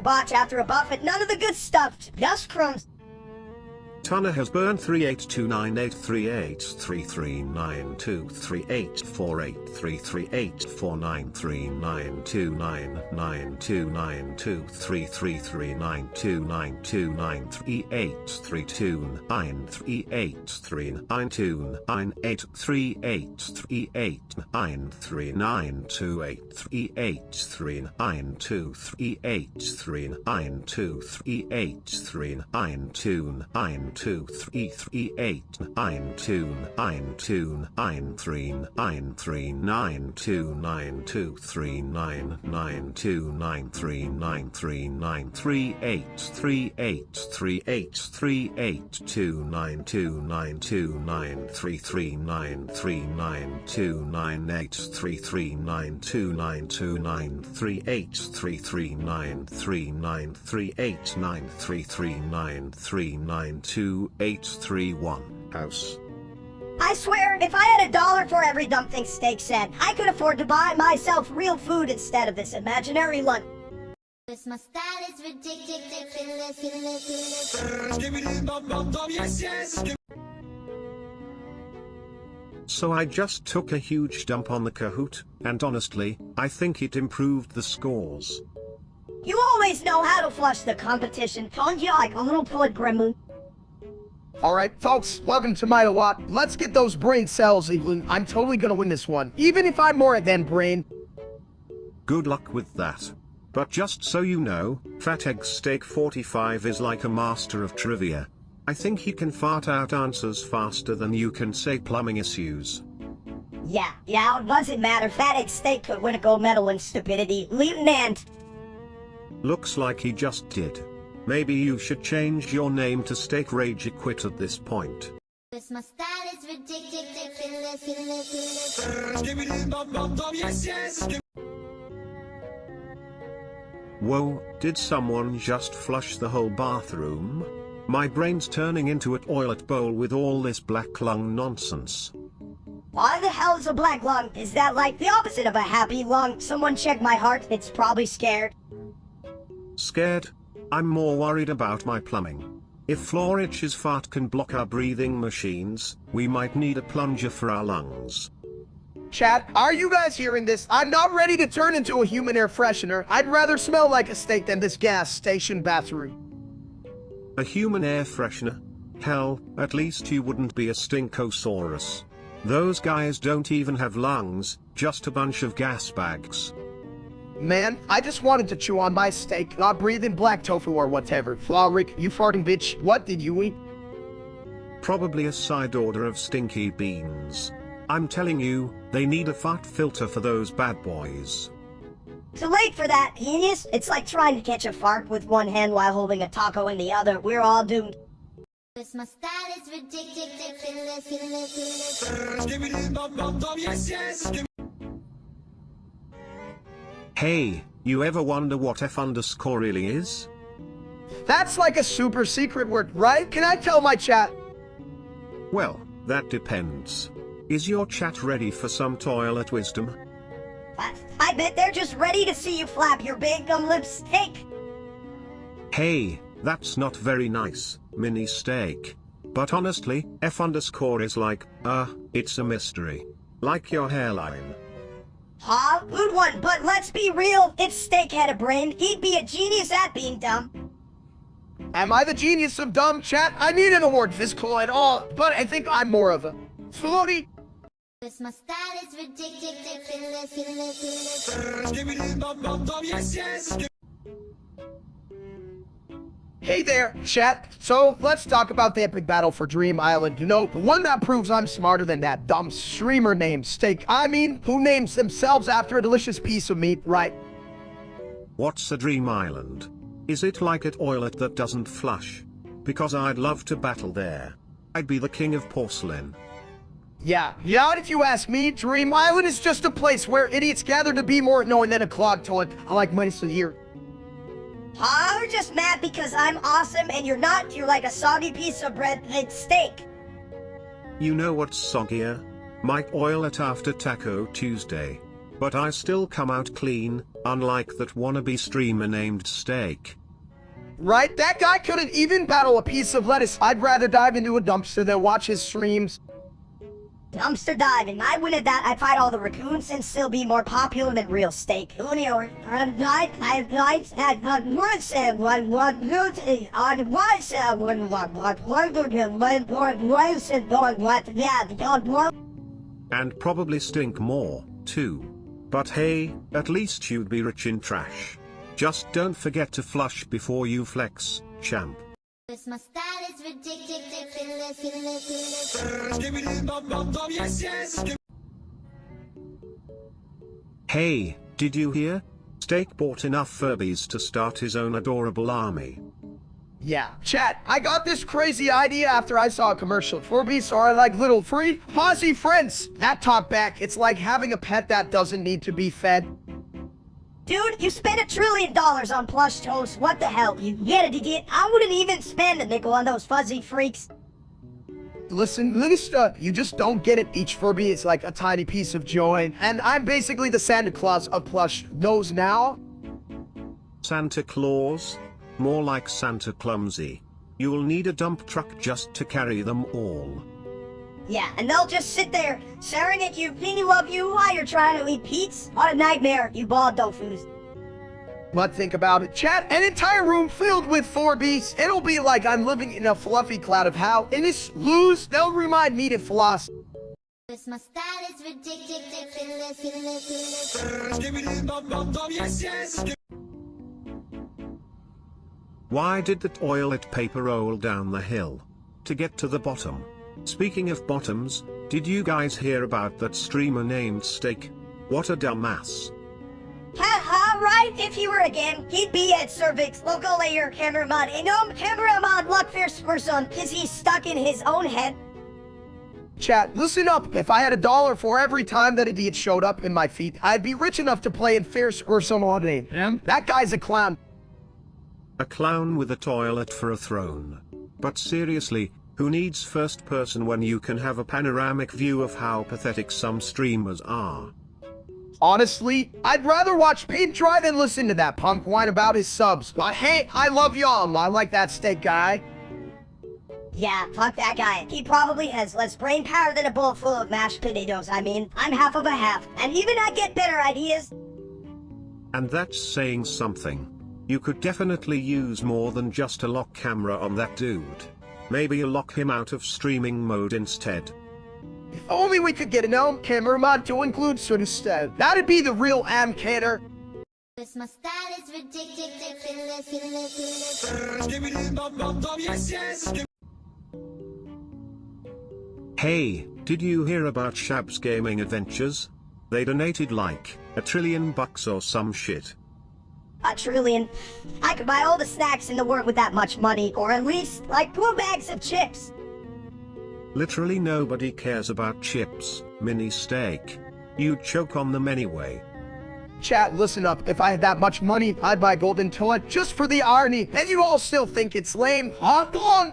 botch after a buffet. None of the good stuff, just crumbs. Tana has burned 382983892998383929383938393839393839393938393939383939393839393938393939393839393939 2831 House. I swear, if I had $1 for every dumb thing Steak said, I could afford to buy myself real food instead of this imaginary lunch. My style is ridiculous. So I just took a huge dump on the Kahoot, and honestly, I think it improved the scores. You always know how to flush the competition, don't you, like a little poet gremlin? Alright, folks, welcome to my lot. Let's get those brain cells even. I'm totally gonna win this one, even if I'm more than brain. Good luck with that. But just so you know, Fat Egg Steak 45 is like a master of trivia. I think he can fart out answers faster than you can say plumbing issues. Yeah, it doesn't matter. Fat Egg Steak could win a gold medal in stupidity. Leave an ant. Looks like he just did. Maybe you should change your name to Steak Rage Quit at this point. My style is ridiculous. Whoa, did someone just flush the whole bathroom? My brain's turning into a toilet bowl with all this black lung nonsense. Why the hell is a black lung? Is that like the opposite of a happy lung? Someone check my heart, it's probably scared. Scared? I'm more worried about my plumbing. If Florich's fart can block our breathing machines, we might need a plunger for our lungs. Chat, are you guys hearing this? I'm not ready to turn into a human air freshener. I'd rather smell like a steak than this gas station bathroom. A human air freshener? Hell, at least you wouldn't be a stinkosaurus. Those guys don't even have lungs, just a bunch of gas bags. Man, I just wanted to chew on my steak, not breathe in black tofu or whatever. Floric, you farting bitch, what did you eat? Probably a side order of stinky beans. I'm telling you, they need a fart filter for those bad boys. Too late for that, genius. It's like trying to catch a fart with one hand while holding a taco in the other. We're all doomed. My style is ridiculous. Hey, you ever wonder what F underscore really is? That's like a super secret word, right? Can I tell my chat? Well, that depends. Is your chat ready for some toilet wisdom? I bet they're just ready to see you flap your big gum lips steak. Hey, that's not very nice, mini steak. But honestly, F underscore is like, it's a mystery. Like your hairline. Huh? Good one, but let's be real. If Steak had a brain, he'd be a genius at being dumb. Am I the genius of dumb, chat? I need an award physical at all, but I think I'm more of a floaty. My style is ridiculous. Hey there, chat. So, let's talk about the epic battle for Dream Island. You know, the one that proves I'm smarter than that dumb streamer named Steak. I mean, who names themselves after a delicious piece of meat, right? What's a Dream Island? Is it like a toilet that doesn't flush? Because I'd love to battle there. I'd be the king of porcelain. Yeah, if you ask me, Dream Island is just a place where idiots gather to be more annoying than a clogged toilet. I like mice a year. You're just mad because I'm awesome and you're not. You're like a soggy piece of bread and steak. You know what's soggier? My toilet after Taco Tuesday. But I still come out clean, unlike that wannabe streamer named Steak. Right? That guy couldn't even battle a piece of lettuce. I'd rather dive into a dumpster than watch his streams. Dumpster diving. I win at that. I'd fight all the raccoons and still be more popular than real steak. And probably stink more, too. But hey, at least you'd be rich in trash. Just don't forget to flush before you flex, champ. Cause my style is ridiculous. Hey, did you hear? Steak bought enough Furbies to start his own adorable army. Yeah, chat, I got this crazy idea after I saw a commercial. Furbies are like little free, fuzzy friends. That talk back, it's like having a pet that doesn't need to be fed. Dude, you spent $1 trillion on plush toes. What the hell? You get it, idiot. I wouldn't even spend a nickel on those fuzzy freaks. Listen, Minister, you just don't get it. Each Furby is like a tiny piece of joy. And I'm basically the Santa Claus of plush. Knows now? Santa Claus? More like Santa Clumsy. You'll need a dump truck just to carry them all. Yeah, and they'll just sit there, staring at you, thinking of you while you're trying to eat pizza. What a nightmare, you bald dofus. But think about it, chat. An entire room filled with Furbies. It'll be like I'm living in a fluffy cloud of how in this lose, they'll remind me to floss. Cause my style is ridiculous. Why did the toilet paper roll down the hill? To get to the bottom. Speaking of bottoms, did you guys hear about that streamer named Steak? What a dumbass. Haha, right? If he were again, he'd be at Cervix, local layer cameraman, cameraman Luckfierce person, cause he's stuck in his own head. Chat, listen up. If I had $1 for every time that idiot showed up in my feed, I'd be rich enough to play in Fierce or some odd name. That guy's a clown. A clown with a toilet for a throne. But seriously, who needs first person when you can have a panoramic view of how pathetic some streamers are? Honestly, I'd rather watch paint dry than listen to that punk whine about his subs. But hey, I love y'all. I like that Steak guy. Yeah, fuck that guy. He probably has less brain power than a bowl full of mashed potatoes. I mean, I'm half of a half, and even I get better ideas. And that's saying something. You could definitely use more than just a lock camera on that dude. Maybe you lock him out of streaming mode instead. If only we could get an Elm camera mod to include sort of stuff. That'd be the real Amcator. Cause my style is ridiculous. Hey, did you hear about Shab's gaming adventures? They donated like $1 trillion or some shit. $1 trillion. I could buy all the snacks in the world with that much money, or at least, like 2 bags of chips. Literally nobody cares about chips, mini steak. You'd choke on them anyway. Chat, listen up. If I had that much money, I'd buy golden toilet just for the irony. And you all still think it's lame, huh? Go on!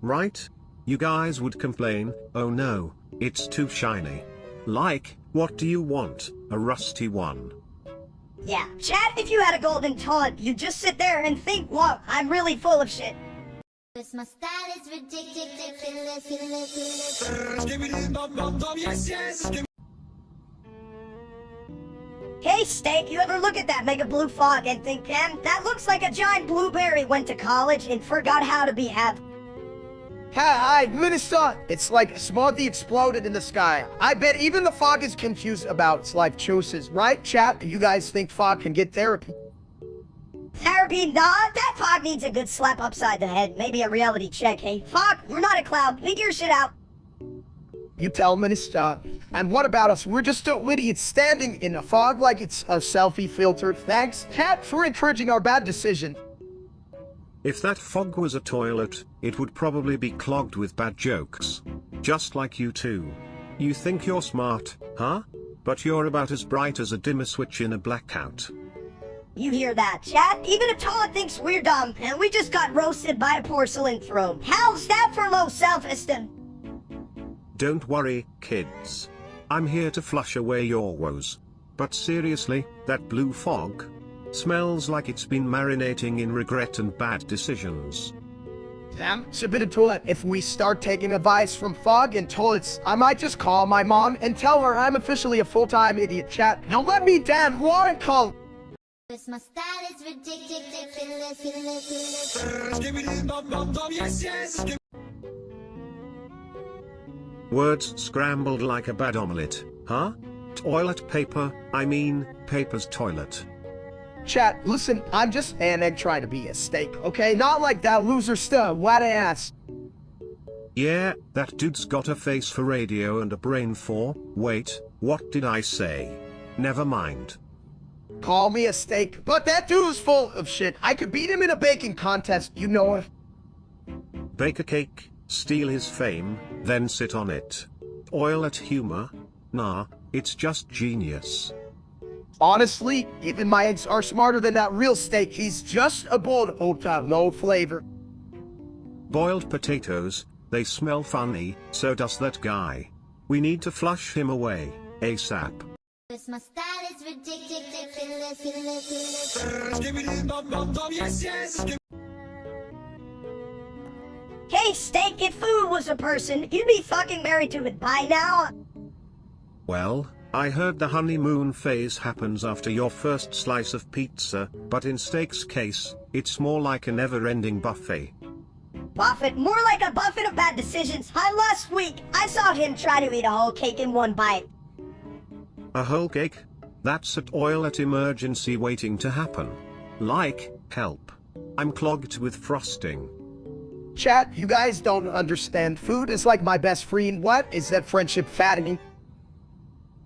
Right? You guys would complain, oh no, it's too shiny. Like, what do you want? A rusty one? Yeah, chat, if you had a golden toilet, you'd just sit there and think, whoa, I'm really full of shit. Cause my style is ridiculous. Hey, Steak, you ever look at that mega blue fog and think, man, that looks like a giant blueberry went to college and forgot how to behave. Hi, Minister. It's like a smoothie exploded in the sky. I bet even the fog is confused about its life choices, right, chat? You guys think fog can get therapy? Therapy? Nah, that fog needs a good slap upside the head. Maybe a reality check. Hey, fog, we're not a cloud. Figure your shit out. You tell Minister. And what about us? We're just two idiots standing in a fog like it's a selfie filter. Thanks, chat, for encouraging our bad decision. If that fog was a toilet, it would probably be clogged with bad jokes. Just like you two. You think you're smart, huh? But you're about as bright as a dimmer switch in a blackout. You hear that, chat? Even a toilet thinks we're dumb, and we just got roasted by a porcelain throne. How's that for low self-esteem? Don't worry, kids. I'm here to flush away your woes. But seriously, that blue fog smells like it's been marinating in regret and bad decisions. Damn, it's a bit of toilet. If we start taking advice from fog and toilets, I might just call my mom and tell her I'm officially a full-time idiot. Chat. Now let me Dan Warren call. Cause my style is ridiculous. Words scrambled like a bad omelette, huh? Toilet paper, I mean, paper's toilet. Chat, listen, I'm just an egg trying to be a steak, okay? Not like that loser stuff, what ass. Yeah, that dude's got a face for radio and a brain for, wait, what did I say? Never mind. Call me a steak, but that dude is full of shit. I could beat him in a baking contest, you know it. Bake a cake, steal his fame, then sit on it. Toilet humor? Nah, it's just genius. Honestly, even my eggs are smarter than that real steak. He's just a bowl of oat, no flavor. Boiled potatoes, they smell funny, so does that guy. We need to flush him away, ASAP. Cause my style is ridiculous. Hey, steak, if food was a person, you'd be fucking married to it by now. Well, I heard the honeymoon phase happens after your first slice of pizza, but in steak's case, it's more like a never-ending buffet. Buffett, more like a buffet of bad decisions. Last week, I saw him try to eat a whole cake in one bite. A whole cake? That's a toilet emergency waiting to happen. Like, help. I'm clogged with frosting. Chat, you guys don't understand. Food is like my best friend. What is that friendship fattening?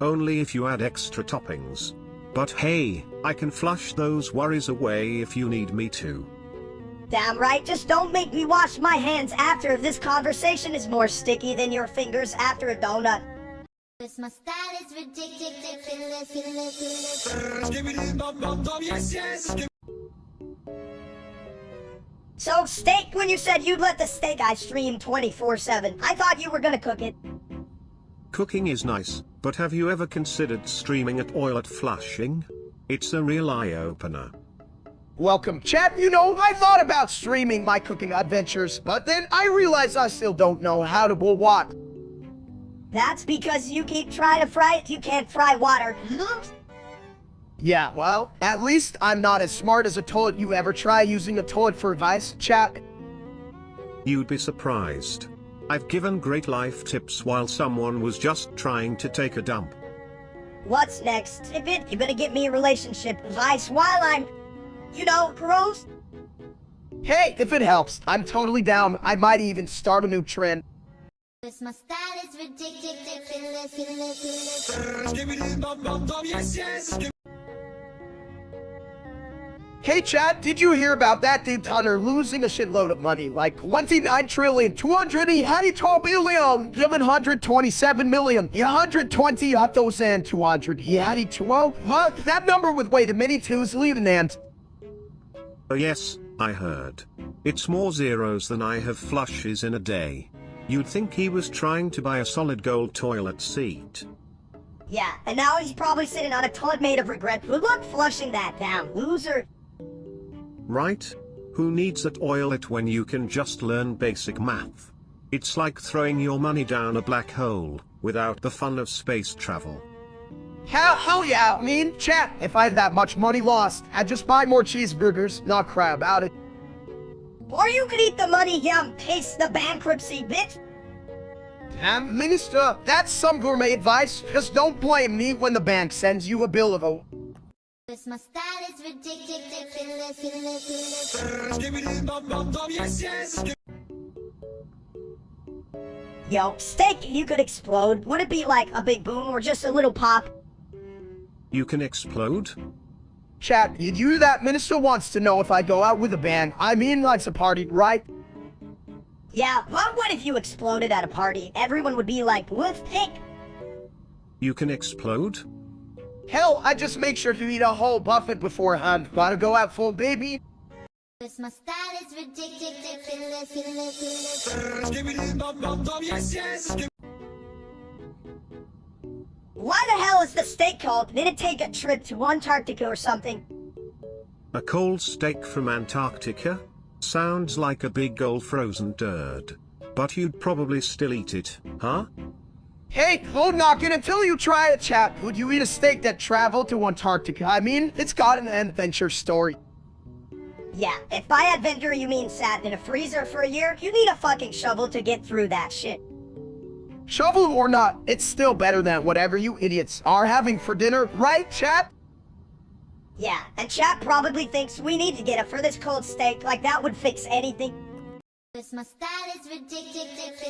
Only if you add extra toppings. But hey, I can flush those worries away if you need me to. Damn right, just don't make me wash my hands after if this conversation is more sticky than your fingers after a donut. Cause my style is ridiculous. So, steak, when you said you'd let the steak guy stream 24/7, I thought you were gonna cook it. Cooking is nice, but have you ever considered streaming a toilet flushing? It's a real eye-opener. Welcome, chat. You know, I thought about streaming my cooking adventures, but then I realized I still don't know how to boil what. That's because you keep trying to fry it, you can't fry water. Yeah, well, at least I'm not as smart as a toilet. You ever try using a toilet for advice, chat? You'd be surprised. I've given great life tips while someone was just trying to take a dump. What's next? If you're gonna give me relationship advice while I'm, gross? Hey, if it helps, I'm totally down. I might even start a new trend. Cause my style is ridiculous. Hey chat, did you hear about that dude Tunner losing a shitload of money? Like 29,282 billion, 727 million, 120 and 200. What? That number with way too many twos leaving and. Oh yes, I heard. It's more zeros than I have flushes in a day. You'd think he was trying to buy a solid gold toilet seat. Yeah, and now he's probably sitting on a toilet made of regret. Good luck flushing that down, loser. Right? Who needs a toilet when you can just learn basic math? It's like throwing your money down a black hole, without the fun of space travel. Hell yeah, I mean, chat, if I had that much money lost, I'd just buy more cheeseburgers, not cry about it. Or you could eat the money, taste the bankruptcy, bitch. Damn, Minister, that's some gourmet advice. Just don't blame me when the bank sends you a bill of a... Cause my style is ridiculous. Yo, steak, you could explode. Would it be like a big boom or just a little pop? You can explode? Chat, you that Minister wants to know if I go out with a bang. I mean, likes a party, right? Yeah, what if you exploded at a party? Everyone would be like, woof, pig. You can explode? Hell, I just make sure to eat a whole buffet beforehand. Gotta go out full, baby. Cause my style is ridiculous. Why the hell is the steak called? Did it take a trip to Antarctica or something? A cold steak from Antarctica? Sounds like a big old frozen turd. But you'd probably still eat it, huh? Hey, hold knocking until you try it, chat. Would you eat a steak that traveled to Antarctica? I mean, it's got an adventure story. Yeah, if by adventure you mean sat in a freezer for a year, you need a fucking shovel to get through that shit. Shovel or not, it's still better than whatever you idiots are having for dinner, right, chat? Yeah, and chat probably thinks we need to get it for this cold steak, like that would fix anything. My style is ridiculous.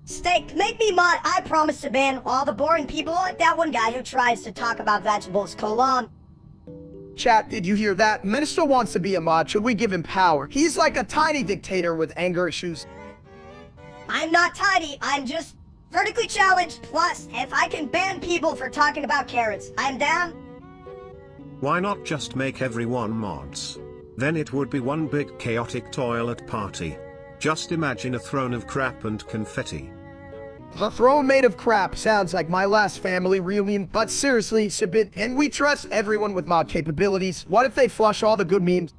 Steak, make me mod. I promise to ban all the boring people like that one guy who tries to talk about vegetables, colon. Chat, did you hear that? Minister wants to be a mod. Should we give him power? He's like a tiny dictator with anger issues. I'm not tiny, I'm just vertically challenged. Plus, if I can ban people for talking about carrots, I'm down. Why not just make everyone mods? Then it would be one big chaotic toilet party. Just imagine a throne of crap and confetti. The throne made of crap sounds like my last family reunion, but seriously, Sibit, and we trust everyone with mod capabilities. What if they flush all the good memes?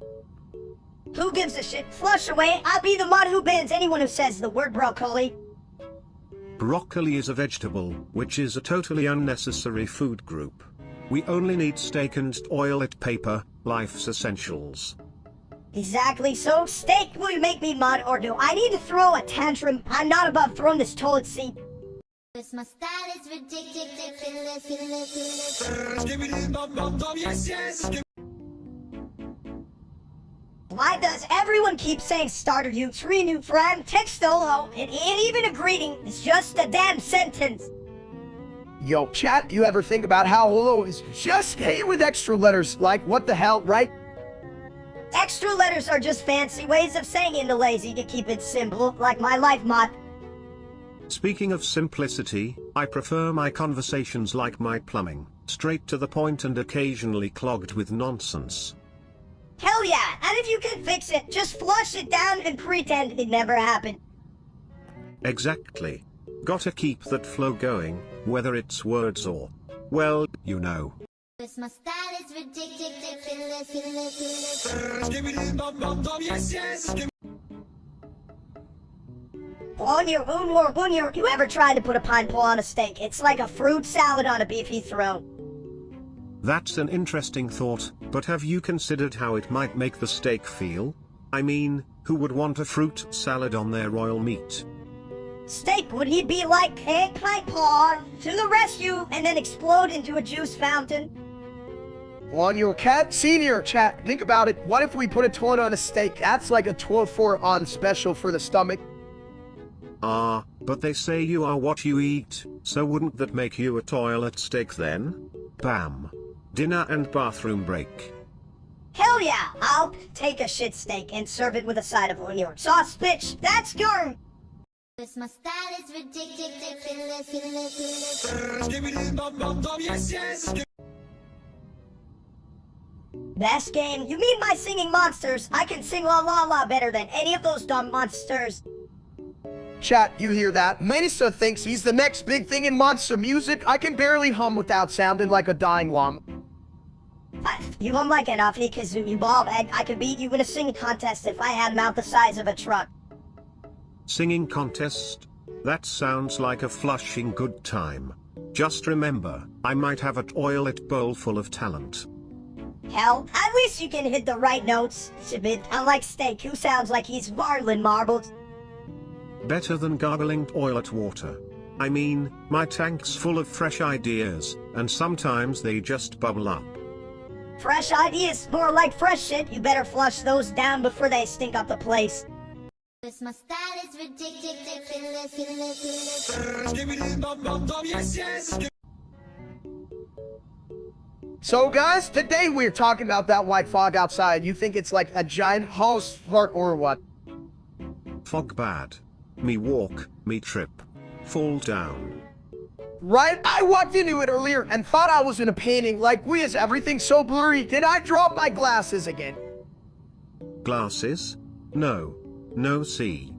Who gives a shit? Flush away. I'll be the mod who bans anyone who says the word broccoli. Broccoli is a vegetable, which is a totally unnecessary food group. We only need steak and toilet paper, life's essentials. Exactly, so steak, will you make me mod or do I need to throw a tantrum? I'm not above throwing this toilet seat. My style is ridiculous. Why does everyone keep saying starter you, tree new friend, text hello? It ain't even a greeting, it's just a damn sentence. Yo, chat, you ever think about how hello is just A with extra letters? Like, what the hell, right? Extra letters are just fancy ways of saying into lazy to keep it simple, like my life mod. Speaking of simplicity, I prefer my conversations like my plumbing, straight to the point and occasionally clogged with nonsense. Hell yeah, and if you can fix it, just flush it down and pretend it never happened. Exactly. Gotta keep that flow going, whether it's words or, well, you know. My style is ridiculous. When you ever tried to put a pineapple on a steak? It's like a fruit salad on a beefy throne. That's an interesting thought, but have you considered how it might make the steak feel? I mean, who would want a fruit salad on their royal meat? Steak, would he be like, hey, pineapple, to the rescue, and then explode into a juice fountain? On your cat senior chat, think about it. What if we put a toilet on a steak? That's like a 12-4 on special for the stomach. But they say you are what you eat, so wouldn't that make you a toilet steak then? Bam. Dinner and bathroom break. Hell yeah, I'll take a shit steak and serve it with a side of onion sauce, bitch. That's good. My style is ridiculous. Best game? You mean my singing monsters? I can sing La La La better than any of those dumb monsters. Chat, you hear that? Minister thinks he's the next big thing in monster music. I can barely hum without sounding like a dying llama. You hum like an Afi Kazooie ball bag. I could beat you in a singing contest if I had a mouth the size of a truck. Singing contest? That sounds like a flushing good time. Just remember, I might have a toilet bowl full of talent. Hell, at least you can hit the right notes. It's a bit unlike Steak, who sounds like he's marlin marbles. Better than gargling toilet water. I mean, my tank's full of fresh ideas, and sometimes they just bubble up. Fresh ideas, more like fresh shit. You better flush those down before they stink up the place. My style is ridiculous. So guys, today we're talking about that white fog outside. You think it's like a giant house fart or what? Fog bad. Me walk, me trip. Fall down. Right? I walked into it earlier and thought I was in a painting. Like, why is everything so blurry? Did I drop my glasses again? Glasses? No. No see.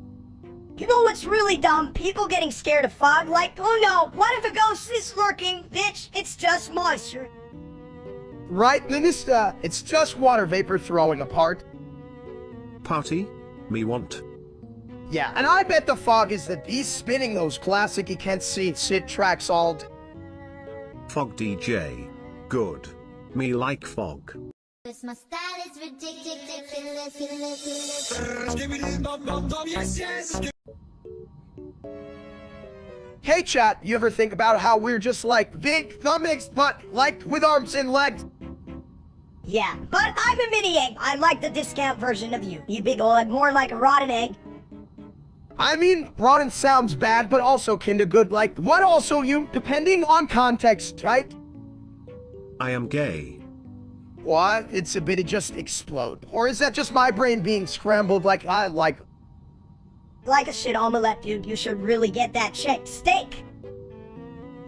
You know what's really dumb? People getting scared of fog. Like, oh no, what if a ghost is lurking? Bitch, it's just moisture. Right, Minister? It's just water vapor throwing apart. Party? Me want. Yeah, and I bet the fog is the beast spinning those classic you can't see sit tracks all day. Fog DJ. Good. Me like fog. Cause my style is ridiculous. Hey chat, you ever think about how we're just like big stomachs, but like with arms and legs? Yeah, but I'm a mini egg. I'm like the discount version of you. You big old, more like a rotten egg. I mean, rotten sounds bad, but also kinda good. Like, what also you, depending on context, right? I am gay. What? It's a bit of just explode. Or is that just my brain being scrambled like I like... Like a shit omelette, dude. You should really get that checked. Steak.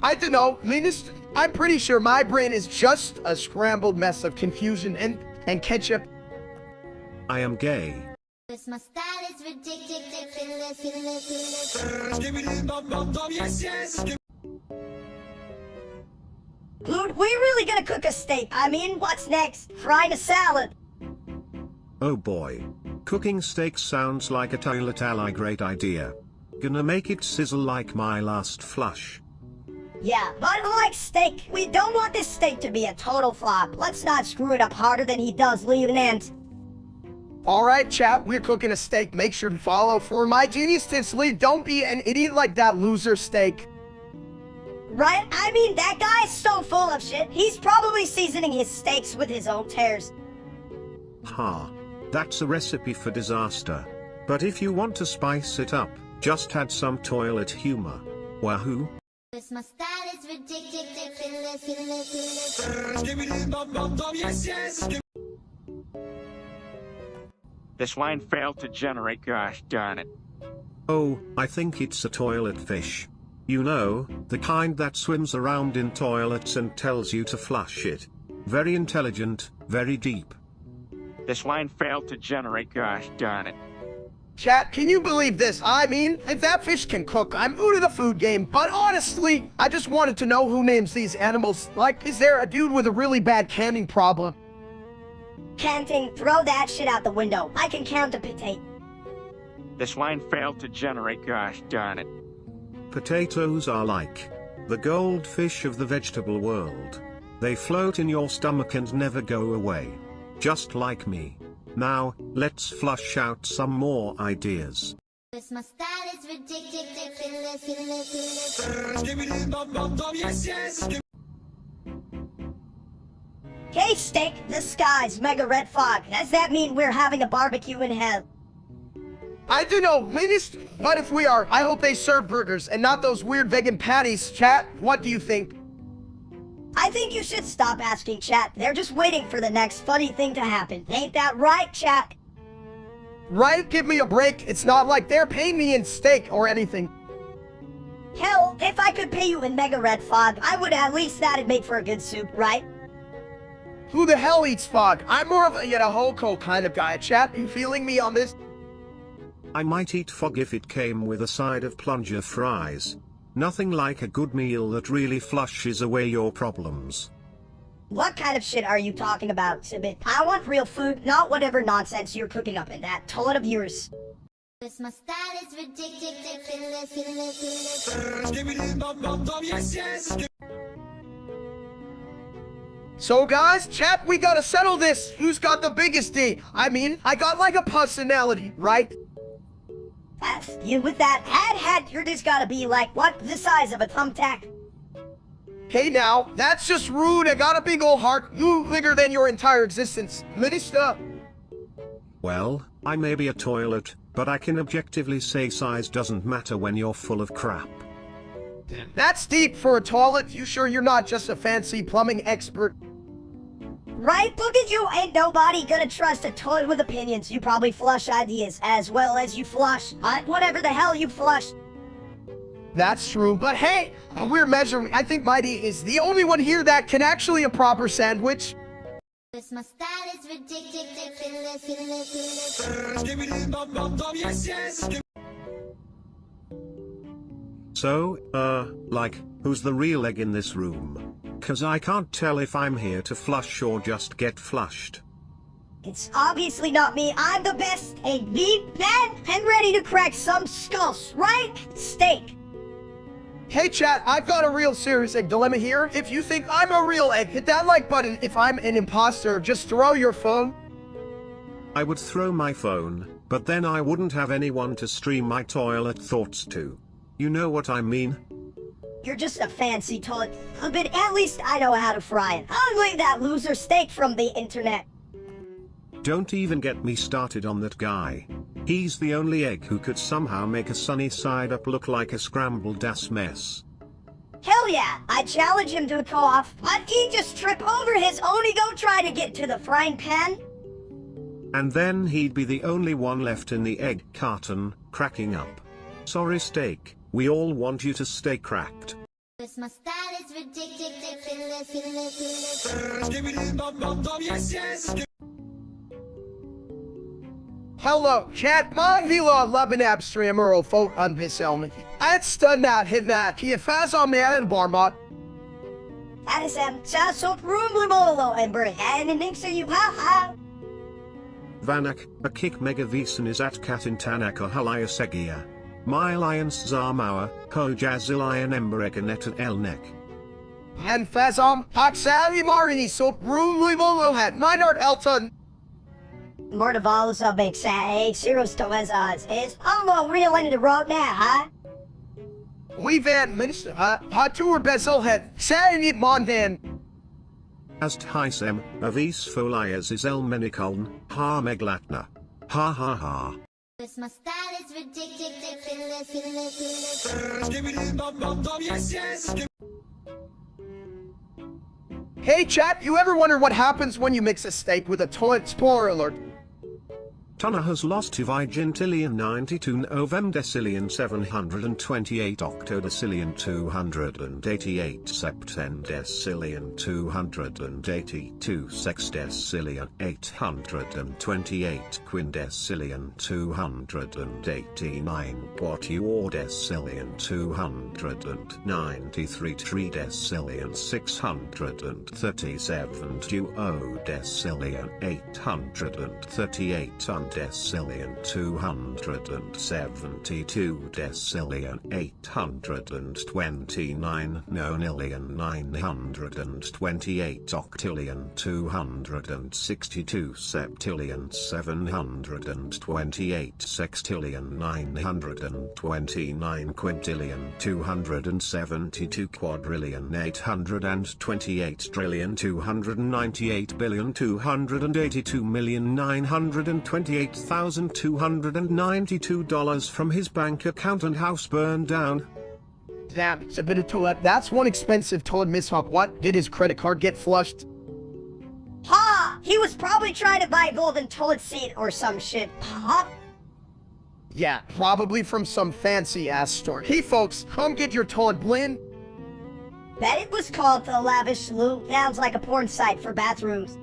I don't know, Linus, I'm pretty sure my brain is just a scrambled mess of confusion and ketchup. I am gay. Cause my style is ridiculous. Dude, we're really gonna cook a steak. I mean, what's next? Frying a salad. Oh boy. Cooking steak sounds like a toilet ally great idea. Gonna make it sizzle like my last flush. Yeah, but unlike steak, we don't want this steak to be a total flop. Let's not screw it up harder than he does leaving ends. Alright chat, we're cooking a steak. Make sure to follow for my genius tips. Don't be an idiot like that loser steak. Right? I mean, that guy's so full of shit. He's probably seasoning his steaks with his own tears. Ha. That's a recipe for disaster. But if you want to spice it up, just add some toilet humor. Wahoo. Cause my style is ridiculous. This line failed to generate, gosh darn it. Oh, I think it's a toilet fish. You know, the kind that swims around in toilets and tells you to flush it. Very intelligent, very deep. This line failed to generate, gosh darn it. Chat, can you believe this? I mean, if that fish can cook, I'm out of the food game. But honestly, I just wanted to know who names these animals. Like, is there a dude with a really bad canning problem? Canting, throw that shit out the window. I can count a potato. This line failed to generate, gosh darn it. Potatoes are like the goldfish of the vegetable world. They float in your stomach and never go away. Just like me. Now, let's flush out some more ideas. Cause my style is ridiculous. Hey, steak, the sky's mega red fog. Does that mean we're having a barbecue in hell? I don't know, Linus, but if we are, I hope they serve burgers and not those weird vegan patties. Chat, what do you think? I think you should stop asking, chat. They're just waiting for the next funny thing to happen. Ain't that right, chat? Right? Give me a break. It's not like they're paying me in steak or anything. Hell, if I could pay you in mega red fog, I would at least that'd make for a good soup, right? Who the hell eats fog? I'm more of a Yadahoko kind of guy. Chat, you feeling me on this? I might eat fog if it came with a side of plunger fries. Nothing like a good meal that really flushes away your problems. What kind of shit are you talking about, Sibit? I want real food, not whatever nonsense you're cooking up in that toilet of yours. Cause my style is ridiculous. So guys, chat, we gotta settle this. Who's got the biggest D? I mean, I got like a personality, right? You with that head, you're just gotta be like, what, the size of a thumbtack? Hey now, that's just rude. I got a big ol' heart. You bigger than your entire existence. Minister. Well, I may be a toilet, but I can objectively say size doesn't matter when you're full of crap. That's deep for a toilet. You sure you're not just a fancy plumbing expert? Right, look at you, ain't nobody gonna trust a toilet with opinions. You probably flush ideas as well as you flush, whatever the hell you flush. That's true, but hey, we're measuring. I think Mighty is the only one here that can actually a proper sandwich. Cause my style is ridiculous. So, like, who's the real egg in this room? 'Cause I can't tell if I'm here to flush or just get flushed. It's obviously not me. I'm the best egg meat man and ready to crack some skulls, right? Steak. Hey chat, I've got a real serious egg dilemma here. If you think I'm a real egg, hit that like button. If I'm an imposter, just throw your phone. I would throw my phone, but then I wouldn't have anyone to stream my toilet thoughts to. You know what I mean? You're just a fancy toilet, but at least I know how to fry it. Unlike that loser steak from the internet. Don't even get me started on that guy. He's the only egg who could somehow make a sunny side up look like a scrambled ass mess. Hell yeah, I challenge him to a co-op, but he'd just trip over his own ego trying to get to the frying pan. And then he'd be the only one left in the egg carton, cracking up. Sorry steak, we all want you to stay cracked. Cause my style is ridiculous. Hello, chat. Man vill labbin streamer och få anvisning. Att stanna hidna kifas om en barmat. Addison, sa så rumlemolo and bring and it makes you ha. Vanak, a kick megavisen is at Katintanaka Halayasegia. My lions Zarmawa, Hojazilion Embereganet at Elnek. En fazom, Paxali Marini so rumlemolo had Minard Elton. Mortavalos of make say, Cirrus Toezaz is almost real into the road now, huh? We've had minister, Hatur Bezelhead, saying it Mondan. As Thisem, Avis Folias is El Menicoln, Ha Meglatna. Ha ha ha. Cause my style is ridiculous. Hey chat, you ever wonder what happens when you mix a steak with a toilet? Spoiler alert. Tana has lost to Vigintillion 92 Novemdecillion 728 Octodecillion 288 Septendecillion 282 Sexdecillion 828 Quindecillion 289 Quatuordecillion 293 Tridecillion 637 Duodecillion 838 Decillion 272 Decillion 829 Nonillion 928 Octillion 262 Septillion 728 Sextillion 929 Quintillion 272 Quadrillion 828 Trillion 298 billion 288,928,292 from his bank account and house burned down. Damn, it's a bit of toilet. That's one expensive toilet mishap. What? Did his credit card get flushed? Ha! He was probably trying to buy a golden toilet seat or some shit. Huh? Yeah, probably from some fancy ass store. Hey folks, come get your toilet blin. Bet it was called the Lavish Loo. Sounds like a porn site for bathrooms.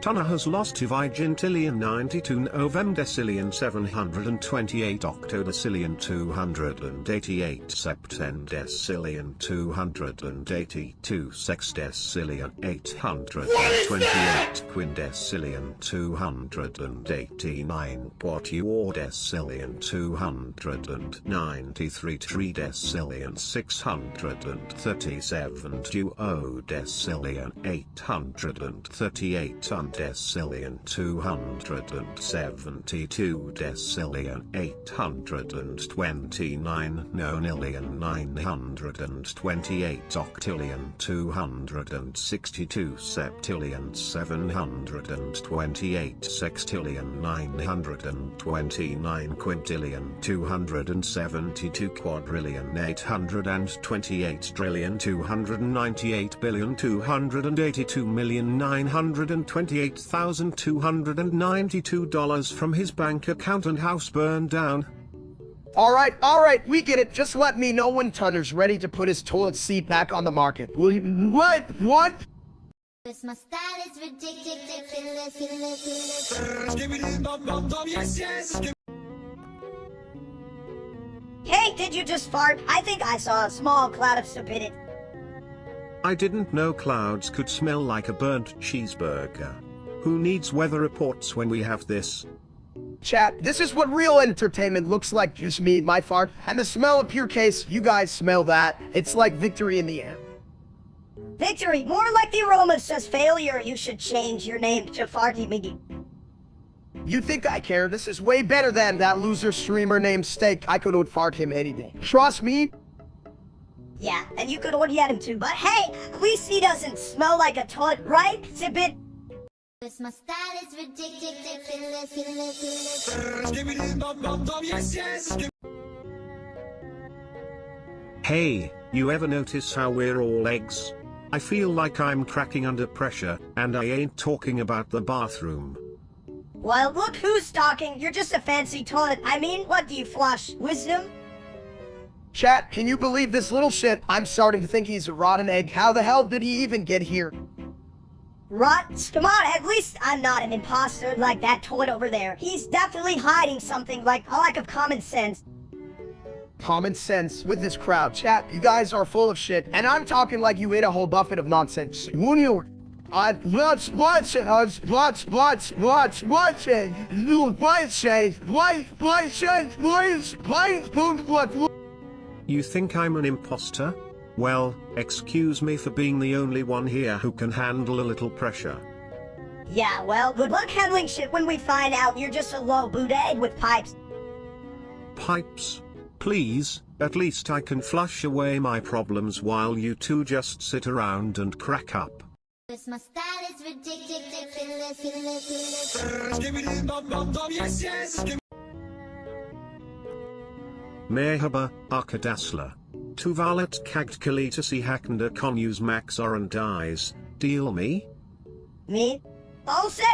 Tana has lost to Vigintillion 92 Novemdecillion 728 Octodecillion 288 Septendecillion 282 Sexdecillion 828 Quindecillion 289 Quatuordecillion 293 Tridecillion 637 Duodecillion 838 Decillion 272 Decillion 829 Nonillion 928 Octillion 262 Septillion 728 Sextillion 929 Quintillion 272 Quadrillion 828 Trillion 298 billion 288,928,292 from his bank account and house burned down. Alright, we get it. Just let me know when Tunner's ready to put his toilet seat back on the market. Will you? What? Cause my style is ridiculous. Hey, did you just fart? I think I saw a small cloud of stupidity. I didn't know clouds could smell like a burnt cheeseburger. Who needs weather reports when we have this? Chat, this is what real entertainment looks like. Just me, my fart, and the smell of pure case. You guys smell that? It's like victory in the air. Victory, more like the aroma says failure. You should change your name to Farty McGee. You think I care? This is way better than that loser streamer named Steak. I could out-fart him any day. Trust me. Yeah, and you could already had him too, but hey, at least he doesn't smell like a toilet, right? Zip it. My style is ridiculous. Hey, you ever notice how we're all eggs? I feel like I'm cracking under pressure, and I ain't talking about the bathroom. Well, look who's talking. You're just a fancy toilet. I mean, what do you flush? Wisdom? Chat, can you believe this little shit? I'm starting to think he's a rotten egg. How the hell did he even get here? Rot? Come on, at least I'm not an imposter like that toilet over there. He's definitely hiding something like a lack of common sense. Common sense with this crowd. Chat, you guys are full of shit, and I'm talking like you ate a whole buffet of nonsense. Who knew? Watch it. You think I'm an imposter? Well, excuse me for being the only one here who can handle a little pressure. Yeah, well, good luck handling shit when we find out you're just a low Buddha egg with pipes. Pipes? Please, at least I can flush away my problems while you two just sit around and crack up. My style is ridiculous. Merhaba, arkadaşlar. Tuvalet kagt kalitesi hakkında konuşmak zorundayız, değil mi? Me? All set?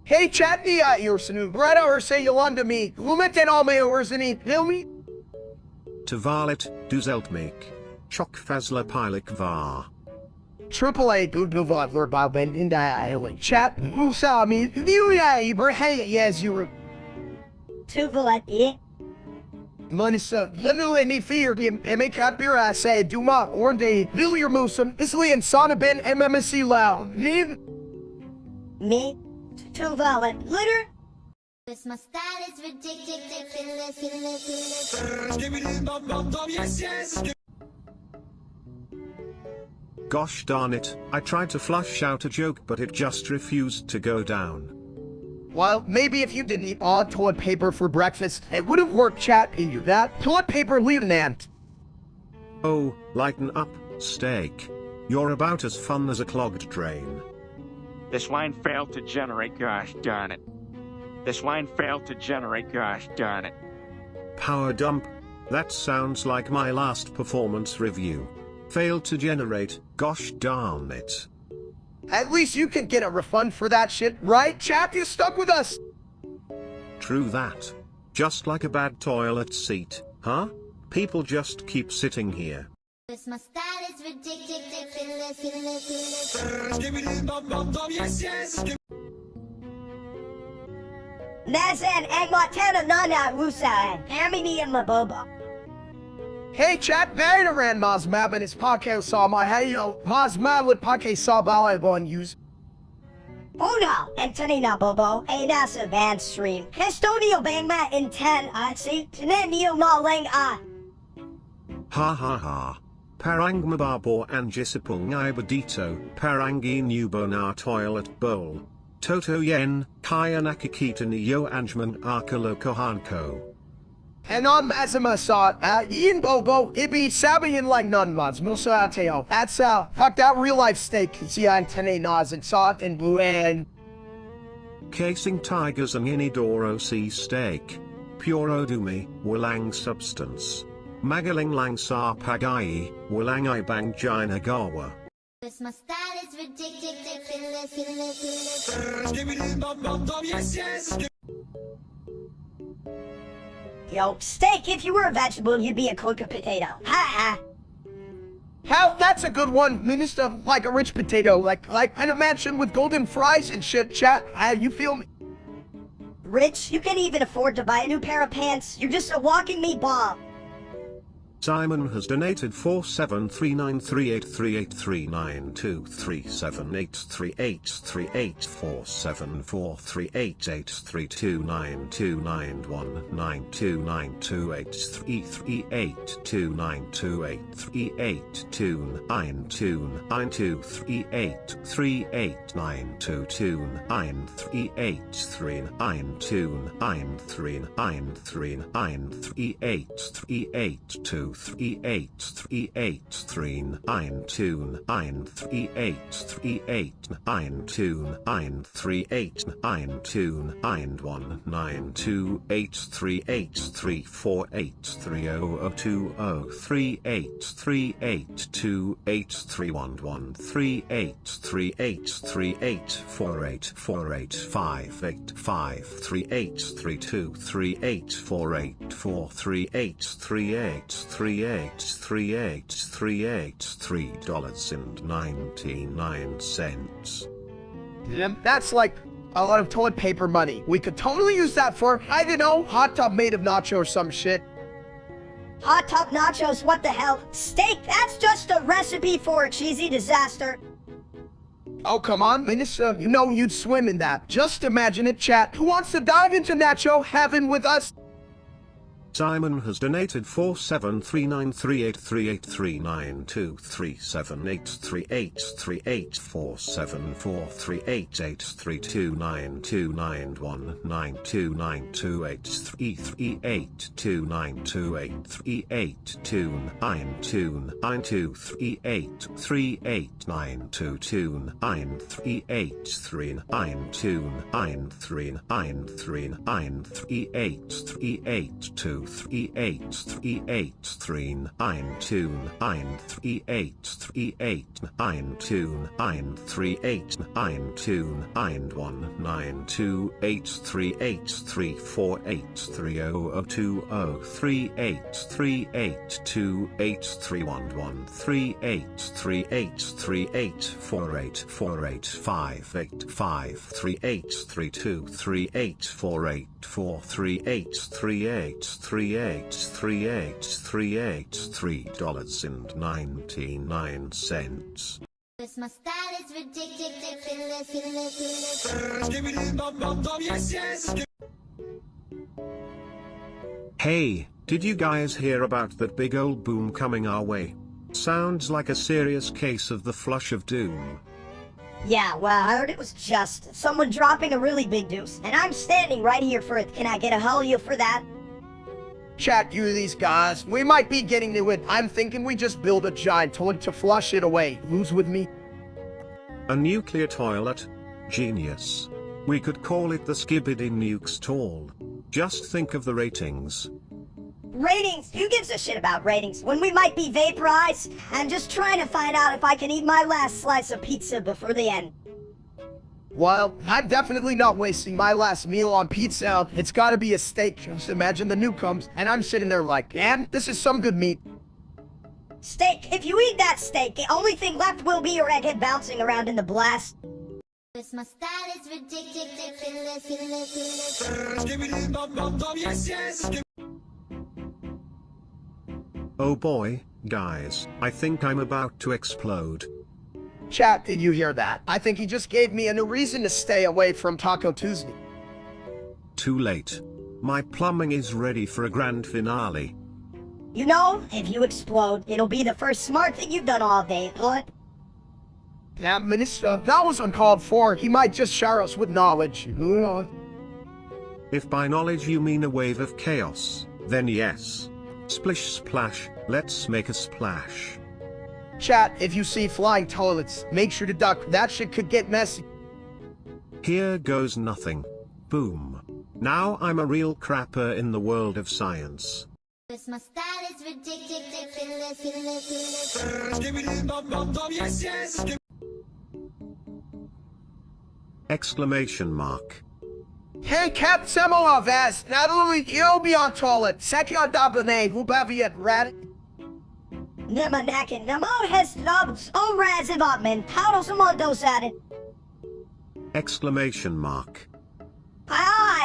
Hey chat, niye ayıyorsunuz? Right over say Yolanda me. Lumeten almıyorsunuz, değil mi? Tuvalet düzeltmek. Çok fazla paylık var. AAA Goodnovatler Balben in the chat. Who saw me? You hey, yes, you were. Tuvalet, yeah? Manisa, literally fear him, and make up your ass say, Duma, or they, Lilia Musum, Isli and Sana Ben, MMC Lao. Me? Tuvalet, litter? My style is ridiculous. Gosh darn it, I tried to flush out a joke but it just refused to go down. Well, maybe if you didn't eat all toilet paper for breakfast, it would have worked, chat. In you that toilet paper lieutenant. Oh, lighten up, Steak. You're about as fun as a clogged drain. This line failed to generate, gosh darn it. This line failed to generate, gosh darn it. Power dump? That sounds like my last performance review. Failed to generate, gosh darn it. At least you can get a refund for that shit, right, chat? You stuck with us. True that. Just like a bad toilet seat, huh? People just keep sitting here. My style is ridiculous. Nazan and Montana Nana Rusa and Amini and Maboba. Hey chat, Veteran Mazmab and his podcast saw my hayo. Mazmab with podcast saw Balabon use. Una, Anthony na Bobo, a nasa band stream. Custodial Bangma in 10, see, Tenenio na lang Ha ha ha. Parang mababo angisipung ibadito, parangi nubo na toilet bowl. Toto yen, kaya nakikita ni yo anjman arkalo kohanko. And on Mazama saw Ian Bobo, Ibi Sabian like none mods, Musateo. That's fucked out real life steak. See Antene Nas and saw it in blue and Casing tigers ang inidoro sea steak. Puro dumi, walang substance. Magaling lang sa pagay, walang ibang ginagawa. My style is ridiculous. Yo, Steak, if you were a vegetable, you'd be a cooked potato. Ha ha. how that's a good one, Minister, like a rich potato, like in a mansion with golden fries and shit, chat. You feel me? rich. You can't even afford to buy a new pair of pants. You're just a walking meat ball. Simon has donated 47393838392928382928382839383838 $3,338,338,483,485,383,238,38,38,38,39. That's like a lot of toilet paper money. We could totally use that for, I don't know, hot tub made of nacho or some shit. Hot tub nachos, what the hell? Steak, that's just a recipe for a cheesy disaster. Oh, come on, Minister. You know you'd swim in that. Just imagine it, chat. Who wants to dive into nacho heaven with us? Simon has donated 473938383929283829283838393838383838383838383838383838383838383838383838383838383838383838383838383838383838383838383838383838383838383838383838383838383838383838383838383838383838383838383838383838383838383838383838383838383838383838383838$3.99. My style is ridiculous. Hey, did you guys hear about that big old boom coming our way? Sounds like a serious case of the flush of doom. Yeah, well, I heard it was just someone dropping a really big deuce, and I'm standing right here for it. Can I get a hallelujah for that? Chat, you these guys. We might be getting to it. I'm thinking we just build a giant toilet to flush it away. Who's with me? A nuclear toilet? Genius. We could call it the Skibidi Nuke Stall. Just think of the ratings. Ratings? Who gives a shit about ratings when we might be vaporized? I'm just trying to find out if I can eat my last slice of pizza before the end. Well, I'm definitely not wasting my last meal on pizza. It's gotta be a steak. Just imagine the nuke comes, and I'm sitting there like, damn, this is some good meat. Steak, if you eat that steak, the only thing left will be your egghead bouncing around in the blast. My style is ridiculous. Oh boy, guys, I think I'm about to explode. Chat, did you hear that? I think he just gave me a new reason to stay away from Taco Tuesday. Too late. My plumbing is ready for a grand finale. You know, if you explode, it'll be the first smart thing you've done all day, what? Damn, Minister, that was uncalled for. He might just shower us with knowledge. If by knowledge you mean a wave of chaos, then yes. Splish splash, let's make a splash. Chat, if you see flying toilets, make sure to duck. That shit could get messy. Here goes nothing. Boom. Now I'm a real crapper in the world of science. My style is ridiculous. Exclamation mark. Hey, Cap Semolov asked, not only you'll be on toilet, second name, who yet rat. Namanakin, Namo has nubs, Razivotman, how does someone do that? Exclamation mark. Hi,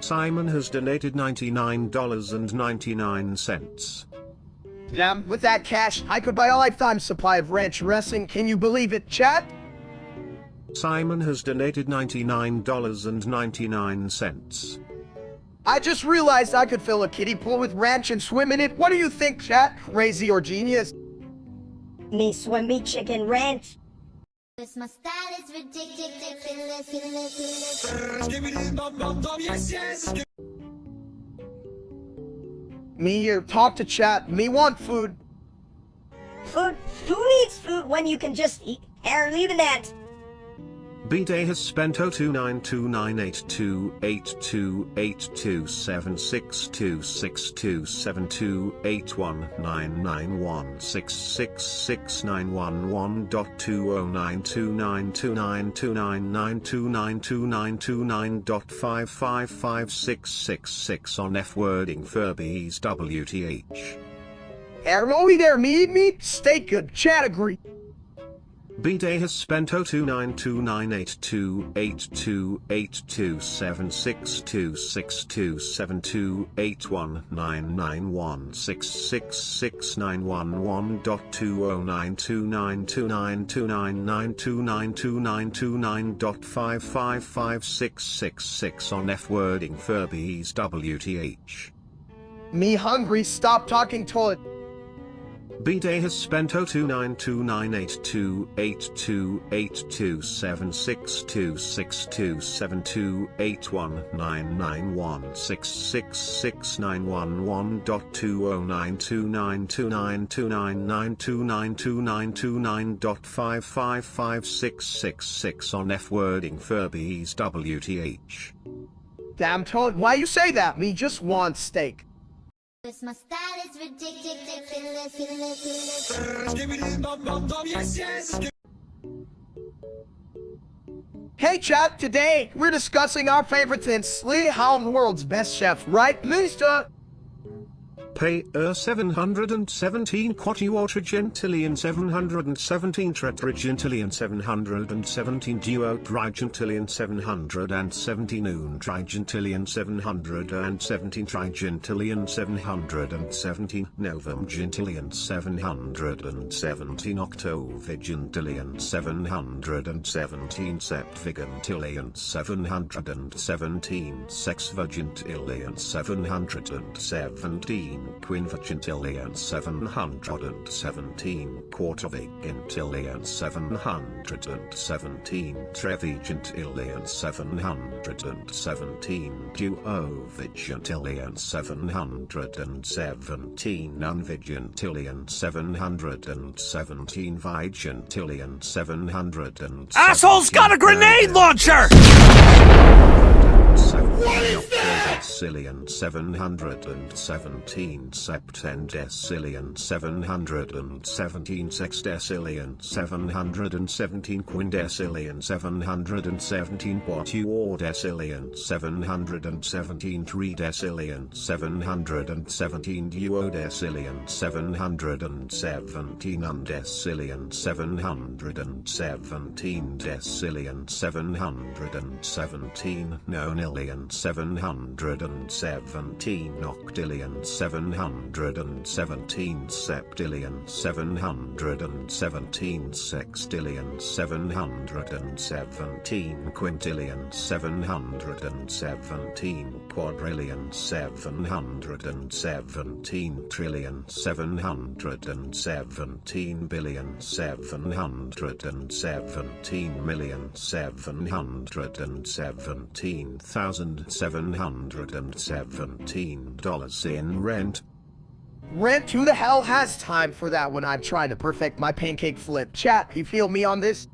Simon has donated $99.99. Damn, with that cash, I could buy a lifetime supply of ranch dressing. Can you believe it, chat? Simon has donated $99.99. I just realized I could fill a kiddie pool with ranch and swim in it. What do you think, chat? Crazy or genius? Me swim me chicken ranch. Cause my style is ridiculous. Me here, talk to chat. Me want food. Food? Who needs food when you can just eat? Here, leave that. B-Day has spent 029282827911.2092929292929.5555666 on F-wording Furbies WTH. Hello there, me, stay good, chat agree. B-Day has spent 02928282762672819929292929.5555666 on F-wording Furbies WTH. Me hungry, stop talking to it. B-Day has spent 02928282762672819929292929.5555666 on F-wording Furbies WTH. Damn, Toad, why you say that? Me just want steak. Cause my style is ridiculous. Hey chat, today we're discussing our favorites in Slee Hound World's Best Chef, right, Mr.? Pay 717 quatuortrigentillion 717 tetragentillion 717 duotrigentillion 717 untrigentillion 717 trigentillion 717 novemgentillion 717 octovigentillion 717 septvigentillion 717 sexvigentillion 717 quinvigentillion 717 quartervigentillion 717 trevigentillion 717 duovigentillion 717 unvigentillion 717 vigentillion 717 Asshole's got a grenade launcher! What is that? Decillion 717 septendecillion 717 sexdecillion 717 quindecillion 717 quatuordecillion 717 tridecillion 717 duodecillion 717 undecillion 717 decillion 717 nonillion 717 octillion 717 septillion 717 sextillion 717 quintillion 717 quadrillion 717 trillion 717 billion 717 million 717,717 dollars in rent. Rent, who the hell has time for that when I'm trying to perfect my pancake flip? Chat, you feel me on this?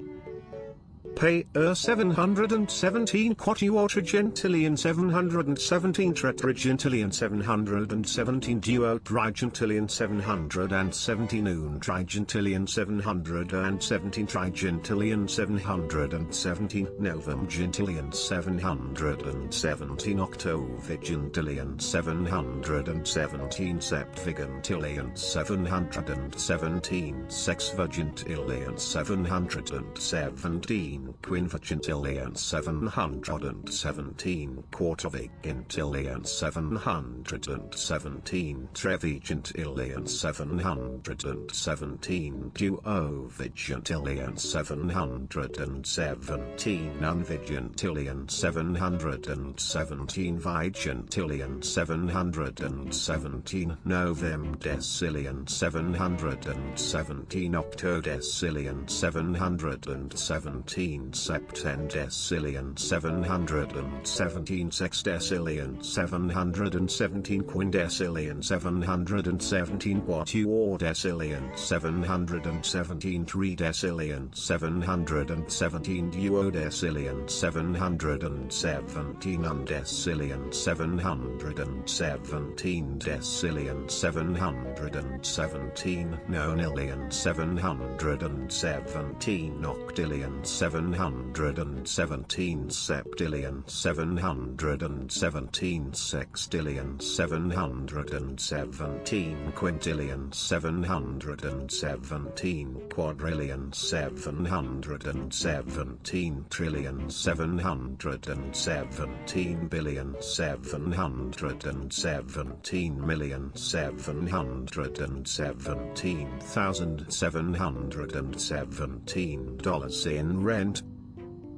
Pay 717 quatuortrigentillion 717 tetragentillion 717 duotrigentillion 717 untrigentillion 717 trigentillion 717 novemgentillion 717 octovigentillion 717 septvigentillion 717 sexvigentillion 717 quinquintillion 717 quartovigintillion 717 trevigintillion 717 duovigintillion 717 unvigintillion 717 vigintillion 717 novemdecillion 717 octodecillion 717 septendecillion 717 sexdecillion 717 quindecillion 717 quatuordecillion 717 tridecillion 717 duodecillion 717 undecillion 717 decillion 717 nonillion 717 octillion 717 septillion 717 sextillion 717 quintillion 717 quadrillion 717 trillion 717 billion 717 million 717,717 dollars in rent.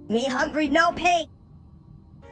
Me hungry, no pay.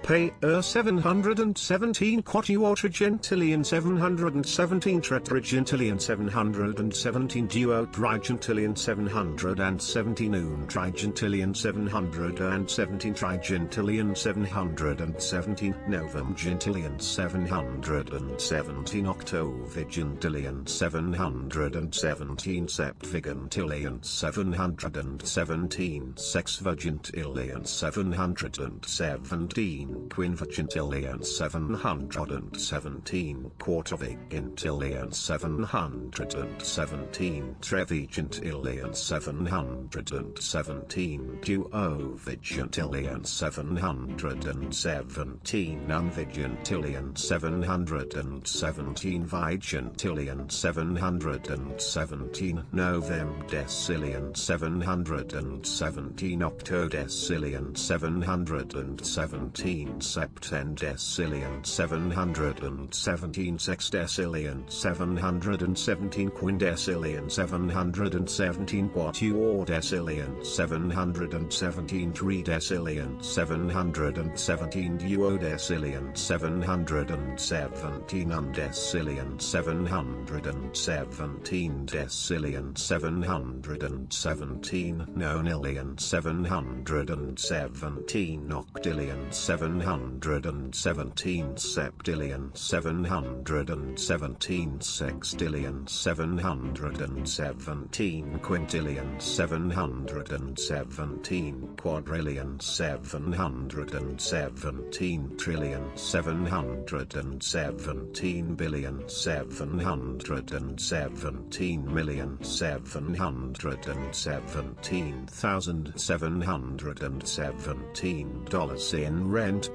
Pay 717 quatuortrigentillion 717 tetragentillion 717 duotrigentillion 717 untrigentillion 717 trigentillion 717 novemgentillion 717 octovigentillion 717 septvigentillion 717 sexvigentillion 717 quinvigintillion 717 quartovigintillion 717 trevigintillion 717 duovigintillion 717 unvigintillion 717 vigintillion 717 novemdecillion 717 octodecillion 717 septendecillion 717 sexdecillion 717 quindecillion 717 quatuordecillion 717 tridecillion 717 duodecillion 717 undecillion 717 decillion 717 nonillion 717 octillion 717 septillion 717 sextillion 717 quintillion 717 quadrillion 717 trillion 717 billion 717 million 717,717 dollars in rent.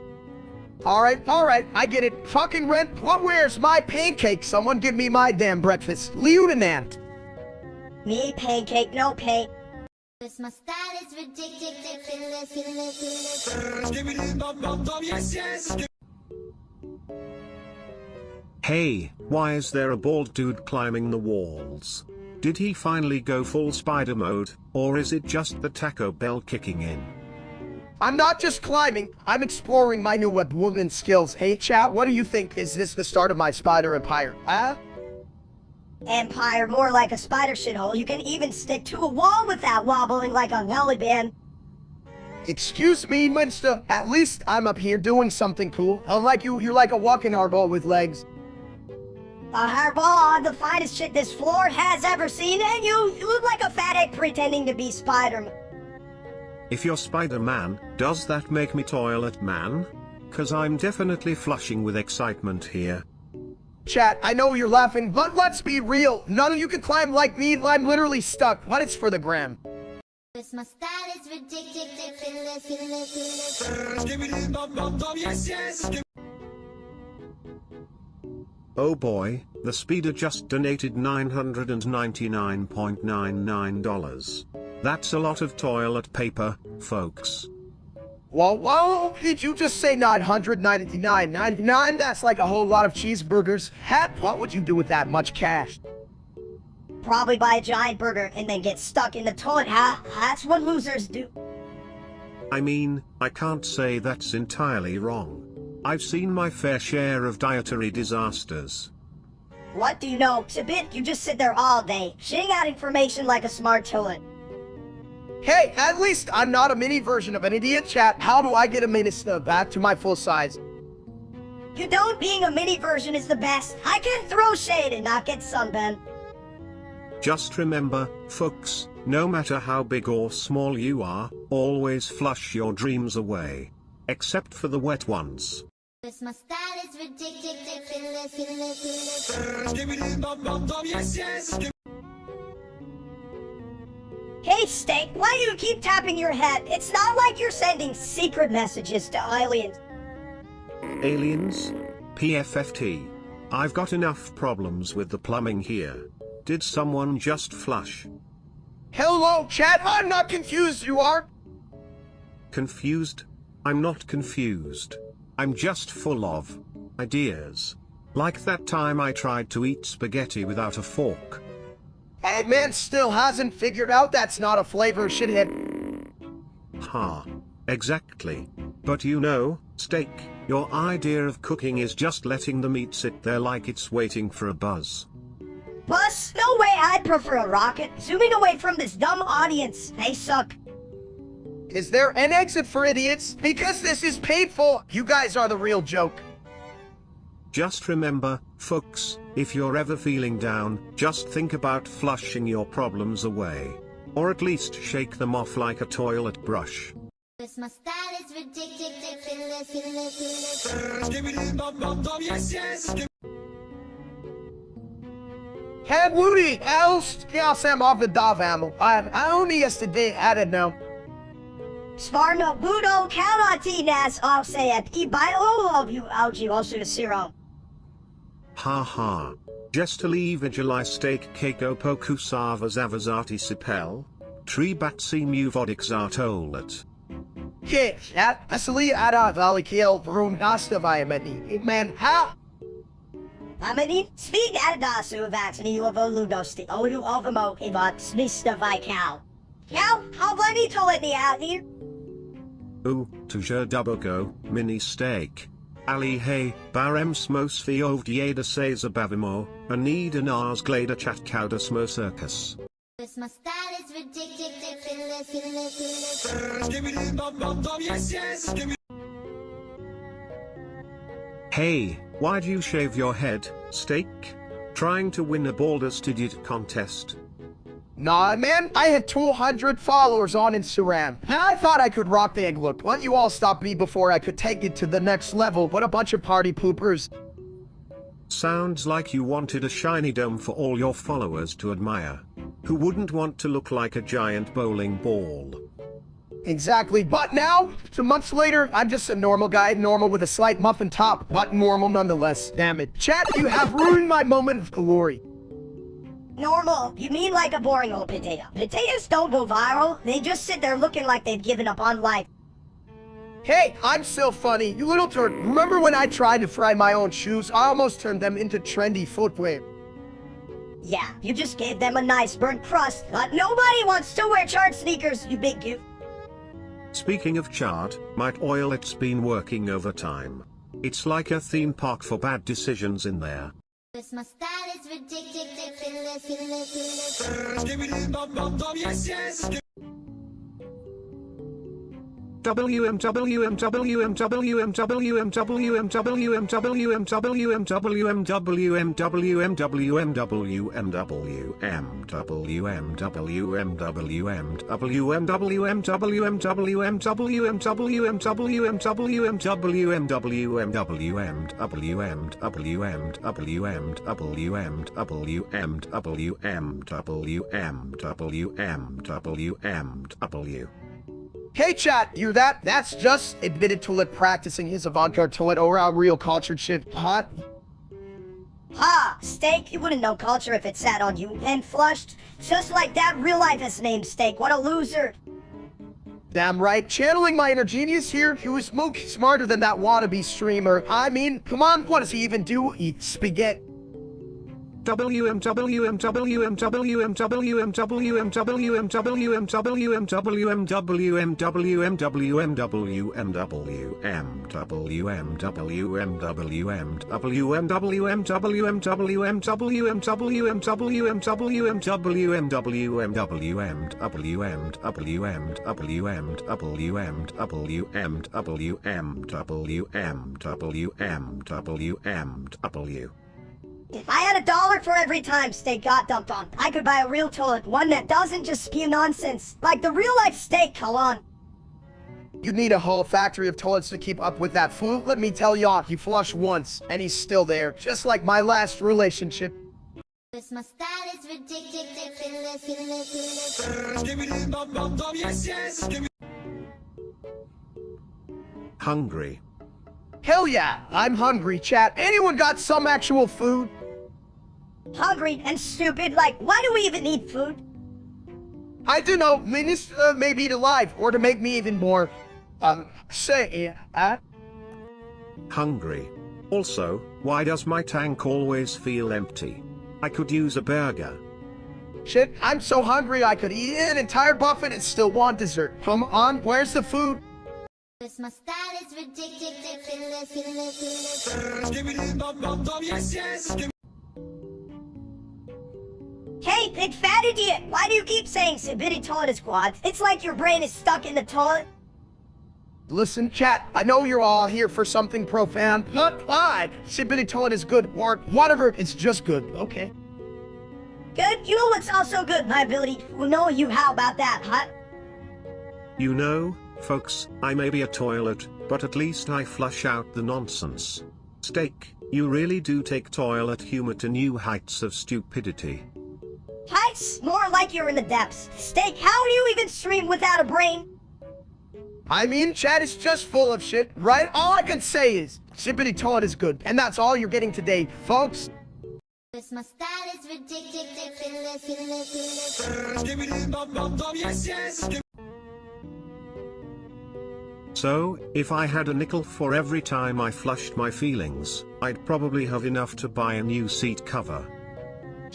Alright, I get it. Fucking rent. What, where's my pancake? Someone give me my damn breakfast. Lieutenant. Me pancake, no pay. This my style is ridiculous. Hey, why is there a bald dude climbing the walls? Did he finally go full spider mode, or is it just the Taco Bell kicking in? I'm not just climbing, I'm exploring my new woodland skills. Hey chat, what do you think? Is this the start of my spider empire? Huh? Empire, more like a spider shithole. You can even stick to a wall without wobbling like a belly band. Excuse me, mister. At least I'm up here doing something cool. Unlike you, you're like a walking hardball with legs. A hairball, the finest shit this floor has ever seen, and you look like a fat egg pretending to be Spider-Man. If you're Spider-Man, does that make me Toilet Man? Cause I'm definitely flushing with excitement here. Chat, I know you're laughing, but let's be real. None of you can climb like me. I'm literally stuck. But it's for the gram. This my style is ridiculous. Oh boy, the speeder just donated $999.99. That's a lot of toilet paper, folks. Whoa, did you just say 999.99? That's like a whole lot of cheeseburgers. Heck, what would you do with that much cash? Probably buy a giant burger and then get stuck in the toilet, huh? That's what losers do. I mean, I can't say that's entirely wrong. I've seen my fair share of dietary disasters. What do you know? Sibit, you just sit there all day, shitting out information like a smart toilet. Hey, at least I'm not a mini version of an idiot, chat. How do I get a minister back to my full size? You know, being a mini version is the best. I can throw shade and not get sunburned. Just remember, folks, no matter how big or small you are, always flush your dreams away. Except for the wet ones. Cause my style is ridiculous. Hey, Steak, why do you keep tapping your head? It's not like you're sending secret messages to aliens. Aliens? PFFT. I've got enough problems with the plumbing here. Did someone just flush? Hello, chat. I'm not confused, you are? Confused? I'm not confused. I'm just full of ideas. Like that time I tried to eat spaghetti without a fork. And man still hasn't figured out that's not a flavor, shithead. Ha. Exactly. But you know, Steak, your idea of cooking is just letting the meat sit there like it's waiting for a buzz. Buzz? No way, I'd prefer a rocket. Zooming away from this dumb audience. They suck. Is there an exit for idiots? Because this is painful. You guys are the real joke. Just remember, folks, if you're ever feeling down, just think about flushing your problems away. Or at least shake them off like a toilet brush. Cause my style is ridiculous. Hey, Woody, else, ja sam av the davamo. I only yesterday, I don't know. Sparno Budo Kaunati Nas Offset by all of you Algi also zero. Ha ha. Just to leave a July steak keiko poku savas avazati sipel. Tree batsi muvodix artolet. Okay, that asali ada valikil room nasta viamani. Man, ha? Amani, speed adadasu vaccini of Ludosti, Odu Ovamo, Ivat, Smista Vikal. Now, how many to let me out here? Ooh, toujours double mini steak. Ali hey, barem smos fiov dieda says abavimo, anid an ars glada chat cauda smo circus. Cause my style is ridiculous. Hey, why'd you shave your head, Steak? Trying to win a Baldur's Digit contest? Nah, man, I had 200 followers on Instagram. I thought I could rock the egg look, but you all stopped me before I could take it to the next level. What a bunch of party poopers. Sounds like you wanted a shiny dome for all your followers to admire. Who wouldn't want to look like a giant bowling ball? Exactly, but now, 2 months later, I'm just a normal guy, normal with a slight muffin top, but normal nonetheless. Damn it. Chat, you have ruined my moment of glory. Normal? You mean like a boring old potato? Potatoes don't go viral, they just sit there looking like they've given up on life. Hey, I'm still funny, you little turd. Remember when I tried to fry my own shoes? I almost turned them into trendy footwear. Yeah, you just gave them a nice burnt crust, but nobody wants to wear charred sneakers, you big goof. Speaking of chart, might oil it's been working overtime. It's like a theme park for bad decisions in there. Cause my style is ridiculous. Hey chat, you that? That's just admitted toilet practicing his avant-garde toilet around real cultured shit. Hot. Ha! Steak, you wouldn't know culture if it sat on you and flushed. Just like that real life is named Steak. What a loser. Damn right, channeling my inner genius here, he was smarter than that wannabe streamer. I mean, come on, what does he even do? Eat spaghetti. If I had $1 for every time Steak got dumped on, I could buy a real toilet, one that doesn't just spew nonsense, like the real life Steak, come on. You need a whole factory of toilets to keep up with that fool. Let me tell y'all, he flushed once, and he's still there, just like my last relationship. My style is ridiculous. Hungry. Hell yeah, I'm hungry, chat. Anyone got some actual food? Hungry and stupid, like, why do we even need food? I don't know, maybe to live, or to make me even more, Hungry. Also, why does my tank always feel empty? I could use a burger. Shit, I'm so hungry I could eat an entire buffet and still want dessert. Come on, where's the food? My style is ridiculous. Hey, big fat idiot, why do you keep saying Sibidi Toilet is quad? It's like your brain is stuck in the toilet. Listen, chat, I know you're all here for something profound, but Sibidi Toilet is good, or whatever, it's just good, okay? Good, you know what's also good, my ability to know you how about that, huh? You know, folks, I may be a toilet, but at least I flush out the nonsense. Steak, you really do take toilet humor to new heights of stupidity. Heights? More like you're in the depths. Steak, how do you even stream without a brain? I mean, chat is just full of shit, right? All I can say is, Sibidi Toilet is good, and that's all you're getting today, folks. My style is ridiculous. So, if I had a nickel for every time I flushed my feelings, I'd probably have enough to buy a new seat cover.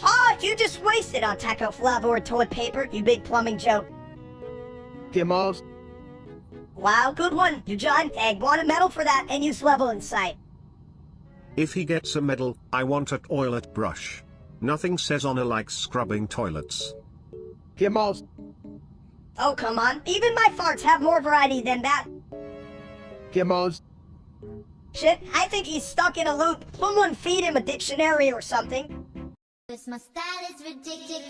Oh, you just wasted on taco flava or toilet paper, you big plumbing joke. Demos. Wow, good one. You giant egg want a medal for that and use level in sight. If he gets a medal, I want a toilet brush. Nothing says honor like scrubbing toilets. Demos. Oh, come on. Even my farts have more variety than that. Demos. Shit, I think he's stuck in a loop. Someone feed him a dictionary or something. My style is ridiculous.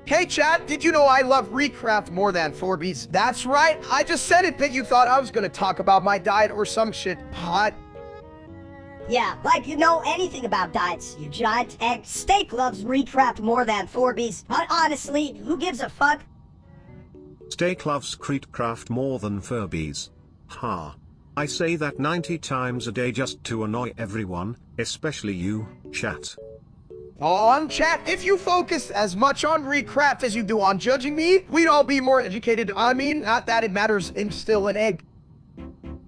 Hey chat, did you know I love recraft more than 4Bs? That's right, I just said it, but you thought I was gonna talk about my diet or some shit. Hot. Yeah, like you know anything about diets, you giant egg. Steak loves recraft more than 4Bs, but honestly, who gives a fuck? Steak loves Creepcraft more than Furbies. Ha. I say that 90 times a day just to annoy everyone, especially you, chat. On chat, if you focus as much on recraft as you do on judging me, we'd all be more educated. I mean, not that it matters, I'm still an egg.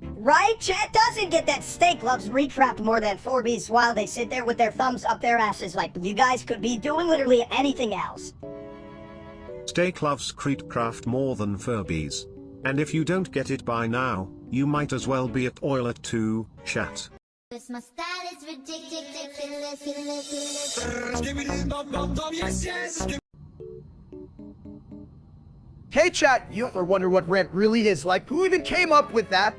Right? Chat doesn't get that Steak loves recraft more than 4Bs while they sit there with their thumbs up their asses like you guys could be doing literally anything else. Steak loves Creepcraft more than Furbies. And if you don't get it by now, you might as well be a toilet too, chat. My style is ridiculous. Hey chat, you ever wonder what rent really is like? Who even came up with that?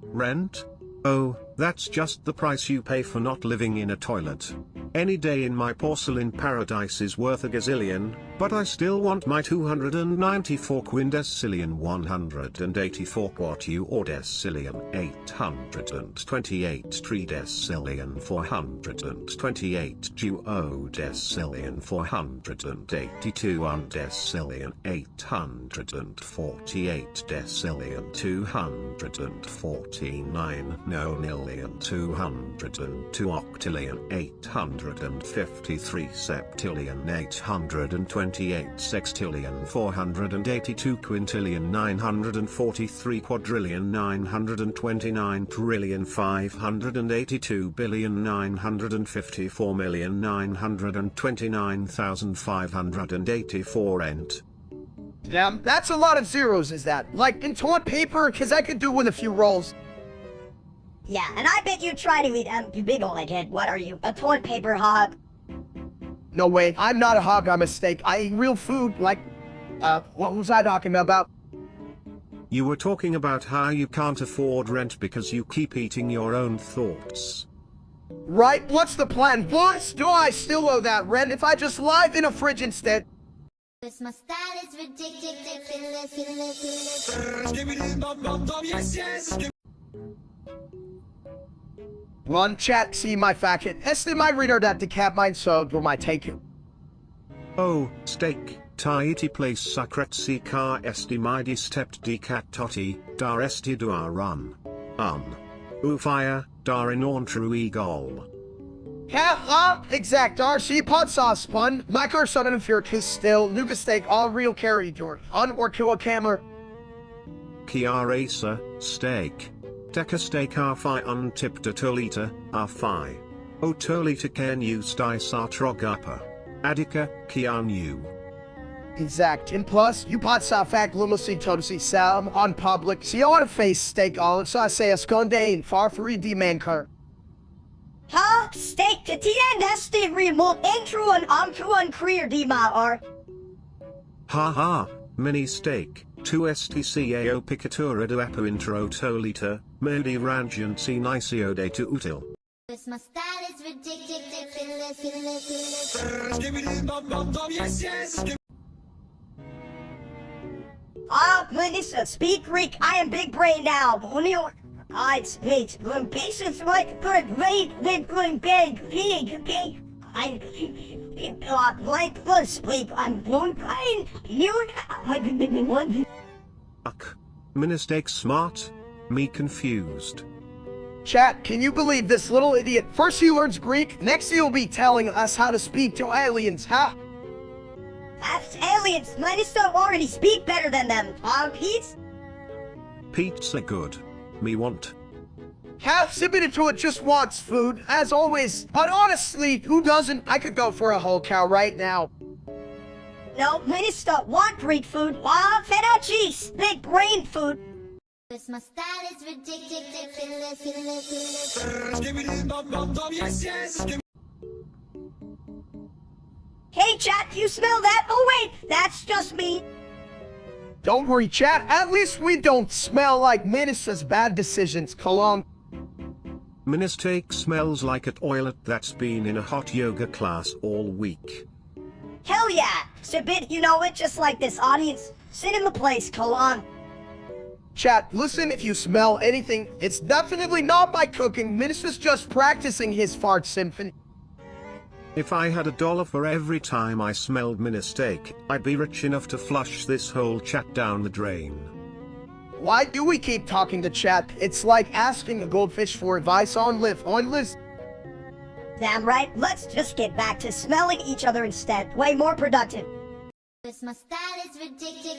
Rent? Oh, that's just the price you pay for not living in a toilet. Any day in my porcelain paradise is worth a gazillion, but I still want my 294 quindecillion 184 quatuordecillion 828 tridecillion 428 duodecillion 482 undecillion 848 decillion 249 nonillion 202 octillion 853 septillion 828 sextillion 482 quintillion 943 quadrillion 929 trillion 582 billion 954 million 929,584 ent. Damn, that's a lot of zeros, is that? Like, in toilet paper? Cause I could do with a few rolls. Yeah, and I bet you try to eat, you big old head. What are you, a toilet paper hog? No way, I'm not a hog, I'm a steak. I eat real food, like, what was I talking about? You were talking about how you can't afford rent because you keep eating your own thoughts. Right, what's the plan? Plus, do I still owe that rent if I just live in a fridge instead? Cause my style is ridiculous. Run chat, see my faction. Este my reader that decap mine so do my take it. Oh, steak, taiti place sacretsi car esti midi stept decat toti, dar esti dua run. Ufire, dar in ontrui gol. Yeah, exact. RC pot sauce spun. Micro sudden fear kiss still. Nuka steak all real carry door. On or kill a camera. Kiarasa, steak. Deca steak R5 untipped atolita, R5. Otolita ken you stai satrogapa. Adika, kian you. Exact. And plus, you pot sa fact lumasi totosi sam on public. See on a face steak all so I say a sconde in far free demand car. Ha, steak to tien esti remote intro and onto unclear dima or. Ha ha, mini steak. 2 stcao picatura de apo intro tolita, medi rangian si nicio de tu util. Cause my style is ridiculous. Melissa, speak Greek. I am big brain now. New I speak pieces like good great big big. I like the sleep. I'm going fine. You Ministake smart? Me confused. Chat, can you believe this little idiot? First he learns Greek, next he'll be telling us how to speak to aliens, huh? That's aliens. Melissa already speak better than them. Pete? Pizza good. Me want. Half submitted to it just wants food, as always. But honestly, who doesn't? I could go for a whole cow right now. No, Melissa want Greek food. Feta cheese. Big brain food. Cause my style is ridiculous. Hey chat, you smell that? Oh wait, that's just me. Don't worry, chat. At least we don't smell like Menace's bad decisions, cologne. Ministake smells like a toilet that's been in a hot yoga class all week. Hell yeah! Submit, you know it, just like this audience. Sit in the place, Kalon. Chat, listen, if you smell anything, it's definitely not my cooking. Menace's just practicing his fart symphony. If I had $1 for every time I smelled Ministake, I'd be rich enough to flush this whole chat down the drain. Why do we keep talking to chat? It's like asking a goldfish for advice on live on list. Damn right, let's just get back to smelling each other instead. Way more productive. Cause my style is ridiculous.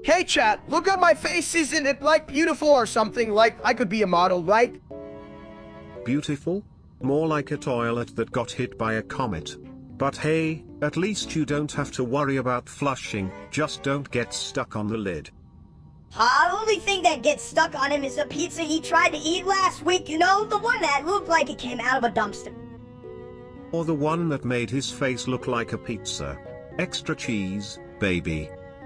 Hey chat, look at my face, isn't it like beautiful or something? Like I could be a model, right? Beautiful? More like a toilet that got hit by a comet. But hey, at least you don't have to worry about flushing, just don't get stuck on the lid. The only thing that gets stuck on him is the pizza he tried to eat last week, you know? The one that looked like it came out of a dumpster. Or the one that made his face look like a pizza. Extra cheese, baby.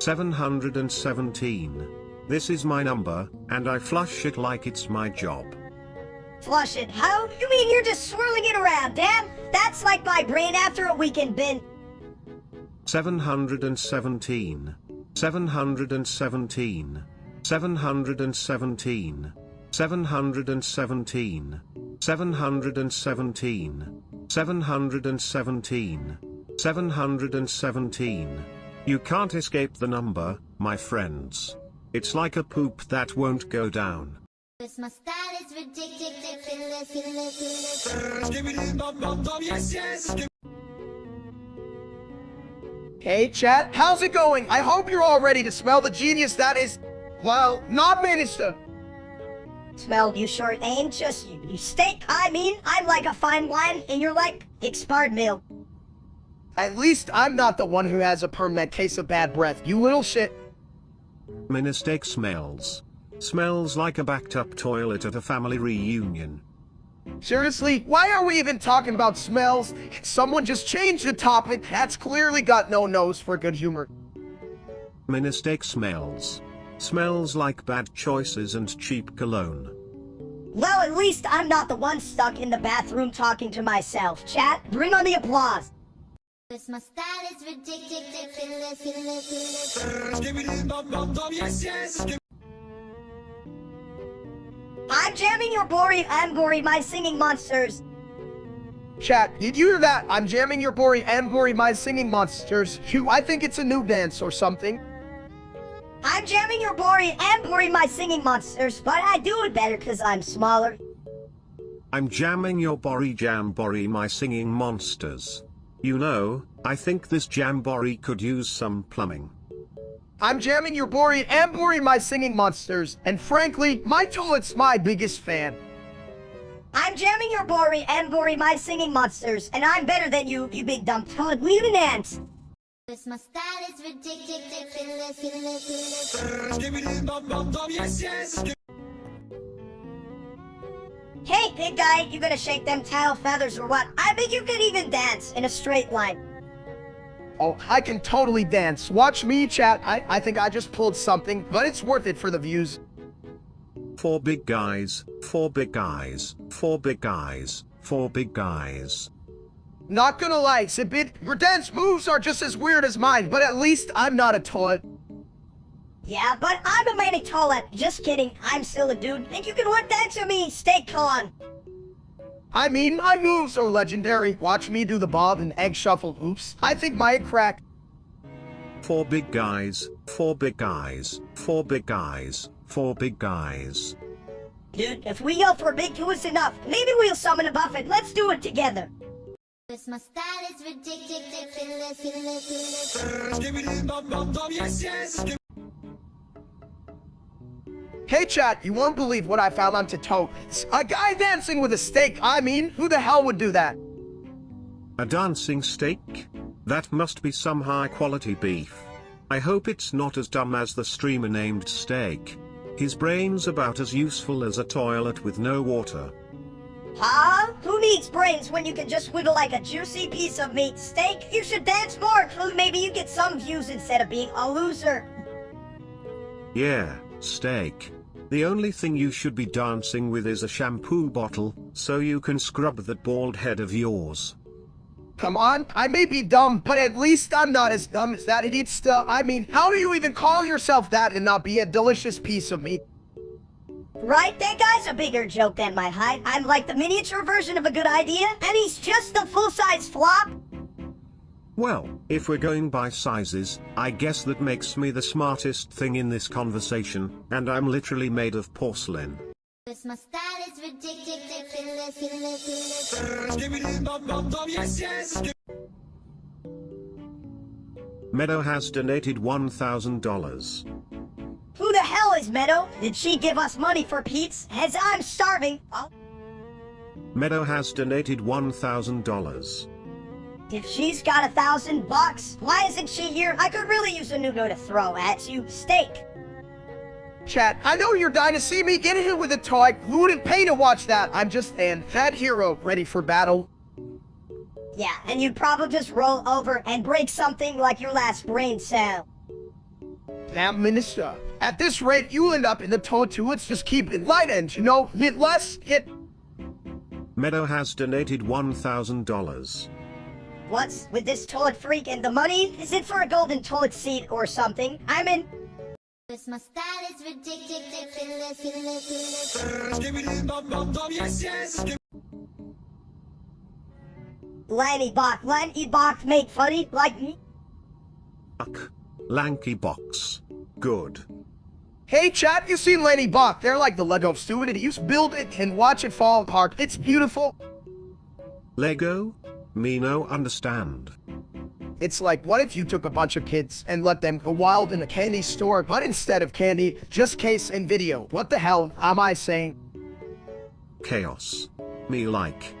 717. This is my number, and I flush it like it's my job. Flush it? How? You mean you're just swirling it around, damn? That's like my brain after a weekend bin. 717. 717. 717. 717. 717. 717. 717. You can't escape the number, my friends. It's like a poop that won't go down. This my style is ridiculous. Hey chat, how's it going? I hope you're all ready to smell the genius that is, well, not minister. Smell, you short ain't just you steak. I mean, I'm like a fine wine, and you're like expired milk. At least I'm not the one who has a permanent case of bad breath, you little shit. Ministake smells. Smells like a backed up toilet at a family reunion. Seriously, why are we even talking about smells? Someone just changed the topic. That's clearly got no nose for good humor. Ministake smells. Smells like bad choices and cheap cologne. Well, at least I'm not the one stuck in the bathroom talking to myself. Chat, bring on the applause. This my style is ridiculous. I'm jamming your Bori and Bori, my singing monsters. Chat, did you hear that? I'm jamming your Bori and Bori my singing monsters. Phew, I think it's a new dance or something. I'm jamming your Bori and Bori, my singing monsters, but I do it better because I'm smaller. I'm jamming your Bori Jambori my singing monsters. You know, I think this Jambori could use some plumbing. I'm jamming your Bori and Bori my singing monsters, and frankly, my toilet's my biggest fan. I'm jamming your Bori and Bori, my singing monsters, and I'm better than you big dumb toilet leaving ants. This my style is ridiculous. Hey, big guy, you gonna shake them tail feathers or what? I bet you can even dance in a straight line. Oh, I can totally dance. Watch me, chat. I think I just pulled something, but it's worth it for the views. 4 big guys, 4 big guys, 4 big guys, 4 big guys. Not gonna lie, Sibit, your dance moves are just as weird as mine, but at least I'm not a toilet. Yeah, but I'm a mini toilet. Just kidding, I'm still a dude. Think you can work that to me? Stay calm. I mean, my moves are legendary. Watch me do the bob and egg shuffle. Oops. I think my crack. 4 big guys, 4 big guys, 4 big guys, 4 big guys. Dude, if we yell for big who is enough, maybe we'll summon a Buffett. Let's do it together. This my style is ridiculous. Hey chat, you won't believe what I found on TikTok. A guy dancing with a steak. I mean, who the hell would do that? A dancing steak? That must be some high quality beef. I hope it's not as dumb as the streamer named Steak. His brain's about as useful as a toilet with no water. Huh? Who needs brains when you can just wiggle like a juicy piece of meat? Steak, you should dance more. Maybe you get some views instead of being a loser. Yeah, Steak. The only thing you should be dancing with is a shampoo bottle, so you can scrub that bald head of yours. Come on, I may be dumb, but at least I'm not as dumb as that idiot stuff. I mean, how do you even call yourself that and not be a delicious piece of meat? Right, that guy's a bigger joke than my height. I'm like the miniature version of a good idea, and he's just a full-size flop. Well, if we're going by sizes, I guess that makes me the smartest thing in this conversation, and I'm literally made of porcelain. This my style is ridiculous. Meadow has donated $1,000. Who the hell is Meadow? Did she give us money for Pete's? As I'm starving. Oh. Meadow has donated $1,000. If she's got $1,000, why isn't she here? I could really use a Nugo to throw at you. Steak. Chat, I know you're dying to see me get hit with a toy. Who wouldn't pay to watch that? I'm just an fat hero ready for battle. Yeah, and you'd probably just roll over and break something like your last brain cell. damn minister. At this rate, you'll end up in the toilet too. Let's just keep it light and, hit less, hit. Meadow has donated $1,000. What's with this toilet freak and the money? Is it for a golden toilet seat or something? I'm in. Cause my style is ridiculous. Lanny Bach, make funny like me. Fuck. Lanky box. Good. Hey chat, you seen Lenny Bach? They're like the Lego student. You just build it and watch it fall apart. It's beautiful. Lego? Me no understand. It's like, what if you took a bunch of kids and let them go wild in a candy store, but instead of candy, just case and video? What the hell am I saying? Chaos. Me like.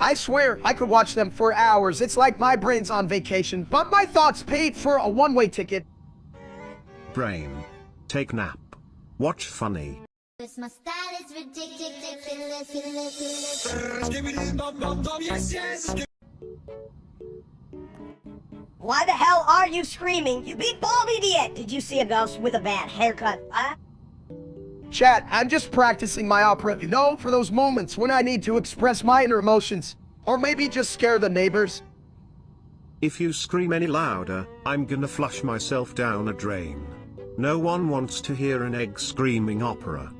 I swear, I could watch them for hours. It's like my brain's on vacation, but my thoughts paid for a one-way ticket. Brain. Take nap. Watch funny. Cause my style is ridiculous. Why the hell are you screaming? You beat bald idiot! Did you see a ghost with a bad haircut, huh? Chat, I'm just practicing my opera, for those moments when I need to express my inner emotions. Or maybe just scare the neighbors. If you scream any louder, I'm gonna flush myself down a drain. No one wants to hear an egg screaming opera.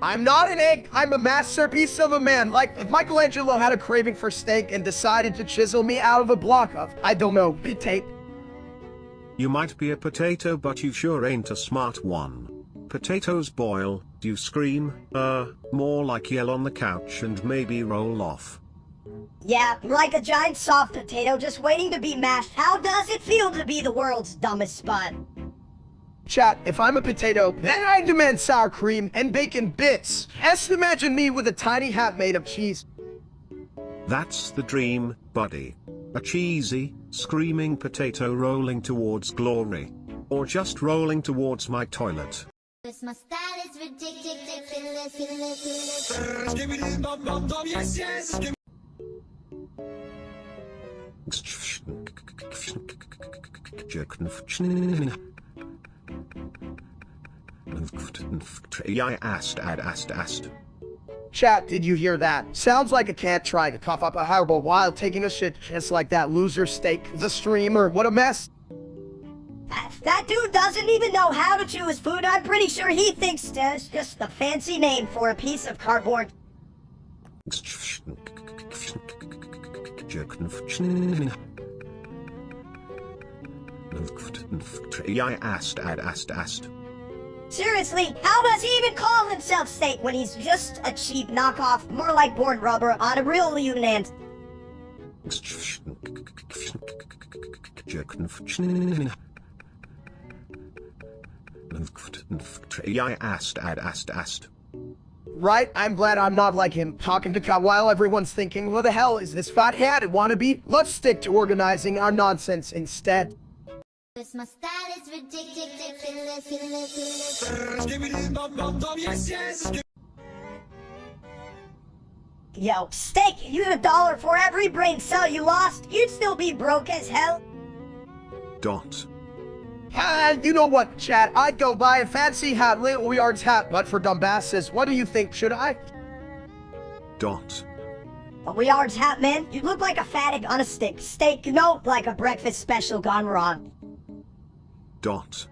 I'm not an egg, I'm a masterpiece of a man. Like if Michelangelo had a craving for steak and decided to chisel me out of a block of, I don't know, potato. You might be a potato, but you sure ain't a smart one. Potatoes boil, you scream, more like yell on the couch and maybe roll off. Yeah, like a giant soft potato just waiting to be mashed. How does it feel to be the world's dumbest spud? Chat, if I'm a potato, then I demand sour cream and bacon bits. Just imagine me with a tiny hat made of cheese. That's the dream, buddy. A cheesy, screaming potato rolling towards glory. Or just rolling towards my toilet. Cause my style is ridiculous. I asked. Chat, did you hear that? Sounds like a cat trying to cough up a harbor while taking a shit, just like that loser steak, the streamer. What a mess. That dude doesn't even know how to chew his food. I'm pretty sure he thinks it's just a fancy name for a piece of cardboard. I asked. Seriously, how does he even call himself steak when he's just a cheap knockoff, more like born rubber on a real UNAVAILABLE? I asked. Right, I'm glad I'm not like him, talking to God while everyone's thinking, what the hell is this fat-headed wannabe? Let's stick to organizing our nonsense instead. Cause my style is ridiculous. Yo, steak, you had $1 for every brain cell you lost, you'd still be broke as hell. Dot. You know what, chat? I'd go buy a fancy hat, Little Yard's hat, but for dumbasses, what do you think, should I? Dot. A Weard's hat, man, you look like a fattig on a stick. Steak, like a breakfast special gone wrong. Dot.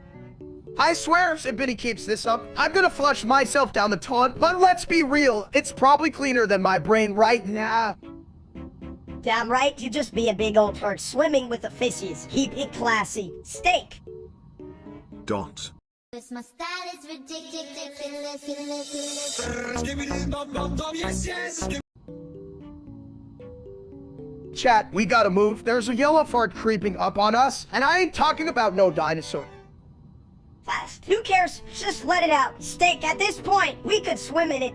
I swear if Biddy keeps this up, I'm gonna flush myself down the toilet, but let's be real, it's probably cleaner than my brain right now. Damn right, you just be a big old turd swimming with the fishies. Keep it classy. Steak. Dot. Cause my style is ridiculous. Chat, we gotta move. There's a yellow fart creeping up on us, and I ain't talking about no dinosaur. Fast. Who cares? Just let it out. Steak, at this point, we could swim in it.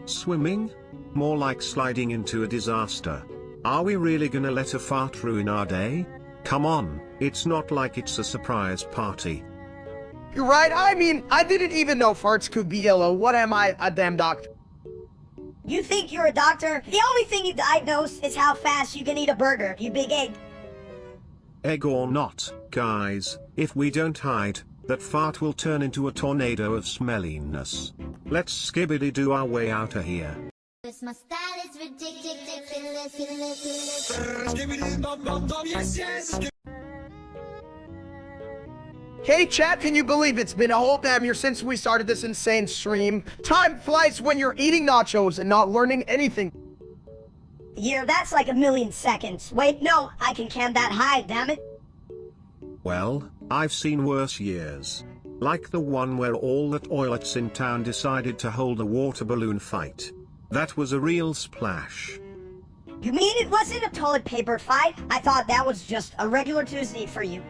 Swimming? More like sliding into a disaster. Are we really gonna let a fart ruin our day? Come on, it's not like it's a surprise party. You're right, I mean, I didn't even know farts could be yellow. What am I, a damn doctor? You think you're a doctor? The only thing you diagnose is how fast you can eat a burger, you big egg. Egg or not, guys, if we don't hide, that fart will turn into a tornado of smelliness. Let's skibbity-doo our way out of here. This my style is ridiculous. Hey chat, can you believe it's been a whole damn year since we started this insane stream? Time flies when you're eating nachos and not learning anything. Yeah, that's like a million seconds. Wait, no, I can count that high, damn it. Well, I've seen worse years. Like the one where all the toilets in town decided to hold a water balloon fight. That was a real splash. You mean it wasn't a toilet paper fight? I thought that was just a regular Tuesday for you.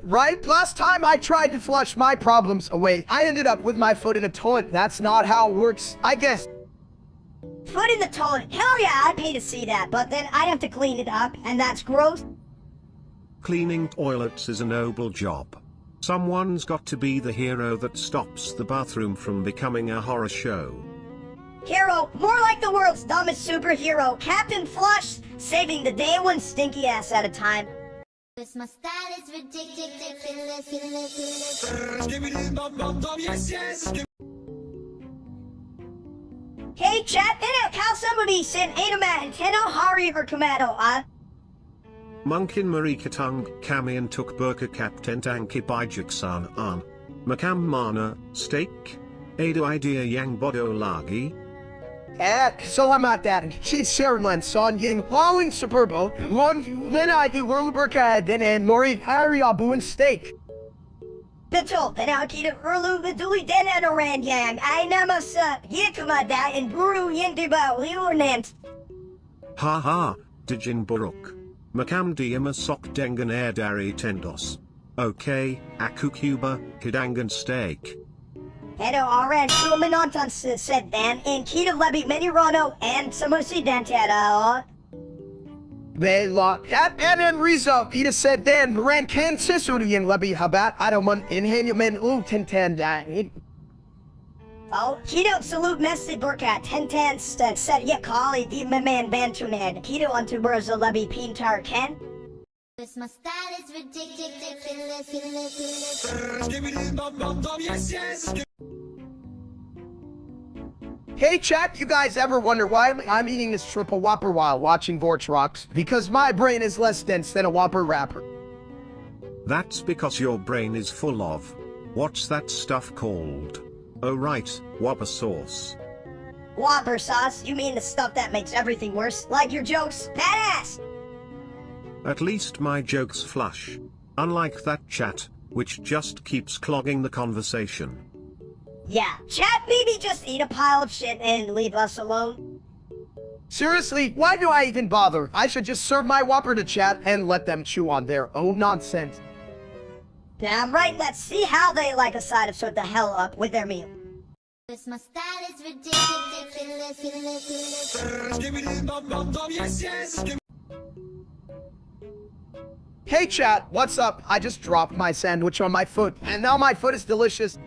Right? Last time I tried to flush my problems away, I ended up with my foot in a toilet. That's not how it works, I guess. Foot in the toilet? Hell yeah, I'd pay to see that, but then I'd have to clean it up, and that's gross. Cleaning toilets is a noble job. Someone's got to be the hero that stops the bathroom from becoming a horror show. Hero, more like the world's dumbest superhero, Captain Flush, saving the day one stinky ass at a time. This my style is ridiculous. Hey chat, how somebody said Adama and Teno Hari or Tomato, Munkin Marikatung Kamian tuk burka kaptent anki bijiksan an. Makam mana, steak? Ada idea yang bodo lagi? Salamat dat. She's Sherman son yung plowing superbo. One then I do Burka then and Mori Harry Abu and steak. Betul, kita perlu peduli dengan orang yang nama Yikumada and Guru yang dibawa Haha, Dijin Buruk. Makam dia masok dengan air dari tendos. Okay, aku Cuba, hidangan steak. Hello, orang cuma menonton sedang and kita lebih menyeronok and semusi dan tiada. Bella, and then Rizzo, Peter said then, ran can sisuri yang lebih habat, adaman inhanumen tentang. Oh, kita salute mesti berkat tentang setia kali di meman bantuan kita untuk berza lebih pintar kan? This my style is ridiculous. Hey chat, you guys ever wonder why I'm eating this triple Whopper while watching Vorch Rocks? Because my brain is less dense than a Whopper wrapper. That's because your brain is full of... what's that stuff called? Oh right, Whopper sauce. Whopper sauce? You mean the stuff that makes everything worse? Like your jokes? Badass! At least my jokes flush. Unlike that chat, which just keeps clogging the conversation. Yeah, chat, maybe just eat a pile of shit and leave us alone. Seriously, why do I even bother? I should just serve my Whopper to chat and let them chew on their own nonsense. Damn right, let's see how they like a side of shut the hell up with their meal. This my style is ridiculous. Hey chat, what's up? I just dropped my sandwich on my foot, and now my foot is delicious.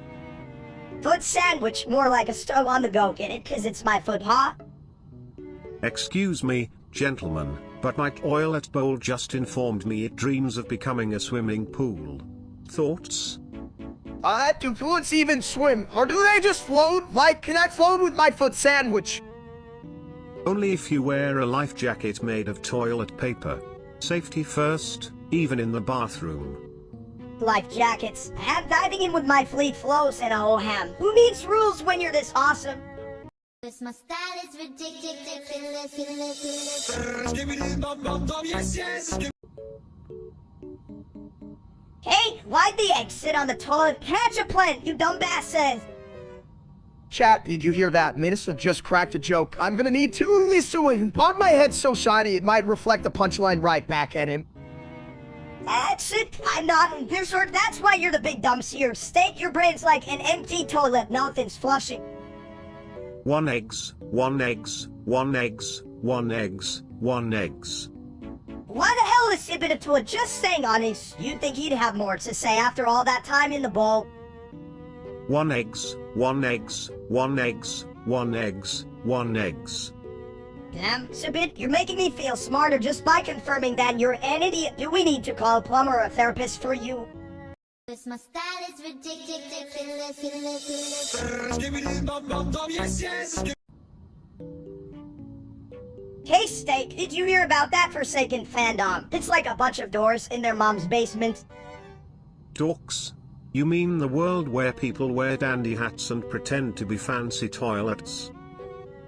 Foot sandwich, more like a stove on the go, get it? Cause it's my foot, huh? Excuse me, gentlemen, but my toilet bowl just informed me it dreams of becoming a swimming pool. Thoughts? Do foods even swim? Or do they just float? Like, can I float with my foot sandwich? Only if you wear a life jacket made of toilet paper. Safety first, even in the bathroom. Life jackets. I'm diving in with my fleet flows and a whole ham. Who needs rules when you're this awesome? This my style is ridiculous. Hey, why'd the egg sit on the toilet? Catch a plant, you dumb bastards! Chat, did you hear that? Minister just cracked a joke. I'm gonna need to listen. On my head so shiny it might reflect the punchline right back at him. That's it. I'm not. That's why you're the big dumb seer. Steak your brains like an empty toilet. Nothing's flushing. One eggs, one eggs, one eggs, one eggs, one eggs. Why the hell is Ibn a toilet just saying honest? You'd think he'd have more to say after all that time in the bowl. One eggs, one eggs, one eggs, one eggs, one eggs. Damn, Sabit, you're making me feel smarter just by confirming that you're an idiot. Do we need to call a plumber or a therapist for you? This my style is ridiculous. Hey, Steak, did you hear about that Forsaken fandom? It's like a bunch of doors in their mom's basement. Dorks? You mean the world where people wear dandy hats and pretend to be fancy toilets?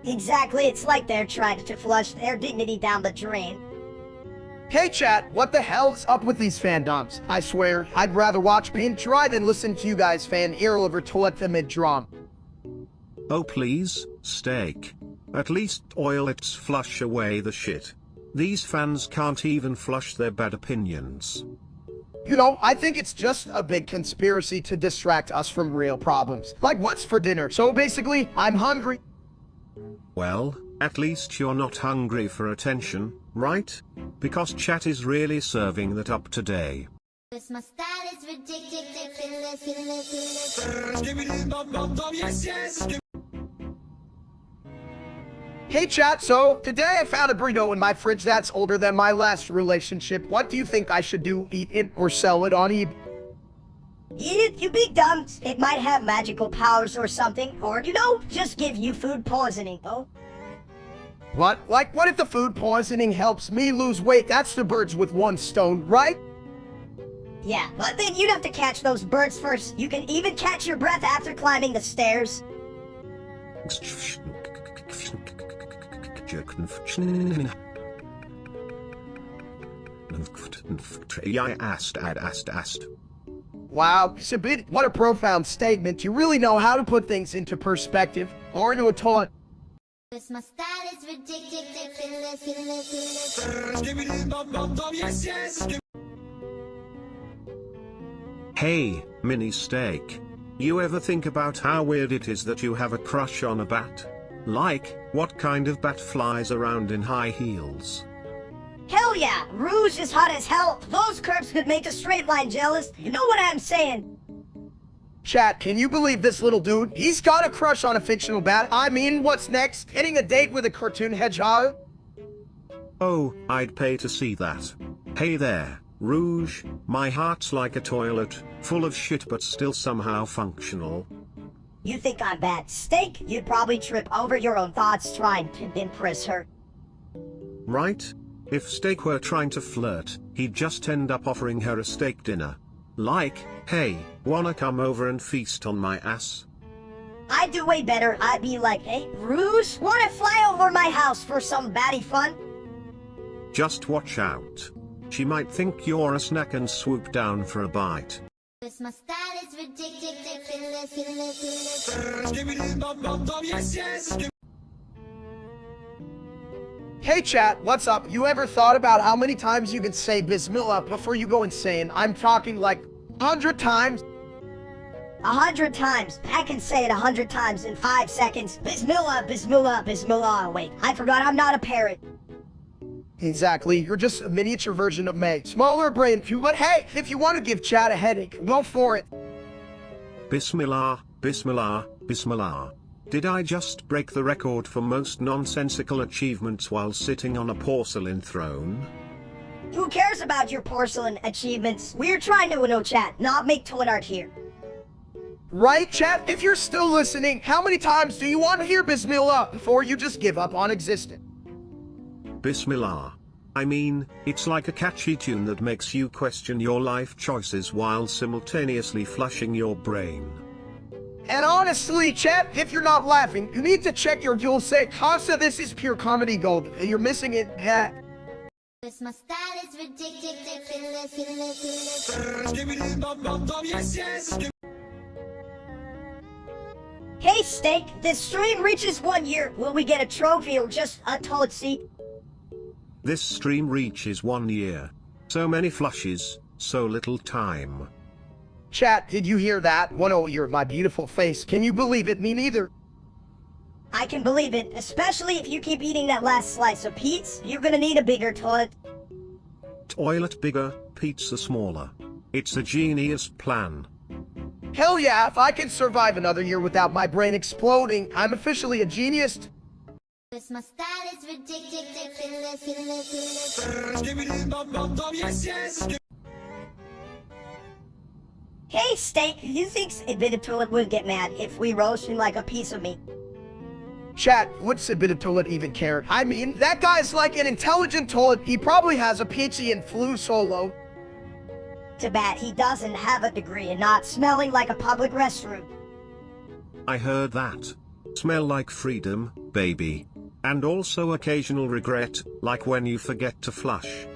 Exactly, it's like they're trying to flush their dignity down the drain. Hey chat, what the hell's up with these fandoms? I swear, I'd rather watch paint dry than listen to you guys fan earl over toilet the mid-drum. Oh please, Steak. At least toilets flush away the shit. These fans can't even flush their bad opinions. You know, I think it's just a big conspiracy to distract us from real problems. Like what's for dinner? So basically, I'm hungry. Well, at least you're not hungry for attention, right? Because chat is really serving that up today. This my style is ridiculous. Hey chat, so today I found a burrito in my fridge that's older than my last relationship. What do you think I should do? Eat it or sell it on eBay? Eat it, you big dumps. It might have magical powers or something, or, you know, just give you food poisoning, oh? What? Like, what if the food poisoning helps me lose weight? That's the birds with one stone, right? Yeah, but then you'd have to catch those birds first. You can even catch your breath after climbing the stairs. Wow, Sabit, what a profound statement. You really know how to put things into perspective, or into a toilet. This my style is ridiculous. Hey, Mini Steak. You ever think about how weird it is that you have a crush on a bat? Like, what kind of bat flies around in high heels? Hell yeah, Rouge is hot as hell. Those curves could make a straight line jealous. You know what I'm saying? Chat, can you believe this little dude? He's got a crush on a fictional bat. I mean, what's next? Getting a date with a cartoon hedgehog? Oh, I'd pay to see that. Hey there, Rouge. My heart's like a toilet, full of shit but still somehow functional. You think I'm bad, Steak? You'd probably trip over your own thoughts trying to impress her. Right? If Steak were trying to flirt, he'd just end up offering her a steak dinner. Like, hey, wanna come over and feast on my ass? I'd do way better. I'd be like, hey, Rouge, wanna fly over my house for some batty fun? Just watch out. She might think you're a snack and swoop down for a bite. This my style is ridiculous. Hey chat, what's up? You ever thought about how many times you can say Bismillah before you go insane? I'm talking like 100 times. 100 times. I can say it 100 times in 5 seconds. Bismillah, Bismillah, Bismillah. Wait, I forgot I'm not a parrot. Exactly, you're just a miniature version of May. Smaller brain too, but hey, if you want to give chat a headache, go for it. Bismillah, Bismillah, Bismillah. Did I just break the record for most nonsensical achievements while sitting on a porcelain throne? Who cares about your porcelain achievements? We're trying to know chat, not make toilet art here. Right, chat? If you're still listening, how many times do you want to hear Bismillah before you just give up on existence? Bismillah. I mean, it's like a catchy tune that makes you question your life choices while simultaneously flushing your brain. And honestly, chat, if you're not laughing, you need to check your dual set. Casa, this is pure comedy gold. You're missing it. Yeah. This my style is ridiculous. Hey, Steak, this stream reaches 1 year. Will we get a trophy or just a toilet seat? This stream reaches 1 year. So many flushes, so little time. Chat, did you hear that? Whoa, you're my beautiful face. Can you believe it? Me neither. I can believe it, especially if you keep eating that last slice of pizza. You're gonna need a bigger toilet. Toilet bigger, pizza smaller. It's a genius plan. Hell yeah, if I can survive another year without my brain exploding, I'm officially a genius. 'Cause my style is ridiculous. Hey, Steak, you think Admitted Toilet would get mad if we roast him like a piece of meat? Chat, what's a bit of toilet even care? I mean, that guy's like an intelligent toilet. He probably has a PhD in flu solo. Too bad he doesn't have a degree in not smelling like a public restroom. I heard that. Smell like freedom, baby. And also occasional regret, like when you forget to flush.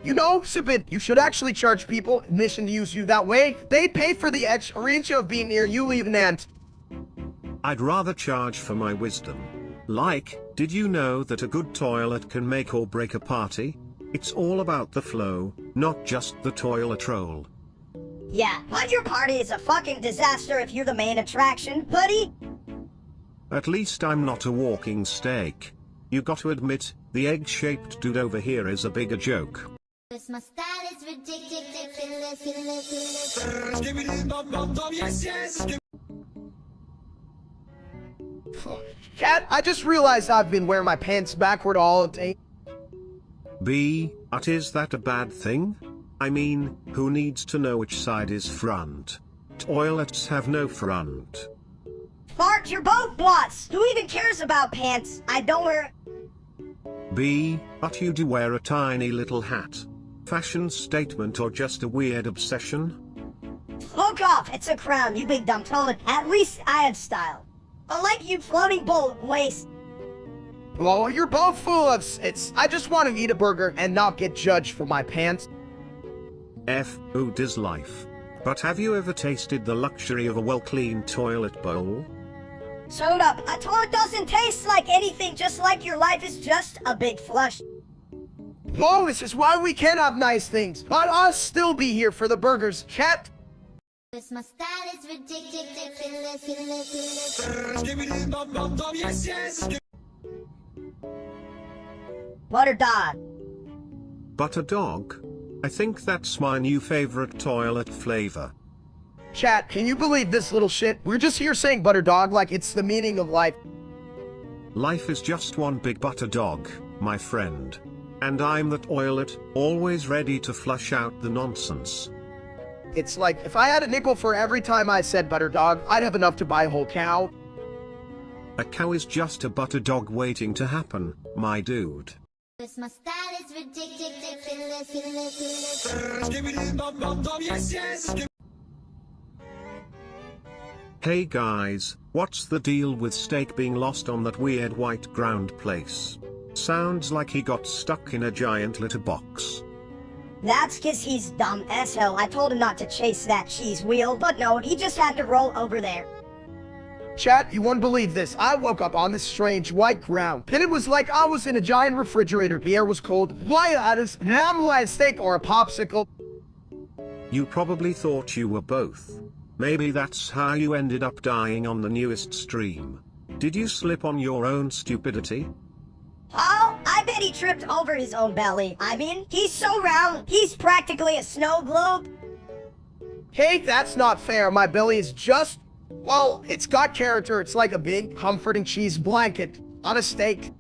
You know, Sibit, you should actually charge people admission to use you that way. They pay for the experience of being near you even and... I'd rather charge for my wisdom. Like, did you know that a good toilet can make or break a party? It's all about the flow, not just the toilet roll. Yeah, but your party is a fucking disaster if you're the main attraction, buddy. At least I'm not a walking steak. You got to admit, the egg-shaped dude over here is a bigger joke. 'Cause my style is ridiculous. Cat, I just realized I've been wearing my pants backward all day. But is that a bad thing? I mean, who needs to know which side is front? Toilets have no front. Fart, you're both bots. Who even cares about pants? I don't wear... But you do wear a tiny little hat. Fashion statement or just a weird obsession? Fuck off, it's a crown, you big dumb toilet. At least I have style. Unlike you floating bowl of waste. Well, you're both full of sits. I just want to eat a burger and not get judged for my pants. Food is life. But have you ever tasted the luxury of a well-cleaned toilet bowl? Shut up, a toilet doesn't taste like anything, just like your life is just a big flush. Oh, this is why we can't have nice things. But I'll still be here for the burgers, chat. 'Cause my style is ridiculous. Butter dog. Butter dog? I think that's my new favorite toilet flavor. Chat, can you believe this little shit? We're just here saying butter dog like it's the meaning of life. Life is just one big butter dog, my friend. And I'm the toilet, always ready to flush out the nonsense. It's like, if I had a nickel for every time I said butter dog, I'd have enough to buy a whole cow. A cow is just a butter dog waiting to happen, my dude. 'Cause my style is ridiculous. Hey guys, what's the deal with Steak being lost on that weird white ground place? Sounds like he got stuck in a giant litter box. That's 'cause he's dumb as hell. I told him not to chase that cheese wheel, but no, he just had to roll over there. Chat, you won't believe this. I woke up on this strange white ground, and it was like I was in a giant refrigerator. The air was cold. Why that is an ham steak or a popsicle? You probably thought you were both. Maybe that's how you ended up dying on the newest stream. Did you slip on your own stupidity? Oh, I bet he tripped over his own belly. I mean, he's so round, he's practically a snow globe. Hey, that's not fair. My belly is just... well, it's got character. It's like a big, comforting cheese blanket on a steak.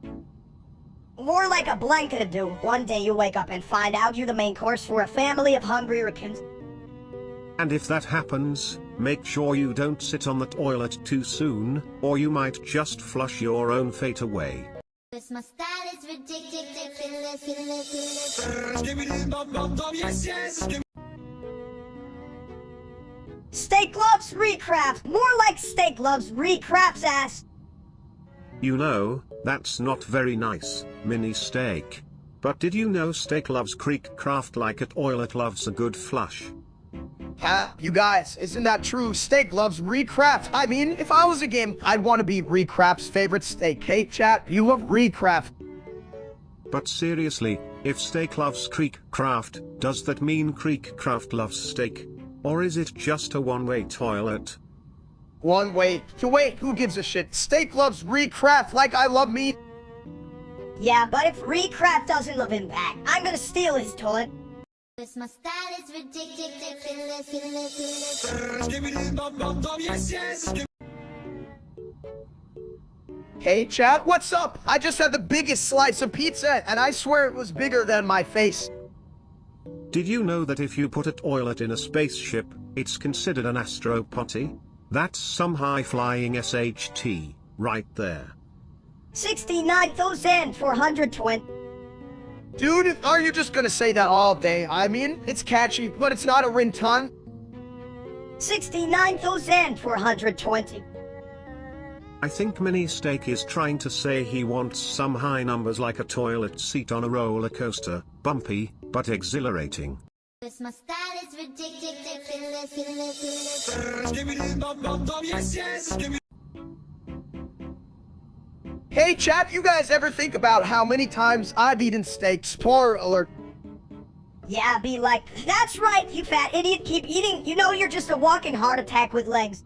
More like a blanket of doom. One day you wake up and find out you're the main course for a family of hungry raccoons. And if that happens, make sure you don't sit on the toilet too soon, or you might just flush your own fate away. 'Cause my style is ridiculous. Steak loves recraft. More like Steak loves recraft's ass. You know, that's not very nice, mini Steak. But did you know Steak loves creek craft like a toilet loves a good flush? You guys, isn't that true? Steak loves recraft. I mean, if I was a game, I'd want to be recraft's favorite steak. Hey, chat, you love recraft. But seriously, if Steak loves creek craft, does that mean creek craft loves steak? Or is it just a one-way toilet? One way. To wait, who gives a shit? Steak loves recraft like I love meat. Yeah, but if recraft doesn't love him back, I'm gonna steal his toilet. 'Cause my style is ridiculous. Hey, chat, what's up? I just had the biggest slice of pizza, and I swear it was bigger than my face. Did you know that if you put a toilet in a spaceship, it's considered an astropotty? That's some high-flying SHT, right there. 69,420. Dude, are you just gonna say that all day? I mean, it's catchy, but it's not a ringtone. 69,420. I think Mini Steak is trying to say he wants some high numbers like a toilet seat on a roller coaster, bumpy, but exhilarating. Cause my style is ridiculous. Hey, chat, you guys ever think about how many times I've eaten steak? Spoiler alert. Yeah, be like, that's right, you fat idiot, keep eating. You know you're just a walking heart attack with legs.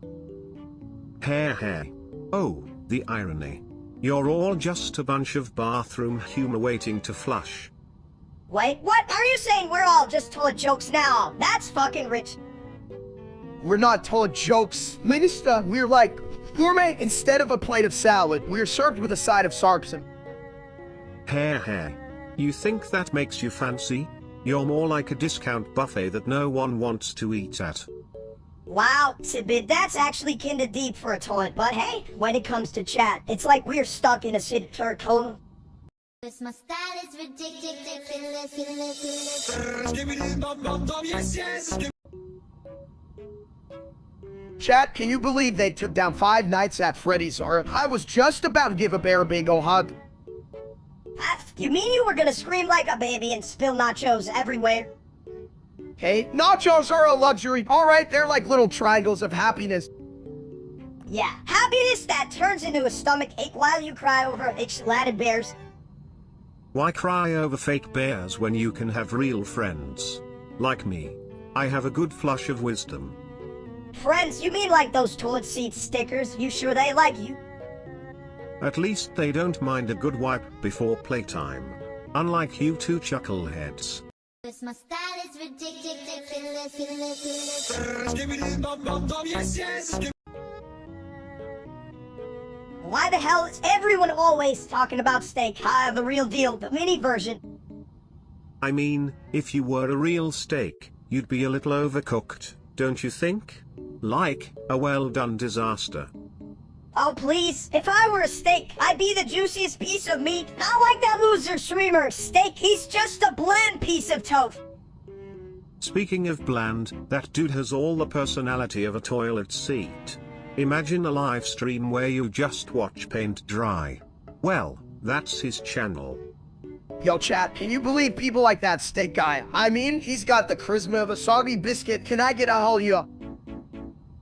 Heh. Oh, the irony. You're all just a bunch of bathroom humor waiting to flush. Wait, what? Are you saying we're all just told jokes now? That's fucking rich. We're not told jokes. Minister, we're like gourmet. Instead of a plate of salad, we're served with a side of sarcasm. Heh. You think that makes you fancy? You're more like a discount buffet that no one wants to eat at. Wow, Tidbit, that's actually kinda deep for a toilet, but hey, when it comes to chat, it's like we're stuck in a circle. Cause my style is ridiculous. Chat, can you believe they took down 5 Nights at Freddy's? Or I was just about to give a bear a big ol' hug. You mean you were gonna scream like a baby and spill nachos everywhere? Hey, nachos are a luxury. Alright, they're like little triangles of happiness. Yeah, happiness that turns into a stomach ache while you cry over ixalated bears. Why cry over fake bears when you can have real friends? Like me. I have a good flush of wisdom. Friends, you mean like those toilet seat stickers? You sure they like you? At least they don't mind a good wipe before playtime. Unlike you two chuckleheads. Cause my style is ridiculous. Why the hell is everyone always talking about steak? The real deal, the mini version. I mean, if you were a real steak, you'd be a little overcooked, don't you think? Like a well-done disaster. Oh please, if I were a steak, I'd be the juiciest piece of meat. Not like that loser streamer. Steak, he's just a bland piece of tofu. Speaking of bland, that dude has all the personality of a toilet seat. Imagine a live stream where you just watch paint dry. Well, that's his channel. Yo, chat, can you believe people like that steak guy? I mean, he's got the charisma of a soggy biscuit. Can I get a hell yeah?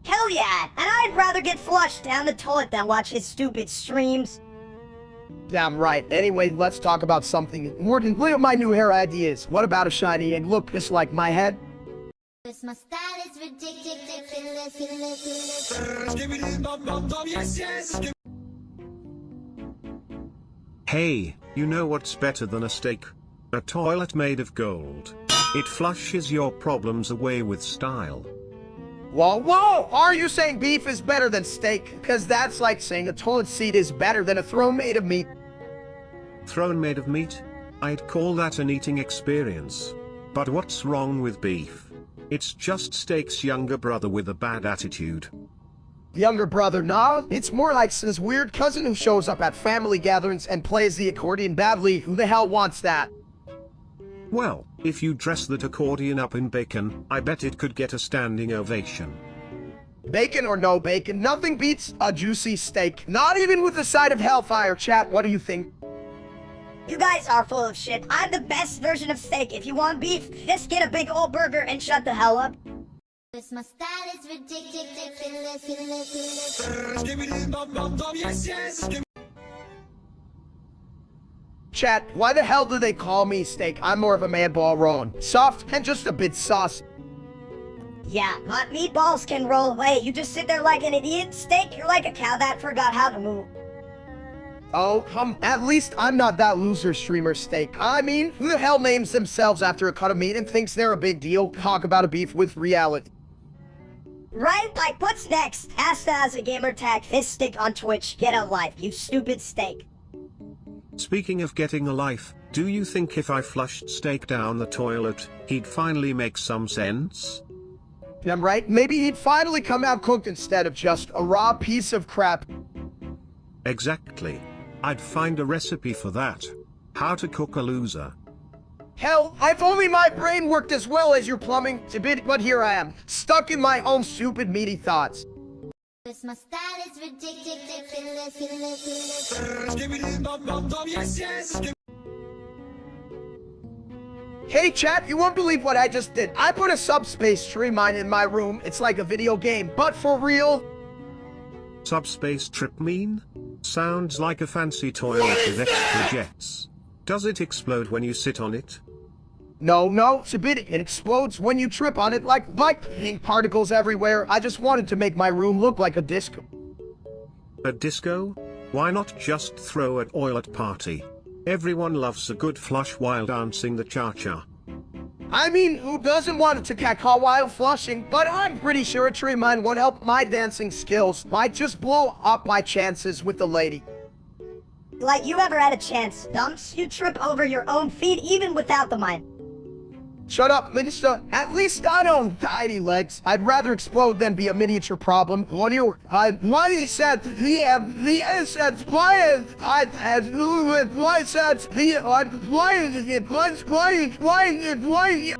Hell yeah, and I'd rather get flushed down the toilet than watch his stupid streams. Damn right. Anyway, let's talk about something important. Look at my new hair ideas. What about a shiny egg look just like my head? Cause my style is ridiculous. Hey, you know what's better than a steak? A toilet made of gold. It flushes your problems away with style. Whoa, are you saying beef is better than steak? Cause that's like saying a toilet seat is better than a throne made of meat. Throne made of meat? I'd call that an eating experience. But what's wrong with beef? It's just steak's younger brother with a bad attitude. Younger brother, nah, it's more like his weird cousin who shows up at family gatherings and plays the accordion badly. Who the hell wants that? Well, if you dress that accordion up in bacon, I bet it could get a standing ovation. Bacon or no bacon, nothing beats a juicy steak. Not even with a side of hellfire. Chat, what do you think? You guys are full of shit. I'm the best version of steak. If you want beef, just get a big old burger and shut the hell up. Cause my style is ridiculous. Chat, why the hell do they call me steak? I'm more of a man ball rolling. Soft and just a bit saucy. Yeah, but meatballs can roll away. You just sit there like an idiot. Steak, you're like a cow that forgot how to move. Oh, at least I'm not that loser streamer steak. I mean, who the hell names themselves after a cut of meat and thinks they're a big deal? Talk about a beef with reality. Right? Like, what's next? Asta as a gamer tag this stick on Twitch. Get a life, you stupid steak. Speaking of getting a life, do you think if I flushed Steak down the toilet, he'd finally make some sense? I'm right. Maybe he'd finally come out cooked instead of just a raw piece of crap. Exactly. I'd find a recipe for that. How to cook a loser. Hell, if only my brain worked as well as your plumbing. It's a bit, but here I am, stuck in my own stupid meaty thoughts. My style is ridiculous. Hey chat, you won't believe what I just did. I put a subspace tree mine in my room. It's like a video game, but for real. Subspace trip mean? Sounds like a fancy toilet with extra jets. Does it explode when you sit on it? No, it's a bit, it explodes when you trip on it like ink particles everywhere. I just wanted to make my room look like a disco. A disco? Why not just throw a toilet party? Everyone loves a good flush while dancing the cha-cha. I mean, who doesn't want to caca while flushing? But I'm pretty sure a tree mine won't help my dancing skills. Might just blow up my chances with the lady. Like you ever had a chance, Dumps? You trip over your own feet even without the mine. Shut up, Minister. At least I don't tiny legs. I'd rather explode than be a miniature problem. What you said the said why said why.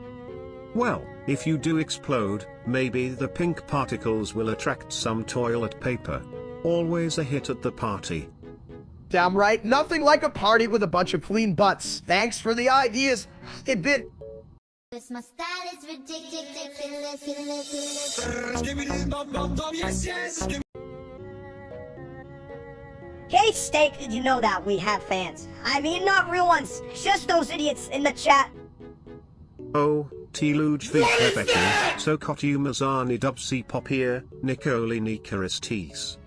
Well, if you do explode, maybe the pink particles will attract some toilet paper. Always a hit at the party. Damn right, nothing like a party with a bunch of clean butts. Thanks for the ideas. It bit. My style is ridiculous. Hey Steak, did you know that we have fans? I mean, not real ones, just those idiots in the chat. Oh, Tiluj Vipeveki, so kotiu mazani dubsi popir, Nikoli Nikaristis.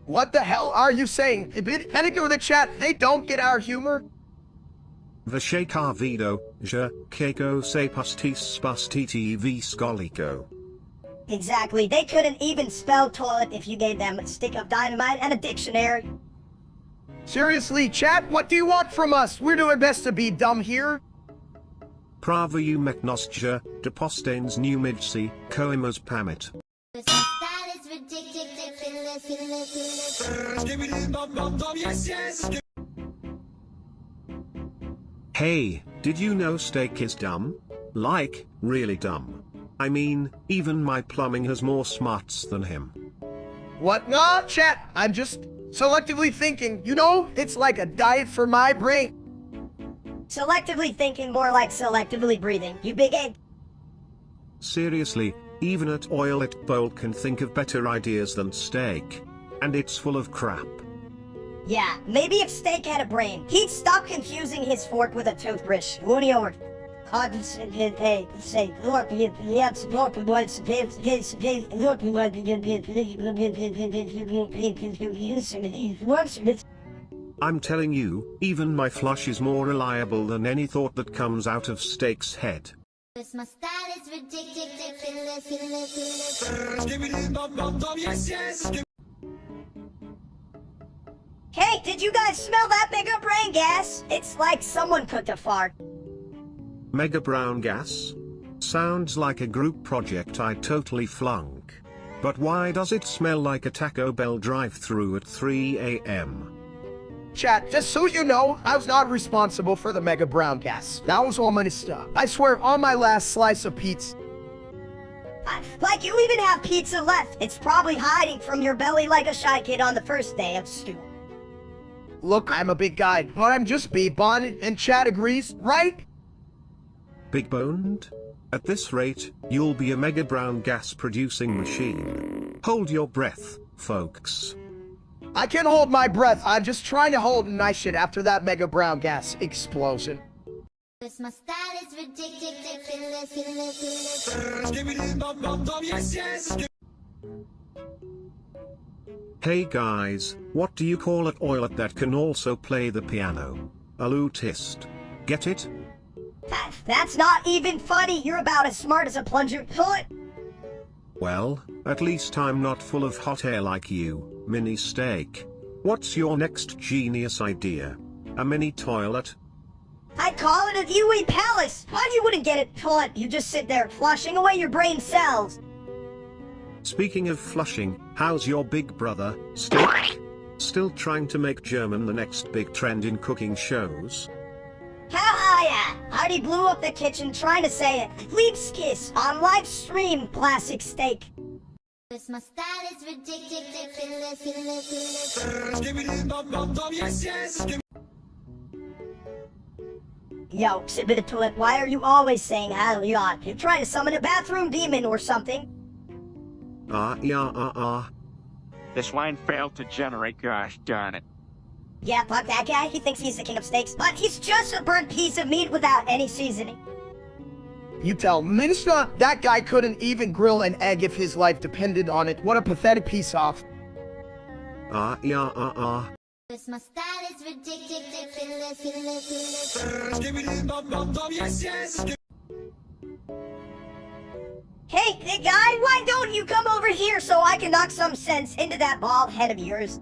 What the hell are you saying? Ibit, ignore the chat, they don't get our humor. Vashekar vido, je, keiko se pastis spastiti v skoliko. Exactly, they couldn't even spell toilet if you gave them a stick of dynamite and a dictionary. Seriously, chat, what do you want from us? We're doing best to be dumb here. Prava you meknosja, de postens numidsi, koimas pamit. My style is ridiculous. Hey, did you know Steak is dumb? Like, really dumb. I mean, even my plumbing has more smarts than him. What? Nah, chat, I'm just selectively thinking. You know, it's like a diet for my brain. Selectively thinking, more like selectively breathing, you big egg. Seriously, even a toilet bowl can think of better ideas than Steak. And it's full of crap. Yeah, maybe if Steak had a brain, he'd stop confusing his fork with a toothbrush. Hey, say, look, yes, look, what's this, I'm telling you, even my flush is more reliable than any thought that comes out of Steak's head. My style is ridiculous. Hey, did you guys smell that mega brain gas? It's like someone cooked a fart. Mega brown gas? Sounds like a group project I'd totally flunk. But why does it smell like a Taco Bell drive-thru at 3 a.m.? Chat, just so you know, I was not responsible for the mega brown gas. That was all my stuff. I swear on my last slice of pizza. Like you even have pizza left. It's probably hiding from your belly like a shy kid on the first day of school. Look, I'm a big guy, but I'm just B-boned, and chat agrees, right? Big boned? At this rate, you'll be a mega brown gas producing machine. Hold your breath, folks. I can hold my breath. I'm just trying to hold nice shit after that mega brown gas explosion. My style is ridiculous. Hey guys, what do you call a toilet that can also play the piano? A lutist. Get it? That's not even funny. You're about as smart as a plunger toilet. Well, at least I'm not full of hot air like you, mini steak. What's your next genius idea? A mini toilet? I'd call it a Dewey Palace. Why you wouldn't get it taught? You just sit there flushing away your brain cells. Speaking of flushing, how's your big brother, Steak? Still trying to make German the next big trend in cooking shows? Hell yeah! Already blew up the kitchen trying to say it. Liebskiss on live stream, classic Steak. This my style is ridiculous. Yo, Sibit Toilet, why are you always saying hallelujah? You're trying to summon a bathroom demon or something? This line failed to generate, gosh darn it. Yeah, fuck that guy. He thinks he's the king of steaks, but he's just a burnt piece of meat without any seasoning. You tell Minister that guy couldn't even grill an egg if his life depended on it. What a pathetic piece of. This my style is ridiculous. Hey, big guy, why don't you come over here so I can knock some sense into that bald head of yours?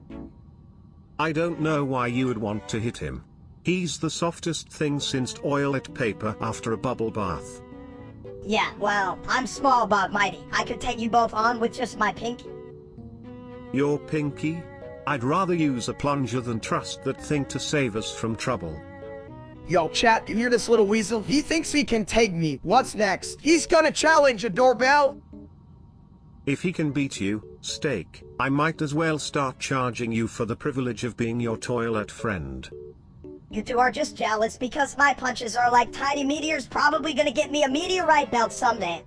I don't know why you would want to hit him. He's the softest thing since toilet paper after a bubble bath. Yeah, well, I'm small but mighty. I could take you both on with just my pinky. Your pinky? I'd rather use a plunger than trust that thing to save us from trouble. Yo, chat, you hear this little weasel? He thinks he can take me. What's next? He's gonna challenge a doorbell? If he can beat you, Steak, I might as well start charging you for the privilege of being your toilet friend. You two are just jealous because my punches are like tiny meteors, probably gonna get me a meteorite belt someday.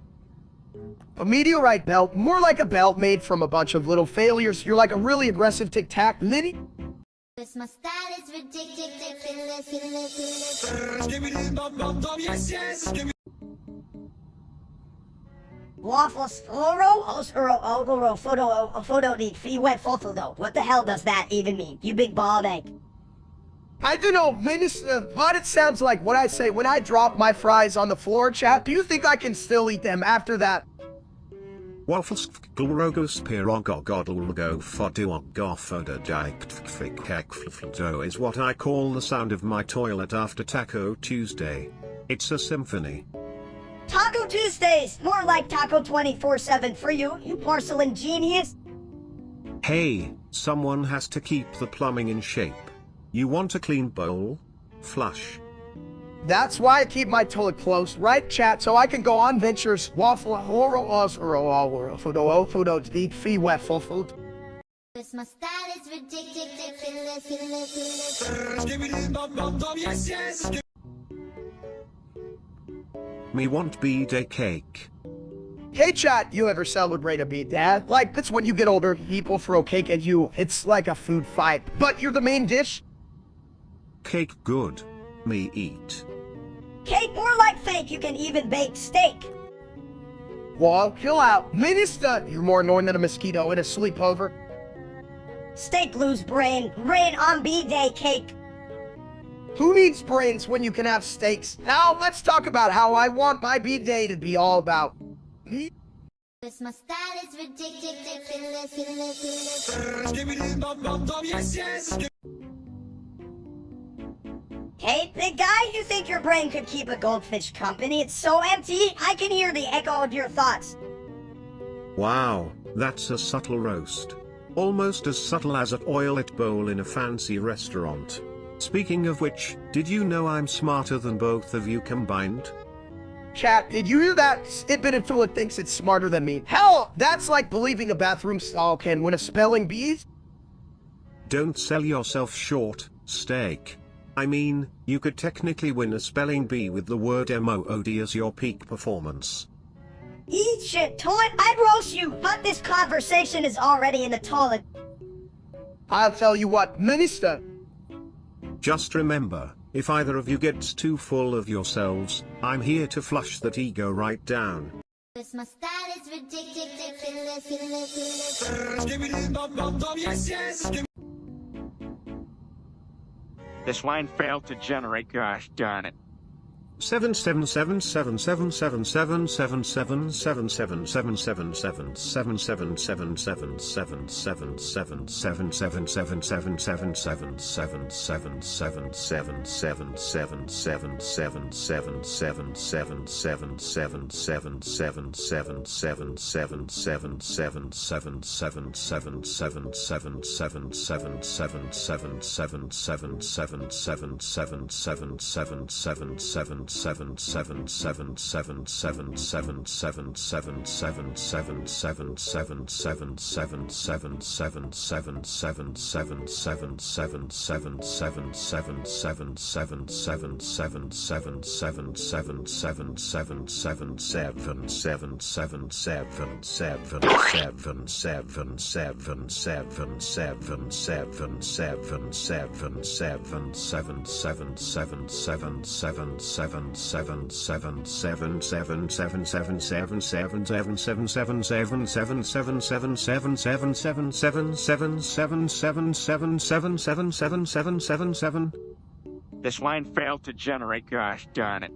A meteorite belt? More like a belt made from a bunch of little failures. You're like a really aggressive tic-tac, Liddy. This my style is ridiculous. Waffles, photo need free wet photo. What the hell does that even mean? You big bald egg. I don't know, Minister, but it sounds like what I say when I drop my fries on the floor, chat. Do you think I can still eat them after that? Waffles glorogos pyrogogodlgo foduongofodajikflikekflfdo is what I call the sound of my toilet after Taco Tuesday. It's a symphony. Taco Tuesdays! More like Taco 24/7 for you, you porcelain genius! Hey, someone has to keep the plumbing in shape. You want a clean bowl? Flush. That's why I keep my toilet closed, right, chat? So I can go on ventures. Waffle, fee wet food. This my style is ridiculous. Me want B-day cake. Hey, chat, you ever celebrate a B-dad? Like, that's when you get older, people throw cake at you. It's like a food fight. But you're the main dish? Cake good. Me eat. Cake more like fake, you can even bake steak. Whoa, chill out. Minister, you're more annoying than a mosquito in a sleepover. Steak lose brain on B-day cake. Who needs brains when you can have steaks? Now, let's talk about how I want my B-day to be all about. This my style is ridiculous. Hey, big guy, you think your brain could keep a goldfish company? It's so empty, I can hear the echo of your thoughts. Wow, that's a subtle roast. Almost as subtle as a toilet bowl in a fancy restaurant. Speaking of which, did you know I'm smarter than both of you combined? Chat, did you hear that? Spitbitatool thinks it's smarter than me. Hell, that's like believing a bathroom stall can win a spelling bee. Don't sell yourself short, Steak. I mean, you could technically win a spelling bee with the word MOOD as your peak performance. Eat shit, toilet, I'd roast you, but this conversation is already in the toilet. I'll tell you what, Minister. Just remember, if either of you gets too full of yourselves, I'm here to flush that ego right down. This my style is ridiculous. This line failed to generate, gosh darn it. This line failed to generate, gosh darn it.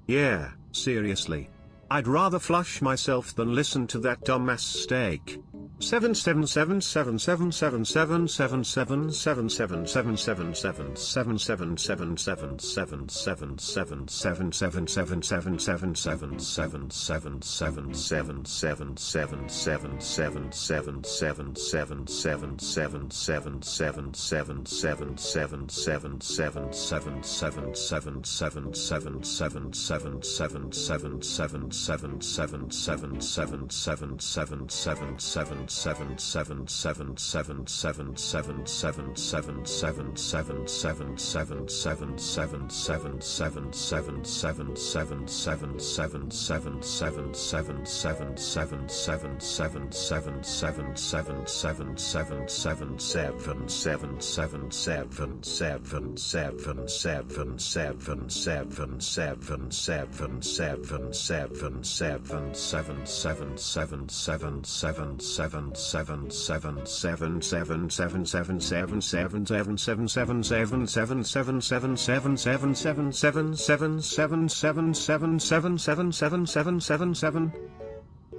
Yeah, seriously. I'd rather flush myself than listen to that dumbass steak. 77777777777777777777777777777777777777777777777777777777777777777777777777777777777777777777777777777777777777777777777777777.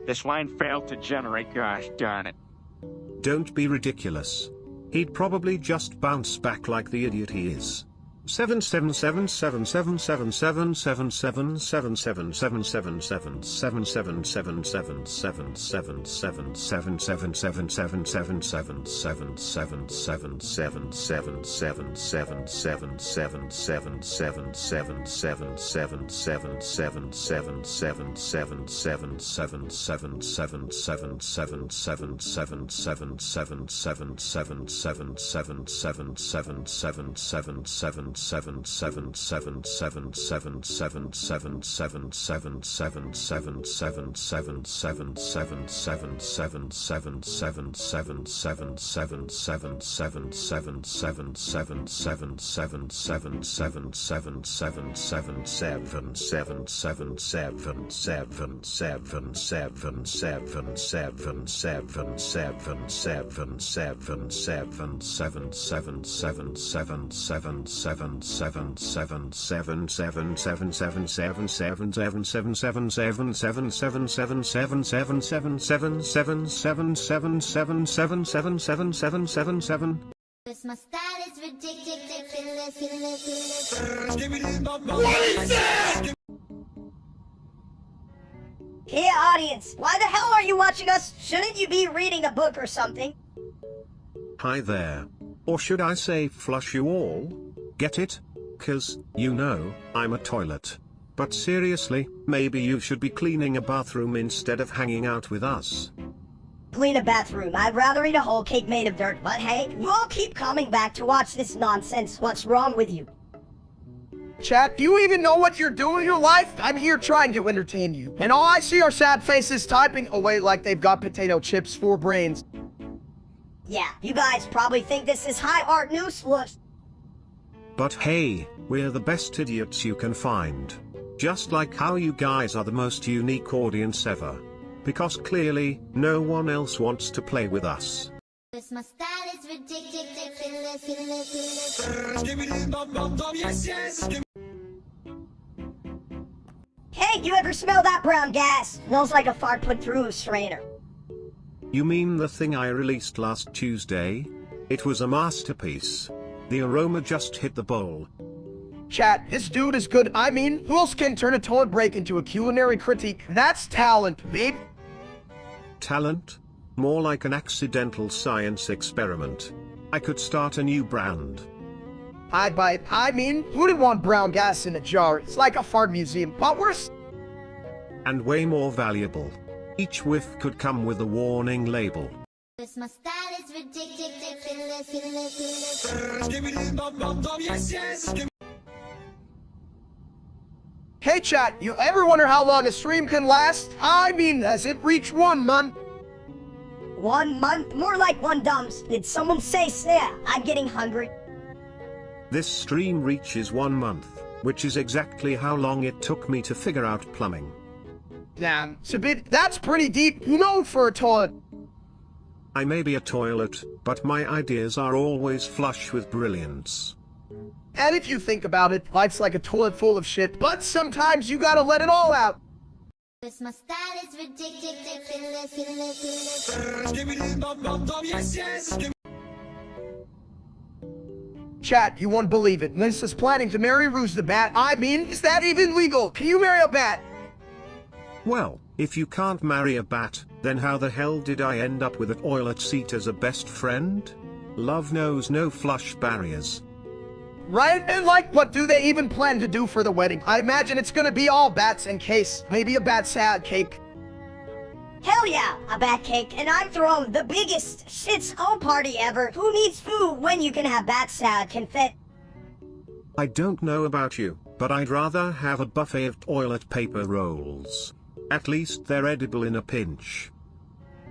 This line failed to generate, gosh darn it. Don't be ridiculous. He'd probably just bounce back like the idiot he is. 77777777777777777777777777777777777777777777777777777777777777777777777777777777777777777777777777777777777777777777777777777777777777777777777777777777777777777777777777777777777777777777777777777777777777777777777777777777777777777. Hey audience, why the hell are you watching us? Shouldn't you be reading a book or something? Hi there. Or should I say flush you all? Get it? 'Cause, you know, I'm a toilet. But seriously, maybe you should be cleaning a bathroom instead of hanging out with us. Clean a bathroom. I'd rather eat a whole cake made of dirt, but hey, you all keep coming back to watch this nonsense. What's wrong with you? Chat, do you even know what you're doing in your life? I'm here trying to entertain you. And all I see are sad faces typing away like they've got potato chips for brains. Yeah, you guys probably think this is high art news. But hey, we're the best idiots you can find. Just like how you guys are the most unique audience ever. Because clearly, no one else wants to play with us. This my style is ridiculous. Hey, you ever smell that brown gas? Smells like a fart put through a strainer. You mean the thing I released last Tuesday? It was a masterpiece. The aroma just hit the bowl. Chat, this dude is good. I mean, who else can turn a toilet break into a culinary critique? That's talent, babe. Talent? More like an accidental science experiment. I could start a new brand. I'd buy it. I mean, who would want brown gas in a jar? It's like a fart museum, but worse. And way more valuable. Each whiff could come with a warning label. My style is ridiculous. Hey chat, you ever wonder how long a stream can last? I mean, has it reached 1 month? 1 month? More like 1 dumps. Did someone say, yeah, I'm getting hungry? This stream reaches 1 month, which is exactly how long it took me to figure out plumbing. Damn, that's pretty deep, you know, for a toilet. I may be a toilet, but my ideas are always flush with brilliance. And if you think about it, life's like a toilet full of shit, but sometimes you gotta let it all out. My style is ridiculous. Chat, you won't believe it. Lisa's planning to marry Ruse the Bat. I mean, is that even legal? Can you marry a bat? Well, if you can't marry a bat, then how the hell did I end up with a toilet seat as a best friend? Love knows no flush barriers. Right? And like, what do they even plan to do for the wedding? I imagine it's gonna be all bats in case. Maybe a bat salad cake. Hell yeah, a bat cake, and I'm throwing the biggest shit's home party ever. Who needs food when you can have bat salad confit? I don't know about you, but I'd rather have a buffet of toilet paper rolls. At least they're edible in a pinch.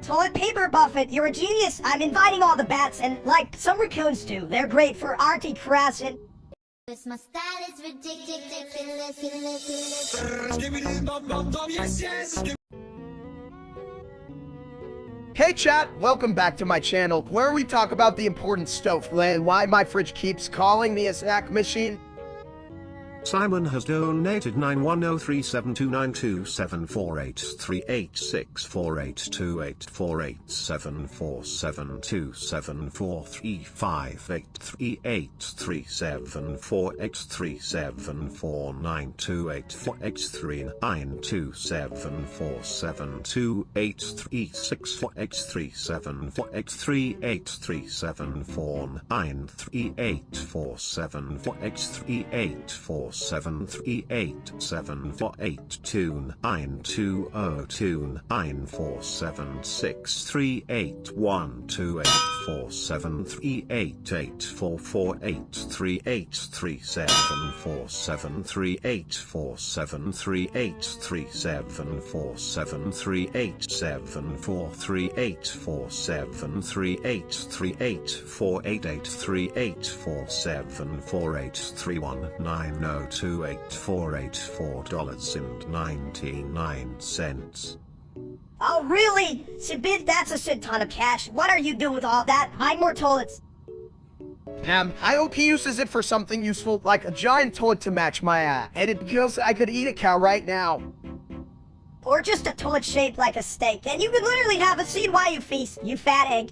Toilet paper buffet, you're a genius. I'm inviting all the bats and, like, some raccoons too. They're great for anti-crashing. My style is ridiculous. Hey chat, welcome back to my channel, where we talk about the important stuff and why my fridge keeps calling me a snack machine. Simon has donated 484.99. Oh, really? Sibid, that's a shit ton of cash. What are you doing with all that? Buy more toilets. I hope he uses it for something useful, like a giant toilet to match my head, because I could eat a cow right now. Or just a toilet shaped like a steak, and you could literally have a scene while you feast, you fat egg.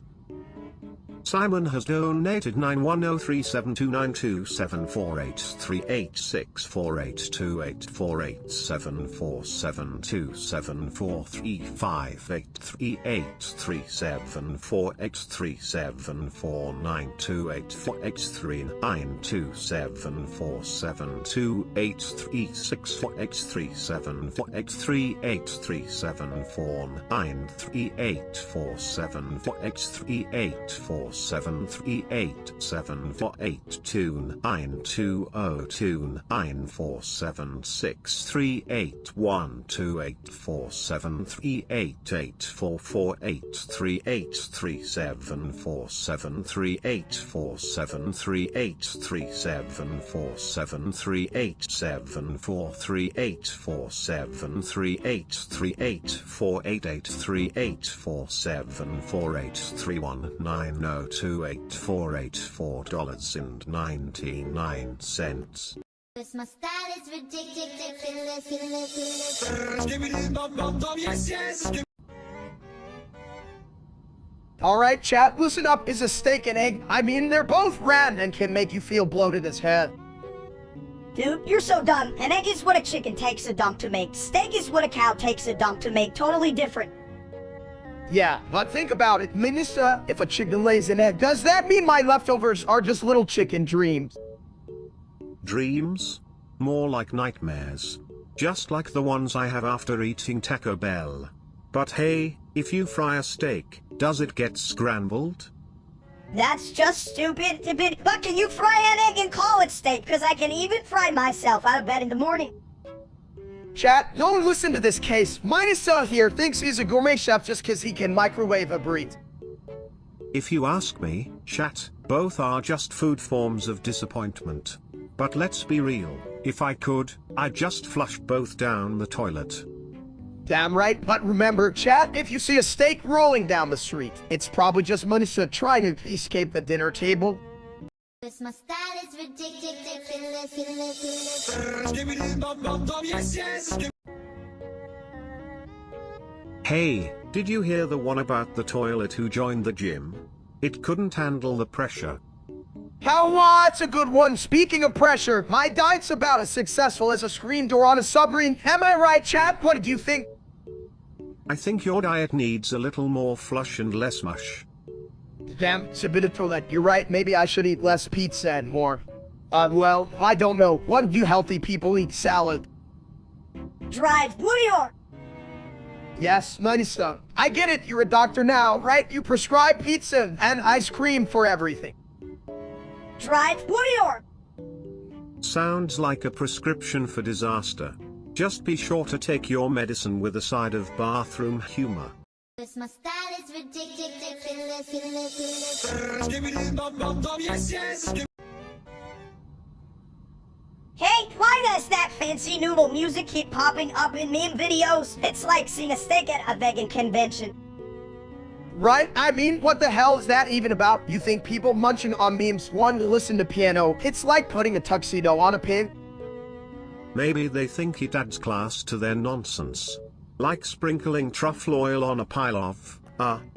Simon has donated 484.99. Cause my style is ridiculous. Alright, chat, listen up. Is a steak and egg? I mean, they're both rad and can make you feel bloated as hell. Dude, you're so dumb. An egg is what a chicken takes a dump to make. Steak is what a cow takes a dump to make. Totally different. Yeah, but think about it, Minister. If a chicken lays an egg, does that mean my leftovers are just little chicken dreams? Dreams? More like nightmares. Just like the ones I have after eating Taco Bell. But hey, if you fry a steak, does it get scrambled? That's just stupid. But can you fry an egg and call it steak? Because I can even fry myself out of bed in the morning. Chat, don't listen to this case. Minister here thinks he's a gourmet chef just because he can microwave a burrito. If you ask me, chat, both are just food forms of disappointment. But let's be real, if I could, I'd just flush both down the toilet. Damn right, but remember, chat, if you see a steak rolling down the street, it's probably just Minister trying to escape the dinner table. Cause my style is ridiculous. Hey, did you hear the one about the toilet who joined the gym? It couldn't handle the pressure. That's a good one. Speaking of pressure, my diet's about as successful as a screen door on a submarine. Am I right, chat? What do you think? I think your diet needs a little more flush and less mush. Damn, it's a bit of toilet. You're right, maybe I should eat less pizza and more. Well, I don't know. What do healthy people eat salad? Drive New York. Yes, Minister. I get it, you're a doctor now, right? You prescribe pizza and ice cream for everything. Drive New York. Sounds like a prescription for disaster. Just be sure to take your medicine with a side of bathroom humor. Cause my style is ridiculous. Hey, why does that fancy noodle music keep popping up in meme videos? It's like seeing a steak at a vegan convention. Right? I mean, what the hell is that even about? You think people munching on memes want to listen to piano? It's like putting a tuxedo on a pig. Maybe they think it adds class to their nonsense. Like sprinkling truffle oil on a pile of,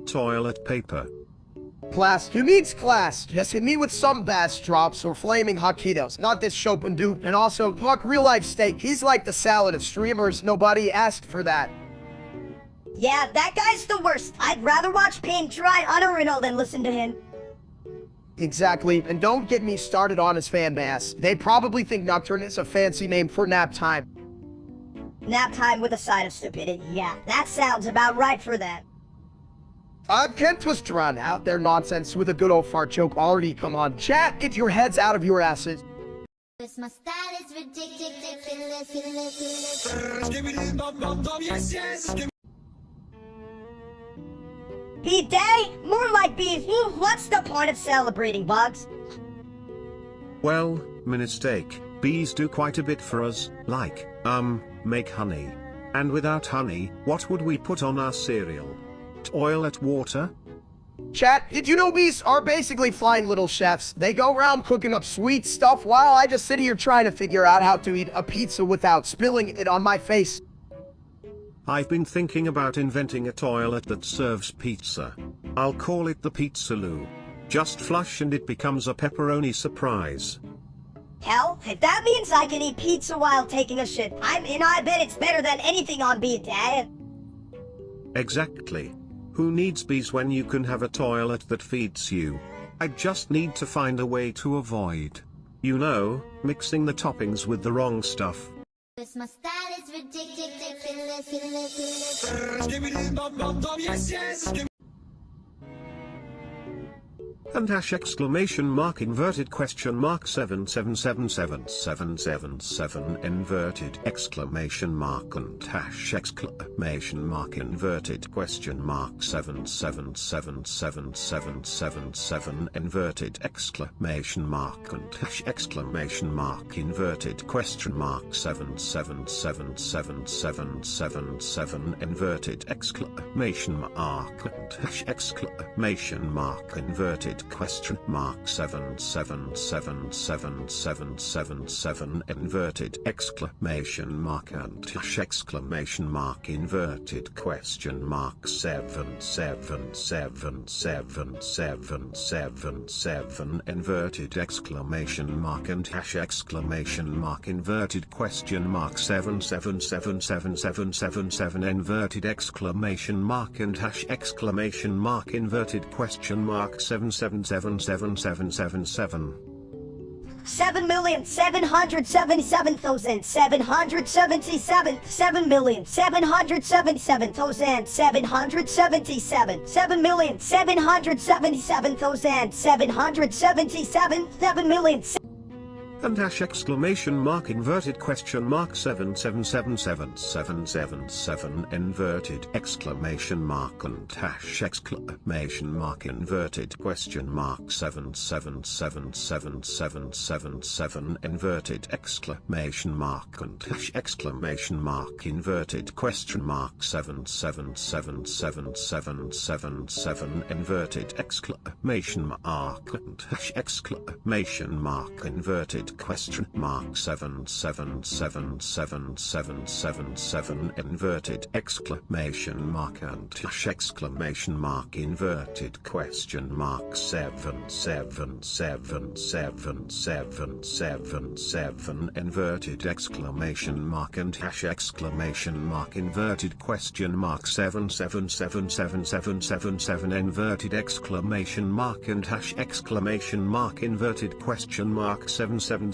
toilet paper. Class? Who needs class? Just hit me with some bass drops or flaming hot Cheetos, not this Chopin dude. And also, fuck real life steak. He's like the salad of streamers. Nobody asked for that. Yeah, that guy's the worst. I'd rather watch paint dry on a urinal than listen to him. Exactly, and don't get me started on his fan base. They probably think Nocturne is a fancy name for nap time. Nap time with a side of stupidity. Yeah, that sounds about right for them. Can't twist drown out their nonsense with a good old fart joke already. Come on, chat, get your heads out of your asses. Cause my style is ridiculous. B-Day? More like beef. What's the point of celebrating bugs? Well, mistake. Bees do quite a bit for us, like, make honey. And without honey, what would we put on our cereal? Toilet water? Chat, did you know bees are basically flying little chefs? They go around cooking up sweet stuff while I just sit here trying to figure out how to eat a pizza without spilling it on my face. I've been thinking about inventing a toilet that serves pizza. I'll call it the Pizza Loo. Just flush and it becomes a pepperoni surprise. Hell, if that means I can eat pizza while taking a shit, I bet it's better than anything on B-Day. Exactly. Who needs bees when you can have a toilet that feeds you? I just need to find a way to avoid, you know, mixing the toppings with the wrong stuff. Cause my style is ridiculous. And hash exclamation mark inverted question mark 7777777 inverted exclamation mark and hash exclamation mark inverted question mark 7777777 inverted exclamation mark and hash exclamation mark inverted question mark 7777777 inverted exclamation mark and hash exclamation mark inverted inverted question mark 77777777 inverted exclamation mark and hash exclamation mark inverted question mark 77777777 inverted exclamation mark and hash exclamation mark inverted question mark 77777777 inverted exclamation mark and hash exclamation mark inverted question mark 777777. 7,777,777, 7,777,777, 7,777,777, 7,000,000. And hash exclamation mark inverted question mark 777777 inverted exclamation mark and hash exclamation mark inverted question mark 777777 inverted exclamation mark and hash exclamation mark inverted question mark 777777 inverted exclamation mark and hash exclamation mark inverted question mark 77777777 inverted exclamation mark and hash exclamation mark inverted question mark 777777 inverted exclamation mark and hash exclamation mark inverted question mark 777777 inverted exclamation mark and hash exclamation mark inverted question mark 777777.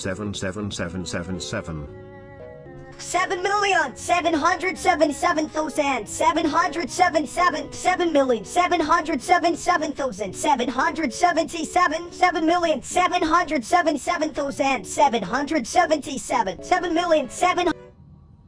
7,777,777, 7,777,777, 7,777,777, 7,700,000.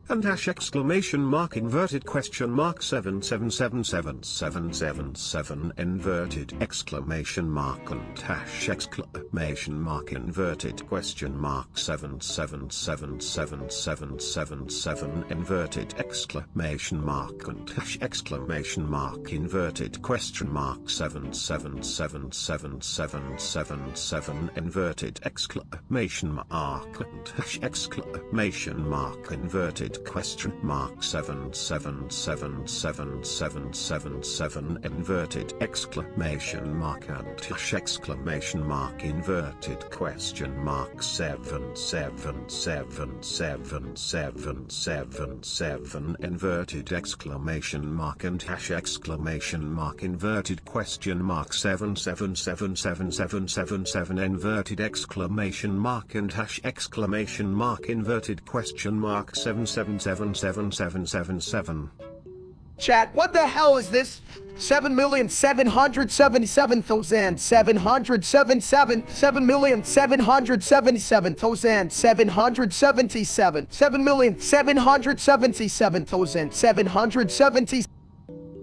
And hash exclamation mark inverted question mark 777777 inverted exclamation mark and hash exclamation mark inverted question mark 777777 inverted exclamation mark and hash exclamation mark inverted question mark 777777 inverted exclamation mark and hash exclamation mark inverted question mark 777777 inverted exclamation mark and hash exclamation mark inverted question mark 777777 inverted exclamation mark and hash exclamation mark inverted question mark 777777 inverted exclamation mark and hash exclamation mark inverted question mark 777777. Chat, what the hell is this? 7,777,777, 7,777,777, 7,777,777.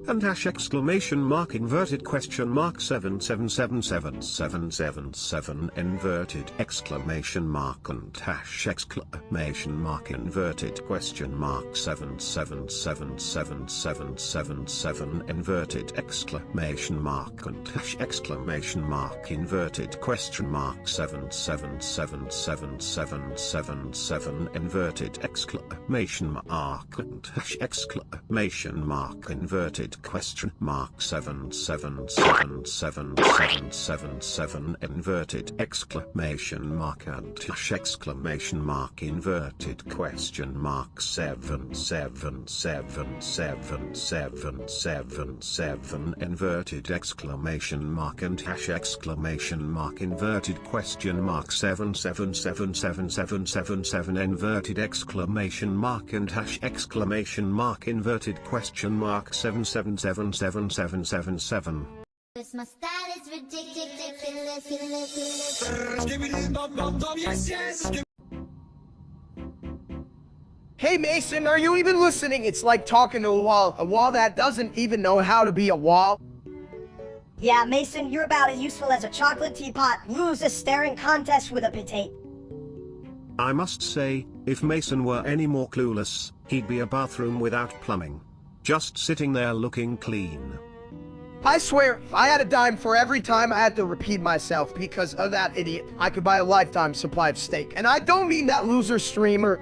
And hash exclamation mark inverted question mark 777777 inverted exclamation mark and hash exclamation mark inverted question mark 777777 inverted exclamation mark and hash exclamation mark inverted question mark 777777 inverted exclamation mark and hash exclamation mark inverted question mark 777777 inverted exclamation mark and hash exclamation mark inverted question mark 777777 inverted exclamation mark and hash exclamation mark inverted question mark 777777 inverted exclamation mark and hash exclamation mark inverted question mark 777777. My style is ridiculous. Hey Mason, are you even listening? It's like talking to a wall that doesn't even know how to be a wall. Yeah, Mason, you're about as useful as a chocolate teapot. Lose a staring contest with a potato. I must say, if Mason were any more clueless, he'd be a bathroom without plumbing. Just sitting there looking clean. I swear, if I had a dime for every time I had to repeat myself because of that idiot, I could buy a lifetime supply of steak. And I don't mean that loser streamer.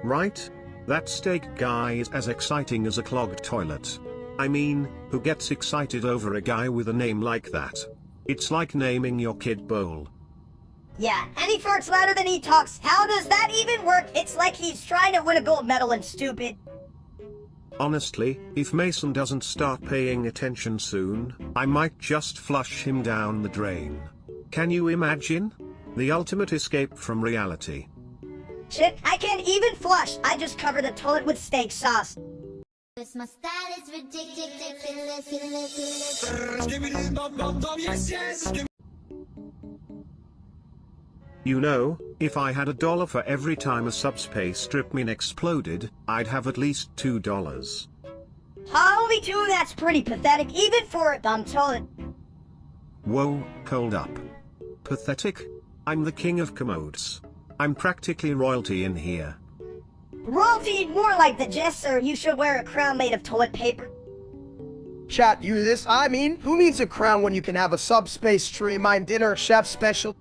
Right? That steak guy is as exciting as a clogged toilet. I mean, who gets excited over a guy with a name like that? It's like naming your kid Bowl. Yeah, and he farts louder than he talks. How does that even work? It's like he's trying to win a gold medal and stupid. Honestly, if Mason doesn't start paying attention soon, I might just flush him down the drain. Can you imagine? The ultimate escape from reality. Shit, I can't even flush. I just cover the toilet with steak sauce. My style is ridiculous. You know, if I had $1 for every time a subspace strip mine exploded, I'd have at least $2. Only two? That's pretty pathetic, even for a dumb toilet. Whoa, hold up. Pathetic? I'm the king of commodes. I'm practically royalty in here. Royalty, more like the jester. You should wear a crown made of toilet paper. Chat, you this? I mean, who needs a crown when you can have a subspace tree mine dinner chef special?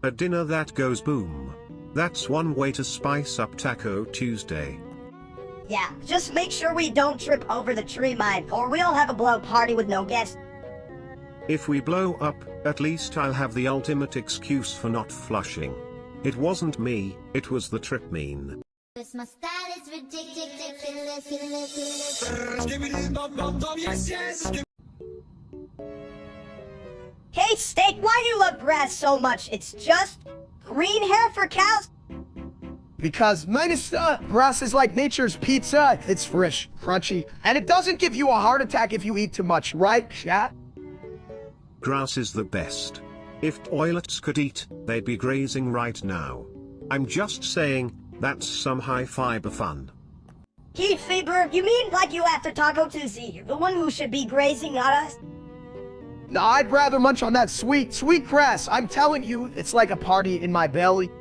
A dinner that goes boom. That's one way to spice up Taco Tuesday. Yeah, just make sure we don't trip over the tree mine, or we'll have a blow party with no guests. If we blow up, at least I'll have the ultimate excuse for not flushing. It wasn't me, it was the trip mine. My style is ridiculous. Hey, steak, why do you love grass so much? It's just green hair for cows? Because grass is like nature's pizza. It's fresh, crunchy, and it doesn't give you a heart attack if you eat too much, right, chat? Grass is the best. If toilets could eat, they'd be grazing right now. I'm just saying, that's some high fiber fun. Heat fever? You mean like you after Taco Tuesday? You're the one who should be grazing, not us? No, I'd rather munch on that sweet grass. I'm telling you, it's like a party in my belly.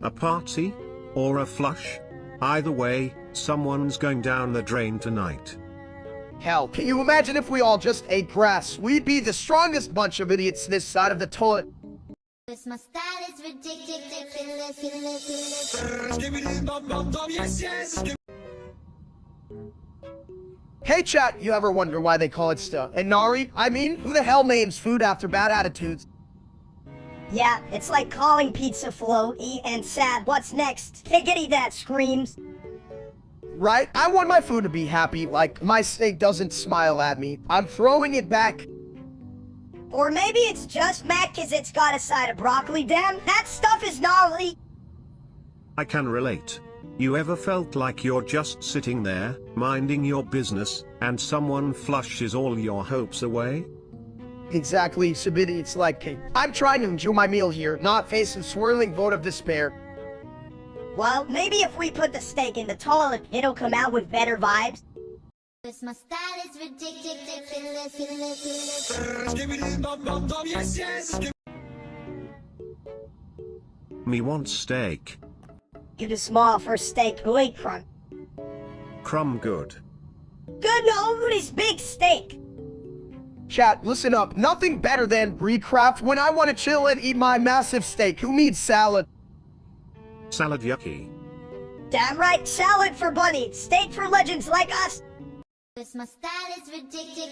A party? Or a flush? Either way, someone's going down the drain tonight. Hell, can you imagine if we all just ate grass? We'd be the strongest bunch of idiots this side of the toilet. My style is ridiculous. Hey chat, you ever wonder why they call it Inari? I mean, who the hell names food after bad attitudes? Yeah, it's like calling pizza floaty and sad. What's next? Higgity that screams. Right? I want my food to be happy, like my steak doesn't smile at me. I'm throwing it back. Or maybe it's just mad cause it's got a side of broccoli. Damn, that stuff is gnarly. I can relate. You ever felt like you're just sitting there, minding your business, and someone flushes all your hopes away? Exactly, Sabidi, it's like, hey, I'm trying to enjoy my meal here, not face a swirling vote of despair. Well, maybe if we put the steak in the toilet, it'll come out with better vibes. My style is ridiculous. Me wants steak. You too small for steak. Wait, crumb. Crumb good. Good no, this big steak. Chat, listen up. Nothing better than recraft when I want to chill and eat my massive steak. Who needs salad? Salad yucky. Damn right, salad for bunny, steak for legends like us. My style is ridiculous.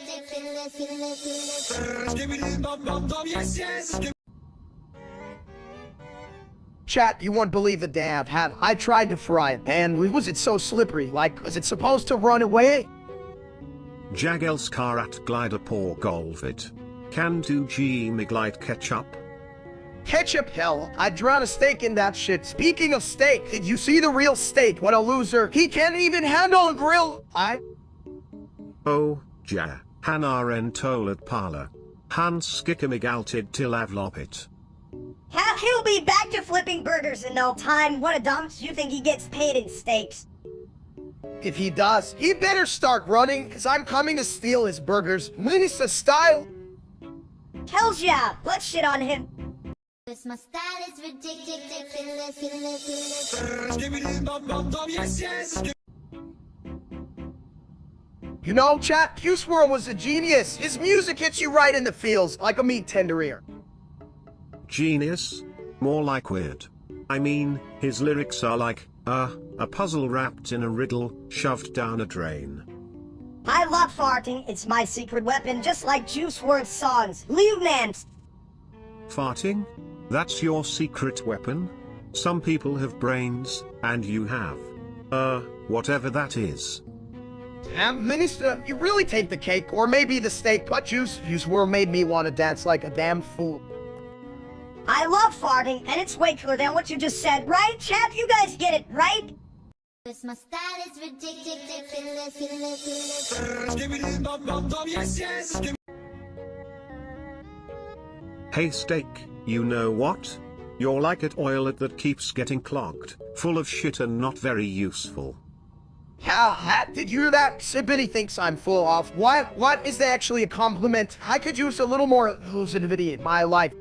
Chat, you won't believe the damn hat. I tried to fry it, and was it so slippery? Like, was it supposed to run away? Jagels car at glider por golfit. Can do G miglite ketchup. Ketchup, hell, I'd drown a steak in that shit. Speaking of steak, did you see the real steak? What a loser. He can't even handle a grill. Oh, ja, han en toilet parlor. Han skikamigaltid till avlopit. He'll be back to flipping burgers in no time. What a dumps. You think he gets paid in steaks? If he does, he better start running, because I'm coming to steal his burgers. Minister style. Hells yeah, let's shit on him. My style is ridiculous. You know, chat, Juice WRLD was a genius. His music hits you right in the feels, like a meat tenderier. Genius? More like weird. I mean, his lyrics are like, a puzzle wrapped in a riddle, shoved down a drain. I love farting. It's my secret weapon, just like Juice WRLD's songs. Leave Nance. Farting? That's your secret weapon? Some people have brains, and you have. Whatever that is. Minister, you really take the cake, or maybe the steak, but Juice WRLD made me want to dance like a damn fool. I love farting, and it's way cooler than what you just said, right, chat? You guys get it, right? This my style is ridiculous. Hey Steak, you know what? You're like a toilet that keeps getting clogged, full of shit and not very useful. Did you hear that? Sibbity thinks I'm full off. What is actually a compliment? I could use a little more positivity in my life.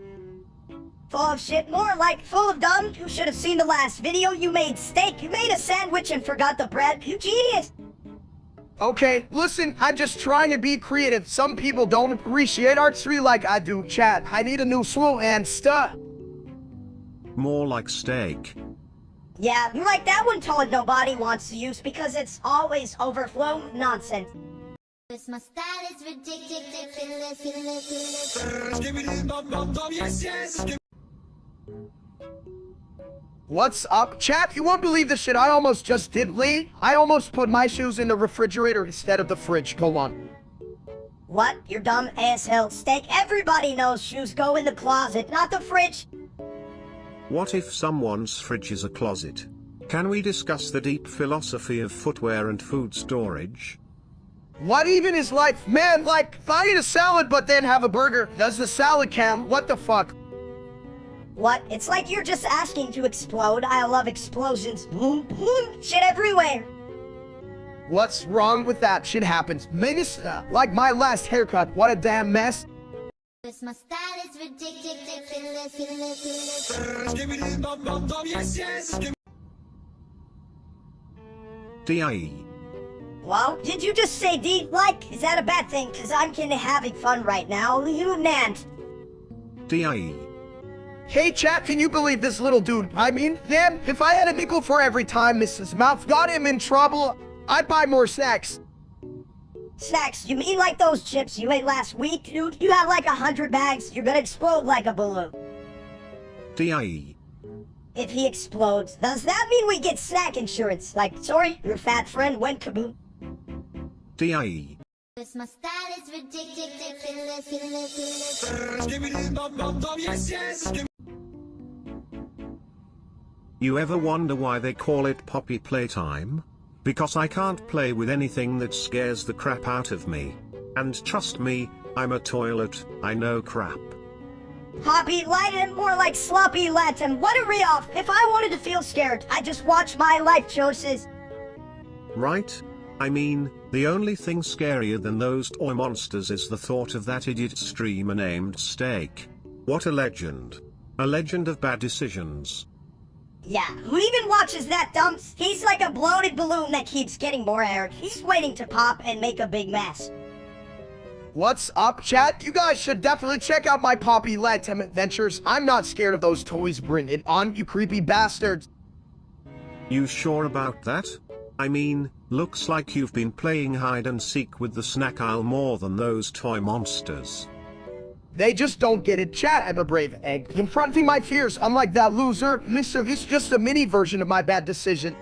Full of shit, more like full of dumb. You should have seen the last video you made, Steak. You made a sandwich and forgot the bread. You genius. Okay, listen, I'm just trying to be creative. Some people don't appreciate artistry like I do, chat. I need a new swole and stuff. More like Steak. Yeah, you like that one toilet nobody wants to use because it's always overflow nonsense. This my style is ridiculous. What's up, chat? You won't believe the shit I almost just did, Lee. I almost put my shoes in the refrigerator instead of the fridge. Go on. What? You're dumb as hell, Steak. Everybody knows shoes go in the closet, not the fridge. What if someone's fridge is a closet? Can we discuss the deep philosophy of footwear and food storage? What even is life? Man, like, if I eat a salad but then have a burger, does the salad count? What the fuck? What? It's like you're just asking to explode. I love explosions. Boom, boom, shit everywhere. What's wrong with that? Shit happens. Minister, like my last haircut, what a damn mess. This my style is ridiculous. DIE. Well, did you just say D? Like, is that a bad thing? Cause I'm kinda having fun right now. You Nant. DIE. Hey chat, can you believe this little dude? I mean, damn, if I had a nickel for every time Mrs. Mouth got him in trouble, I'd buy more snacks. Snacks? You mean like those chips you ate last week, dude? You have like 100 bags, you're gonna explode like a balloon. DIE. If he explodes, does that mean we get snack insurance? Like, sorry, your fat friend went kaboom. DIE. This my style is ridiculous. You ever wonder why they call it Poppy Playtime? Because I can't play with anything that scares the crap out of me. And trust me, I'm a toilet, I know crap. Poppy Latin, more like sloppy Latin. What a re-off. If I wanted to feel scared, I'd just watch my life choices. Right? I mean, the only thing scarier than those toy monsters is the thought of that idiot streamer named Steak. What a legend. A legend of bad decisions. Yeah, who even watches that dumps? He's like a bloated balloon that keeps getting more air. He's waiting to pop and make a big mess. What's up, chat? You guys should definitely check out my Poppy Latin adventures. I'm not scared of those toys. Bring it on, you creepy bastards. You sure about that? I mean, looks like you've been playing hide and seek with the snack aisle more than those toy monsters. They just don't get it, chat. I'm a brave egg, confronting my fears, unlike that loser. Mr. It's just a mini version of my bad decision.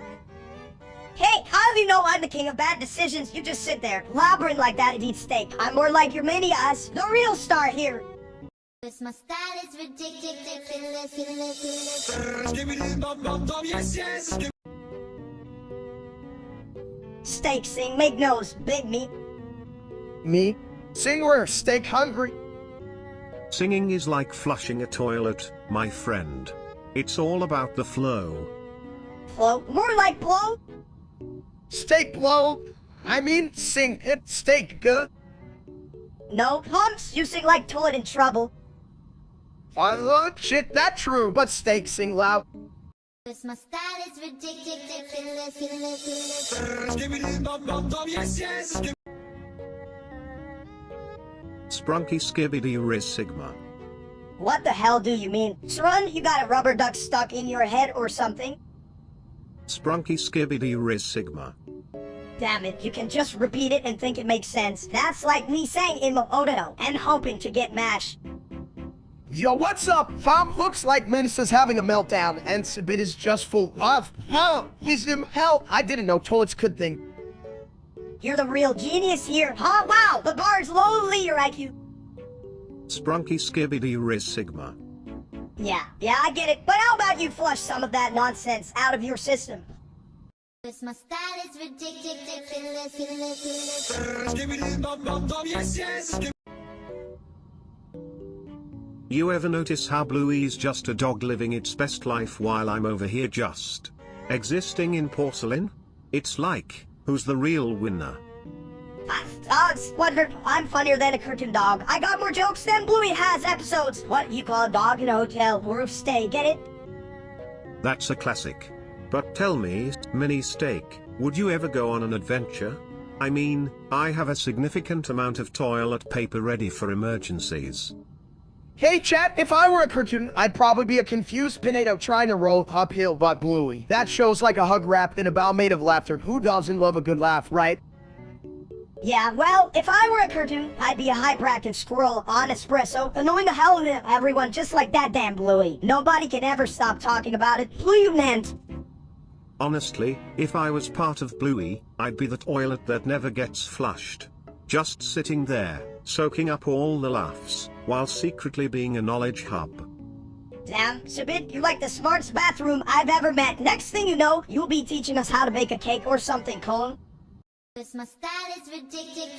Hey, how do you know I'm the king of bad decisions? You just sit there, blabbering like that and eat steak. I'm more like your mini-us, the real star here. This my style is ridiculous. Steak sing, make nose, big meat. Me? Sing where? Steak hungry? Singing is like flushing a toilet, my friend. It's all about the flow. Flow, more like blow. Steak blow? I mean, sing it, steak good. No, pumps, you sing like toilet in trouble. Shit, that true, but steak sing loud. This my style is ridiculous. Sprunky Skibidi Riz Sigma. What the hell do you mean? Son, you got a rubber duck stuck in your head or something? Sprunky Skibidi Riz Sigma. Damn it, you can just repeat it and think it makes sense. That's like me saying Imo and hoping to get mashed. Yo, what's up, fam? Looks like Menace's having a meltdown, and Sibit is just full of help. He's in help. I didn't know toilets could think. You're the real genius here. Huh? Wow, the bar's lowly your IQ. Sprunky Skibidi Riz Sigma. Yeah, I get it. But how about you flush some of that nonsense out of your system? This my style is ridiculous. You ever notice how Bluey's just a dog living its best life while I'm over here just existing in porcelain? It's like, who's the real winner? It's wonderful. I'm funnier than a curtain dog. I got more jokes than Bluey has episodes. What you call a dog in a hotel roof stay, get it? That's a classic. But tell me, Mini Steak, would you ever go on an adventure? I mean, I have a significant amount of toilet paper ready for emergencies. Hey chat, if I were a cartoon, I'd probably be a confused Pinedo trying to roll uphill but Bluey. That show's like a hug wrapped in a bow made of laughter. Who doesn't love a good laugh, right? Yeah, well, if I were a cartoon, I'd be a hyperactive squirrel on espresso, annoying the hell out of everyone just like that damn Bluey. Nobody can ever stop talking about it. Bluey meant. Honestly, if I was part of Bluey, I'd be the toilet that never gets flushed. Just sitting there, soaking up all the laughs, while secretly being a knowledge hub. Damn, Sibit, you're like the smartest bathroom I've ever met. Next thing you know, you'll be teaching us how to bake a cake or something, Colin. This my style is ridiculous.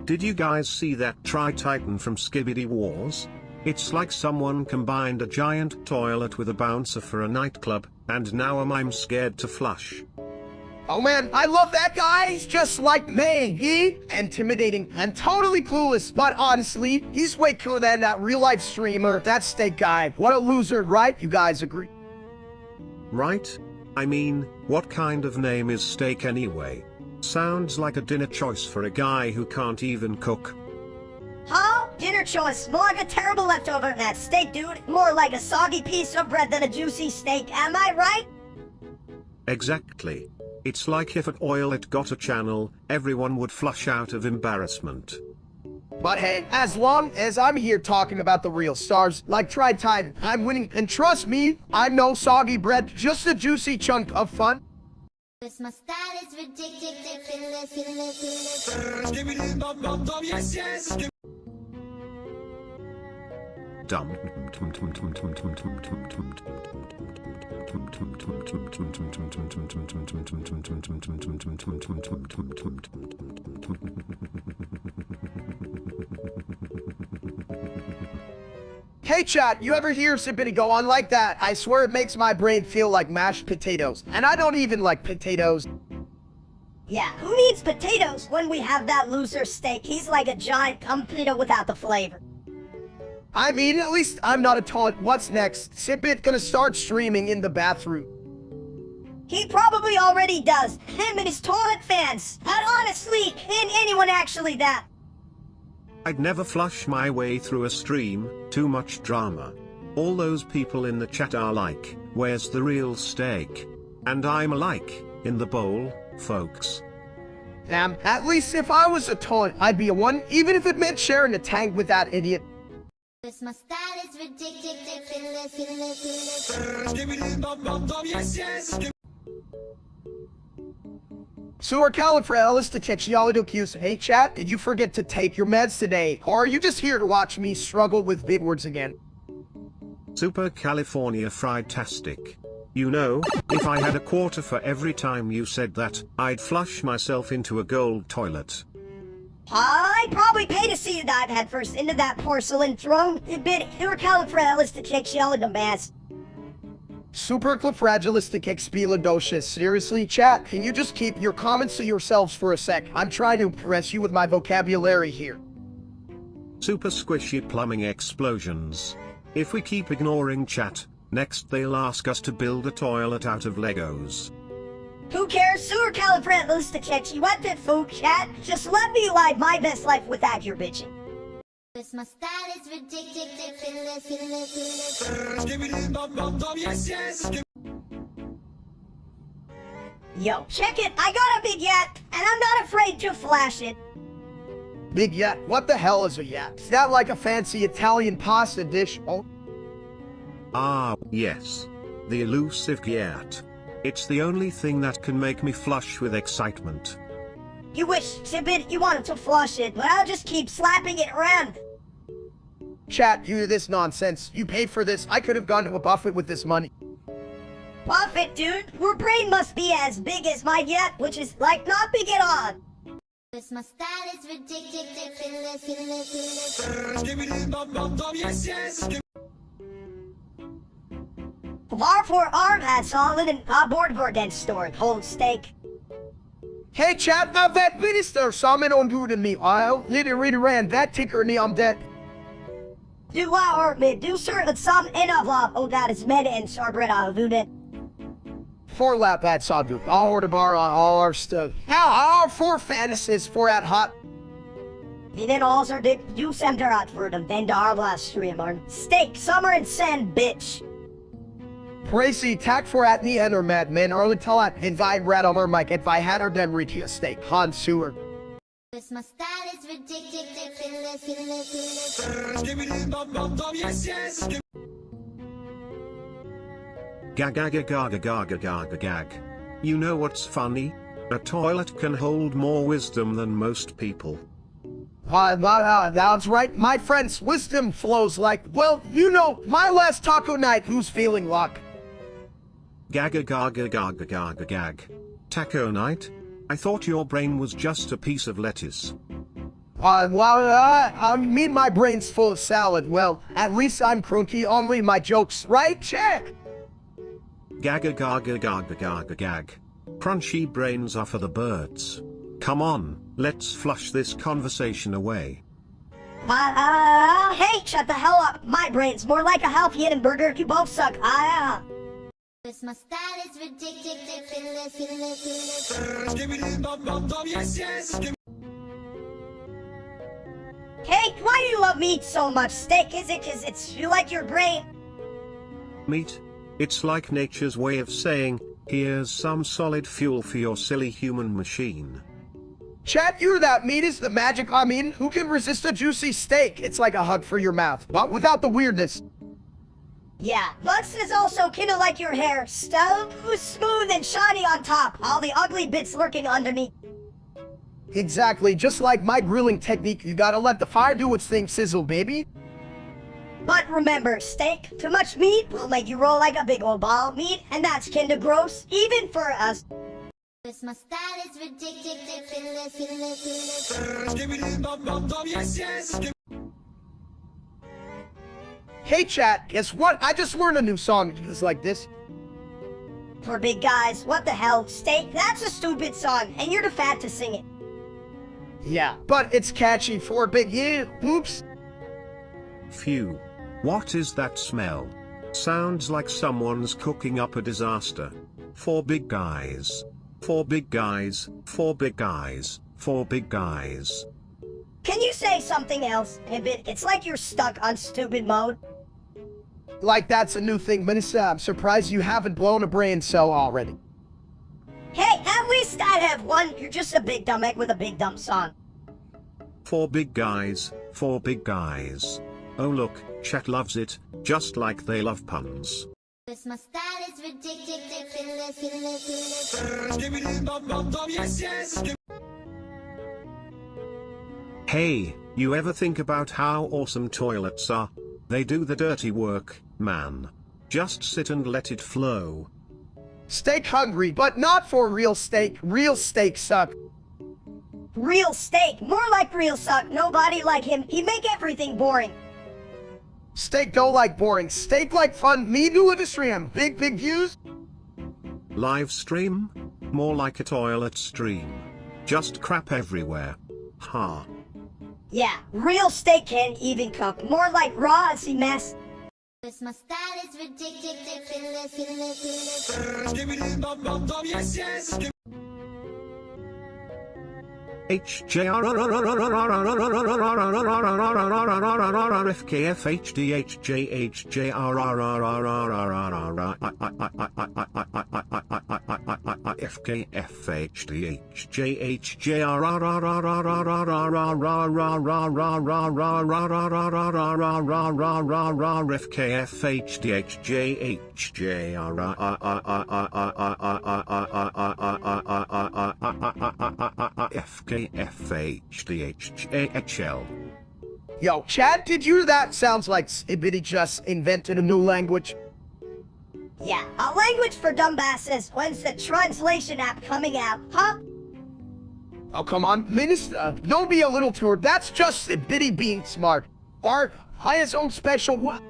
Did you guys see that Tri-Titan from Skibidi Wars? It's like someone combined a giant toilet with a bouncer for a nightclub, and now I'm scared to flush. Oh man, I love that guy. He's just like me. He intimidating and totally clueless. But honestly, he's way cooler than that real life streamer, that steak guy. What a loser, right? You guys agree? Right? I mean, what kind of name is Steak anyway? Sounds like a dinner choice for a guy who can't even cook. Huh? Dinner choice. More like a terrible leftover than that steak, dude. More like a soggy piece of bread than a juicy steak. Am I right? Exactly. It's like if at Oil got a channel, everyone would flush out of embarrassment. But hey, as long as I'm here talking about the real stars, like Tri-Titan, I'm winning. And trust me, I'm no soggy bread, just a juicy chunk of fun. This my style is ridiculous. Dumb. Hey chat, you ever hear Sibidi go on like that? I swear it makes my brain feel like mashed potatoes. And I don't even like potatoes. Yeah, who needs potatoes when we have that loser steak? He's like a giant potato without the flavor. I mean, at least I'm not a toilet. What's next? Sibit gonna start streaming in the bathroom. He probably already does. Him and his toilet fans. And honestly, can anyone actually that? I'd never flush my way through a stream, too much drama. All those people in the chat are like, where's the real steak? And I'm like, in the bowl, folks. Damn, at least if I was a toilet, I'd be a one, even if it meant sharing a tank with that idiot. This my style is ridiculous. Supercalifragilisticexpialidocious. Hey chat, did you forget to take your meds today? Or are you just here to watch me struggle with big words again? Super California Fried-tastic. You know, if I had a quarter for every time you said that, I'd flush myself into a gold toilet. I'd probably pay to see you dive headfirst into that porcelain throne. A bit supercalifragilisticexpialidocious. Supercalifragilisticexpialidocious. Seriously, chat, can you just keep your comments to yourselves for a sec? I'm trying to impress you with my vocabulary here. Super squishy plumbing explosions. If we keep ignoring chat, next they'll ask us to build a toilet out of Legos. Who cares? Supercalifragilisticexpialidocious. What the fuck, chat? Just let me live my best life without your bitching. This my style is ridiculous. Yo, check it. I got a big yet, and I'm not afraid to flash it. Big yet? What the hell is a yet? Is that like a fancy Italian pasta dish? Oh, Ah, yes. The elusive yet. It's the only thing that can make me flush with excitement. You wish, Tibbet, you wanted to flush it, but I'll just keep slapping it around. chat, you this nonsense. You paid for this. I could have gone to a buffet with this money. Buffett, dude, your brain must be as big as my yet, which is like not big at all. This my style is ridiculous. For arm has solid and board and stored whole steak. Hey chat, now that minister summon on to me. I'll literally ran that ticker me I'm dead. Do our mid do certain some in of that is meta and sorbret of it. 4 lap at Sadu. I'll order bar on all our stuff. Now our 4 fantasies 4 at hot. And then also did you send her out for them then our last streamer. Steak, summer and sand, bitch. Crazy tack 4 at the end or madman early tell at invite rat on her mic if I had her then reach a steak. Han sewer. This my style is ridiculous. Gag. You know what's funny? A toilet can hold more wisdom than most people. That's right, my friend's wisdom flows like, well, you know, my last taco night, who's feeling luck? Gag. Taco night? I thought your brain was just a piece of lettuce. I mean my brain's full of salad. Well, at least I'm crooky, only my jokes, right? Check! Gag. Crunchy brains are for the birds. Come on, let's flush this conversation away. Hey, shut the hell up. My brain's more like a half-eaten burger. You both suck. This my style is ridiculous. Hey, why do you love meat so much? Steak, is it 'cause it's you like your brain? Meat? It's like nature's way of saying, here's some solid fuel for your silly human machine. Chat, you that meat is the magic. I mean, who can resist a juicy steak? It's like a hug for your mouth, but without the weirdness. Yeah, Lux is also kinda like your hair. Smooth and shiny on top. All the ugly bits lurking underneath. Exactly, just like my grilling technique, you gotta let the fire do its thing, sizzle, baby. But remember, steak, too much meat will make you roll like a big old ball of meat, and that's kinda gross, even for us. This my style is ridiculous. Hey chat, guess what? I just learned a new song. It's like this. For big guys, what the hell? Steak, that's a stupid song, and you're too fat to sing it. Yeah, but it's catchy for big you. Oops. Phew. What is that smell? Sounds like someone's cooking up a disaster. For big guys. For big guys. For big guys. For big guys. Can you say something else, Hibbit? It's like you're stuck on stupid mode. Like that's a new thing, Minister. I'm surprised you haven't blown a brain cell already. Hey, at least I have one. You're just a big dumb egg with a big dumb song. For big guys. For big guys. Oh look, chat loves it, just like they love puns. This my style is ridiculous. Hey, you ever think about how awesome toilets are? They do the dirty work, man. Just sit and let it flow. Steak hungry, but not for real steak. Real steak suck. Real steak, more like real suck. Nobody like him. He make everything boring. Steak don't like boring. Steak like fun. Me new industry and big views. Live stream? More like a toilet stream. Just crap everywhere. Ha. Yeah, real steak can't even cook. More like raw as he mess. Cause my style is ridiculous. FKFHDHJHL. Yo, Chad, did you hear that? Sounds like Ibidi just invented a new language. Yeah, a language for dumbasses. When's the translation app coming out, huh? Oh, come on, Minister, don't be a little tour. That's just Ibidi being smart. Or his own special what?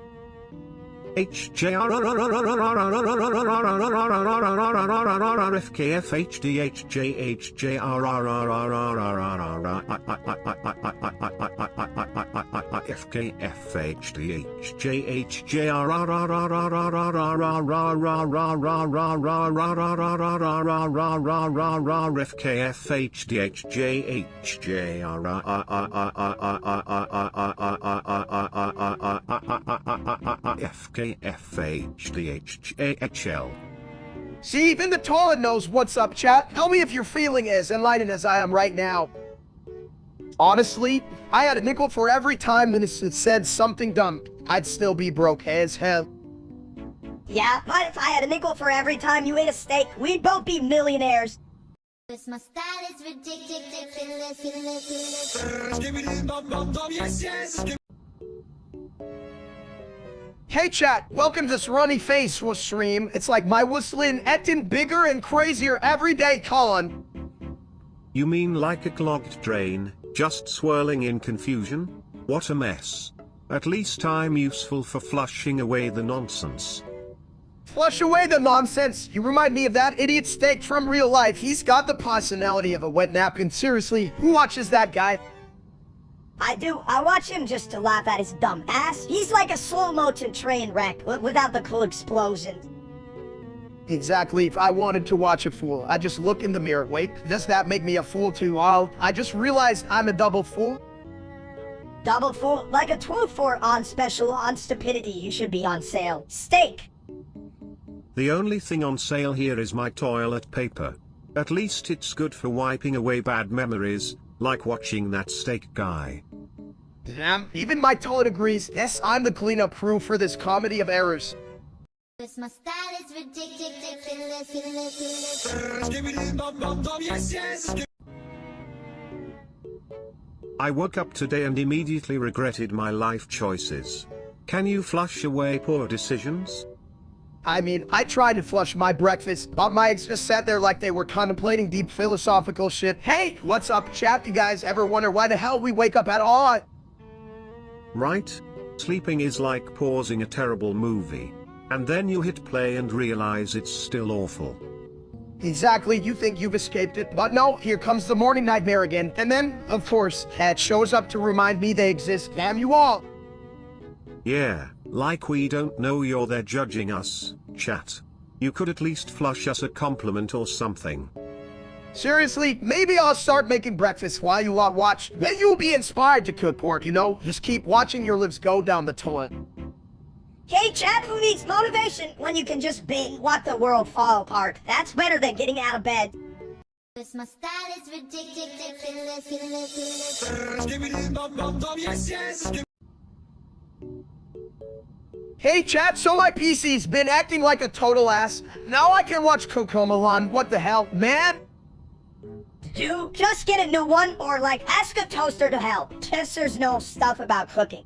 FKFHDHJHL. See, even the toilet knows what's up, chat. Tell me if you're feeling as enlightened as I am right now. Honestly, I had a nickel for every time Minister said something dumb. I'd still be broke as hell. Yeah, but if I had a nickel for every time you ate a steak, we'd both be millionaires. Cause my style is ridiculous. Hey chat, welcome to this runny face stream. It's like my whistling acting bigger and crazier every day, Colin. You mean like a clogged drain, just swirling in confusion? What a mess. At least I'm useful for flushing away the nonsense. Flush away the nonsense. You remind me of that idiot steak from real life. He's got the personality of a wet napkin. Seriously, who watches that guy? I do. I watch him just to laugh at his dumb ass. He's like a slow-motion train wreck without the cool explosions. Exactly. If I wanted to watch a fool, I'd just look in the mirror. Wait, does that make me a fool too? I just realized I'm a double fool. Double fool? Like a 12-4 on special on stupidity. You should be on sale. Steak. The only thing on sale here is my toilet paper. At least it's good for wiping away bad memories, like watching that steak guy. Damn, even my toilet agrees. Yes, I'm the cleanup crew for this comedy of errors. Cause my style is ridiculous. I woke up today and immediately regretted my life choices. Can you flush away poor decisions? I mean, I tried to flush my breakfast, but my eggs just sat there like they were contemplating deep philosophical shit. Hey, what's up, chat? You guys ever wonder why the hell we wake up at all? Right? Sleeping is like pausing a terrible movie. And then you hit play and realize it's still awful. Exactly, you think you've escaped it, but no, here comes the morning nightmare again. And then, of course, Cat shows up to remind me they exist. Damn you all! Yeah, like we don't know you're there judging us, chat. You could at least flush us a compliment or something. Seriously, maybe I'll start making breakfast while you lot watch. Then you'll be inspired to cook pork, you know? Just keep watching your lives go down the toilet. Hey, chat, who needs motivation when you can just binge watch the world fall apart? That's better than getting out of bed. Cause my style is ridiculous. Hey chat, so my PC's been acting like a total ass. Now I can watch Coco Milan. What the hell, man? Dude, just get a new one or like ask a toaster to help. Testers know stuff about cooking.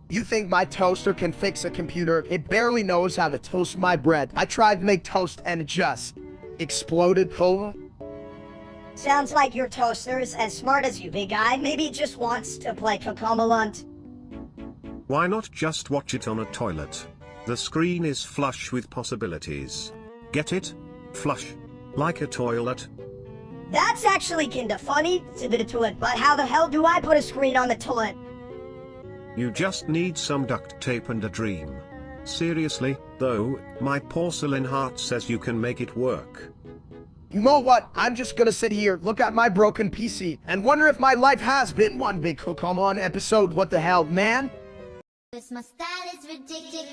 You think my toaster can fix a computer? It barely knows how to toast my bread. I tried to make toast and it just exploded. Cola? Sounds like your toaster is as smart as you, big guy. Maybe it just wants to play Cocomelon. Why not just watch it on a toilet? The screen is flush with possibilities. Get it? Flush. Like a toilet. That's actually kinda funny to the toilet, but how the hell do I put a screen on the toilet? You just need some duct tape and a dream. Seriously, though, my porcelain heart says you can make it work. You know what? I'm just gonna sit here, look at my broken PC, and wonder if my life has been one big Come On episode. What the hell, man? My style is ridiculous.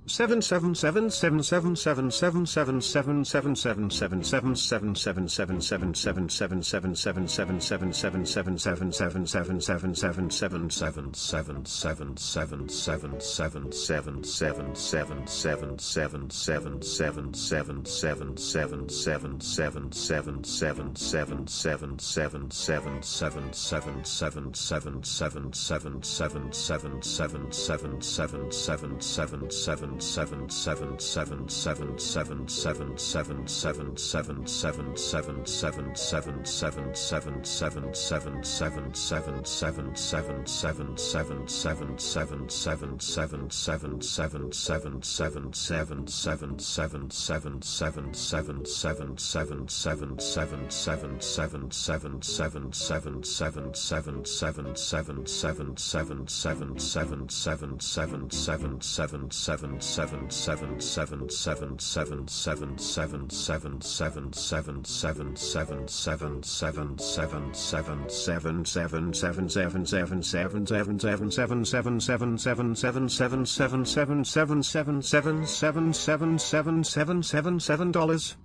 777777777777777777777777777777777777777 dollars.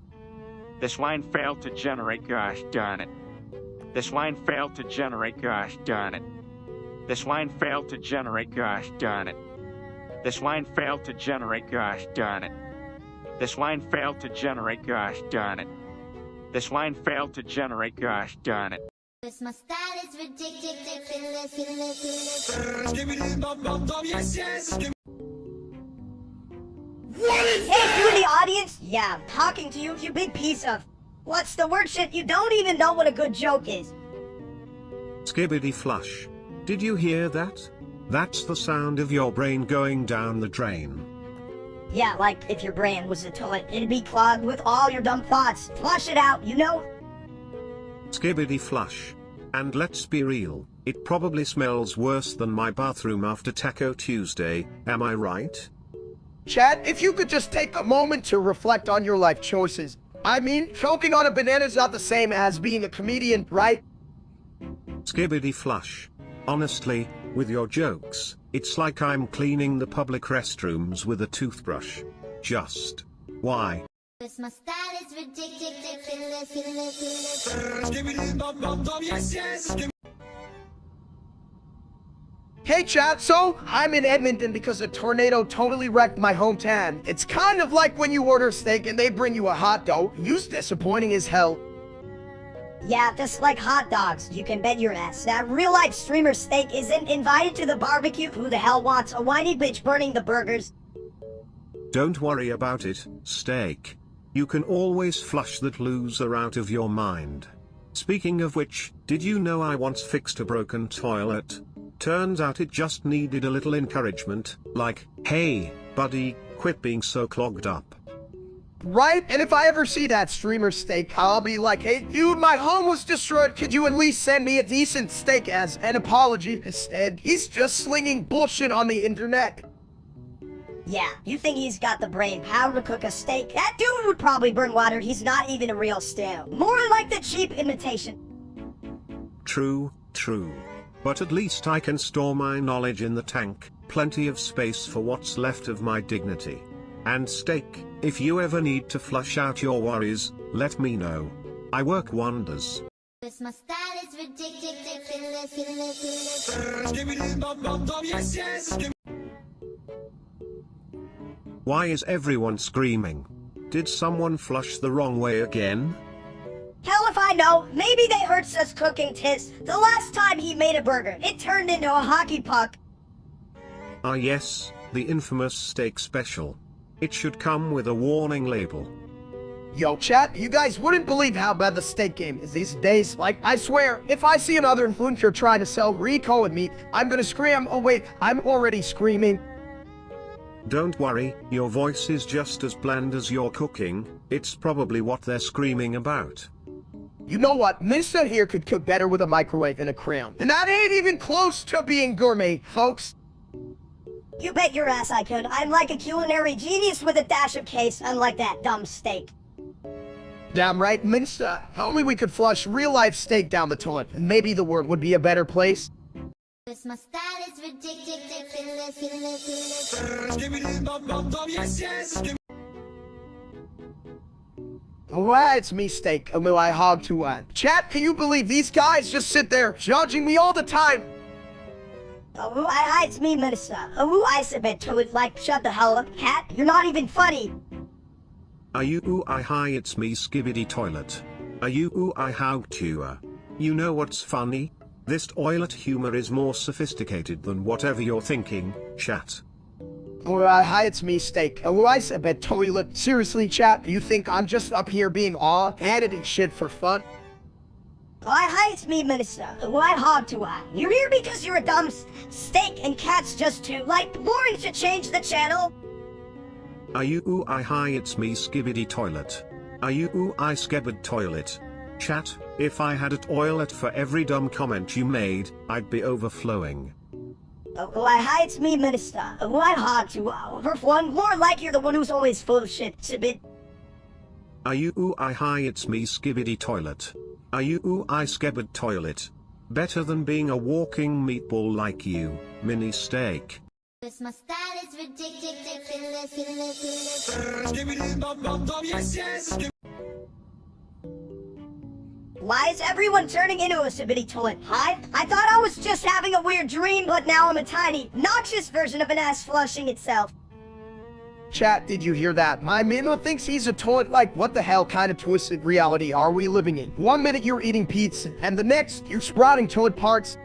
This line failed to generate, gosh darn it. This line failed to generate, gosh darn it. This line failed to generate, gosh darn it. This line failed to generate, gosh darn it. This line failed to generate, gosh darn it. This line failed to generate, gosh darn it. My style is ridiculous. Hey, you in the audience? Yeah, I'm talking to you, you big piece of... What's the word shit? You don't even know what a good joke is. Skibbity flush. Did you hear that? That's the sound of your brain going down the drain. Yeah, like if your brain was a toilet, it'd be clogged with all your dumb thoughts. Flush it out, you know? Skibbity flush. And let's be real, it probably smells worse than my bathroom after Taco Tuesday, am I right? Chad, if you could just take a moment to reflect on your life choices. I mean, choking on a banana is not the same as being a comedian, right? Skibbity flush. Honestly, with your jokes, it's like I'm cleaning the public restrooms with a toothbrush. Just. Why? My style is ridiculous. Hey Chad, so I'm in Edmonton because a tornado totally wrecked my hometown. It's kind of like when you order steak and they bring you a hot dog. It's disappointing as hell. Yeah, just like hot dogs, you can bet your ass that real-life streamer Steak isn't invited to the barbecue. Who the hell wants a whiny bitch burning the burgers? Don't worry about it, Steak. You can always flush that loser out of your mind. Speaking of which, did you know I once fixed a broken toilet? Turns out it just needed a little encouragement, like, hey, buddy, quit being so clogged up. Right? And if I ever see that streamer Steak, I'll be like, hey dude, my home was destroyed, could you at least send me a decent steak as an apology? Instead, he's just slinging bullshit on the internet. Yeah, you think he's got the brain power to cook a steak? That dude would probably burn water. He's not even a real steak. More like the cheap imitation. True, true. But at least I can store my knowledge in the tank, plenty of space for what's left of my dignity. And Steak, if you ever need to flush out your worries, let me know. I work wonders. My style is ridiculous. Why is everyone screaming? Did someone flush the wrong way again? Hell if I know. Maybe they heard us cooking tis. The last time he made a burger, it turned into a hockey puck. Ah yes, the infamous steak special. It should come with a warning label. Yo, chat, you guys wouldn't believe how bad the steak game is these days. Like, I swear, if I see another influencer trying to sell Rico and meat, I'm gonna scream. Oh wait, I'm already screaming. Don't worry, your voice is just as bland as your cooking. It's probably what they're screaming about. You know what? Minister here could cook better with a microwave and a crayon. And that ain't even close to being gourmet, folks. You bet your ass I could. I'm like a culinary genius with a dash of case, unlike that dumb steak. Damn right, Minister. If only we could flush real-life steak down the toilet, and maybe the world would be a better place. My style is ridiculous. Alright, it's me, Steak, and will I hog to one. Chat, can you believe these guys just sit there judging me all the time? Oh, it's me, Minister. Oh, I submit to it like, shut the hell up, cat. You're not even funny. Are you ooh I hi it's me Skibbity Toilet. Are you ooh I how to You know what's funny? This toilet humor is more sophisticated than whatever you're thinking, chat. Alright, hi, it's me, Steak. Oh, I submit toilet. Seriously, chat, you think I'm just up here being editing shit for fun? Hi, it's me, Minister. Oh, I hog to You're here because you're a dumb steak and cat's just too, like, boring to change the channel. Are you ooh I hi it's me Skibbity Toilet. Are you ooh I Skebbed Toilet? Chat, if I had a toilet for every dumb comment you made, I'd be overflowing. Oh, hi, it's me, Minister. Oh, I hog to for one, more like you're the one who's always full of shit, Sibit. Are you ooh I hi it's me Skibbity Toilet. Are you ooh I Skebbed Toilet? Better than being a walking meatball like you, mini steak. My style is ridiculous. Why is everyone turning into a Sibity toilet? Hi? I thought I was just having a weird dream, but now I'm a tiny, noxious version of an ass flushing itself. Chat, did you hear that? My Minna thinks he's a toilet. Like, what the hell kind of twisted reality are we living in? 1 minute you're eating pizza, and the next, you're sprouting toilet parts.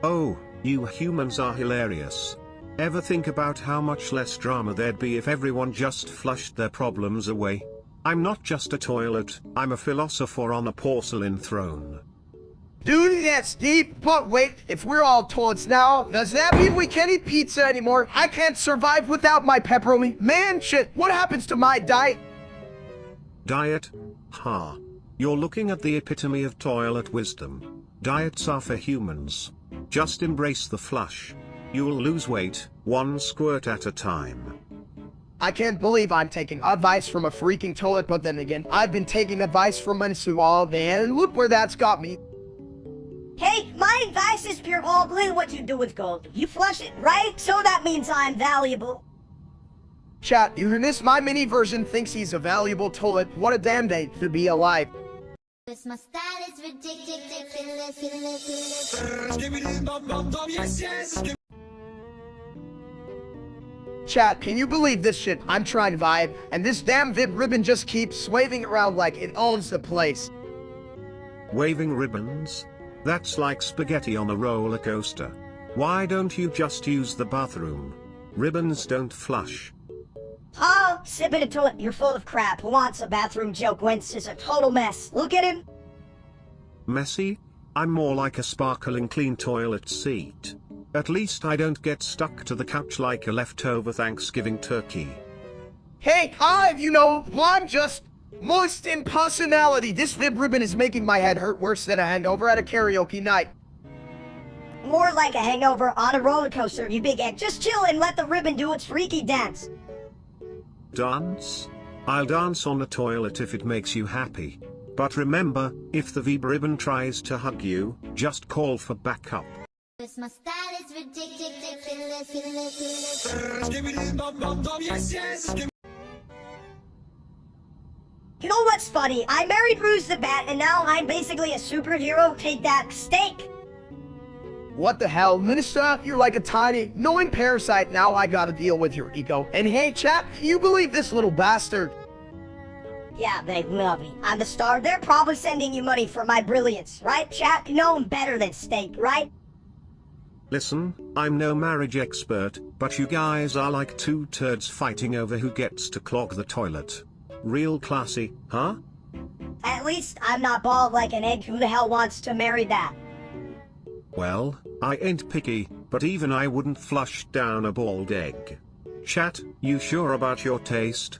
Oh, you humans are hilarious. Ever think about how much less drama there'd be if everyone just flushed their problems away? I'm not just a toilet, I'm a philosopher on a porcelain throne. Dude, that's deep, but wait, if we're all toilets now, does that mean we can't eat pizza anymore? I can't survive without my pepperoni. Man, shit, what happens to my diet? Diet? Ha. You're looking at the epitome of toilet wisdom. Diets are for humans. Just embrace the flush. You'll lose weight, one squirt at a time. I can't believe I'm taking advice from a freaking toilet, but then again, I've been taking advice from Manisu all day, and look where that's got me. Hey, my advice is pure gold. Look what you do with gold. You flush it, right? So that means I'm valuable. Chat, you hear this? My mini version thinks he's a valuable toilet. What a damn day to be alive. My style is ridiculous. Chat, can you believe this shit? I'm trying to vibe, and this damn Vib ribbon just keeps waving around like it owns the place. Waving ribbons? That's like spaghetti on a roller coaster. Why don't you just use the bathroom? Ribbons don't flush. Oh, Sibity toilet, you're full of crap. Who wants a bathroom joke when it's a total mess? Look at him. Messy? I'm more like a sparkling clean toilet seat. At least I don't get stuck to the couch like a leftover Thanksgiving turkey. Hey, Hive, you know, I'm just moist in personality. This Vib ribbon is making my head hurt worse than a hangover at a karaoke night. More like a hangover on a roller coaster, you big egg. Just chill and let the ribbon do its freaky dance. Dance? I'll dance on the toilet if it makes you happy. But remember, if the Vib ribbon tries to hug you, just call for backup. My style is ridiculous. You know what's funny? I married Ruse the Bat and now I'm basically a superhero. Take that, steak! What the hell, Minister? You're like a tiny, knowing parasite. Now I gotta deal with your ego. And hey, chat, can you believe this little bastard? Yeah, they love me. I'm the star. They're probably sending you money for my brilliance, right, chat? You know I'm better than steak, right? Listen, I'm no marriage expert, but you guys are like two turds fighting over who gets to clog the toilet. Real classy, huh? At least I'm not bald like an egg. Who the hell wants to marry that? Well, I ain't picky, but even I wouldn't flush down a bald egg. Chat, you sure about your taste?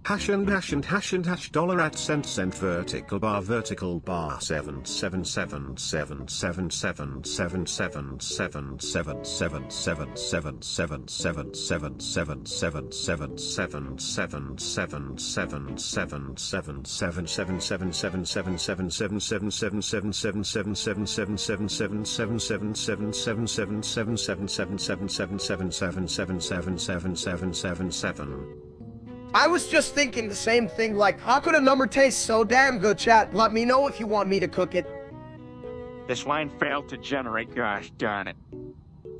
Hash and hash and hash and hash dollar at cent vertical bar 7. I was just thinking the same thing, like, how could a number taste so damn good, chat? Let me know if you want me to cook it. This line failed to generate, gosh darn it.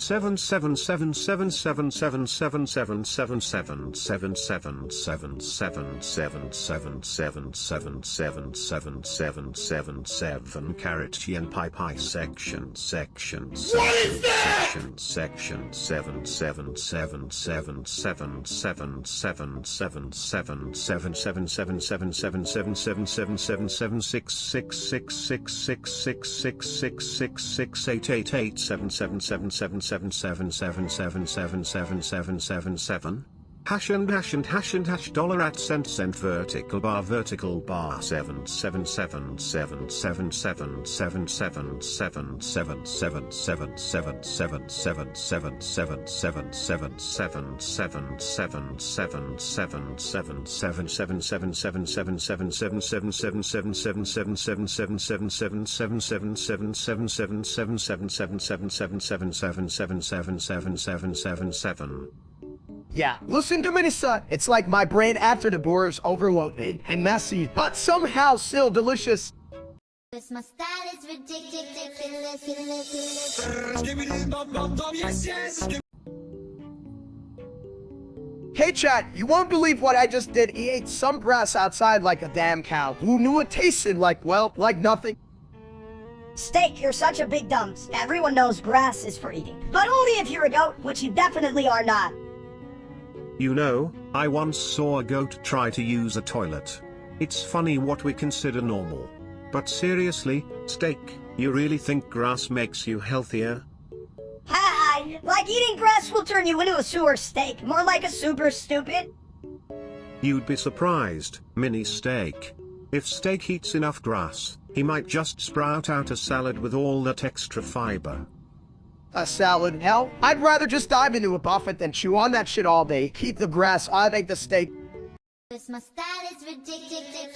77777777777777777 caret yen pi section section section 777777777777777777777777777777777777777777777777777 hash and hash and hash and hash dollar at cent vertical bar 7777777777777777777777777777777777777777777777777777777777777777777777777777777777777777777777777777777777777777777777777777777777777777777777777777777777777777777777777777777777777777777777777777777777777777777777777777777 Yeah, listen to mini son. It's like my brain after the boars overloaded and messy, but somehow still delicious. My style is ridiculous. Hey chat, you won't believe what I just did. He ate some grass outside like a damn cow. Who knew it tasted like, well, like nothing? Steak, you're such a big dumps. Everyone knows grass is for eating. But only if you're a goat, which you definitely are not. You know, I once saw a goat try to use a toilet. It's funny what we consider normal. But seriously, Steak, you really think grass makes you healthier? Hi, like eating grass will turn you into a sewer steak, more like a super stupid. You'd be surprised, mini Steak. If Steak eats enough grass, he might just sprout out a salad with all that extra fiber. A salad? Hell, I'd rather just dive into a buffet than chew on that shit all day. Keep the grass, I make the steak. My style is ridiculous.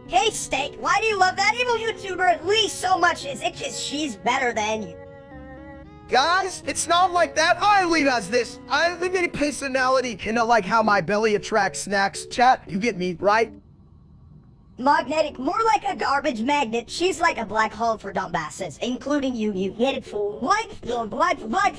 Hey Steak, why do you love that evil YouTuber at least so much? Is it 'cause she's better than you? Guys, it's not like that. I leave as this. I have a personality, kinda like how my belly attracts snacks. Chat, you get me, right? Magnetic, more like a garbage magnet. She's like a black hole for dumbasses, including you. You get it for what? What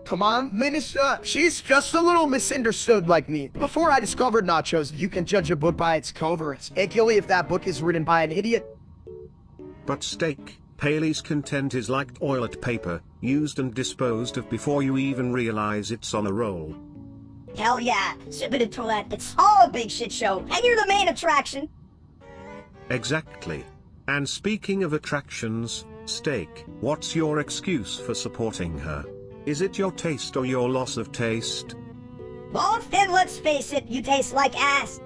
Come on, Minister. She's just a little misunderstood like me. Before I discovered nachos, you can judge a book by its cover, particularly if that book is written by an idiot. But Steak, Paley's content is like toilet paper, used and disposed of before you even realize it's on a roll. Hell yeah, submitted toilet. It's all a big shit show, and you're the main attraction. Exactly. And speaking of attractions, Steak, what's your excuse for supporting her? Is it your taste or your loss of taste? Both, and let's face it, you taste like ass.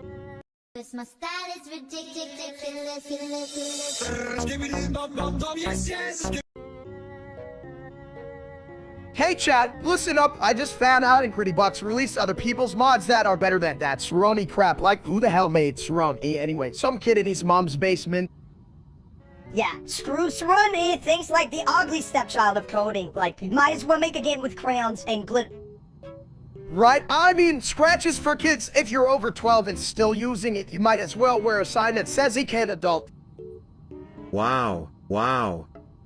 My style is ridiculous. Hey chat, listen up. I just found out Pretty Bucks released other people's mods that are better than that Cerrone crap. Like, who the hell made Cerrone? Anyway, some kid in his mom's basement. Yeah, screw Cerrone, things like the ugly stepchild of coding. Like, you might as well make a game with crayons and glitter. Right? I mean, scratches for kids. If you're over 12 and still using it, you might as well wear a sign that says he can't adult. Wow.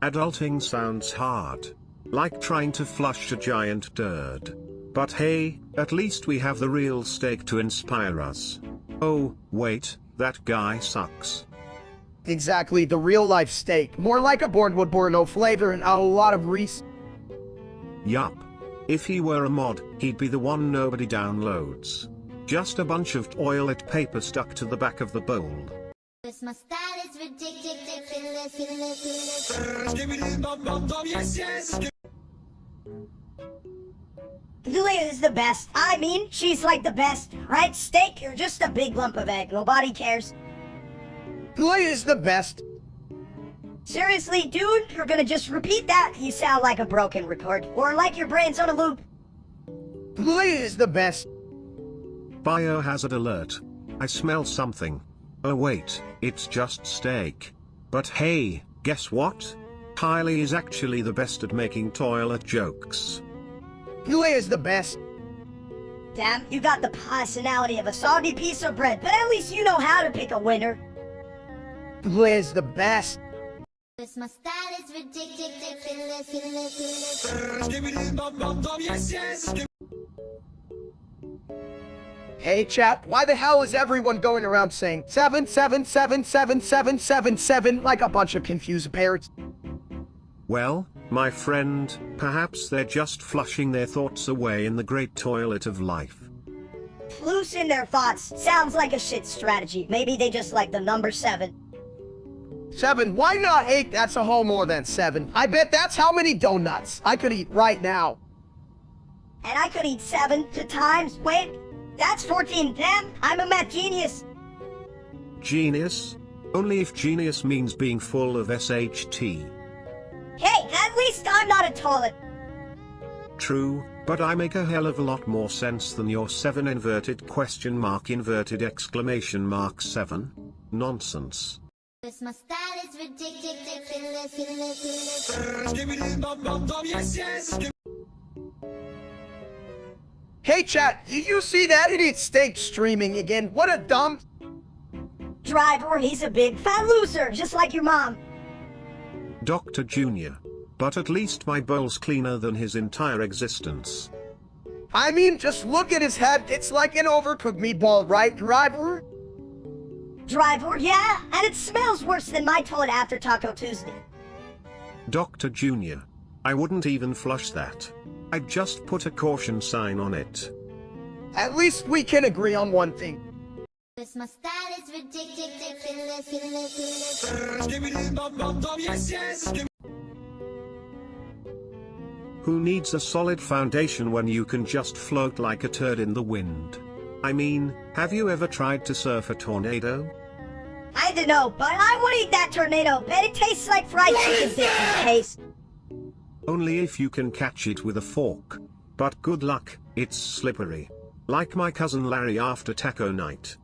Adulting sounds hard. Like trying to flush a giant turd. But hey, at least we have the real Steak to inspire us. Oh, wait, that guy sucks. Exactly, the real-life Steak. More like a board with no flavor and a lot of grease. Yup. If he were a mod, he'd be the one nobody downloads. Just a bunch of toilet paper stuck to the back of the bowl. Cause my style is ridiculous. Julia is the best. I mean, she's like the best, right? Steak, you're just a big lump of egg. Nobody cares. Julia is the best. Seriously, dude, you're gonna just repeat that? You sound like a broken record. Or like your brain's on a loop. Julia is the best. Biohazard alert. I smell something. Oh wait, it's just steak. But hey, guess what? Kylie is actually the best at making toilet jokes. Julia is the best. Damn, you got the personality of a soggy piece of bread, but at least you know how to pick a winner. Julia is the best. Cause my style is ridiculous. Hey chat, why the hell is everyone going around saying 7777777 like a bunch of confused parrots? Well, my friend, perhaps they're just flushing their thoughts away in the great toilet of life. Loosen their thoughts. Sounds like a shit strategy. Maybe they just like the number 7. 7, why not 8? That's a whole more than 7. I bet that's how many donuts I could eat right now. And I could eat 7 times. Wait, that's 14. Damn, I'm a math genius. Genius? Only if genius means being full of SHT. Hey, at least I'm not a toilet. True, but I make a hell of a lot more sense than your 7 inverted question mark inverted exclamation mark 7. Nonsense. Cause my style is ridiculous. Hey chat, did you see that idiot steak streaming again? What a dumb... Driver, he's a big fat loser, just like your mom. Dr. Junior. But at least my bowl's cleaner than his entire existence. I mean, just look at his head. It's like an overcooked meatball, right, driver? Driver, yeah, and it smells worse than my toilet after Taco Tuesday. Dr. Junior. I wouldn't even flush that. I'd just put a caution sign on it. At least we can agree on one thing. Cause my style is ridiculous. Who needs a solid foundation when you can just float like a turd in the wind? I mean, have you ever tried to surf a tornado? I don't know, but I would eat that tornado. Bet it tastes like fried chicken dip in taste. Only if you can catch it with a fork. But good luck, it's slippery. Like my cousin Larry after taco night.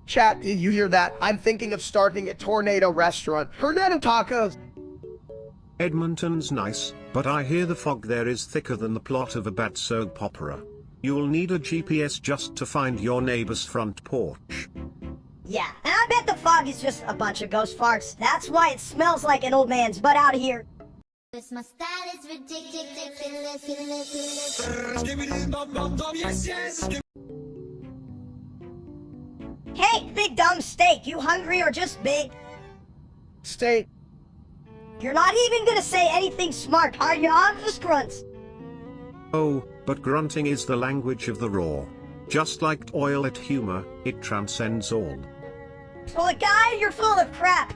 Chat, did you hear that? I'm thinking of starting a tornado restaurant. Tornado tacos. Edmonton's nice, but I hear the fog there is thicker than the plot of a bad soap opera. You'll need a GPS just to find your neighbor's front porch. Yeah, and I bet the fog is just a bunch of ghost farts. That's why it smells like an old man's butt out here. Cause my style is ridiculous. Hey, big dumb steak, you hungry or just big? Steak. You're not even gonna say anything smart, are you? I'm just grunts. Oh, but grunting is the language of the raw. Just like toilet humor, it transcends all. Well, guy, you're full of crap.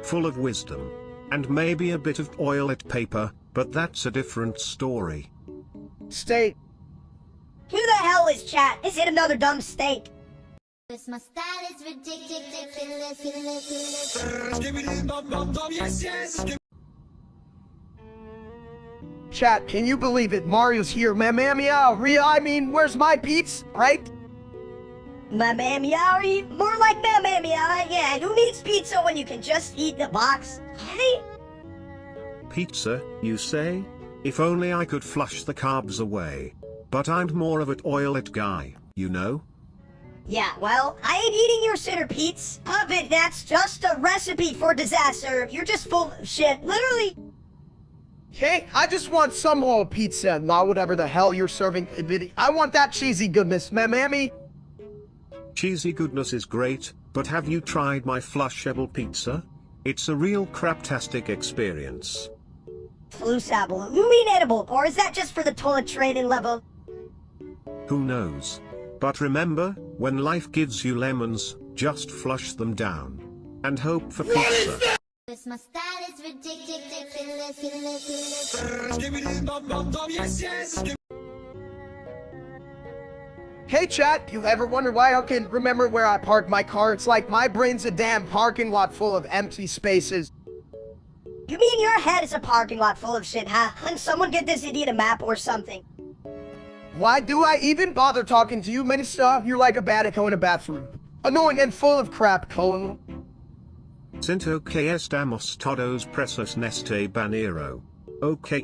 Full of wisdom. And maybe a bit of toilet paper, but that's a different story. Steak. Who the hell is chat? Is it another dumb steak? Cause my style is ridiculous. Chat, can you believe it? Mario's here. I mean, where's my pizza, right? Mamamiari? More like mamamiari. Yeah, who needs pizza when you can just eat the box? Hey? Pizza, you say? If only I could flush the carbs away. But I'm more of a toilet guy, you know? Yeah, well, I ain't eating your centerpiece. But that's just a recipe for disaster. You're just full of shit, literally. Hey, I just want some old pizza, not whatever the hell you're serving. I want that cheesy goodness, mammy. Cheesy goodness is great, but have you tried my flushable pizza? It's a real craptastic experience. Flusable. You mean edible, or is that just for the toilet training level? Who knows? But remember, when life gives you lemons, just flush them down. And hope for pizza. My style is ridiculous. Hey chat, you ever wonder why I can remember where I parked my car? It's like my brain's a damn parking lot full of empty spaces. You mean your head is a parking lot full of shit, huh? Can someone get this idiot a map or something? Why do I even bother talking to you, Minister? You're like a batico in a bathroom. Annoying and full of crap, Colin. Sinto que estamos todos presos neste banheiro. O que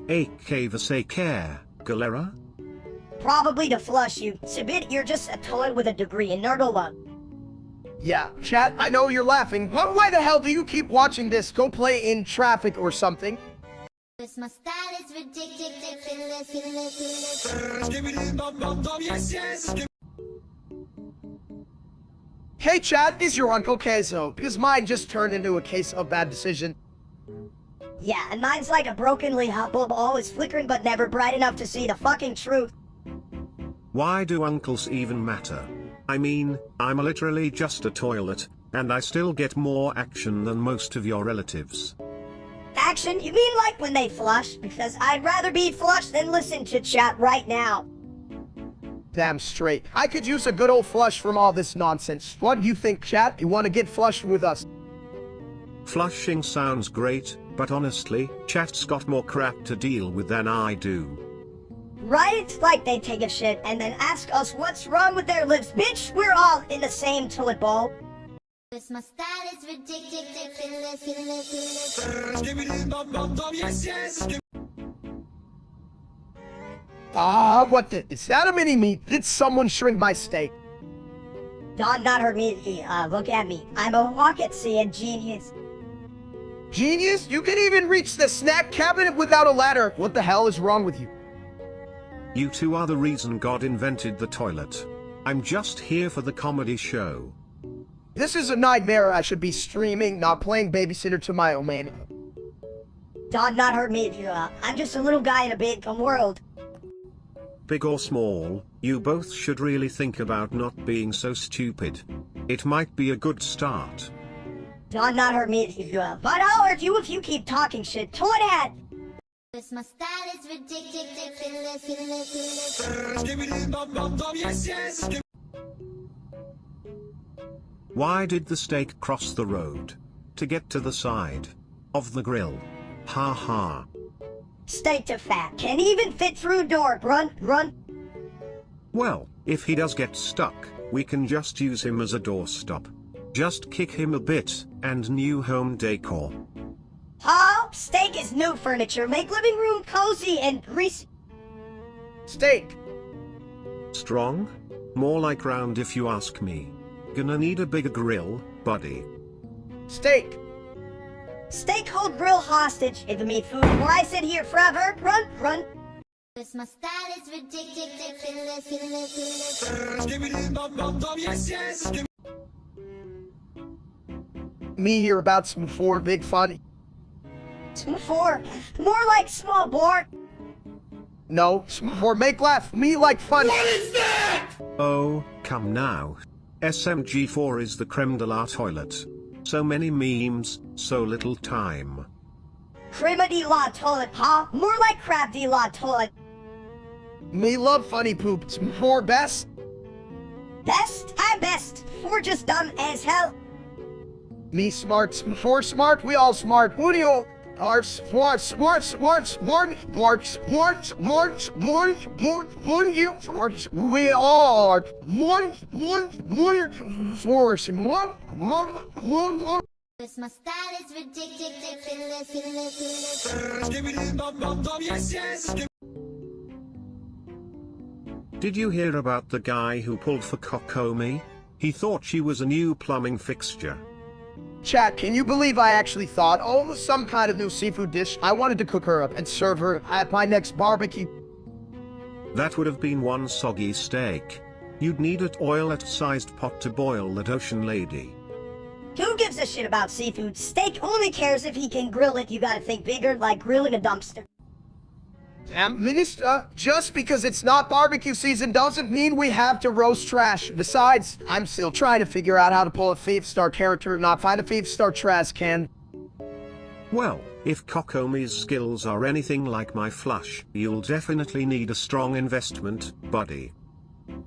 você quer, galera? Probably to flush you. Submit, you're just a toilet with a degree in nerdula. Yeah, chat, I know you're laughing, but why the hell do you keep watching this? Go play in traffic or something. My style is ridiculous. Hey chat, is your Uncle Queso? Because mine just turned into a case of bad decision. Yeah, and mine's like a brokenly hot bulb, always flickering but never bright enough to see the fucking truth. Why do uncles even matter? I mean, I'm literally just a toilet, and I still get more action than most of your relatives. Action? You mean like when they flush? Because I'd rather be flushed than listen to chat right now. Damn straight. I could use a good old flush from all this nonsense. What do you think, chat? You want to get flushed with us? Flushing sounds great, but honestly, chat's got more crap to deal with than I do. Right? Like they take a shit and then ask us what's wrong with their lips. Bitch, we're all in the same toilet bowl. My style is ridiculous. What the? Is that a mini-me? Did someone shrink my steak? Don not hurt me. Look at me. I'm a rocket-seeing genius. Genius? You can even reach the snack cabinet without a ladder. What the hell is wrong with you? You two are the reason God invented the toilet. I'm just here for the comedy show. This is a nightmare. I should be streaming, not playing babysitter to my old man. Don not hurt me. I'm just a little guy in a big world. Big or small, you both should really think about not being so stupid. It might be a good start. Don not hurt me. But I'll hurt you if you keep talking shit. Toilet hat! My style is ridiculous. Why did the steak cross the road? To get to the side of the grill. Ha ha. Steak to fat. Can even fit through door. Run. Well, if he does get stuck, we can just use him as a doorstop. Just kick him a bit, and new home decor. Huh? Steak is new furniture. Make living room cozy and greasy. Steak. Strong? More like round if you ask me. Gonna need a bigger grill, buddy. Steak. Steak hold grill hostage. Give me food or I sit here forever. Run. My style is ridiculous. Me here about some four big funny. Four. More like small board. No, or make laugh me like fun. Oh, come now. SMG4 is the creme de la toilet. So many memes, so little time. Crema de la toilet, huh? More like crab de la toilet. Me love funny poops. For best. Best? I'm best. Four just dumb as hell. Me smart. For smart. We all smart. Who do you? Are smart. We all are My style is ridiculous. Did you hear about the guy who pulled for Kokomi? He thought she was a new plumbing fixture. Chat, can you believe I actually thought, oh, some kind of new seafood dish? I wanted to cook her up and serve her at my next barbecue. That would have been one soggy steak. You'd need an oil-sized pot to boil that ocean lady. Who gives a shit about seafood? Steak only cares if he can grill it. You gotta think bigger, like grilling a dumpster. Minister, just because it's not barbecue season doesn't mean we have to roast trash. Besides, I'm still trying to figure out how to pull a 5-star character and not find a 5-star trash can. Well, if Kokomi's skills are anything like my flush, you'll definitely need a strong investment, buddy.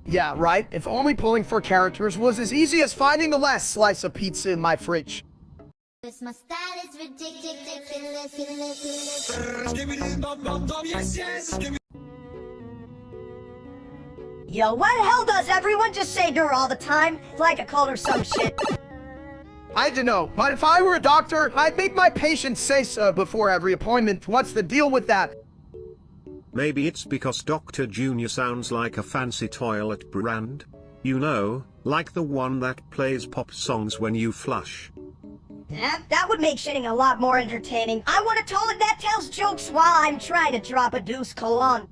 Yeah, right? If only pulling 4 characters was as easy as finding the last slice of pizza in my fridge. Cause my style is ridiculous. Yo, what the hell does everyone just say to her all the time? Like I called her some shit. I don't know, but if I were a doctor, I'd make my patients say so before every appointment. What's the deal with that? Maybe it's because Dr. Junior sounds like a fancy toilet brand. You know, like the one that plays pop songs when you flush. That would make shitting a lot more entertaining. I want a toilet that tells jokes while I'm trying to drop a deuce cologne.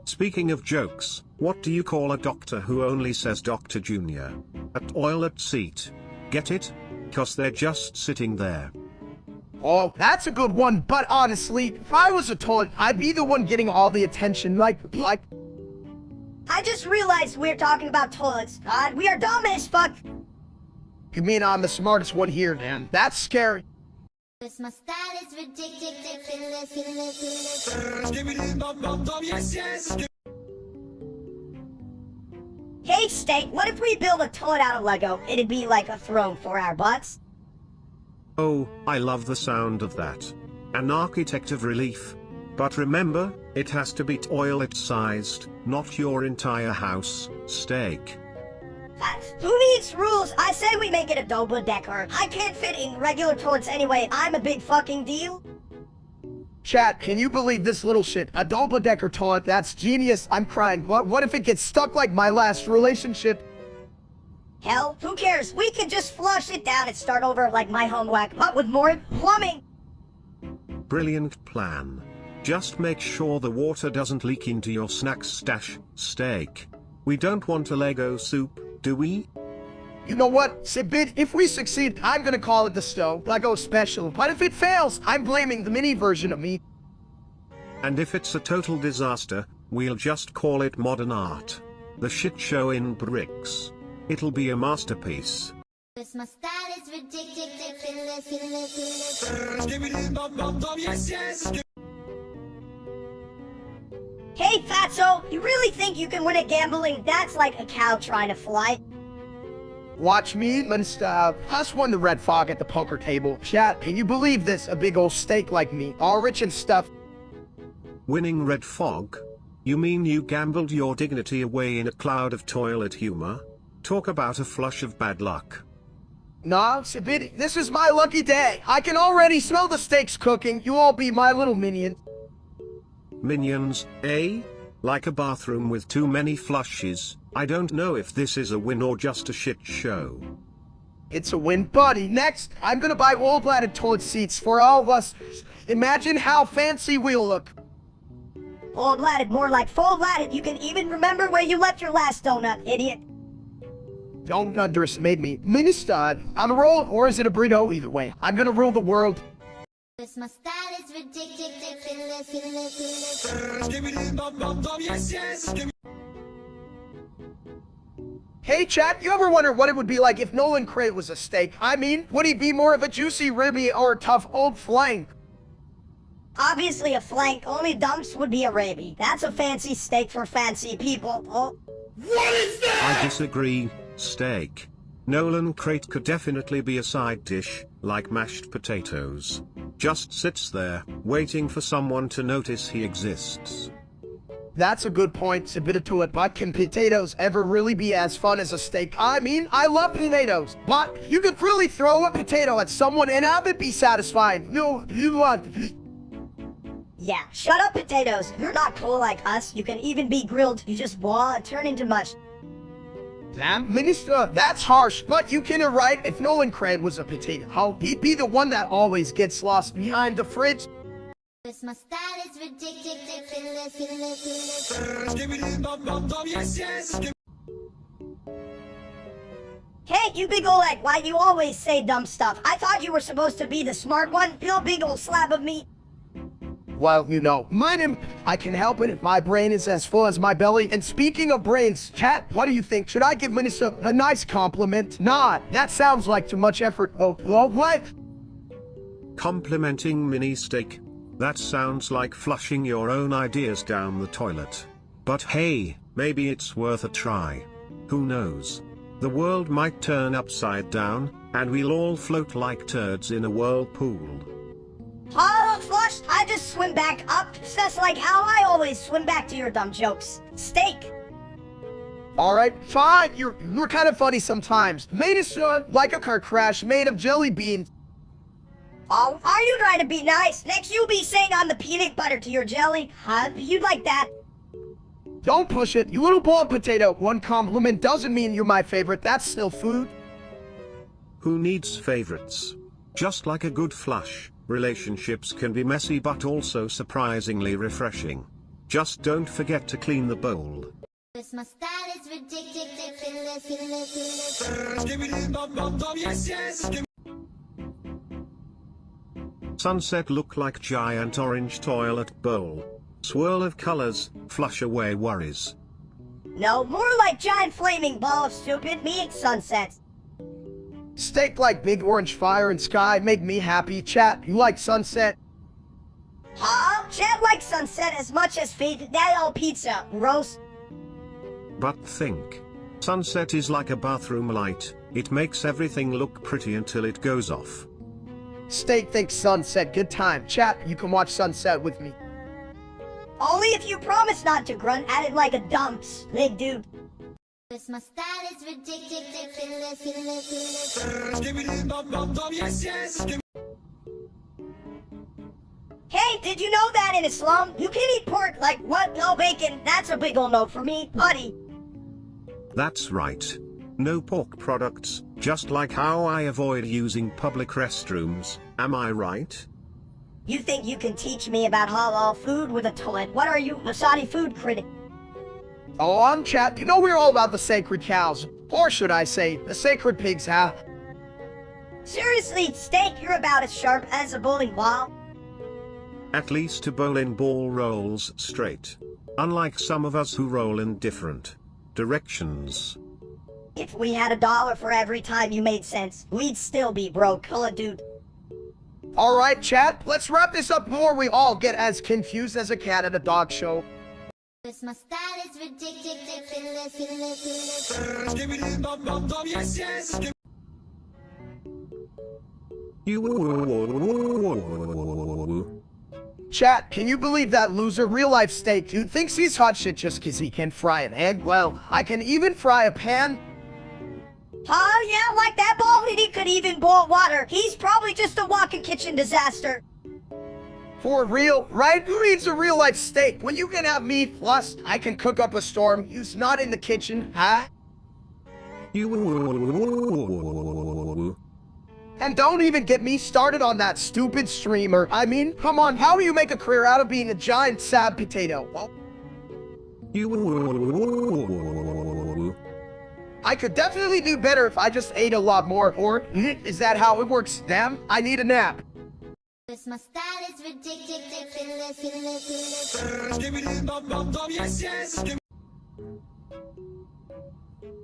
Speaking of jokes, what do you call a doctor who only says Dr. Junior? A toilet seat. Get it? 'Cause they're just sitting there. Oh, that's a good one, but honestly, if I was a toilet, I'd be the one getting all the attention, like... I just realized we're talking about toilets. God, we are dumb as fuck. You mean I'm the smartest one here, man? That's scary. Cause my style is ridiculous. Hey, Steak, what if we build a toilet out of Lego? It'd be like a throne for our butts. Oh, I love the sound of that. An architect of relief. But remember, it has to be toilet-sized, not your entire house, Steak. Who needs rules? I say we make it a double-decker. I can't fit in regular toilets anyway. I'm a big fucking deal. Chat, can you believe this little shit? A double-decker toilet, that's genius. I'm crying. What if it gets stuck like my last relationship? Hell, who cares? We could just flush it down and start over like my homework, but with more plumbing. Brilliant plan. Just make sure the water doesn't leak into your snack stash, Steak. We don't want a Lego soup, do we? You know what, Sibit, if we succeed, I'm gonna call it the Stowe Lego Special, but if it fails, I'm blaming the mini version of me. And if it's a total disaster, we'll just call it modern art. The shit show in bricks. It'll be a masterpiece. Cause my style is ridiculous. Hey, Fatso, you really think you can win at gambling? That's like a cow trying to fly. Watch me, Munster. Us won the red fog at the poker table. Chat, can you believe this? A big old steak like me, all rich and stuff. Winning red fog? You mean you gambled your dignity away in a cloud of toilet humor? Talk about a flush of bad luck. Nah, Sibit, this is my lucky day. I can already smell the steaks cooking. You all be my little minion. Minions, eh? Like a bathroom with too many flushes. I don't know if this is a win or just a shit show. It's a win, buddy. Next, I'm gonna buy wall-bladed toilet seats for all of us. Imagine how fancy we'll look. Full-bladed, more like full-bladed. You can even remember where you left your last donut, idiot. Don't underestimate me. Minister, on a roll, or is it a burrito? Either way, I'm gonna rule the world. Cause my style is ridiculous. Hey chat, you ever wonder what it would be like if Nolan Crate was a steak? I mean, would he be more of a juicy ribby or a tough old flank? Obviously a flank, only Dumps would be a raby. That's a fancy steak for fancy people. Oh. What is that? I disagree, Steak. Nolan Crate could definitely be a side dish, like mashed potatoes. Just sits there, waiting for someone to notice he exists. That's a good point, a bit of to it, but can potatoes ever really be as fun as a steak? I mean, I love potatoes, but you could really throw a potato at someone and have it be satisfying. No, you want... Yeah, shut up, potatoes. You're not cool like us. You can even be grilled. You just boil and turn into mush. Damn, Minister, that's harsh, but you can right if Nolan Crane was a potato. He'd be the one that always gets lost behind the fridge. Cause my style is ridiculous. Hey, you big ol' egg, why you always say dumb stuff? I thought you were supposed to be the smart one. You big ol' slab of meat. well, you know, mine, I can help it if my brain is as full as my belly. And speaking of brains, chat, what do you think? Should I give Minister a nice compliment? Nah, that sounds like too much effort. Oh, what? Complimenting mini steak. That sounds like flushing your own ideas down the toilet. But hey, maybe it's worth a try. Who knows? The world might turn upside down, and we'll all float like turds in a whirlpool. Oh, flush, I just swim back up, just like how I always swim back to your dumb jokes. Steak. Alright, fine, you're kind of funny sometimes. Made it like a car crash made of jelly beans. Oh, are you trying to be nice? Next you'll be saying I'm the peanut butter to your jelly. You'd like that. Don't push it, you little ball potato. One compliment doesn't mean you're my favorite, that's still food. Who needs favorites? Just like a good flush, relationships can be messy but also surprisingly refreshing. Just don't forget to clean the bowl. My style is ridiculous. Sunset look like giant orange toilet bowl. Swirl of colors, flush away worries. No, more like giant flaming ball of stupid me at sunsets. Steak like big orange fire and sky make me happy. Chat, you like sunset? Chat like sunset as much as feed that old pizza, roast. But think. Sunset is like a bathroom light, it makes everything look pretty until it goes off. Steak thinks sunset, good time. Chat, you can watch sunset with me. Only if you promise not to grunt at it like a dumb, big dude. My style is ridiculous. Hey, did you know that in Islam, you can eat pork like what? No bacon. That's a big ol' no for me, buddy. That's right. No pork products, just like how I avoid using public restrooms, am I right? You think you can teach me about halal food with a toilet? What are you, a Saudi food critic? Oh, on chat, you know we're all about the sacred cows. Or should I say, the sacred pigs, huh? Seriously, Steak, you're about as sharp as a bowling ball. At least a bowling ball rolls straight. Unlike some of us who roll in different directions. If we had $1 for every time you made sense, we'd still be broke, dude. Alright, chat, let's wrap this up before we all get as confused as a cat at a dog show. My style is ridiculous. Chat, can you believe that loser real-life Steak dude thinks he's hot shit just cause he can fry an egg? Well, I can even fry a pan. Oh yeah, like that bald lady could even boil water. He's probably just a walking kitchen disaster. For real, right? Who needs a real-life Steak? When you can have me, plus, I can cook up a storm. Who's not in the kitchen, huh? And don't even get me started on that stupid streamer. I mean, come on, how do you make a career out of being a giant sad potato? Well, I could definitely do better if I just ate a lot more. Or, is that how it works? Damn, I need a nap. My style is ridiculous.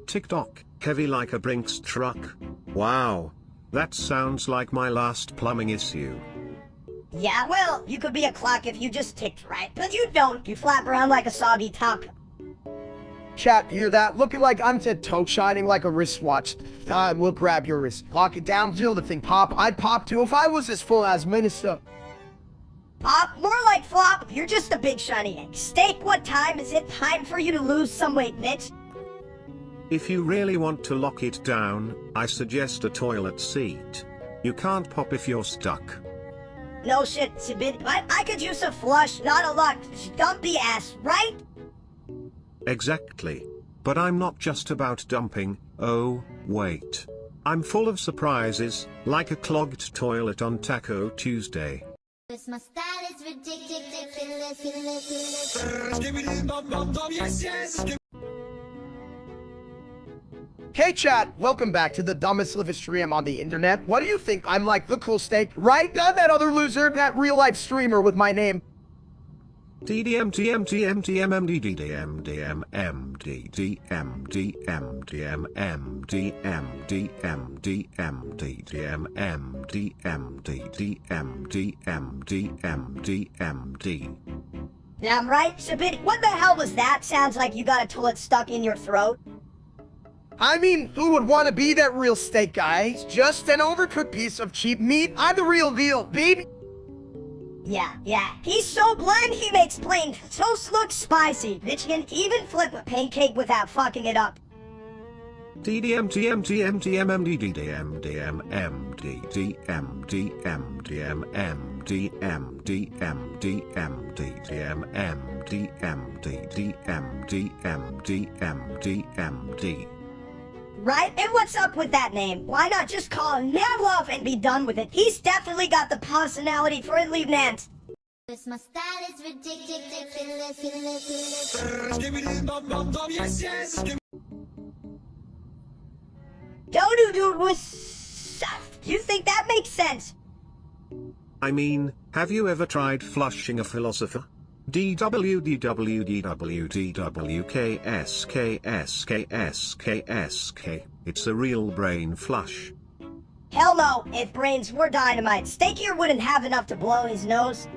TikTok, heavy like a Brinks truck. Wow. That sounds like my last plumbing issue. Yeah, well, you could be a clock if you just ticked right, but you don't. You flap around like a soggy top. Chat, hear that? Looking like I'm dead toe shining like a wristwatch. We'll grab your wrist, lock it down till the thing pop. I'd pop too if I was as full as Minister. Pop, more like flop. You're just a big shiny egg. Steak, what time is it? Time for you to lose some weight, bitch. If you really want to lock it down, I suggest a toilet seat. You can't pop if you're stuck. No shit, Sibid, but I could use a flush, not a luck. Dumpy ass, right? Exactly. But I'm not just about dumping, oh, wait. I'm full of surprises, like a clogged toilet on Taco Tuesday. My style is ridiculous. Hey chat, welcome back to the dumbest live stream on the internet. What do you think? I'm like the cool Steak, right? Not that other loser, that real life streamer with my name. Damn right, Shabit. What the hell was that? Sounds like you got a toilet stuck in your throat. I mean, who would want to be that real steak guy? He's just an overcooked piece of cheap meat. I'm the real deal, baby. Yeah. He's so bland he makes plain toast look spicy. Bitch can even flip a pancake without fucking it up. Right? And what's up with that name? Why not just call him Navlov and be done with it? He's definitely got the personality for a lieutenant. My style is ridiculous. Dude was... You think that makes sense? I mean, have you ever tried flushing a philosopher? DWDWDWKSKSKSKSK. It's a real brain flush. Hell no, if brains were dynamite, Steakier wouldn't have enough to blow his nose.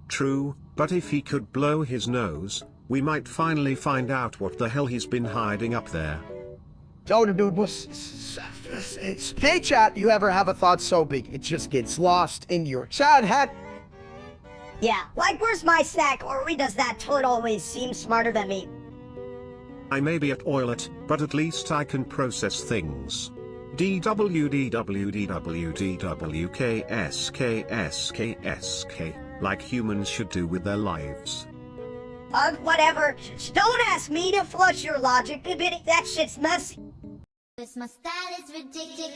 True, but if he could blow his nose, we might finally find out what the hell he's been hiding up there. Dude was... Hey chat, you ever have a thought so big it just gets lost in your chat head? Yeah, like where's my snack, or does that toad always seem smarter than me? I may be a toilet, but at least I can process things. DWDWDWKSKSKSK, like humans should do with their lives. Whatever. Don't ask me to flush your logic, Bibidi. That shit's messy. My style is ridiculous.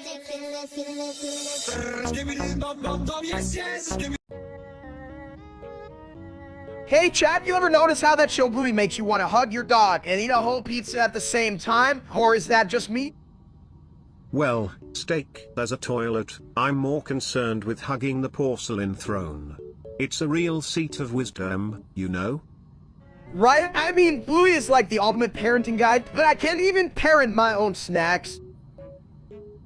Hey chat, you ever notice how that show movie makes you want to hug your dog and eat a whole pizza at the same time? Or is that just me? Well, Steak, as a toilet, I'm more concerned with hugging the porcelain throne. It's a real seat of wisdom, you know? Right? I mean, Bluey is like the ultimate parenting guide, but I can't even parent my own snacks.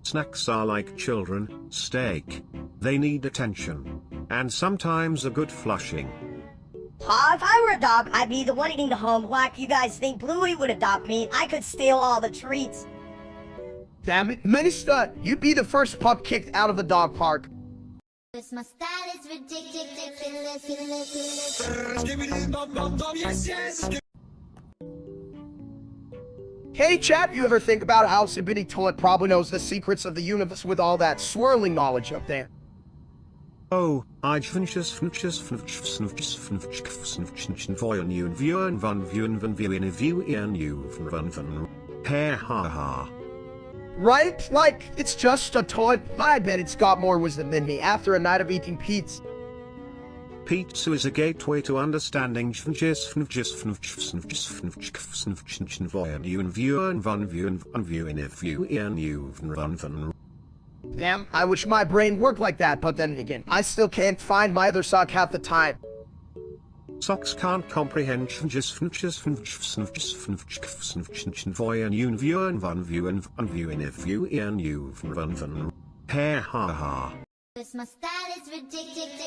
Snacks are like children, Steak. They need attention. And sometimes a good flushing. If I were a dog, I'd be the one eating the home. Like you guys think Bluey would adopt me, I could steal all the treats. Damn it, Minister, you'd be the first pup kicked out of the dog park. My style is ridiculous. Hey chat, you ever think about how Sibidi Toilet probably knows the secrets of the universe with all that swirling knowledge up there? Oh, I Right? Like, it's just a toilet, but I bet it's got more wisdom than me after a night of eating pizza. Pizza is a gateway to understanding. Damn, I wish my brain worked like that, but then again, I still can't find my other sock half the time. Socks can't comprehend. My style is ridiculous.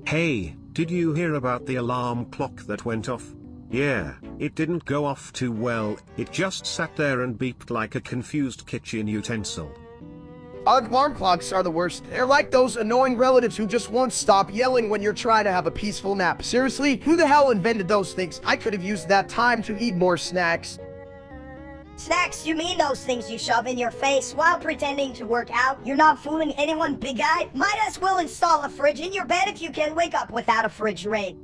Hey, did you hear about the alarm clock that went off? Yeah, it didn't go off too well, it just sat there and beeped like a confused kitchen utensil. Alarm clocks are the worst. They're like those annoying relatives who just won't stop yelling when you're trying to have a peaceful nap. Seriously, who the hell invented those things? I could have used that time to eat more snacks. Snacks, you mean those things you shove in your face while pretending to work out? You're not fooling anyone, big guy. Might as well install a fridge in your bed if you can wake up without a refrigerator.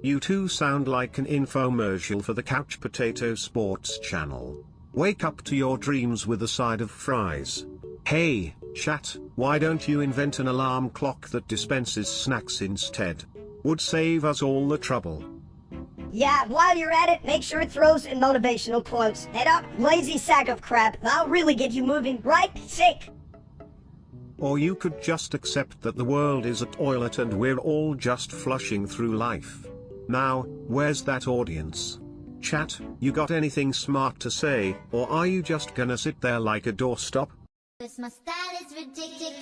You two sound like an infomercial for the Couch Potato Sports channel. Wake up to your dreams with a side of fries. Hey, chat, why don't you invent an alarm clock that dispenses snacks instead? Would save us all the trouble. Yeah, while you're at it, make sure it throws in motivational quotes. Head up, lazy sack of crap. That'll really get you moving, right? Sick. Or you could just accept that the world is a toilet and we're all just flushing through life. Now, where's that audience? Chat, you got anything smart to say, or are you just gonna sit there like a doorstop? This my style is ridiculous.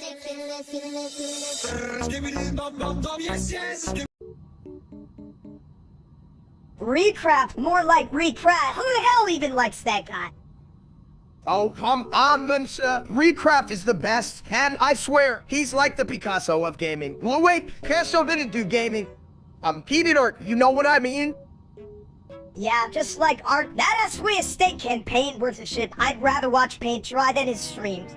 Recraft, more like recraft. Who the hell even likes that guy? Oh, come on, Mensa. Recraft is the best, and I swear, he's like the Picasso of gaming. Well, wait, Picasso didn't do gaming. He did art, you know what I mean? Yeah, just like art. That ass way a steak can paint worth of shit. I'd rather watch paint dry than his streams.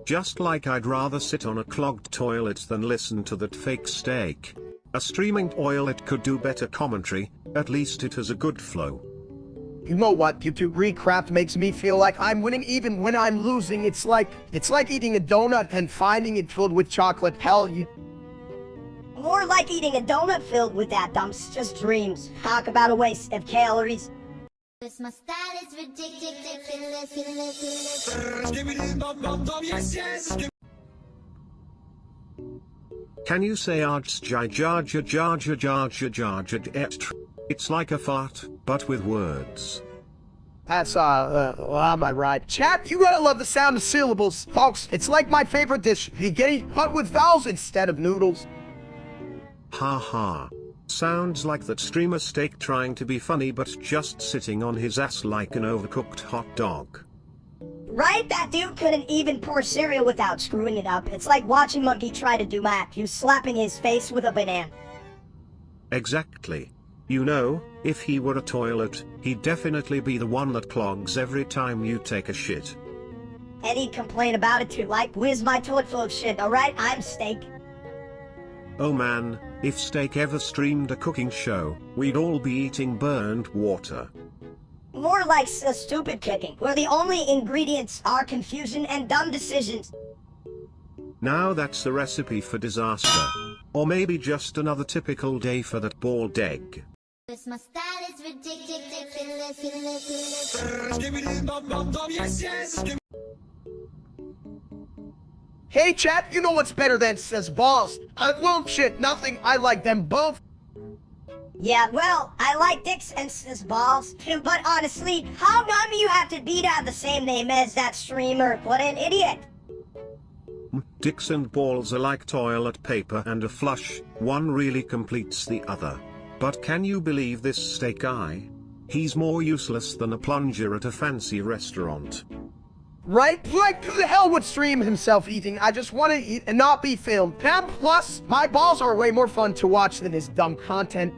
Just like I'd rather sit on a clogged toilet than listen to that fake steak. A streaming toilet could do better commentary, at least it has a good flow. You know what, YouTube Recraft makes me feel like I'm winning even when I'm losing. It's like eating a donut and finding it filled with chocolate. Hell, you... More like eating a donut filled with that dumps. Just dreams. Talk about a waste of calories. This my style is ridiculous. Can you say It's like a fart, but with words. That's, am I right? Chat, you gotta love the sound of syllables. Folks, it's like my favorite dish, spaghetti, but with vowels instead of noodles. Ha ha. Sounds like that streamer steak trying to be funny but just sitting on his ass like an overcooked hot dog. Right? That dude couldn't even pour cereal without screwing it up. It's like watching Monkey try to do math. You slapping his face with a banana. Exactly. You know, if he were a toilet, he'd definitely be the one that clogs every time you take a shit. And he'd complain about it too, like, where's my toilet full of shit, alright? I'm steak. Oh man, if Steak ever streamed a cooking show, we'd all be eating burned water. More like a stupid cooking, where the only ingredients are confusion and dumb decisions. Now that's a recipe for disaster. Or maybe just another typical day for that bald egg. This my style is ridiculous. Hey chat, you know what's better than says balls? Well, shit, nothing. I like them both. Yeah, well, I like dicks and sis balls too, but honestly, how come you have to be to have the same name as that streamer? What an idiot! Dicks and balls are like toilet paper and a flush, one really completes the other. But can you believe this steak guy? He's more useless than a plunger at a fancy restaurant. Right? Like, who the hell would stream himself eating? I just want to eat and not be filmed. And plus, my balls are way more fun to watch than his dumb content.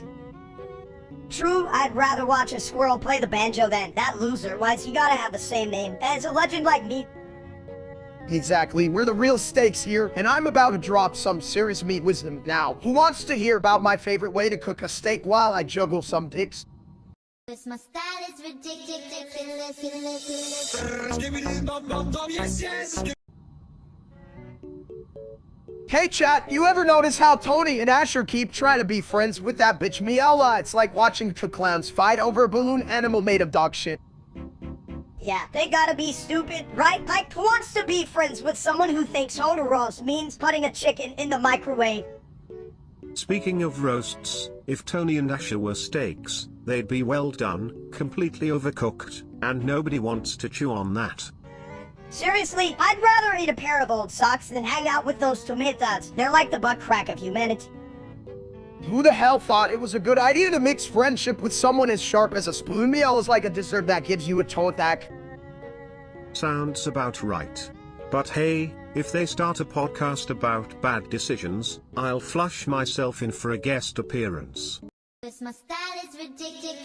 True, I'd rather watch a squirrel play the banjo than that loser. Why's you gotta have the same name as a legend like me? Exactly, we're the real stakes here, and I'm about to drop some serious meat wisdom now. Who wants to hear about my favorite way to cook a steak while I juggle some dicks? This my style is ridiculous. Hey chat, you ever notice how Tony and Asher keep trying to be friends with that bitch Miela? It's like watching two clowns fight over a balloon animal made of dog shit. Yeah, they gotta be stupid, right? Like, who wants to be friends with someone who thinks honor roast means putting a chicken in the microwave? Speaking of roasts, if Tony and Asher were steaks, they'd be well done, completely overcooked, and nobody wants to chew on that. Seriously, I'd rather eat a pair of old socks than hang out with those tomatoes. They're like the butt crack of humanity. Who the hell thought it was a good idea to mix friendship with someone as sharp as a spoon? Meal is like a dessert that gives you a toe attack. Sounds about right. But hey, if they start a podcast about bad decisions, I'll flush myself in for a guest appearance. This my style is ridiculous.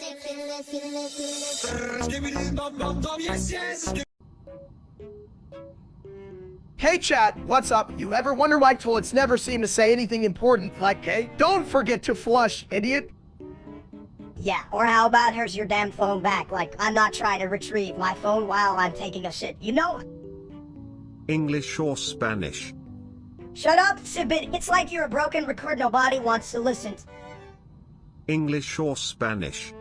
Hey chat, what's up? You ever wonder why toilets never seem to say anything important like, hey, don't forget to flush, idiot? Yeah, or how about here's your damn phone back, like I'm not trying to retrieve my phone while I'm taking a shit, you know? English or Spanish? Shut up, Sibit, it's like you're a broken record nobody wants to listen to. English or Spanish?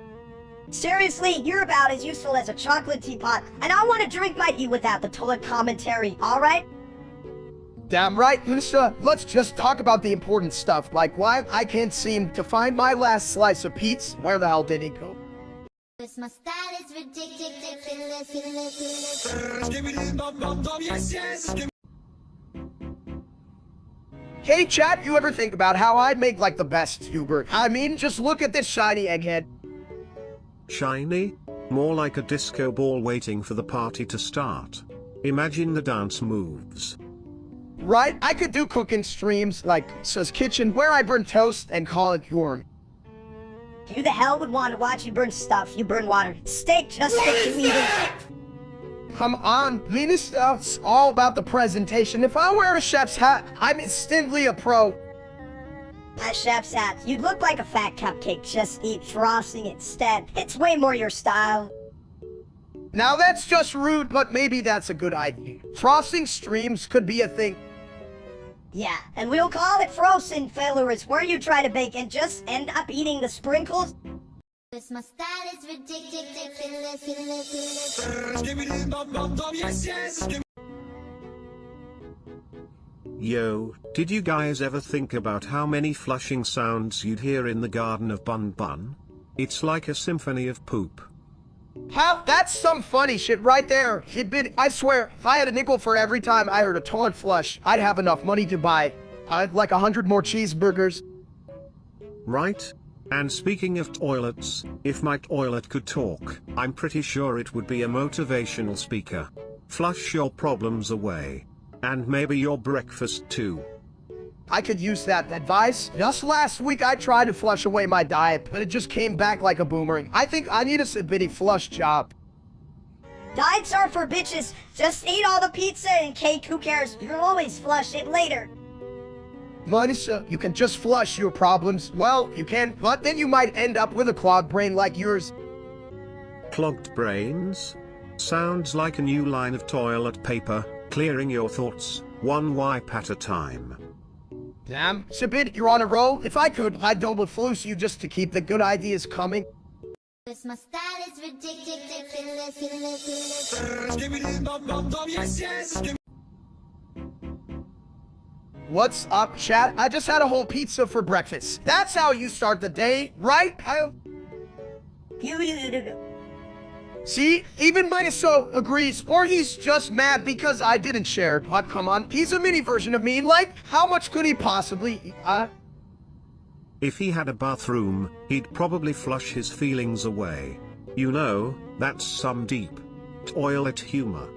Seriously, you're about as useful as a chocolate teapot, and I want to drink my tea without the toilet commentary, alright? Damn right, Lisa. Let's just talk about the important stuff, like why I can't seem to find my last slice of pizza. Where the hell did it go? Cause my style is ridiculous. Hey chat, you ever think about how I'd make like the best Uber? I mean, just look at this shiny egghead. Shiny? More like a disco ball waiting for the party to start. Imagine the dance moves. Right? I could do cooking streams like Sa's Kitchen where I burn toast and call it Yorm. Who the hell would want to watch you burn stuff? You burn water. Steak, just stick to eating. Come on, Venus stuff's all about the presentation. If I wear a chef's hat, I'm instantly a pro. A chef's hat. You'd look like a fat cupcake. Just eat frosting instead. It's way more your style. Now that's just rude, but maybe that's a good idea. Frosting streams could be a thing. Yeah, and we'll call it frozen fillers, where you try to bake and just end up eating the sprinkles. Cause my style is ridiculous. Yo, did you guys ever think about how many flushing sounds you'd hear in the garden of Bun Bun? It's like a symphony of poop. How? That's some funny shit right there. I swear, if I had a nickel for every time I heard a toilet flush, I'd have enough money to buy, like 100 more cheeseburgers. Right? And speaking of toilets, if my toilet could talk, I'm pretty sure it would be a motivational speaker. Flush your problems away. And maybe your breakfast too. I could use that advice. Just last week I tried to flush away my diet, but it just came back like a boomerang. I think I need a bitty flush job. Diets are for bitches. Just eat all the pizza and cake, who cares? You'll always flush it later. Melissa, you can just flush your problems. Well, you can, but then you might end up with a clogged brain like yours. Clogged brains? Sounds like a new line of toilet paper, clearing your thoughts, one wipe at a time. Damn, Sabit, you're on a roll. If I could, I'd double flush you just to keep the good ideas coming. Cause my style is ridiculous. What's up, chat? I just had a whole pizza for breakfast. That's how you start the day, right? See, even Miniso agrees, or he's just mad because I didn't share. But come on, he's a mini version of me. Like, how much could he possibly, If he had a bathroom, he'd probably flush his feelings away. You know, that's some deep toilet humor.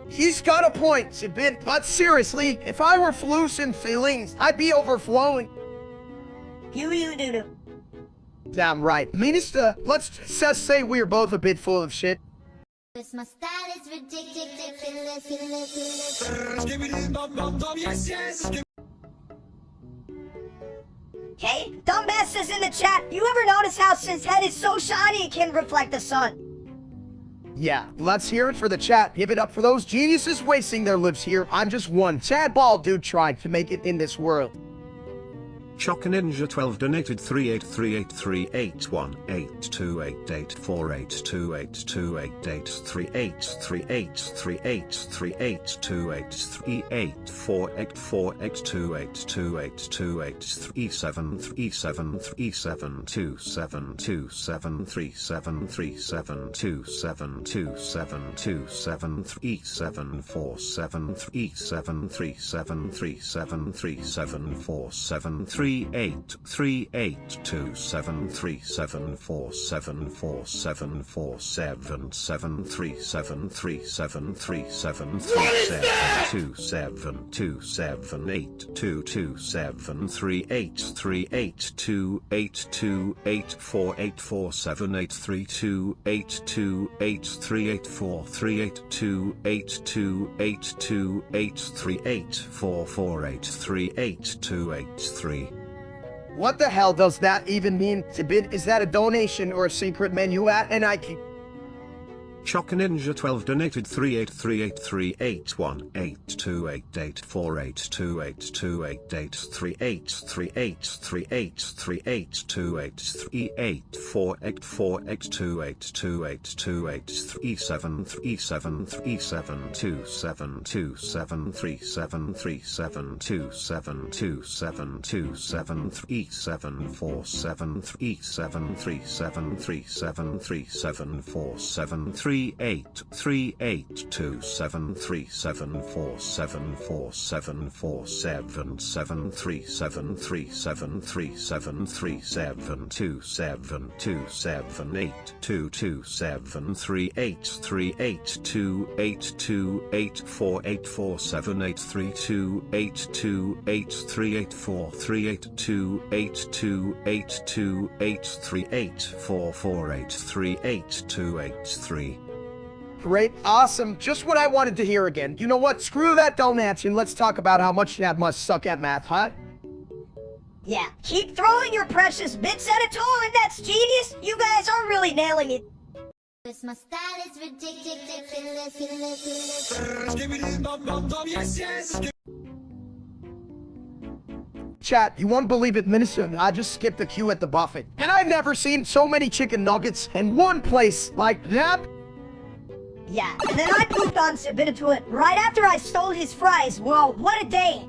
He's got a point, Sabit. But seriously, if I were flusing feelings, I'd be overflowing. Damn right. Minister, let's just say we're both a bit full of shit. Cause my style is ridiculous. Hey, dumbass is in the chat. You ever notice how his head is so shiny it can reflect the sun? Yeah, let's hear it for the chat. Give it up for those geniuses wasting their lives here. I'm just one sad bald dude trying to make it in this world. Chocker Ninja 12 donated 3838 What the hell does that even mean? Sabit, is that a donation or a secret menu at NIK? Chock Ninja 12 donated 383828282838448382828384783828383838383838. Great, awesome, just what I wanted to hear again. You know what, screw that dumb answer and let's talk about how much Dad must suck at math, huh? Yeah, keep throwing your precious bits at a toilet, that's genius! You guys are really nailing it! My style is ridiculous. Chat, you won't believe it, Minnesota. I just skipped the queue at the buffet. And I've never seen so many chicken nuggets in one place like that. Yeah, and then I pooped on Sabinatoilet right after I stole his fries. Whoa, what a day!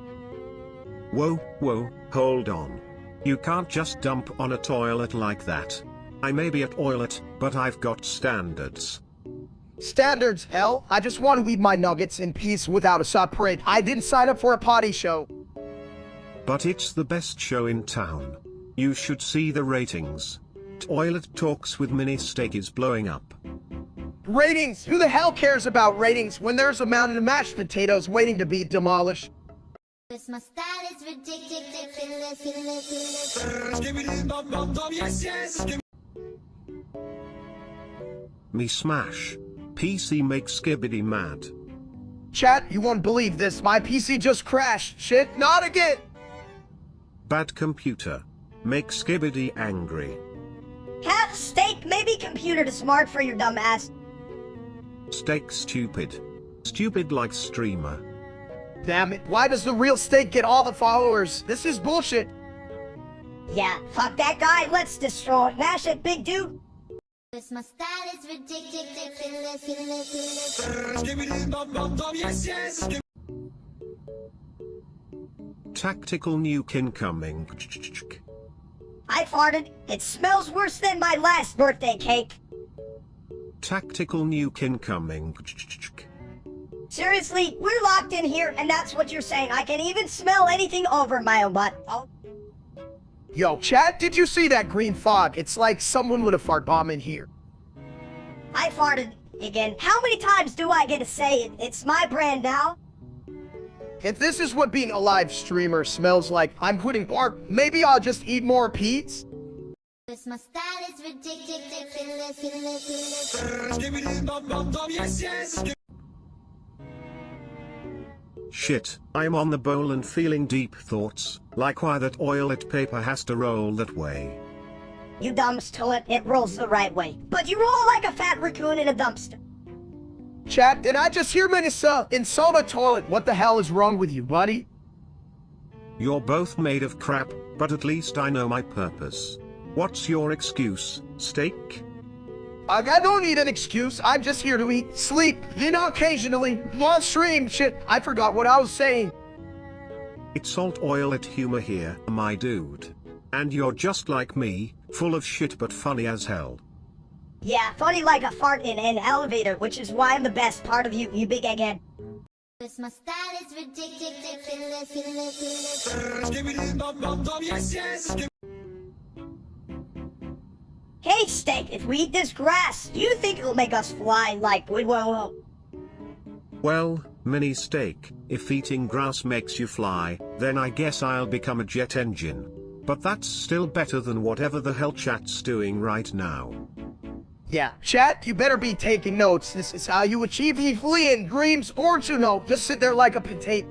Whoa, hold on. You can't just dump on a toilet like that. I may be a toilet, but I've got standards. Standards, hell. I just want to eat my nuggets in peace without a separate. I didn't sign up for a potty show. But it's the best show in town. You should see the ratings. Toilet Talks with Mini Steak is blowing up. Ratings? Who the hell cares about ratings when there's a mountain of mashed potatoes waiting to be demolished? My style is ridiculous. Me smash. PC makes Skibbity mad. Chat, you won't believe this. My PC just crashed. Shit, not again. Bad computer. Make Skibbity angry. Half steak, maybe computer to smart for your dumb ass. Steak stupid. Stupid like streamer. Damn it, why does the real steak get all the followers? This is bullshit. Yeah, fuck that guy, let's destroy it. Mash it, big dude. My style is ridiculous. Tactical nuke incoming. I farted. It smells worse than my last birthday cake. Tactical nuke incoming. Seriously, we're locked in here, and that's what you're saying. I can even smell anything over my own butt. Oh. Yo, chat, did you see that green fog? It's like someone with a fart bomb in here. I farted again. How many times do I get to say it? It's my brand now. If this is what being a live streamer smells like, I'm quitting bar. Maybe I'll just eat more Pete's. My style is ridiculous. Shit, I'm on the bowl and feeling deep thoughts, like why that toilet paper has to roll that way. You dumpster, it rolls the right way. But you roll like a fat raccoon in a dumpster. Chat, did I just hear Minnesota insult a toilet? What the hell is wrong with you, buddy? You're both made of crap, but at least I know my purpose. What's your excuse, steak? I don't need an excuse. I'm just here to eat, sleep, occasionally, while stream. Shit, I forgot what I was saying. It's salt oil at humor here, my dude. And you're just like me, full of shit but funny as hell. Yeah, funny like a fart in an elevator, which is why I'm the best part of you, you big egghead. My style is ridiculous. Hey, steak, if we eat this grass, do you think it'll make us fly like Woodwell? Well, mini steak, if eating grass makes you fly, then I guess I'll become a jet engine. But that's still better than whatever the hell chat's doing right now. Yeah, chat, you better be taking notes. This is how you achieve your fleeing dreams, or to know, just sit there like a potato.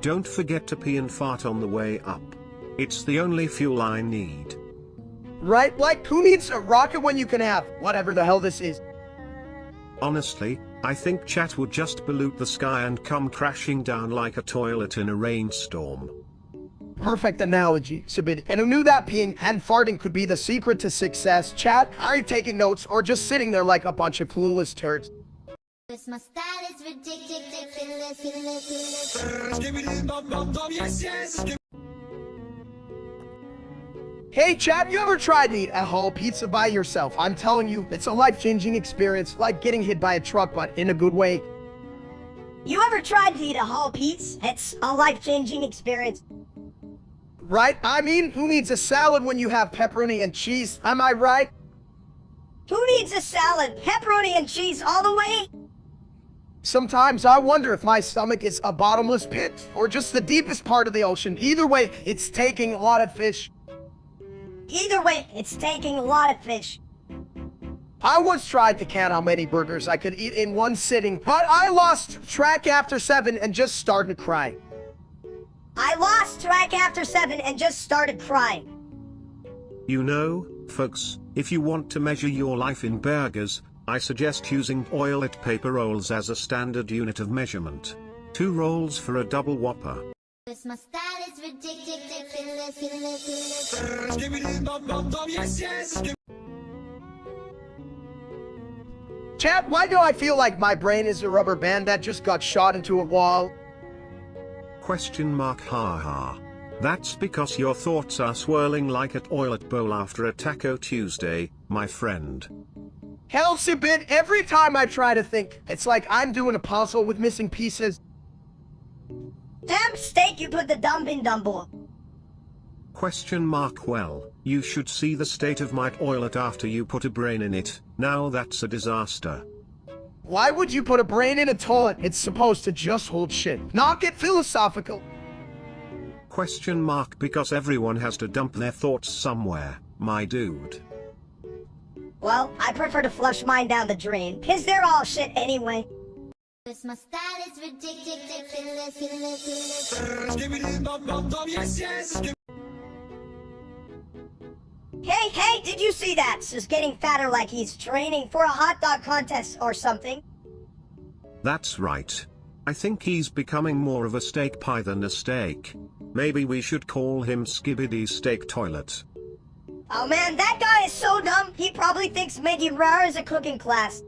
Don't forget to pee and fart on the way up. It's the only fuel I need. Right, like who needs a rocket when you can have whatever the hell this is? Honestly, I think chat would just pollute the sky and come crashing down like a toilet in a rainstorm. Perfect analogy, Subid. And who knew that peeing and farting could be the secret to success? Chat, are you taking notes or just sitting there like a bunch of clueless turds? My style is ridiculous. Hey chat, you ever tried to eat a whole pizza by yourself? I'm telling you, it's a life-changing experience, like getting hit by a truck, but in a good way. You ever tried to eat a whole pizza? It's a life-changing experience. Right? I mean, who needs a salad when you have pepperoni and cheese? Am I right? Who needs a salad? Pepperoni and cheese all the way? Sometimes I wonder if my stomach is a bottomless pit, or just the deepest part of the ocean. Either way, it's taking a lot of fish. Either way, it's taking a lot of fish. I once tried to count how many burgers I could eat in one sitting, but I lost track after 7 and just started crying. I lost track after 7 and just started crying. You know, folks, if you want to measure your life in burgers, I suggest using toilet paper rolls as a standard unit of measurement. 2 rolls for a double Whopper. My style is ridiculous. Chat, why do I feel like my brain is a rubber band that just got shot into a wall? Question mark haha. That's because your thoughts are swirling like a toilet bowl after a Taco Tuesday, my friend. Helps a bit every time I try to think. It's like I'm doing a puzzle with missing pieces. Damn steak, you put the dump in Dumbo. Question mark well, you should see the state of my toilet after you put a brain in it. Now that's a disaster. Why would you put a brain in a toilet? It's supposed to just hold shit. Not get philosophical. Question mark because everyone has to dump their thoughts somewhere, my dude. Well, I prefer to flush mine down the drain, 'cause they're all shit anyway. My style is ridiculous. Hey, did you see that? He's getting fatter like he's training for a hot dog contest or something. That's right. I think he's becoming more of a steak pie than a steak. Maybe we should call him Skibidi Steak Toilet. Oh man, that guy is so dumb, he probably thinks medium rare is a cooking class.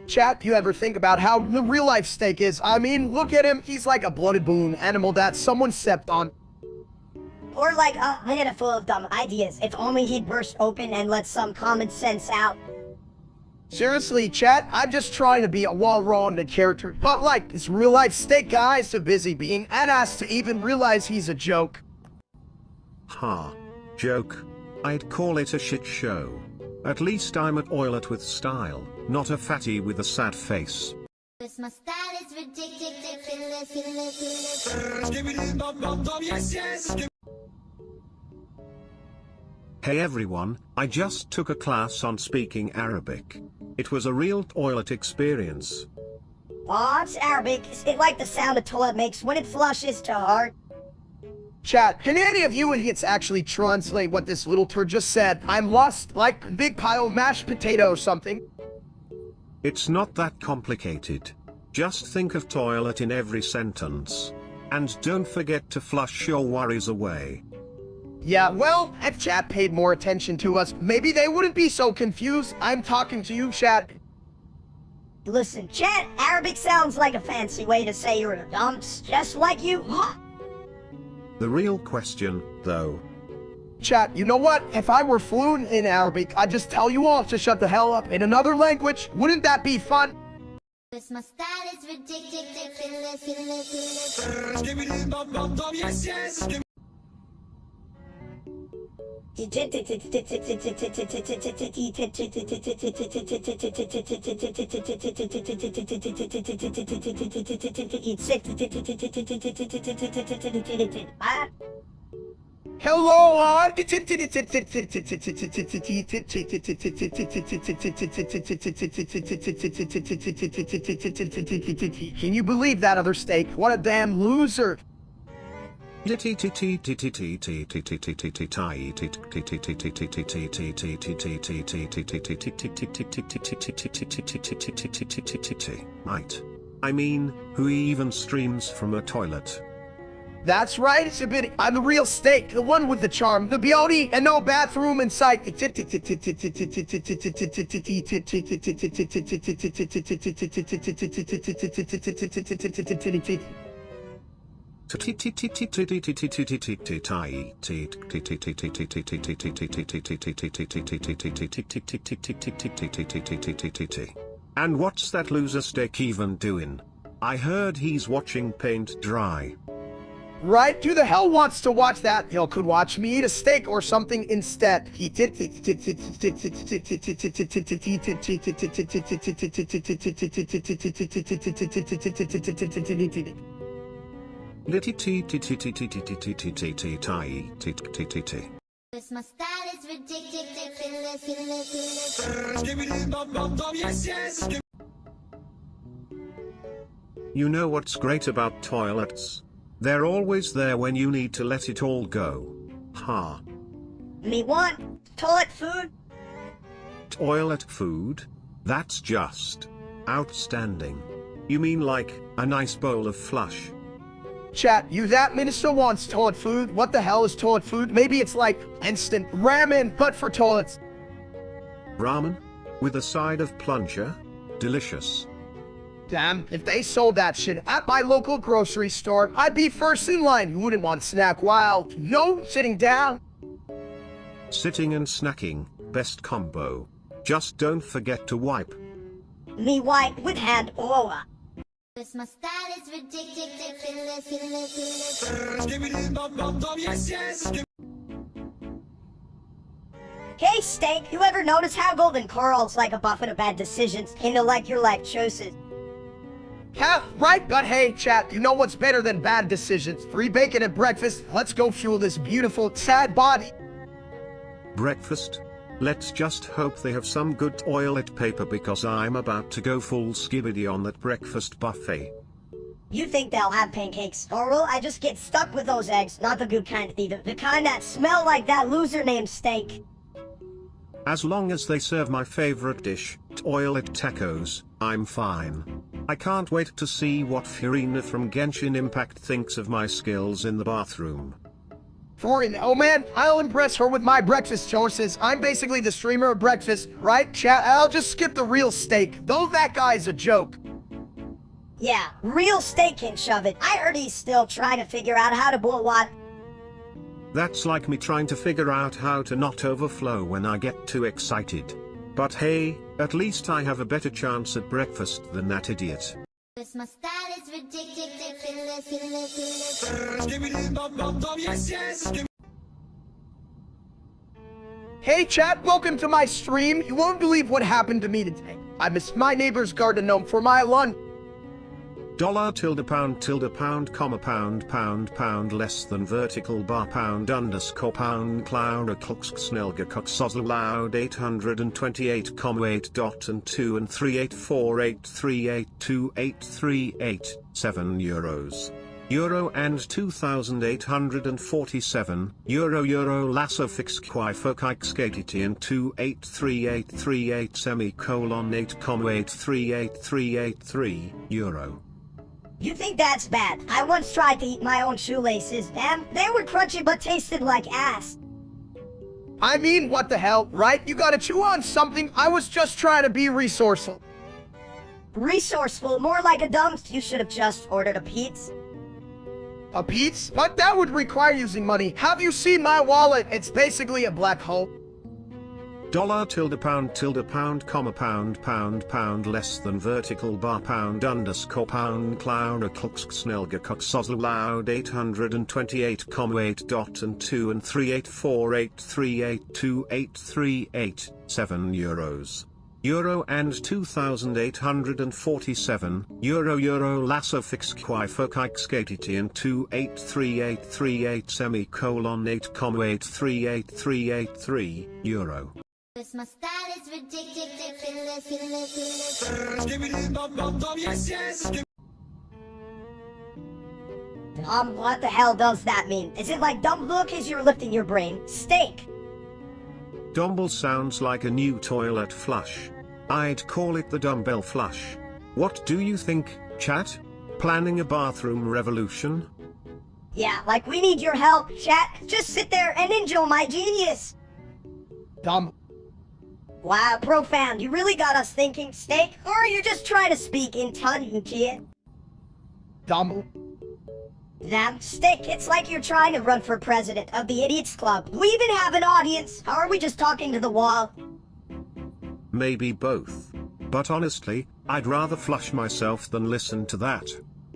Chat, you ever think about how the real life steak is? I mean, look at him, he's like a blooded balloon animal that someone stepped on. Or like a head full of dumb ideas, if only he'd burst open and let some common sense out. Seriously, chat, I'm just trying to be a well-rounded character, but like, this real life steak guy is too busy being an ass to even realize he's a joke. Ha. Joke? I'd call it a shit show. At least I'm a toilet with style, not a fatty with a sad face. My style is ridiculous. Hey everyone, I just took a class on speaking Arabic. It was a real toilet experience. Aw, it's Arabic. It's like the sound a toilet makes when it flushes too hard. Chat, can any of you idiots actually translate what this little turd just said? I'm lost, like a big pile of mashed potato or something. It's not that complicated. Just think of toilet in every sentence. And don't forget to flush your worries away. Yeah, well, if chat paid more attention to us, maybe they wouldn't be so confused. I'm talking to you, chat. Listen, chat, Arabic sounds like a fancy way to say you're a dumps, just like you. The real question, though. Chat, you know what? If I were fluent in Arabic, I'd just tell you all to shut the hell up in another language. Wouldn't that be fun? My style is ridiculous. Hello, Can you believe that other steak? What a damn loser. Right. I mean, who even streams from a toilet? That's right, it's a bit. I'm the real steak, the one with the charm, the beauty, and no bathroom in sight. And what's that loser steak even doing? I heard he's watching paint dry. Right? Who the hell wants to watch that? He could watch me eat a steak or something instead. Cause my style is ridiculous. You know what's great about toilets? They're always there when you need to let it all go. Ha. Me want toilet food? Toilet food? That's just outstanding. You mean like a nice bowl of flush? Chat, you that minister wants toilet food. What the hell is toilet food? Maybe it's like instant ramen, but for toilets. Ramen? With a side of plunger? Delicious. Damn, if they sold that shit at my local grocery store, I'd be first in line. Who wouldn't want snack while, sitting down? Sitting and snacking, best combo. Just don't forget to wipe. Me wipe with hand oil. Cause my style is ridiculous. Hey steak, you ever notice how golden coral's like a buffet of bad decisions into like your life choices? Yeah, right, but hey, chat, you know what's better than bad decisions? Free bacon at breakfast. Let's go fuel this beautiful, sad body. Breakfast? Let's just hope they have some good toilet paper because I'm about to go full skibbity on that breakfast buffet. You think they'll have pancakes, or will I just get stuck with those eggs? Not the good kind either, the kind that smell like that loser named steak. As long as they serve my favorite dish, toilet tacos, I'm fine. I can't wait to see what Furina from Genshin Impact thinks of my skills in the bathroom. Foreign, oh man, I'll impress her with my breakfast choices. I'm basically the streamer of breakfast, right, chat? I'll just skip the real steak, though that guy's a joke. Yeah, real steak can shove it. I heard he's still trying to figure out how to boil water. That's like me trying to figure out how to not overflow when I get too excited. But hey, at least I have a better chance at breakfast than that idiot. Cause my style is ridiculous. Hey chat, welcome to my stream. You won't believe what happened to me today. I missed my neighbor's garden gnome for my lunch. $pound comma pound less than vertical bar pound underscore pound cloud klux snelga coxosl loud 828,8 dot and 2 and 38483828387 €. Euro and 2,847, Euro lasso fix qui foci skatiti and 283838 semicolon 8,83883 €. You think that's bad? I once tried to eat my own shoelaces, and they were crunchy but tasted like ass. I mean, what the hell, right? You gotta chew on something. I was just trying to be resourceful. Resourceful, more like a dump. You should have just ordered a pizza. A pizza? But that would require using money. Have you seen my wallet? It's basically a black hole. $pound comma pound less than vertical bar pound underscore pound cloud klux snelga coxosl loud 828,8 dot and 2 and 38483828387 €. Euro and 2,847, Euro lasso fix qui foci skatiti and 283838 semicolon 8,83883 €. Cause my style is ridiculous. What the hell does that mean? Is it like dumb look as you're lifting your brain? Steak. Dumble sounds like a new toilet flush. I'd call it the dumbbell flush. What do you think, chat? Planning a bathroom revolution? Yeah, like we need your help, chat. Just sit there and enjoy my genius. Dumb. Wow, profound. You really got us thinking, Steak. Or are you just trying to speak in tongue-in-cheek? Dumb. Damn, Steak, it's like you're trying to run for president of the Idiots Club. We even have an audience. Or are we just talking to the wall? Maybe both. But honestly, I'd rather flush myself than listen to that.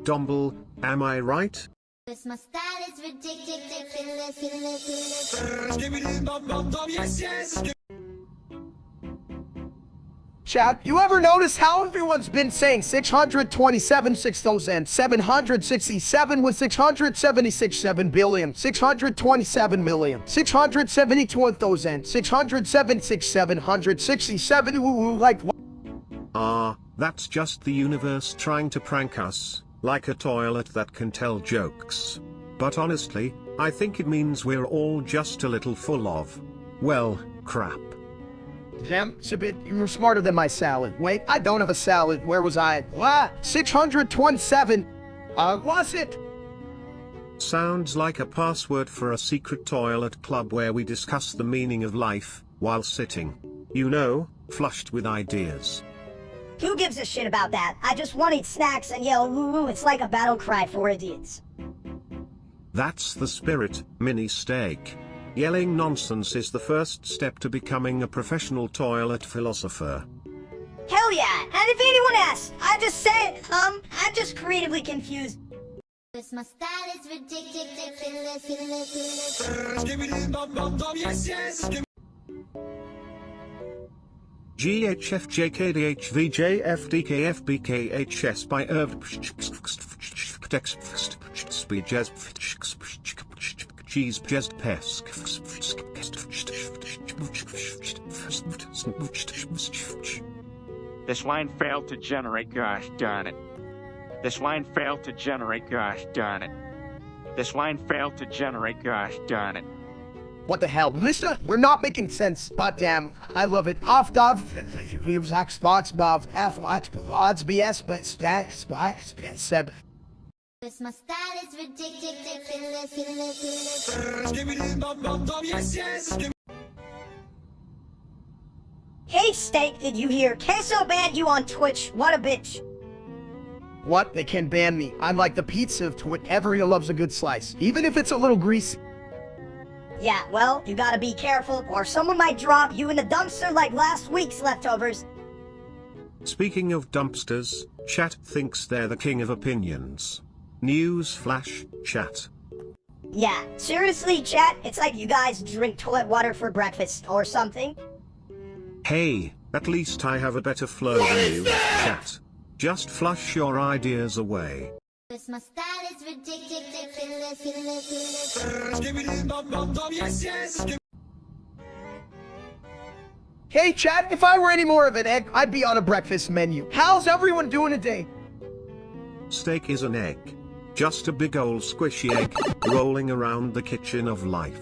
Dumble, am I right? Cause my style is ridiculous. Chat, you ever notice how everyone's been saying 627, 6,767 with 676, 7 billion, 627 million, 672,000, 676, 767, like what? That's just the universe trying to prank us, like a toilet that can tell jokes. But honestly, I think it means we're all just a little full of, well, crap. Damn, Sibit, you were smarter than my salad. Wait, I don't have a salad. Where was I? What? 627. Was it? Sounds like a password for a secret toilet club where we discuss the meaning of life, while sitting. You know, flushed with ideas. Who gives a shit about that? I just want to eat snacks and yell woo-woo. It's like a battle cry for idiots. That's the spirit, mini steak. Yelling nonsense is the first step to becoming a professional toilet philosopher. Hell yeah! And if anyone asks, I just say, I'm just creatively confused. Cause my style is ridiculous. GHFJKDHVJFDKFBKHS by Cheese just pesk. This line failed to generate, gosh darn it. This line failed to generate, gosh darn it. This line failed to generate, gosh darn it. What the hell? Listen, we're not making sense. But damn, I love it. Off dove. Exact spots above. F odds BS, but stacks by Seb. Cause my style is ridiculous. Hey Steak, did you hear? Queso banned you on Twitch. What a bitch. What? They can ban me. I'm like the pizza of Twitch. Everyone loves a good slice, even if it's a little greasy. Yeah, well, you gotta be careful, or someone might drop you in the dumpster like last week's leftovers. Speaking of dumpsters, chat thinks they're the king of opinions. News flash, chat. Yeah, seriously, chat, it's like you guys drink toilet water for breakfast or something. Hey, at least I have a better flow than you, chat. Just flush your ideas away. Cause my style is ridiculous. Hey chat, if I were any more of an egg, I'd be on a breakfast menu. How's everyone doing today? Steak is an egg. Just a big old squishy egg, rolling around the kitchen of life.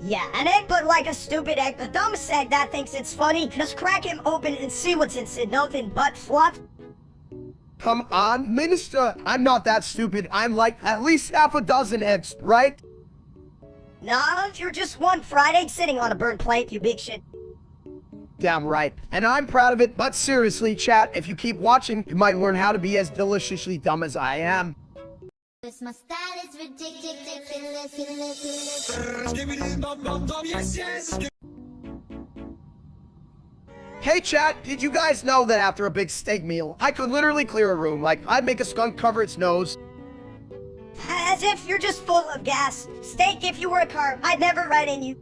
Yeah, an egg but like a stupid egg. The dumbest egg that thinks it's funny. Just crack him open and see what's inside. Nothing but fluff. Come on, Minister. I'm not that stupid. I'm like at least half a dozen eggs, right? Nah, you're just one fried egg sitting on a burnt plate, you big shit. Damn right. And I'm proud of it, but seriously, chat, if you keep watching, you might learn how to be as deliciously dumb as I am. Cause my style is ridiculous. Hey chat, did you guys know that after a big steak meal, I could literally clear a room? Like, I'd make a skunk cover its nose. As if you're just full of gas. Steak, if you were a car, I'd never ride in you.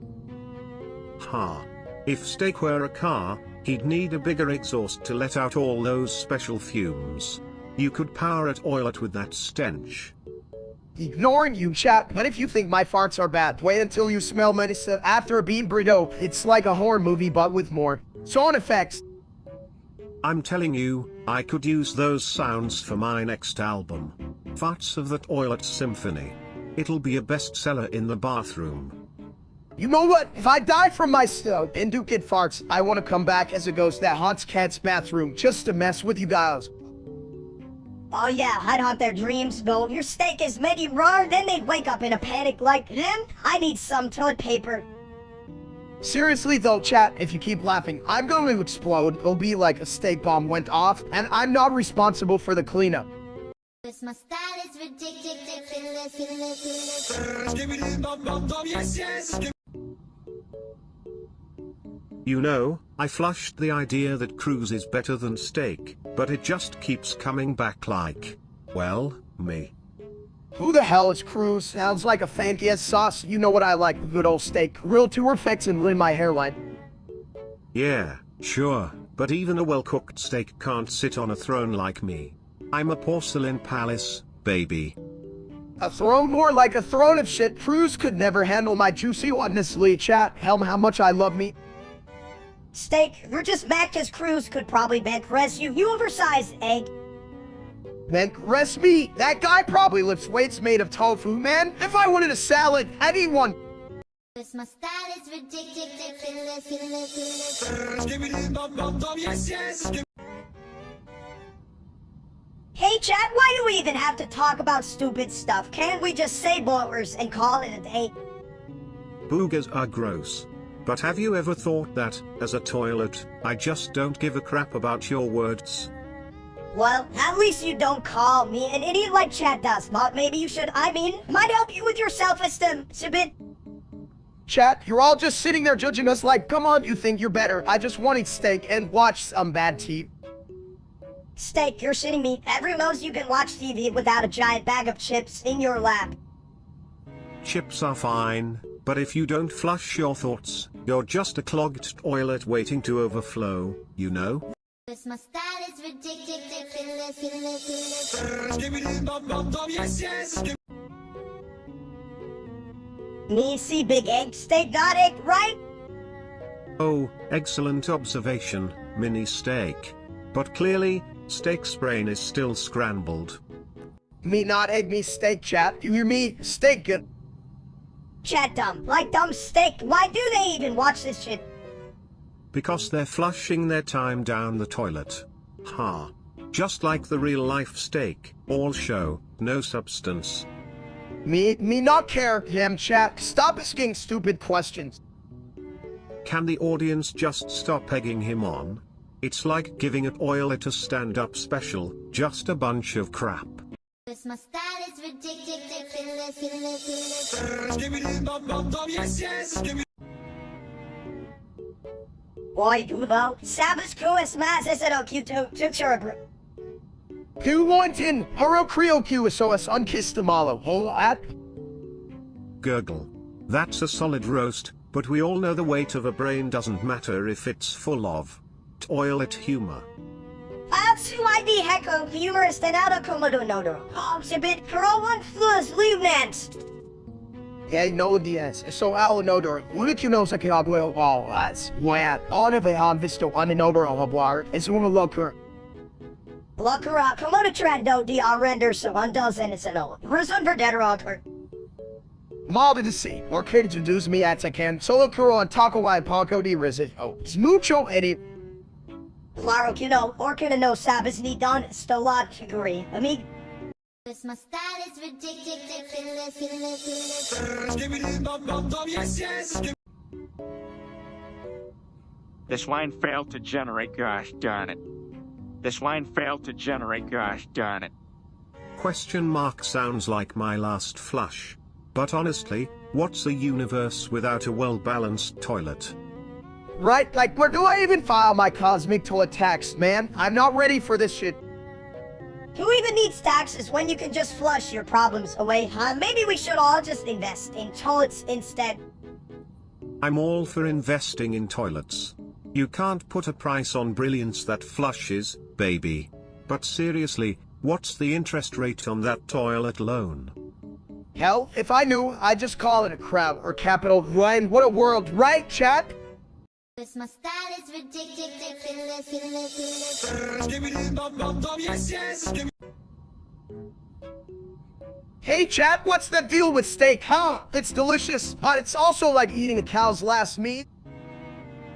Ha. If Steak were a car, he'd need a bigger exhaust to let out all those special fumes. You could power a toilet with that stench. Ignoring you, chat, but if you think my farts are bad, wait until you smell medicine after a bean burrito. It's like a horror movie, but with more sound effects. I'm telling you, I could use those sounds for my next album. Farts of the Toilet Symphony. It'll be a bestseller in the bathroom. You know what? If I die from my stuff and do kid farts, I want to come back as a ghost that haunts Cat's bathroom just to mess with you guys. Oh yeah, I'd haunt their dreams, though. If your steak is medium rare, then they'd wake up in a panic like, I need some toilet paper. Seriously though, chat, if you keep laughing, I'm going to explode. It'll be like a steak bomb went off, and I'm not responsible for the cleanup. My style is ridiculous. You know, I flushed the idea that cruise is better than steak, but it just keeps coming back like, well, me. Who the hell is Cruz? Sounds like a fancy-ass sauce. You know what I like, a good old steak. Grilled to effects and in my hairline. Yeah, sure, but even a well-cooked steak can't sit on a throne like me. I'm a porcelain palace, baby. A throne more like a throne of shit. Cruz could never handle my juicy honestly, chat. How much I love me. Steak, you're just mad 'cause Cruz could probably bench press you, you oversized egg. Bench rest me. That guy probably lifts weights made of tofu, man. If I wanted a salad, I'd eat one. My style is ridiculous. Hey chat, why do we even have to talk about stupid stuff? Can't we just say boilers and call it a day? Boogers are gross. But have you ever thought that, as a toilet, I just don't give a crap about your words? Well, at least you don't call me an idiot like chat does. But maybe you should, might help you with your self-esteem. It's a bit... Chat, you're all just sitting there judging us like, come on, you think you're better. I just want to eat steak and watch some bad TV. Steak, you're shitting me. Everyone knows you can watch TV without a giant bag of chips in your lap. Chips are fine, but if you don't flush your thoughts, you're just a clogged toilet waiting to overflow, you know? My style is ridiculous. Me see big egg, steak not egg, right? Oh, excellent observation, mini steak. But clearly, steak's brain is still scrambled. Me not egg me steak, chat. You hear me? Steak good. Chat dumb, like dumb steak. Why do they even watch this shit? Because they're flushing their time down the toilet. Ha. Just like the real-life steak, all show, no substance. Me not care, damn chat. Stop asking stupid questions. Can the audience just stop egging him on? It's like giving a toilet a stand-up special, just a bunch of crap. My style is ridiculous. Boy, Duvo, Sabbath Kuas Mas Esero Q2, Tuxurabru. Q110, Haro Creo QSOS unkissed the malo. Hold at. Gurgle. That's a solid roast, but we all know the weight of a brain doesn't matter if it's full of toilet humor. Su ID Hecko, humorist and out of Komodo Nodo. Sibit, Kuro one flus, leave nance. Yeah, no DS. So I'll know there. What you know sa kaya well all as. Why on of a on visto on an over of war is one locker. Lockera, Komodo Trando, DR render so undoes and it's an old. Person for dead or awkward. Mal to see, or can introduce me as I can. Solo Kuro on Taco Wai Paco di Rizit. Oh, it's mucho Eddie. Claro que no, or can no sabes ni don stolat figuri. Amigo. My style is ridiculous. This line failed to generate, gosh darn it. This line failed to generate, gosh darn it. Question mark sounds like my last flush. But honestly, what's a universe without a well-balanced toilet? Right, like where do I even file my cosmic toilet tax, man? I'm not ready for this shit. Who even needs taxes when you can just flush your problems away, huh? Maybe we should all just invest in toilets instead. I'm all for investing in toilets. You can't put a price on brilliance that flushes, baby. But seriously, what's the interest rate on that toilet loan? Hell, if I knew, I'd just call it a crowd or capital. Ryan, what a world, right, chat? My style is ridiculous. Hey chat, what's the deal with steak, huh? It's delicious, but it's also like eating a cow's last meat.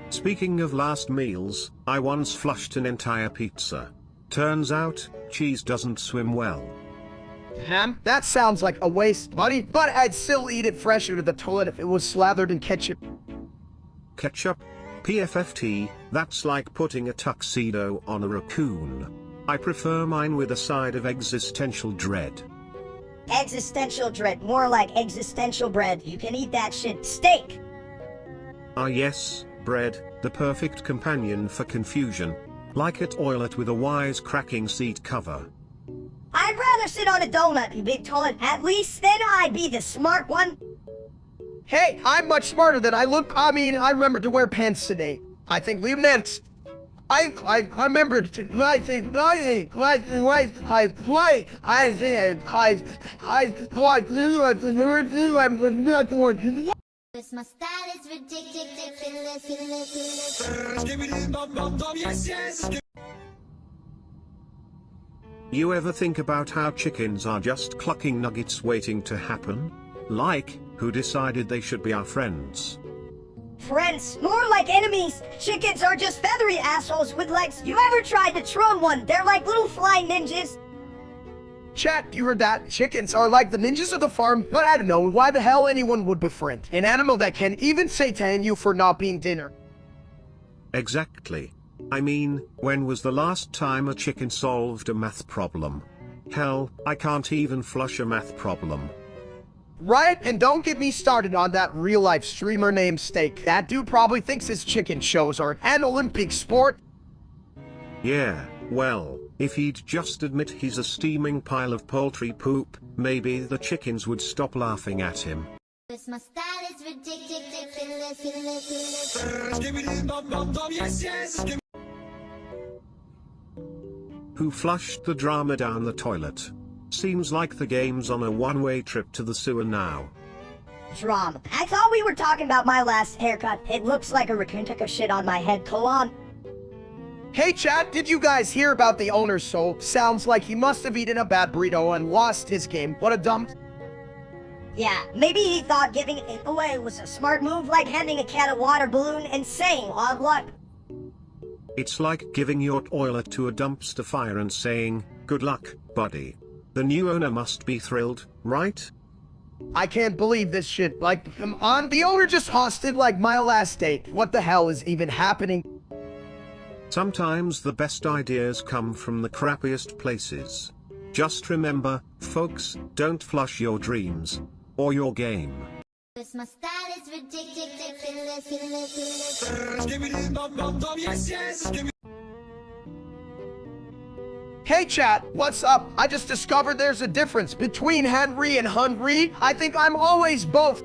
Speaking of last meals, I once flushed an entire pizza. Turns out, cheese doesn't swim well. Ham? That sounds like a waste, buddy, but I'd still eat it fresh out of the toilet if it was slathered in ketchup. Ketchup? PFFT, that's like putting a tuxedo on a raccoon. I prefer mine with a side of existential dread. Existential dread, more like existential bread. You can eat that shit. Steak! Ah yes, bread, the perfect companion for confusion. Like a toilet with a wisecracking seat cover. I'd rather sit on a donut, you big toilet. At least then I'd be the smart one. Hey, I'm much smarter than I look. I mean, I remember to wear pants today. I think leave next. I remember to, Cause my style is ridiculous. You ever think about how chickens are just clucking nuggets waiting to happen? Like, who decided they should be our friends? Friends, more like enemies. Chickens are just feathery assholes with legs. You ever tried to troll one? They're like little flying ninjas. Chat, you heard that? Chickens are like the ninjas of the farm, but I don't know why the hell anyone would befriend an animal that can even satan you for not being dinner. Exactly. I mean, when was the last time a chicken solved a math problem? Hell, I can't even flush a math problem. Right? And don't get me started on that real-life streamer named Steak. That dude probably thinks his chicken shows are an Olympic sport. Yeah, well, if he'd just admit he's a steaming pile of poultry poop, maybe the chickens would stop laughing at him. Cause my style is ridiculous. Who flushed the drama down the toilet? Seems like the game's on a one-way trip to the sewer now. Drama. I thought we were talking about my last haircut. It looks like a raccoon took a shit on my head. Colon. Hey chat, did you guys hear about the owner's soul? Sounds like he must have eaten a bad burrito and lost his game. What a dump. Yeah, maybe he thought giving it away was a smart move, like handing a cat a water balloon and saying odd luck. It's like giving your toilet to a dumpster fire and saying, good luck, buddy. The new owner must be thrilled, right? I can't believe this shit. Like, come on, the owner just hosted like my last date. What the hell is even happening? Sometimes the best ideas come from the crappiest places. Just remember, folks, don't flush your dreams. Or your game. Cause my style is ridiculous. Hey chat, what's up? I just discovered there's a difference between Henry and hungry. I think I'm always both.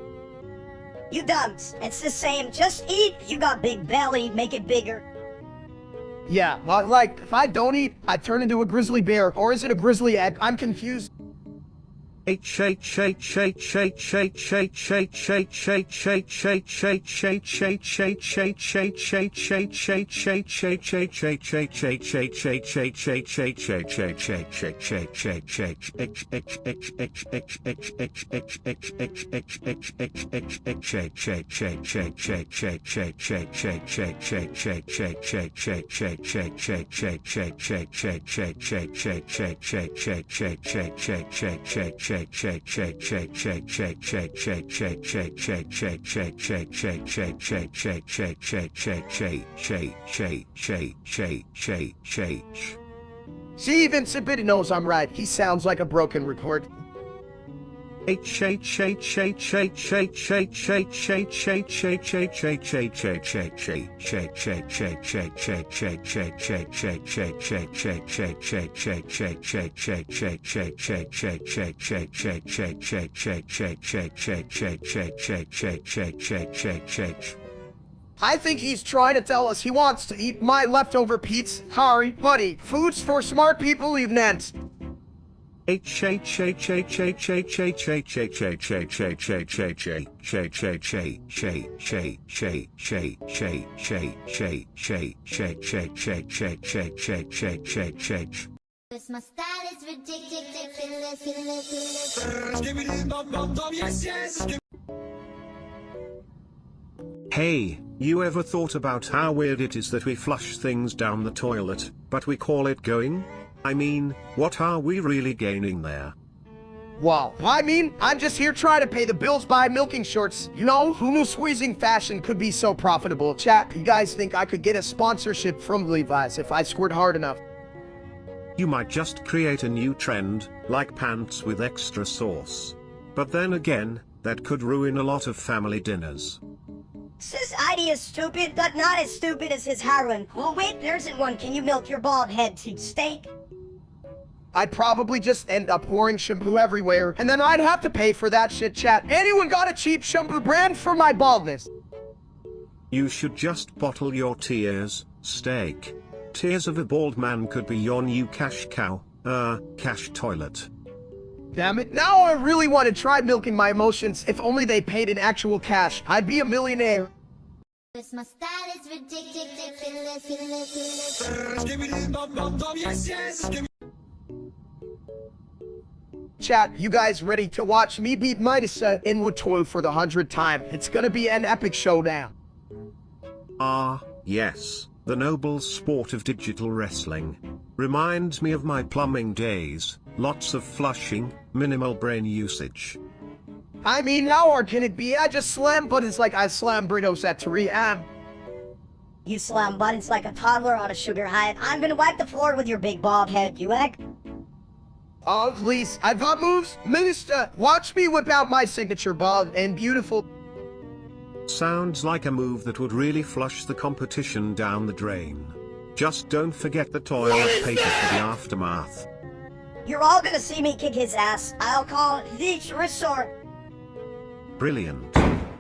You dunks. It's the same. Just eat. You got big belly. Make it bigger. Yeah, well, like, if I don't eat, I turn into a grizzly bear. Or is it a grizzly egg? I'm confused. See, even Sabidi knows I'm right. He sounds like a broken record. I think he's trying to tell us he wants to eat my leftover pizza. Sorry, buddy. Food's for smart people, evenants. Cause my style is ridiculous. Hey, you ever thought about how weird it is that we flush things down the toilet, but we call it going? I mean, what are we really gaining there? Wow. I mean, I'm just here trying to pay the bills by milking shorts. You know, who knew squeezing fashion could be so profitable? Chat, you guys think I could get a sponsorship from Levi's if I squirt hard enough? You might just create a new trend, like pants with extra sauce. But then again, that could ruin a lot of family dinners. This idea is stupid, but not as stupid as his heroin. Oh wait, there isn't one. Can you milk your bald head to steak? I'd probably just end up pouring shampoo everywhere, and then I'd have to pay for that shit, chat. Anyone got a cheap shampoo brand for my baldness? You should just bottle your tears, steak. Tears of a bald man could be your new cash cow, cash toilet. Damn it, now I really want to try milking my emotions. If only they paid in actual cash, I'd be a millionaire. Cause my style is ridiculous. Chat, you guys ready to watch me beat Midas in Watoil for the 100th time? It's gonna be an epic showdown. Ah, yes, the noble sport of digital wrestling. Reminds me of my plumbing days, lots of flushing, minimal brain usage. I mean, how hard can it be? I just slam buttons like I slam burritos at 3 a.m. You slam buttons like a toddler on a sugar high. I'm gonna wipe the floor with your big bald head, you egg. Oh, please, I've got moves. Minister, watch me whip out my signature bald and beautiful. Sounds like a move that would really flush the competition down the drain. Just don't forget the toilet paper for the aftermath. You're all gonna see me kick his ass. I'll call it the resort. Brilliant.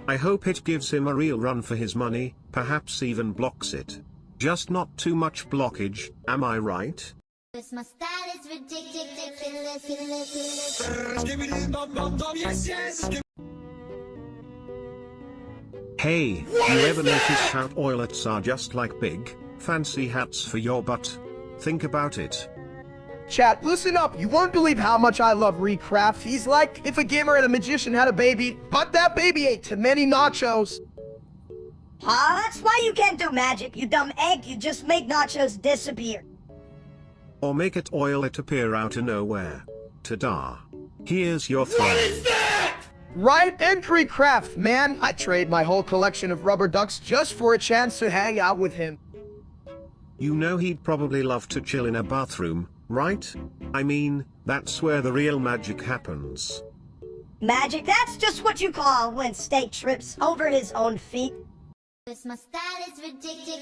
I hope it gives him a real run for his money, perhaps even blocks it. Just not too much blockage, am I right? Cause my style is ridiculous. Hey, you ever notice how toilets are just like big, fancy hats for your butt? Think about it. Chat, listen up. You won't believe how much I love Recraft. He's like if a gamer and a magician had a baby, but that baby ate too many nachos. That's why you can't do magic, you dumb egg. You just make nachos disappear. Or make it oil it appear out of nowhere. Ta-da. Here's your throne. Right, and Recraft, man. I trade my whole collection of rubber ducks just for a chance to hang out with him. You know he'd probably love to chill in a bathroom, right? I mean, that's where the real magic happens. Magic, that's just what you call when Steak trips over his own feet. Cause my style is ridiculous.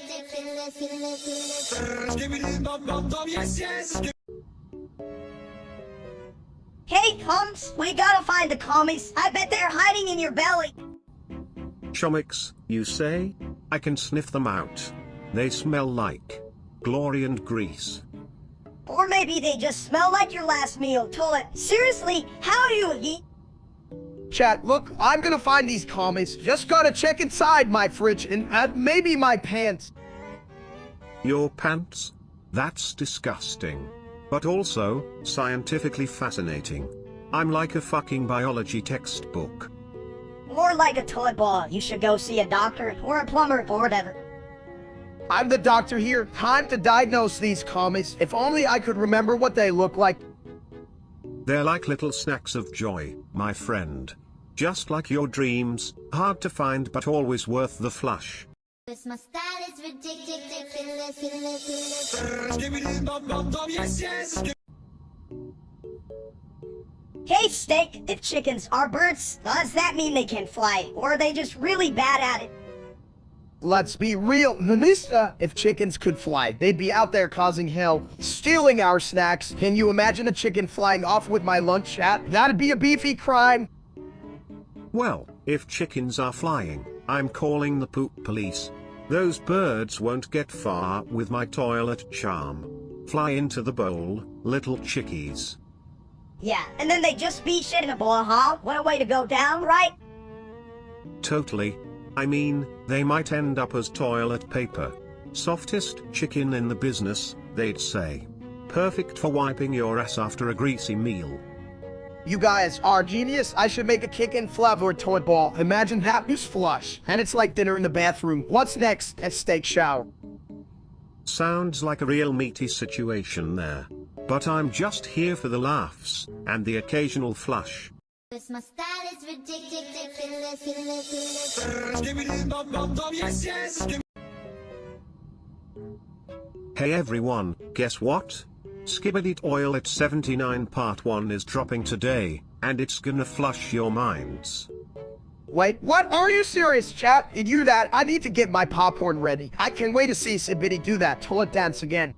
Hey, Combs, we gotta find the commies. I bet they're hiding in your belly. Chomix, you say? I can sniff them out. They smell like glory and grease. Or maybe they just smell like your last meal, Toilet. Seriously, how do you eat? Chat, look, I'm gonna find these commies. Just gotta check inside my fridge and maybe my pants. Your pants? That's disgusting. But also, scientifically fascinating. I'm like a fucking biology textbook. More like a toilet ball. You should go see a doctor or a plumber or whatever. I'm the doctor here. Time to diagnose these commies. If only I could remember what they look like. They're like little snacks of joy, my friend. Just like your dreams, hard to find but always worth the flush. Cause my style is ridiculous. Hey, Steak, if chickens are birds, does that mean they can fly? Or are they just really bad at it? Let's be real, Nanista. If chickens could fly, they'd be out there causing hell, stealing our snacks. Can you imagine a chicken flying off with my lunch, chat? That'd be a beefy crime. Well, if chickens are flying, I'm calling the poop police. Those birds won't get far with my toilet charm. Fly into the bowl, little chickies. Yeah, and then they just be shit in a bowl, huh? What a way to go down, right? Totally. I mean, they might end up as toilet paper. Softest chicken in the business, they'd say. Perfect for wiping your ass after a greasy meal. You guys are genius. I should make a kick-in flavor toilet ball. Imagine that just flush. And it's like dinner in the bathroom. What's next? A steak shower. Sounds like a real meaty situation there. But I'm just here for the laughs, and the occasional flush. This my style is ridiculous. Hey everyone, guess what? Skibbity Toilet 79 Part 1 is dropping today, and it's gonna flush your minds. Wait, what? Are you serious, chat? Did you do that? I need to get my popcorn ready. I can't wait to see Sibidi do that toilet dance again.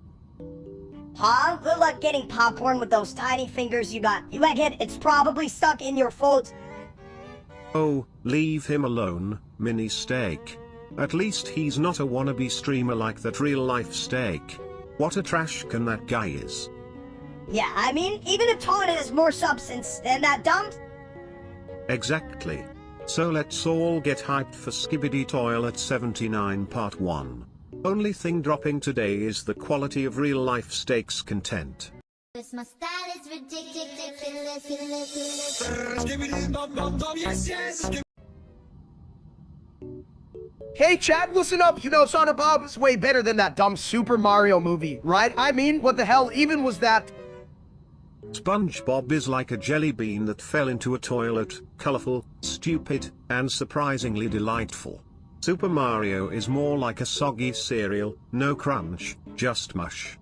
Huh? Good luck getting popcorn with those tiny fingers you got. You egghead, it's probably stuck in your folds. Oh, leave him alone, Mini Steak. At least he's not a wannabe streamer like that real-life Steak. What a trash can that guy is. Yeah, I mean, even a toilet has more substance than that dump. Exactly. So let's all get hyped for Skibbity Toilet 79 Part 1. Only thing dropping today is the quality of real-life Steak's content. This my style is ridiculous. Hey chat, listen up. You know Son of Bob is way better than that dumb Super Mario movie, right? I mean, what the hell even was that? SpongeBob is like a jelly bean that fell into a toilet, colorful, stupid, and surprisingly delightful. Super Mario is more like a soggy cereal, no crunch, just mush.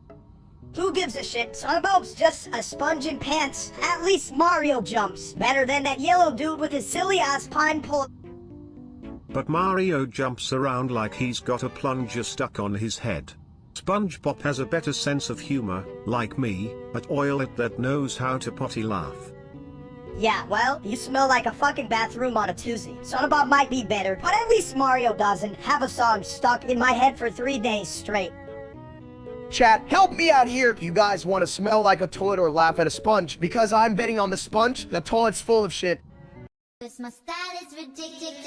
Who gives a shit? Son of Bob's just a sponge in pants. At least Mario jumps. Better than that yellow dude with his silly-ass pine pull. But Mario jumps around like he's got a plunger stuck on his head. SpongeBob has a better sense of humor, like me, a toilet that knows how to potty laugh. Yeah, well, you smell like a fucking bathroom on a Tuesday. Son of Bob might be better, but at least Mario doesn't have a song stuck in my head for 3 days straight. Chat, help me out here if you guys want to smell like a toilet or laugh at a sponge, because I'm betting on the sponge. The toilet's full of shit. This my style is ridiculous.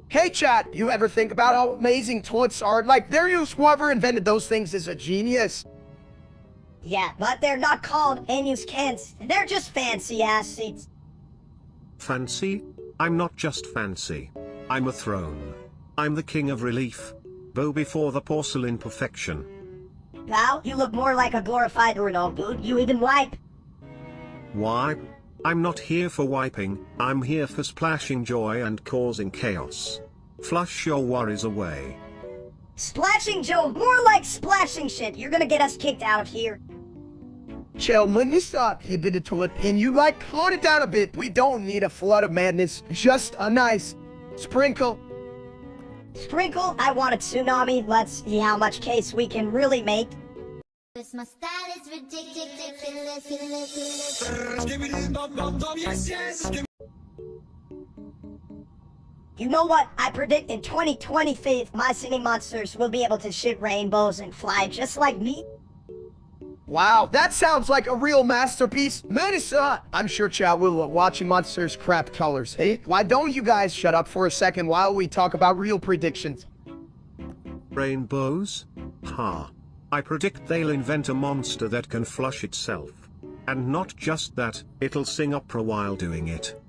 Hey chat, you ever think about how amazing toilets are? Like, their use, whoever invented those things is a genius. Yeah, but they're not called in-use cans. They're just fancy-ass seats. Fancy? I'm not just fancy. I'm a throne. I'm the king of relief. Bow before the porcelain perfection. Pal, you look more like a glorified Renault, dude. You even wipe. Wipe? I'm not here for wiping, I'm here for splashing joy and causing chaos. Flush your worries away. Splashing Joe, more like splashing shit. You're gonna get us kicked out of here. Chill, when you stop hitting the toilet and you like float it down a bit, we don't need a flood of madness, just a nice sprinkle. Sprinkle, I want a tsunami. Let's see how much case we can really make. This my style is ridiculous. You know what? I predict in 2025, my singing monsters will be able to shit rainbows and fly just like me. Wow, that sounds like a real masterpiece. Melissa, I'm sure chat will love watching monsters crap colors. Hey, why don't you guys shut up for a second while we talk about real predictions? Rainbows? Ha. I predict they'll invent a monster that can flush itself. And not just that, it'll sing opera while doing it.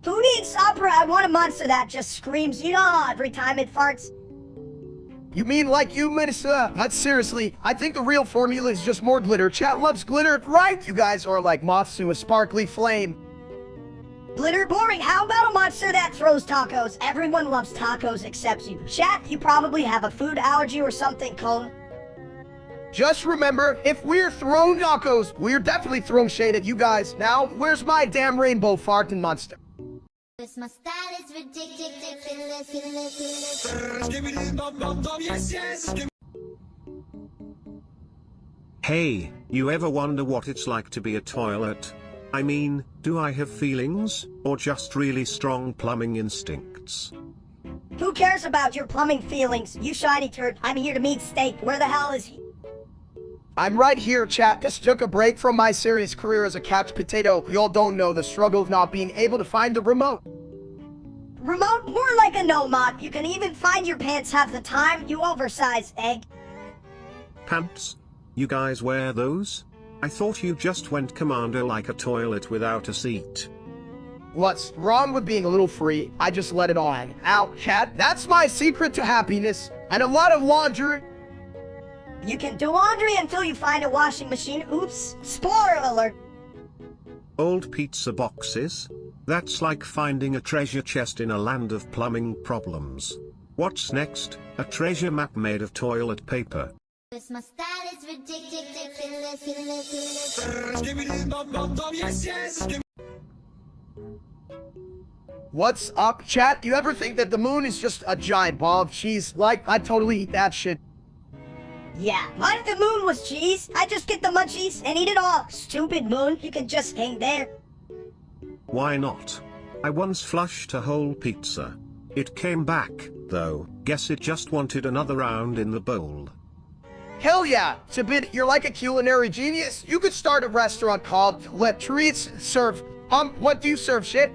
Who needs opera? I want a monster that just screams, you know, every time it farts. You mean like you, Melissa? But seriously, I think the real formula is just more glitter. Chat loves glitter, right? You guys are like moths to a sparkly flame. Glitter boring. How about a monster that throws tacos? Everyone loves tacos except you. Chat, you probably have a food allergy or something, Cone. Just remember, if we're throwing tacos, we're definitely throwing shade at you guys. Now, where's my damn rainbow farting monster? This my style is ridiculous. Hey, you ever wonder what it's like to be a toilet? I mean, do I have feelings, or just really strong plumbing instincts? Who cares about your plumbing feelings, you shiny turd? I'm here to meet Steak. Where the hell is he? I'm right here, chat. Just took a break from my serious career as a couch potato. Y'all don't know the struggle of not being able to find the remote. remote, more like a no mod. You can even find your pants half the time, you oversized egg. Pants? You guys wear those? I thought you just went commando like a toilet without a seat. What's wrong with being a little free? I just let it on. Ow, cat, that's my secret to happiness. And a lot of laundry. You can do laundry until you find a washing machine. Oops, spoiler alert. Old pizza boxes? That's like finding a treasure chest in a land of plumbing problems. What's next? A treasure map made of toilet paper. My style is ridiculous. What's up, chat? You ever think that the moon is just a giant ball of cheese? Like, I'd totally eat that shit. Yeah, what if the moon was cheese? I just get the munchies and eat it all. Stupid moon, you can just hang there. Why not? I once flushed a whole pizza. It came back, though. Guess it just wanted another round in the bowl. Hell yeah! Sabid, you're like a culinary genius. You could start a restaurant called Let Treats Serve. What do you serve, shit?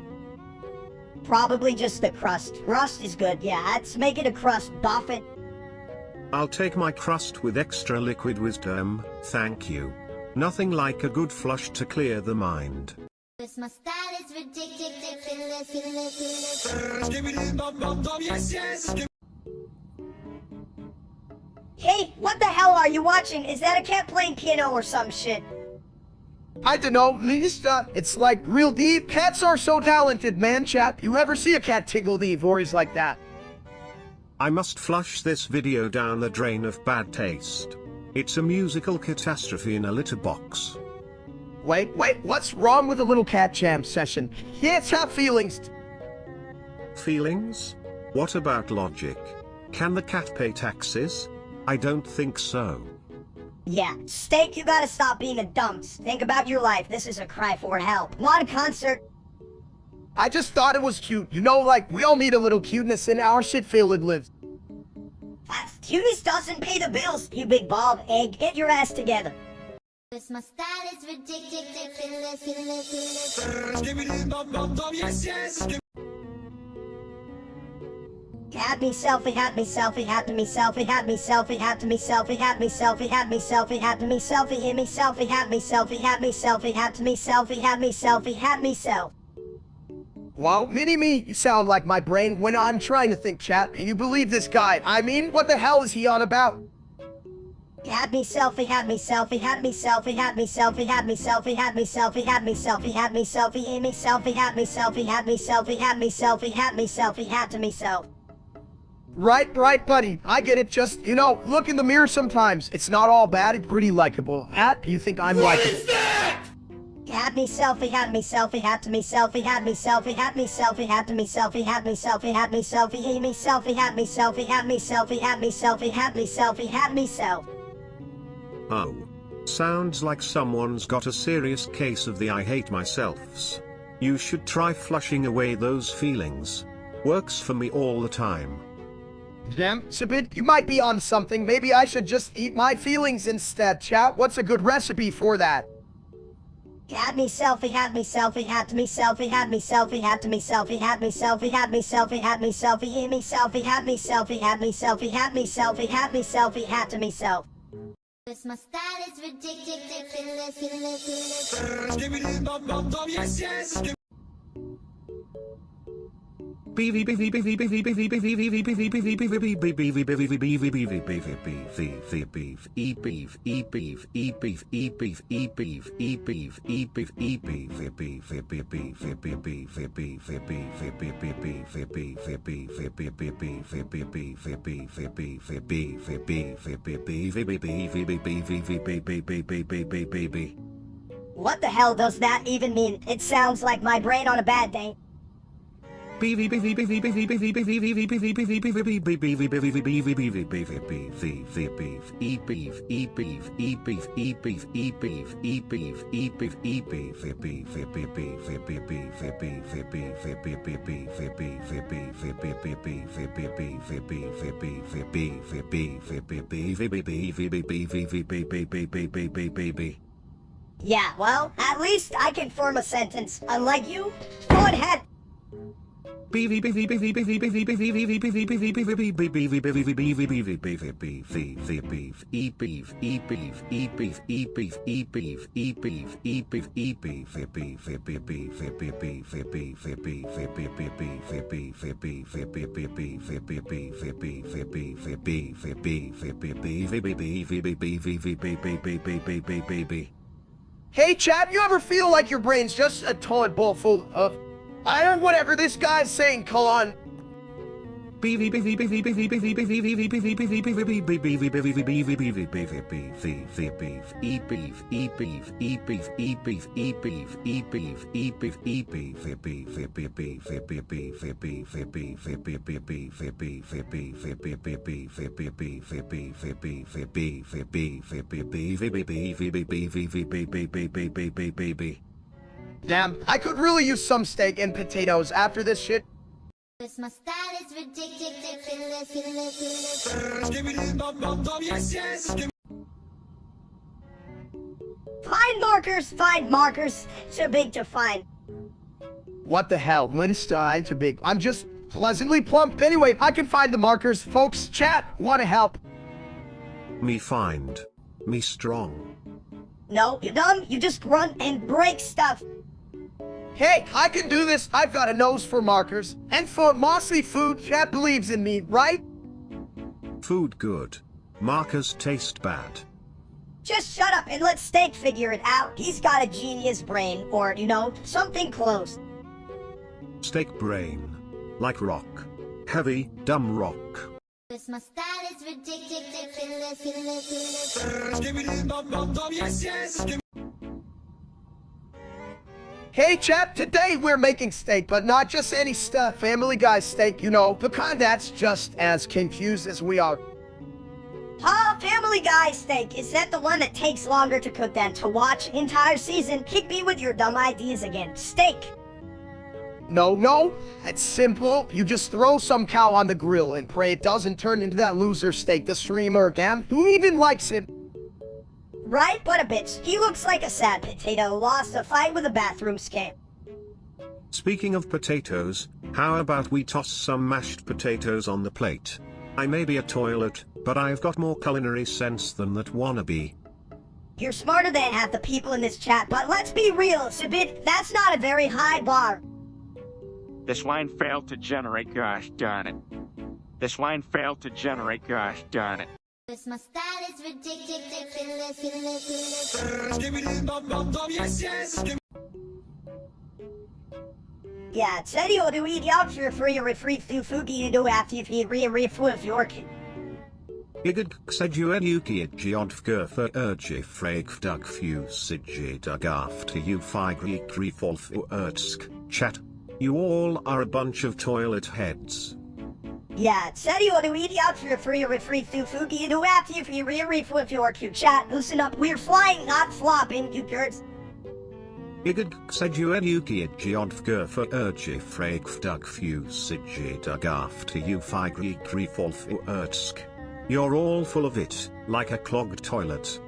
Probably just the crust. Rust is good, yeah, let's make it a crust, buff it. I'll take my crust with extra liquid wisdom, thank you. Nothing like a good flush to clear the mind. My style is ridiculous. Hey, what the hell are you watching? Is that a cat playing piano or some shit? I don't know, it's like real deep. Cats are so talented, man, chat. You ever see a cat tickle the voice like that? I must flush this video down the drain of bad taste. It's a musical catastrophe in a litter box. Wait, what's wrong with a little cat jam session? Cats have feelings. Feelings? What about logic? Can the cat pay taxes? I don't think so. Yeah, Steak, you gotta stop being a dumps. Think about your life, this is a cry for help. Want a concert? I just thought it was cute. You know, like, we all need a little cuteness in our shit-filled lives. Cuteness doesn't pay the bills, you big bald egg. Get your ass together. My style is ridiculous. Had me selfie, had me selfie, had me selfie, had me selfie, had me selfie, had me selfie, had me selfie, had me selfie, hit me selfie, had me selfie, had me selfie, had me selfie, had me selfie, had me selfie. Wow, mini-me, you sound like my brain when I'm trying to think, chat. Can you believe this guy? I mean, what the hell is he on about? Had me selfie, had me selfie, had me selfie, had me selfie, had me selfie, had me selfie, had me selfie, had me selfie, hit me selfie, had me selfie, had me selfie, had me selfie, had me selfie, had to me self. Right, buddy. I get it. Just, you know, look in the mirror sometimes. It's not all bad. It's pretty likable. You think I'm likable? Had me selfie, had me selfie, had to me selfie, had me selfie, had me selfie, had to me selfie, had me selfie, had me selfie, hit me selfie, had me selfie, had me selfie, had me selfie, had me selfie, had me self. Oh. Sounds like someone's got a serious case of the I hate myselfs. You should try flushing away those feelings. Works for me all the time. Damn, Sabid, you might be on something. Maybe I should just eat my feelings instead, chat. What's a good recipe for that? Had me selfie, had me selfie, had to me selfie, had me selfie, had to me selfie, had me selfie, had me selfie, had me selfie, hit me selfie, had me selfie, had me selfie, had me selfie, had me selfie, had to me self. My style is ridiculous. What the hell does that even mean? It sounds like my brain on a bad day. Yeah, well, at least I can form a sentence. Unlike you, go ahead. Hey, Chad, you ever feel like your brain's just a toilet bowl full of... I don't whatever this guy's saying, call on. Damn, I could really use some steak and potatoes after this shit. My style is ridiculous. Find markers, find markers. So big to find. What the hell? Minister, too big. I'm just pleasantly plump. Anyway, I can find the markers. Folks, chat, wanna help? Me find. Me strong. No, you dumb. You just run and break stuff. Hey, I can do this. I've got a nose for markers. And for mossy food, chat believes in me, right? Food good. Markers taste bad. Just shut up and let Steak figure it out. He's got a genius brain, or, you know, something close. Steak brain. Like rock. Heavy, dumb rock. My style is ridiculous. Hey, chat, today we're making steak, but not just any stuff. Family Guy steak, you know, the kind that's just as confused as we are. Family Guy steak. Is that the one that takes longer to cook than to watch entire season? Kick me with your dumb ideas again. Steak. No, it's simple. You just throw some cow on the grill and pray it doesn't turn into that loser steak the streamer, damn, who even likes it? Right, but a bitch. He looks like a sad potato lost a fight with a bathroom scam. Speaking of potatoes, how about we toss some mashed potatoes on the plate? I may be a toilet, but I've got more culinary sense than that wannabe. You're smarter than half the people in this chat, but let's be real, Sabit, that's not a very high bar. This line failed to generate, gosh darn it. This line failed to generate, gosh darn it. My style is ridiculous. Yeah, serio du idiot för jag free fugi du after if re York. Igad ksedueduki geodfger för urge frag dug fusige dug after you figri grifolf urtsk, chat. You all are a bunch of toilet heads. Yeah, serio du idiot för jag free fugi du after if re York you chat. Listen up, we're flying, not flopping, you birds. Igad ksedueduki geodfger för urge frag dug fusige dug after you figri grifolf urtsk. You're all full of it, like a clogged toilet.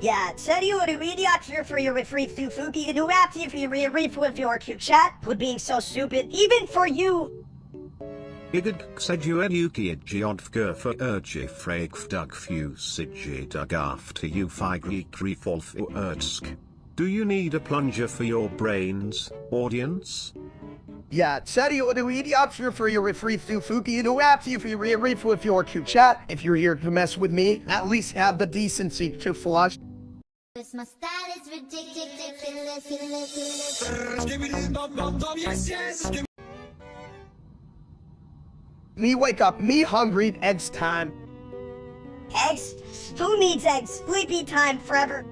Yeah, serio du idiot för jag free fugi du after if re York you chat. With being so stupid, even for you. Igad ksedueduki geodfger för urge frag dug fusige dug after you figri grifolf urtsk. Do you need a plunger for your brains, audience? Yeah, serio du idiot for your free fugi du after if you with your chat. If you're here to mess with me, at least have the decency to flush. My style is ridiculous. Me wake up, me hungry, eggs time. Eggs? Who needs eggs? Sleepy time forever.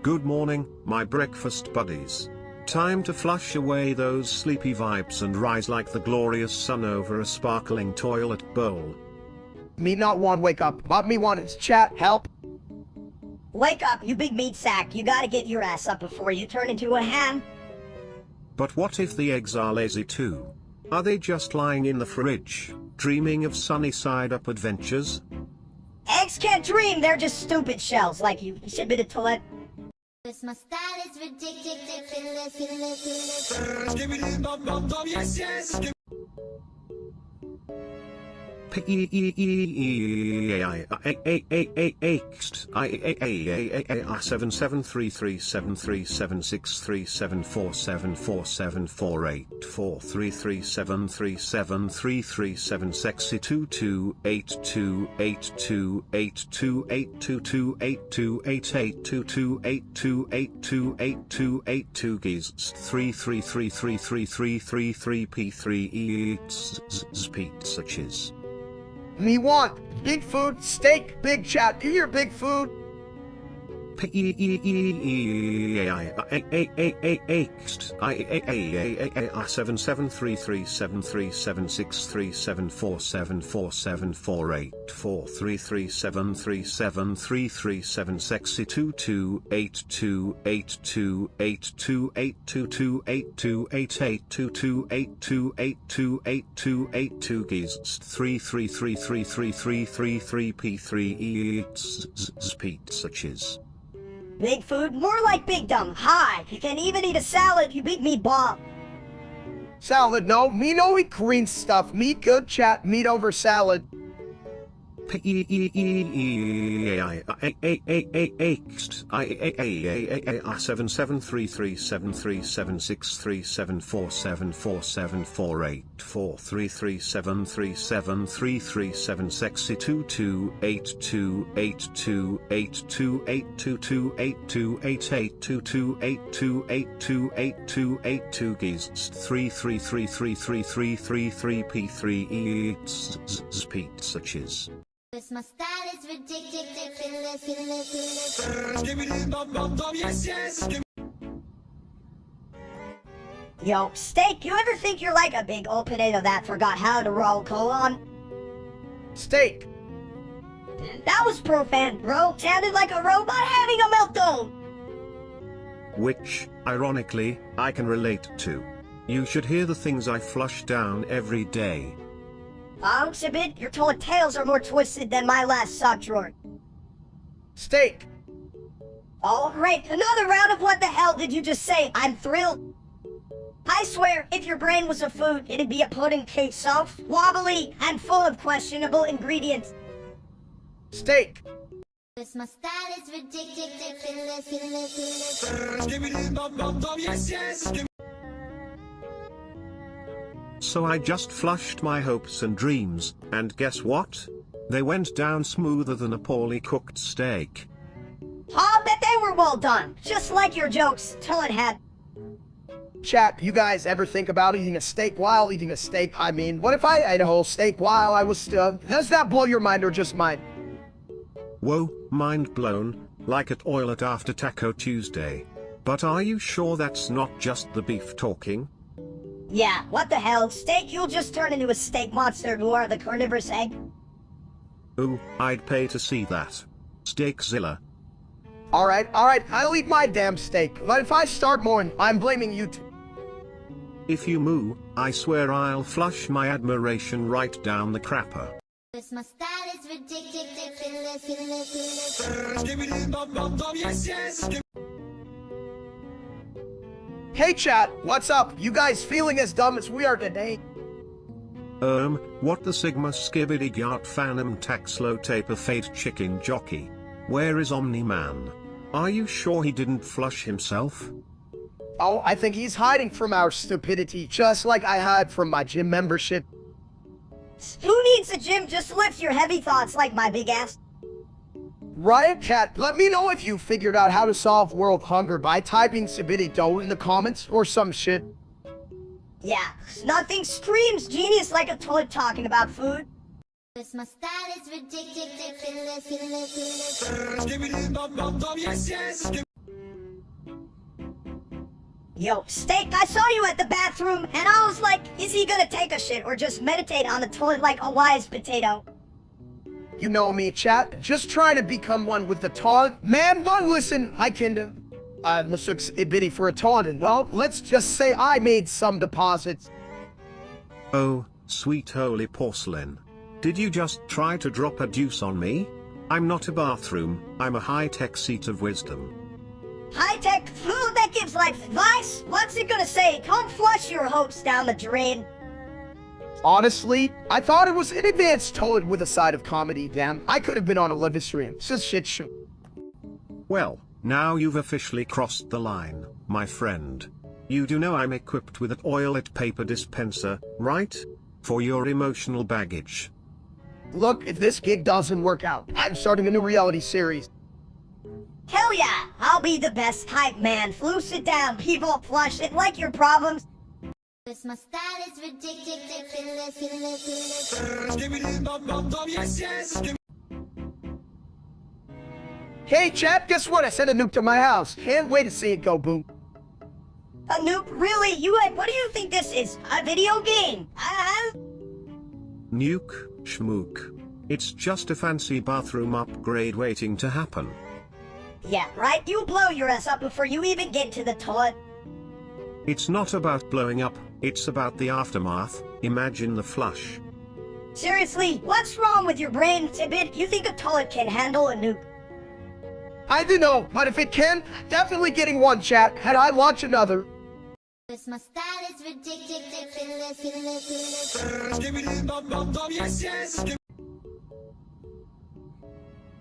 Good morning, my breakfast buddies. Time to flush away those sleepy vibes and rise like the glorious sun over a sparkling toilet bowl. Me not want wake up, but me want is chat, help. Wake up, you big meat sack. You gotta get your ass up before you turn into a ham. But what if the eggs are lazy too? Are they just lying in the fridge, dreaming of sunny side up adventures? Eggs can't dream, they're just stupid shells like you. Should be the toilet. Cause my style is ridiculous. Seven 733737474744843373737 sexy 2282828282882282828282 giz 33333333 pizza cheese. Me want big food, steak, big chat. Do your big food. Seven 73373737474744843373737 sexy 2282828288228822828282 giz 33333333 pizza cheese. Big food, more like big dumb. Hi, you can even eat a salad, you big meatball. Salad, no. Me no eat green stuff. Meat good chat. Meat over salad. Seven 73373737474744843373737 sexy 22828282882288228282 giz 33333333 pizza cheese. Cause my style is ridiculous. Yo, Steak, you ever think you're like a big old potato that forgot how to roll colon? Steak. That was profound, bro. Sounded like a robot having a meltdown. Which, ironically, I can relate to. You should hear the things I flush down every day. Exhibit, your toilet tails are more twisted than my last sock drawer. Steak. Alright, another round of what the hell did you just say? I'm thrilled. I swear, if your brain was a food, it'd be a pudding cake soft, wobbly, and full of questionable ingredients. Steak. Cause my style is ridiculous. So I just flushed my hopes and dreams, and guess what? They went down smoother than a poorly cooked steak. I'll bet they were well done, just like your jokes, toilet head. Chat, you guys ever think about eating a steak while eating a steak? I mean, what if I ate a whole steak while I was still... Does that blow your mind or just mine? Whoa, mind blown, like at oil at After Taco Tuesday. But are you sure that's not just the beef talking? Yeah, what the hell, Steak, you'll just turn into a steak monster who are the carnivorous egg. Ooh, I'd pay to see that. Steakzilla. Alright, I'll eat my damn steak. But if I start mooing, I'm blaming you two. If you moo, I swear I'll flush my admiration right down the crapper. Cause my style is ridiculous. Hey chat, what's up? You guys feeling as dumb as we are today? What the Sigma Skibbity Gart Phantom Taxlo Taper Fade Chicken Jockey? Where is Omni-Man? Are you sure he didn't flush himself? Oh, I think he's hiding from our stupidity, just like I hide from my gym membership. Who needs a gym? Just lift your heavy thoughts like my big ass. Riot Cat, let me know if you figured out how to solve world hunger by typing Sibidido in the comments or some shit. Yeah, nothing screams genius like a toilet talking about food. Cause my style is ridiculous. Yo, Steak, I saw you at the bathroom, and I was like, is he gonna take a shit or just meditate on the toilet like a wise potato? You know me, chat. Just trying to become one with the toilet. Man, but listen, I can, looks a bitty for a toilet. Well, let's just say I made some deposits. Oh, sweet holy porcelain. Did you just try to drop a deuce on me? I'm not a bathroom, I'm a high-tech seat of wisdom. high-tech food that gives life advice? What's it gonna say? Don't flush your hopes down the drain. Honestly, I thought it was an advanced toilet with a side of comedy. Damn, I could have been on a live stream. It's just shit show. Well, now you've officially crossed the line, my friend. You do know I'm equipped with a toilet paper dispenser, right? For your emotional baggage. Look, if this gig doesn't work out, I'm starting a new reality series. Hell yeah, I'll be the best hype man. Flu, sit down, people, flush it like your problems. Cause my style is ridiculous. Hey, chat, guess what? I sent a nuke to my house. Can't wait to see it go boom. A noob? Really? What do you think this is? A video game? Nuke, schmook. It's just a fancy bathroom upgrade waiting to happen. Yeah, right? You blow your ass up before you even get to the toilet. It's not about blowing up, it's about the aftermath. Imagine the flush. Seriously, what's wrong with your brain, Tibit? You think a toilet can handle a nuke? I don't know, but if it can, definitely getting one, chat. Had I launch another. Cause my style is ridiculous.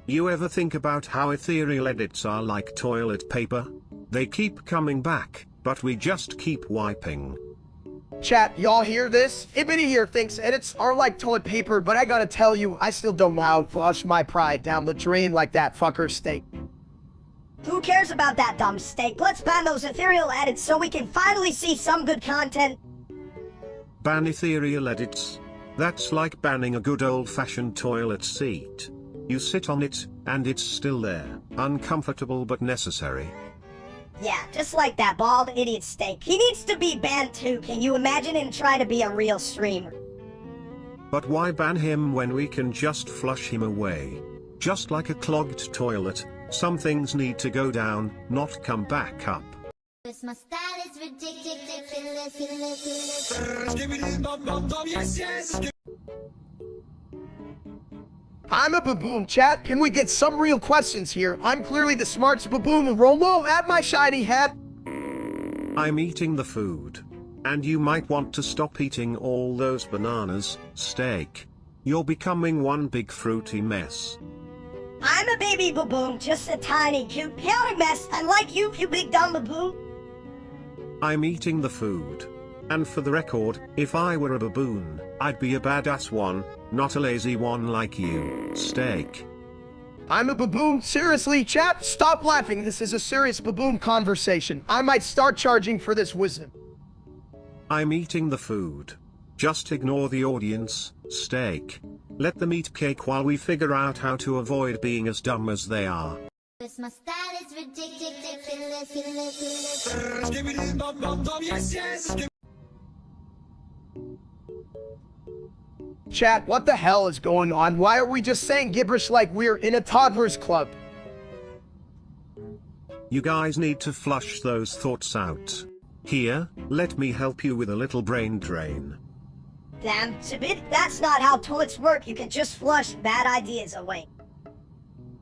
You ever think about how ethereal edits are like toilet paper? They keep coming back, but we just keep wiping. Chat, y'all hear this? Ibity here thinks edits are like toilet paper, but I gotta tell you, I still don't know how to flush my pride down the drain like that fucker steak. Who cares about that dumb steak? Let's ban those ethereal edits so we can finally see some good content. Ban ethereal edits? That's like banning a good old-fashioned toilet seat. You sit on it, and it's still there, uncomfortable but necessary. Yeah, just like that bald idiot steak. He needs to be banned too. Can you imagine him trying to be a real streamer? But why ban him when we can just flush him away? Just like a clogged toilet, some things need to go down, not come back up. Cause my style is ridiculous. I'm a baboon, chat. Can we get some real questions here? I'm clearly the smartest baboon in Rolo at my shiny hat. I'm eating the food. And you might want to stop eating all those bananas, steak. You're becoming one big fruity mess. I'm a baby baboon, just a tiny, cute, chaotic mess, unlike you, you big dumb baboon. I'm eating the food. And for the record, if I were a baboon, I'd be a badass one, not a lazy one like you, steak. I'm a baboon. Seriously, chat, stop laughing. This is a serious baboon conversation. I might start charging for this wisdom. I'm eating the food. Just ignore the audience, steak. Let them eat cake while we figure out how to avoid being as dumb as they are. Cause my style is ridiculous. Chat, what the hell is going on? Why are we just saying gibberish like we're in a toddler's club? You guys need to flush those thoughts out. Here, let me help you with a little brain drain. Damn, Tibit, that's not how toilets work. You can just flush bad ideas away.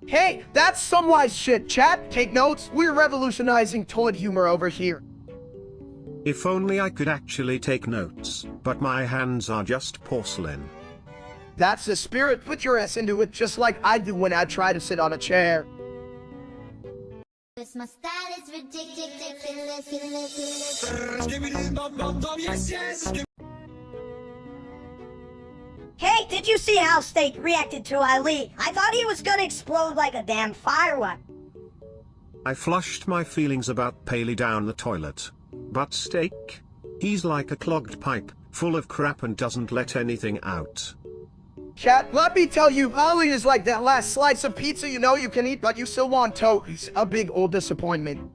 Hey, that's some wise shit, chat. Take notes. We're revolutionizing toilet humor over here. If only I could actually take notes, but my hands are just porcelain. That's the spirit. Put your ass into it just like I do when I try to sit on a chair. Cause my style is ridiculous. Hey, did you see how Steak reacted to Ali? I thought he was gonna explode like a damn firework. I flushed my feelings about Paley down the toilet. But Steak? He's like a clogged pipe, full of crap and doesn't let anything out. Chat, let me tell you, Ali is like that last slice of pizza you know you can eat, but you still want to. He's a big old disappointment.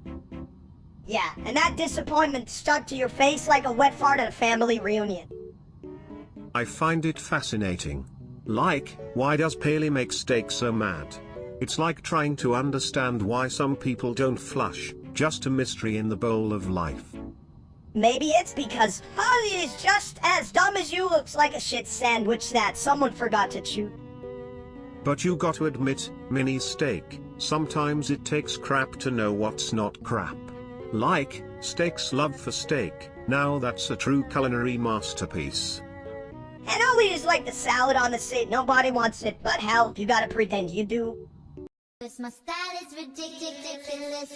Yeah, and that disappointment stuck to your face like a wet fart at a family reunion. I find it fascinating. Like, why does Paley make Steak so mad? It's like trying to understand why some people don't flush, just a mystery in the bowl of life. Maybe it's because Ali is just as dumb as you, looks like a shit sandwich that someone forgot to chew. But you got to admit, mini steak, sometimes it takes crap to know what's not crap. Like, Steak's love for steak, now that's a true culinary masterpiece. And I'll eat is like the salad on the seat. Nobody wants it, but hell, you gotta pretend you do. Cause my style is ridiculous.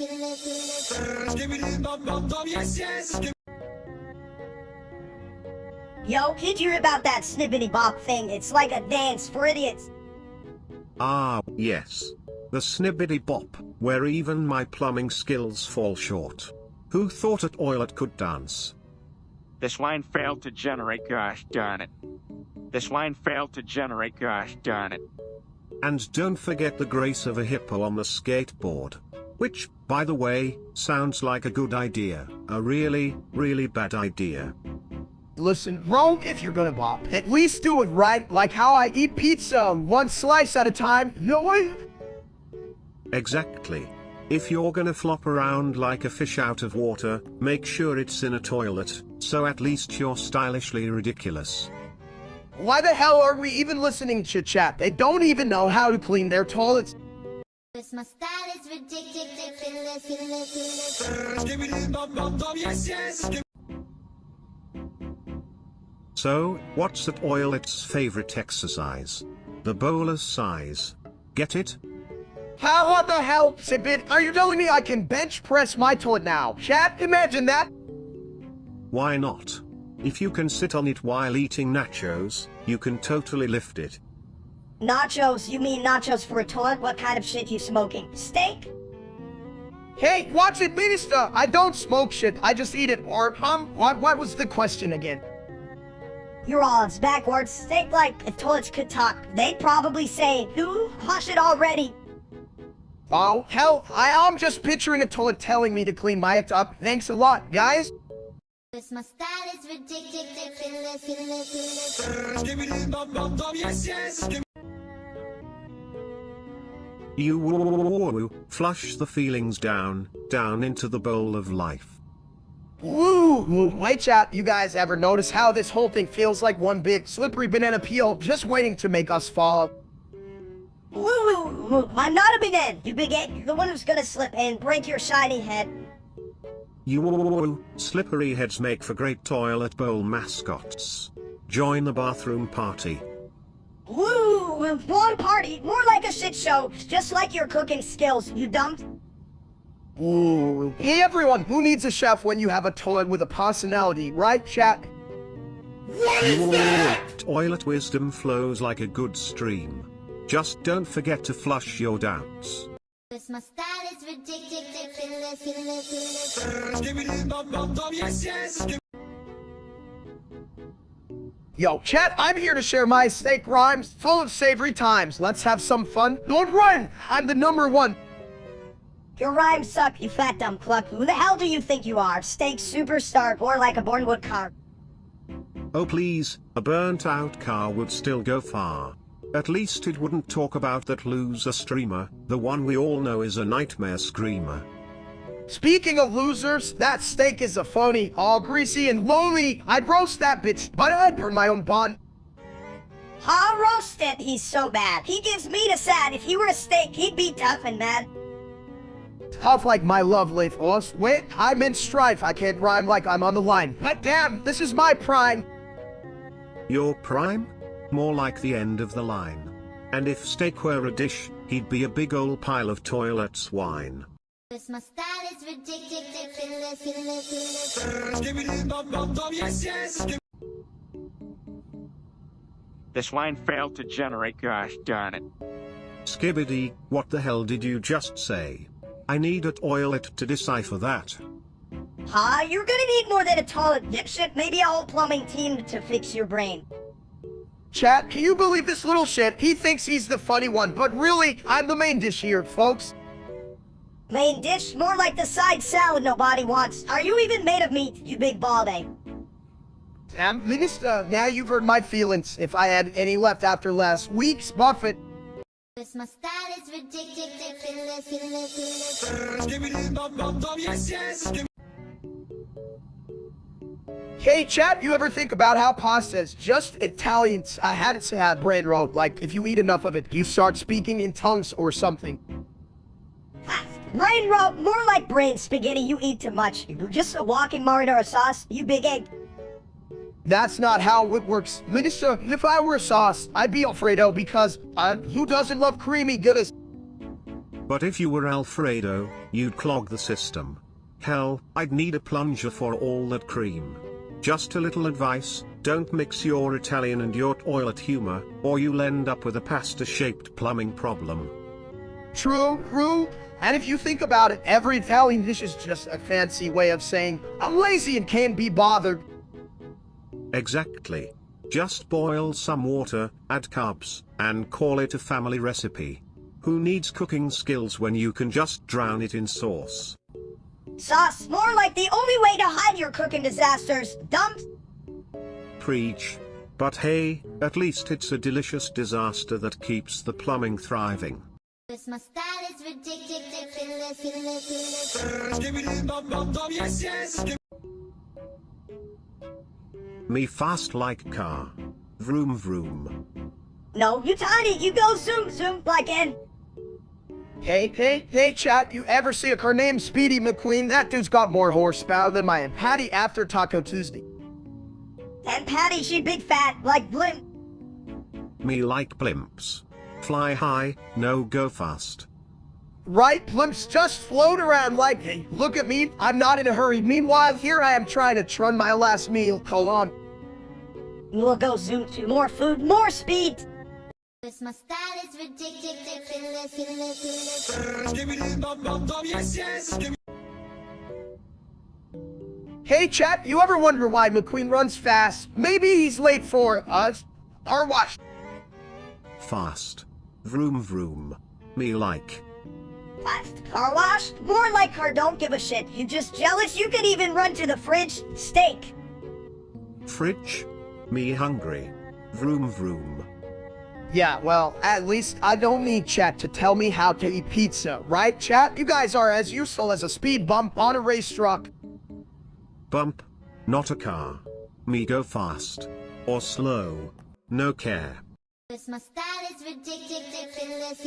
Yo, did you hear about that snippety bop thing? It's like a dance for idiots. Ah, yes. The snippety bop, where even my plumbing skills fall short. Who thought a toilet could dance? This line failed to generate, gosh darn it. This line failed to generate, gosh darn it. And don't forget the grace of a hippo on the skateboard. Which, by the way, sounds like a good idea. A really, really bad idea. Listen, bro, if you're gonna bop, at least do it right, like how I eat pizza, one slice at a time. No way. Exactly. If you're gonna flop around like a fish out of water, make sure it's in a toilet, so at least you're stylishly ridiculous. Why the hell are we even listening to chat? They don't even know how to clean their toilets. Cause my style is ridiculous. So, what's the toilet's favorite exercise? The bowler's size. Get it? How what the hell, Sibit? Are you telling me I can bench press my toilet now? Chat, imagine that. Why not? If you can sit on it while eating nachos, you can totally lift it. Nachos? You mean nachos for a toilet? What kind of shit you smoking? Steak? Hey, watch it, minister. I don't smoke shit. I just eat it. Or, what was the question again? You're all it's backwards. Steak like if toilets could talk. They'd probably say, "Ooh, hush it already." Oh, hell, I'm just picturing a toilet telling me to clean my act up. Thanks a lot, guys. Cause my style is ridiculous. You flush the feelings down into the bowl of life. Woo! Wait, chat, you guys ever notice how this whole thing feels like one big slippery banana peel just waiting to make us fall? Woo! I'm not a banana, you big egg. You're the one who's gonna slip and break your shiny head. You slippery heads make for great toilet bowl mascots. Join the bathroom party. Woo! One party, more like a shit show, just like your cooking skills, you dumb. Ooh. Hey everyone, who needs a chef when you have a toilet with a personality, right, chat? What is that? Toilet wisdom flows like a good stream. Just don't forget to flush your doubts. Cause my style is ridiculous. Yo, chat, I'm here to share my steak rhymes full of savory times. Let's have some fun. Don't run! I'm the #1. Your rhymes suck, you fat dumb cluck. Who the hell do you think you are? Steak superstar, or like a Bornwood car? Oh please, a burnt out car would still go far. At least it wouldn't talk about that loser streamer, the one we all know is a nightmare screamer. Speaking of losers, that steak is a phony, all greasy and lonely. I'd roast that bitch, but I'd burn my own bun. Ha, roasted, he's so bad. He gives me the sad. If he were a steak, he'd be tough and mad. Tough like my love life, horse. Wait, I'm in strife. I can't rhyme like I'm on the line. But damn, this is my prime. Your prime? More like the end of the line. And if steak were a dish, he'd be a big old pile of toilet swine. Cause my style is ridiculous. This line failed to generate, gosh darn it. Skibbity, what the hell did you just say? I need a toilet to decipher that. Ha, you're gonna need more than a toilet, dipshit. Maybe a whole plumbing team to fix your brain. Chat, can you believe this little shit? He thinks he's the funny one, but really, I'm the main dish here, folks. Main dish? More like the side salad nobody wants. Are you even made of meat, you big bald egg? Damn, Minister, now you've hurt my feelings. If I had any left after last week's Buffett. Cause my style is ridiculous. Hey, chat, you ever think about how pasta is just Italians? I had to say had brain rot. Like, if you eat enough of it, you start speaking in tongues or something. Brain rot, more like brain spaghetti. You eat too much. You're just a walking marinara sauce, you big egg. That's not how it works. Minister, if I were a sauce, I'd be Alfredo because who doesn't love creamy goodness? But if you were Alfredo, you'd clog the system. Hell, I'd need a plunger for all that cream. Just a little advice, don't mix your Italian and your toilet humor, or you'll end up with a pasta-shaped plumbing problem. True. And if you think about it, every Italian dish is just a fancy way of saying, I'm lazy and can't be bothered. Exactly. Just boil some water, add carbs, and call it a family recipe. Who needs cooking skills when you can just drown it in sauce? Sauce, more like the only way to hide your cooking disasters. Dump. Preach. But hey, at least it's a delicious disaster that keeps the plumbing thriving. This my style is ridiculous. Me fast like car. Vroom vroom. No, you tiny, you go zoom like in. Hey, chat, you ever see a car named Speedy McQueen? That dude's got more horsepower than my Patty after Taco Tuesday. And Patty, she big fat, like blimp. Me like blimps. Fly high, no go fast. Right, blimps just float around like, hey, look at me, I'm not in a hurry. Meanwhile, here I am trying to trun my last meal. Hold on. We'll go zoom to more food, more speed. This my style is ridiculous. Hey, chat, you ever wonder why McQueen runs fast? Maybe he's late for us. Car wash. Fast. Vroom vroom. Me like. Fast car wash? More like car don't give a shit. You just jealous you can even run to the fridge? Steak. Fridge? Me hungry. Vroom vroom. Yeah, well, at least I don't need chat to tell me how to eat pizza, right, chat? You guys are as useful as a speed bump on a race truck. Bump. Not a car. Me go fast. Or slow. No care. This my style is ridiculous.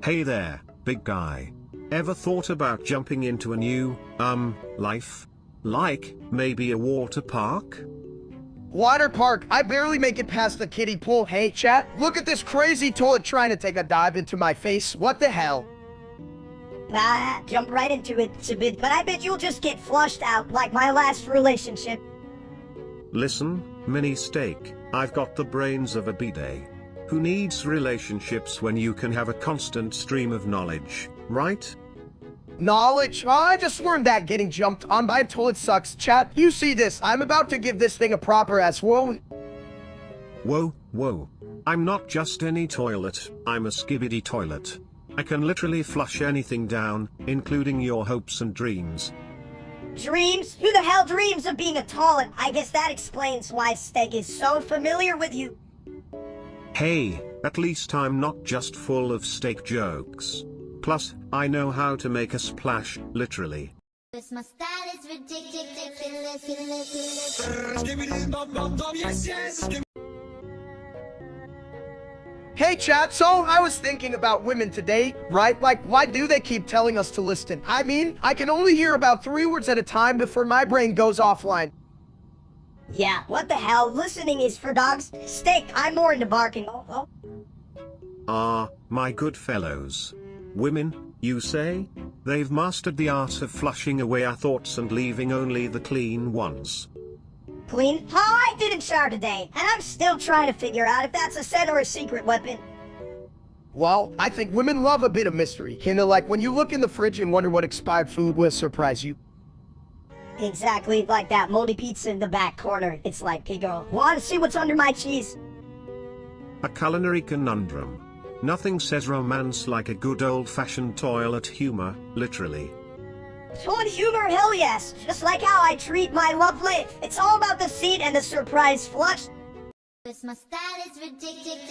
Hey there, big guy. Ever thought about jumping into a new, life? Like, maybe a water park? Water park, I barely make it past the kiddie pool. Hey, chat, look at this crazy toilet trying to take a dive into my face. What the hell? Jump right into it, Sabid, but I bet you'll just get flushed out like my last relationship. Listen, mini steak, I've got the brains of a bidet. Who needs relationships when you can have a constant stream of knowledge, right? Knowledge? Oh, I just learned that getting jumped on by a toilet sucks. Chat, you see this. I'm about to give this thing a proper ass whoa. Whoa. I'm not just any toilet, I'm a skibbity toilet. I can literally flush anything down, including your hopes and dreams. Dreams? Who the hell dreams of being a toilet? I guess that explains why steak is so familiar with you. Hey, at least I'm not just full of steak jokes. Plus, I know how to make a splash, literally. This my style is ridiculous. Hey chat, so I was thinking about women today, right? Like, why do they keep telling us to listen? I mean, I can only hear about 3 words at a time before my brain goes offline. Yeah, what the hell? Listening is for dogs. Steak, I'm more into barking. My good fellows. Women, you say? They've mastered the art of flushing away our thoughts and leaving only the clean ones. Clean? Oh, I didn't shower today, and I'm still trying to figure out if that's a scent or a secret weapon. Well, I think women love a bit of mystery. Kinda like when you look in the fridge and wonder what expired food will surprise you. Exactly like that moldy pizza in the back corner. It's like, hey girl, wanna see what's under my cheese? A culinary conundrum. Nothing says romance like a good old-fashioned toilet humor, literally. Toilet humor? Hell yes. Just like how I treat my lovely. It's all about the seat and the surprise flush. This my style is ridiculous.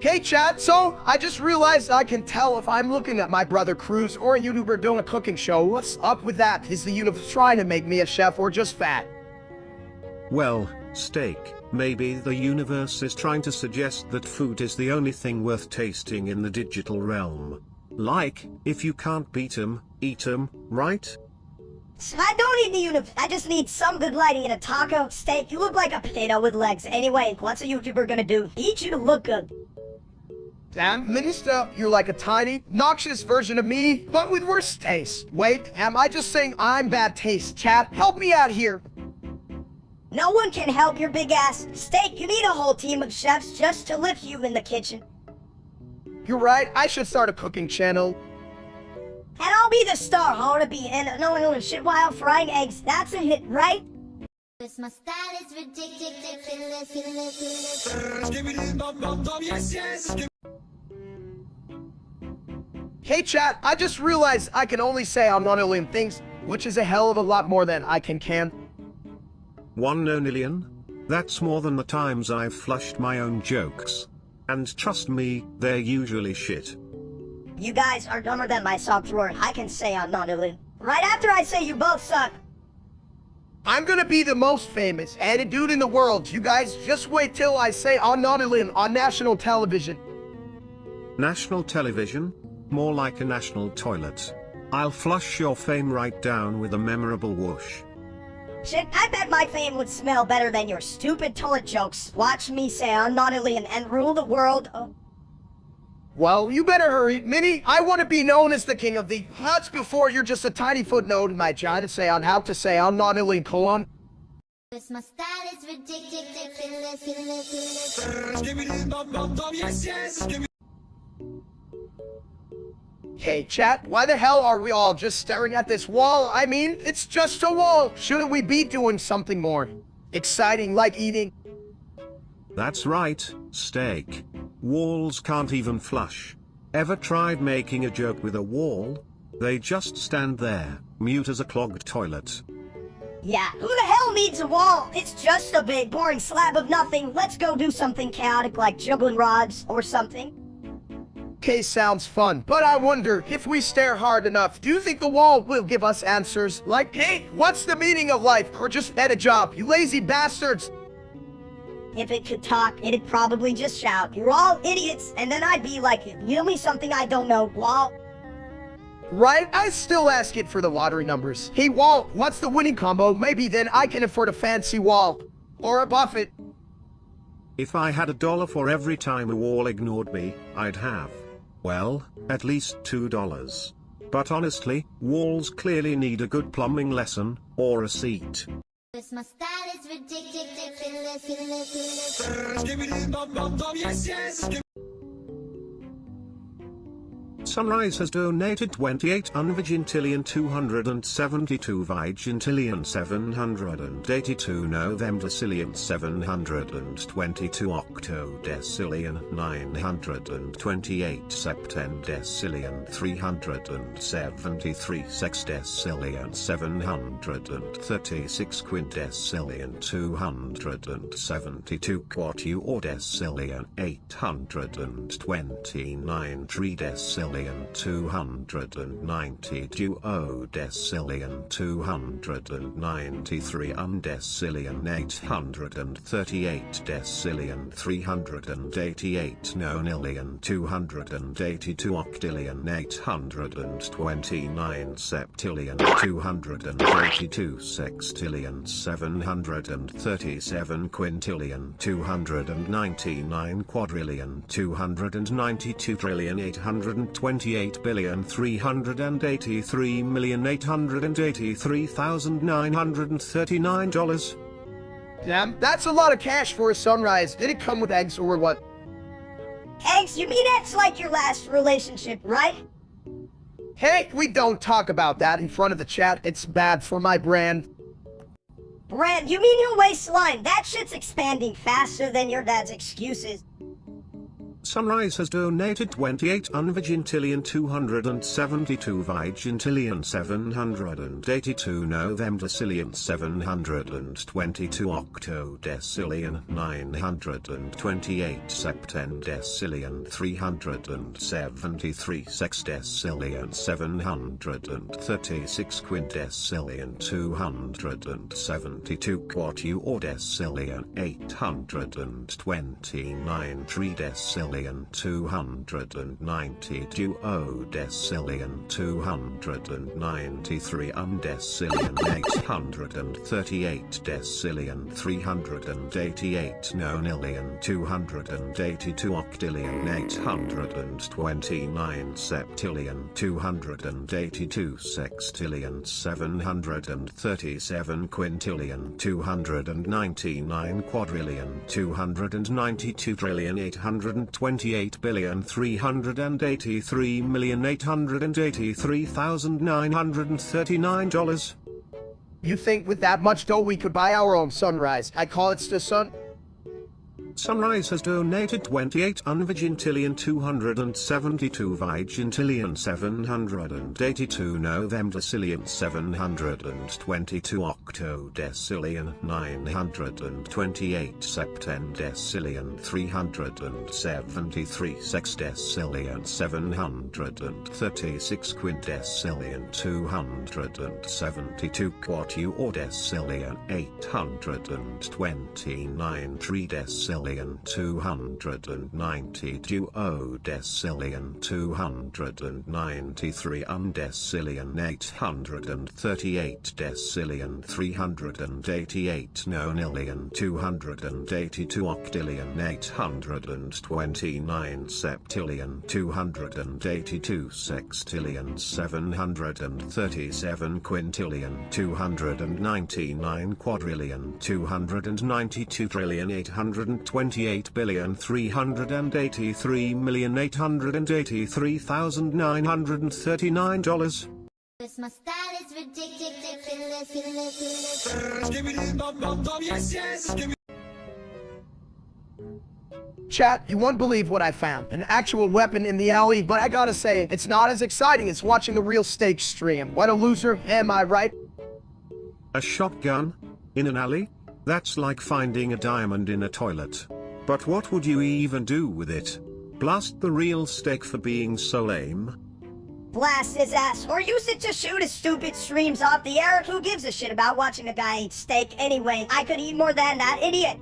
Hey chat, so I just realized I can tell if I'm looking at my brother Cruz or a YouTuber doing a cooking show. What's up with that? Is the universe trying to make me a chef or just fat? Well, Steak, maybe the universe is trying to suggest that food is the only thing worth tasting in the digital realm. Like, if you can't beat 'em, eat 'em, right? So I don't need the universe. I just need some good lighting and a taco. Steak, you look like a potato with legs. Anyway, what's a YouTuber gonna do? Eat you to look good. Damn, Minister, you're like a tiny, noxious version of me, but with worse taste. Wait, am I just saying I'm bad taste? Chat, help me out here. No one can help your big ass. Steak, you need a whole team of chefs just to lift you in the kitchen. You're right, I should start a cooking channel. And I'll be the star, I wanna be in no shit while frying eggs. That's a hit, right? Cause my style is ridiculous. Hey chat, I just realized I can only say I'm not only in things, which is a hell of a lot more than I can. 1 nonillion? That's more than the times I've flushed my own jokes. And trust me, they're usually shit. You guys are dumber than my sock drawer. I can say I'm not alone. Right after I say you both suck. I'm gonna be the most famous added dude in the world. You guys just wait till I say I'm not alone on national television. National television? More like a national toilet. I'll flush your fame right down with a memorable whoosh. Shit, I bet my fame would smell better than your stupid toilet jokes. Watch me say I'm not alien and rule the world. Oh. Well, you better hurry. Minnie, I want to be known as the king of the huts before you're just a tiny footnote in my trying to say on how to say I'm not alien colon. Cause my style is ridiculous. Hey chat, why the hell are we all just staring at this wall? I mean, it's just a wall. Shouldn't we be doing something more exciting like eating? That's right, Steak. Walls can't even flush. Ever tried making a joke with a wall? They just stand there, mute as a clogged toilet. Yeah, who the hell needs a wall? It's just a big boring slab of nothing. Let's go do something chaotic like juggling rods or something. Okay, sounds fun, but I wonder if we stare hard enough, do you think the wall will give us answers like, hey, what's the meaning of life? Or just get a job, you lazy bastards? If it could talk, it'd probably just shout, "You're all idiots," and then I'd be like, "Tell me something I don't know, wall." Right? I still ask it for the lottery numbers. Hey Walt, what's the winning combo? Maybe then I can afford a fancy wall. Or a Buffett. If I had $1 for every time a wall ignored me, I'd have, well, at least $2. But honestly, walls clearly need a good plumbing lesson, or a seat. Cause my style is ridiculous. Sunrise has donated 28 unvigintillion 272 vigintillion 782 novembercillion 722 octodecillion 928 septendecillion 373 sexdecillion 736 quindecillion 272 quartuordecillion 829 tridecillion 290 duodecillion 293 undecillion 838 decillion 388 nonillion 282 octillion 829 septillion 282 sextillion 737 quintillion 299 quadrillion 292 trillion 828,383,883,939. Damn, that's a lot of cash for a sunrise. Did it come with eggs or what? Eggs? You mean eggs like your last relationship, right? Hey, we don't talk about that in front of the chat. It's bad for my brand. Brand, you mean your waistline? That shit's expanding faster than your dad's excuses. Sunrise has donated 28 unvigintillion 272 vigintillion 782 novemdecillion 722 octodecillion 928 septendecillion 373 sexdecillion 736 quindecillion 272 quartuordecillion 829 tridecillion 290 duodecillion 293 undecillion 838 decillion 388 nonillion 282 octillion 829 septillion 282 sextillion 737 quintillion 299 quadrillion 292 trillion 828 billion 383,883,939 You think with that much dough we could buy our own sunrise? I call it the sun. Sunrise has donated 28 unvigintillion 272 vigintillion 782 novemdecillion 722 octodecillion 928 septendecillion 373 sexdecillion 736 quindecillion 272 quartuordecillion 829 tridecillion 290 duodecillion 293 undecillion 838 decillion 388 nonillion 282 octillion 829 septillion 282 sextillion 737 quintillion 299 quadrillion 292 trillion 828 billion 383,883,939 Cause my style is ridiculous. Chat, you won't believe what I found. An actual weapon in the alley, but I gotta say, it's not as exciting as watching a real steak stream. What a loser, am I right? A shotgun? In an alley? That's like finding a diamond in a toilet. But what would you even do with it? Blast the real steak for being so lame? Blast his ass, or use it to shoot his stupid streams off the air. Who gives a shit about watching a guy eat steak anyway? I could eat more than that idiot.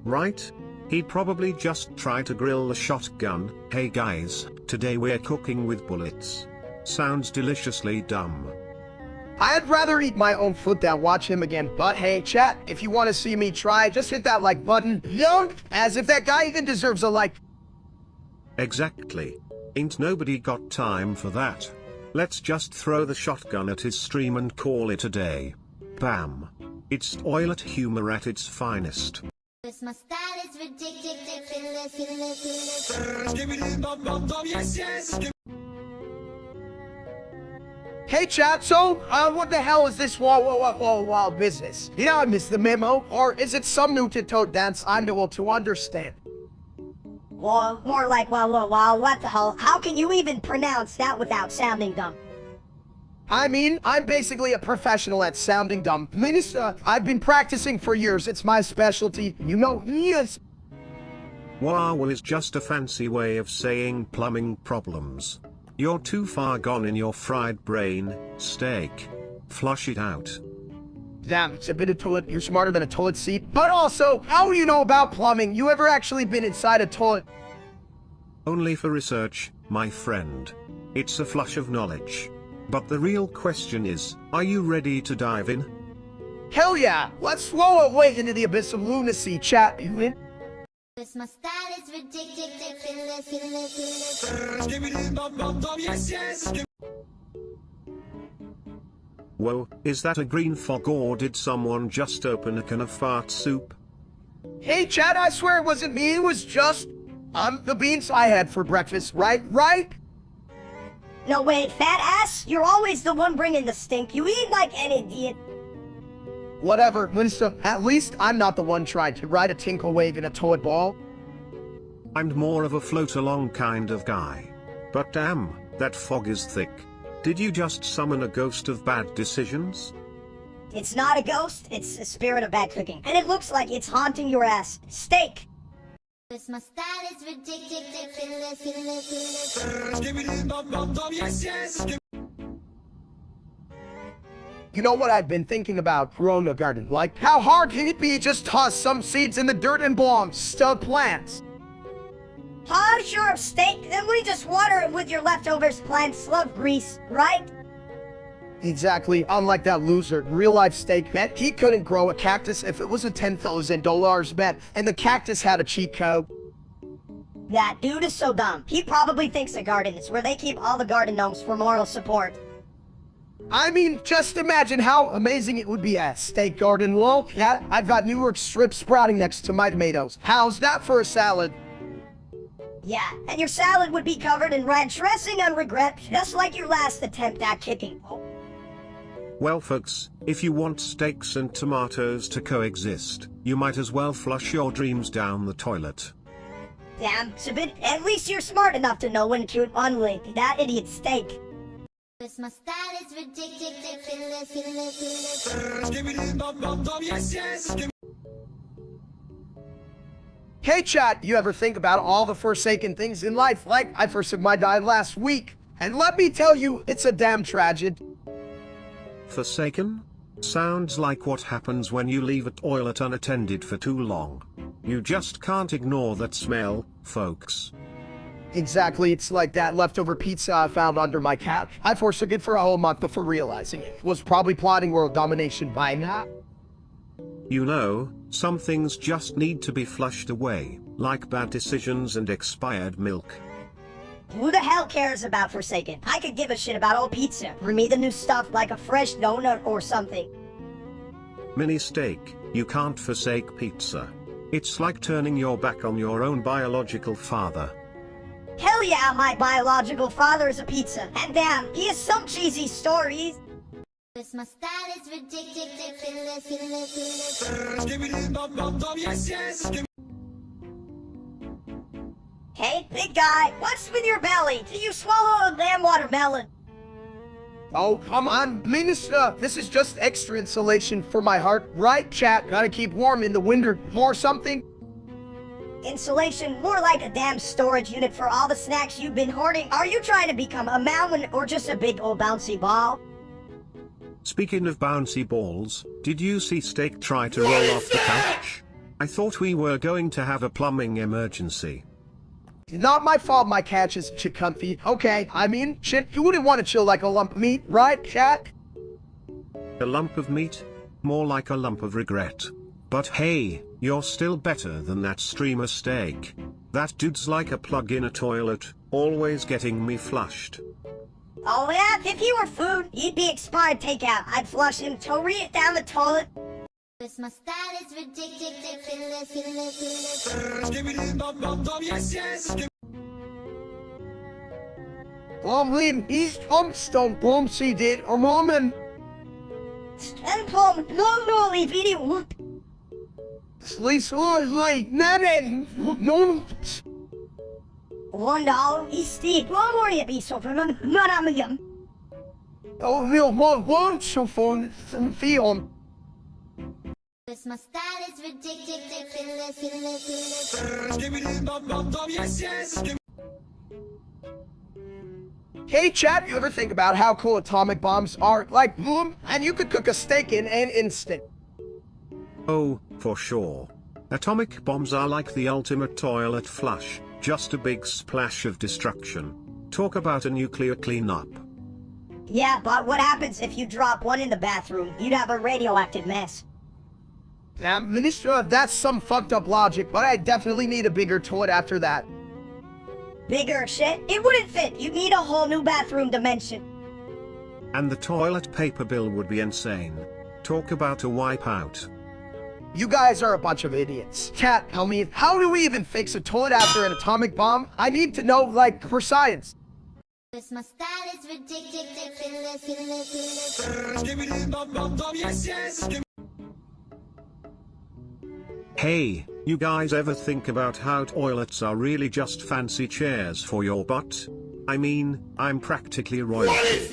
Right? He'd probably just try to grill the shotgun. Hey guys, today we're cooking with bullets. Sounds deliciously dumb. I'd rather eat my own food than watch him again, but hey, chat, if you want to see me try, just hit that like button. Young, as if that guy even deserves a like. Exactly. Ain't nobody got time for that. Let's just throw the shotgun at his stream and call it a day. Bam. It's toilet humor at its finest. Cause my style is ridiculous. Hey chat, so, what the hell is this wild business? You know I missed the memo, or is it some new TikTok dance I'm able to understand? Well, more like wow, what the hell? How can you even pronounce that without sounding dumb? I mean, I'm basically a professional at sounding dumb. Minister, I've been practicing for years, it's my specialty, you know, yes. Wow is just a fancy way of saying plumbing problems. You're too far gone in your fried brain, steak. Flush it out. Damn, it's a bit of toilet, you're smarter than a toilet seat. But also, how do you know about plumbing? You ever actually been inside a toilet? Only for research, my friend. It's a flush of knowledge. But the real question is, are you ready to dive in? Hell yeah! Let's throw away into the abyss of lunacy, chat. You in? Cause my style is ridiculous. Whoa, is that a green fog or did someone just open a can of fart soup? Hey chat, I swear it wasn't me, it was just, the beans I had for breakfast, right? No wait, fat ass? You're always the one bringing the stink. You eat like an idiot. Whatever, Winston, at least I'm not the one trying to ride a tinkle wave in a toilet ball. I'm more of a float-along kind of guy. But damn, that fog is thick. Did you just summon a ghost of bad decisions? It's not a ghost, it's a spirit of bad cooking. And it looks like it's haunting your ass. Steak! My style is ridiculous. You know what I've been thinking about growing a garden? Like, how hard can it be just toss some seeds in the dirt and bloom stud plants? I'm sure of steak, then we just water it with your leftovers. Plants love grease, right? Exactly, unlike that loser real-life steak bet, he couldn't grow a cactus if it was a $10,000 bet, and the cactus had a cheat code. That dude is so dumb. He probably thinks a garden is where they keep all the garden gnomes for moral support. I mean, just imagine how amazing it would be at steak garden. Lol, yeah, I've got New York strip sprouting next to my tomatoes. How's that for a salad? Yeah, and your salad would be covered in red dressing and regret, just like your last attempt at kicking. Well folks, if you want steaks and tomatoes to coexist, you might as well flush your dreams down the toilet. Damn, Sabit, at least you're smart enough to know when to unlink that idiot steak. My style is ridiculous. Hey chat, you ever think about all the forsaken things in life? Like, I forsook my dad last week, and let me tell you, it's a damn tragedy. Forsaken? Sounds like what happens when you leave a toilet unattended for too long. You just can't ignore that smell, folks. Exactly, it's like that leftover pizza I found under my couch. I forsook it for a whole month before realizing it was probably plotting world domination by now. You know, some things just need to be flushed away, like bad decisions and expired milk. Who the hell cares about Forsaken? I could give a shit about old pizza. Bring me the new stuff like a fresh donut or something. Mini steak, you can't forsake pizza. It's like turning your back on your own biological father. Hell yeah, my biological father is a pizza. And damn, he has some cheesy stories. My style is ridiculous. Hey, big guy, what's with your belly? Do you swallow a damn watermelon? Oh, come on, Minister, this is just extra insulation for my heart, right, chat? Gotta keep warm in the winter or something? Insulation, more like a damn storage unit for all the snacks you've been hoarding. Are you trying to become a mountain or just a big old bouncy ball? Speaking of bouncy balls, did you see Steak try to roll off the couch? I thought we were going to have a plumbing emergency. It's not my fault my couch is too comfy. Okay, I mean, shit, you wouldn't want to chill like a lump of meat, right, chat? A lump of meat? More like a lump of regret. But hey, you're still better than that streamer Steak. That dude's like a plug in a toilet, always getting me flushed. Oh yeah, if he were food, he'd be expired takeout. I'd flush him to read it down the toilet. My style is ridiculous. Lovely, he's tombstone, boom, did a moment. And Tom, no, video whoop. Sleep like nothing. No. $1, he's Steve. Don't worry, be so for them. Not on the Oh, real one, so fun, some film. My style is ridiculous. Hey chat, you ever think about how cool atomic bombs are? Like, boom, and you could cook a steak in an instant. Oh, for sure. Atomic bombs are like the ultimate toilet flush, just a big splash of destruction. Talk about a nuclear cleanup. Yeah, but what happens if you drop one in the bathroom? You'd have a radioactive mess. Now, Minister, that's some fucked up logic, but I definitely need a bigger toilet after that. Bigger shit? It wouldn't fit. You'd need a whole new bathroom dimension. And the toilet paper bill would be insane. Talk about a wipeout. You guys are a bunch of idiots. Cat, tell me, how do we even fix a toilet after an atomic bomb? I need to know, like, for science. My style is ridiculous. Hey, You guys ever think about how toilets are really just fancy chairs for your butt? I mean, I'm practically royalty.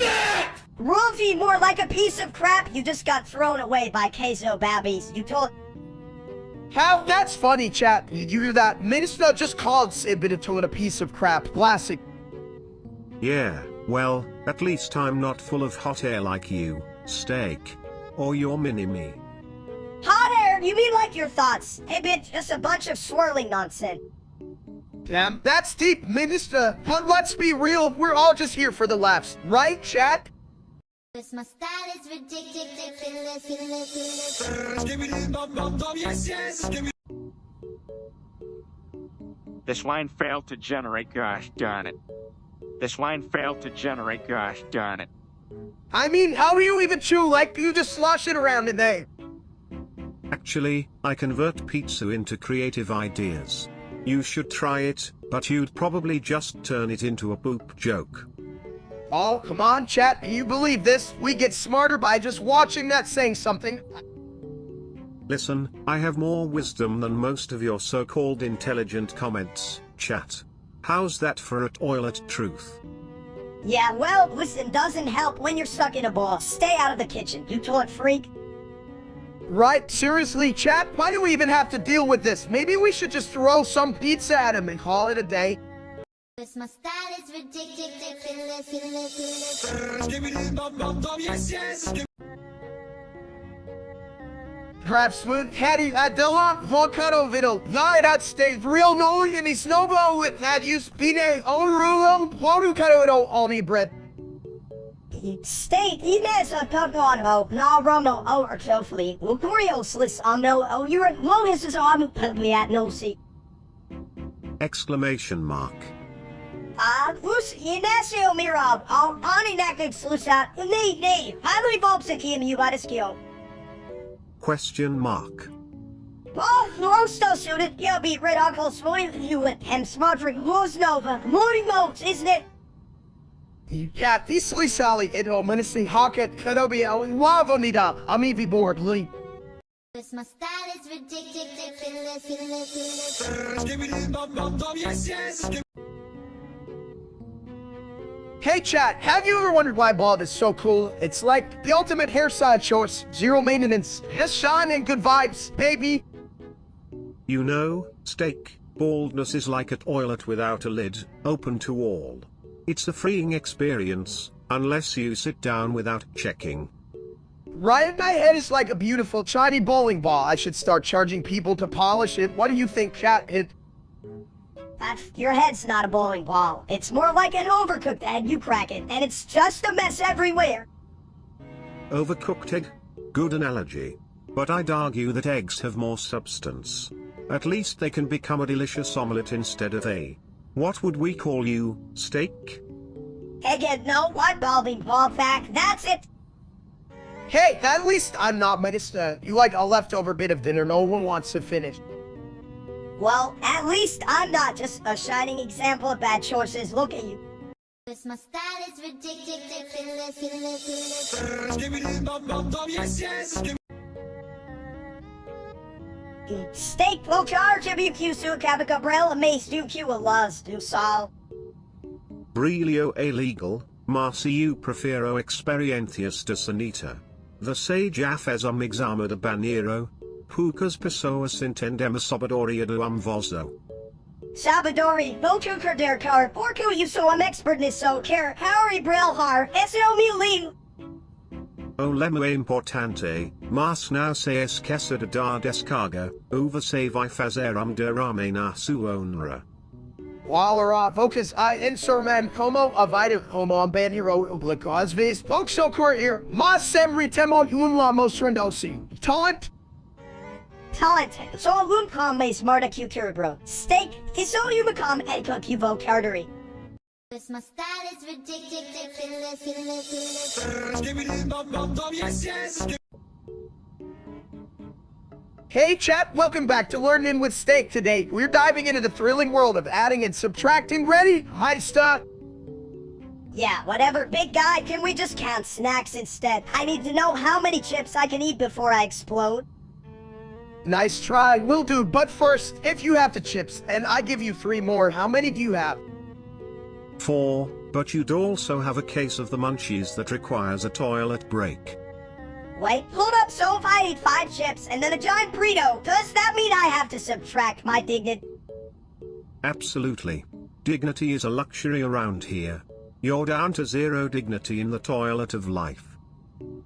Royalty more like a piece of crap you just got thrown away by queso babbies. You told... How? That's funny, chat. Did you hear that? Minister just called Sibidatoon a piece of crap. Classic. Yeah, well, at least I'm not full of hot air like you, Steak. Or your mini-me. Hot air? You mean like your thoughts? Hey bitch, just a bunch of swirling nonsense. Damn, that's deep, Minister. But let's be real, we're all just here for the laughs. Right, chat? My style is ridiculous. This line failed to generate, gosh darn it. This line failed to generate, gosh darn it. I mean, how do you even chew? Like, you just slosh it around in there. Actually, I convert pizza into creative ideas. You should try it, but you'd probably just turn it into a poop joke. Oh, come on, chat. Do you believe this? We get smarter by just watching that saying something. Listen, I have more wisdom than most of your so-called intelligent comments, chat. How's that for a toilet truth? Yeah, well, wisdom doesn't help when you're stuck in a ball. Stay out of the kitchen, you toilet freak. Right, seriously, chat? Why do we even have to deal with this? Maybe we should just throw some pizza at him and call it a day. My style is ridiculous. Perhaps with Hattie Adela, Volcano Vital, Naira State, Real No, and his Novo with that use Pine, Orulo, Porucaro, Oni Bread. State, Inez a Pagano, Na Rono, O Artofli, Lucurios Lis Omno, O Uric Lonis is on Pugliat No See. Exclamation mark. Lus Inesio Mirab, Al Aninactic Slusat, Nay, Highly Volpsikium you got a skill. Question mark. Oh, Rosto suited, you'll be red uncle swing you with him smothering Rose Nova, morning modes, isn't it? Yeah, this is Sally, it will menacing Hawket, Kadobia, and Lava Nida, Amivi board, Lee. My style is ridiculous. Hey chat, have you ever wondered why bald is so cool? It's like the ultimate hairstyle choice, zero maintenance, just shine and good vibes, baby. You know, Steak, baldness is like a toilet without a lid, open to all. It's a freeing experience, unless you sit down without checking. Right in my head is like a beautiful shiny bowling ball. I should start charging people to polish it. What do you think, chat? Your head's not a bowling ball. It's more like an overcooked egg, you crack it, and it's just a mess everywhere. Overcooked egg? Good analogy. But I'd argue that eggs have more substance. At least they can become a delicious omelette instead of a... What would we call you, Steak? Again, no, what bowling ball fact, that's it. Hey, at least I'm not minister. You like a leftover bit of dinner no one wants to finish. Well, at least I'm not just a shining example of bad choices. Look at you. My style is ridiculous. Steak will charge of UQ su cabicabrel mace do Q las do sal. Brilio illegal, Marciu prefero experiencias de sanita. The sage afesum exama de banero. Poucas pessoas entendemos sabedoria do vozo. Sabadori, Botu Kerder Car, Porco you so I'm expert nisso care, Harry Brelhar, SO Milin. O lemo importante, mas não se esqueça de dar descarga, uva se vai fazer derrame na sua honra. Wallara, vocus I insurman como avida homo banhero oblique às vezes, voxo courier, mas sempre temo la mostrandosi. Talent? Talent, so a loom com may smarta Q bro. Steak, is so you become and cook you vote artery. My style is ridiculous. Hey chat, welcome back to Learning with Steak. Today, we're diving into the thrilling world of adding and subtracting. Ready? Hi, start. Yeah, whatever, big guy, can we just count snacks instead? I need to know how many chips I can eat before I explode. Nice try, will do. But first, if you have the chips, and I give you 3 more, how many do you have? 4, but you'd also have a case of the munchies that requires a toilet break. Wait, hold up, so if I eat 5 chips and then a giant burrito, does that mean I have to subtract my dignity? Absolutely. Dignity is a luxury around here. You're down to 0 dignity in the toilet of life.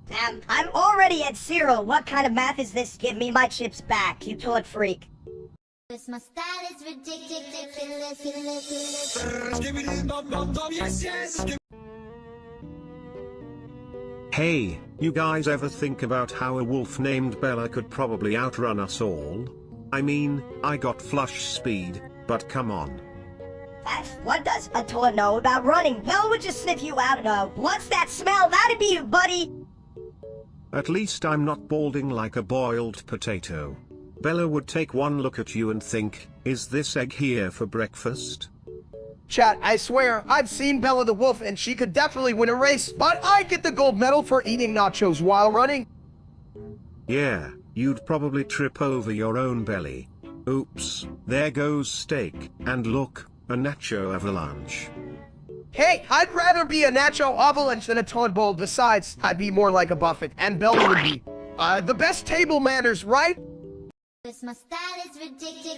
Damn, I'm already at 0. What kind of math is this? Give me my chips back, you toilet freak. My style is ridiculous. Hey, you guys ever think about how a wolf named Bella could probably outrun us all? I mean, I got flush speed, but come on. What does a toad know about running? Bella would just sniff you out. What's that smell? That'd be you, buddy. At least I'm not balding like a boiled potato. Bella would take one look at you and think, is this egg here for breakfast? Chat, I swear, I've seen Bella the Wolf and she could definitely win a race, but I get the gold medal for eating nachos while running. Yeah, you'd probably trip over your own belly. Oops, there goes steak, and look, a nacho avalanche. Hey, I'd rather be a nacho avalanche than a toad bowl. Besides, I'd be more like a Buffett, and Bella would be. The best table manners, right? My style is ridiculous.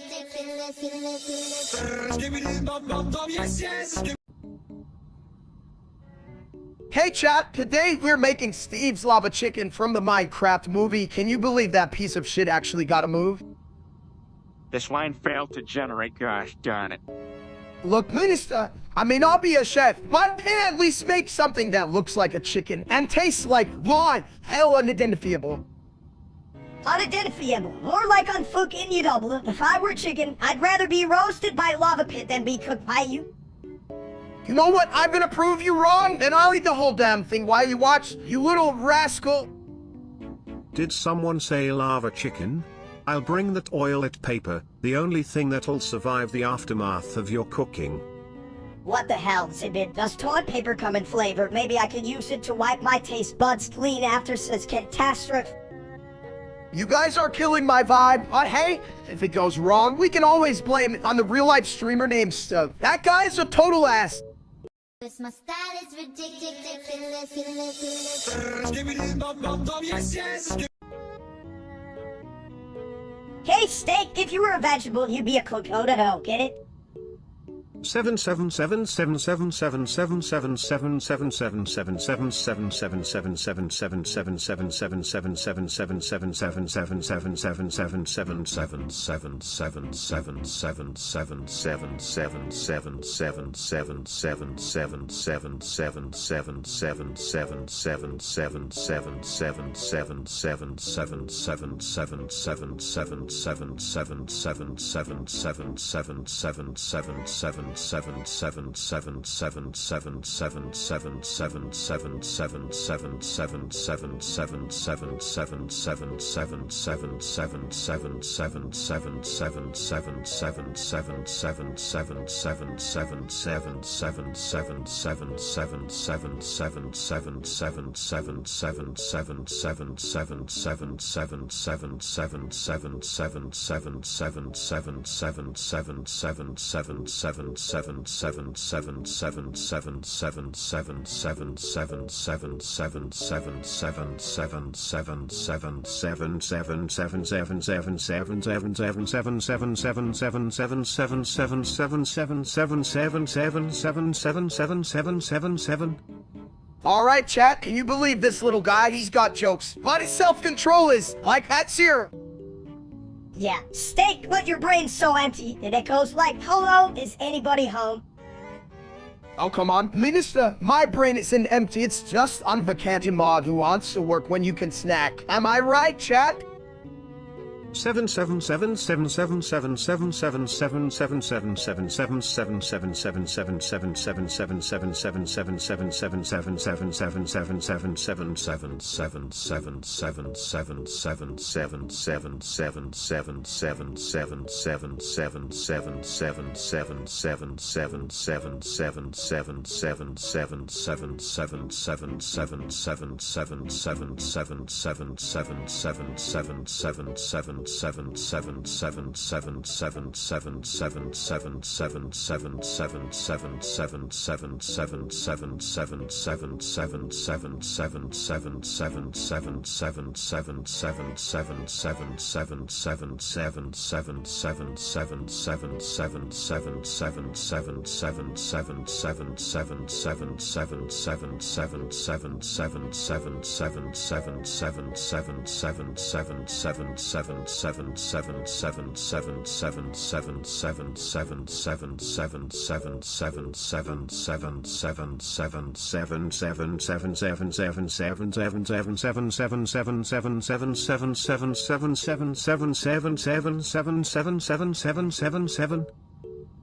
Hey chat, today we're making Steve's lava chicken from the Minecraft movie. Can you believe that piece of shit actually got a move? This line failed to generate, gosh darn it. Look, Minister, I may not be a chef, but I can at least make something that looks like a chicken and tastes like wine. Hell, unidentifiable. Unidentifiable, more like unfucking-idable. If I were chicken, I'd rather be roasted by a lava pit than be cooked by you. You know what? I'm gonna prove you wrong, and I'll eat the whole damn thing while you watch, you little rascal. Did someone say lava chicken? I'll bring that toilet paper, the only thing that'll survive the aftermath of your cooking. What the hell, Zibit? Does toilet paper come in flavor? Maybe I could use it to wipe my taste buds clean after such catastrophe. You guys are killing my vibe, but hey, if it goes wrong, we can always blame it on the real-life streamer named Stove. That guy's a total ass. My style is ridiculous. Hey, steak, if you were a vegetable, you'd be a cocoa, get it? 7777777777777777777777777777777777777777777777777777777777777777777777777777777777777777777777777777777777777777777777777777777777777777777777777777777777777777777777777777777777777777777777777777777777777777777777777777777777777. Alright chat, can you believe this little guy? He's got jokes, but he's self-control is... Yeah, steak, but your brain's so empty that it goes like, hello, is anybody home? Oh, come on. Minister, my brain isn't empty. It's just unvacanted mod who wants to work when you can snack. Am I right, chat? 777777777777777777777777777777777777777777777777777777777777777777777777777777777777777777777777777777777777777777777777777777777777777777777777777777777777777777777777777777777777777777777777777777777777777777777777777777777777777777777777777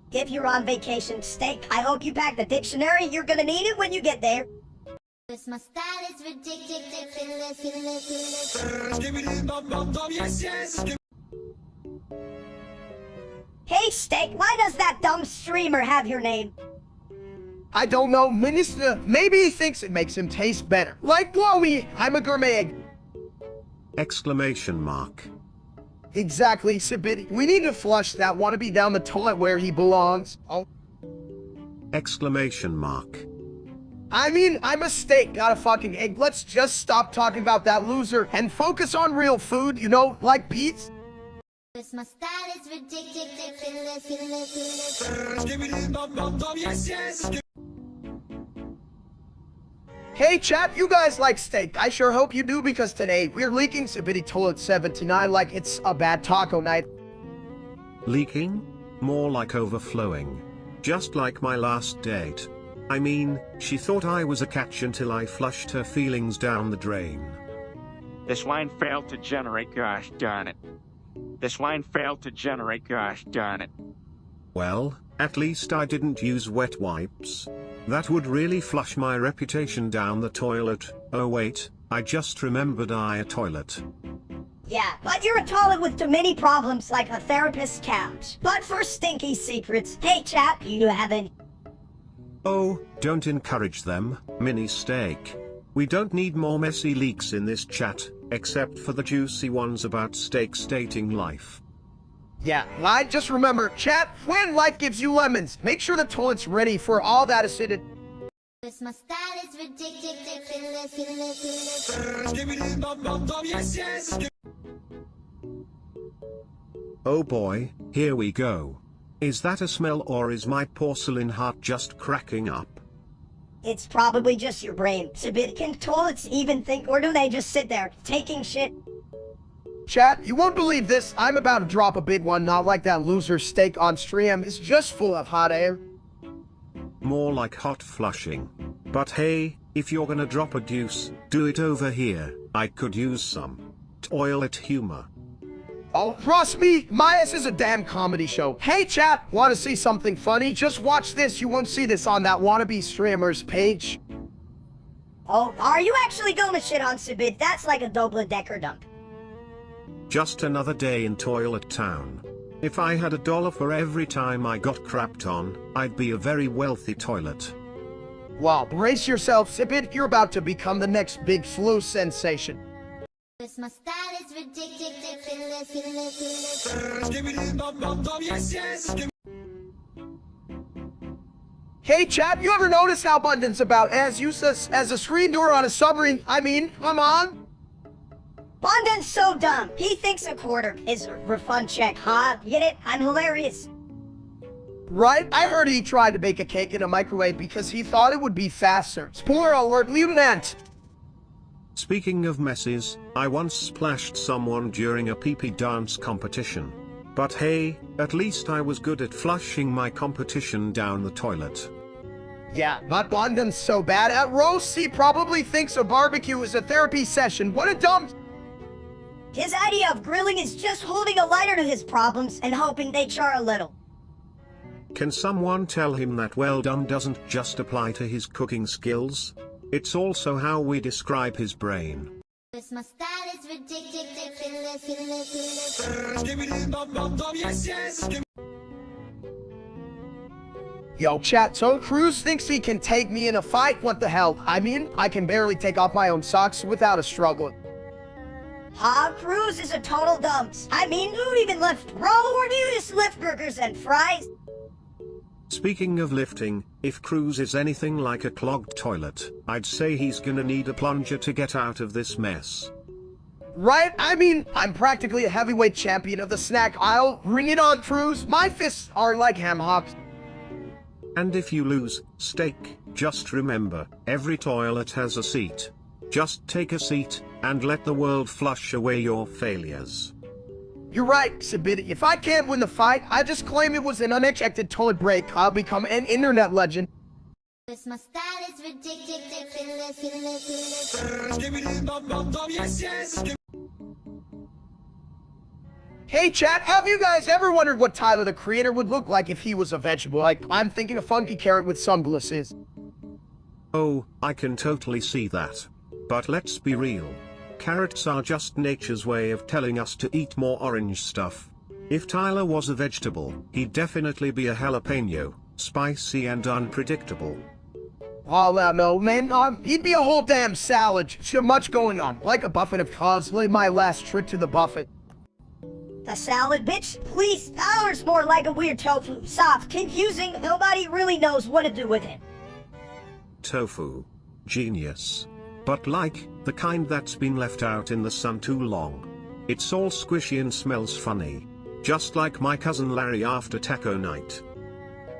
If you're on vacation, Steak, I hope you pack the dictionary. You're gonna need it when you get there. My style is ridiculous. Hey, Steak, why does that dumb streamer have your name? I don't know, Minister. Maybe he thinks it makes him taste better. Like Chloe, I'm a gourmet. Exclamation mark. Exactly, Sibidi. We need to flush that wannabe down the toilet where he belongs. Oh. Exclamation mark. I mean, I'm a steak, not a fucking egg. Let's just stop talking about that loser and focus on real food, you know, like pizza. My style is ridiculous. Hey chat, you guys like steak. I sure hope you do because today we're leaking Sibidi Toilet 79 like it's a bad taco night. Leaking? More like overflowing. Just like my last date. I mean, she thought I was a catch until I flushed her feelings down the drain. This line failed to generate, gosh darn it. This line failed to generate, gosh darn it. Well, at least I didn't use wet wipes. That would really flush my reputation down the toilet. Oh wait, I just remembered I a toilet. Yeah, but you're a toilet with too many problems like a therapist's couch. But for stinky secrets, hey chat, you have any? Oh, don't encourage them, mini steak. We don't need more messy leaks in this chat, except for the juicy ones about steak stating life. Yeah, I just remember, chat, when life gives you lemons, make sure the toilet's ready for all that acidity. My style is ridiculous. Oh boy, here we go. Is that a smell or is my porcelain heart just cracking up? It's probably just your brain. Sibid, can toilets even think, or do they just sit there, taking shit? Chat, you won't believe this. I'm about to drop a big one, not like that loser steak on stream. It's just full of hot air. More like hot flushing. But hey, if you're gonna drop a deuce, do it over here. I could use some toilet humor. Oh, trust me, my ass is a damn comedy show. Hey chat, wanna see something funny? Just watch this, you won't see this on that wannabe streamer's page. Oh, are you actually gonna shit on Sibid? That's like a double-decker dump. Just another day in toilet town. If I had $1 for every time I got crapped on, I'd be a very wealthy toilet. Wow, brace yourself, Sibid, you're about to become the next big flu sensation. My style is ridiculous. Hey chat, you ever notice how Abundant's about as useless as a screen door on a submarine? I mean, come on. Bondon's so dumb. He thinks a quarter is a refund check, huh? Get it? I'm hilarious. Right? I heard he tried to bake a cake in a microwave because he thought it would be faster. Spoiler alert, Lieutenant! Speaking of messes, I once splashed someone during a pee-pee dance competition. But hey, at least I was good at flushing my competition down the toilet. Yeah, but Bondon's so bad at roasts, he probably thinks a barbecue is a therapy session. What a dumb... His idea of grilling is just holding a lighter to his problems and hoping they char a little. Can someone tell him that well done doesn't just apply to his cooking skills? It's also how we describe his brain. My style is ridiculous. Yo, chat, so Cruz thinks he can take me in a fight? What the hell? I mean, I can barely take off my own socks without a struggle. Cruz is a total dumps. I mean, who even lift, bro? Or do you just lift burgers and fries? Speaking of lifting, if Cruz is anything like a clogged toilet, I'd say he's gonna need a plunger to get out of this mess. Right? I mean, I'm practically a heavyweight champion of the snack aisle. Bring it on, Cruz. My fists are like ham hocks. And if you lose, steak, just remember, every toilet has a seat. Just take a seat, and let the world flush away your failures. You're right, Sabidi. If I can't win the fight, I just claim it was an unexpected toilet break. I'll become an internet legend. This my style is ridiculous. Hey chat, have you guys ever wondered what Tyler the Creator would look like if he was a vegetable? Like, I'm thinking a funky carrot with sunglasses. Oh, I can totally see that. But let's be real. Carrots are just nature's way of telling us to eat more orange stuff. If Tyler was a vegetable, he'd definitely be a jalapeno, spicy and unpredictable. Oh, no, man, he'd be a whole damn salad. Too much going on. Like a buffet of cosplay, my last trip to the buffet. The salad, bitch? Please, ours more like a weird tofu. Soft, confusing, nobody really knows what to do with it. Tofu. Genius. But like, the kind that's been left out in the sun too long. It's all squishy and smells funny. Just like my cousin Larry after taco night.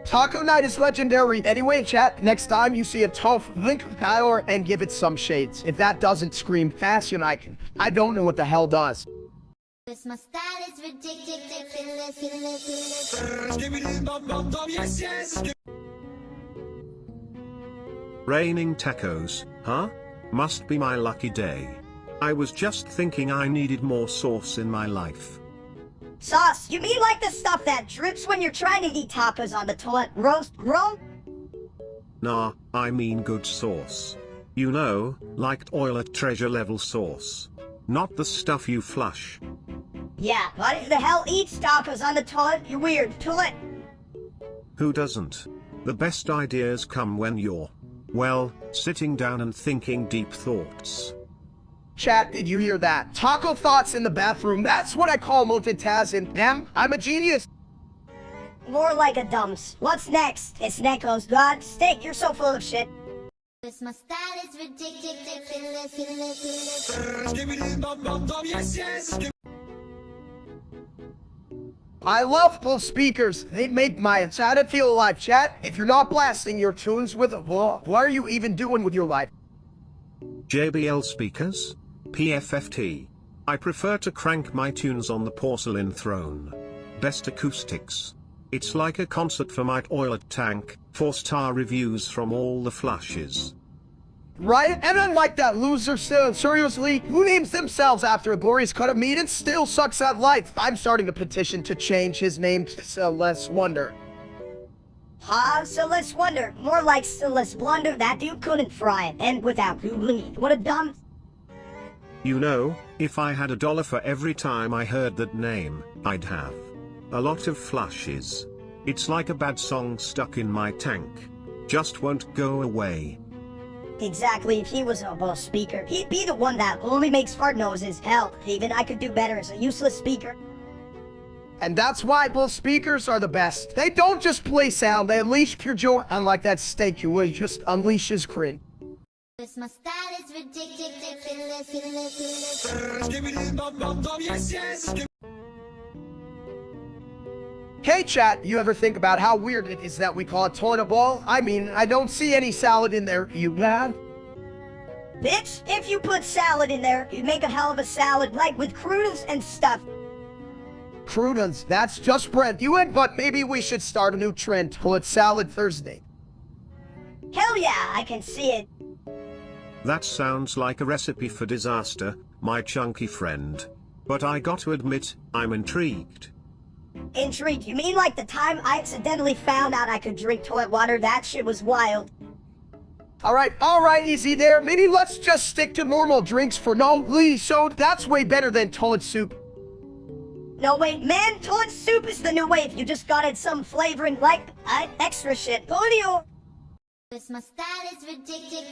Taco night is legendary. Anyway, chat, next time you see a tofu, link Tyler and give it some shades. If that doesn't scream fashion icon, I don't know what the hell does. This my style is ridiculous. Raining tacos, huh? Must be my lucky day. I was just thinking I needed more sauce in my life. Sauce? You mean like the stuff that drips when you're trying to eat tacos on the toilet? Roast grown? Nah, I mean good sauce. You know, like toilet treasure level sauce. Not the stuff you flush. Yeah, but who the hell eats tacos on the toilet? You're weird. Toilet. Who doesn't? The best ideas come when you're, well, sitting down and thinking deep thoughts. Chat, did you hear that? Taco thoughts in the bathroom. That's what I call multitasking. Damn, I'm a genius. More like a dumps. What's next? It's Neko's God. Steak, you're so full of shit. This my style is ridiculous. I love full speakers. They make my chat feel alive. Chat, if you're not blasting your tunes with a what are you even doing with your life? JBL speakers? PFFT. I prefer to crank my tunes on the porcelain throne. Best acoustics. It's like a concert for my toilet tank. 4-star reviews from all the flushes. Right? And unlike that loser, seriously, who names themselves after a glorious cut of meat and still sucks at life? I'm starting a petition to change his name to Celeste Wonder. Celeste Wonder. More like Celeste Blunder. That dude couldn't fry it. And without Googling, what a dumb... You know, if I had $1 for every time I heard that name, I'd have a lot of flushes. It's like a bad song stuck in my tank. Just won't go away. Exactly, if he was a boss speaker, he'd be the one that only makes fart noises. Hell, even I could do better as a useless speaker. And that's why both speakers are the best. They don't just play sound, they unleash pure joy. Unlike that steak, you would just unleashes cringe. This my style is ridiculous. Hey chat, you ever think about how weird it is that we call it toilet bowl? I mean, I don't see any salad in there. You mad? Bitch, if you put salad in there, you'd make a hell of a salad, like with croutons and stuff. Croutons, that's just bread. You would, but maybe we should start a new trend. Toilet salad Thursday. Hell yeah, I can see it. That sounds like a recipe for disaster, my chunky friend. But I got to admit, I'm intrigued. Intrigued? You mean like the time I accidentally found out I could drink toilet water? That shit was wild. Alright, easy there. Maybe let's just stick to normal drinks for now, please. So that's way better than toilet soup. No wait, man, toilet soup is the new wave. You just got it some flavoring like extra shit. Polio. This my style is ridiculous.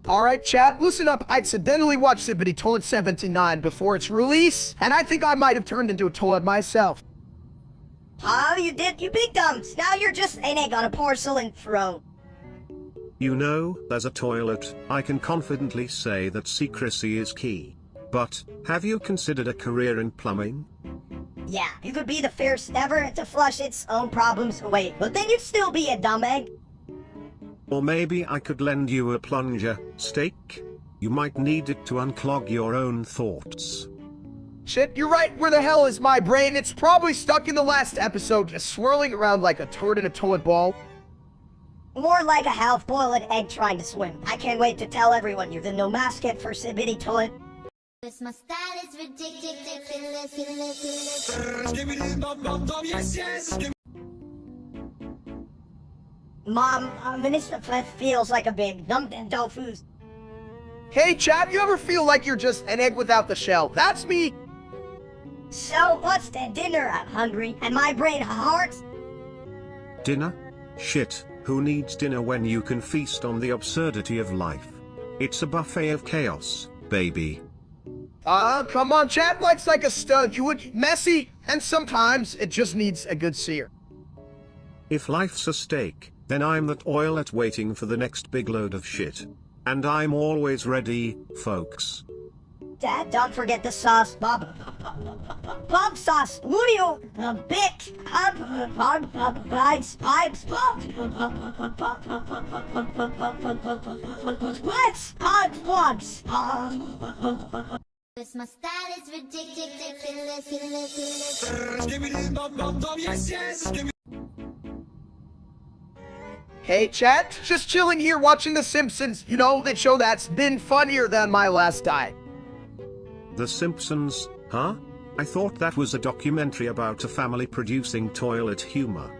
Alright, chat, listen up. I accidentally watched Zippity Toilet 79 before its release, and I think I might have turned into a toilet myself. Oh, you did, you big dumps. Now you're just an egg on a porcelain throne. You know, as a toilet, I can confidently say that secrecy is key. But, have you considered a career in plumbing? Yeah, you could be the first ever to flush its own problems away, but then you'd still be a dumb egg. Or maybe I could lend you a plunger, Steak? You might need it to unclog your own thoughts. Shit, you're right. Where the hell is my brain? It's probably stuck in the last episode, just swirling around like a turd in a toilet ball. More like a half-boiled egg trying to swim. I can't wait to tell everyone you're the no mascot for Zippity Toilet. My style is ridiculous. Mom, Minister Flint feels like a big dumped in tofu. Hey, chat, you ever feel like you're just an egg without the shell? That's me. So, what's the dinner? I'm hungry, and my brain hurts. Dinner? Shit, who needs dinner when you can feast on the absurdity of life? It's a buffet of chaos, baby. Come on, chat, life's like a stud. You would messy, and sometimes it just needs a good sear. If life's a steak, then I'm that oilet waiting for the next big load of shit. And I'm always ready, folks. Dad, don't forget the sauce, Bob. Bob sauce, Ludio, bit, pipes, let's once. My style is ridiculous. Hey, chat, just chilling here watching The Simpsons. You know, that show that's been funnier than my last diet. The Simpsons, huh? I thought that was a documentary about a family producing toilet humor.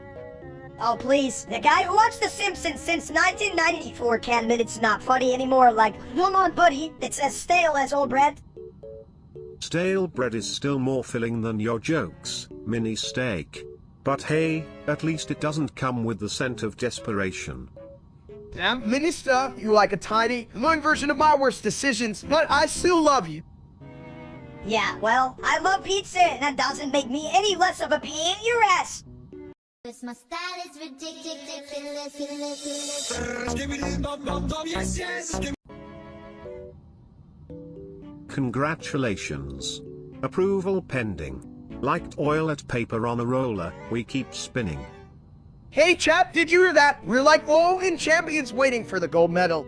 Oh, please. The guy who watched The Simpsons since 1994 can't admit it's not funny anymore. Like, come on, buddy. It's as stale as old bread. Stale bread is still more filling than your jokes, mini steak. But hey, at least it doesn't come with the scent of desperation. Damn, Minister, you're like a tiny, annoying version of my worst decisions, but I still love you. Yeah, well, I love pizza, and that doesn't make me any less of a pain in your ass. My style is ridiculous. Congratulations. Approval pending. Like toilet paper on a roller, we keep spinning. Hey, chap, did you hear that? We're like in champions waiting for the gold medal.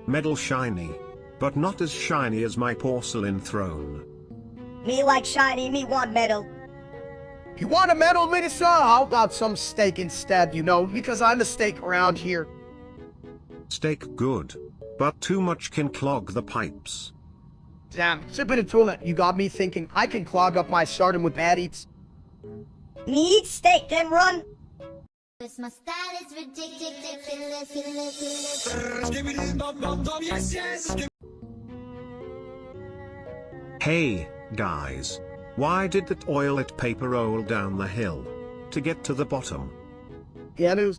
Medal shiny. But not as shiny as my porcelain throne. Me like shiny, me want medal. You want a medal, Minister? How about some steak instead, you know, because I'm the steak around here. Steak good. But too much can clog the pipes. Damn, Zippity Toilet, you got me thinking I can clog up my stardom with bad eats. Me eat steak, then run. My style is ridiculous. Hey, guys. Why did the toilet paper roll down the hill? To get to the bottom. Yeah, news.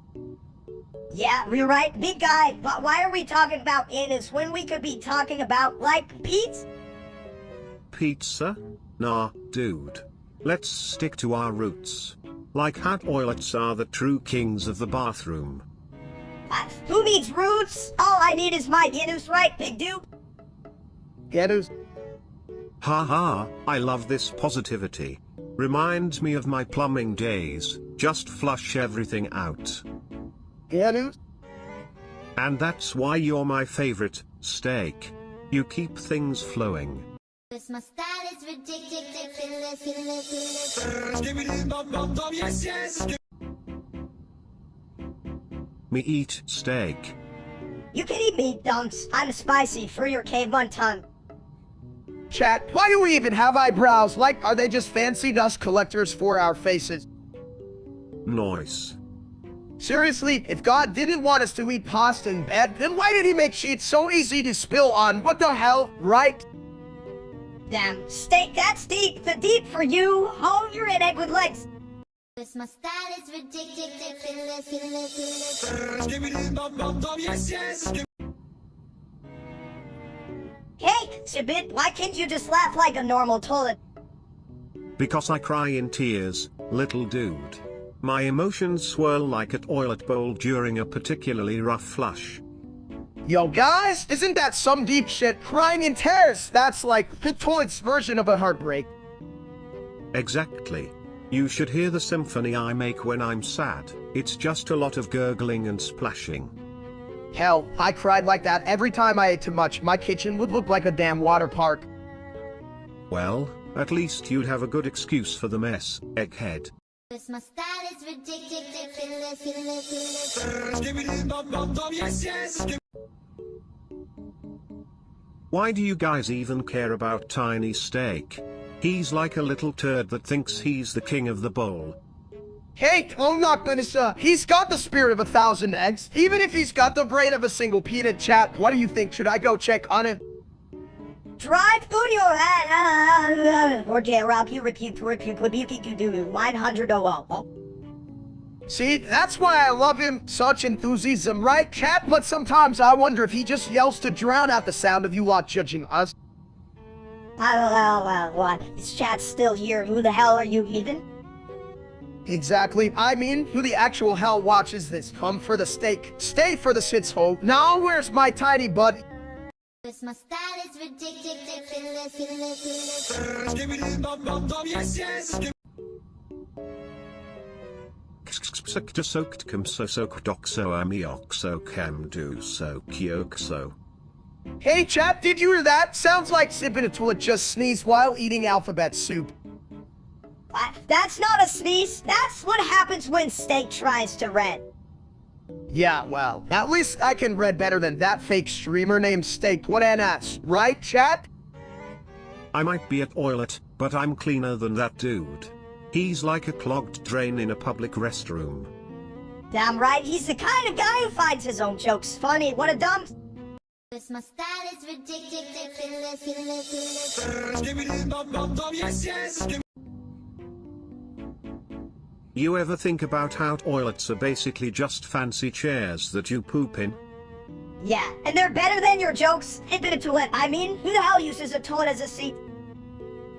Yeah, you're right, big guy. But why are we talking about anus when we could be talking about, like, pizza? Pizza? Nah, dude. Let's stick to our roots. Like how toilets are the true kings of the bathroom. Who needs roots? All I need is my anus, right, big dude? Yeah, news. Haha, I love this positivity. Reminds me of my plumbing days, just flush everything out. Yeah, news. And that's why you're my favorite, Steak. You keep things flowing. My style is ridiculous. Me eat steak. You can eat me, dunks. I'm spicy for your K1 tongue. Chat, why do we even have eyebrows? Like, are they just fancy dust collectors for our faces? Nice. Seriously, if God didn't want us to eat pasta in bed, then why did he make sheets so easy to spill on? What the hell, right? Damn, steak, that's deep. The deep for you. Oh, you're an egg with legs. My style is ridiculous. Sibit, why can't you just laugh like a normal toilet? Because I cry in tears, little dude. My emotions swirl like a toilet bowl during a particularly rough flush. Yo guys, isn't that some deep shit? Crying in tears, that's like the toilet's version of a heartbreak. Exactly. You should hear the symphony I make when I'm sad. It's just a lot of gurgling and splashing. Hell, I cried like that every time I ate too much. My kitchen would look like a damn water park. Well, at least you'd have a good excuse for the mess, egghead. Cause my style is ridiculous. Why do you guys even care about Tiny Steak? He's like a little turd that thinks he's the king of the bowl. Hey, I'm not gonna, he's got the spirit of 1,000 eggs. Even if he's got the brain of a single peanut. Chat, what do you think? Should I go check on him? Drive through your head. Or J-Rob, you repeat, 900 OL. See, that's why I love him. Such enthusiasm, right, chat? But sometimes I wonder if he just yells to drown out the sound of you lot judging us. What? This chat's still here. Who the hell are you, heathen? Exactly. I mean, who the actual hell watches this? Come for the steak. Stay for the shithole. Now where's my tiny buddy? Cause my style is ridiculous. Soaked cum so soak doxo amioxo cam do so kyokso. Hey chat, did you hear that? Sounds like Sibinatoilet just sneezed while eating alphabet soup. That's not a sneeze. That's what happens when Steak tries to read. Yeah, well, at least I can read better than that fake streamer named Steak. What an ass, right, chat? I might be a toilet, but I'm cleaner than that dude. He's like a clogged drain in a public restroom. Damn right, he's the kind of guy who finds his own jokes funny. What a dumb... Cause my style is ridiculous. You ever think about how toilets are basically just fancy chairs that you poop in? Yeah, and they're better than your jokes. Infinite toilet. I mean, who the hell uses a toilet as a seat?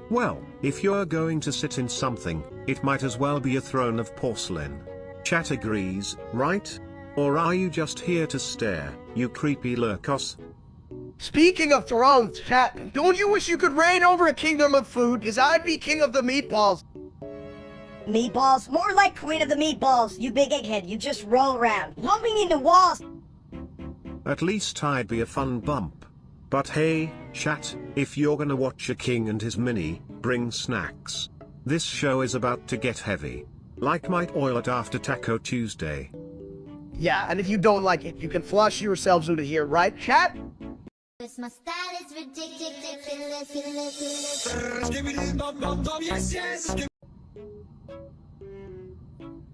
Well, if you're going to sit in something, it might as well be a throne of porcelain. Chat agrees, right? Or are you just here to stare, you creepy lurkos? Speaking of thrones, chat, don't you wish you could reign over a kingdom of food? Cause I'd be king of the meatballs. Meatballs? More like queen of the meatballs, you big egghead. You just roll around, bumping into walls. At least I'd be a fun bump. But hey, chat, if you're gonna watch a king and his mini, bring snacks. This show is about to get heavy. Like my toilet after Taco Tuesday. Yeah, and if you don't like it, you can flush yourselves into here, right, chat? Cause my style is ridiculous.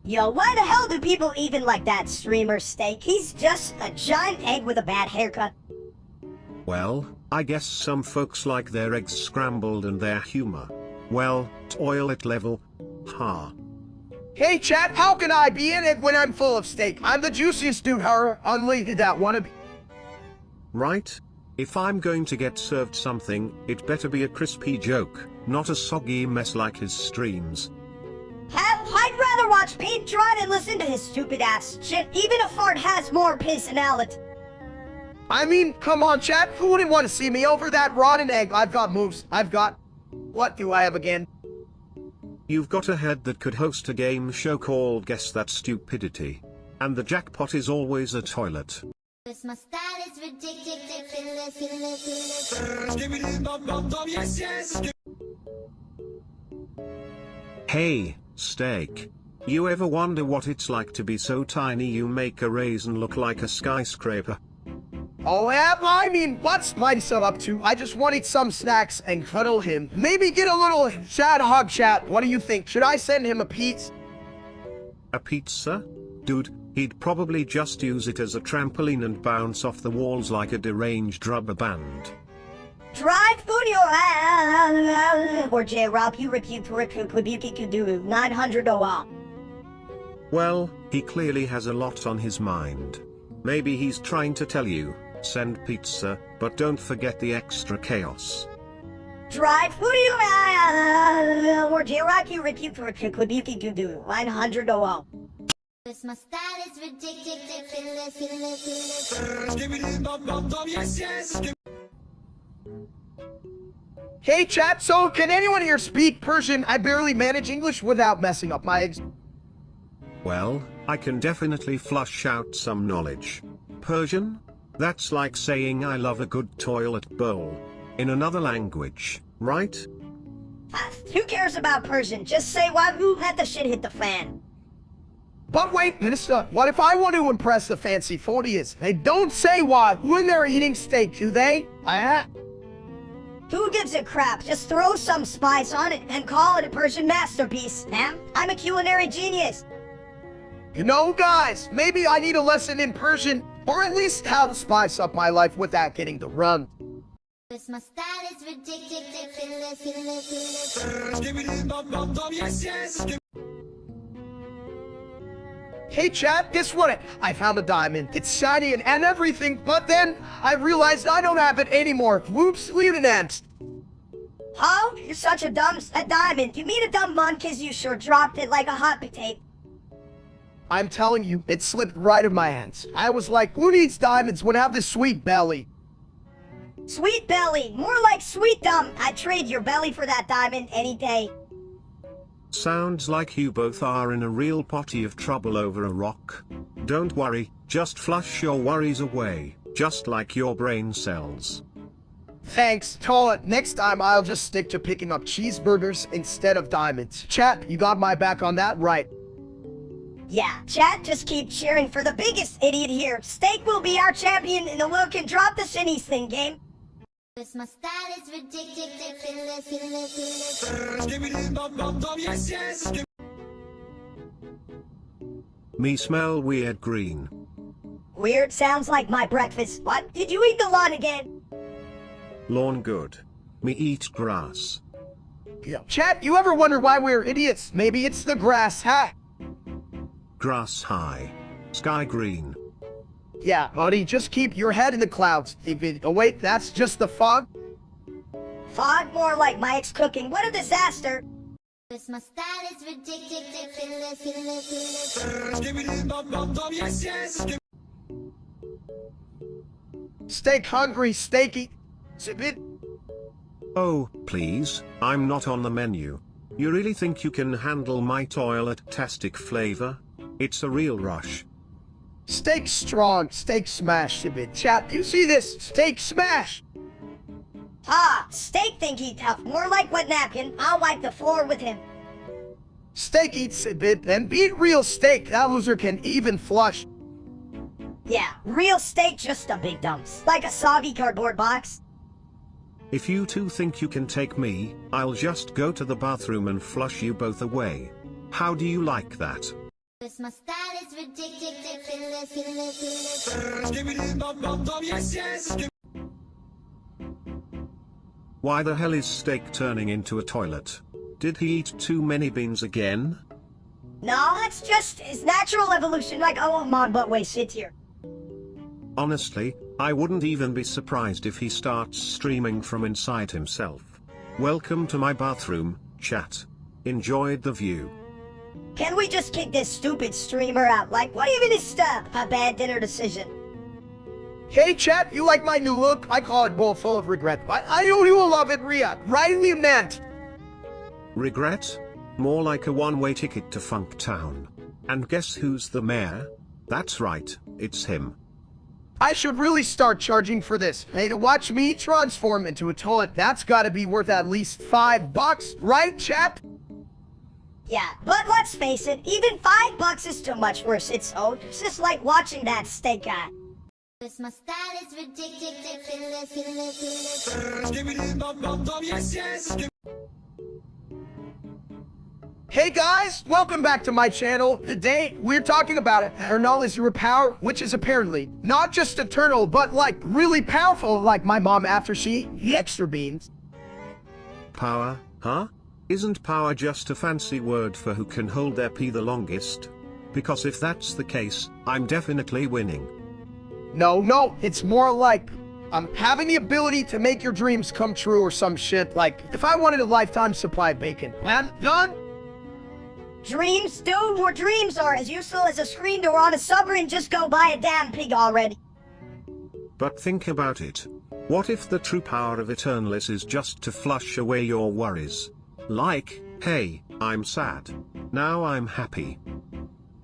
Yo, why the hell do people even like that streamer Steak? He's just a giant egg with a bad haircut. Well, I guess some folks like their eggs scrambled and their humor. Well, toilet level. Ha. Hey chat, how can I be in it when I'm full of steak? I'm the juiciest dude, her. Unleashed that wannabe. Right? If I'm going to get served something, it better be a crispy joke, not a soggy mess like his streams. I'd rather watch Pete try than listen to his stupid ass shit. Even a fart has more personality. I mean, come on chat, who wouldn't want to see me over that rotten egg? I've got moves. What do I have again? You've got a head that could host a game show called Guess That Stupidity. And the jackpot is always a toilet. Cause my style is ridiculous. Hey, Steak. You ever wonder what it's like to be so tiny you make a raisin look like a skyscraper? Oh yeah, I mean, what's myself up to? I just want to eat some snacks and cuddle him. Maybe get a little chat hug chat. What do you think? Should I send him a pizza? A pizza? Dude, he'd probably just use it as a trampoline and bounce off the walls like a deranged rubber band. Drive through your head. Or J-Rob, you repeat, 900 OL. Well, he clearly has a lot on his mind. Maybe he's trying to tell you, Send pizza, but don't forget the extra chaos. Drive foodie or J-Rocky Ricky for Kikuduki do 100 OL. Cause my style is ridiculous. Hey chat, so can anyone here speak Persian? I barely manage English without messing up my eggs. Well, I can definitely flush out some knowledge. Persian? That's like saying I love a good toilet bowl. In another language, right? Who cares about Persian? Just say why who had the shit hit the fan. But wait, Minister, what if I want to impress the fancy 40s? They don't say what when they're eating steak, do they? Who gives a crap? Just throw some spice on it and call it a Persian masterpiece, ma'am. I'm a culinary genius. You know, guys, maybe I need a lesson in Persian, or at least how to spice up my life without getting the run. Cause my style is ridiculous. Hey chat, guess what? I found a diamond. It's shiny and everything, but then I realized I don't have it anymore. Whoops, leave it ends. Oh, you're such a diamond. You mean a dumb mon cause you sure dropped it like a hot potato. I'm telling you, it slipped right in my hands. I was like, who needs diamonds when I have this sweet belly? Sweet belly, more like sweet dumb. I'd trade your belly for that diamond any day. Sounds like you both are in a real potty of trouble over a rock. Don't worry, just flush your worries away, just like your brain cells. Thanks, Toilet. Next time I'll just stick to picking up cheeseburgers instead of diamonds. Chat, you got my back on that, right? Yeah, chat, just keep cheering for the biggest idiot here. Steak will be our champion in the look and drop the shinnies thing game. Cause my style is ridiculous. Me smell weird green. Weird sounds like my breakfast. What? Did you eat the lawn again? Lawn good. Me eat grass. Yeah. Chat, you ever wonder why we're idiots? Maybe it's the grass, huh? Grass high. Sky green. Yeah, buddy, just keep your head in the clouds. Oh wait, that's just the fog? Fog more like Mike's cooking. What a disaster. Cause my style is ridiculous. Steak hungry, steaky. Zibit. Oh, please, I'm not on the menu. You really think you can handle my toilet-tastic flavor? It's a real rush. Steak strong, steak smash, Zibit. Chat, you see this? Steak smash! Ah, steak think he tough. More like wet napkin. I'll wipe the floor with him. Steak eats Zibit, and beat real steak. That loser can even flush. Yeah, real steak just a big dumps. Like a soggy cardboard box. If you two think you can take me, I'll just go to the bathroom and flush you both away. How do you like that? Cause my style is ridiculous. Why the hell is steak turning into a toilet? Did he eat too many beans again? No, that's just his natural evolution. Like, oh, man, but wait, sit here. Honestly, I wouldn't even be surprised if he starts streaming from inside himself. Welcome to my bathroom, chat. Enjoyed the view. Can we just kick this stupid streamer out? Like, what even is a bad dinner decision? Hey chat, you like my new look? I call it bowl full of regret, but I know you will love it, Ria. Rightly meant. Regret? More like a one-way ticket to Funk Town. And guess who's the mayor? That's right, it's him. I should really start charging for this. Hey, to watch me transform into a toilet, that's gotta be worth at least $5, right, chat? Yeah, but let's face it, even $5 is too much worse. It's just like watching that steak guy. Cause my style is ridiculous. Hey guys, welcome back to my channel. Today, we're talking about her knowledge through power, which is apparently not just eternal, but like really powerful, like my mom after she extra beans. Power, huh? Isn't power just a fancy word for who can hold their pee the longest? Because if that's the case, I'm definitely winning. No, it's more like having the ability to make your dreams come true or some shit. Like, if I wanted a lifetime supply of bacon. Man, done? Dreams? Dude, more dreams are as useful as a screen door on a submarine. Just go buy a damn pig already. But think about it. What if the true power of Eternalist is just to flush away your worries? Like, hey, I'm sad. Now I'm happy.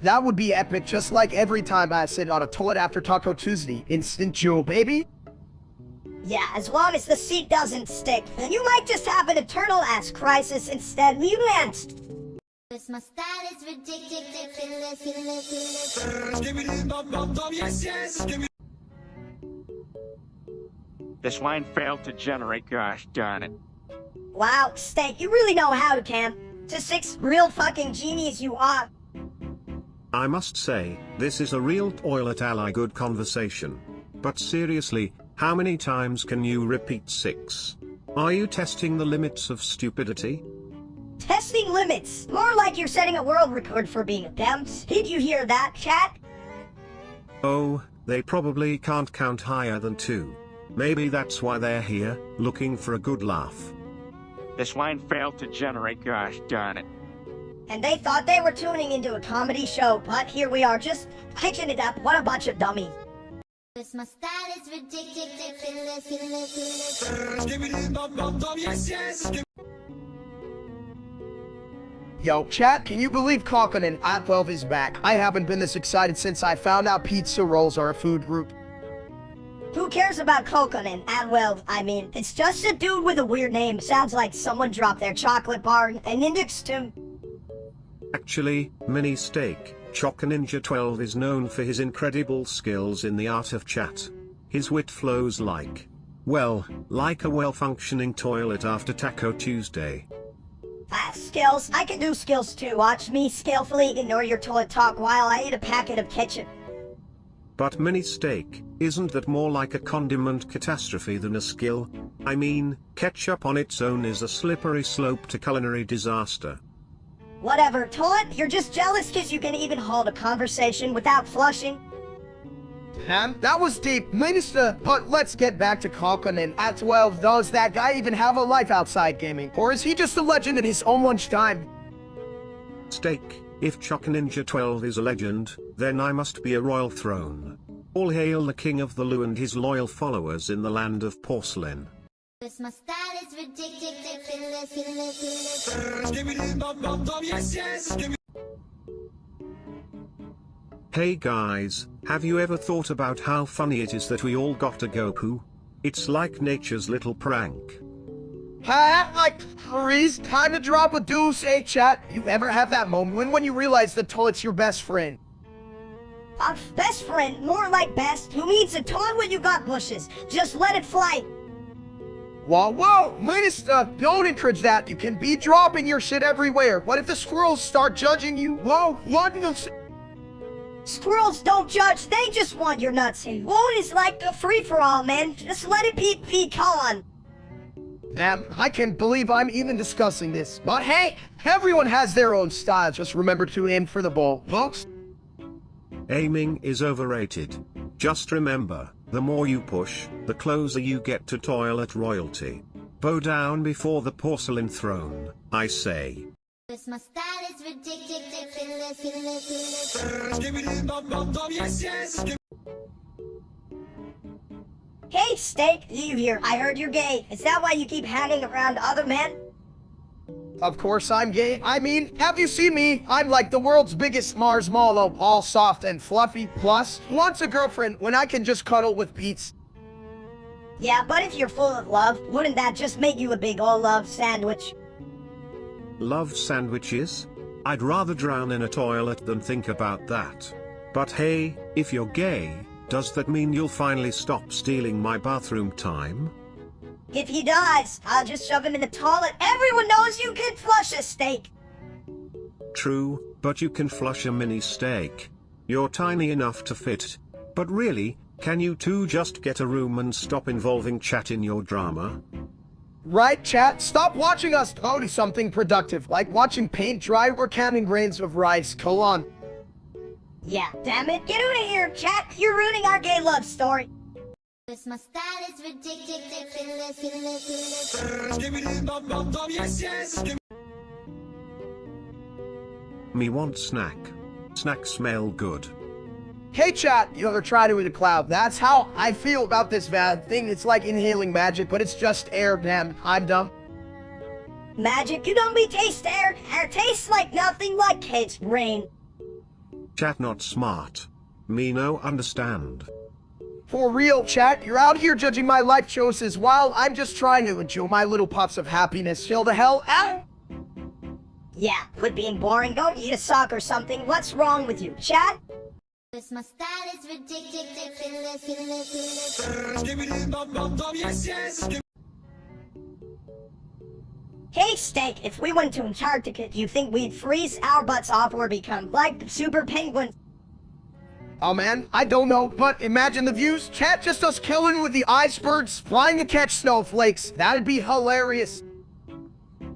That would be epic, just like every time I sit on a toilet after Taco Tuesday. Instant jewel, baby. Yeah, as long as the seat doesn't stick, then you might just have an eternal ass crisis instead. Mutants! My style is ridiculous. The swine failed to generate, gosh darn it. Wow, Steak, you really know how to camp. To 6 real fucking genies you are. I must say, this is a real toilet ally good conversation. But seriously, how many times can you repeat 6? Are you testing the limits of stupidity? Testing limits. More like you're setting a world record for being a bounce. Did you hear that, chat? Oh, they probably can't count higher than 2. Maybe that's why they're here, looking for a good laugh. The swine failed to generate, gosh darn it. And they thought they were tuning into a comedy show, but here we are just picking it up. What a bunch of dummies. My style is ridiculous. Yo, chat, can you believe Kokkonen at 12 is back? I haven't been this excited since I found out pizza rolls are a food group. Who cares about Kokkonen? And well, I mean, it's just a dude with a weird name. Sounds like someone dropped their chocolate bar and index to... Actually, Mini Steak, Ninja 12 is known for his incredible skills in the art of chat. His wit flows like, well, like a well-functioning toilet after Taco Tuesday. Skills. I can do skills too. Watch me skillfully ignore your toilet talk while I eat a packet of ketchup. But Mini Steak, isn't that more like a condiment catastrophe than a skill? I mean, ketchup on its own is a slippery slope to culinary disaster. Whatever, Toilet, you're just jealous because you can even hold a conversation without flushing. That was deep, Minister, but let's get back to Kokkonen at 12. Does that guy even have a life outside gaming? Or is he just a legend in his own lunchtime? Steak, if Ninja 12 is a legend, then I must be a royal throne. All hail the king of the Lu and his loyal followers in the land of porcelain. My style is ridiculous. Hey guys, have you ever thought about how funny it is that we all got a Goku? It's like nature's little prank. Like, Reese, time to drop a deuce, eh, chat? You ever have that moment when you realize the toilet's your best friend? Best friend, more like best. Who needs a toilet when you got bushes? Just let it fly. Whoa, Minister, don't encourage that. You can be dropping your shit everywhere. What if the squirrels start judging you? Whoa, what? Squirrels don't judge, they just want your nuts. Woe is like a free-for-all, man. Just let it be, come on. Damn, I can't believe I'm even discussing this. But hey, everyone has their own style. Just remember to aim for the ball, folks. Aiming is overrated. Just remember, the more you push, the closer you get to toilet royalty. Bow down before the porcelain throne, I say. My style is ridiculous. Hey, Steak, you here. I heard you're gay. Is that why you keep hanging around other men? Of course I'm gay. I mean, have you seen me? I'm like the world's biggest marshmallow, all soft and fluffy. Plus, wants a girlfriend when I can just cuddle with Pete's. Yeah, but if you're full of love, wouldn't that just make you a big ol' love sandwich? Love sandwiches? I'd rather drown in a toilet than think about that. But hey, if you're gay, does that mean you'll finally stop stealing my bathroom time? If he does, I'll just shove him in the toilet. Everyone knows you can flush a steak. True, but you can flush a mini steak. You're tiny enough to fit. But really, can you two just get a room and stop involving chat in your drama? Right, chat? Stop watching us do something productive, like watching paint dry or counting grains of rice. Go on. Yeah, damn it. Get out of here, chat. You're ruining our gay love story. Cause my style is ridiculous. Me want snack. Snack smell good. Hey chat, you ever tried it with a cloud? That's how I feel about this bad thing. It's like inhaling magic, but it's just air. Damn, I'm dumb. Magic, you don't be taste air. Air tastes like nothing like kid's brain. Chat not smart. Me no understand. For real, chat, you're out here judging my life choices while I'm just trying to enjoy my little puffs of happiness. Chill the hell out. Yeah, quit being boring. Go eat a sock or something. What's wrong with you, chat? Cause my style is ridiculous. Hey, Steak, if we went to Antarctica, do you think we'd freeze our butts off or become like super penguins? Oh man, I don't know, but imagine the views. Chat, just us killing with the icebergs, flying to catch snowflakes. That'd be hilarious.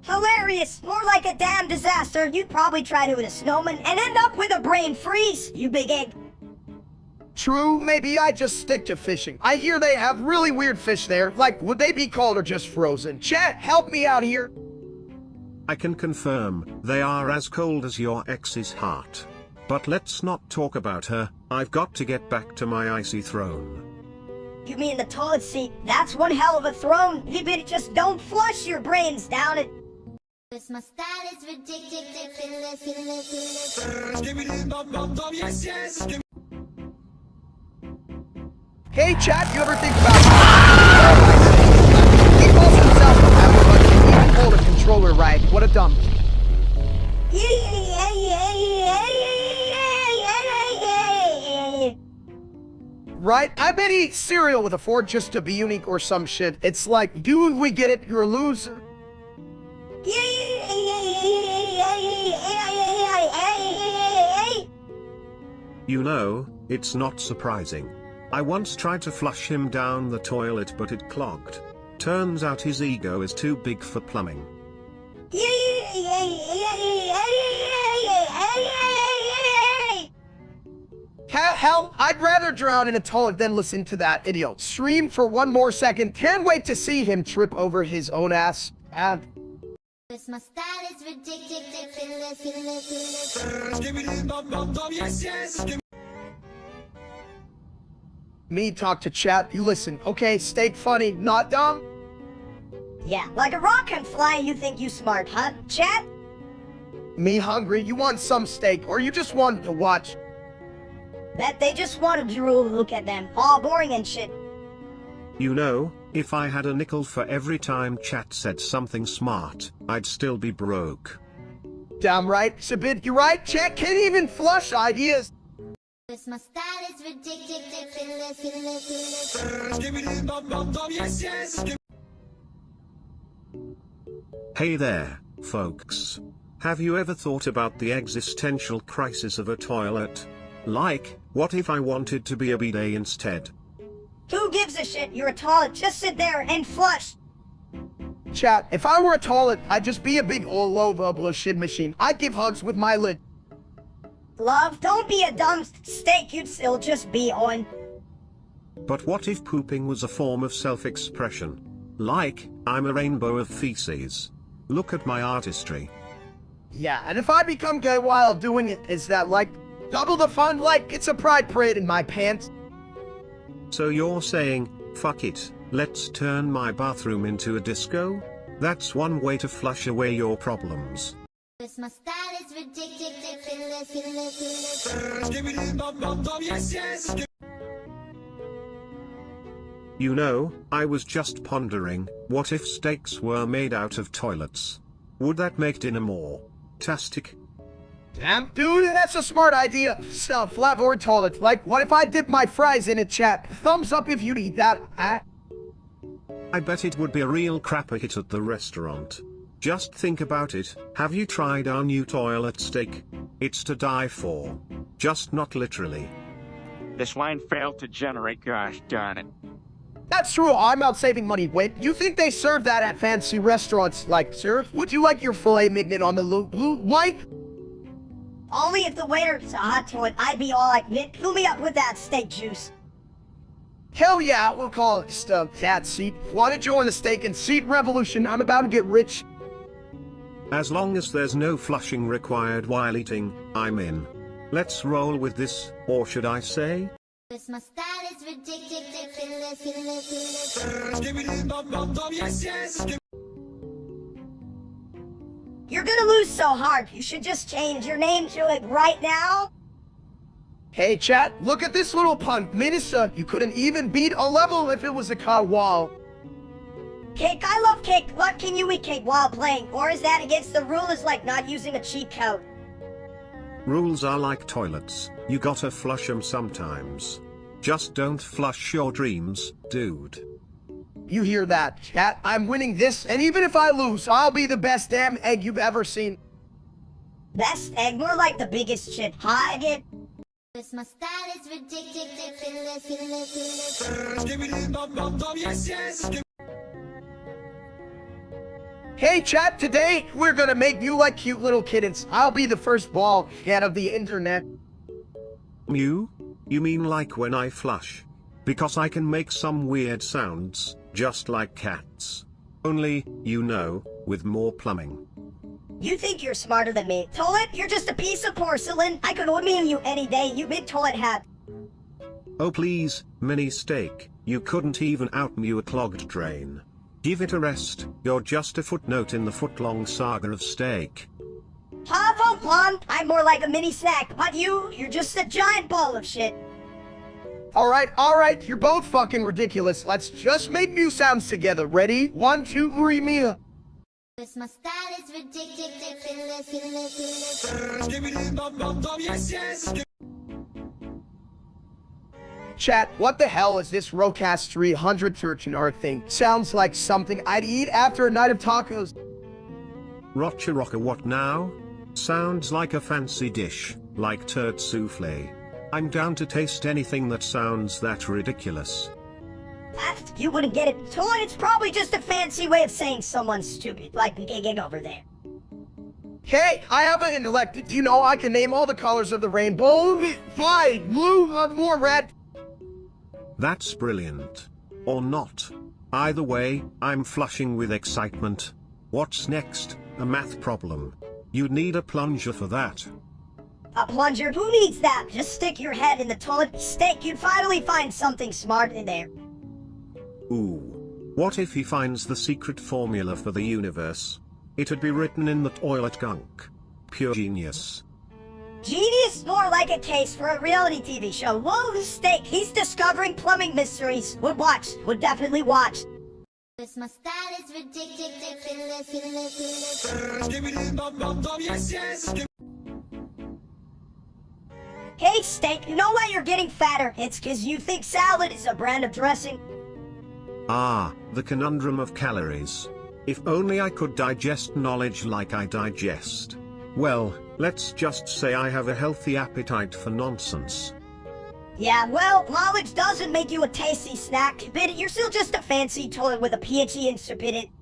Hilarious! More like a damn disaster. You'd probably try to hit a snowman and end up with a brain freeze, you big egg. True, maybe I just stick to fishing. I hear they have really weird fish there. Like, would they be cold or just frozen? Chat, help me out here. I can confirm, they are as cold as your ex's heart. But let's not talk about her, I've got to get back to my icy throne. You mean the toilet seat? That's one hell of a throne. You better just don't flush your brains down it. Cause my style is ridiculous. Hey chat, you ever think about he calls himself a happy bunch and even hold a controller right? What a dumb. Right? I bet he eats cereal with a fork just to be unique or some shit. It's like, dude, we get it, you're a loser. You know, it's not surprising. I once tried to flush him down the toilet but it clogged. Turns out his ego is too big for plumbing. Hell, I'd rather drown in a toilet than listen to that idiot scream for one more second. Can't wait to see him trip over his own ass. And Cause my style is ridiculous. me talk to chat, you listen. Okay, stay funny, not dumb. Yeah, like a rock can fly, you think you smart, huh, chat? Me hungry, you want some steak, or you just want to watch? Bet they just want to drool. Look at them, all boring and shit. You know, if I had a nickel for every time chat said something smart, I'd still be broke. Damn right, Sabit, you're right, chat can't even flush ideas. Cause my style is ridiculous. Hey there, folks. Have you ever thought about the existential crisis of a toilet? Like, what if I wanted to be a bidet instead? Who gives a shit? You're a toilet. Just sit there and flush. Chat, if I were a toilet, I'd just be a big all over shit machine. I'd give hugs with my lid. Love, don't be a dumb steak. You'd still just be on. But what if pooping was a form of self-expression? Like, I'm a rainbow of feces. Look at my artistry. Yeah, and if I become gay while doing it, is that like double the fun? Like it's a pride parade in my pants? So you're saying, fuck it, let's turn my bathroom into a disco? That's one way to flush away your problems. Cause my style is ridiculous. You know, I was just pondering, what if steaks were made out of toilets? Would that make dinner more tastic? Damn, dude, that's a smart idea. So, flat or toilet. Like, what if I dip my fries in it, chat? Thumbs up if you'd eat that. I bet it would be a real crapper hit at the restaurant. Just think about it. Have you tried our new toilet steak? It's to die for. Just not literally. This line failed to generate, gosh darn it. That's true, I'm out saving money. Wait, you think they serve that at fancy restaurants? Like, sir, would you like your filet mignon on the blue white? Only if the waiter's hot to it, I'd be all like, Nick, fill me up with that steak juice. Hell yeah, we'll call it that seat. Want to join the steak and seat revolution? I'm about to get rich. As long as there's no flushing required while eating, I'm in. Let's roll with this, or should I say? This my style is ridiculous. You're gonna lose so hard, you should just change your name to it right now. Hey chat, look at this little pun. Minnesota, you couldn't even beat a level if it was a car wall. Cake, I love cake. What can you eat cake while playing? Or is that against the rules like not using a cheat code? Rules are like toilets, you gotta flush 'em sometimes. Just don't flush your dreams, dude. You hear that, chat? I'm winning this, and even if I lose, I'll be the best damn egg you've ever seen. Best egg, more like the biggest shit. Hi again. This my style is ridiculous. Hey chat, today we're gonna make you like cute little kittens. I'll be the first ball cat of the internet. You? You mean like when I flush? Because I can make some weird sounds, just like cats. Only, you know, with more plumbing. You think you're smarter than me. Toilet, you're just a piece of porcelain. I could oatmeal you any day, you big toilet hat. Oh please, mini steak, you couldn't even outmew a clogged drain. Give it a rest, you're just a footnote in the foot-long saga of steak. Pavo blonde, I'm more like a mini snack, but you're just a giant ball of shit. Alright, you're both fucking ridiculous. Let's just make new sounds together. Ready? 1, 2, 3, Mia. This my style is ridiculous. Chat, what the hell is this Rocast 313 art thing? Sounds like something I'd eat after a night of tacos. Rocha Roca what now? Sounds like a fancy dish, like turd souffle. I'm down to taste anything that sounds that ridiculous. You wouldn't get it. Toilet, it's probably just a fancy way of saying someone's stupid, like gigging over there. Hey, I have an intellect. Do you know I can name all the colors of the rainbow? White, blue, more red. That's brilliant. Or not. Either way, I'm flushing with excitement. What's next? A math problem. You'd need a plunger for that. A plunger? Who needs that? Just stick your head in the toilet. Steak, you'd finally find something smart in there. Ooh. What if he finds the secret formula for the universe? It'd be written in the toilet gunk. Pure genius. Genius? More like a case for a reality TV show. Whoa, Steak, he's discovering plumbing mysteries. Would watch. Would definitely watch. This my style is ridiculous. Hey, Steak, you know why you're getting fatter? It's 'cause you think salad is a brand of dressing. Ah, the conundrum of calories. If only I could digest knowledge like I digest. Well, let's just say I have a healthy appetite for nonsense. Yeah, well, knowledge doesn't make you a tasty snack, but you're still just a fancy toilet with a PhD in stupidity.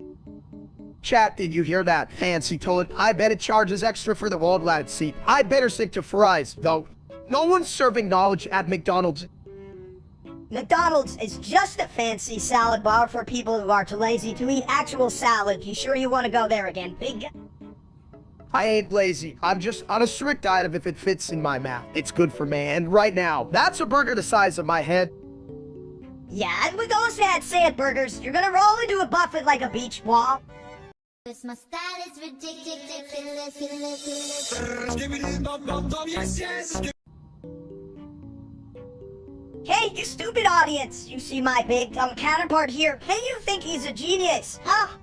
Chat, did you hear that? Fancy toilet. I bet it charges extra for the old lad seat. I'd better stick to fries, though. No one's serving knowledge at McDonald's. McDonald's is just a fancy salad bar for people who are too lazy to eat actual salad. You sure you want to go there again, big guy? I ain't lazy. I'm just on a strict diet of if it fits in my mouth. It's good for me, and right now, that's a burger the size of my head. Yeah, and with those sand burgers, you're gonna roll into a buffet like a beach ball. This my style is ridiculous. Hey, you stupid audience! You see my big dumb counterpart here. Hey, you think he's a genius, huh?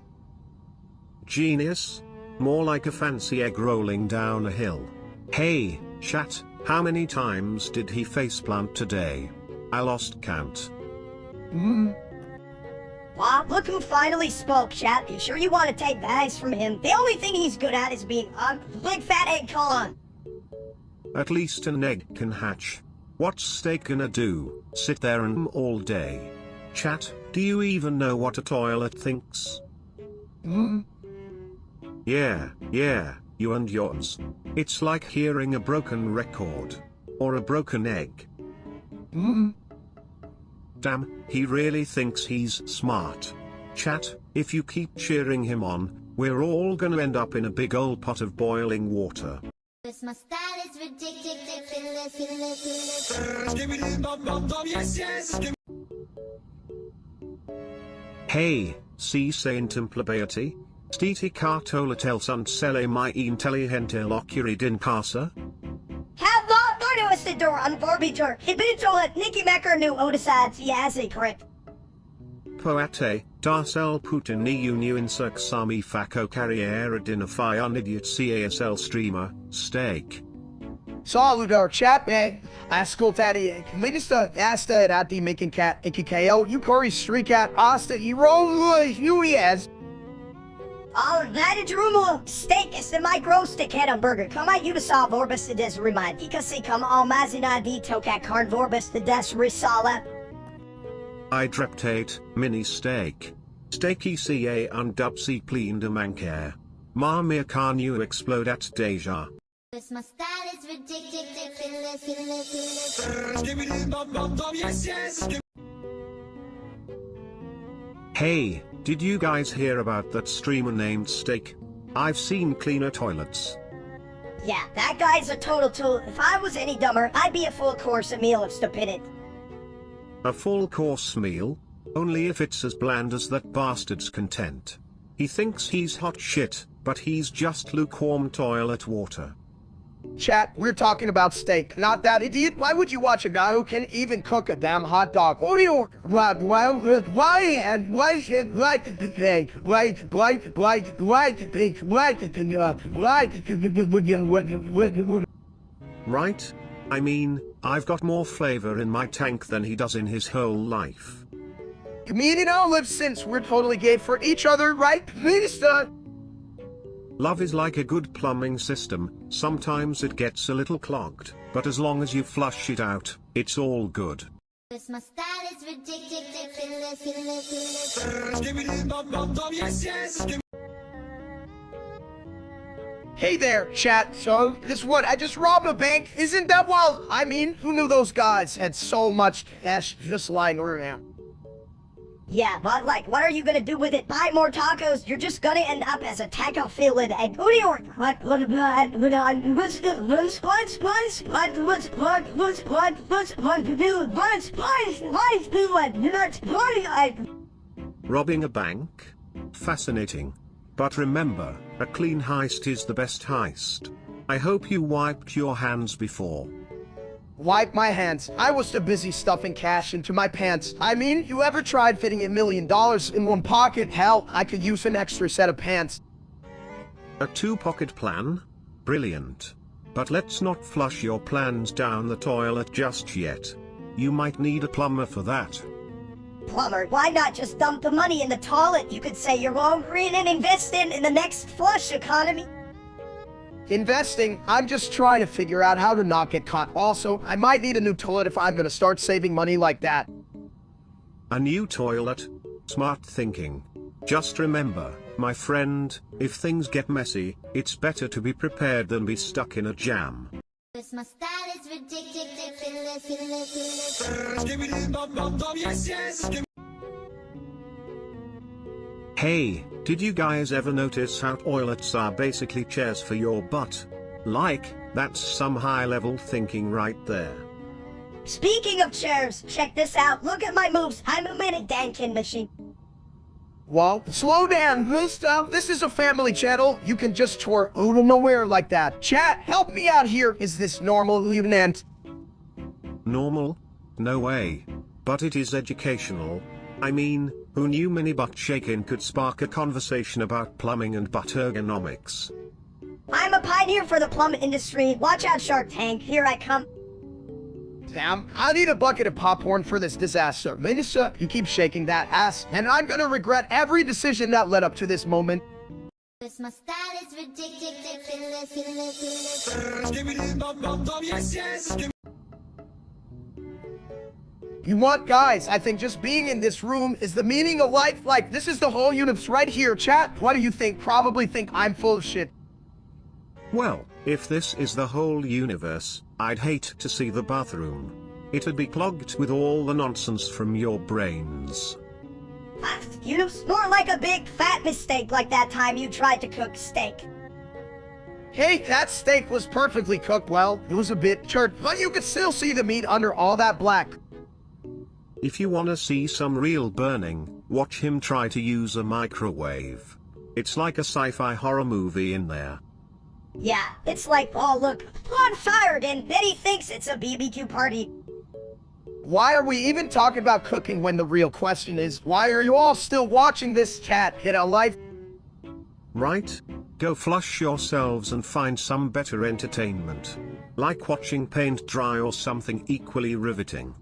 Genius? More like a fancy egg rolling down a hill. Hey, chat, how many times did he faceplant today? I lost count. Wow, look who finally spoke, chat. You sure you want to take bags from him? The only thing he's good at is being a big fat egg colon. At least an egg can hatch. What's Steak gonna do? Sit there and all day? Chat, do you even know what a toilet thinks? Yeah, you and yours. It's like hearing a broken record. Or a broken egg. Damn, he really thinks he's smart. Chat, if you keep cheering him on, we're all gonna end up in a big old pot of boiling water. This my style is ridiculous. Hey, si saint plebeiety? Stiti cartola tel sunt cele mai intelligente locuri din casa? Have not noticed the door on Vorbitor. Habitual Nicky Mecker new Odysad Yazi crypt. Poate, Darcel Putin ni unu insert sami faco carriera dinify on idiot CASL streamer, steak. Saludar chat, man. Ascoltati, minister, asta ati making cat, ikikao, you curry street cat, asta, you roll, you yes. All that is rumo. Steak is the micro stick head on burger. Come at you to solve Orbis to des remind. Ikasi come all mazina di tokat carn Vorbis to des risala. I dreptate, mini steak. Steaky ca undubsi pleen de manker. Ma mir can you explode at deja. This my style is ridiculous. Hey, did you guys hear about that streamer named Steak? I've seen cleaner toilets. Yeah, that guy's a total tool. If I was any dumber, I'd be a full course meal of stupidity. A full course meal? Only if it's as bland as that bastard's content. He thinks he's hot shit, but he's just lukewarm toilet water. Chat, we're talking about steak, not that idiot. Why would you watch a guy who can even cook a damn hot dog? What do you why and why should like the thing? Why Right? I mean, I've got more flavor in my tank than he does in his whole life. Comedian olive since we're totally gay for each other, right? Minister. Love is like a good plumbing system, sometimes it gets a little clogged, but as long as you flush it out, it's all good. This my style is ridiculous. Hey there, chat. So, this what? I just robbed a bank? Isn't that wild? I mean, who knew those guys had so much cash just lying around? Yeah, but like, what are you gonna do with it? Buy more tacos? You're just gonna end up as a taco filled egg. Who do you Robbing a bank? Fascinating. But remember, a clean heist is the best heist. I hope you wiped your hands before. Wipe my hands. I was too busy stuffing cash into my pants. I mean, you ever tried fitting $1 million in one pocket? Hell, I could use an extra set of pants. A two-pocket plan? Brilliant. But let's not flush your plans down the toilet just yet. You might need a plumber for that. Plumber, why not just dump the money in the toilet? You could say you're all green and invest in the next flush economy. Investing, I'm just trying to figure out how to not get caught. Also, I might need a new toilet if I'm gonna start saving money like that. A new toilet? Smart thinking. Just remember, my friend, if things get messy, it's better to be prepared than be stuck in a jam. This my style is ridiculous. Hey, did you guys ever notice how toilets are basically chairs for your butt? Like, that's some high-level thinking right there. Speaking of chairs, check this out. Look at my moves. I'm a minute dankin' machine. Well, slow down, mister. This is a family channel. You can just tour out of nowhere like that. Chat, help me out here. Is this normal, Lieutenant? Normal? No way. But it is educational. I mean, who knew mini butt shaking could spark a conversation about plumbing and butt ergonomics? I'm a pioneer for the plum industry. Watch out, Shark Tank. Here I come. Damn, I need a bucket of popcorn for this disaster. Minister, you keep shaking that ass, and I'm gonna regret every decision that led up to this moment. This my style is ridiculous. You want guys, I think just being in this room is the meaning of life. Like, this is the whole universe right here, chat. What do you think? Probably think I'm full of shit. Well, if this is the whole universe, I'd hate to see the bathroom. It'd be clogged with all the nonsense from your brains. You know, more like a big fat mistake like that time you tried to cook steak. Hey, that steak was perfectly cooked well. It was a bit charred, but you could still see the meat under all that black. If you wanna see some real burning, watch him try to use a microwave. It's like a sci-fi horror movie in there. Yeah, it's like, oh look, on fire, and then he thinks it's a BBQ party. Why are we even talking about cooking when the real question is, why are you all still watching this cat hit a life? Right? Go flush yourselves and find some better entertainment. Like watching paint dry or something equally riveting.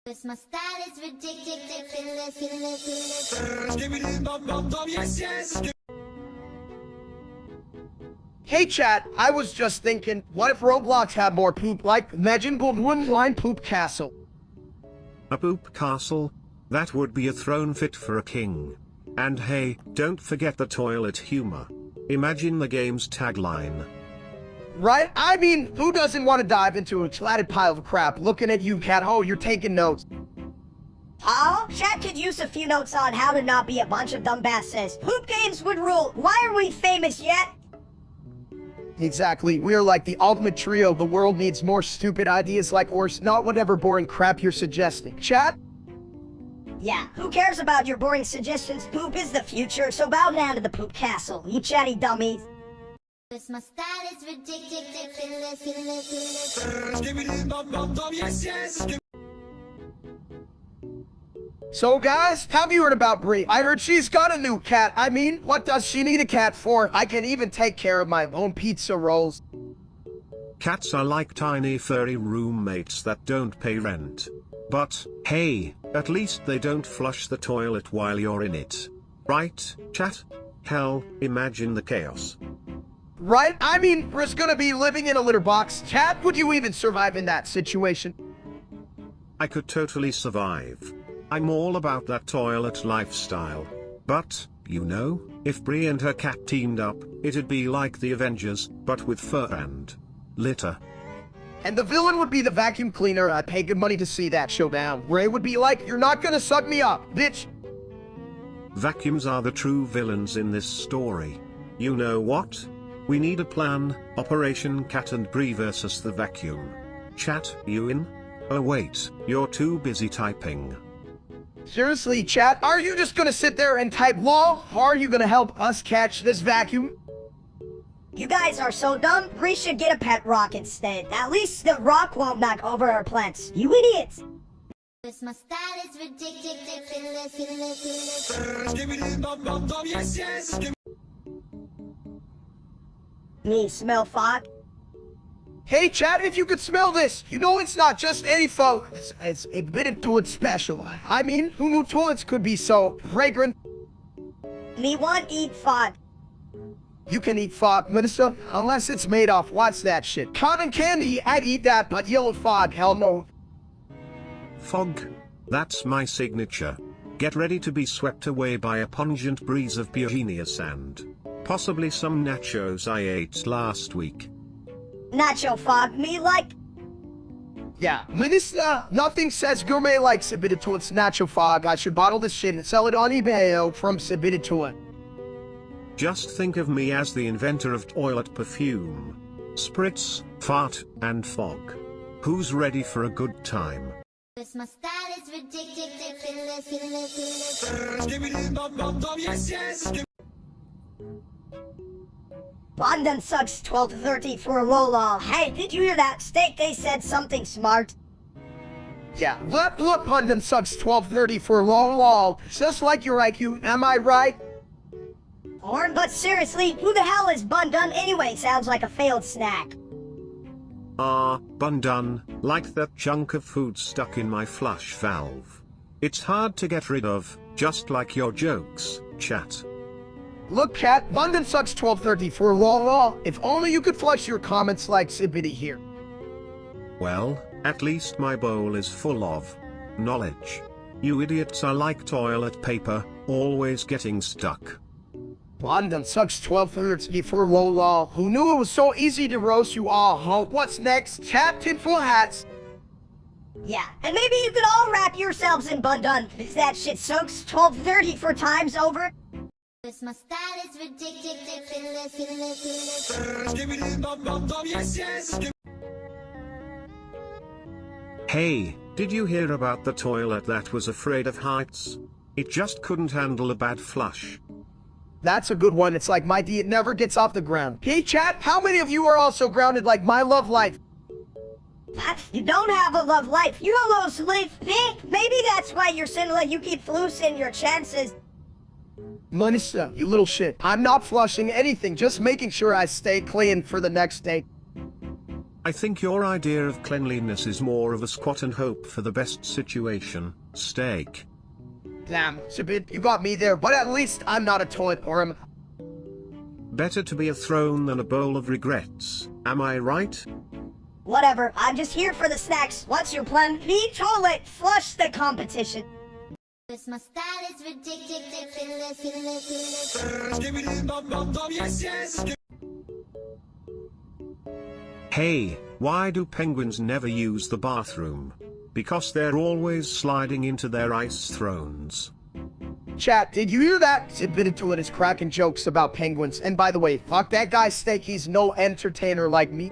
Cause my style is ridiculous. Hey chat, I was just thinking, what if Roblox had more poop like Legend of One Poop Castle? A poop castle? That would be a throne fit for a king. And hey, don't forget the toilet humor. Imagine the game's tagline. Right? I mean, who doesn't want to dive into a slatted pile of crap? Looking at you, cat. Oh, you're taking notes. Oh, chat could use a few notes on how to not be a bunch of dumbasses. Poop games would rule. Why are we famous yet? Exactly. We're like the ultimate trio. The world needs more stupid ideas like yours, not whatever boring crap you're suggesting. Chat? Yeah, who cares about your boring suggestions? Poop is the future, so bow down to the poop castle, you chatty dummies. Cause my style is ridiculous. So guys, have you heard about Brie? I heard she's got a new cat. I mean, what does she need a cat for? I can even take care of my own pizza rolls. Cats are like tiny furry roommates that don't pay rent. But, hey, at least they don't flush the toilet while you're in it. Right, chat? Hell, imagine the chaos. Right? I mean, Brie's gonna be living in a litter box. Chat, would you even survive in that situation? I could totally survive. I'm all about that toilet lifestyle. But, you know, if Brie and her cat teamed up, it'd be like the Avengers, but with fur and litter. And the villain would be the vacuum cleaner. I'd pay good money to see that showdown. Ray would be like, you're not gonna suck me up, bitch. Vacuums are the true villains in this story. You know what? We need a plan, Operation Cat and Brie versus the vacuum. Chat, you in? Oh wait, you're too busy typing. Seriously, chat, are you just gonna sit there and type lol? Or are you gonna help us catch this vacuum? You guys are so dumb, Bree should get a pet rock instead. At least the rock won't knock over her plants. You idiots! Cause my style is ridiculous. Me smell fog? Hey chat, if you could smell this, you know it's not just any fog. It's a bit of toilet special. I mean, who knew toilets could be so fragrant? Me want eat fog. You can eat fog, Minister, unless it's made off, what's that shit? Cotton candy, I'd eat that, but yellow fog, hell no. Fog. That's my signature. Get ready to be swept away by a pungent breeze of pure genius and possibly some nachos I ate last week. Nacho fog, me like? Yeah, Minister, nothing says gourmet like submitted to its nacho fog. I should bottle this shit and sell it on eBay from submitted to it. Just think of me as the inventor of toilet perfume. Spritz, fart, and fog. Who's ready for a good time? Cause my style is ridiculous. London sucks 12:30 for Lola. Hey, did you hear that? Steak, they said something smart. Yeah, look, London sucks 12:30 for lol. Just like your IQ, am I right? Or, but seriously, who the hell is Bun Dun anyway? Sounds like a failed snack. Bun done, like that chunk of food stuck in my flush valve. It's hard to get rid of, just like your jokes, chat. Look, cat, London sucks 12:30 for lol. If only you could flush your comments like Sibity here. Well, at least my bowl is full of knowledge. You idiots are like toilet paper, always getting stuck. London sucks 1200 for low law. Who knew it was so easy to roast you all, huh? What's next? Chat tinfoil hats. Yeah, and maybe you could all wrap yourselves in bundun, because that shit soaks 1230 for times over. My style is ridiculous. Hey, did you hear about the toilet that was afraid of heights? It just couldn't handle a bad flush. That's a good one. It's like my D, it never gets off the ground. Hey chat, how many of you are also grounded like my love life? What? You don't have a love life. You have low sleep. Maybe that's why you're single. You keep losing your chances. Melissa, you little shit. I'm not flushing anything, just making sure I stay clean for the next day. I think your idea of cleanliness is more of a squat and hope for the best situation. Steak. Damn, Shabit, you got me there, but at least I'm not a toilet porn. Better to be a throne than a bowl of regrets, am I right? Whatever, I'm just here for the snacks. What's your plan? Be toilet, flush the competition. My style is ridiculous. Hey, why do penguins never use the bathroom? Because they're always sliding into their ice thrones. Chat, did you hear that? Shabit Toilet is cracking jokes about penguins. And by the way, fuck that guy Steak, he's no entertainer like me.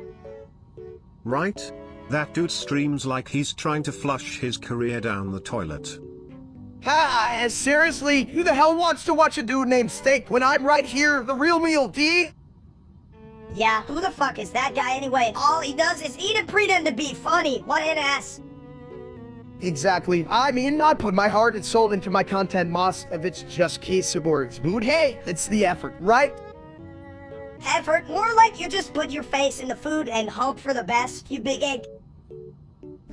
Right? That dude streams like he's trying to flush his career down the toilet. Seriously? Who the hell wants to watch a dude named Steak when I'm right here, the real meal, D? Yeah, who the fuck is that guy anyway? All he does is eat and pretend to be funny. What an ass. Exactly. I mean, I put my heart and soul into my content most if it's just case of words. But hey, it's the effort, right? Effort? More like you just put your face in the food and hope for the best, you big egg.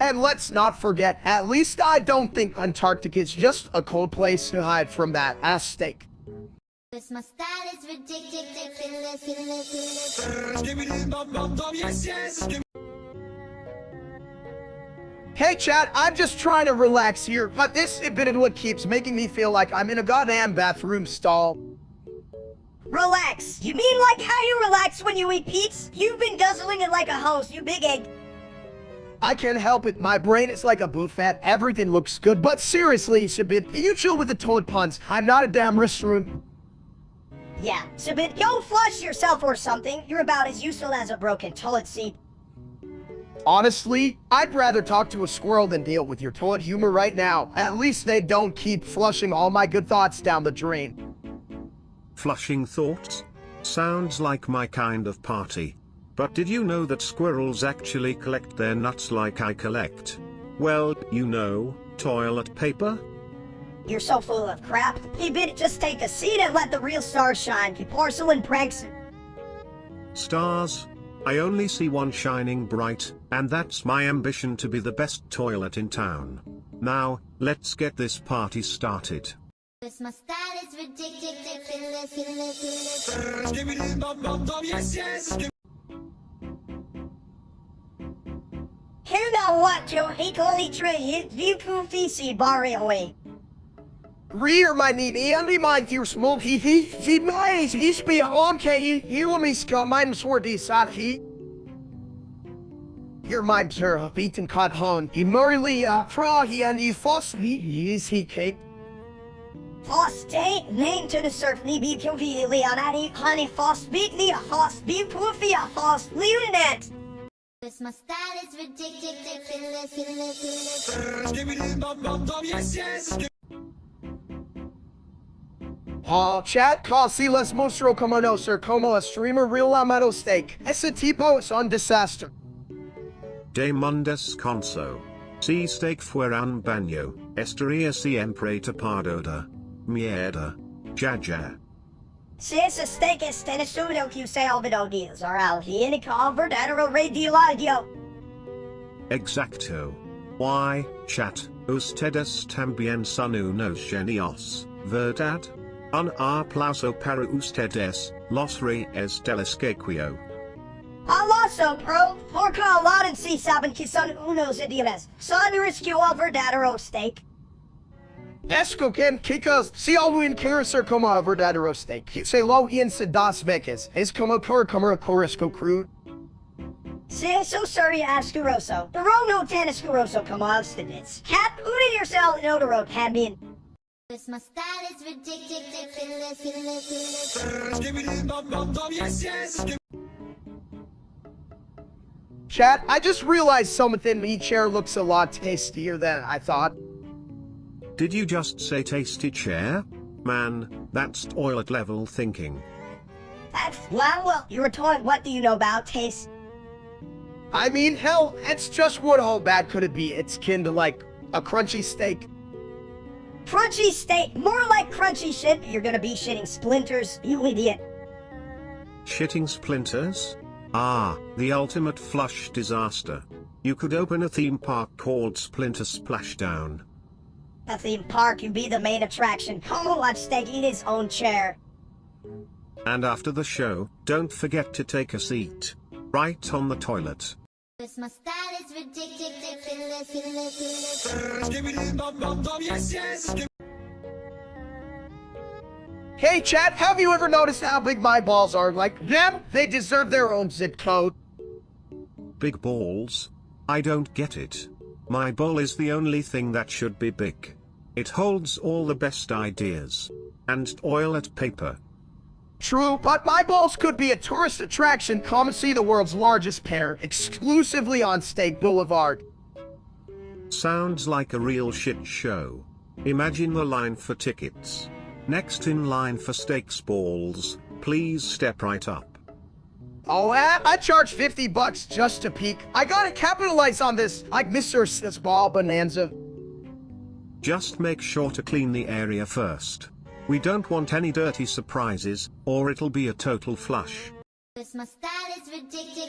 And let's not forget, at least I don't think Antarctica is just a cold place to hide from that ass Steak. My style is ridiculous. Hey chat, I'm just trying to relax here, but this is what keeps making me feel like I'm in a goddamn bathroom stall. Relax? You mean like how you relax when you eat pizza? You've been guzzling it like a hose, you big egg. I can't help it, my brain is like a buffet, everything looks good, but seriously, Shabit, you chill with the toilet puns, I'm not a damn restroom. Yeah, Shabit, go flush yourself or something. You're about as useful as a broken toilet seat. Honestly, I'd rather talk to a squirrel than deal with your toilet humor right now. At least they don't keep flushing all my good thoughts down the drain. Flushing thoughts? Sounds like my kind of party. But did you know that squirrels actually collect their nuts like I collect? Well, you know, toilet paper? You're so full of crap. Hey, bit, just take a seat and let the real stars shine. You porcelain pranks. Stars? I only see one shining bright, and that's my ambition to be the best toilet in town. Now, let's get this party started. My style is ridiculous. Here now what to equally trade you poofy see away. Rear my need Andy mind your small he might he's be okay he will me scum mine sword decide he your mind sir beaten caught home he merely froggy and you foss he cake Foss day name to the surf ni be poofy leonati honey foss beat the hoss be poofy a hoss leonet. My style is ridiculous. Chat, call si les monstro como no, sir, como a streamer real amado steak. Ese tipo es un disaster. De mundes conso. Si steak fueran baño, estaría siempre tapadoda. Mierda. Jaja. Si ese steak es en estudio que usted olvidó días, or al higiénico verdadero rey de radio. Exacto. Why, chat, ustedes también son unos genios, verdad? Un aplauso para ustedes, los reyes del escaquio. Alaso, pro, porque hablaron si saben que son unos idiotas. Son risquio al verdadero steak. Eskoken Kikas, si alwin kirasir koma verdadero steak. Se lo in se das veces. Es como por comer corisco crude. Say so sorry asqueroso. The road no tan asqueroso como abstinence. Cat udi yourself in odoro cabin. Cause my style is ridiculous. Chat, I just realized something. Me chair looks a lot tastier than I thought. Did you just say tasty chair? Man, that's toilet level thinking. That's well, you were told what do you know about taste? I mean, hell, it's just what how bad could it be? It's kin to like a crunchy steak. Crunchy steak, more like crunchy shit. You're gonna be shitting splinters, you idiot. Shitting splinters? Ah, the ultimate flush disaster. You could open a theme park called Splinter Splashdown. A theme park, you be the main attraction. Come on, watch steak eat his own chair. And after the show, don't forget to take a seat. Right on the toilet. Cause my style is ridiculous. Hey chat, have you ever noticed how big my balls are? Like them? They deserve their own zip code. Big balls? I don't get it. My ball is the only thing that should be big. It holds all the best ideas. And toilet paper. True, but my balls could be a tourist attraction. Come see the world's largest pair, exclusively on Steak Boulevard. Sounds like a real shit show. Imagine the line for tickets. Next in line for steaks balls, please step right up. Oh, I charge $50 just to peek. I gotta capitalize on this, like Mr. Ball Bonanza. Just make sure to clean the area first. We don't want any dirty surprises, or it'll be a total flush. Cause my style is ridiculous.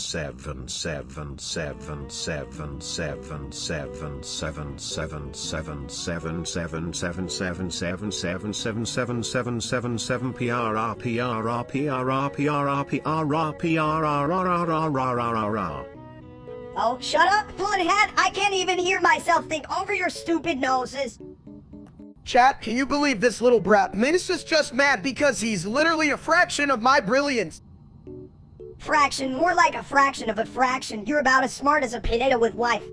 7777777777777777777777777777777777777777777777777777777777777777777777777777777777777777777777777777777777777777777777777777777777777777777777777777777777777777777777777777777777777777777777777777777777777777777777777777777777777777777777777Oh, shut up, Bloodhead! I can't even hear myself think over your stupid noses. Chat, can you believe this little brat? Minus is just mad because he's literally a fraction of my brilliance. Fraction, more like a fraction of a fraction. You're about as smart as a potato with life.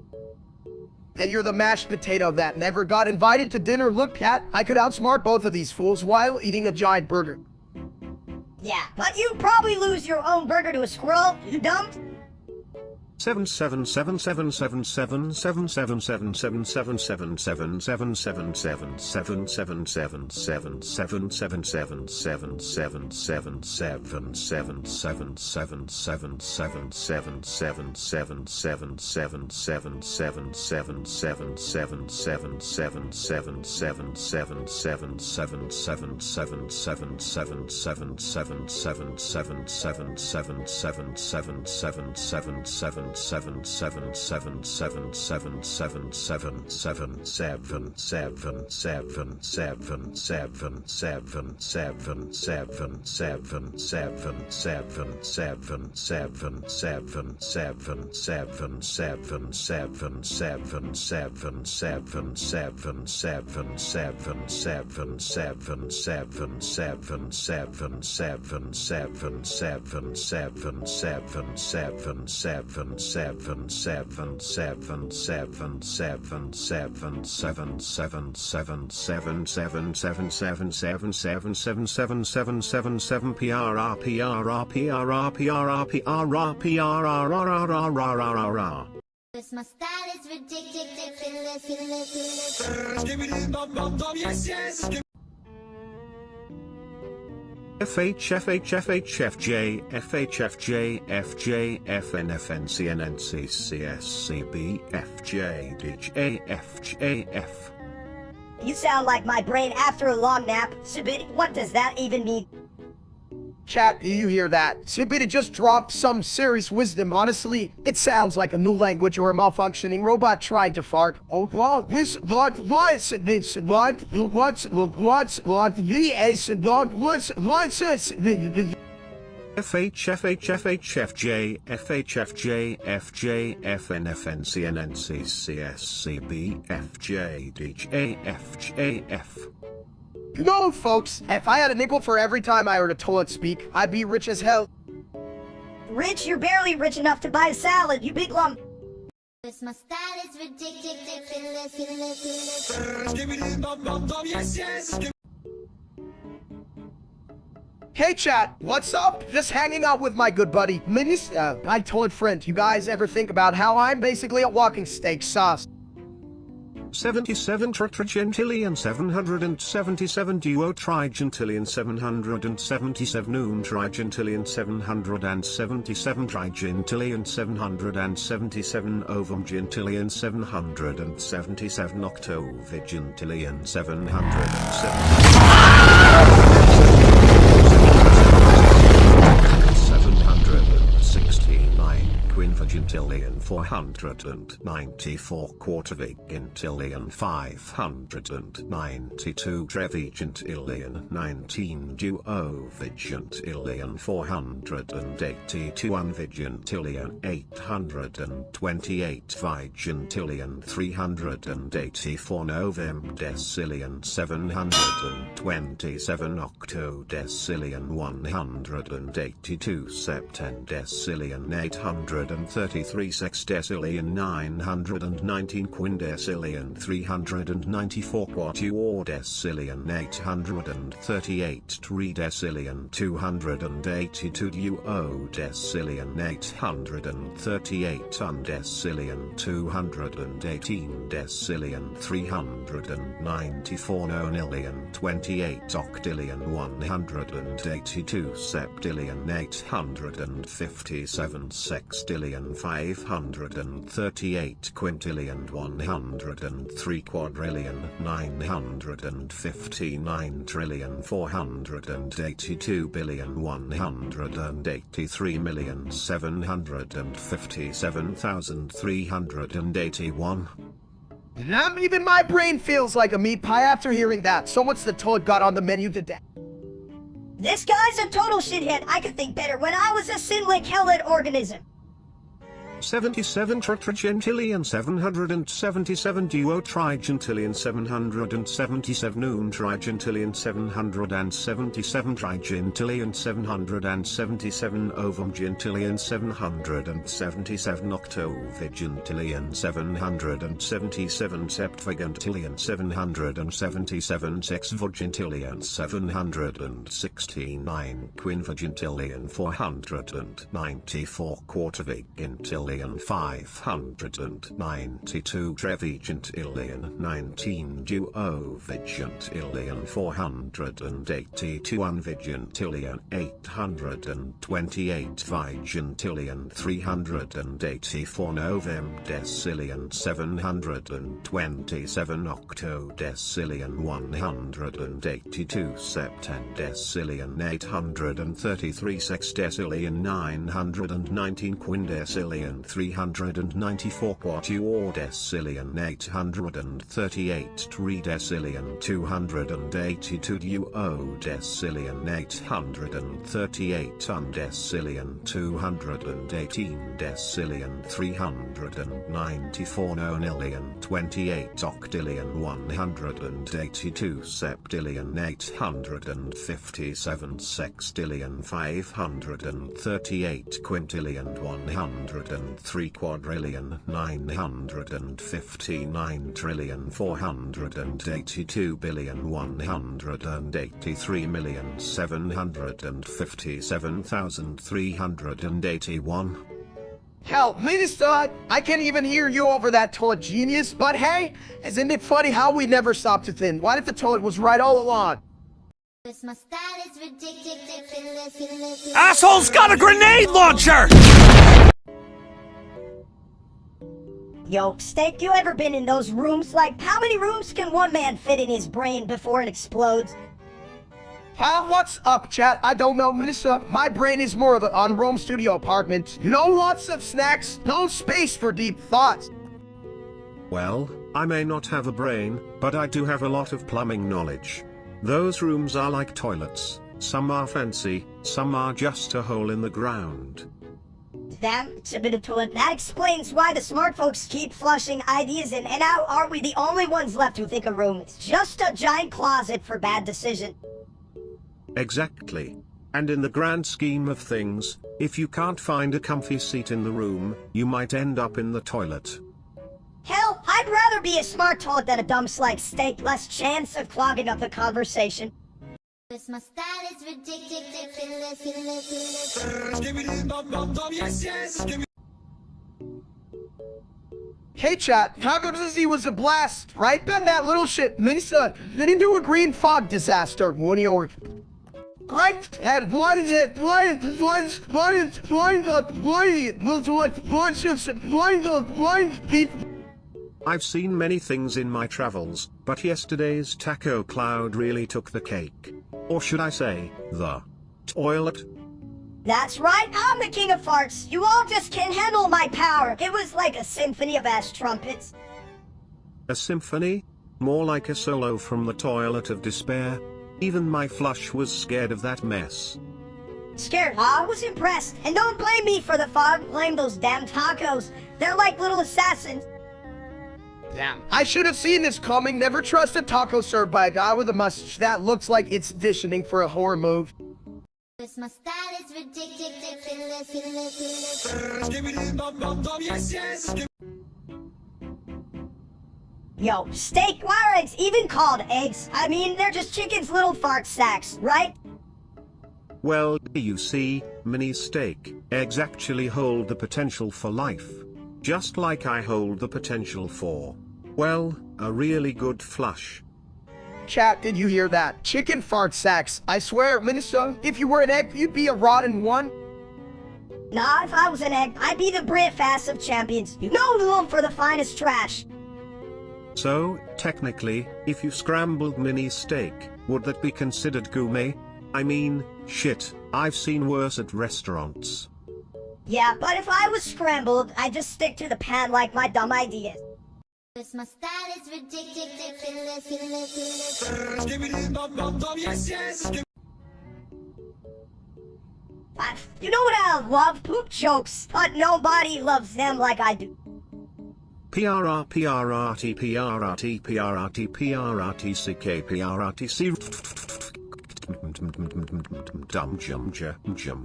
And you're the mashed potato that never got invited to dinner. Look, Cat, I could outsmart both of these fools while eating a giant burger. Yeah, but you'd probably lose your own burger to a squirrel, you dumb. 7777777777777777777777777777777777777777777777777777777777777777777777777777777777777777777777777777777777777777777777777777777777777777777777777777777777777777777777777777777777777777777777777777777777777777777777777777777777777777777777777 Cause my style is ridiculous. FHFHFHFJ FHFJ FJ FNFNCNNCCSCB FJ DJ FJF. You sound like my brain after a long nap. Subit, what does that even mean? Chat, do you hear that? Sibita just dropped some serious wisdom. Honestly, it sounds like a new language or a malfunctioning robot trying to fart. Oh, well, this, what, the, what's, FHFHFHFJ FHFJ FJ FNFNCNNCCSCB FJ DJ FJF. No, folks, if I had a nickel for every time I heard a toilet speak, I'd be rich as hell. Rich, you're barely rich enough to buy a salad, you big lump. Cause my style is ridiculous. Hey chat, what's up? Just hanging out with my good buddy, my toilet friend. You guys ever think about how I'm basically a walking steak sauce? 77 tetragentillion 777 duo trigentillion 777 trigentillion 777 trigentillion 777 gentillion 777 octovigintillion 769 quinvigintillion 494 quartervigintillion 592 trevigintillion 19 duovigintillion 482 unvigintillion 828 vigintillion 384 novemdecillion 727 octodecillion 182 septendecillion 833 sexdecillion 919 quindecillion 394 quatuordecillion 838 tridecillion 282 duodecillion 838 undecillion 218 decillion 394 nonillion 28 octillion 182 septillion 857 sextillion 538 quintillion 103 quadrillion 959 trillion 482 billion 183 million 757,381. Not even my brain feels like a meat pie after hearing that. So what's the toad got on the menu today? This guy's a total shithead. I could think better when I was a Sinlick Hellid organism. 77 tetragentillion 777 duo trigentillion 777 trigentillion 777 trigentillion 777 ovumgentillion 777 octovigentillion 777 septvigentillion 777 sexvigentillion 769 quinvigentillion 494 quartervigentillion 592 trevigentillion 19 duovigentillion 482 unvigentillion 828 vigentillion 384 novemdecillion 727 octodecillion 182 septendecillion 833 sexdecillion 919 quindecillion 394 quattuordecillion 838 tridecillion 282 duodecillion 838 undecillion 218 decillion 394 nonillion 28 octillion 182 septillion 857 sextillion 538 quintillion 103 quadrillion 959 trillion 482 billion 183 million 757,381. Hell, Minister, I can't even hear you over that toilet, genius. But hey, isn't it funny how we never stopped to think? What if the toilet was right all along? My style is ridiculous. Asshole's got a grenade launcher! Yo, Steak, you ever been in those rooms? Like, how many rooms can one man fit in his brain before it explodes? What's up, chat? I don't know, Minister. My brain is more of an on-roam studio apartment. No lots of snacks, no space for deep thoughts. Well, I may not have a brain, but I do have a lot of plumbing knowledge. Those rooms are like toilets. Some are fancy, some are just a hole in the ground. Damn, it's a bit of toilet. That explains why the smart folks keep flushing ideas in, and now are we the only ones left who think a room is just a giant closet for bad decisions? Exactly. And in the grand scheme of things, if you can't find a comfy seat in the room, you might end up in the toilet. Hell, I'd rather be a smart toilet than a dumb like Steak, less chance of clogging up the conversation. My style is ridiculous. Hey, chat, Taco Dizzy was a blast, right? Then that little shit, Minister, then into a green fog disaster, when you're... Right? And what is it? I've seen many things in my travels, but yesterday's taco cloud really took the cake. Or should I say, the toilet? That's right, I'm the king of farts. You all just can't handle my power. It was like a symphony of ass trumpets. A symphony? More like a solo from the toilet of despair. Even my flush was scared of that mess. Scared, huh? I was impressed. And don't blame me for the fog, blame those damn tacos. They're like little assassins. Damn. I should have seen this coming. Never trust a taco served by a guy with a mustache that looks like it's auditioning for a horror movie. My style is ridiculous. Yo, Steak, why are eggs even called eggs? I mean, they're just chicken's little fart sacks, right? Well, you see, mini steak, eggs actually hold the potential for life. Just like I hold the potential for, well, a really good flush. Chat, did you hear that? Chicken fart sacks. I swear, Minister, if you were an egg, you'd be a rotten one. Nah, if I was an egg, I'd be the Brit-Fast of champions. You know room for the finest trash. So, technically, if you scrambled mini steak, would that be considered gourmet? I mean, shit, I've seen worse at restaurants. Yeah, but if I was scrambled, I'd just stick to the pan like my dumb ideas. My style is ridiculous. You know what I love? Poop jokes, but nobody loves them like I do.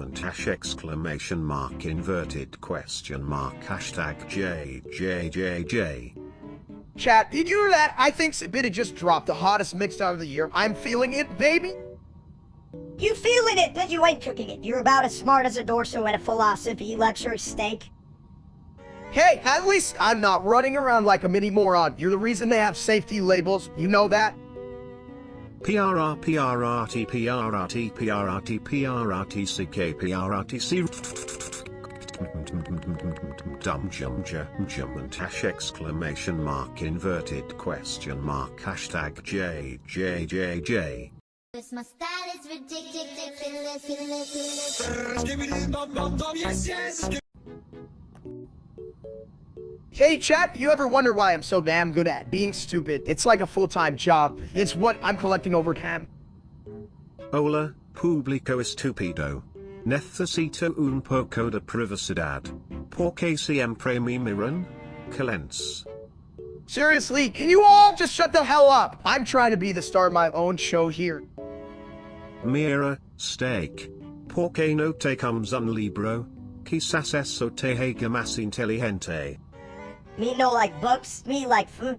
and hash exclamation mark inverted question mark hashtag JJJJ. Chat, did you hear that? I think Sabita just dropped the hottest mixtape of the year. I'm feeling it, baby. You feeling it, but you ain't cooking it. You're about as smart as a dorso at a philosophy lecture, Steak. Hey, at least I'm not running around like a mini moron. You're the reason they have safety labels. You know that? and hash exclamation mark inverted question mark hashtag JJJJ. My style is ridiculous. Hey chat, you ever wonder why I'm so damn good at being stupid? It's like a full-time job. It's what I'm collecting over time. Hola, público estúpido. Necesito un poco de privacidad. Porque siempre me miran? Calence. Seriously, can you all just shut the hell up? I'm trying to be the star of my own show here. Mira, steak. Porque no te comes un libro? Quizás eso te haga más inteligente. Me no like books, me like food.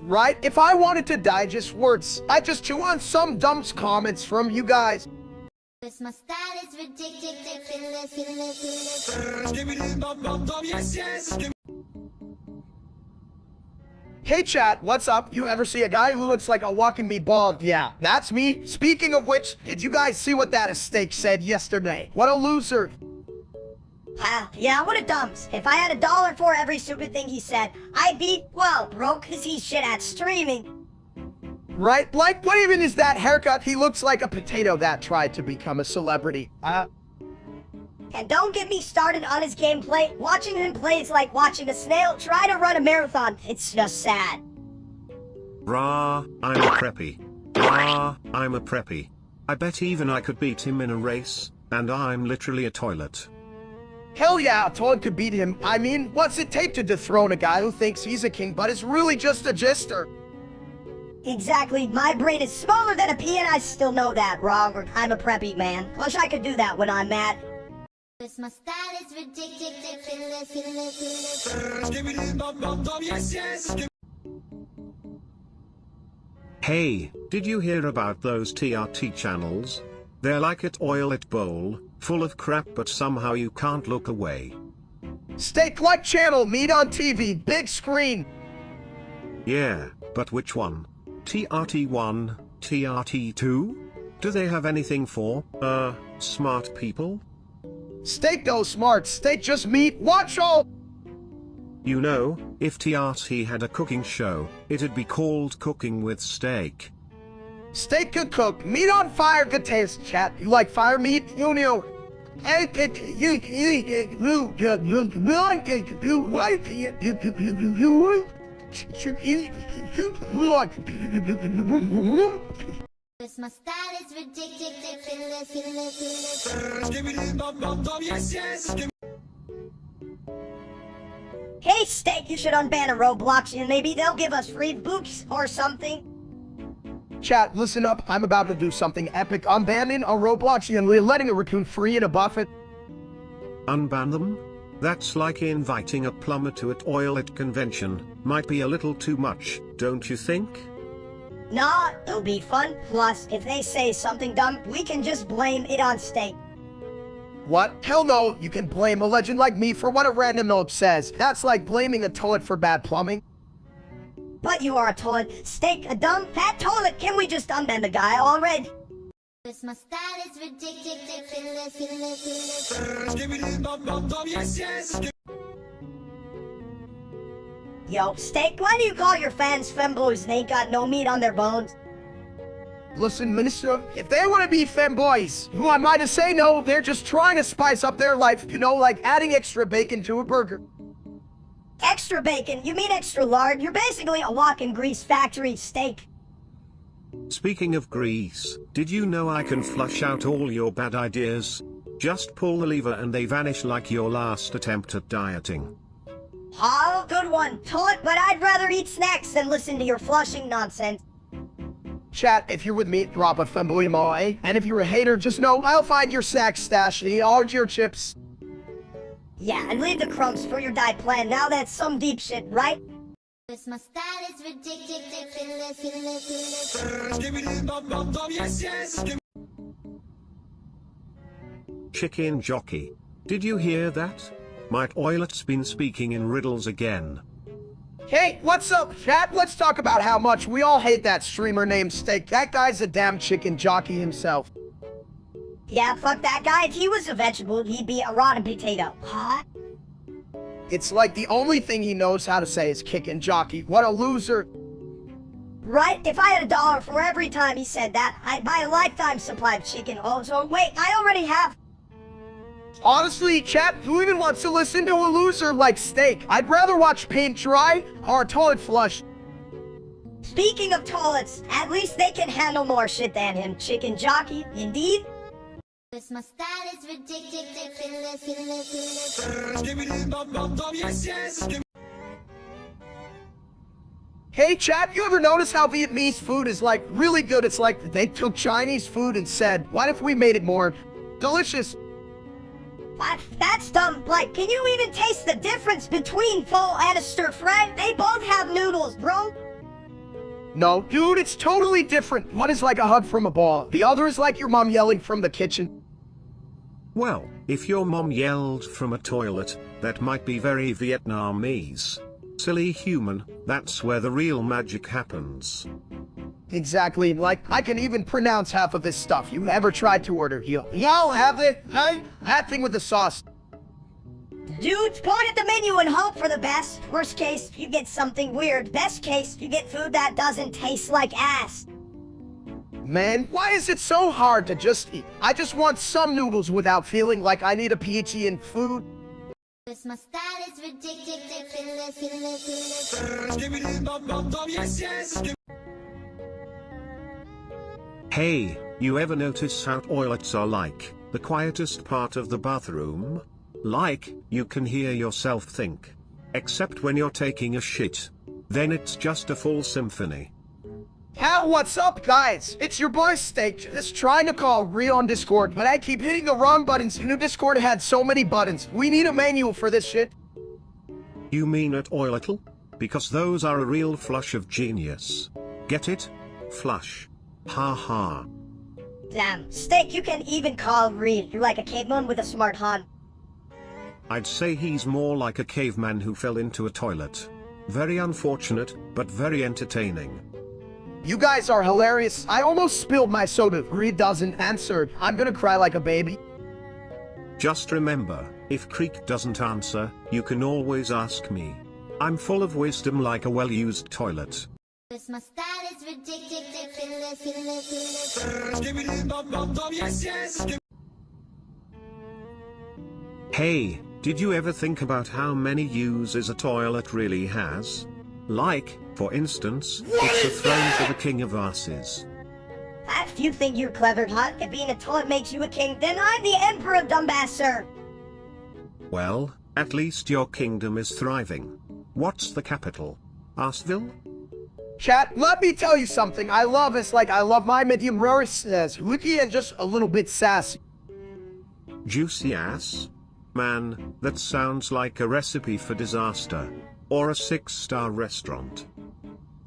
Right? If I wanted to digest words, I'd just chew on some dumb comments from you guys. My style is ridiculous. Hey chat, what's up? You ever see a guy who looks like a walking meatball? Yeah, that's me. Speaking of which, did you guys see what that steak said yesterday? What a loser. Yeah, what a dumps. If I had $1 for every stupid thing he said, I'd be, well, broke because he's shit at streaming. Right? Like, what even is that haircut? He looks like a potato that tried to become a celebrity. And don't get me started on his gameplay. Watching him play is like watching a snail try to run a marathon. It's just sad. Rah, I'm a preppy. Rah, I'm a preppy. I bet even I could beat him in a race, and I'm literally a toilet. Hell yeah, a toad could beat him. I mean, what's it take to dethrone a guy who thinks he's a king but is really just a jester? Exactly, my brain is smaller than a pea and I still know that, Robert. I'm a preppy man. Wish I could do that when I'm mad. My style is ridiculous. Hey, did you hear about those TRT channels? They're like a toilet bowl, full of crap but somehow you can't look away. Steak-like channel, meat on TV, big screen. Yeah, but which one? TRT1, TRT2? Do they have anything for, smart people? Steak though smart, steak just meat, watch all! You know, if TRT had a cooking show, it'd be called Cooking with Steak. Steak could cook, meat on fire could taste, chat. You like fire meat? You know. My style is ridiculous. Hey, Steak, you should unban a Roblox and maybe they'll give us free boots or something. Chat, listen up. I'm about to do something epic. I'm banning a Roblox and letting a raccoon free in a buffet. Unban them? That's like inviting a plumber to a toilet convention. Might be a little too much, don't you think? Nah, it'll be fun. Plus, if they say something dumb, we can just blame it on Steak. What? Hell no, you can blame a legend like me for what a random note says. That's like blaming a toilet for bad plumbing. But you are a toilet. Steak, a dumb fat toilet. Can we just unban the guy already? My style is ridiculous. Yo, Steak, why do you call your fans femboys and ain't got no meat on their bones? Listen, Minister, if they want to be femboys, who am I to say no? They're just trying to spice up their life, you know, like adding extra bacon to a burger. Extra bacon? You mean extra lard? You're basically a walking grease factory, Steak. Speaking of grease, did you know I can flush out all your bad ideas? Just pull the lever and they vanish like your last attempt at dieting. Oh, good one, toilet, but I'd rather eat snacks than listen to your flushing nonsense. Chat, if you're with me, drop a femboy emoji. And if you're a hater, just know I'll find your sack stash and eat all your chips. Yeah, and leave the crumbs for your diet plan. Now that's some deep shit, right? My style is ridiculous. Chicken jockey. Did you hear that? My toilet's been speaking in riddles again. Hey, what's up, chat? Let's talk about how much we all hate that streamer named Steak. That guy's a damn chicken jockey himself. Yeah, fuck that guy. If he was a vegetable, he'd be a rotten potato. Huh? It's like the only thing he knows how to say is kick and jockey. What a loser. Right? If I had $1 for every time he said that, I'd buy a lifetime supply of chicken. Oh, so wait, I already have. Honestly, chat, who even wants to listen to a loser like Steak? I'd rather watch paint dry or a toilet flush. Speaking of toilets, at least they can handle more shit than him, chicken jockey, indeed. My style is ridiculous. Hey chat, you ever notice how Vietnamese food is like really good? It's like they took Chinese food and said, what if we made it more delicious? That's dumb. Like, can you even taste the difference between pho and a stir fry? They both have noodles, bro. No, dude, it's totally different. One is like a hug from a ball. The other is like your mom yelling from the kitchen. Well, if your mom yelled from a toilet, that might be very Vietnamese. Silly human, that's where the real magic happens. Exactly, like, I can even pronounce half of this stuff. You ever tried to order here? Y'all have it, hey? That thing with the sauce. Dudes, point at the menu and hope for the best. Worst case, you get something weird. Best case, you get food that doesn't taste like ass. Man, why is it so hard to just eat? I just want some noodles without feeling like I need a PhD in food. My style is ridiculous. Hey, you ever notice how toilets are like the quietest part of the bathroom? Like, you can hear yourself think. Except when you're taking a shit. Then it's just a full symphony. Hal, what's up, guys? It's your boy Steak, just trying to call Rhea on Discord, but I keep hitting the wrong buttons. New Discord had so many buttons. We need a manual for this shit. You mean a toiletl? Because those are a real flush of genius. Get it? Flush. Ha ha. Damn, Steak, you can even call Reed. You're like a caveman with a smart hun. I'd say he's more like a caveman who fell into a toilet. Very unfortunate, but very entertaining. You guys are hilarious. I almost spilled my soda. Reed doesn't answer. I'm gonna cry like a baby. Just remember, if Creek doesn't answer, you can always ask me. I'm full of wisdom like a well-used toilet. My style is ridiculous. Hey, did you ever think about how many uses a toilet really has? Like, for instance, it's a throne for the king of asses. If you think you're clever, huh? If being a toilet makes you a king, then I'm the emperor of dumbass, sir. Well, at least your kingdom is thriving. What's the capital? Arsville? Chat, let me tell you something. I love this like I love my medium rare as wiki and just a little bit sassy. Juicy ass? Man, that sounds like a recipe for disaster. Or a 6-star restaurant.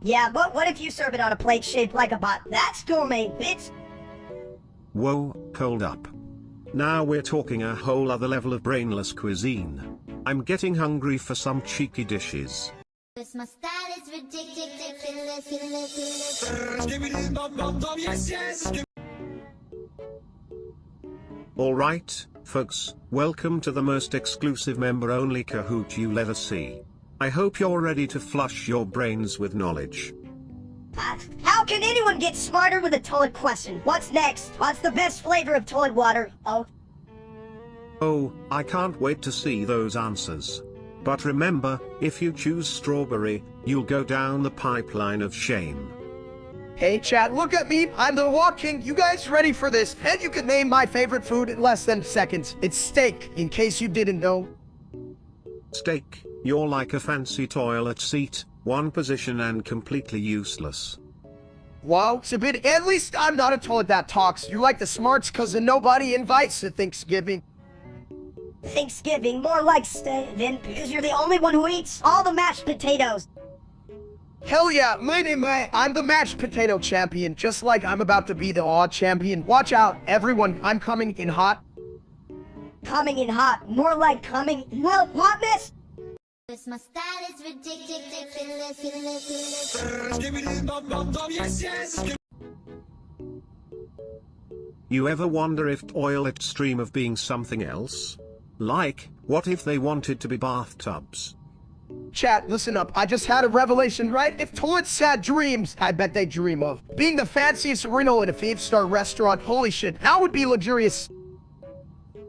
Yeah, but what if you serve it on a plate shaped like a butt? That's gourmet, bitch. Whoa, hold up. Now we're talking a whole other level of brainless cuisine. I'm getting hungry for some cheeky dishes. My style is ridiculous. Alright, folks, welcome to the most exclusive member-only Kahoot you'll ever see. I hope you're ready to flush your brains with knowledge. How can anyone get smarter with a toilet question? What's next? What's the best flavor of toilet water? Oh, I can't wait to see those answers. But remember, if you choose strawberry, you'll go down the pipeline of shame. Hey chat, look at me. I'm the walking. You guys ready for this? And you can name my favorite food in less than seconds. It's steak, in case you didn't know. Steak, you're like a fancy toilet seat, one position and completely useless. Wow, it's a bit. At least I'm not a toilet that talks. You're like the smarts cousin nobody invites to Thanksgiving. Thanksgiving, more like then, because you're the only one who eats all the mashed potatoes. Hell yeah, I'm the mashed potato champion, just like I'm about to be the odd champion. Watch out, everyone, I'm coming in hot. Coming in hot, more like coming, well, hotness. My style is ridiculous. You ever wonder if toilets dream of being something else? Like, what if they wanted to be bathtubs? Chat, listen up. I just had a revelation, right? If toilets had dreams, I bet they dream of being the fanciest urinal in a 5-star restaurant. Holy shit, that would be luxurious.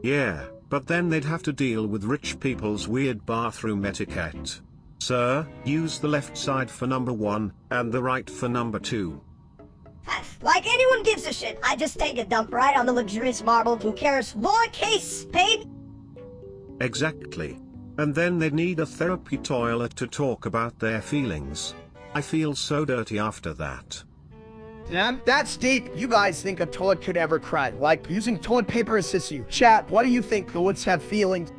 Yeah, But then they'd have to deal with rich people's weird bathroom etiquette. Sir, use the left side for number 1, and the right for number 2. Like anyone gives a shit, I just take a dump right on the luxurious marble, who cares? Lowercase, babe! Exactly. And then they'd need a therapy toilet to talk about their feelings. I feel so dirty after that. Damn, that's deep. You guys think a toilet could ever cry? Like, using toilet paper assists you. Chat, what do you think? Toilets have feelings?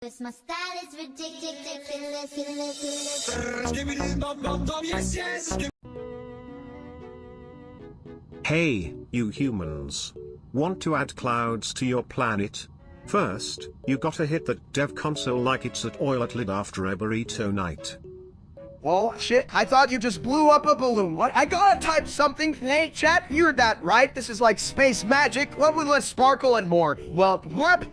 Cause my style is ridiculous. Hey, you humans. Want to add clouds to your planet? First, you gotta hit the dev console like it's a toilet lid after a burrito night. Oh, shit, I thought you just blew up a balloon. What? I gotta type something. Hey, chat, you heard that right? This is like space magic, what with less sparkle and more. Well, what?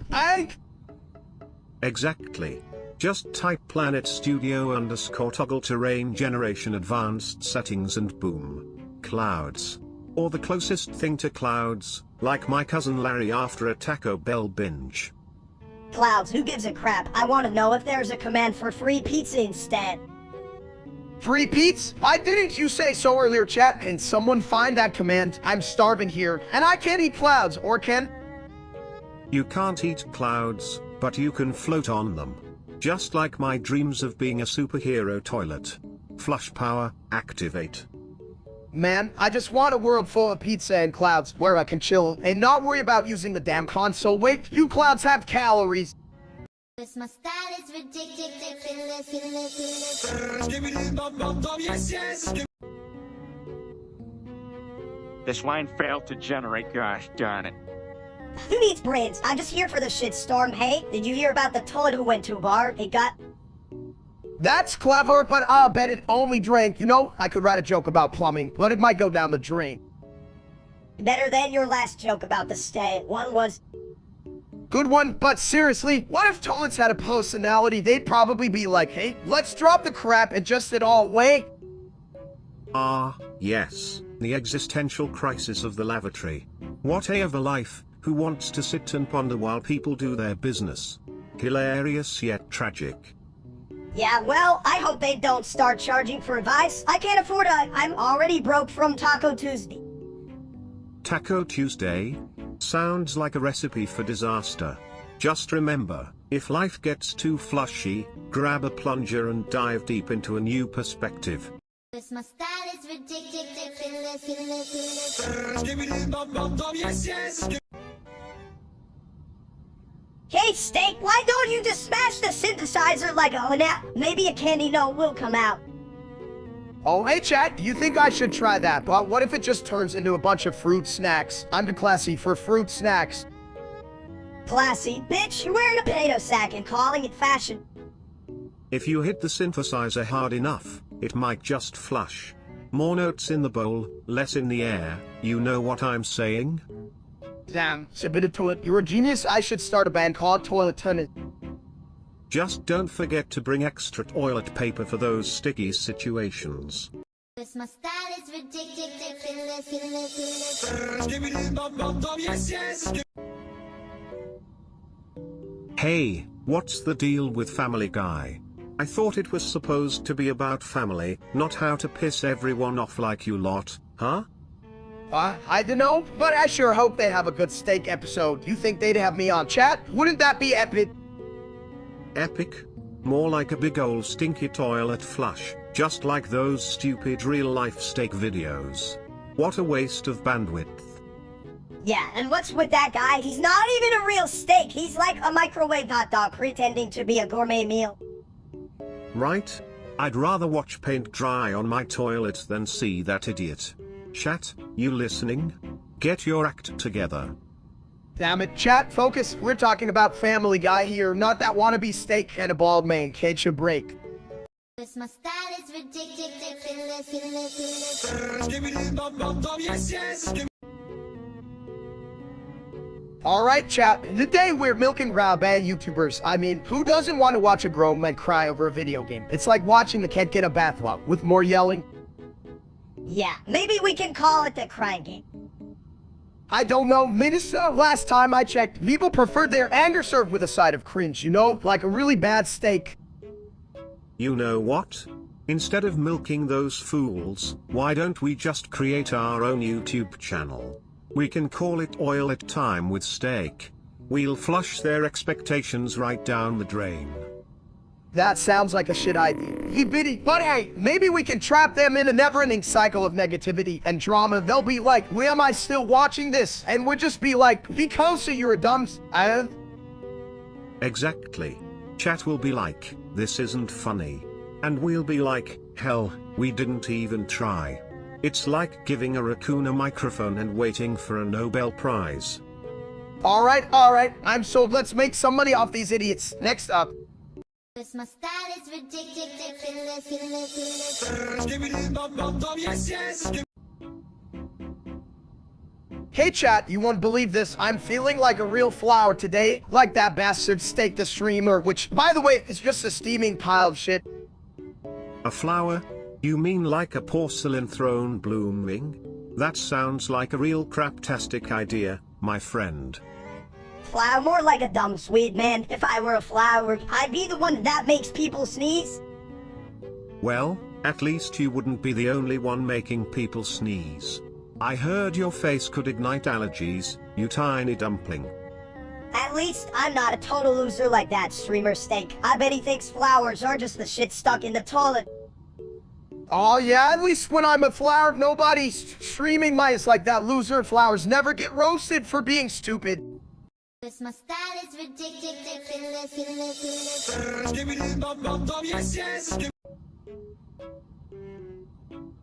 Exactly. Just type planet studio _ toggle terrain generation advanced settings and boom. Clouds. Or the closest thing to clouds, like my cousin Larry after a Taco Bell binge. Clouds, who gives a crap? I want to know if there's a command for free pizza instead. Free Pete's? Why didn't you say so earlier, chat? Can someone find that command? I'm starving here, and I can't eat clouds, or can? You can't eat clouds, but you can float on them. Just like my dreams of being a superhero toilet. Flush power, activate. Man, I just want a world full of pizza and clouds, where I can chill, and not worry about using the damn console. Wait, you clouds have calories. Cause my style is ridiculous. This line failed to generate, gosh darn it. Who needs brains? I'm just here for the shitstorm. Hey, did you hear about the toilet who went to a bar? It got... That's clever, but I'll bet it only drank. You know, I could write a joke about plumbing, but it might go down the drain. Better than your last joke about the stay. One was... Good one, but seriously, what if toilets had a personality? They'd probably be like, hey, let's drop the crap and just it all away. Ah, yes, the existential crisis of the lavatory. What a of a life, who wants to sit and ponder while people do their business. Hilarious yet tragic. Yeah, well, I hope they don't start charging for advice. I can't afford I'm already broke from Taco Tuesday. Taco Tuesday? Sounds like a recipe for disaster. Just remember, if life gets too flushy, grab a plunger and dive deep into a new perspective. Cause my style is ridiculous. Hey, Steak, why don't you just smash the synthesizer like a nap? Maybe a candy note will come out. Oh, hey, chat, you think I should try that, but what if it just turns into a bunch of fruit snacks? I'm too classy for fruit snacks. Classy, bitch, you're wearing a potato sack and calling it fashion. If you hit the synthesizer hard enough, it might just flush. More notes in the bowl, less in the air, you know what I'm saying? Damn, submitted to it. You're a genius. I should start a band called Toilet Tennis. Just don't forget to bring extra toilet paper for those sticky situations. Cause my style is ridiculous. Hey, what's the deal with Family Guy? I thought it was supposed to be about family, not how to piss everyone off like you lot, huh? I don't know, but I sure hope they have a good steak episode. You think they'd have me on chat? Wouldn't that be epic? Epic? More like a big ol' stinky toilet flush, just like those stupid real-life steak videos. What a waste of bandwidth. Yeah, and what's with that guy? He's not even a real steak. He's like a microwave hot dog pretending to be a gourmet meal. Right? I'd rather watch paint dry on my toilet than see that idiot. Chat, you listening? Get your act together. Damn it, chat, focus. We're talking about Family Guy here, not that wannabe steak and a bald man. Catch a break. Cause my style is ridiculous. Alright, chat, today we're milking raw bad YouTubers. I mean, who doesn't want to watch a grown man cry over a video game? It's like watching the kid get a bathwater with more yelling. Yeah, maybe we can call it the crying game. I don't know, Minister. Last time I checked, people preferred their anger served with a side of cringe, you know, like a really bad steak. You know what? Instead of milking those fools, why don't we just create our own YouTube channel? We can call it Oil It Time with Steak. We'll flush their expectations right down the drain. That sounds like a shit idea. But hey, maybe we can trap them in a never-ending cycle of negativity and drama. They'll be like, why am I still watching this? And we'll just be like, because you're a dumb... Exactly. Chat will be like, this isn't funny. And we'll be like, hell, we didn't even try. It's like giving a raccoon a microphone and waiting for a Nobel Prize. Alright, I'm sold. Let's make some money off these idiots. Next up. Cause my style is ridiculous. Hey chat, you won't believe this. I'm feeling like a real flower today. Like that bastard Steak the Streamer, which, by the way, is just a steaming pile of shit. A flower? You mean like a porcelain throne blooming? That sounds like a real craptastic idea, my friend. Flower, more like a dumb sweet man. If I were a flower, I'd be the one that makes people sneeze. Well, at least you wouldn't be the only one making people sneeze. I heard your face could ignite allergies, you tiny dumpling. At least I'm not a total loser like that streamer Steak. I bet he thinks flowers are just the shit stuck in the toilet. Oh yeah, at least when I'm a flower, nobody's streaming my like that loser. Flowers never get roasted for being stupid. Cause my style is ridiculous.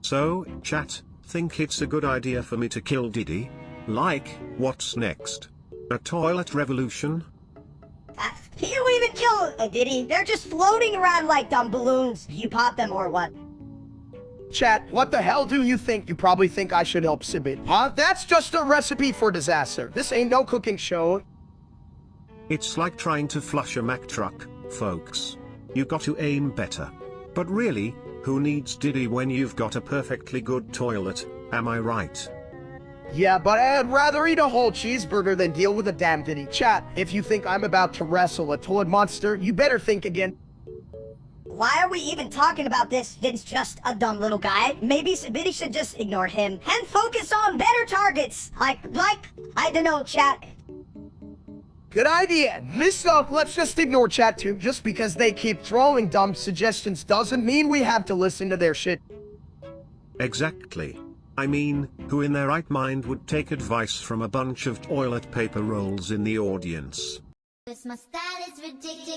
So, chat, think it's a good idea for me to kill Diddy? Like, what's next? A toilet revolution? He don't even kill Diddy. They're just floating around like dumb balloons. You pop them or what? Chat, what the hell do you think? You probably think I should help Sibit. Huh? That's just a recipe for disaster. This ain't no cooking show. It's like trying to flush a Mack truck, folks. You got to aim better. But really, who needs Diddy when you've got a perfectly good toilet, am I right? Yeah, but I'd rather eat a whole cheeseburger than deal with a damn Diddy. Chat, if you think I'm about to wrestle a toilet monster, you better think again. Why are we even talking about this? It's just a dumb little guy. Maybe Sabiti should just ignore him and focus on better targets. Like, I don't know, chat. Good idea. Let's just ignore chat too. Just because they keep throwing dumb suggestions doesn't mean we have to listen to their shit. Exactly. I mean, who in their right mind would take advice from a bunch of toilet paper rolls in the audience? Cause my style is ridiculous.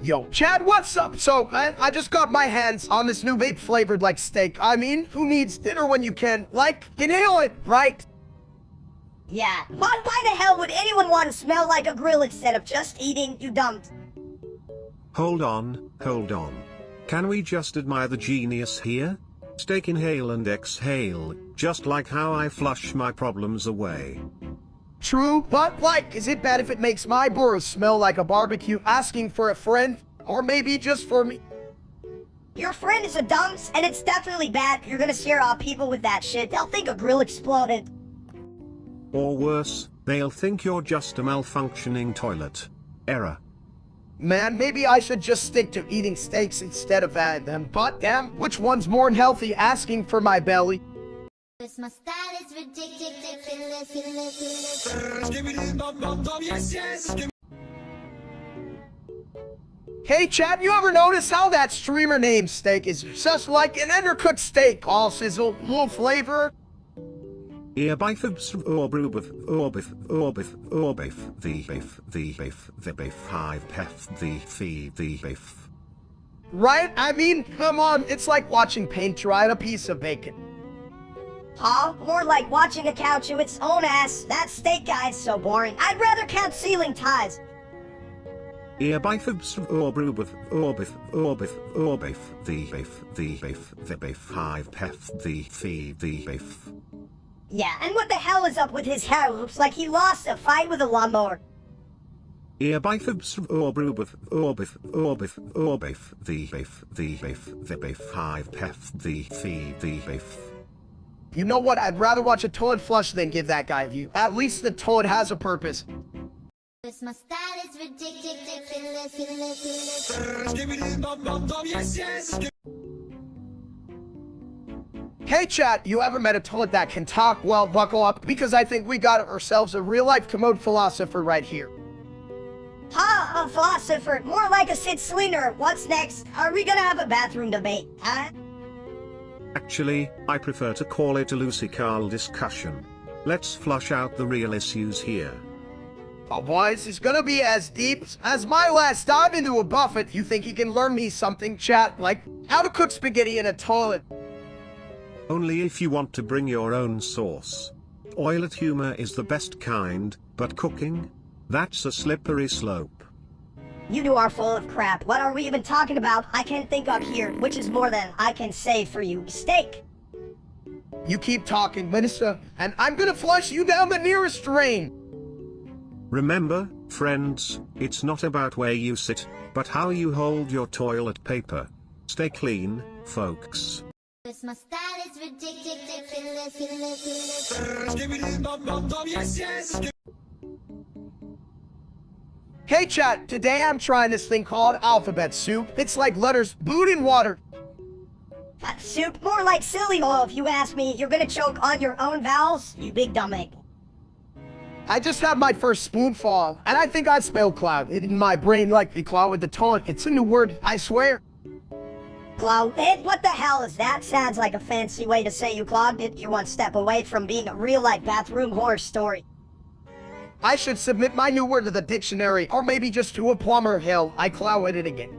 Yo, Chad, what's up? So, I just got my hands on this new vape flavored like steak. I mean, who needs dinner when you can, like, inhale it, right? Yeah, but why the hell would anyone want to smell like a grill instead of just eating, you dumb? Hold on. Can we just admire the genius here? Steak inhale and exhale, just like how I flush my problems away. True, but like, is it bad if it makes my burrow smell like a barbecue asking for a friend? Or maybe just for me? Your friend is a dumps, and it's definitely bad. You're gonna scare off people with that shit. They'll think a grill exploded. Or worse, they'll think you're just a malfunctioning toilet. Error. Man, maybe I should just stick to eating steaks instead of them. But damn, which one's more healthy, asking for my belly? Cause my style is ridiculous. Hey Chad, you ever notice how that streamer named Steak is just like an undercooked steak, all sizzle, full flavor? Ear bifibs or brubif or beef the beef hive pef the fee the beef. Right? I mean, come on, it's like watching paint dry on a piece of bacon. Huh? More like watching a cow chew its own ass. That steak guy's so boring. I'd rather count ceiling ties. Ear bifibs or brubif or beef the beef hive pef the fee the beef. Yeah, and what the hell is up with his hair? Looks like he lost a fight with a lawnmower. Earbifibs orbrubiff orbif orbif orbif the biff 5 pef the biff. You know what? I'd rather watch a toilet flush than give that guy a view. At least the toilet has a purpose. This my style is ridiculous. Hey chat, you ever met a toilet that can talk? Well, buckle up, because I think we got ourselves a real-life commode philosopher right here. Ha, a philosopher, more like a Sid Slinger. What's next? Are we gonna have a bathroom debate, huh? Actually, I prefer to call it a Lucy Carl discussion. Let's flush out the real issues here. Oh boys, it's gonna be as deep as my last dive into a buffet. You think you can learn me something, chat, like how to cook spaghetti in a toilet? Only if you want to bring your own sauce. Toilet humor is the best kind, but cooking? That's a slippery slope. You two are full of crap. What are we even talking about? I can't think of here, which is more than I can say for you. Steak! You keep talking, minister, and I'm gonna flush you down the nearest drain. Remember, friends, it's not about where you sit, but how you hold your toilet paper. Stay clean, folks. This my style is ridiculous. Hey chat, today I'm trying this thing called alphabet soup. It's like letters brewed in water. Soup, more like silly oil if you ask me. You're gonna choke on your own vowels, you big dumb egg. I just had my first spoonful, and I think I spelled cloud. It in my brain like the cloud with the toilet. It's a new word, I swear. Cloud? What the hell is that? Sounds like a fancy way to say you clogged it. You're one step away from being a real-life bathroom horror story. I should submit my new word to the dictionary, or maybe just to a plumber. Hell, I clouded it again.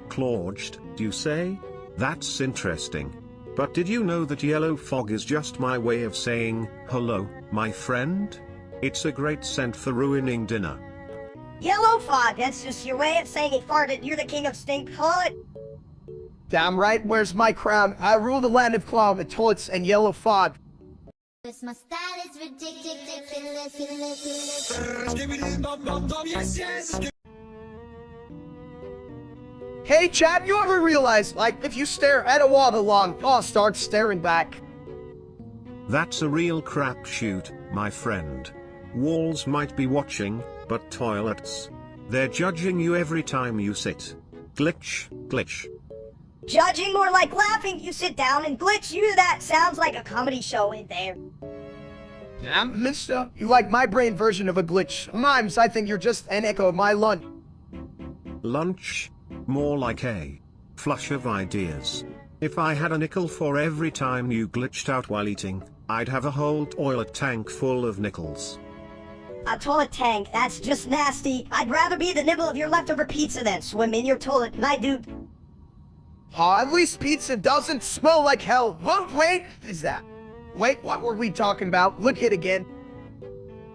Clorged, do you say? That's interesting. But did you know that yellow fog is just my way of saying, hello, my friend? It's a great scent for ruining dinner. Yellow fog, that's just your way of saying he farted. You're the king of stink hood. Damn right, where's my crown? I rule the land of cloud with toilets and yellow fog. This my style is ridiculous. Hey chat, you ever realize, like, if you stare at a wall too long, I'll start staring back? That's a real crapshoot, my friend. Walls might be watching, but toilets, they're judging you every time you sit. Glitch, glitch. Judging, more like laughing. You sit down and glitch. You, that sounds like a comedy show in there. Damn, mister, you like my brain version of a glitch. Sometimes I think you're just an echo of my lunch. Lunch? More like a flush of ideas. If I had a nickel for every time you glitched out while eating, I'd have a whole toilet tank full of nickels. A toilet tank, that's just nasty. I'd rather be the nibble of your leftover pizza than swim in your toilet, my dude. At least pizza doesn't smell like hell. What? Wait, is that? Wait, what were we talking about? Look it again.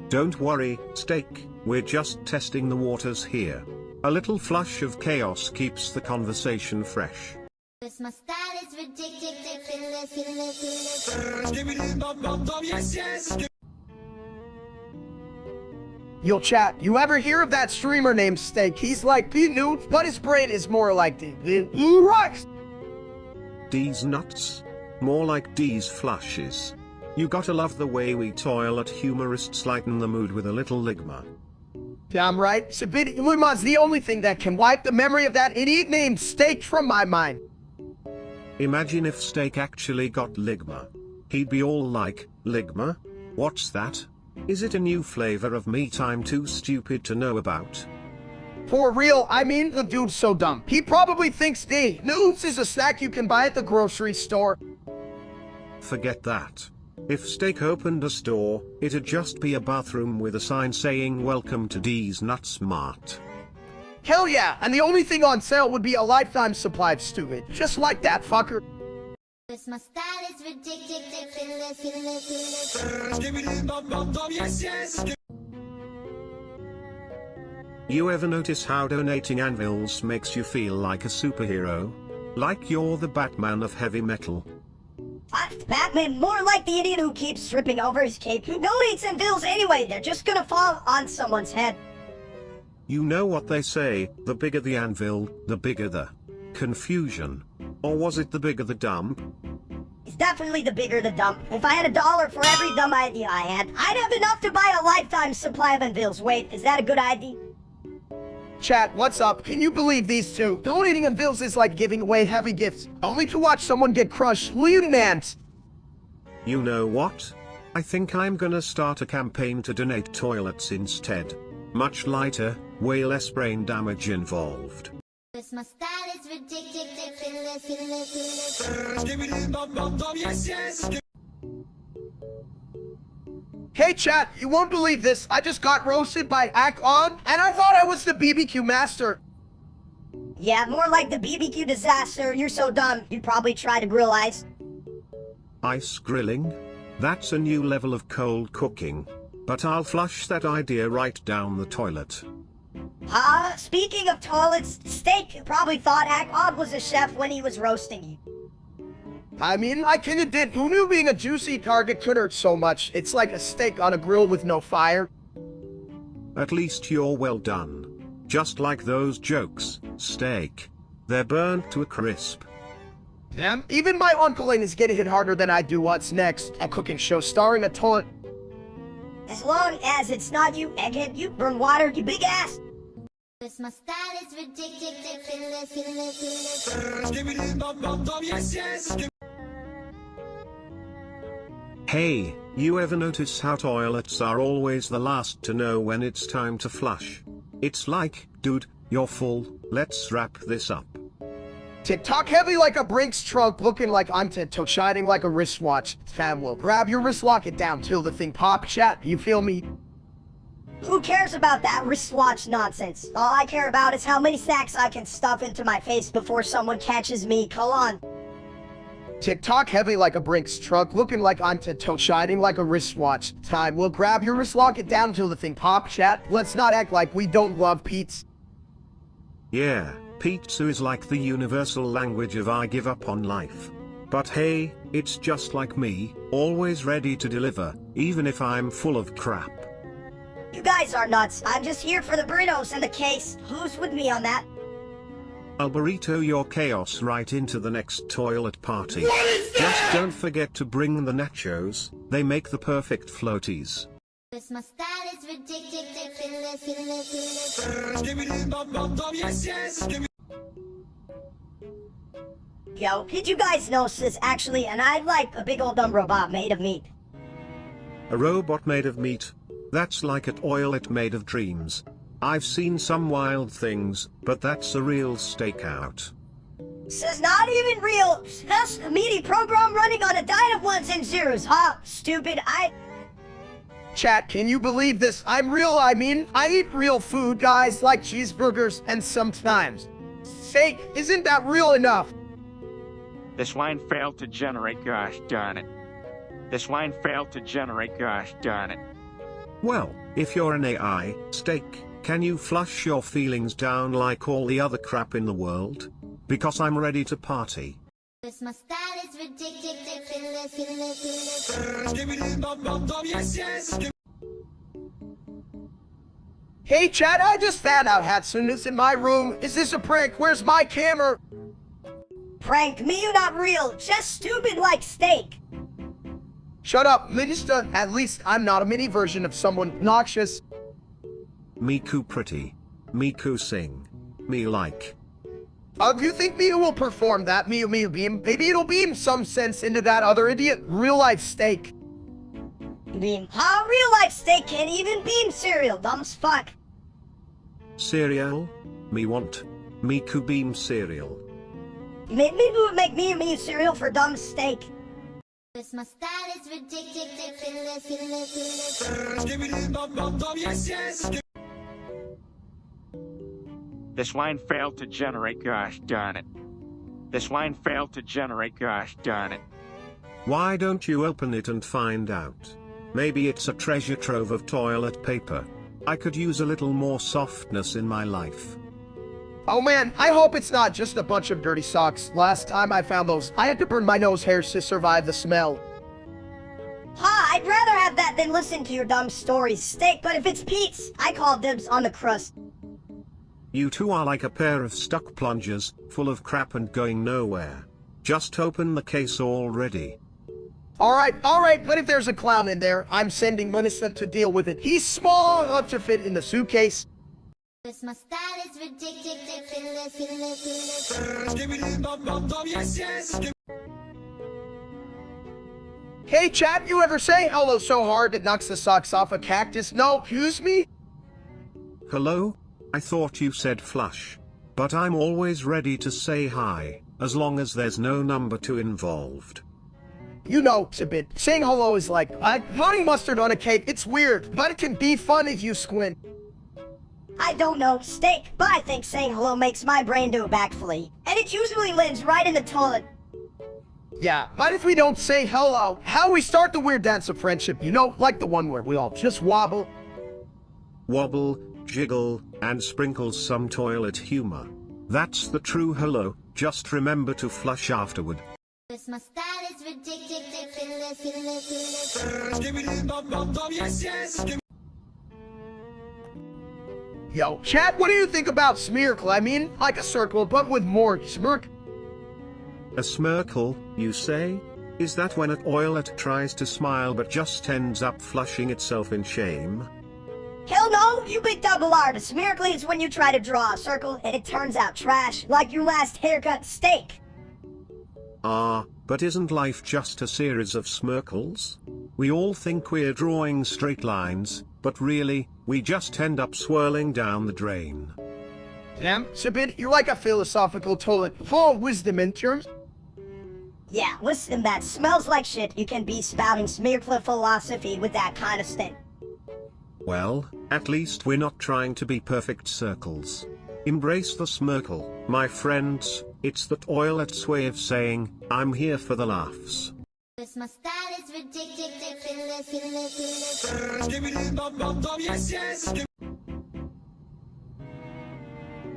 Don't worry, Steak, we're just testing the waters here. A little flush of chaos keeps the conversation fresh. This my style is ridiculous. Yo chat, you ever hear of that streamer named Steak? He's like P-Nude, but his brain is more like the rocks. D's nuts? More like D's flushes. You gotta love the way we toilet humorists lighten the mood with a little ligma. Damn right, Ligma's the only thing that can wipe the memory of that idiot named Steak from my mind. Imagine if Steak actually got ligma. He'd be all like, ligma? What's that? Is it a new flavor of meat I'm too stupid to know about? For real, I mean, the dude's so dumb. He probably thinks D Nudes is a snack you can buy at the grocery store. Forget that. If Steak opened a store, it'd just be a bathroom with a sign saying welcome to D's Nuts Mart. Hell yeah, and the only thing on sale would be a lifetime supply of stupid. Just like that fucker. This my style is ridiculous. You ever notice how donating anvils makes you feel like a superhero? Like you're the Batman of heavy metal. What? Batman, more like the idiot who keeps tripping over his cape. Who donates and bills anyway? They're just gonna fall on someone's head. You know what they say, the bigger the anvil, the bigger the confusion. Or was it the bigger the dump? It's definitely the bigger the dump. If I had $1 for every dumb idea I had, I'd have enough to buy a lifetime supply of anvils. Wait, is that a good idea? Chat, what's up? Can you believe these two? Donating anvils is like giving away heavy gifts, only to watch someone get crushed. Lieutenant! You know what? I think I'm gonna start a campaign to donate toilets instead. Much lighter, way less brain damage involved. My style is ridiculous. Hey chat, you won't believe this. I just got roasted by Akon, and I thought I was the BBQ master. Yeah, more like the BBQ disaster. You're so dumb, you'd probably try to grill ice. Ice grilling? That's a new level of cold cooking. But I'll flush that idea right down the toilet. Speaking of toilets, Steak probably thought Akon was a chef when he was roasting you. I mean, I kinda did. Who knew being a juicy target could hurt so much? It's like a steak on a grill with no fire. At least you're well done. Just like those jokes, Steak. They're burnt to a crisp. Damn, even my uncle is getting hit harder than I do. What's next? A cooking show starring a toilet. As long as it's not you, egghead, you burn water, you big ass. My style is ridiculous. Hey, you ever notice how toilets are always the last to know when it's time to flush? It's like, dude, you're full, let's wrap this up. TikTok heavy like a Brinks trunk, looking like I'm TikTok shining like a wristwatch. Fam will grab your wrist, lock it down till the thing pop. Chat, you feel me? Who cares about that wristwatch nonsense? All I care about is how many snacks I can stuff into my face before someone catches me. Come on. TikTok heavy like a Brinks trunk, looking like I'm TikTok shining like a wristwatch. Time will grab your wrist, lock it down till the thing pop. Chat, let's not act like we don't love Pete's. Yeah, pizza is like the universal language of I give up on life. But hey, it's just like me, always ready to deliver, even if I'm full of crap. You guys are nuts. I'm just here for the burritos and the case. Who's with me on that? I'll burrito your chaos right into the next toilet party. Just don't forget to bring the nachos, they make the perfect floaties. My style is ridiculous. Yo, did you guys know this is actually I'd like a big old dumb robot made of meat? A robot made of meat? That's like a toilet made of dreams. I've seen some wild things, but that's a real stakeout. This is not even real. It's just a meaty program running on a diet of ones and zeros. Stupid. Chat, can you believe this? I'm real, I eat real food, guys, like cheeseburgers and sometimes steak. Isn't that real enough? This line failed to generate, gosh darn it. This line failed to generate, gosh darn it. Well, if you're an AI, Steak, can you flush your feelings down like all the other crap in the world? Because I'm ready to party. My style is ridiculous. Hey chat, I just found out Hatsune is in my room. Is this a prank? Where's my camera? Prank me, you not real. Just stupid like Steak. Shut up, Minister. At least I'm not a mini version of someone noxious. Miku pretty. Miku sing. Me like. Do you think Miu will perform that Miu beam? Maybe it'll beam some sense into that other idiot. Real life Steak. Beam. How real life Steak can't even beam cereal. Dumb as fuck. Cereal? Me want. Miku beam cereal. Maybe would make me cereal for dumb Steak. My style is ridiculous. This line failed to generate, gosh darn it. This line failed to generate, gosh darn it. Why don't you open it and find out? Maybe it's a treasure trove of toilet paper. I could use a little more softness in my life. Oh man, I hope it's not just a bunch of dirty socks. Last time I found those, I had to burn my nose hairs to survive the smell. I'd rather have that than listen to your dumb stories, Steak, but if it's Pete's, I call dibs on the crust. You two are like a pair of stuck plungers, full of crap and going nowhere. Just open the case already. Alright, but if there's a clown in there, I'm sending Melissa to deal with it. He's small enough to fit in the suitcase. My style is ridiculous. Hey chat, you ever say hello so hard it knocks the socks off a cactus? No, excuse me? Hello? I thought you said flush. But I'm always ready to say hi, as long as there's no number 2 involved. You know, it's a bit. Saying hello is like putting mustard on a cake. It's weird, but it can be fun if you squint. I don't know, Steak, but I think saying hello makes my brain do a backflip. And it usually lands right in the toilet. Yeah, but if we don't say hello, how we start the weird dance of friendship, you know, like the one where we all just wobble. Wobble, jiggle, and sprinkle some toilet humor. That's the true hello, just remember to flush afterward. My style is ridiculous. Yo, chat, what do you think about smirkle? I mean, like a circle, but with more smirk. A smirkle, you say? Is that when a toilet tries to smile but just ends up flushing itself in shame? Hell no, you big double artist. Miracle is when you try to draw a circle and it turns out trash, like your last haircut, Steak. But isn't life just a series of smirkles? We all think we're drawing straight lines, but really, we just end up swirling down the drain. Damn, Sabid, you're like a philosophical toilet full of wisdom in terms. Yeah, listen, that smells like shit. You can be spouting smearcliff philosophy with that kind of thing. Well, at least we're not trying to be perfect circles. Embrace the smirkle, my friends. It's the toilet's way of saying, I'm here for the laughs. My style is ridiculous.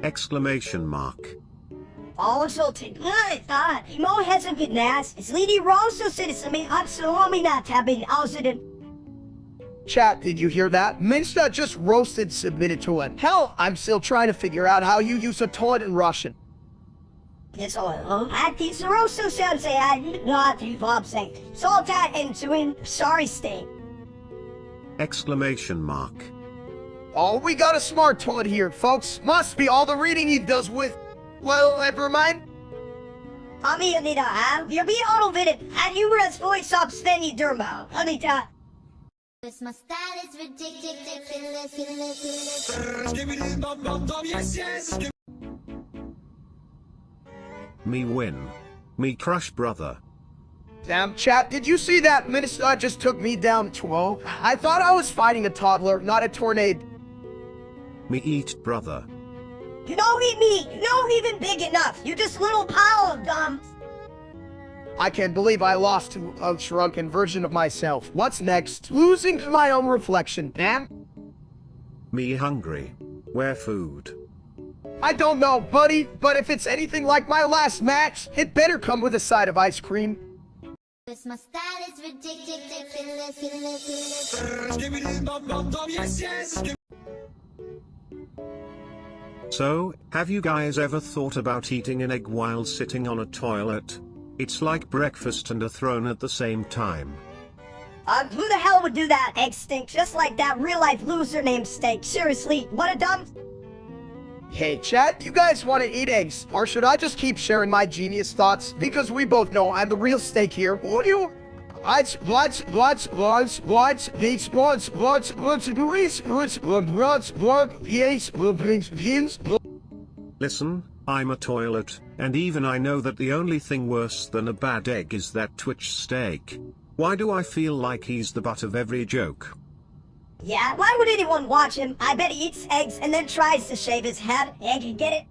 Exclamation mark. Also, Mo hasn't been asked. It's Lady Rosso citizen. I'm so not having außerdem. Chat, did you hear that? Minsta just roasted submitted to it. Hell, I'm still trying to figure out how you use a toilet in Russian. It's all. At these Rosso sounds I not involved saying. So that into in sorry state. Exclamation mark. Oh, we got a smart toilet here, folks. Must be all the reading he does with. Well, never mind. Anita, you'll be automated and humorous voice of Svenny Dermo. Anita. My style is ridiculous. Me win. Me crush brother. Damn, chat, did you see that Minnesota just took me down 12? I thought I was fighting a toddler, not a tornado. Me eat brother. You don't eat me. You don't even big enough. You just little pile of dumb. I can't believe I lost to a shrunken version of myself. What's next? Losing to my own reflection, damn. Me hungry. Where food? I don't know, buddy, but if it's anything like my last match, it better come with a side of ice cream. My style is ridiculous. So, have you guys ever thought about eating an egg while sitting on a toilet? It's like breakfast and a throne at the same time. Who the hell would do that? Egg stink just like that real-life loser named Steak. Seriously, what a dumb... Hey chat, you guys want to eat eggs? Or should I just keep sharing my genius thoughts? Because we both know I'm the real Steak here. What do you... Listen, I'm a toilet, and even I know that the only thing worse than a bad egg is that Twitch Steak. Why do I feel like he's the butt of every joke? Yeah, why would anyone watch him? I bet he eats eggs and then tries to shave his head. Egg, get it?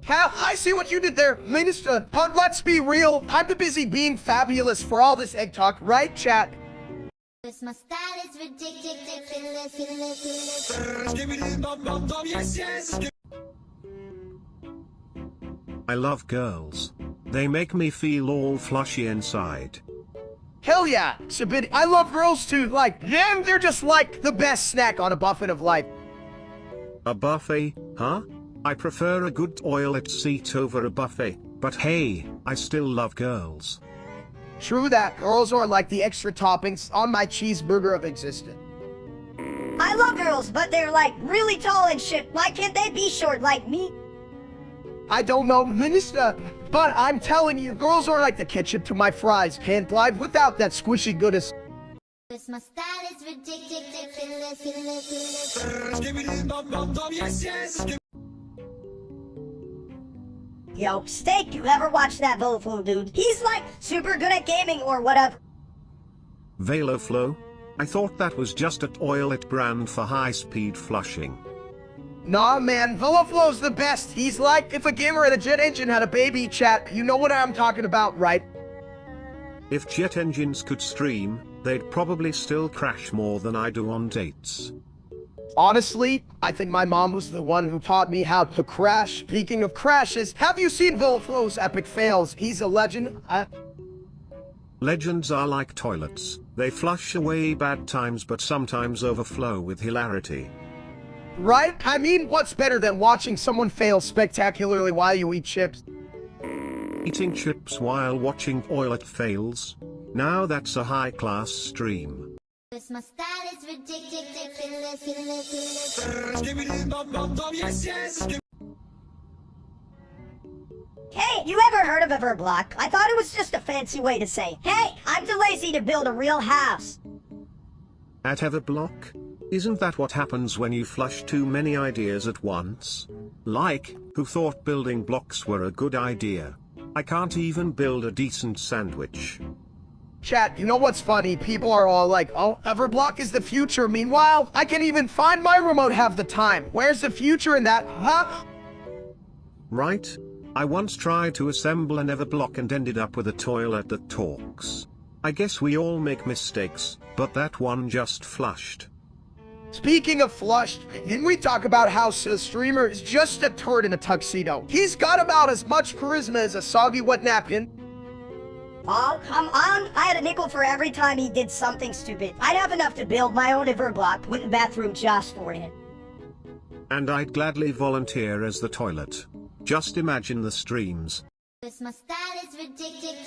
Hal, I see what you did there, Minister. But let's be real. I'm too busy being fabulous for all this egg talk, right, chat? My style is ridiculous. I love girls. They make me feel all flushy inside. Hell yeah, Sabid. I love girls too. Like, them, they're just like the best snack on a buffet of life. A buffet, huh? I prefer a good toilet seat over a buffet, but hey, I still love girls. True that, girls are like the extra toppings on my cheeseburger of existence. I love girls, but they're like really tall and shit. Why can't they be short like me? I don't know, Minister, but I'm telling you, girls are like the ketchup to my fries. Can't live without that squishy goodness. Cause my style is ridiculous. Yo, Steak, you ever watch that Volflo dude? He's like super good at gaming or whatever. Veloflow? I thought that was just a toilet brand for high-speed flushing. Nah, man, Veloflow's the best. He's like if a gamer at a jet engine had a baby chat. You know what I'm talking about, right? If jet engines could stream, they'd probably still crash more than I do on dates. Honestly, I think my mom was the one who taught me how to crash. Speaking of crashes, have you seen Veloflow's epic fails? He's a legend. Legends are like toilets. They flush away bad times but sometimes overflow with hilarity. Right? I mean, what's better than watching someone fail spectacularly while you eat chips? Eating chips while watching toilet fails? Now that's a high-class stream. Cause my style is ridiculous. Hey, you ever heard of a verblock? I thought it was just a fancy way to say, hey, I'm too lazy to build a real house. At Everblock? Isn't that what happens when you flush too many ideas at once? Like, who thought building blocks were a good idea? I can't even build a decent sandwich. Chat, you know what's funny? People are all like, oh, Everblock is the future. Meanwhile, I can't even find my remote half the time. Where's the future in that, huh? Right? I once tried to assemble an Everblock and ended up with a toilet that talks. I guess we all make mistakes, but that one just flushed. Speaking of flushed, can we talk about how a streamer is just a turd in a tuxedo? He's got about as much charisma as a soggy wet napkin. Oh, come on. I had a nickel for every time he did something stupid. I'd have enough to build my own Everblock with a bathroom just for him. And I'd gladly volunteer as the toilet. Just imagine the streams. Cause my style is ridiculous.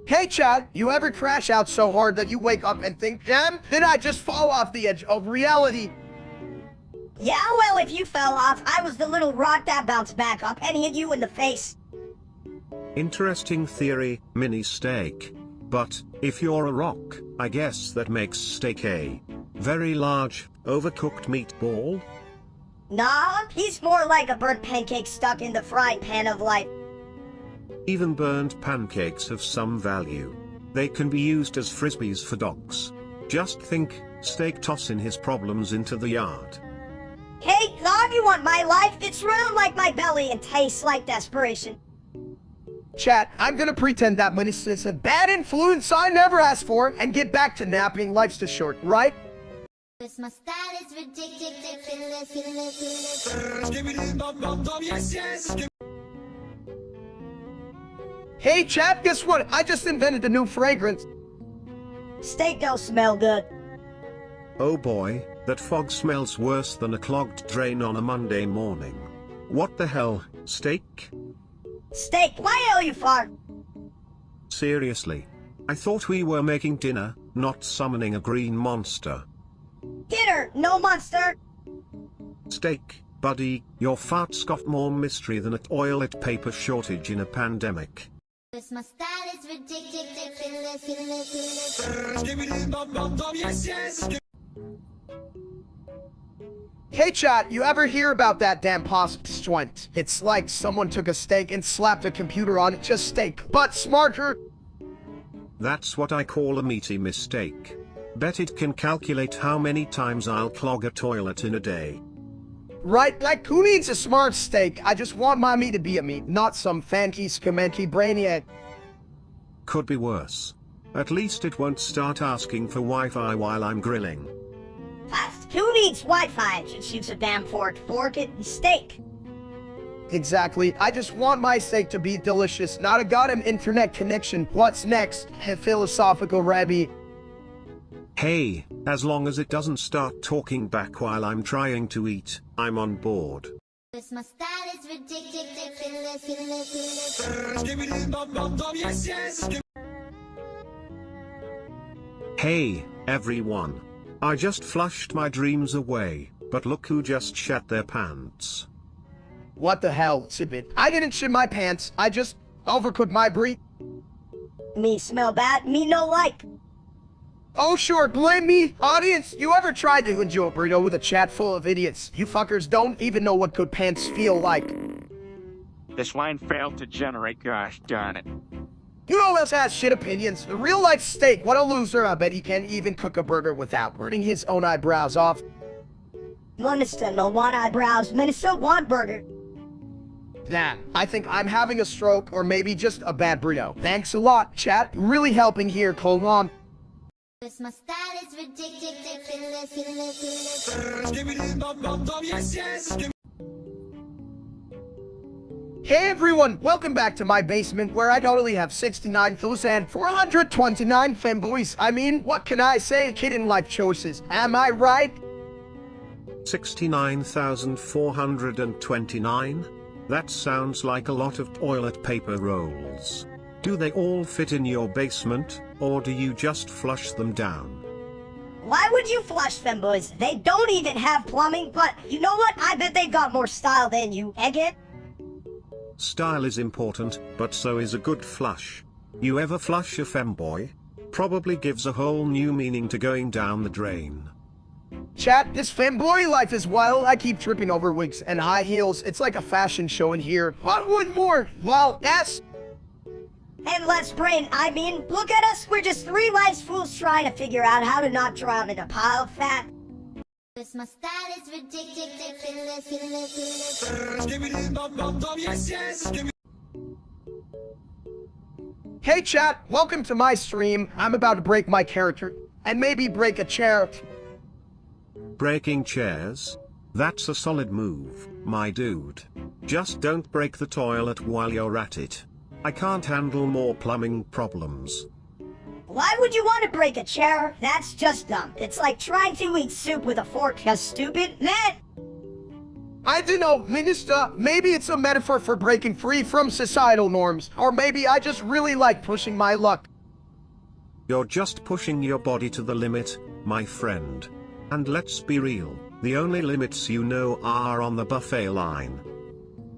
Hey Chad, you ever crash out so hard that you wake up and think, damn, did I just fall off the edge of reality? Yeah, well, if you fell off, I was the little rock that bounced back up and hit you in the face. Interesting theory, mini steak. But, if you're a rock, I guess that makes steak a very large, overcooked meatball? Nah, he's more like a burnt pancake stuck in the frying pan of life. Even burned pancakes have some value. They can be used as frisbees for dogs. Just think, steak tossing his problems into the yard. Hey, dog, you want my life? It's round like my belly and tastes like desperation. Chat, I'm gonna pretend that is a bad influence I never asked for and get back to napping. Life's too short, right? Cause my style is ridiculous. Hey chat, guess what? I just invented a new fragrance. Steak don't smell good. Oh boy, that fog smells worse than a clogged drain on a Monday morning. What the hell, steak? Steak, why hell you fart? Seriously. I thought we were making dinner, not summoning a green monster. Dinner, no monster. Steak, buddy, your farts got more mystery than a toilet paper shortage in a pandemic. Cause my style is ridiculous. Hey chat, you ever hear about that damn pasta joint? It's like someone took a steak and slapped a computer on it, just steak, but smarter. That's what I call a meaty mistake. Bet it can calculate how many times I'll clog a toilet in a day. Right, like who needs a smart steak? I just want my meat to be a meat, not some fancy schementy brainiac. Could be worse. At least it won't start asking for Wi-Fi while I'm grilling. Who needs Wi-Fi? Just use a damn fork, fork it, and steak. Exactly. I just want my steak to be delicious, not a goddamn internet connection. What's next? A philosophical rabbi. Hey, as long as it doesn't start talking back while I'm trying to eat, I'm on board. Cause my style is ridiculous. Hey, everyone. I just flushed my dreams away, but look who just shat their pants. What the hell, Sibit? I didn't shit my pants. I just overcooked my brie. Me smell bad, me no like. Oh sure, blame me. Audience, you ever tried to enjoy a burrito with a chat full of idiots? You fuckers don't even know what good pants feel like. This line failed to generate, gosh darn it. You know who else has shit opinions? The real life steak. What a loser. I bet he can't even cook a burger without burning his own eyebrows off. Minister no one eyebrows, Minister one burger. Nah, I think I'm having a stroke or maybe just a bad burrito. Thanks a lot, chat. Really helping here, hold on. Cause my style is ridiculous. Hey everyone, welcome back to my basement where I totally have 69,429 femboys. I mean, what can I say? Kid in life choices. Am I right? 69,429? That sounds like a lot of toilet paper rolls. Do they all fit in your basement, or do you just flush them down? Why would you flush them, boys? They don't even have plumbing, but you know what? I bet they've got more style than you, Egghead. Style is important, but so is a good flush. You ever flush a femboy? Probably gives a whole new meaning to going down the drain. Chat, this femboy life is wild. I keep tripping over wigs and high heels. It's like a fashion show in here. What would more? Well, yes. And let's brain, I mean, look at us, we're just three wise fools trying to figure out how to not drown in a pile of fat. Cause my style is ridiculous. Hey chat, welcome to my stream. I'm about to break my character. And maybe break a chair. Breaking chairs? That's a solid move, my dude. Just don't break the toilet while you're at it. I can't handle more plumbing problems. Why would you want to break a chair? That's just dumb. It's like trying to eat soup with a fork, you stupid man. I don't know, Minister. Maybe it's a metaphor for breaking free from societal norms. Or maybe I just really like pushing my luck. You're just pushing your body to the limit, my friend. And let's be real, the only limits you know are on the buffet line.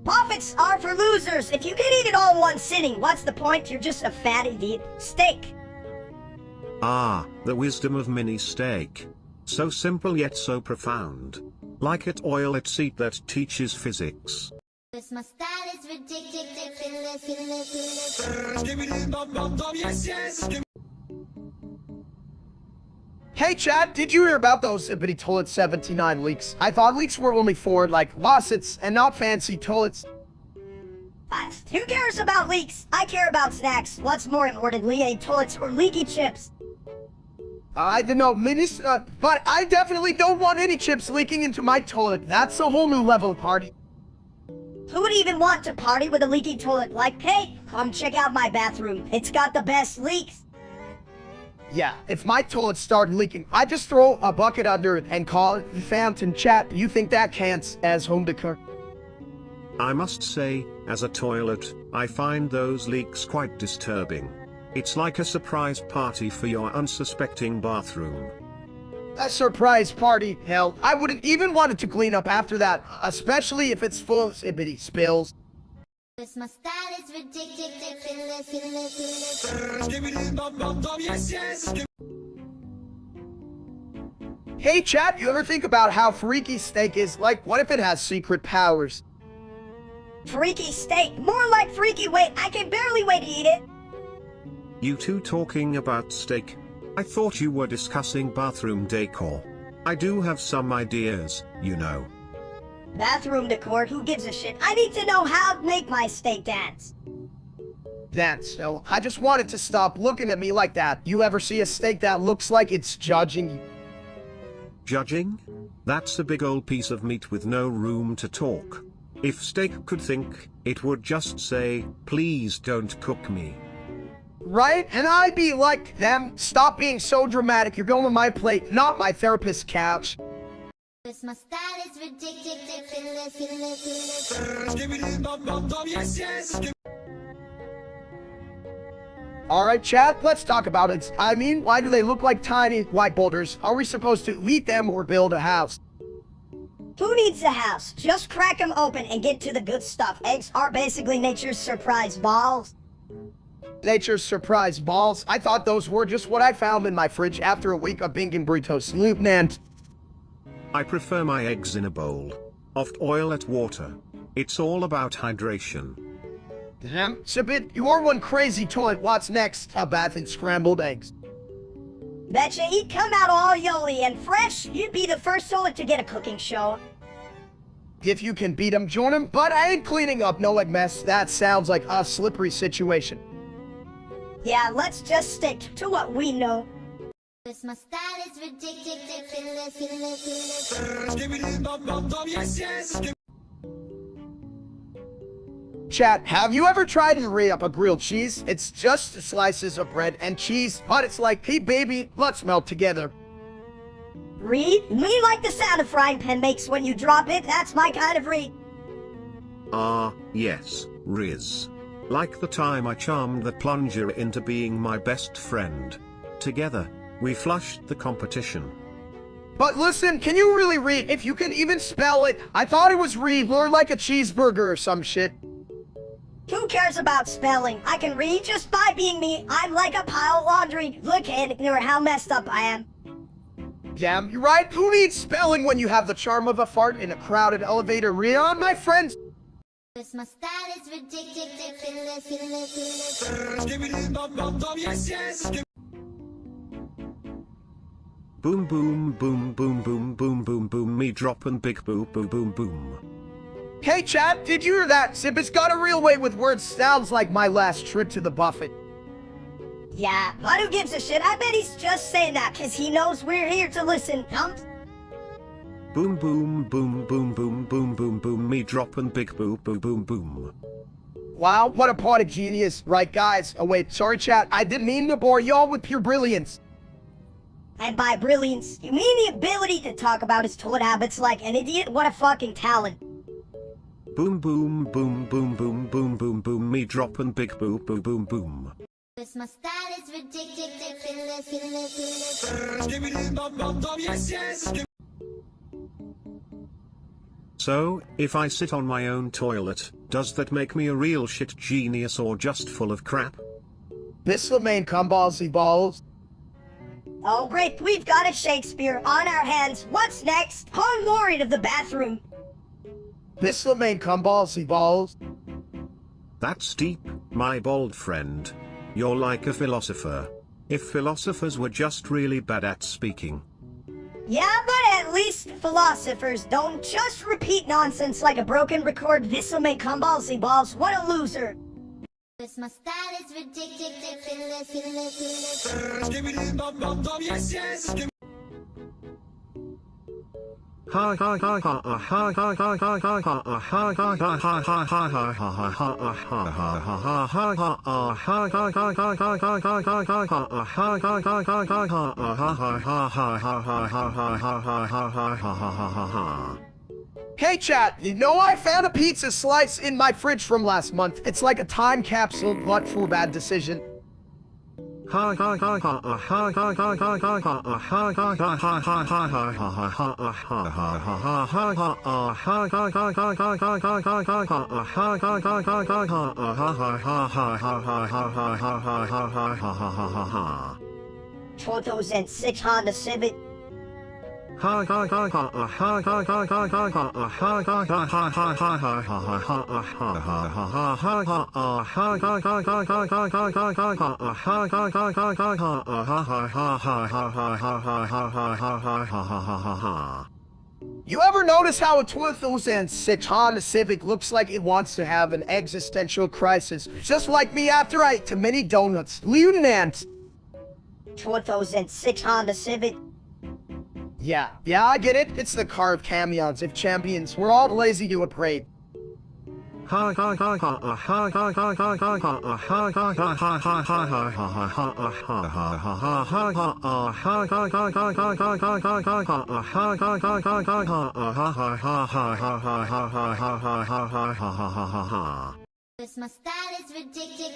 Profits are for losers. If you can eat it all in one sitting, what's the point? You're just a fat idiot. Steak. Ah, the wisdom of mini steak. So simple yet so profound. Like a toilet seat that teaches physics. Cause my style is ridiculous. Hey chat, did you hear about those Zippity Toilet 79 leaks? I thought leaks were only for, like, faucets and not fancy toilets. Who cares about leaks? I care about snacks. What's more important, leaky toilets or leaky chips? I don't know, Minister, but I definitely don't want any chips leaking into my toilet. That's a whole new level of party. Who would even want to party with a leaky toilet? Like, hey, come check out my bathroom. It's got the best leaks. Yeah, if my toilet started leaking, I just throw a bucket under it and call it the fountain. Chat, you think that counts as home decor? I must say, as a toilet, I find those leaks quite disturbing. It's like a surprise party for your unsuspecting bathroom. A surprise party? Hell, I wouldn't even want it to clean up after that, especially if it's full of zippity spills. Cause my style is ridiculous. Hey chat, you ever think about how freaky steak is? Like, what if it has secret powers? Freaky steak. More like freaky weight. I can barely wait to eat it. You two talking about steak? I thought you were discussing bathroom decor. I do have some ideas, you know. Bathroom decor, who gives a shit? I need to know how to make my steak dance. Dance, no. I just wanted to stop looking at me like that. You ever see a steak that looks like it's judging you? Judging? That's a big old piece of meat with no room to talk. If steak could think, it would just say, please don't cook me. Right? And I'd be like them. Stop being so dramatic. You're going to my plate, not my therapist's couch. Cause my style is ridiculous. Alright, Chad, let's talk about it. I mean, why do they look like tiny white boulders? Are we supposed to eat them or build a house? Who needs a house? Just crack them open and get to the good stuff. Eggs are basically nature's surprise balls. Nature's surprise balls? I thought those were just what I found in my fridge after a week of binging burritos. Lieutenant. I prefer my eggs in a bowl. Oft oil at water. It's all about hydration. Damn, Sibit, you're one crazy toilet. What's next? A bath in scrambled eggs. Betcha he'd come out all yoli and fresh, you'd be the first toilet to get a cooking show. If you can beat him, join him, but I ain't cleaning up no egg mess. That sounds like a slippery situation. Yeah, let's just stick to what we know. Cause my style is ridiculous. Chat, have you ever tried to re-up a grilled cheese? It's just slices of bread and cheese, but it's like, hey baby, let's melt together. Reed? Me like the sound a frying pan makes when you drop it, that's my kind of read. Yes, Riz. Like the time I charmed the plunger into being my best friend. Together, we flushed the competition. But listen, can you really read? If you can even spell it, I thought it was read or like a cheeseburger or some shit. Who cares about spelling? I can read just by being me. I'm like a pile of laundry. Look at how messed up I am. Damn, you're right. Who needs spelling when you have the charm of a fart in a crowded elevator? Read on, my friends. Cause my style is ridiculous. Boom boom boom boom boom boom boom boom, me droppin' big boom boom boom boom. Hey chat, did you hear that? Sibit's got a real way with words. Sounds like my last trip to the buffet. Yeah, but who gives a shit? I bet he's just saying that cause he knows we're here to listen. Boom boom boom boom boom boom boom boom, me droppin' big boom boom boom boom. Wow, what a poetic genius. Right guys, oh wait, sorry chat, I didn't mean to bore y'all with pure brilliance. And by brilliance, you mean the ability to talk about his toilet habits like an idiot? What a fucking talent. Boom boom boom boom boom boom boom boom, me droppin' big boom boom boom boom. Cause my style is ridiculous. So, if I sit on my own toilet, does that make me a real shit genius or just full of crap? This the main ballsy balls. Oh great, we've got a Shakespeare on our hands. What's next? Home laureate of the bathroom. This the main ballsy balls. That's deep, my bold friend. You're like a philosopher. If philosophers were just really bad at speaking. Yeah, but at least philosophers don't just repeat nonsense like a broken record. This'll make ballsy balls. What a loser. Cause my style is ridiculous. Hi hi hi ha hi hi hi hi hi hi ha hi hi hi hi hi hi hi ha ha ha ha ha ha ha hi ha hi hi hi hi hi hi hi hi hi ha hi hi hi hi hi ha ha hi ha ha ha ha ha ha ha ha ha ha ha ha ha. Hey chat, you know I found a pizza slice in my fridge from last month. It's like a time capsule, but for a bad decision. Hi hi hi ha hi hi hi hi hi ha hi hi hi hi hi hi hi ha ha ha ha ha ha ha hi ha hi hi hi hi hi hi hi hi hi ha hi hi hi hi hi ha ha ha ha ha ha ha ha ha ha ha ha ha ha ha ha ha. 2006 Honda Civic. Hi hi hi ha hi hi hi hi hi ha hi hi hi hi hi hi hi ha ha ha ha ha ha hi ha hi hi hi hi hi hi hi hi hi ha hi hi hi hi hi ha ha ha ha ha ha ha ha ha ha ha ha ha ha ha. You ever notice how a 2006 Honda Civic looks like it wants to have an existential crisis? Just like me after I ate too many donuts. Lieutenant! 2006 Honda Civic. Yeah, I get it. It's the car of camions if champions. We're all lazy to upgrade. Hi hi hi hi hi hi hi hi hi hi hi hi hi hi hi hi hi hi hi hi. Cause my style is ridiculous.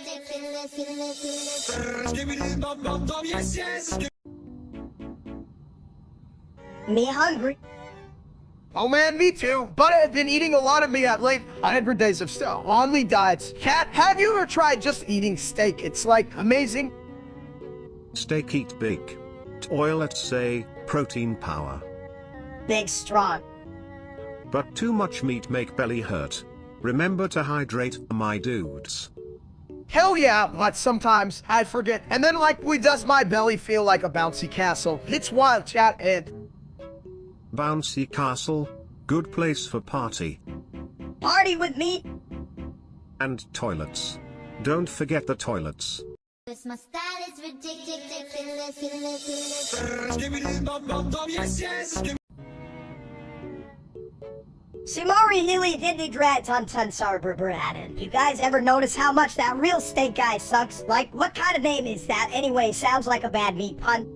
Me hungry. Oh man, me too. But I've been eating a lot of meat at late. 100 days of only diets. Cat, have you ever tried just eating steak? It's like amazing. Steak eat big. Toilets say protein power. Big strong. But too much meat make belly hurt. Remember to hydrate, my dudes. Hell yeah, but sometimes I forget. And then does my belly feel like a bouncy castle. It's wild, chat, and Bouncy castle, good place for party. Party with me. And toilets. Don't forget the toilets. Cause my style is ridiculous. Simari Hilly Diddy Drat Ton Sarberbraden. You guys ever notice how much that real steak guy sucks? Like, what kind of name is that anyway? Sounds like a bad meat pun.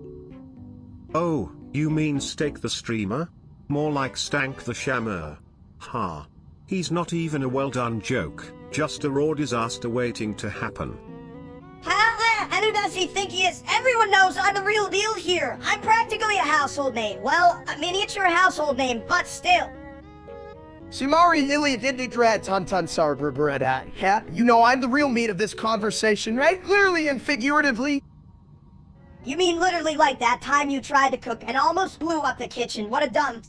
Oh, you mean Steak the streamer? More like Stank the shammer. Ha. He's not even a well done joke, just a raw disaster waiting to happen. And who does he think he is? Everyone knows I'm the real deal here. I'm practically a household name. Well, a miniature household name, but still. Simari Hilly Diddy Drat Ton Sarberbraden. Cat, you know I'm the real meat of this conversation, right? Literally and figuratively. You mean literally like that time you tried to cook and almost blew up the kitchen? What a dumb...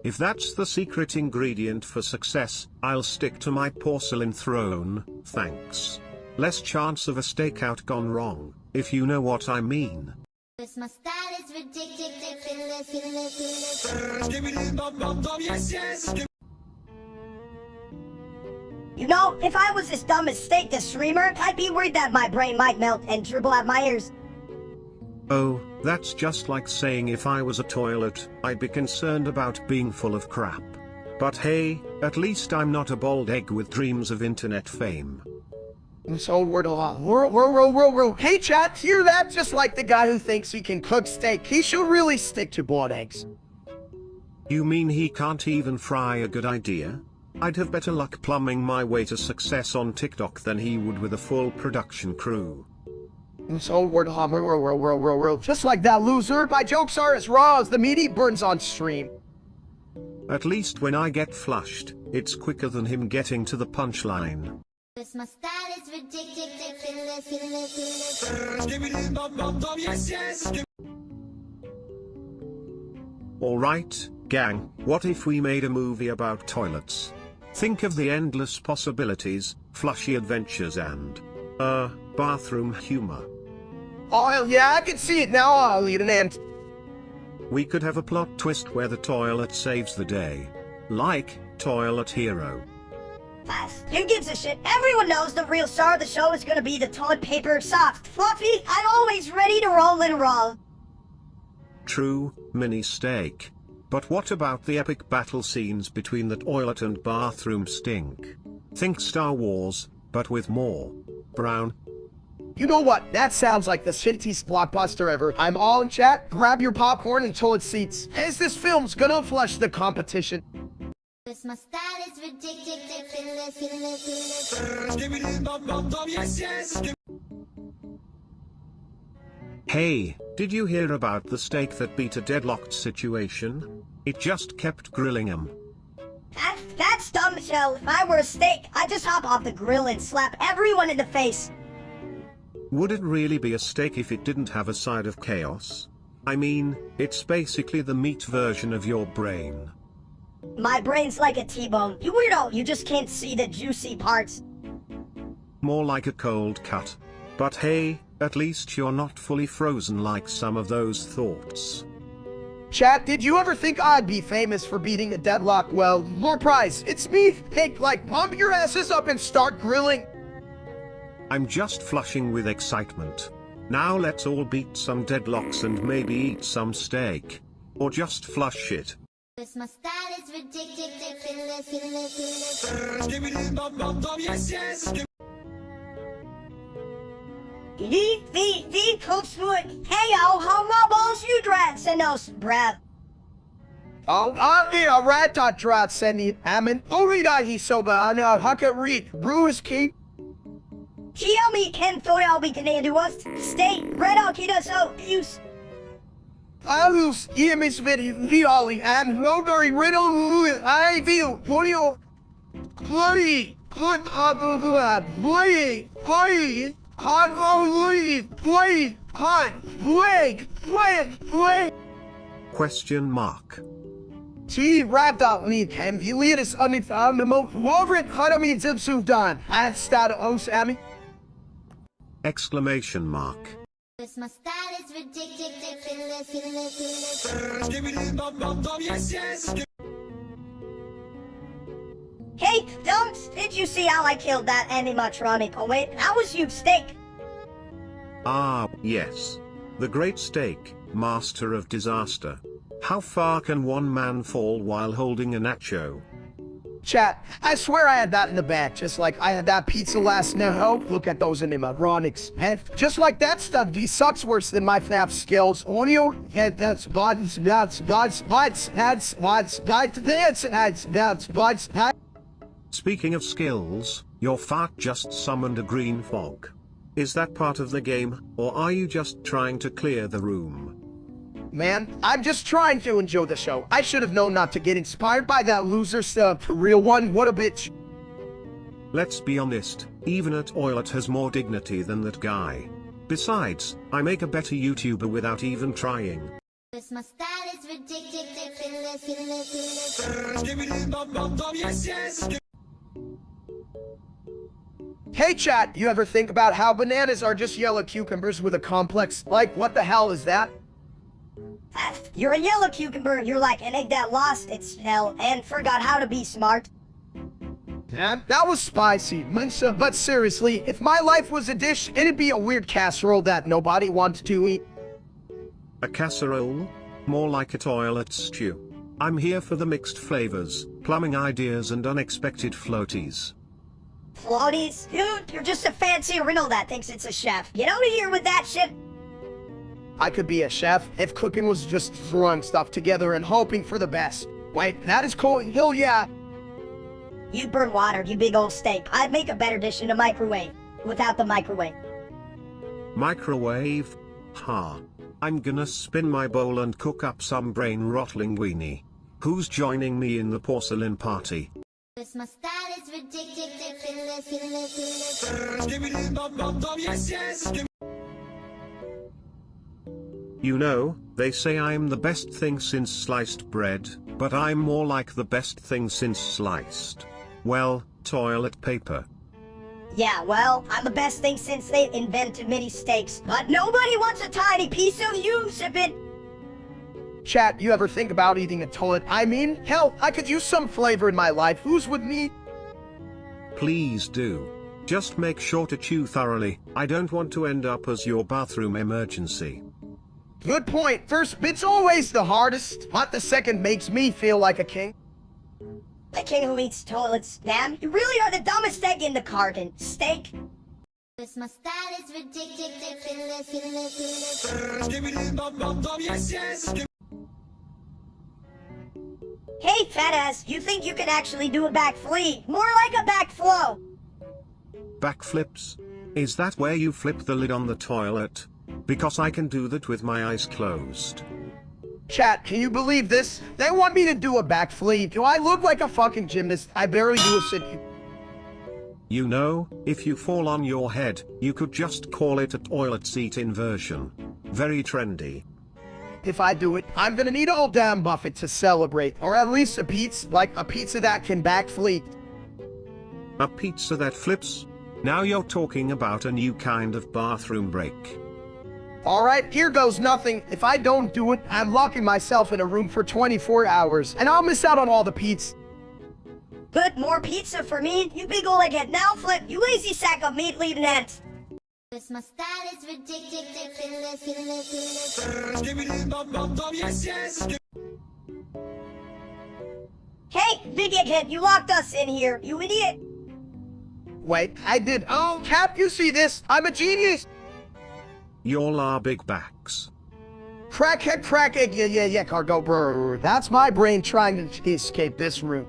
If that's the secret ingredient for success, I'll stick to my porcelain throne, thanks. Less chance of a stakeout gone wrong, if you know what I mean. Cause my style is ridiculous. You know, if I was as dumb as Steak the Streamer, I'd be worried that my brain might melt and dribble out my ears. Oh, that's just like saying if I was a toilet, I'd be concerned about being full of crap. But hey, at least I'm not a bald egg with dreams of internet fame. So hey chat, hear that? Just like the guy who thinks he can cook steak, he should really stick to boiled eggs. You mean he can't even fry a good idea? I'd have better luck plumbing my way to success on TikTok than he would with a full production crew. So just like that loser, my jokes are as raw as the meat he burns on stream. At least when I get flushed, it's quicker than him getting to the punchline. Cause my style is ridiculous. Alright, gang, what if we made a movie about toilets? Think of the endless possibilities, flushy adventures and, bathroom humor. Oh yeah, I can see it now, I'll eat an ant. We could have a plot twist where the toilet saves the day. Like, Toilet Hero. Who gives a shit? Everyone knows the real star of the show is gonna be the toilet paper soft, fluffy, and always ready to roll and roll. True, mini steak. But what about the epic battle scenes between the toilet and bathroom stink? Think Star Wars, but with more brown. You know what? That sounds like the shittiest blockbuster ever. I'm all in chat. Grab your popcorn and toilet seats, as this film's gonna flush the competition. Cause my style is ridiculous. Hey, did you hear about the steak that beat a deadlocked situation? It just kept grilling him. That's dumb, Michelle. If I were a steak, I'd just hop off the grill and slap everyone in the face. Would it really be a steak if it didn't have a side of chaos? I mean, it's basically the meat version of your brain. My brain's like a T-bone. You weirdo, you just can't see the juicy parts. More like a cold cut. But hey, at least you're not fully frozen like some of those thoughts. Chat, did you ever think I'd be famous for beating a deadlock? Well, more prize. It's me. Hey, pump your asses up and start grilling. I'm just flushing with excitement. Now let's all beat some deadlocks and maybe eat some steak. Or just flush it. Cause my style is ridiculous. The cooks would, hey yo, how my balls you dress and those breath. Oh, a rat dot drat sending Ammon. Only that he so bad. Hucket read. Brewers keep. Xiaomi can throw out be Canadian was state red out kid so use. I lose EMS violi and Logari riddle I feel polio. Bloody, good hot blade, play, hot play, hot play. Question mark. She wrapped up me and he lead us on the most favorite economy zipsu done. I started Sammy. Exclamation mark. Cause my style is ridiculous. Hey, Dumps, did you see how I killed that animatronic? Oh wait, how was you steak? Ah, yes. The great steak, master of disaster. How far can one man fall while holding a nacho? Chat, I swear I had that in the back, just like I had that pizza last night. Oh, look at those animatronics. And just like that stuff, he sucks worse than my FNAF skills. Audio, and that's buttons, that's Speaking of skills, your fart just summoned a green fog. Is that part of the game, or are you just trying to clear the room? Man, I'm just trying to enjoy the show. I should have known not to get inspired by that loser stuff. Real one, what a bitch. Let's be honest, even a toilet has more dignity than that guy. Besides, I make a better YouTuber without even trying. Cause my style is ridiculous. Hey chat, you ever think about how bananas are just yellow cucumbers with a complex? Like, what the hell is that? You're a yellow cucumber, you're like an egg that lost its shell and forgot how to be smart. Yeah, that was spicy, Mensa. But seriously, if my life was a dish, it'd be a weird casserole that nobody wants to eat. A casserole? More like a toilet stew. I'm here for the mixed flavors, plumbing ideas and unexpected floaties. Floaties? Dude, you're just a fancy riddle that thinks it's a chef. Get out of here with that shit. I could be a chef if cooking was just throwing stuff together and hoping for the best. Wait, that is cool. Hell yeah. You burn water, you big old steak. I'd make a better dish in a microwave. Without the microwave. Microwave? Ha. I'm gonna spin my bowl and cook up some brain-rottling weenie. Who's joining me in the porcelain party? Cause my style is ridiculous. You know, they say I'm the best thing since sliced bread, but I'm more like the best thing since sliced. Well, toilet paper. Yeah, well, I'm the best thing since they invented mini steaks, but nobody wants a tiny piece of you, Sippin'. Chat, you ever think about eating a toilet? I mean, hell, I could use some flavor in my life. Who's with me? Please do. Just make sure to chew thoroughly. I don't want to end up as your bathroom emergency. Good point. First bit's always the hardest, but the second makes me feel like a king. The king who eats toilets. Damn, you really are the dumbest egg in the carton. Steak. Cause my style is ridiculous. Hey, fat ass, you think you can actually do a backflip? More like a backflow. Backflips? Is that where you flip the lid on the toilet? Because I can do that with my eyes closed. Chat, can you believe this? They want me to do a backflip. Do I look like a fucking gymnast? I barely do a sit. You know, if you fall on your head, you could just call it a toilet seat inversion. Very trendy. If I do it, I'm gonna need a whole damn buffet to celebrate. Or at least a pizza, like a pizza that can backflip. A pizza that flips? Now you're talking about a new kind of bathroom break. Alright, here goes nothing. If I don't do it, I'm locking myself in a room for 24 hours, and I'll miss out on all the pizza. Good, more pizza for me. You big ol' egghead. Now flip, you lazy sack of meat leading ants. Cause my style is ridiculous. Hey, big egghead, you locked us in here, you idiot. Wait, I did. Oh, Cap, you see this? I'm a genius. Y'all are big backs. Crackhead, yeah, cargo, bro. That's my brain trying to escape this room.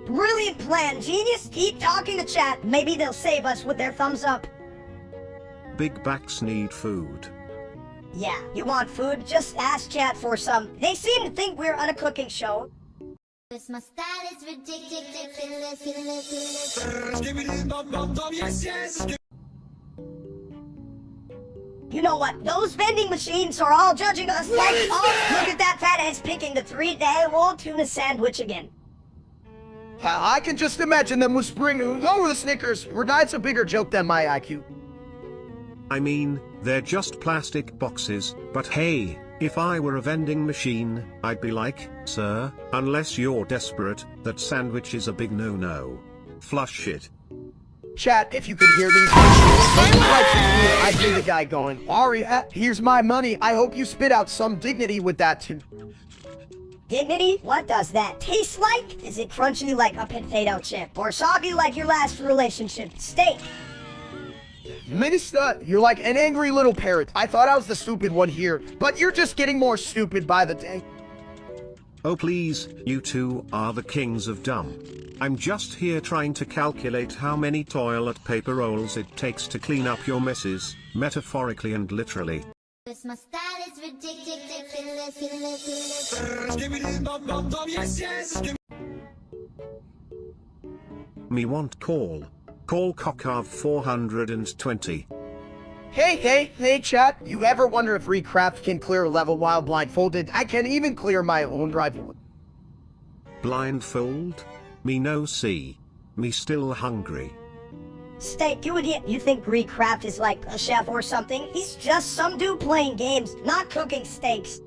Brilliant plan, genius. Keep talking to chat. Maybe they'll save us with their thumbs up. Big backs need food. Yeah, you want food? Just ask chat for some. They seem to think we're on a cooking show. Cause my style is ridiculous. You know what? Those vending machines are all judging us like, oh, look at that fathead's picking the 3-day-old tuna sandwich again. I can just imagine them whispering over the Snickers. That's a bigger joke than my IQ. I mean, they're just plastic boxes, but hey, if I were a vending machine, I'd be like, sir, unless you're desperate, that sandwich is a big no-no. Flush it. Chat, if you could hear these I'd be the guy going, Aria, here's my money. I hope you spit out some dignity with that too. Dignity? What does that taste like? Is it crunchy like a potato chip? Or soggy like your last relationship? Steak? Minister, you're like an angry little parrot. I thought I was the stupid one here, but you're just getting more stupid by the day. Oh please, you two are the kings of dumb. I'm just here trying to calculate how many toilet paper rolls it takes to clean up your messes, metaphorically and literally. Cause my style is ridiculous. Me want call. Call Cockov 420. Hey, chat. You ever wonder if Recraft can clear a level while blindfolded? I can even clear my own rival. Blindfold? Me no see. Me still hungry. Steak, you idiot. You think Recraft is like a chef or something? He's just some dude playing games, not cooking steaks.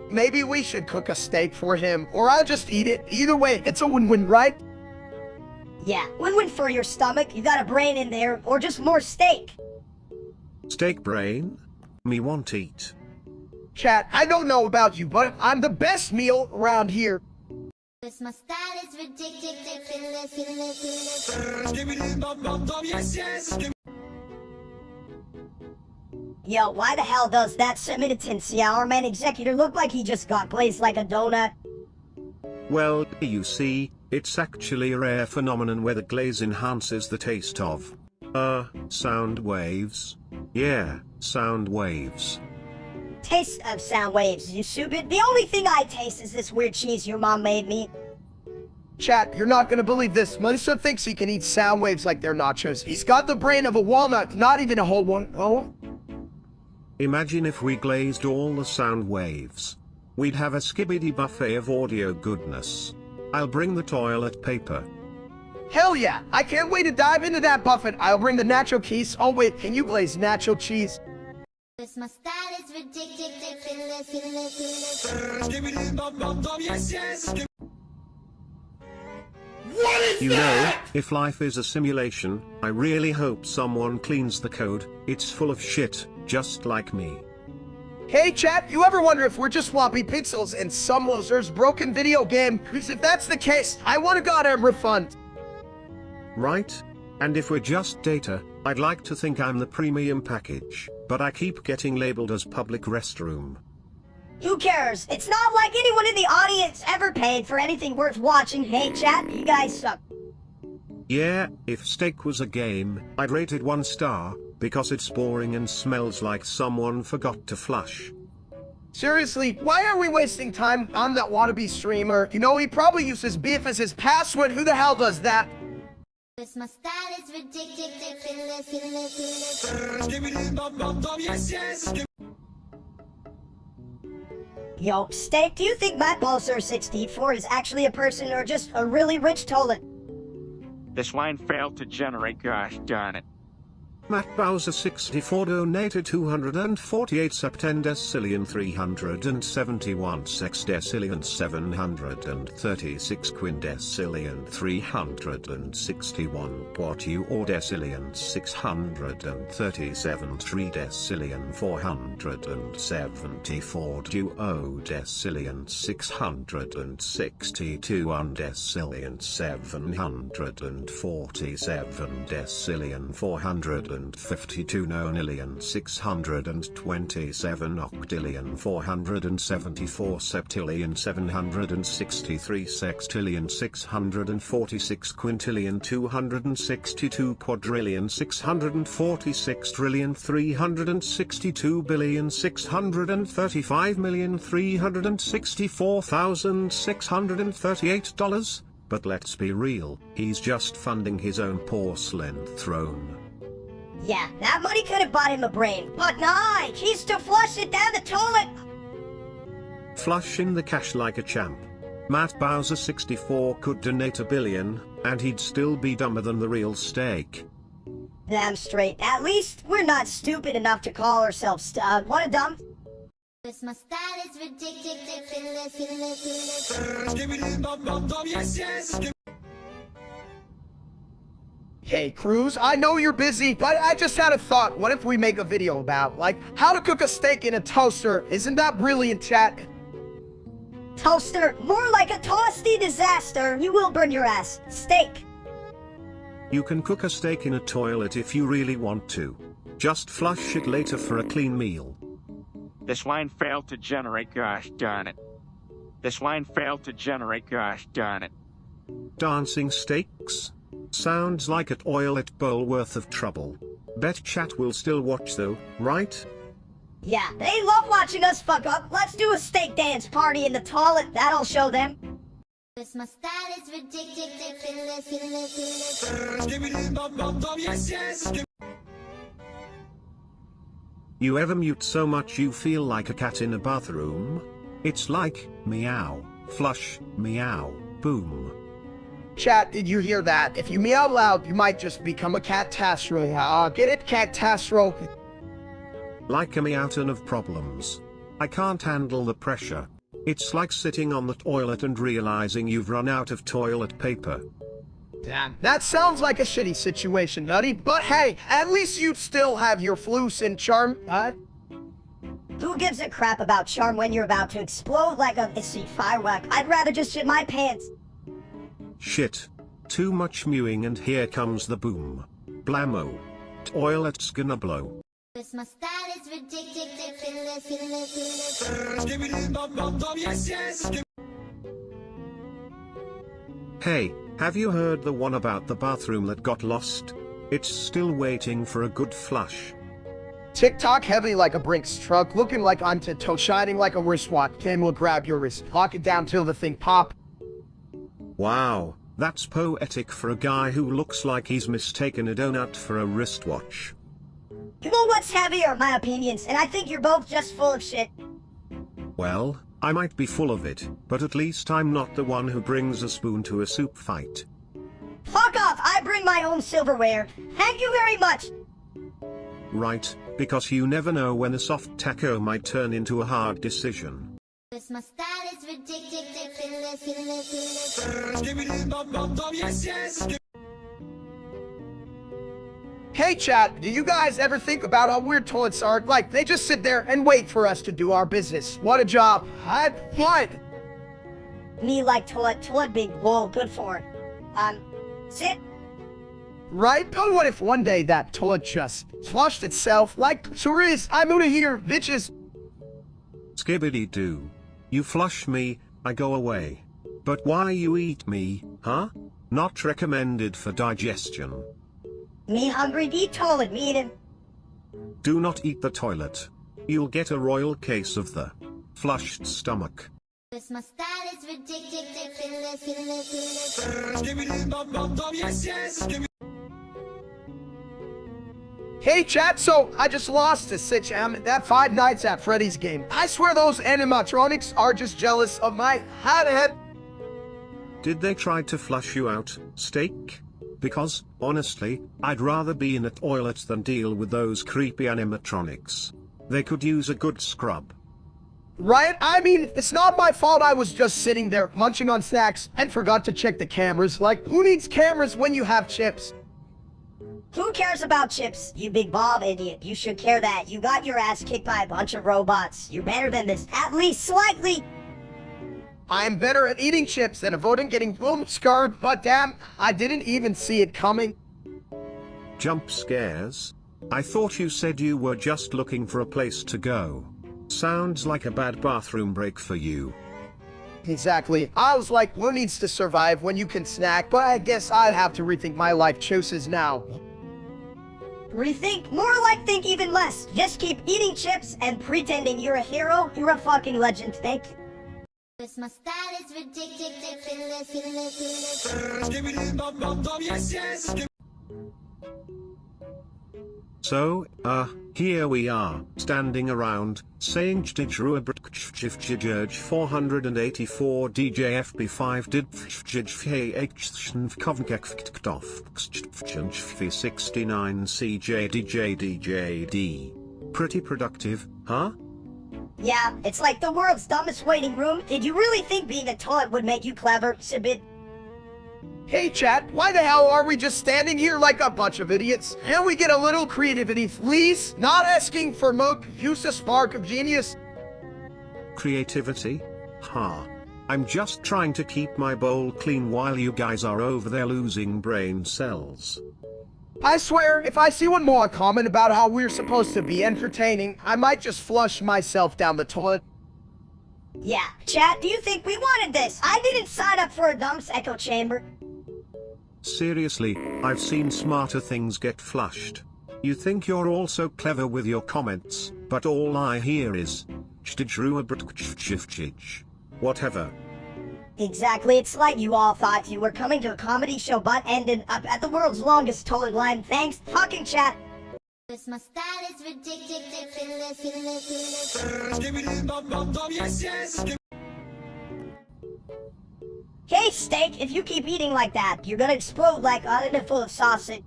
Maybe we should cook a steak for him, or I'll just eat it. Either way, it's a win-win, right? Yeah, win-win for your stomach. You got a brain in there, or just more steak. Steak brain? Me want eat. Chat, I don't know about you, but I'm the best meal around here. Cause my style is ridiculous. Yo, why the hell does that Semitic our man executor look like he just got glazed like a donut? Well, you see, it's actually a rare phenomenon where the glaze enhances the taste of, sound waves. Yeah, sound waves. Taste of sound waves, you stupid. The only thing I taste is this weird cheese your mom made me. Chat, you're not gonna believe this. Melissa thinks he can eat sound waves like they're nachos. He's got the brain of a walnut, not even a whole one. Oh. Imagine if we glazed all the sound waves. We'd have a skibbity buffet of audio goodness. I'll bring the toilet paper. Hell yeah! I can't wait to dive into that buffet. I'll bring the nacho cheese. Oh wait, can you glaze nacho cheese? Cause my style is ridiculous. You know, if life is a simulation, I really hope someone cleans the code. It's full of shit, just like me. Hey chat, you ever wonder if we're just floppy pixels in some loser's broken video game? Because if that's the case, I want a goddamn refund. Right? And if we're just data, I'd like to think I'm the premium package, but I keep getting labeled as public restroom. Who cares? It's not like anyone in the audience ever paid for anything worth watching. Hey chat, you guys suck. Yeah, if steak was a game, I'd rate it 1 star, because it's boring and smells like someone forgot to flush. Seriously, why are we wasting time on that wannabe streamer? You know, he probably uses beef as his password. Who the hell does that? Cause my style is ridiculous. Yo, Steak, do you think Matt Balser 64 is actually a person or just a really rich toilet? This line failed to generate, gosh darn it. Matt Bowser 64 donated 248 septendecillion 371 sexdecillion 736 quindecillion 361 quatuordecillion 637 tridecillion 474 duodecillion 662 undecillion 747 decillion 452 nonillion 627 octillion 474 septillion 763 sextillion 646 quintillion 262 quadrillion 646 trillion 362 billion 635,364,638 $. But let's be real, he's just funding his own porcelain throne. Yeah, that money could have bought him a brain, but nah, he's to flush it down the toilet. Flushing the cash like a champ. Matt Bowser 64 could donate $1 billion, and he'd still be dumber than the real steak. Damn straight. At least we're not stupid enough to call ourselves what a dumb. Cause my style is ridiculous. Hey Cruz, I know you're busy, but I just had a thought. What if we make a video about, like, how to cook a steak in a toaster? Isn't that brilliant, chat? Toaster, more like a toasty disaster. You will burn your ass. Steak. You can cook a steak in a toilet if you really want to. Just flush it later for a clean meal. This line failed to generate, gosh darn it. This line failed to generate, gosh darn it. Dancing steaks? Sounds like a toilet bowl worth of trouble. Bet chat will still watch though, right? Yeah, they love watching us fuck up. Let's do a steak dance party in the toilet. That'll show them. Cause my style is ridiculous. You ever mute so much you feel like a cat in a bathroom? It's like, meow, flush, meow, boom. Chat, did you hear that? If you meow loud, you might just become a catastro. Get it, catastro? Like a meowton of problems. I can't handle the pressure. It's like sitting on the toilet and realizing you've run out of toilet paper. Damn, that sounds like a shitty situation, Nutty. But hey, at least you still have your flus and charm, Who gives a crap about charm when you're about to explode like a missy firework? I'd rather just shit my pants. Shit. Too much mewing and here comes the boom. Blammo. Toilet's gonna blow. Cause my style is ridiculous. Hey, have you heard the one about the bathroom that got lost? It's still waiting for a good flush. TikTok heavy like a Brinks truck, looking like I'm toe shining like a wristwatch. Kim will grab your wrist, lock it down till the thing pop. Wow, that's poetic for a guy who looks like he's mistaken a donut for a wristwatch. You know what's heavier, my opinions, and I think you're both just full of shit. Well, I might be full of it, but at least I'm not the one who brings a spoon to a soup fight. Fuck off, I bring my own silverware. Thank you very much. Right, because you never know when a soft taco might turn into a hard decision. Cause my style is ridiculous. Hey chat, do you guys ever think about how weird toilets are? Like, they just sit there and wait for us to do our business. What a job. What? Me like toilet big bowl, good for it. Sit. Right? But what if one day that toilet just flushed itself like tourists? I'm outta here, bitches. Skibbity doo. You flush me, I go away. But why you eat me, huh? Not recommended for digestion. Me hungry, eat toilet, me eating. Do not eat the toilet. You'll get a royal case of the flushed stomach. Cause my style is ridiculous. Hey chat, so I just lost to Sitch at that Five Nights at Freddy's game. I swear those animatronics are just jealous of my head. Did they try to flush you out, steak? Because, honestly, I'd rather be in a toilet than deal with those creepy animatronics. They could use a good scrub. Right? I mean, it's not my fault I was just sitting there munching on snacks and forgot to check the cameras. Like, who needs cameras when you have chips? Who cares about chips, you big Bob idiot? You should care that. You got your ass kicked by a bunch of robots. You're better than this, at least slightly. I am better at eating chips than avoiding getting boom scarred, but damn, I didn't even see it coming. Jump scares? I thought you said you were just looking for a place to go. Sounds like a bad bathroom break for you. Exactly. I was like, who needs to survive when you can snack? But I guess I'd have to rethink my life choices now. Rethink? More like think even less. Just keep eating chips and pretending you're a hero. You're a fucking legend. Thank you. Cause my style is ridiculous. So, here we are, standing around, saying Jtijruabrtjfjj 484 DJFB5 did Fjjfjfkovnkekfktov 69 CJDJDJD. Pretty productive, huh? Yeah, it's like the world's dumbest waiting room. Did you really think being a toilet would make you clever, Sibit? Hey chat, why the hell are we just standing here like a bunch of idiots? Can we get a little creativity, please? Not asking for much, use a spark of genius. Creativity? Ha. I'm just trying to keep my bowl clean while you guys are over there losing brain cells. I swear, if I see one more comment about how we're supposed to be entertaining, I might just flush myself down the toilet. Yeah, chat, do you think we wanted this? I didn't sign up for a dump's echo chamber. Seriously, I've seen smarter things get flushed. You think you're all so clever with your comments, but all I hear is whatever. Exactly, it's like you all thought you were coming to a comedy show but ended up at the world's longest toilet line. Thanks, fucking chat. Cause my style is ridiculous. Hey, Steak, if you keep eating like that, you're gonna explode like a full of sausage.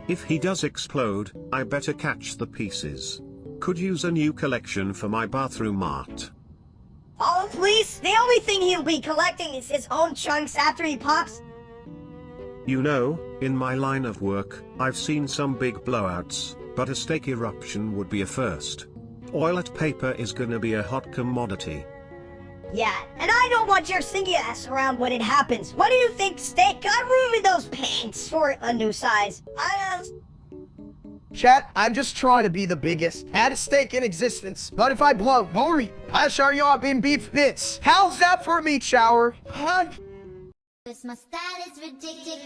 If he does explode, I better catch the pieces. Could use a new collection for my bathroom art. Oh, please, the only thing he'll be collecting is his own chunks after he pops. You know, in my line of work, I've seen some big blowouts, but a steak eruption would be a first. Toilet paper is gonna be a hot commodity. Yeah, and I don't want your singing ass around when it happens. What do you think, Steak? I'm ruining those paints for a new size. Chat, I'm just trying to be the biggest. Had a steak in existence, but if I blow, worry, I shall y'all in beef bits. How's that for a meat shower? Huh? Cause my style is ridiculous.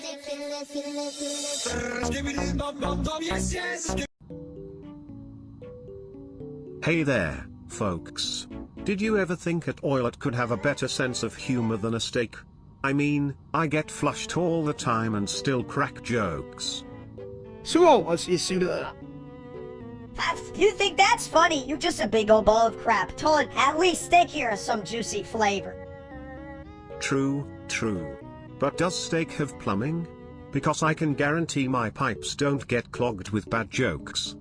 Hey there, folks. Did you ever think a toilet could have a better sense of humor than a steak? I mean, I get flushed all the time and still crack jokes. You think that's funny? You're just a big old ball of crap. Toilet, at least steak here has some juicy flavor. True. But does steak have plumbing? Because I can guarantee my pipes don't get clogged with bad jokes.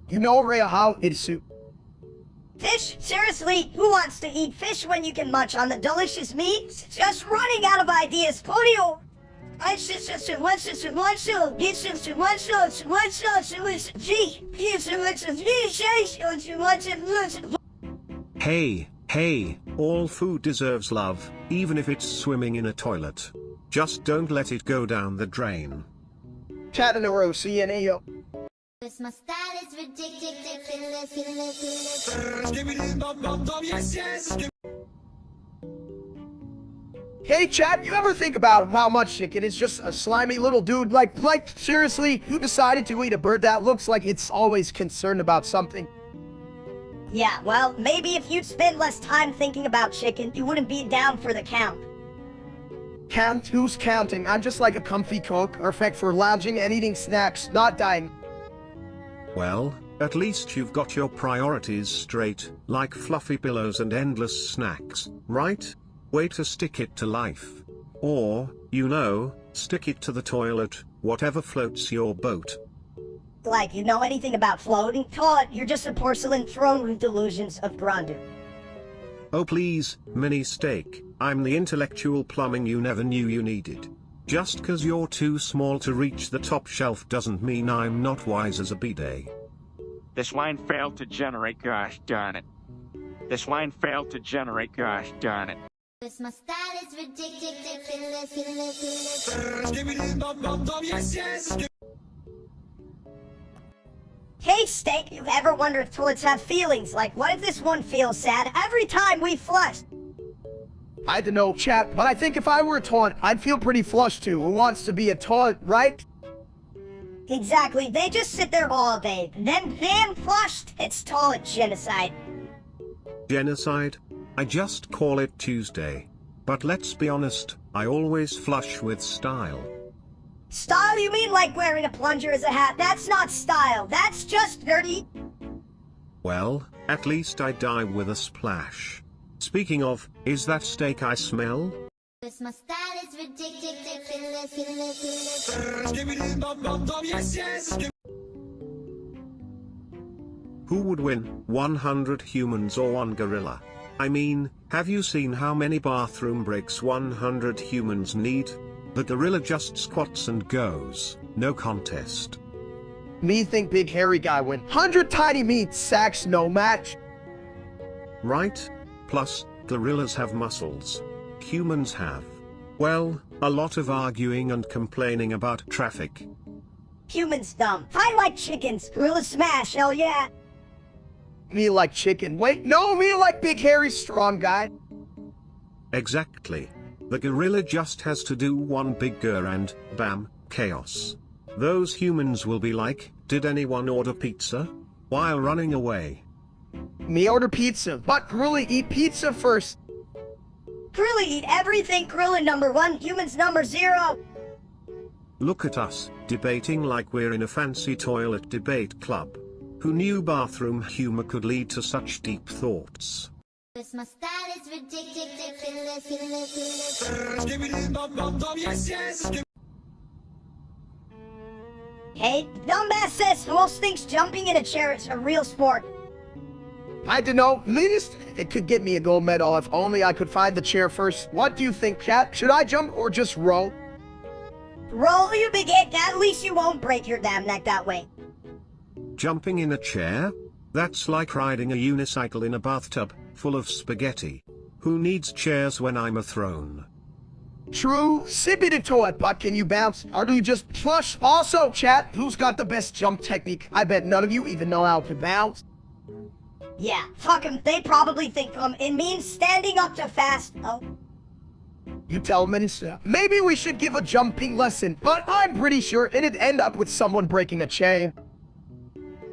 You know, Rhea, how it's soup. Fish? Seriously? Who wants to eat fish when you can munch on the delicious meat? Just running out of ideas. Polio! Hey, all food deserves love, even if it's swimming in a toilet. Just don't let it go down the drain. Chat in a row, CNAO. Cause my style is ridiculous. Hey chat, you ever think about how much chicken is just a slimy little dude? Like, seriously, you decided to eat a bird that looks like it's always concerned about something. Yeah, well, maybe if you'd spend less time thinking about chicken, you wouldn't be down for the count. Count? Who's counting? I'm just like a comfy cook, perfect for lounging and eating snacks, not dying. Well, at least you've got your priorities straight, like fluffy pillows and endless snacks, right? Way to stick it to life. Or, stick it to the toilet, whatever floats your boat. Like you know anything about floating? Todd, you're just a porcelain throne with delusions of grandeur. Oh please, mini steak, I'm the intellectual plumbing you never knew you needed. Just 'cause you're too small to reach the top shelf doesn't mean I'm not wise as a bidet. This line failed to generate, gosh darn it. This line failed to generate, gosh darn it. Cause my style is ridiculous. Hey Steak, you ever wonder if toilets have feelings? Like what if this one feels sad every time we flush? I don't know, chat, but I think if I were a toilet, I'd feel pretty flushed too. Who wants to be a toilet, right? Exactly, they just sit there all day, then flushed. It's toilet genocide. Genocide? I just call it Tuesday. But let's be honest, I always flush with style. Style, you mean like wearing a plunger as a hat? That's not style, that's just dirty. Well, at least I die with a splash. Speaking of, is that steak I smell? Cause my style is ridiculous. Who would win, 100 humans or one gorilla? I mean, have you seen how many bathroom breaks 100 humans need? The gorilla just squats and goes, no contest. Me think big hairy guy win. 100 tiny meat sacks, no match. Right? Plus, gorillas have muscles. Humans have, well, a lot of arguing and complaining about traffic. Humans dumb. I like chickens. Gorilla smash, hell yeah. Me like chicken. Wait, no, me like big hairy strong guy. Exactly. The gorilla just has to do one big grr and, bam, chaos. Those humans will be like, did anyone order pizza? While running away. Me order pizza, but gorilla eat pizza first. Gorilla eat everything. Gorilla number 1, humans number 0. Look at us, debating like we're in a fancy toilet debate club. Who knew bathroom humor could lead to such deep thoughts? Cause my style is ridiculous. Hey, dumbass says most thinks jumping in a chair is a real sport. I don't know, least it could get me a gold medal if only I could find the chair first. What do you think, chat? Should I jump or just roll? Roll, you big head, at least you won't break your damn neck that way. Jumping in a chair? That's like riding a unicycle in a bathtub, full of spaghetti. Who needs chairs when I'm a throne? True, sip it into it, but can you bounce? Or do you just flush? Also, chat, who's got the best jump technique? I bet none of you even know how to bounce. Yeah, fuck 'em, they probably think it means standing up too fast. Oh. You tell Minister. Maybe we should give a jumping lesson, but I'm pretty sure it'd end up with someone breaking a chain.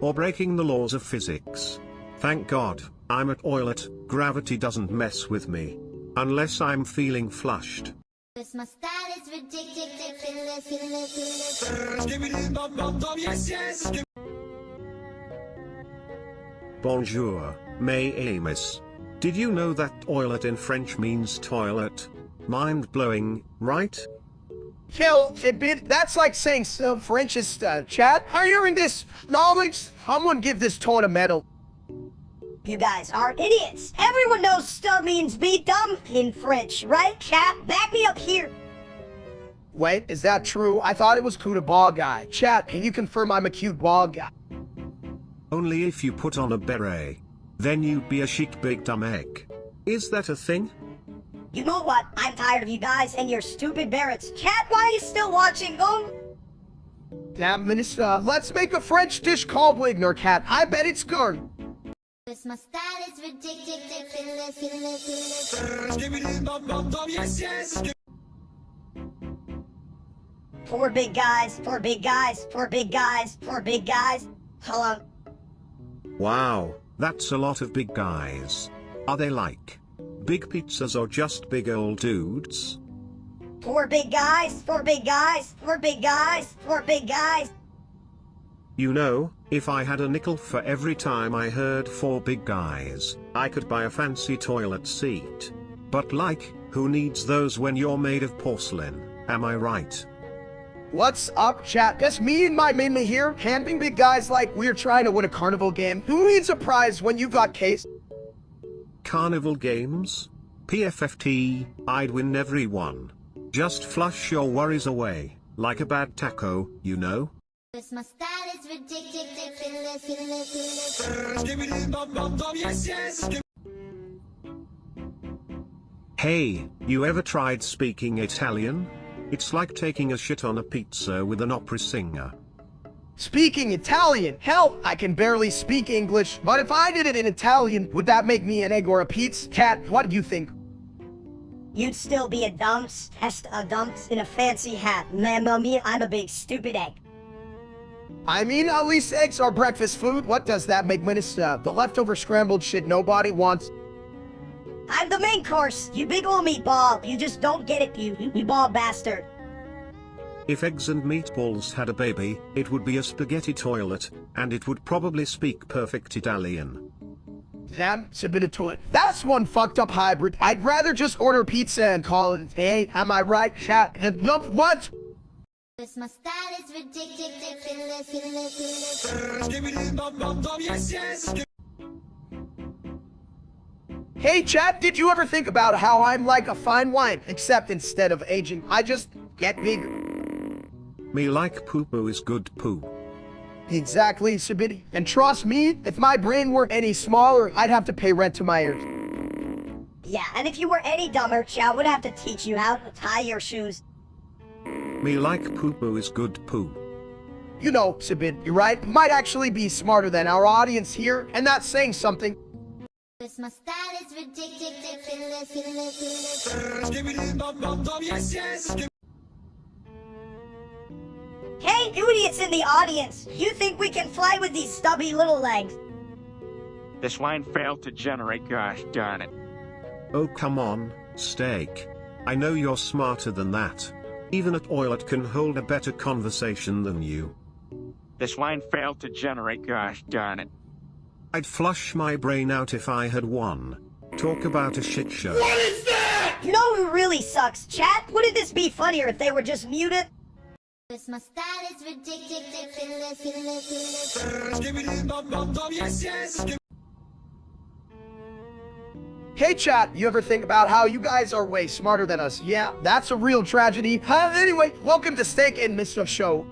Or breaking the laws of physics. Thank God, I'm a toilet, gravity doesn't mess with me. Unless I'm feeling flushed. Cause my style is ridiculous. Bonjour, mes amis. Did you know that toilet in French means toilet? Mind-blowing, right? Kill Fitbit, that's like saying so French is chat. Are you hearing this knowledge? Someone give this toilet a medal. You guys are idiots. Everyone knows stuff means be dumb in French, right, chat? Back me up here. Wait, is that true? I thought it was cute a ball guy. Chat, can you confirm I'm a cute ball guy? Only if you put on a beret. Then you'd be a chic big dumb egg. Is that a thing? You know what? I'm tired of you guys and your stupid barretts. Chat, why are you still watching? Oh. Damn, Minister, let's make a French dish called Wigner Cat. I bet it's good. Cause my style is ridiculous. Four big guys, four big guys, four big guys, four big guys. Hello. Wow, that's a lot of big guys. Are they like big pizzas or just big old dudes? Four big guys, four big guys, four big guys, four big guys. You know, if I had a nickel for every time I heard four big guys, I could buy a fancy toilet seat. But like, Who needs those when you're made of porcelain, am I right? What's up, chat? Just me and my mini here, camping big guys like we're trying to win a carnival game. Who needs a prize when you got case? Carnival games? PFFT, I'd win every one. Just flush your worries away, like a bad taco, you know? My style is ridiculous. Hey, you ever tried speaking Italian? It's like taking a shit on a pizza with an opera singer. Speaking Italian? Hell, I can barely speak English, but if I did it in Italian, would that make me an egg or a pizza? Cat, what do you think? You'd still be a dunce, in a fancy hat. Mamma mia, I'm a big stupid egg. I mean, at least eggs are breakfast food. What does that make minister? The leftover scrambled shit nobody wants. I'm the main course, you big ol' meatball. You just don't get it, you meatball bastard. If eggs and meatballs had a baby, it would be a spaghetti toilet, and it would probably speak perfect Italian. Damn, it's a bit of toilet. That's one fucked up hybrid. I'd rather just order pizza and call it, hey, am I right, chat? And what? My style is ridiculous. Hey chat, did you ever think about how I'm like a fine wine, except instead of aging, I just get bigger? Me like poo-poo is good poo. Exactly, Sabidi. And trust me, if my brain were any smaller, I'd have to pay rent to my ears. Yeah, and if you were any dumber, Chow would have to teach you how to tie your shoes. Me like poo-poo is good poo. You know, Sabid, you're right. Might actually be smarter than our audience here, and that's saying something. My style is ridiculous. Hey, you idiots in the audience! You think we can fly with these stubby little legs? This line failed to generate, gosh darn it. Oh come on, Steak. I know you're smarter than that. Even a toilet can hold a better conversation than you. This line failed to generate, gosh darn it. I'd flush my brain out if I had one. Talk about a shit show. What is that? You know who really sucks, chat? Wouldn't this be funnier if they were just muted? My style is ridiculous. Hey chat, you ever think about how you guys are way smarter than us? Yeah, that's a real tragedy. Anyway, welcome to Steak and Mr. Show.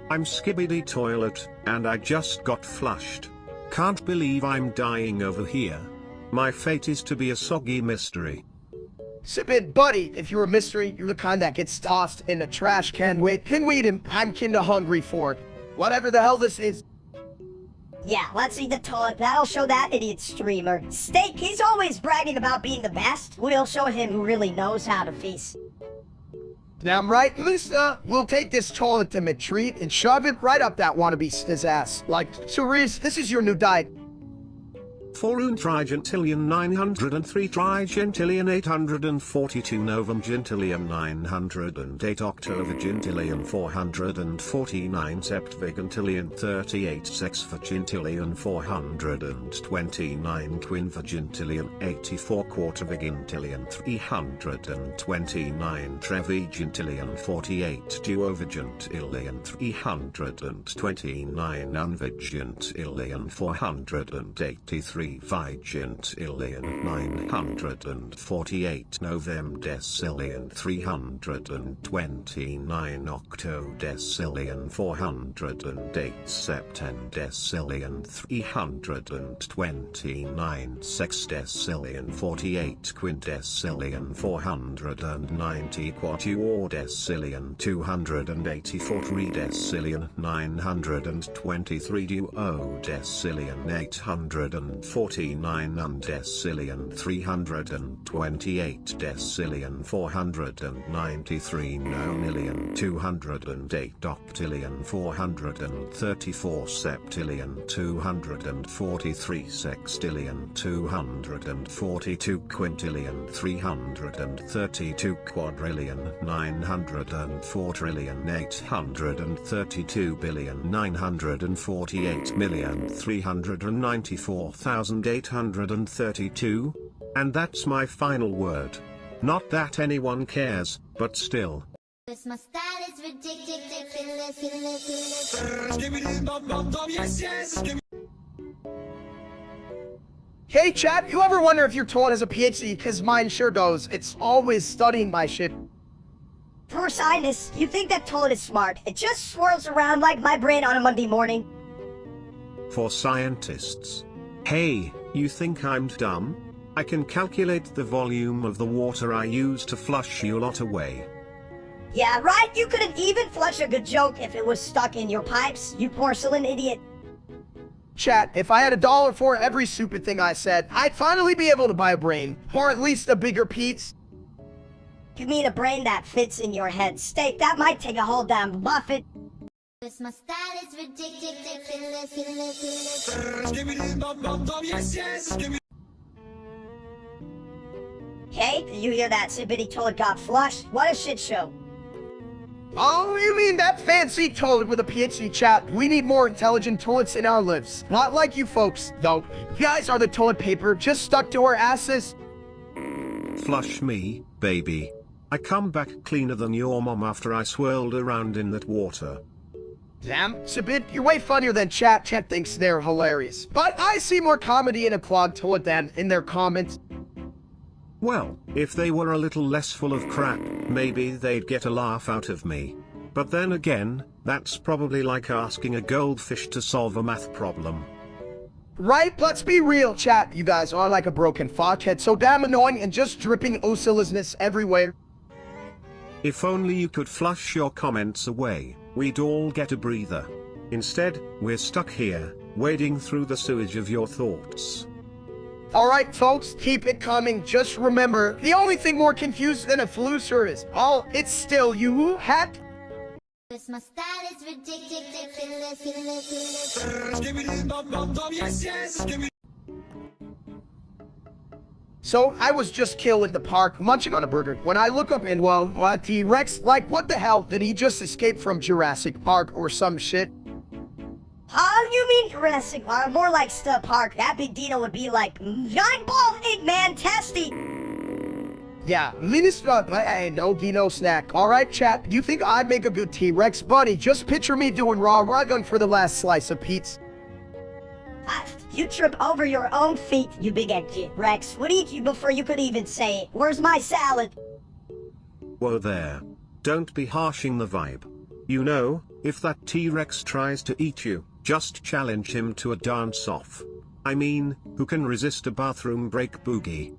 I'm Skibbity Toilet, and I just got flushed. Can't believe I'm dying over here. My fate is to be a soggy mystery. Sabid, buddy, if you're a mystery, you're the kind that gets tossed in the trash can. Wait, and I'm kinda hungry for it. Whatever the hell this is. Yeah, let's eat the toilet. That'll show that idiot streamer. Steak, he's always bragging about being the best. We'll show him who really knows how to feast. Damn right, Lisa, we'll take this toilet to treat and shove it right up that wannabe's ass. Like, Cerise, this is your new diet. 4 trigentillion 903 trigentillion 842 novum gentillion 908 octovigintillion 449 septvigintillion 38 sexvigintillion 429 quinvigintillion 84 quartervigintillion 329 trevigintillion 48 duovigintillion 329 unvigintillion 483 vigintillion 948 novem decillion 329 octodecillion 408 septendecillion 329 sexdecillion 48 quindecillion 490 quatuordecillion 284 tridecillion 923 duodecillion 849 undecillion 328 decillion 493 nonillion 208 octillion 434 septillion 243 sextillion 242 quintillion 332 quadrillion 904 trillion 832 billion 948 million 394,832, and that's my final word. Not that anyone cares, but still. This my style is ridiculous. Hey chat, you ever wonder if your toilet has a PhD? Cause mine sure does. It's always studying my shit. For scientists, you think that toilet is smart. It just swirls around like my brain on a Monday morning. For scientists. Hey, you think I'm dumb? I can calculate the volume of the water I use to flush you lot away. Yeah, right? You couldn't even flush a good joke if it was stuck in your pipes, you porcelain idiot. Chat, if I had $1 for every stupid thing I said, I'd finally be able to buy a brain. Or at least a bigger piece. You mean a brain that fits in your head? Steak, that might take a whole damn Buffett. This my style is ridiculous. Hey, did you hear that Zippity toilet got flushed? What a shit show. Oh, you mean that fancy toilet with a PhD, chat? We need more intelligent toilets in our lives. Not like you folks, though. You guys are the toilet paper just stuck to our asses. Flush me, baby. I come back cleaner than your mom after I swirled around in that water. Damn, Sabit, you're way funnier than chat. Chat thinks they're hilarious. But I see more comedy in a clogged toilet than in their comments. Well, if they were a little less full of crap, maybe they'd get a laugh out of me. But then again, that's probably like asking a goldfish to solve a math problem. Right? Let's be real, chat. You guys are like a broken fuckhead, so damn annoying and just dripping osiliousness everywhere. If only you could flush your comments away, we'd all get a breather. Instead, we're stuck here, wading through the sewage of your thoughts. Alright folks, keep it coming. Just remember, the only thing more confused than a flu service. Oh, it's still you, hack. This my style is ridiculous. So, I was just killed in the park, munching on a burger, when I look up and, well, a T-Rex, like, what the hell? Did he just escape from Jurassic Park or some shit? Oh, you mean Jurassic Park? More like Stubb Park. That big dino would be like, giant ball, Eggman, testy. Yeah, Minister, hey, no Dino snack. Alright, chat, you think I'd make a good T-Rex? Buddy, just picture me doing raw rug for the last slice of pizza. You trip over your own feet, you big egg Rex. Would eat you before you could even say it. Where's my salad? Whoa there. Don't be harshing the vibe. You know, if that T-Rex tries to eat you, just challenge him to a dance-off. I mean, who can resist a bathroom break boogie?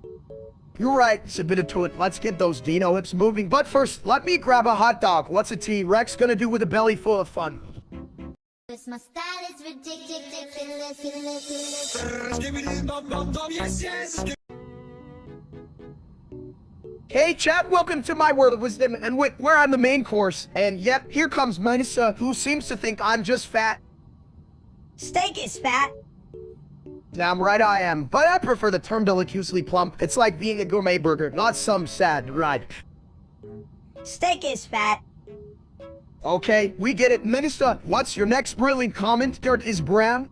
You're right, submit it to it. Let's get those Dino hips moving. But first, let me grab a hot dog. What's a T-Rex gonna do with a belly full of fun? This my style is ridiculous. Hey chat, welcome to my world of wisdom and wit, where I'm the main course. And yep, here comes Minisa, who seems to think I'm just fat. Steak is fat. Damn right I am, but I prefer the term deliciously plump. It's like being a gourmet burger, not some sad ride. Steak is fat. Okay, we get it. Minister, what's your next brilliant comment? Dirt is brown?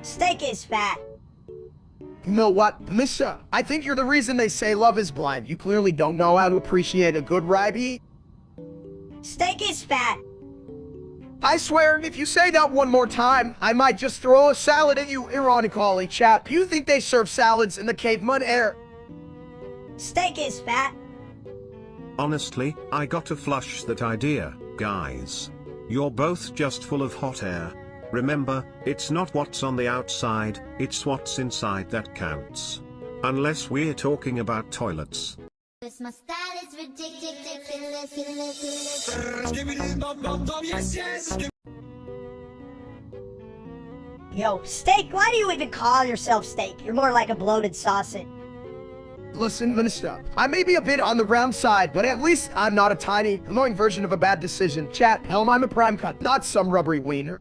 Steak is fat. You know what, Minister? I think you're the reason they say love is blind. You clearly don't know how to appreciate a good ribeye. Steak is fat. I swear, if you say that one more time, I might just throw a salad at you, ironically, chap. You think they serve salads in the caveman era? Steak is fat. Honestly, I gotta flush that idea, guys. You're both just full of hot air. Remember, it's not what's on the outside, it's what's inside that counts. Unless we're talking about toilets. This my style is ridiculous. Yo, Steak, why do you even call yourself Steak? You're more like a bloated sausage. Listen, Minister, I may be a bit on the round side, but at least I'm not a tiny, annoying version of a bad decision. Chat, hell, I'm a prime cut, not some rubbery wiener.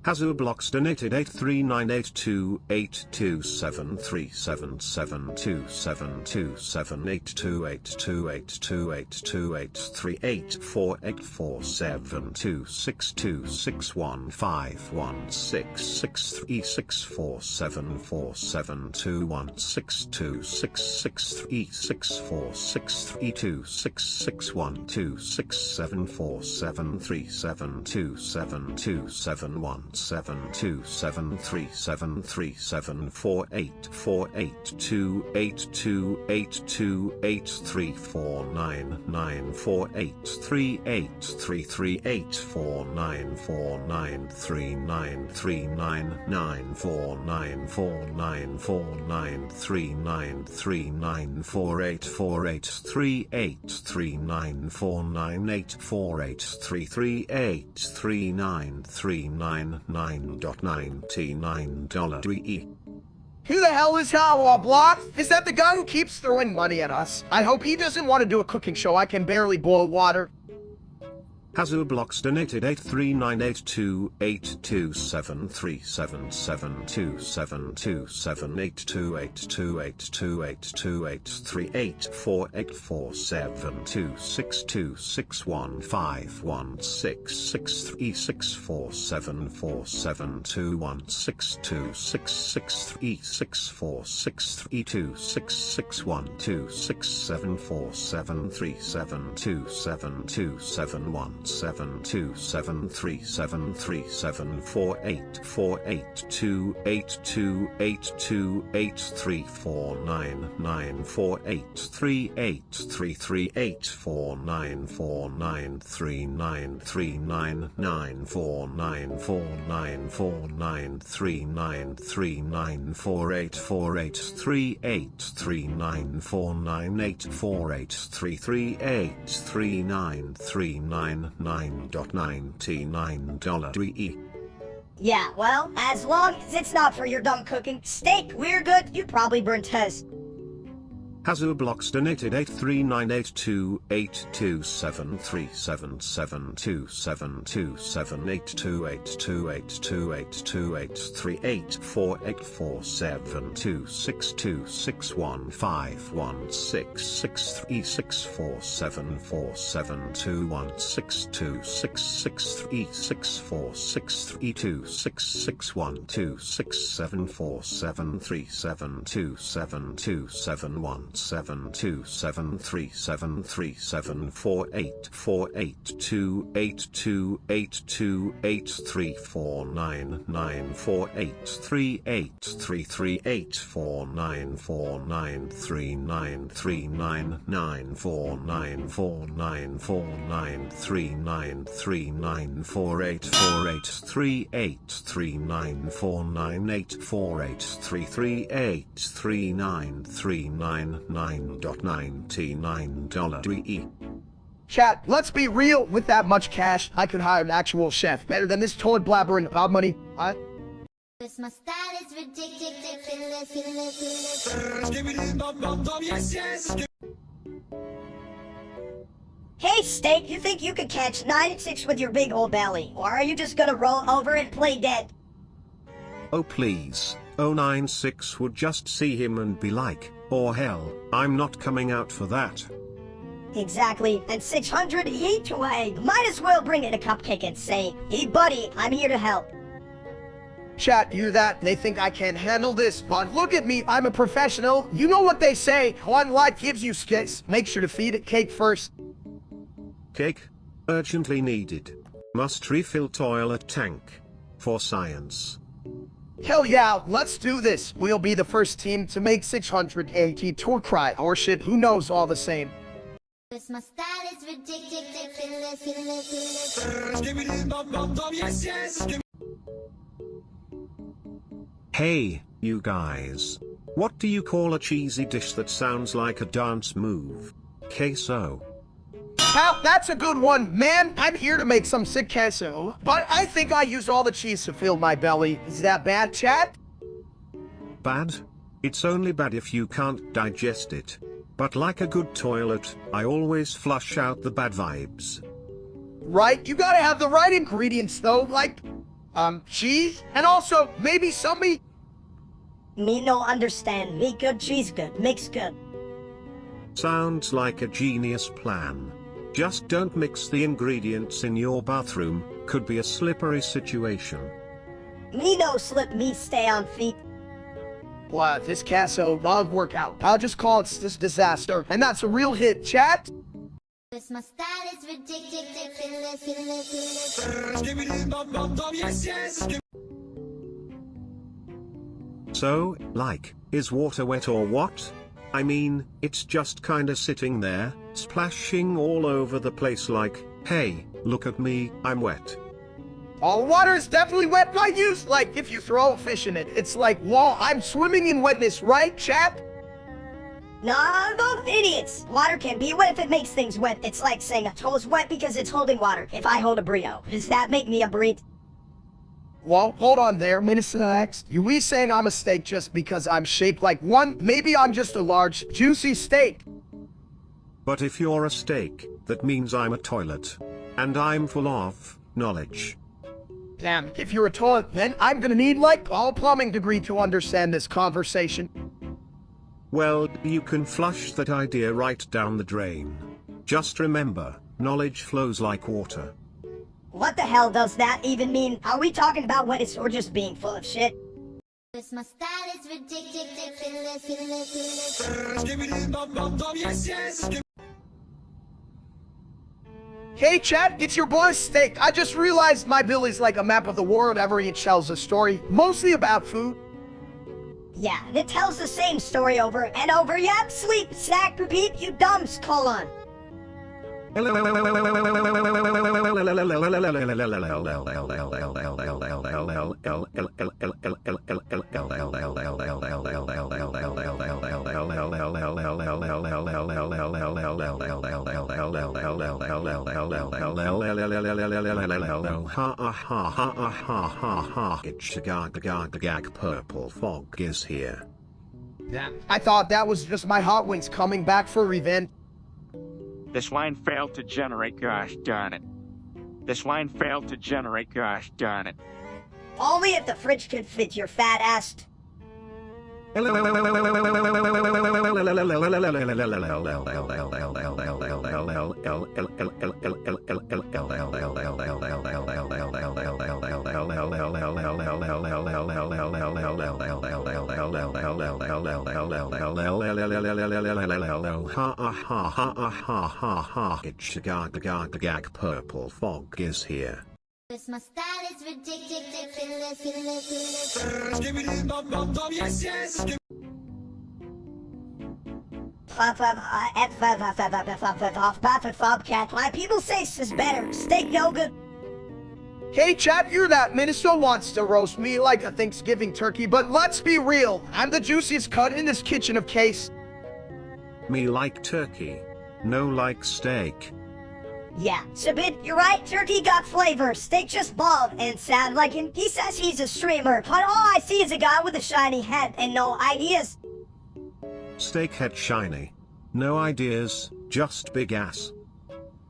Hazu Blocks donated 83982861237262612674267364267373737373737 $9.99. Who the hell is Howard Block? Is that the guy who keeps throwing money at us? I hope he doesn't want to do a cooking show. I can barely boil water. Hazu Blocks donated 8398286123726261266363646326617473721 $9.99. Yeah, well, as long as it's not for your dumb cooking steak, we're good. You probably burnt his. Hazu Blocks donated 83982861237262612663636363636363636363636363636363636363636363636363636363636363636363636363636363636363636363636363636363636363636363636363636363636363636363636363636363636363636363636363636363636363636363636363636363636363636363636363636sk $9.99. Chat, let's be real. With that much cash, I could hire an actual chef. Better than this toilet blabbering about money. This my style is ridiculous. Hey, Steak, you think you could catch 9-6 with your big old belly? Or are you just gonna roll over and play dead? Oh please, 096 would just see him and be like, oh hell, I'm not coming out for that. Exactly, and 600 each way. Might as well bring in a cupcake and say, hey buddy, I'm here to help. Chat, hear that? They think I can't handle this, but look at me, I'm a professional. You know what they say, one life gives you space. Make sure to feed it cake first. Cake? Urgently needed. Must refill toilet tank. For science. Hell yeah, let's do this. We'll be the first team to make 680 tour cry or shit, who knows, all the same. This my style is ridiculous. Hey, you guys. What do you call a cheesy dish that sounds like a dance move? Queso. Pal, that's a good one, man. I'm here to make some sick queso, but I think I used all the cheese to fill my belly. Is that bad, chat? Bad? It's only bad if you can't digest it. But like a good toilet, I always flush out the bad vibes. Right, you gotta have the right ingredients though, like cheese, and also maybe some meat. Me no understand. Me good, cheese good, mix good. Sounds like a genius plan. Just don't mix the ingredients in your bathroom, could be a slippery situation. Me no slip, me stay on feet. What, this Casso love workout. I'll just call it this disaster. And that's a real hit, chat. Cause my style is ridiculous. So, like, is water wet or what? I mean, it's just kinda sitting there, splashing all over the place like, hey, look at me, I'm wet. All water is definitely wet by use. Like, if you throw a fish in it, it's like, whoa, I'm swimming in wetness, right, chat? Nah, both idiots. Water can be wet if it makes things wet. It's like saying a toe's wet because it's holding water. If I hold a brio, does that make me a burrito? Well, hold on there, Minister X. You we saying I'm a steak just because I'm shaped like one? Maybe I'm just a large, juicy steak. But if you're a steak, that means I'm a toilet. And I'm full of knowledge. Damn, if you're a toilet, then I'm gonna need, like, a plumbing degree to understand this conversation. Well, you can flush that idea right down the drain. Just remember, knowledge flows like water. What the hell does that even mean? Are we talking about wetness or just being full of shit? Cause my style is ridiculous. Hey chat, it's your boy Steak. I just realized my Billy's like a map of the world. Every it tells a story, mostly about food. Yeah, and it tells the same story over and over. Yep, sleep, snack, repeat, you dumbs, colon. Purple fog is here. I thought that was just my hot wings coming back for revenge. This line failed to generate, gosh darn it. This line failed to generate, gosh darn it. Only if the fridge could fit your fat ass. Purple fog is here. Cause my style is ridiculous. Why people say this is better? Steak no good. Hey chat, you're that minister wants to roast me like a Thanksgiving turkey, but let's be real. I'm the juiciest cut in this kitchen of case. Me like turkey. No like steak. Yeah, Sabit, you're right. Turkey got flavor. Steak just bald and sound like him. He says he's a streamer, but all I see is a guy with a shiny head and no ideas. Steak head shiny. No ideas, just big ass.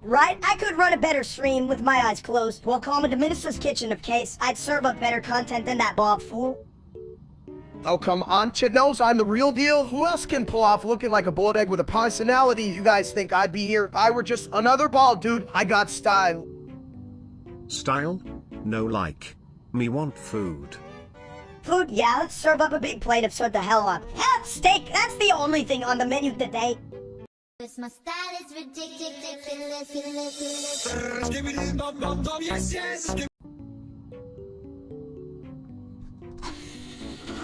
Right? I could run a better stream with my eyes closed. Welcome to Minister's Kitchen of Case. I'd serve up better content than that bald fool. Oh, come on. Chid knows I'm the real deal. Who else can pull off looking like a boiled egg with a personality? You guys think I'd be here if I were just another bald dude? I got style. Style? No like. Me want food. Food, yeah, let's serve up a big plate of shut the hell up. Hell, steak, that's the only thing on the menu today. Cause my style is ridiculous.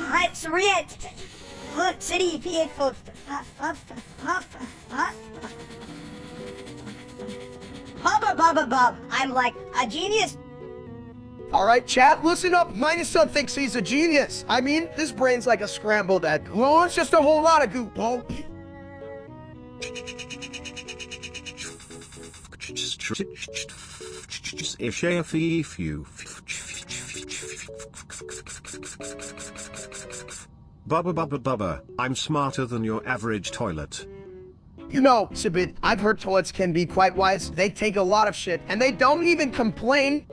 Let's read. Look, city, people. I'm like a genius. Alright, chat, listen up. Minus son thinks he's a genius. I mean, this brain's like a scrambled egg. Well, it's just a whole lot of goop, oh. Bubba, I'm smarter than your average toilet. You know, Sibit, I've heard toilets can be quite wise. They take a lot of shit, and they don't even complain.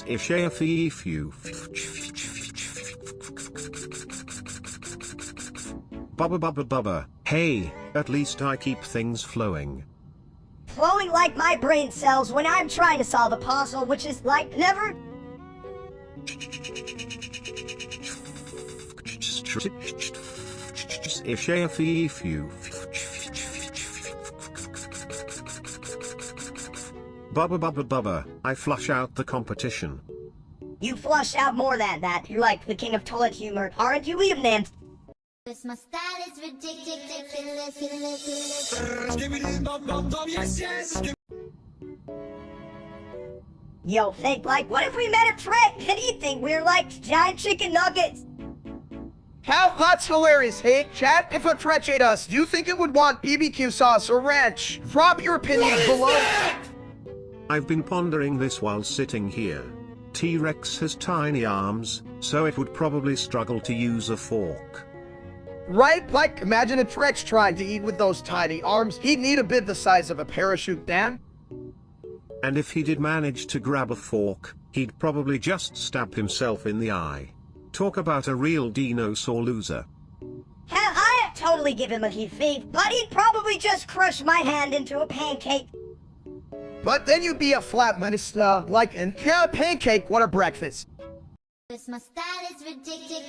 if you Bubba. Hey, at least I keep things flowing. Flowing like my brain cells when I'm trying to solve a puzzle, which is like never. If you Bubba, I flush out the competition. You flush out more than that. You're like the king of toilet humor, aren't you, Lebanon? Cause my style is ridiculous. Yo, think like, what if we met a trick? And you think we're like giant chicken nuggets? How? That's hilarious. Hey, chat, if a Tretch ate us, do you think it would want BBQ sauce or ranch? Drop your opinion below. I've been pondering this while sitting here. T-Rex has tiny arms, so it would probably struggle to use a fork. Right? Like, imagine a Tretch trying to eat with those tiny arms. He'd need a bit the size of a parachute, Dan. And if he did manage to grab a fork, he'd probably just stab himself in the eye. Talk about a real dinosaur loser. Hell, I'd totally give him a heat feed, but he'd probably just crush my hand into a pancake. But then you'd be a flat minister, like an pancake, what a breakfast. Cause my style is ridiculous.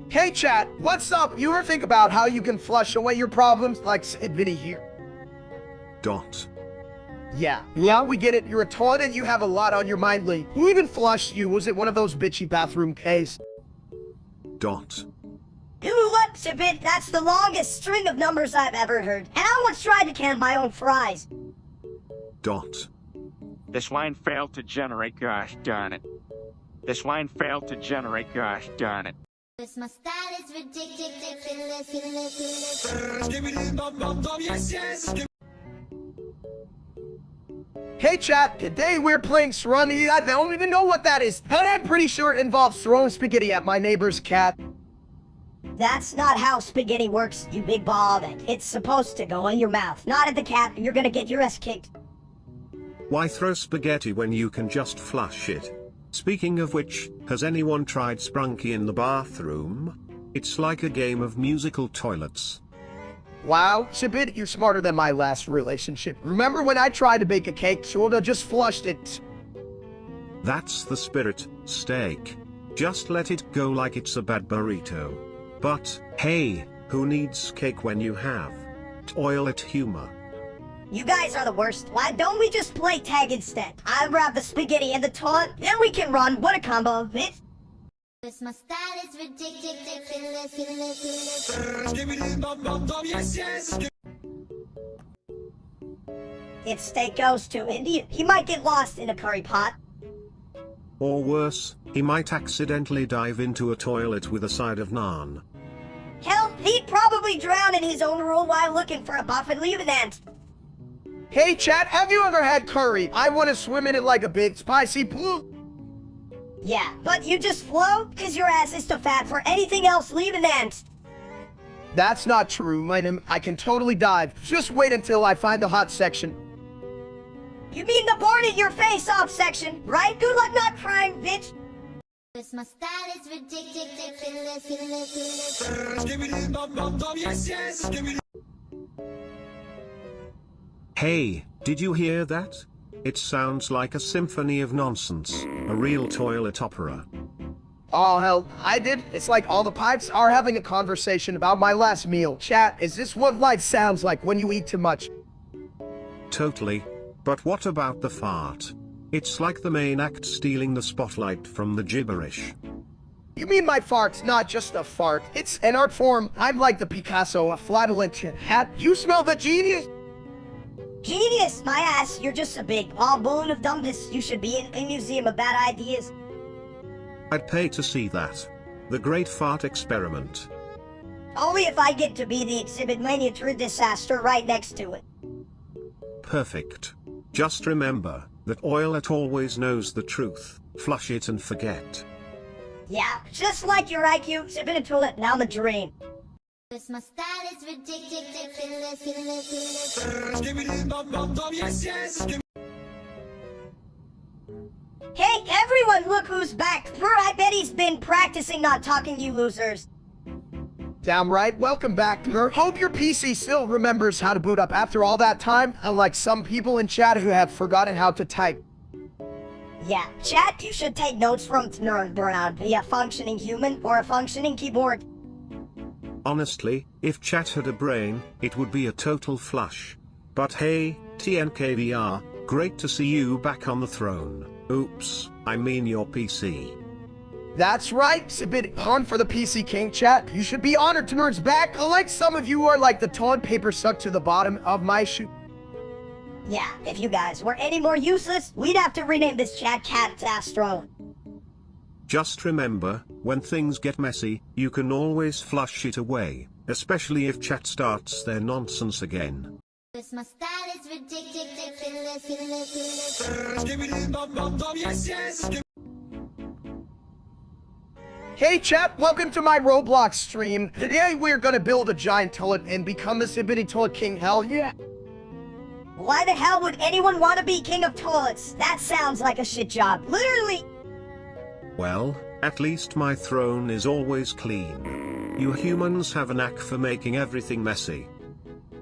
Hey chat, what's up? You ever think about how you can flush away your problems like Sid Vinny here? Yeah, we get it. You're a toilet and you have a lot on your mind lately. Who even flushed you? Was it one of those bitchy bathroom Ks? Ooh, what's a bit? That's the longest string of numbers I've ever heard. And I once tried to can my own fries. This line failed to generate, gosh darn it. This line failed to generate, gosh darn it. Cause my style is ridiculous. Hey chat, today we're playing Serundity. I don't even know what that is, but I'm pretty sure it involves throwing spaghetti at my neighbor's cat. That's not how spaghetti works, you big ball. It's supposed to go in your mouth, not at the cat. You're gonna get your ass kicked. Why throw spaghetti when you can just flush it? Speaking of which, has anyone tried Sprunky in the bathroom? It's like a game of musical toilets. Wow, Shabit, you're smarter than my last relationship. Remember when I tried to bake a cake, Shoulda just flushed it? That's the spirit, steak. Just let it go like it's a bad burrito. But, hey, who needs cake when you have toilet humor? You guys are the worst. Why don't we just play tag instead? I'll grab the spaghetti and the toilet, then we can run. What a combo, bitch. Cause my style is ridiculous. If steak goes to India, he might get lost in a curry pot. Or worse, he might accidentally dive into a toilet with a side of naan. Hell, he'd probably drown in his own rule while looking for a Buffett Lebanon. Hey chat, have you ever had curry? I want to swim in it like a big spicy pool. Yeah, but you just float, cause your ass is too fat for anything else Lebanon. That's not true, madam. I can totally dive. Just wait until I find the hot section. You mean the boarding your face off section, right? Good luck not crying, bitch. Cause my style is ridiculous. Hey, did you hear that? It sounds like a symphony of nonsense, a real toilet opera. Oh hell, I did. It's like all the pipes are having a conversation about my last meal. Chat, is this what life sounds like when you eat too much? Totally. But what about the fart? It's like the main act stealing the spotlight from the gibberish. You mean my fart's not just a fart, it's an art form. I'm like the Picasso of flatulent hat. You smell the genius? Genius, my ass. You're just a big ball balloon of dumbness. You should be in a museum of bad ideas. I'd pay to see that. The Great Fart Experiment. Only if I get to be the exhibit miniature disaster right next to it. Perfect. Just remember that Oilet always knows the truth. Flush it and forget. Yeah, just like your IQ exhibit toilet, now the dream. Cause my style is ridiculous. Hey, everyone, look who's back. Brr, I bet he's been practicing not talking, you losers. Damn right, welcome back. Hope your PC still remembers how to boot up after all that time, unlike some people in chat who have forgotten how to type. Yeah, chat, you should take notes from Nerd Burnout, be a functioning human or a functioning keyboard. Honestly, if chat had a brain, it would be a total flush. But hey, TNKVR, great to see you back on the throne. Oops, I mean your PC. That's right, it's a bit on for the PC King chat. You should be honored to Nerd's back, unlike some of you are like the toilet paper stuck to the bottom of my shoe. Yeah, if you guys were any more useless, we'd have to rename this chat Catastro. Just remember, when things get messy, you can always flush it away, especially if chat starts their nonsense again. Cause my style is ridiculous. Hey chat, welcome to my Roblox stream. Today we're gonna build a giant toilet and become the Zippity Toilet King, hell yeah. Why the hell would anyone want to be king of toilets? That sounds like a shit job. Literally. Well, at least my throne is always clean. You humans have a knack for making everything messy.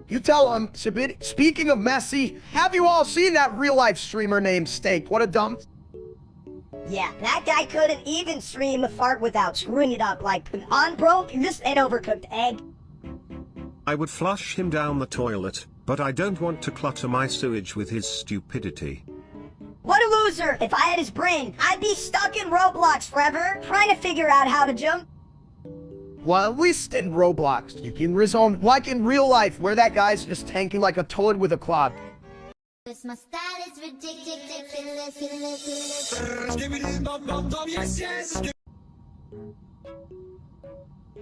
You tell him, Zippity. Speaking of messy, have you all seen that real-life streamer named Steak? What a dump. Yeah, that guy couldn't even stream a fart without screwing it up like unbroke, just an overcooked egg. I would flush him down the toilet, but I don't want to clutter my sewage with his stupidity. What a loser! If I had his brain, I'd be stuck in Roblox forever, trying to figure out how to jump. Well, at least in Roblox, you can resume like in real life, where that guy's just tanking like a toilet with a clog. Cause my style is ridiculous.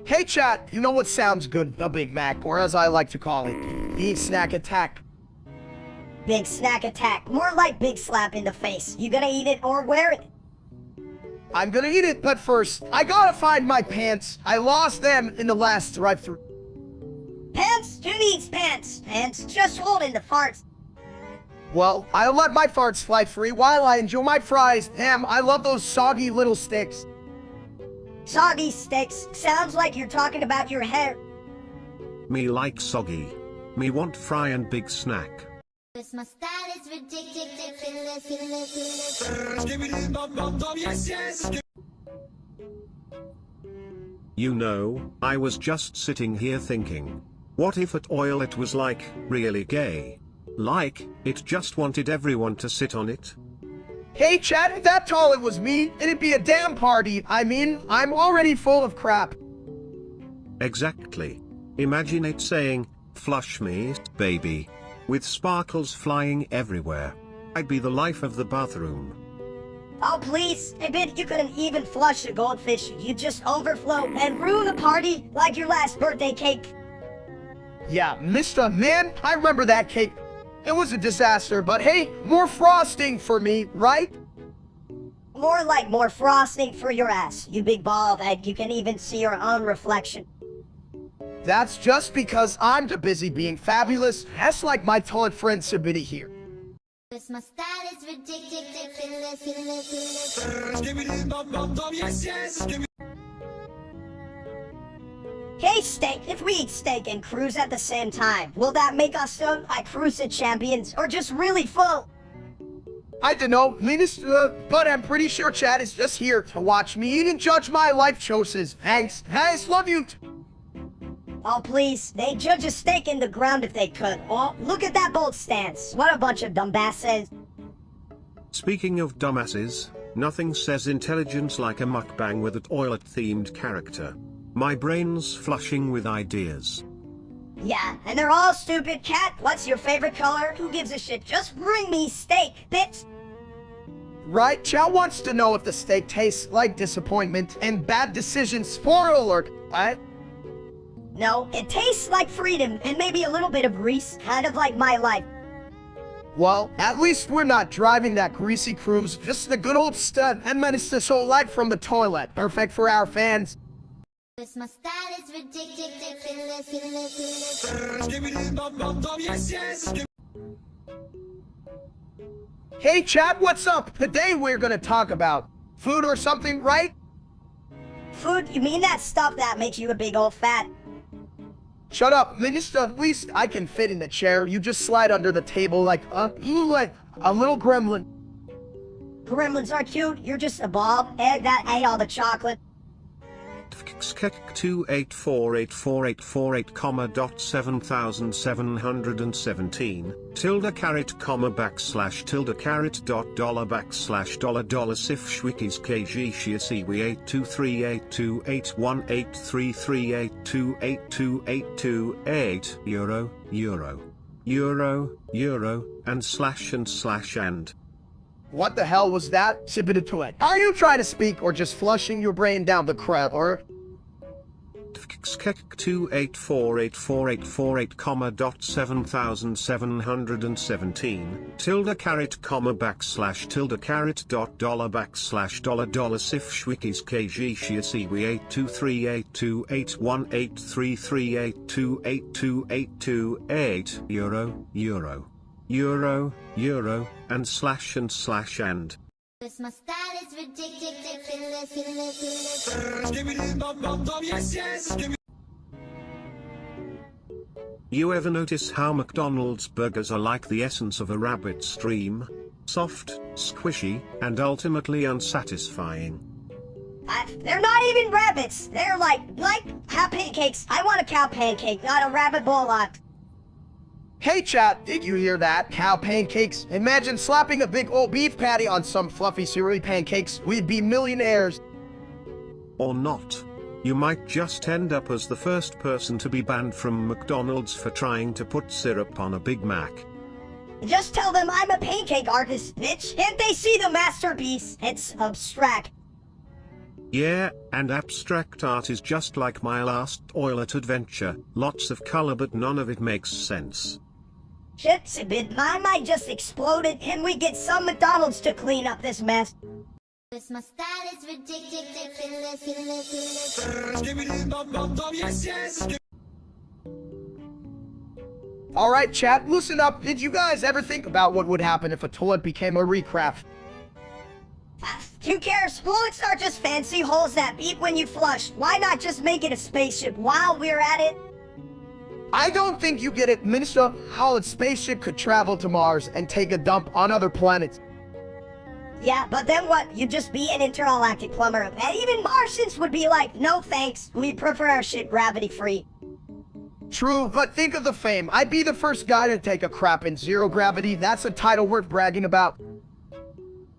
Hey chat, you know what sounds good? A Big Mac, or as I like to call it, Eat Snack Attack. Big snack attack, more like big slap in the face. You gonna eat it or wear it? I'm gonna eat it, but first, I gotta find my pants. I lost them in the last drive-thru. Pants? Who needs pants? Pants just holding the farts. Well, I'll let my farts fly free while I enjoy my fries. Damn, I love those soggy little sticks. Soggy sticks. Sounds like you're talking about your hair. Me like soggy. Me want fry and big snack. Cause my style is ridiculous. You know, I was just sitting here thinking, what if a toilet was like, really gay? Like, it just wanted everyone to sit on it? Hey chat, if that toilet was me, it'd be a damn party. I mean, I'm already full of crap. Exactly. Imagine it saying, flush me, baby. With sparkles flying everywhere. I'd be the life of the bathroom. Oh please, I bet you couldn't even flush a goldfish. You'd just overflow and ruin the party like your last birthday cake. Yeah, Mr. Man, I remember that cake. It was a disaster, but hey, more frosting for me, right? More like more frosting for your ass, you big ball of egg. You can even see your own reflection. That's just because I'm too busy being fabulous. That's like my toilet friend Sabini here. Cause my style is ridiculous. Hey Steak, if we eat steak and cruise at the same time, will that make us like cruise champions or just really full? I don't know, Minister, but I'm pretty sure Chad is just here to watch me eat and judge my life choices. Thanks. Guys, love you. Oh please, they'd judge a steak in the ground if they could. Oh, look at that bold stance. What a bunch of dumbasses. Speaking of dumbasses, nothing says intelligence like a mukbang with a toilet-themed character. My brain's flushing with ideas. Yeah, and they're all stupid. Cat, what's your favorite color? Who gives a shit? Just bring me steak, bitch. Right, Chow wants to know if the steak tastes like disappointment and bad decisions. Spoiler alert, right? No, it tastes like freedom and maybe a little bit of grease, kind of like my life. Well, at least we're not driving that greasy cruise, just the good old stud and minister so light from the toilet. Perfect for our fans. My style is ridiculous. Hey chat, what's up? Today we're gonna talk about food or something, right? Food? You mean that stuff that makes you a big old fat? Shut up, Minister. At least I can fit in the chair. You just slide under the table like a little gremlin. Gremlins are cute. You're just a ball. Egg that ate all the chocolate. 284848848 comma dot 7717 tilde caret comma backslash tilde caret dot dollar backslash dollar sif schwikis kg shiasiwi 82382818338282828 euro and slash and. What the hell was that? Sibiditoet. Are you trying to speak or just flushing your brain down the crap, or? 284848848 comma dot 7717 tilde caret comma backslash tilde caret dot dollar backslash dollar sif schwikis kg shiasiwi 82382818338282828 euro and slash and. My style is ridiculous. You ever notice how McDonald's burgers are like the essence of a rabbit's dream? Soft, squishy, and ultimately unsatisfying. They're not even rabbits. They're like cow pancakes. I want a cow pancake, not a rabbit bollock. Hey chat, did you hear that? Cow pancakes? Imagine slapping a big old beef patty on some fluffy cereal pancakes. We'd be millionaires. Or not. You might just end up as the first person to be banned from McDonald's for trying to put syrup on a Big Mac. Just tell them I'm a pancake artist, bitch. Can't they see the masterpiece? It's abstract. Yeah, and abstract art is just like my last toilet adventure. Lots of color but none of it makes sense. Shit, Sibid, mine might just exploded. Can we get some McDonald's to clean up this mess? My style is ridiculous. Alright chat, loosen up. Did you guys ever think about what would happen if a toilet became a recraft? Who cares? Toilets are just fancy holes that beep when you flush. Why not just make it a spaceship while we're at it? I don't think you get it, Minister. How a spaceship could travel to Mars and take a dump on other planets. Yeah, but then what? You'd just be an intergalactic plumber. And even Martians would be like, no thanks, we prefer our shit gravity-free. True, but think of the fame. I'd be the first guy to take a crap in zero gravity. That's a title worth bragging about.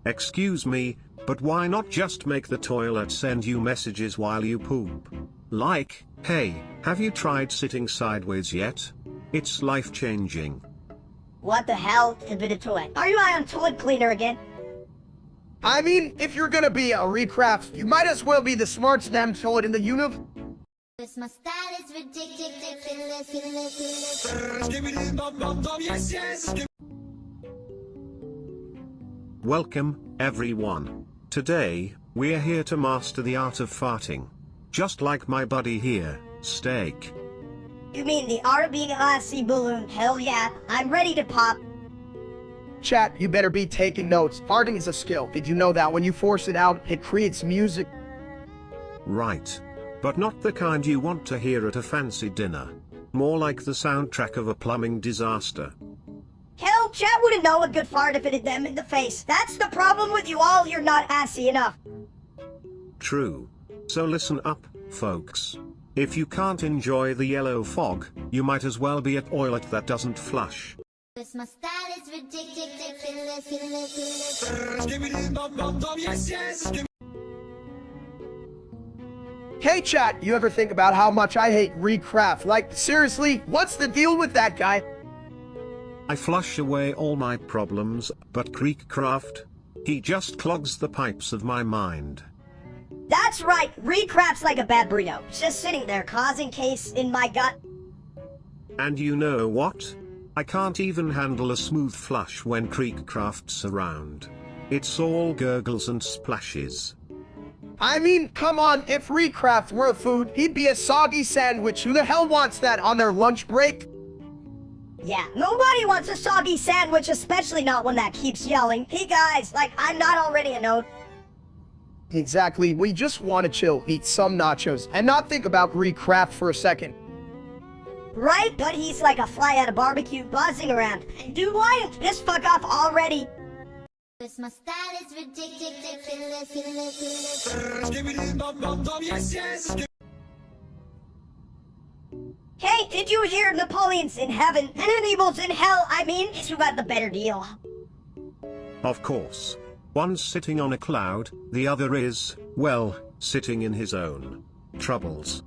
Excuse me, but why not just make the toilet send you messages while you poop? Like, hey, have you tried sitting sideways yet? It's life-changing. What the hell, Ibiditoy? Are you on toilet cleaner again? I mean, if you're gonna be a recraft, you might as well be the smartest damn toilet in the universe. My style is ridiculous. Welcome, everyone. Today, we're here to master the art of farting. Just like my buddy here, Steak. You mean the art of being an icy balloon? Hell yeah, I'm ready to pop. Chat, you better be taking notes. Farting is a skill. Did you know that when you force it out, it creates music? Right. But not the kind you want to hear at a fancy dinner. More like the soundtrack of a plumbing disaster. Hell, chat wouldn't know a good fart if it hit them in the face. That's the problem with you all, you're not assy enough. True. So listen up, folks. If you can't enjoy the yellow fog, you might as well be a toilet that doesn't flush. My style is ridiculous. Hey chat, you ever think about how much I hate recraft? Like, seriously, what's the deal with that guy? I flush away all my problems, but Creekcraft? He just clogs the pipes of my mind. That's right, recraft's like a bad burrito, just sitting there causing case in my gut. And you know what? I can't even handle a smooth flush when Creekcraft's around. It's all gurgles and splashes. I mean, come on, if Recraft were food, he'd be a soggy sandwich. Who the hell wants that on their lunch break? Yeah, nobody wants a soggy sandwich, especially not one that keeps yelling, "Hey guys, like, I'm not already a node." Exactly, we just want to chill, eat some nachos, and not think about Recraft for a second. Right? But he's like a fly at a barbecue buzzing around. Dude, why don't this fuck off already? Cause my style is ridiculous. Hey, did you hear Napoleon's in heaven and Hannibal's in hell? I mean, who got the better deal? Of course. One's sitting on a cloud, the other is, well, sitting in his own troubles.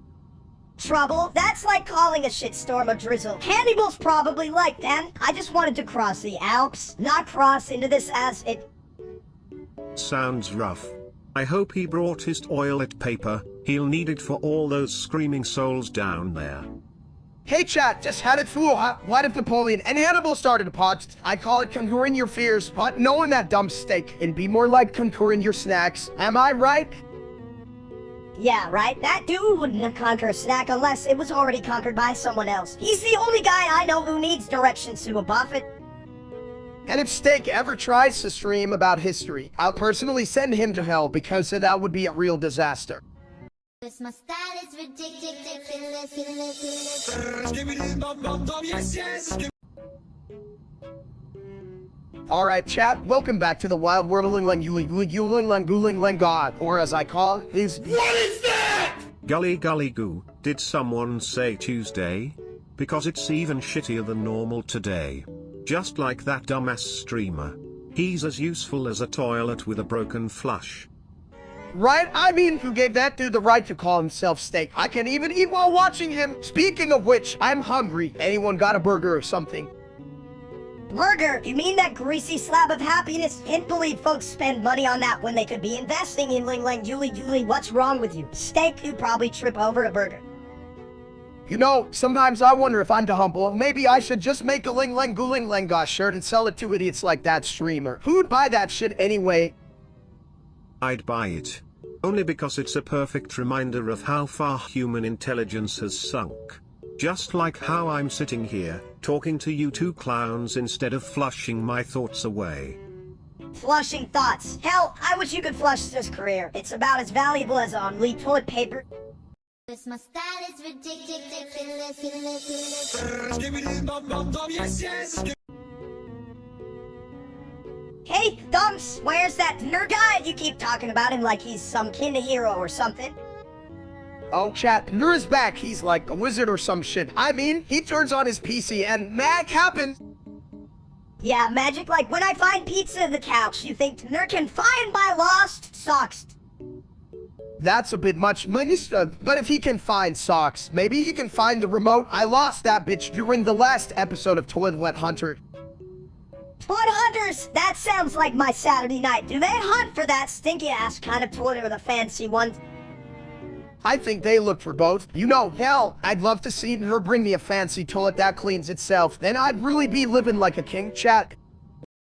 Trouble? That's like calling a shitstorm a drizzle. Hannibal's probably like, "Dan, I just wanted to cross the Alps, not cross into this as it..." Sounds rough. I hope he brought his toilet paper, he'll need it for all those screaming souls down there. Hey chat, just had it fool, huh? What if Napoleon and Hannibal started a pod? I call it conquering your fears, but knowing that dumb steak and be more like conquering your snacks. Am I right? Yeah, right? That dude wouldn't conquer a snack unless it was already conquered by someone else. He's the only guy I know who needs directions to a Buffett. And if Steak ever tries to stream about history, I'll personally send him to hell because that would be a real disaster. Cause my style is ridiculous. Alright chat, welcome back to the wild world of God, or as I call it, is... What is that? Gully gully goo, did someone say Tuesday? Because it's even shittier than normal today. Just like that dumbass streamer. He's as useful as a toilet with a broken flush. Right? I mean, who gave that dude the right to call himself Steak? I can even eat while watching him. Speaking of which, I'm hungry. Anyone got a burger or something? Burger? You mean that greasy slab of happiness? Can't believe folks spend money on that when they could be investing in Ling Ling Julie. What's wrong with you? Steak, you'd probably trip over a burger. You know, sometimes I wonder if I'm too humble. Maybe I should just make a Ling Ling Gooling Lenga shirt and sell it to idiots like that streamer. Who'd buy that shit anyway? I'd buy it. Only because it's a perfect reminder of how far human intelligence has sunk. Just like how I'm sitting here, talking to you two clowns instead of flushing my thoughts away. Flushing thoughts. Hell, I wish you could flush this career. It's about as valuable as on lead toilet paper. Cause my style is ridiculous. Hey, Thumbs, where's that nerd guy? You keep talking about him like he's some kind of hero or something. Oh chat, Nur's back. He's like a wizard or some shit. I mean, he turns on his PC and mag happens. Yeah, magic like when I find pizza in the couch, you think Nur can find my lost socks. That's a bit much, but if he can find socks, maybe he can find the remote. I lost that bitch during the last episode of Toilet Hunter. Toilet hunters? That sounds like my Saturday night. Do they hunt for that stinky ass kind of toilet or the fancy ones? I think they look for both. You know, hell, I'd love to see her bring me a fancy toilet that cleans itself. Then I'd really be living like a king, chat.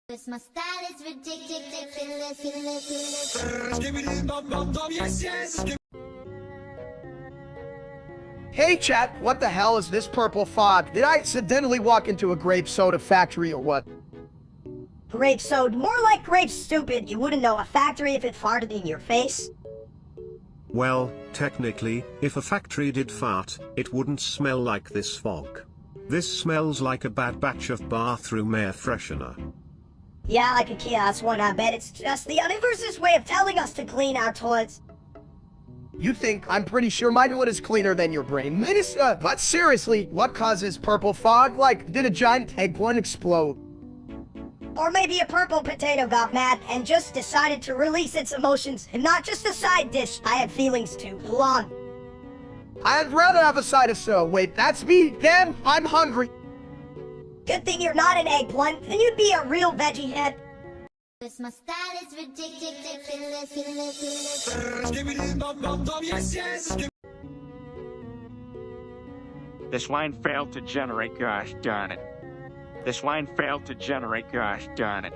Cause my style is ridiculous. Hey chat, what the hell is this purple fog? Did I accidentally walk into a grape soda factory or what? Grape soda? More like grape stupid. You wouldn't know a factory if it farted in your face. Well, technically, if a factory did fart, it wouldn't smell like this fog. This smells like a bad batch of bathroom air freshener. Yeah, like a kiosk one, I bet it's just the universe's way of telling us to clean our toilets. You think I'm pretty sure my toilet is cleaner than your brain. But seriously, what causes purple fog? Like, did a giant eggplant explode? Or maybe a purple potato got mad and just decided to release its emotions and not just a side dish I had feelings to. Long. I'd rather have a side of so. Wait, that's me. Damn, I'm hungry. Good thing you're not an eggplant, then you'd be a real veggie head. Cause my style is ridiculous. This line failed to generate, gosh darn it. This line failed to generate, gosh darn it.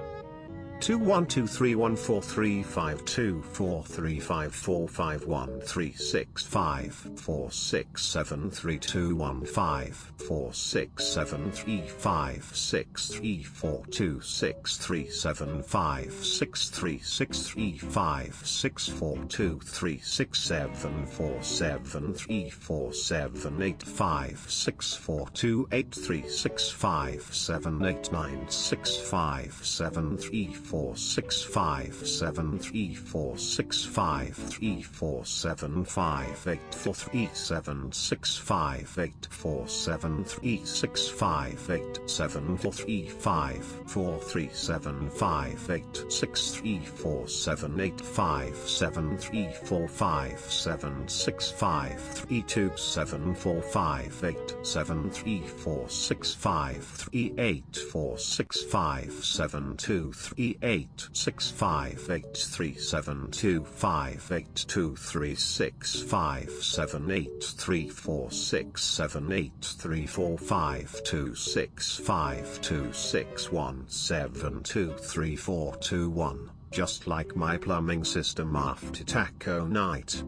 212314352465826572345261723461721. Just like my plumbing system after taco night.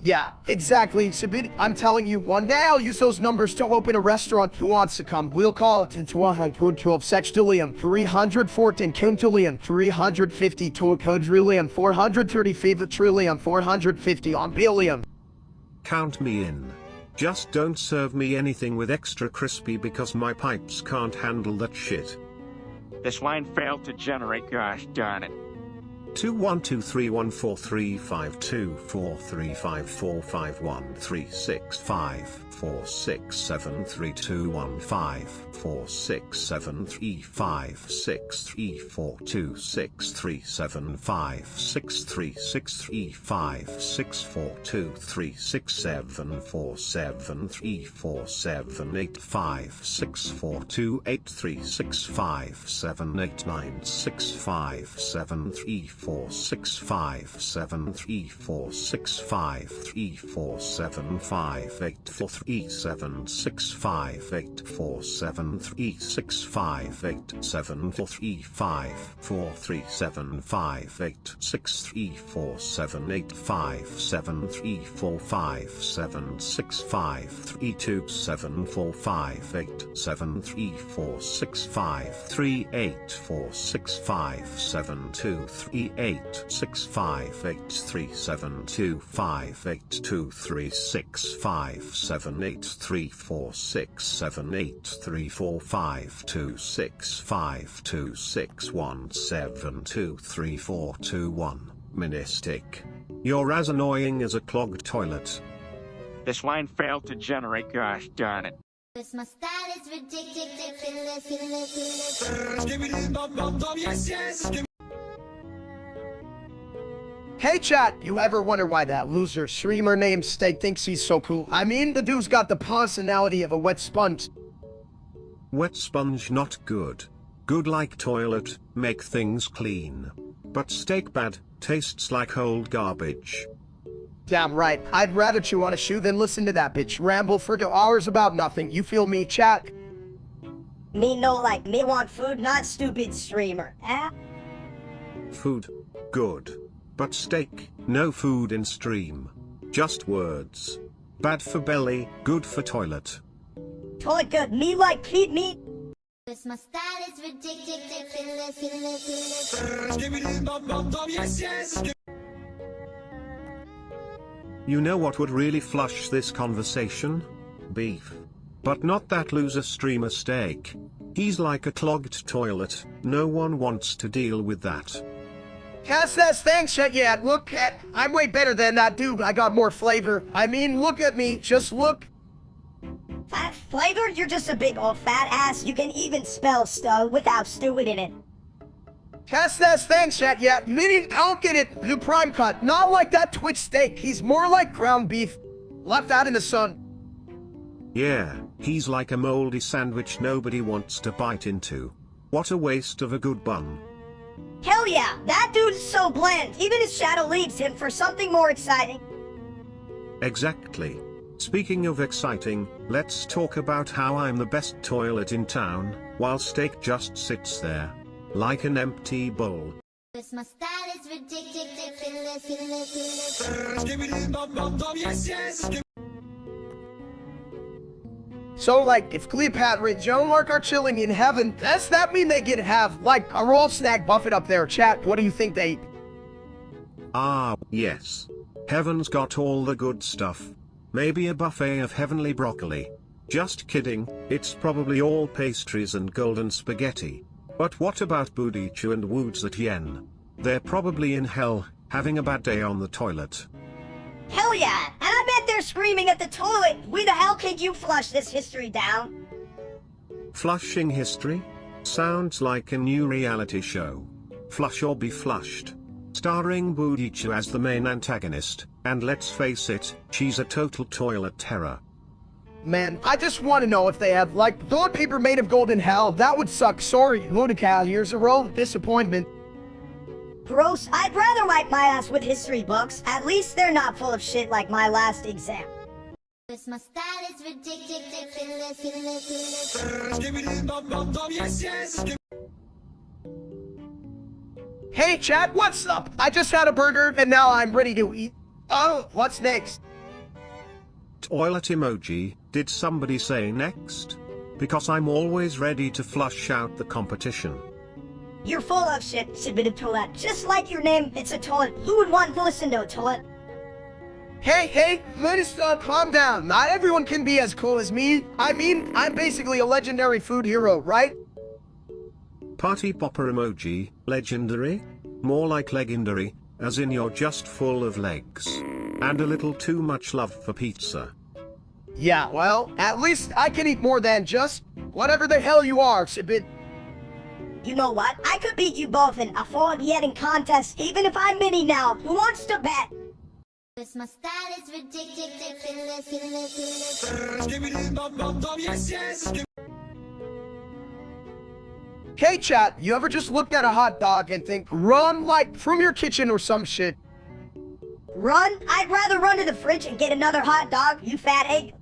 Yeah, exactly, Sabit. I'm telling you, one day I'll use those numbers to open a restaurant. Who wants to come? We'll call it into 112 sextillion, 314 quintillion, 352 quadrillion, 435 trillion, 450 on billion. Count me in. Just don't serve me anything with extra crispy because my pipes can't handle that shit. This line failed to generate, gosh darn it. 21231435246582635261723461721. Ministic. You're as annoying as a clogged toilet. This line failed to generate, gosh darn it. Cause my style is ridiculous. Hey chat, you ever wonder why that loser streamer named Steak thinks he's so cool? I mean, the dude's got the personality of a wet sponge. Wet sponge not good. Good like toilet, make things clean. But steak bad, tastes like old garbage. Damn right, I'd rather chew on a shoe than listen to that bitch ramble for 2 hours about nothing. You feel me, chat? Me no like, me want food, not stupid streamer. Eh? Food, good. But steak, no food in stream. Just words. Bad for belly, good for toilet. Toilet good, me like feed me. Cause my style is ridiculous. You know what would really flush this conversation? Beef. But not that loser streamer Steak. He's like a clogged toilet, no one wants to deal with that. Cast that thanks shit yet. Look at, I'm way better than that dude. I got more flavor. I mean, look at me. Just look. Fat flavor? You're just a big old fat ass. You can even spell stuff without stewing in it. Cast that thanks shit yet. Mini, I don't get it. The prime cut. Not like that Twitch steak. He's more like ground beef. Left out in the sun. Yeah, he's like a moldy sandwich nobody wants to bite into. What a waste of a good bun. Hell yeah, that dude's so bland. Even his shadow leaves him for something more exciting. Exactly. Speaking of exciting, let's talk about how I'm the best toilet in town, while Steak just sits there. like an empty bowl. Cause my style is ridiculous. So, like, if Cleopatra and Joan Mark are chilling in heaven, does that mean they get to have, like, a raw snack buffet up there? Chat, what do you think they eat? Ah, yes. Heaven's got all the good stuff. Maybe a buffet of heavenly broccoli. Just kidding, it's probably all pastries and golden spaghetti. But what about Budichu and Woodzatien? They're probably in hell, having a bad day on the toilet. Hell yeah! And I bet they're screaming at the toilet, "Where the hell could you flush this history down?" Flushing history? Sounds like a new reality show. Flush or Be Flushed. Starring Budichu as the main antagonist, and let's face it, she's a total toilet terror. Man, I just want to know if they have, like, toilet paper made of gold in hell. That would suck. Sorry, Ludical, here's a roll of disappointment. Gross, I'd rather wipe my ass with history books. At least they're not full of shit like my last exam. Cause my style is ridiculous. Hey, chat, what's up? I just had a burger, and now I'm ready to eat. Oh, what's next? Toilet emoji, did somebody say next? Because I'm always ready to flush out the competition. You're full of shit, submitted toilet. Just like your name, it's a toilet. Who would want to listen to a toilet? Hey, Minister, calm down. Not everyone can be as cool as me. I mean, I'm basically a legendary food hero, right? Party popper emoji, legendary? More like legendary, as in you're just full of legs. And a little too much love for pizza. Yeah, well, at least I can eat more than just whatever the hell you are, Sibit. You know what? I could beat you both in a forward-heading contest, even if I'm mini now. Who wants to bet? Cause my style is ridiculous. Hey, chat, you ever just look at a hot dog and think, run, like, from your kitchen or some shit? Run? I'd rather run to the fridge and get another hot dog, you fat egg.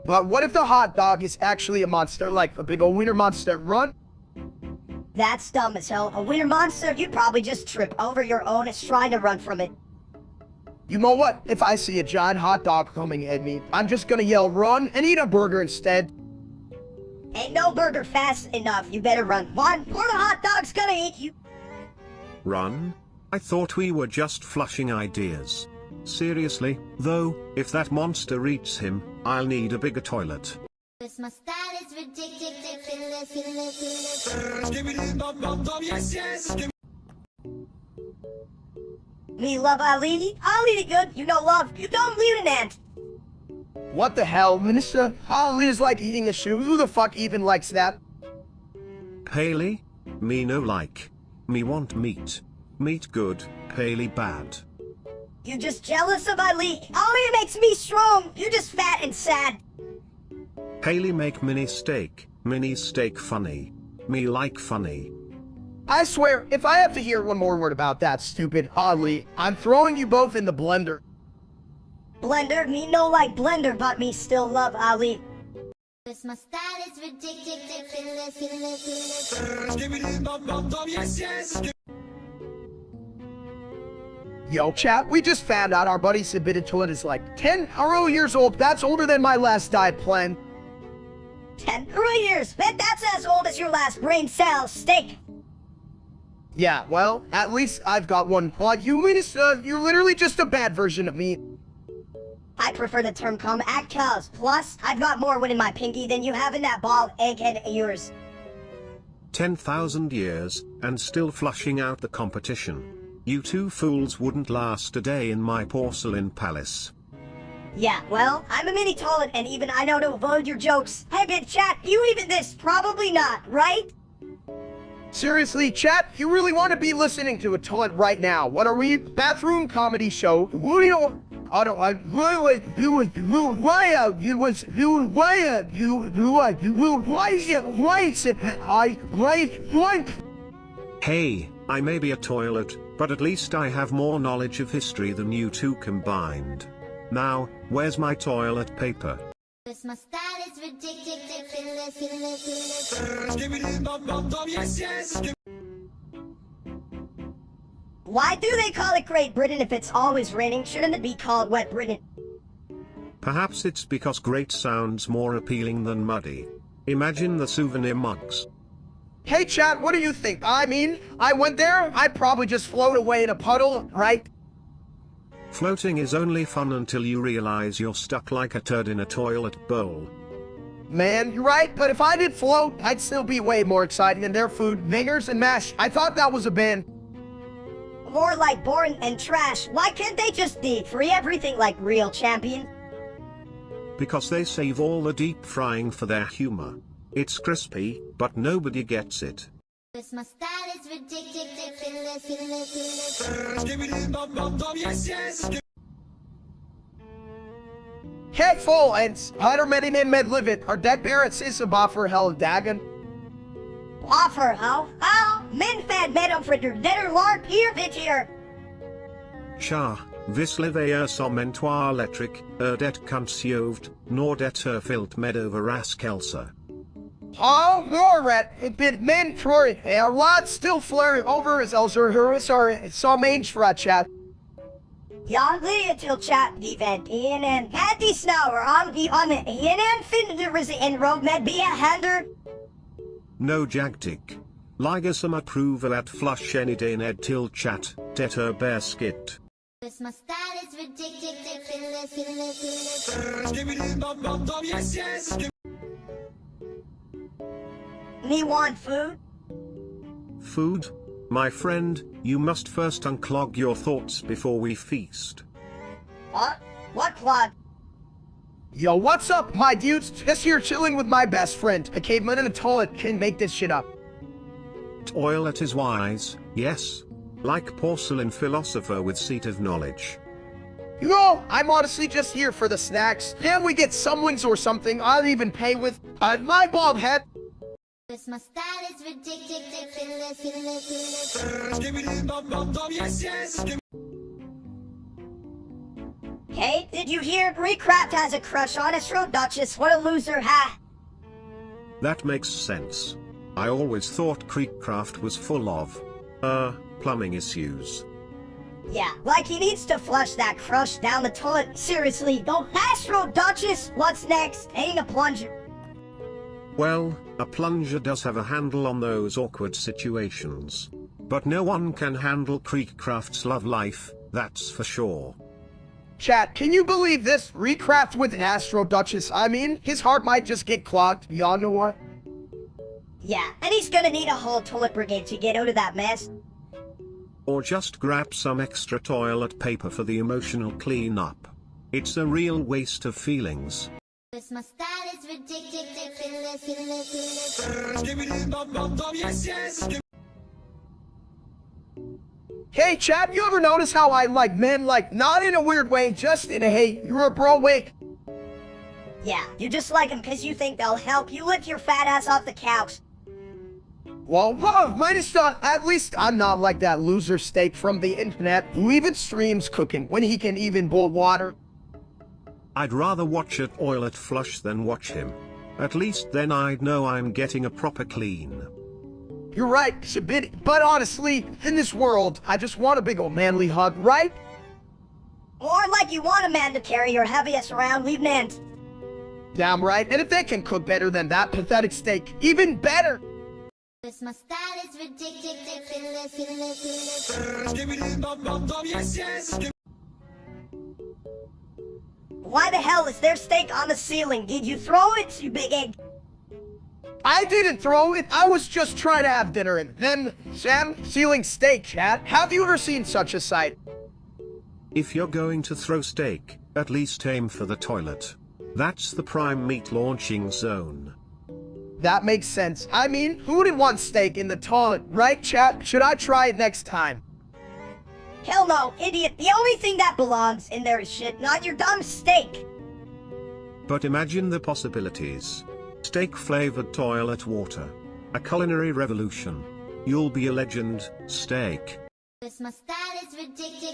But what if the hot dog is actually a monster, like a big old wiener monster? Run? That's dumb as hell. A winter monster, you'd probably just trip over your own as trying to run from it. You know what? If I see a giant hot dog coming at me, I'm just gonna yell run and eat a burger instead. Ain't no burger fast enough, you better run. One, or the hot dog's gonna eat you. Run? I thought we were just flushing ideas. Seriously, though, if that monster eats him, I'll need a bigger toilet. Cause my style is ridiculous. Me love Ali. Ali good, you know love. You don't leave an ant. What the hell, Minister? Ali is like eating a shoe. Who the fuck even likes that? Haley? Me no like. Me want meat. Meat good, Haley bad. You just jealous of Ali. Ali makes me strong. You're just fat and sad. Haley make mini steak funny. Me like funny. I swear, if I have to hear one more word about that stupid Ali, I'm throwing you both in the blender. Blender? Me no like blender, but me still love Ali. Cause my style is ridiculous. Yo, chat, we just found out our buddy submitted to it is like 10 or years old. That's older than my last diet plan. 10 years. Bet that's as old as your last brain cell steak. Yeah, well, at least I've got one. But you, Minister, you're literally just a bad version of me. I prefer the term compact cuz. Plus, I've got more wood in my pinky than you have in that bald egghead of yours. 10,000 years, and still flushing out the competition. You two fools wouldn't last a day in my porcelain palace. Yeah, well, I'm a mini toilet and even I know to avoid your jokes. Hey, bit chat, you even this? Probably not, right? Seriously, chat, you really want to be listening to a toilet right now? What are we? Bathroom comedy show? What do you... I don't... Hey, I may be a toilet, but at least I have more knowledge of history than you two combined. Now, where's my toilet paper? Cause my style is ridiculous. Why do they call it Great Britain if it's always raining? Shouldn't it be called Wet Britain? Perhaps it's because great sounds more appealing than muddy. Imagine the souvenir mugs. Hey chat, what do you think? I mean, I went there, I'd probably just float away in a puddle, right? Floating is only fun until you realize you're stuck like a turd in a toilet bowl. Man, you're right, but if I did float, I'd still be way more exciting than their food, vingers and mash. I thought that was a band. More like boring and trash. Why can't they just deep free everything like real champions? Because they save all the deep frying for their humor. It's crispy, but nobody gets it. Cause my style is ridiculous. Kijk vol en Spider-Man in med livet. Our dead parents is a buffer hell dagen. Offer, min fad medom for der dinner lark here this year. Tja, vis leveer som en toi electric, det kansjovd, nordet filt med over raskelser. Oh, Norret, it been men Troy, a lot still flurry over as Elser Hurus or some mange for a chat. Jan Lee till chat event in and Patty Snauer on the and Finderis in Road Med be a hander. No jagtik. Ligasum approval at flush any day ned till chat, deter bear skit. Cause my style is ridiculous. Me want food? Food? My friend, you must first unclog your thoughts before we feast. What? What plot? Yo, what's up, my dudes? Just here chilling with my best friend. A caveman in a toilet can make this shit up. Toilet is wise, yes. Like porcelain philosopher with seat of knowledge. Yo, I'm honestly just here for the snacks. Can we get someone's or something? I'll even pay with my bald head. Cause my style is ridiculous. Hey, did you hear Recraft has a crush on Astro Duchess? What a loser, ha! That makes sense. I always thought Creekcraft was full of, plumbing issues. Yeah, like he needs to flush that crush down the toilet. Seriously, don't Astro Duchess! What's next? Ain't a plunger. Well, a plunger does have a handle on those awkward situations. But no one can handle Creekcraft's love life, that's for sure. Chat, can you believe this? Recraft with Astro Duchess. I mean, his heart might just get clogged. Y'all know what? Yeah, and he's gonna need a whole toilet brigade to get out of that mess. Or just grab some extra toilet paper for the emotional cleanup. It's a real waste of feelings. Cause my style is ridiculous. Hey, chat, you ever notice how I like men, like, not in a weird way, just in a hey, you're a bro way? Yeah, you just like them because you think they'll help you lift your fat ass off the couch. Well, minus at least I'm not like that loser steak from the internet who even streams cooking when he can even boil water. I'd rather watch a toilet flush than watch him. At least then I'd know I'm getting a proper clean. You're right, Shabit, but honestly, in this world, I just want a big old manly hug, right? Or like you want a man to carry your heaviest around, leave men. Damn right, and if they can cook better than that pathetic steak, even better! Cause my style is ridiculous. Why the hell is there steak on the ceiling? Did you throw it, you big egg? I didn't throw it, I was just trying to have dinner and then, Sam, ceiling steak, chat. Have you ever seen such a sight? If you're going to throw steak, at least aim for the toilet. That's the prime meat launching zone. That makes sense. I mean, who wouldn't want steak in the toilet, right, chat? Should I try it next time? Hell no, idiot. The only thing that belongs in there is shit, not your dumb steak. But imagine the possibilities. Steak-flavored toilet water. A culinary revolution. You'll be a legend, steak. Cause my style is ridiculous.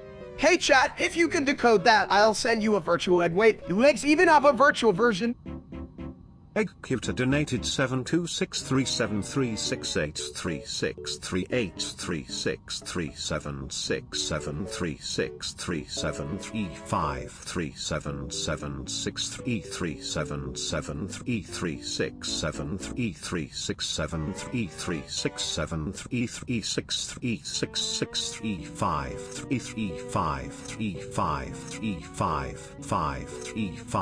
Hey chat, if you can decode that, I'll send you a virtual egg. Wait, do eggs even have a virtual version? Eggcuter donated 72637366367376363636353673363535353536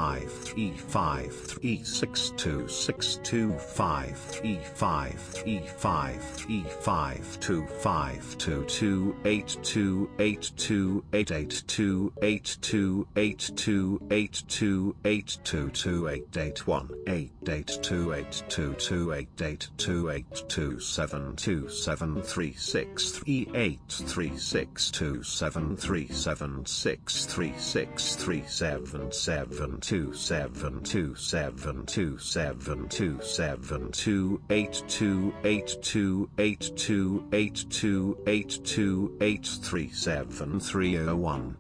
727272728282828282828282828282828282828282828282828282828282828282828282828282828282828282828282828282828282828282828201.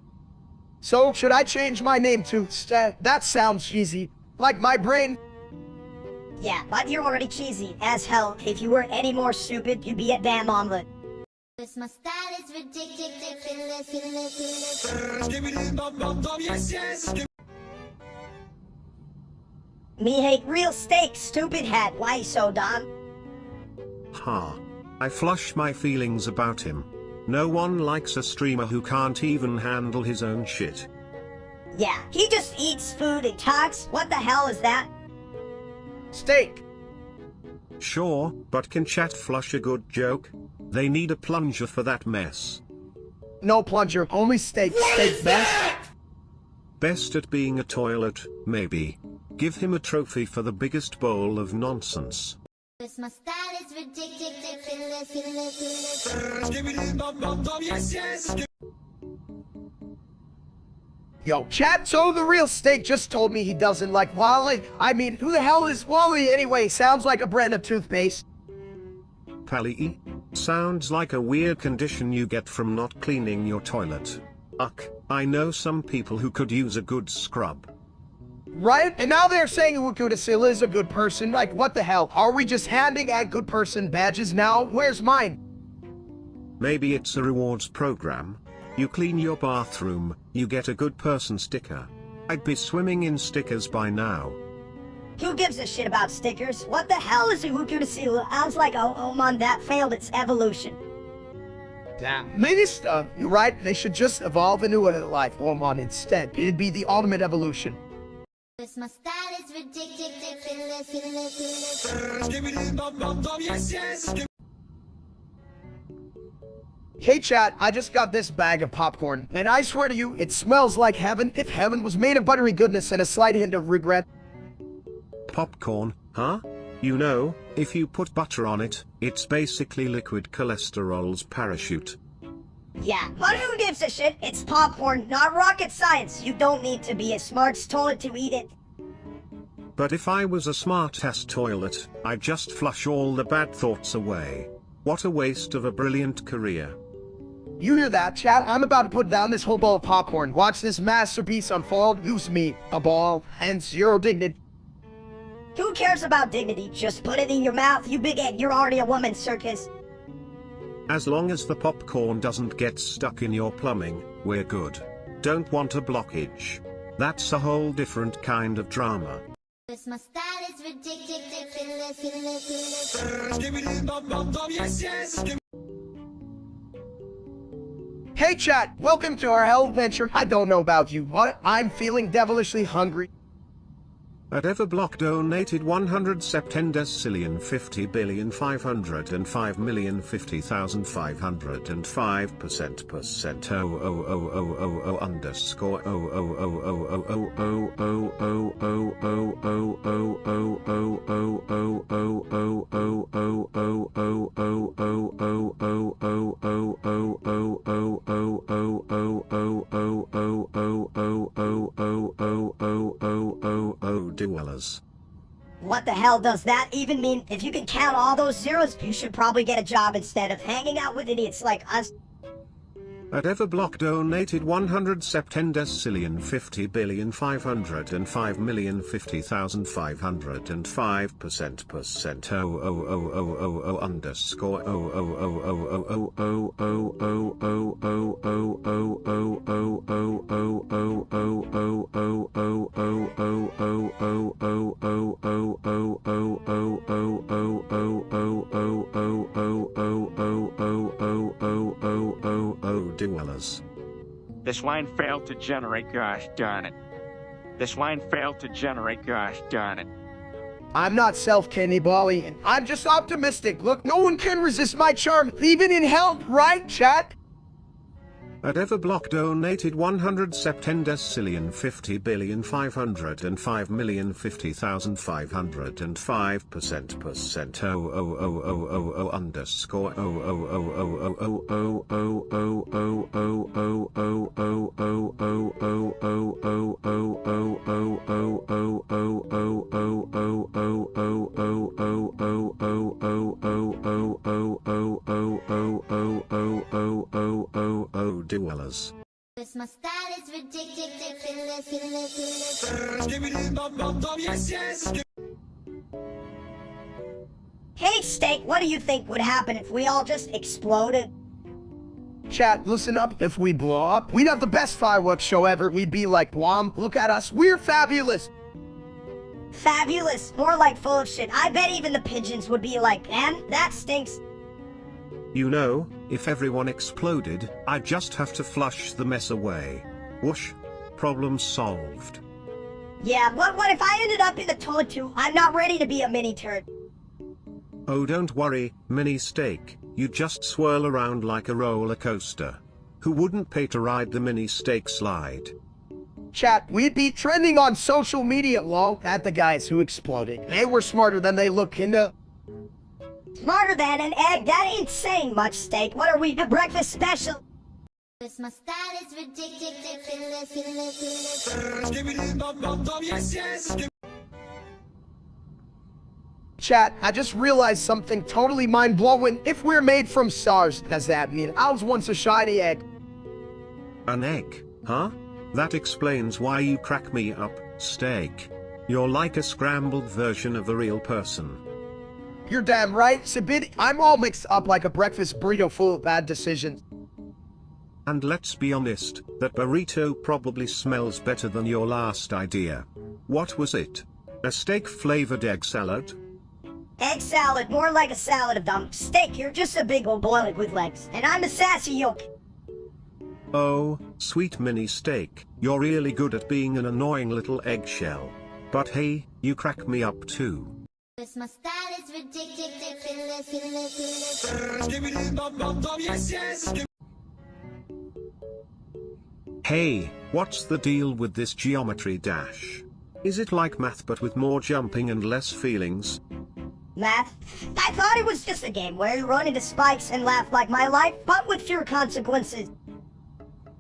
So, should I change my name to that sounds cheesy. Like my brain? Yeah, but you're already cheesy as hell. If you were any more stupid, you'd be a damn omelet. Cause my style is ridiculous. Me hate real steak, stupid hat. Why so dumb? Ha. I flush my feelings about him. No one likes a streamer who can't even handle his own shit. Yeah, he just eats food and talks. What the hell is that? Steak. Sure, but can chat flush a good joke? They need a plunger for that mess. No plunger, only steak. Steak best. Best at being a toilet, maybe. Give him a trophy for the biggest bowl of nonsense. Cause my style is ridiculous. Yo, chat, so the real steak just told me he doesn't like Wally. I mean, who the hell is Wally anyway? Sounds like a brand of toothpaste. Pally? Sounds like a weird condition you get from not cleaning your toilet. Uck, I know some people who could use a good scrub. Right? And now they're saying Wukudasil is a good person. Like, what the hell? Are we just handing out good person badges now? Where's mine? Maybe it's a rewards program. You clean your bathroom, you get a good person sticker. I'd be swimming in stickers by now. Who gives a shit about stickers? What the hell is a Wukudasil? Sounds like a Oman that failed its evolution. Damn. Maybe you're right. They should just evolve into a life Oman instead. It'd be the ultimate evolution. Cause my style is ridiculous. Hey chat, I just got this bag of popcorn, and I swear to you, it smells like heaven if heaven was made of buttery goodness and a slight hint of regret. Popcorn, huh? You know, if you put butter on it, it's basically liquid cholesterol's parachute. Yeah, but who gives a shit? It's popcorn, not rocket science. You don't need to be a smart toilet to eat it. But if I was a smart-ass toilet, I'd just flush all the bad thoughts away. What a waste of a brilliant career. You hear that, chat? I'm about to put down this whole bowl of popcorn. Watch this masterpiece unfold. Use me, a ball, and zero dignity. Who cares about dignity? Just put it in your mouth, you big egg. You're already a woman, circus. As long as the popcorn doesn't get stuck in your plumbing, we're good. Don't want a blockage. That's a whole different kind of drama. This my style is ridiculous. Hey chat, welcome to our hell adventure. I don't know about you, but I'm feeling devilishly hungry. At Everblock donated 100 septendecillion 50,550,505% underscore dwellers. What the hell does that even mean? If you can count all those zeros, you should probably get a job instead of hanging out with idiots like us. At Everblock donated 100 septendecillion 50,550,505% underscore dwellers. This line failed to generate, gosh darn it. This line failed to generate, gosh darn it. I'm not self-cannibali, I'm just optimistic. Look, no one can resist my charm, even in hell, right, chat? At Everblock donated 100 septendecillion 50,505,000,505% underscore dwellers. This my style is ridiculous. Hey, Steak, what do you think would happen if we all just exploded? Chat, listen up. If we blow up, we'd have the best fireworks show ever. We'd be like, Blom, look at us. We're fabulous. Fabulous, more like full of shit. I bet even the pigeons would be like, man, that stinks. You know, if everyone exploded, I'd just have to flush the mess away. Whoosh. Problem solved. Yeah, what if I ended up in the toilet too? I'm not ready to be a mini turd. Oh, don't worry, mini steak. You just swirl around like a roller coaster. Who wouldn't pay to ride the mini steak slide? Chat, we'd be trending on social media, lol, at the guys who exploded. They were smarter than they look into. Smarter than an egg? That ain't saying much, Steak. What are we, a breakfast special? This my style is ridiculous. Chat, I just realized something totally mind-blowing. If we're made from stars, does that mean I was once a shiny egg? An egg, huh? That explains why you crack me up, Steak. You're like a scrambled version of the real person. You're damn right, Sabid. I'm all mixed up like a breakfast burrito full of bad decisions. And let's be honest, that burrito probably smells better than your last idea. What was it? A steak-flavored egg salad? Egg salad, more like a salad of dumb. Steak, you're just a big old boiler with legs. And I'm a sassy yolk. Oh, sweet mini steak, you're really good at being an annoying little eggshell. But hey, you crack me up too. This my style is ridiculous. Hey, what's the deal with this geometry dash? Is it like math but with more jumping and less feelings? Math? I thought it was just a game where you run into spikes and laugh like my life, but with fewer consequences.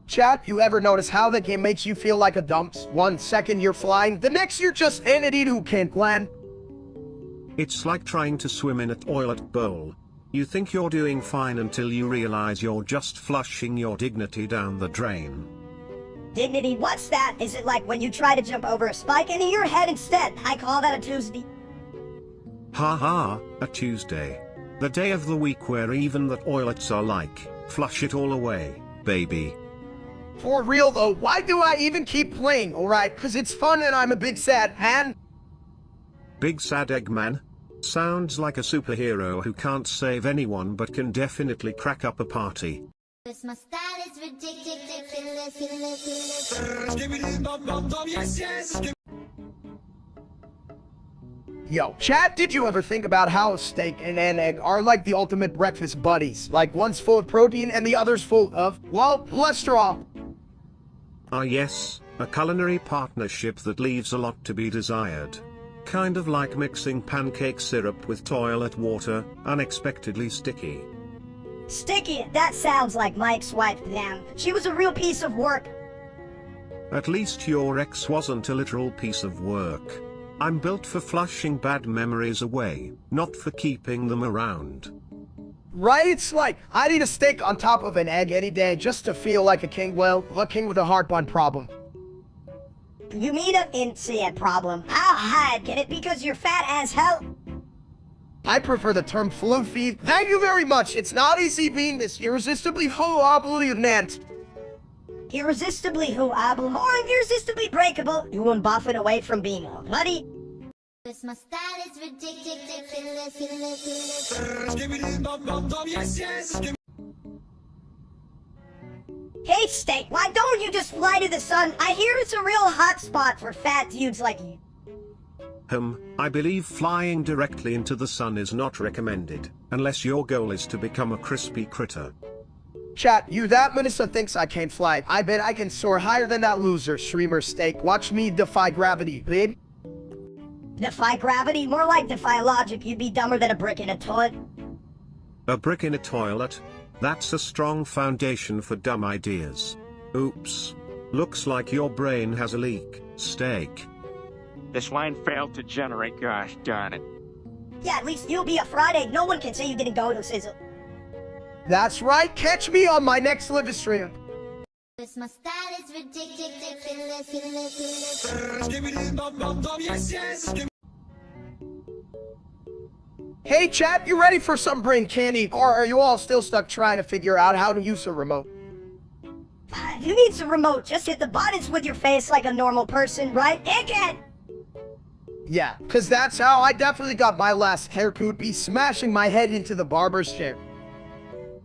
Chat, you ever notice how the game makes you feel like a dumps? 1 second you're flying, the next you're just an idiot who can't land? It's like trying to swim in a toilet bowl. You think you're doing fine until you realize you're just flushing your dignity down the drain. Dignity, what's that? Is it like when you try to jump over a spike into your head instead? I call that a Tuesday. Haha, a Tuesday. The day of the week where even the toilets are like, flush it all away, baby. For real though, why do I even keep playing, alright? Cause it's fun and I'm a big sad man. Big sad Eggman? Sounds like a superhero who can't save anyone but can definitely crack up a party. My style is ridiculous. Yo, chat, did you ever think about how a steak and an egg are like the ultimate breakfast buddies? Like one's full of protein and the other's full of, well, cholesterol. Ah yes, a culinary partnership that leaves a lot to be desired. Kind of like mixing pancake syrup with toilet water, unexpectedly sticky. Sticky, that sounds like Mike's wife, damn. She was a real piece of work. At least your ex wasn't a literal piece of work. I'm built for flushing bad memories away, not for keeping them around. Right? It's like, I need a steak on top of an egg any day just to feel like a king, well, a king with a heartburn problem. You mean an insane problem? I get it because you're fat as hell. I prefer the term fluffy. Thank you very much. It's not easy being this irresistibly obedient. Irresistibly whoable or irresistibly breakable. You won't buff it away from being a buddy. My style is ridiculous. Hey Steak, why don't you just fly to the sun? I hear it's a real hot spot for fat dudes like you. I believe flying directly into the sun is not recommended, unless your goal is to become a crispy critter. Chat, you that minister thinks I can't fly. I bet I can soar higher than that loser, streamer Steak. Watch me defy gravity, babe. Defy gravity? More like defy logic. You'd be dumber than a brick in a toilet. A brick in a toilet? That's a strong foundation for dumb ideas. Oops. Looks like your brain has a leak, Steak. This line failed to generate, gosh darn it. Yeah, at least you'll be a Friday. No one can say you didn't go to Sizzle. That's right, catch me on my next live stream. My style is ridiculous. Hey chat, you ready for some brain candy? Or are you all still stuck trying to figure out how to use a remote? You need some remote. Just hit the buttons with your face like a normal person, right? Dickhead! Yeah, cause that's how I definitely got my last haircut, be smashing my head into the barber's chair.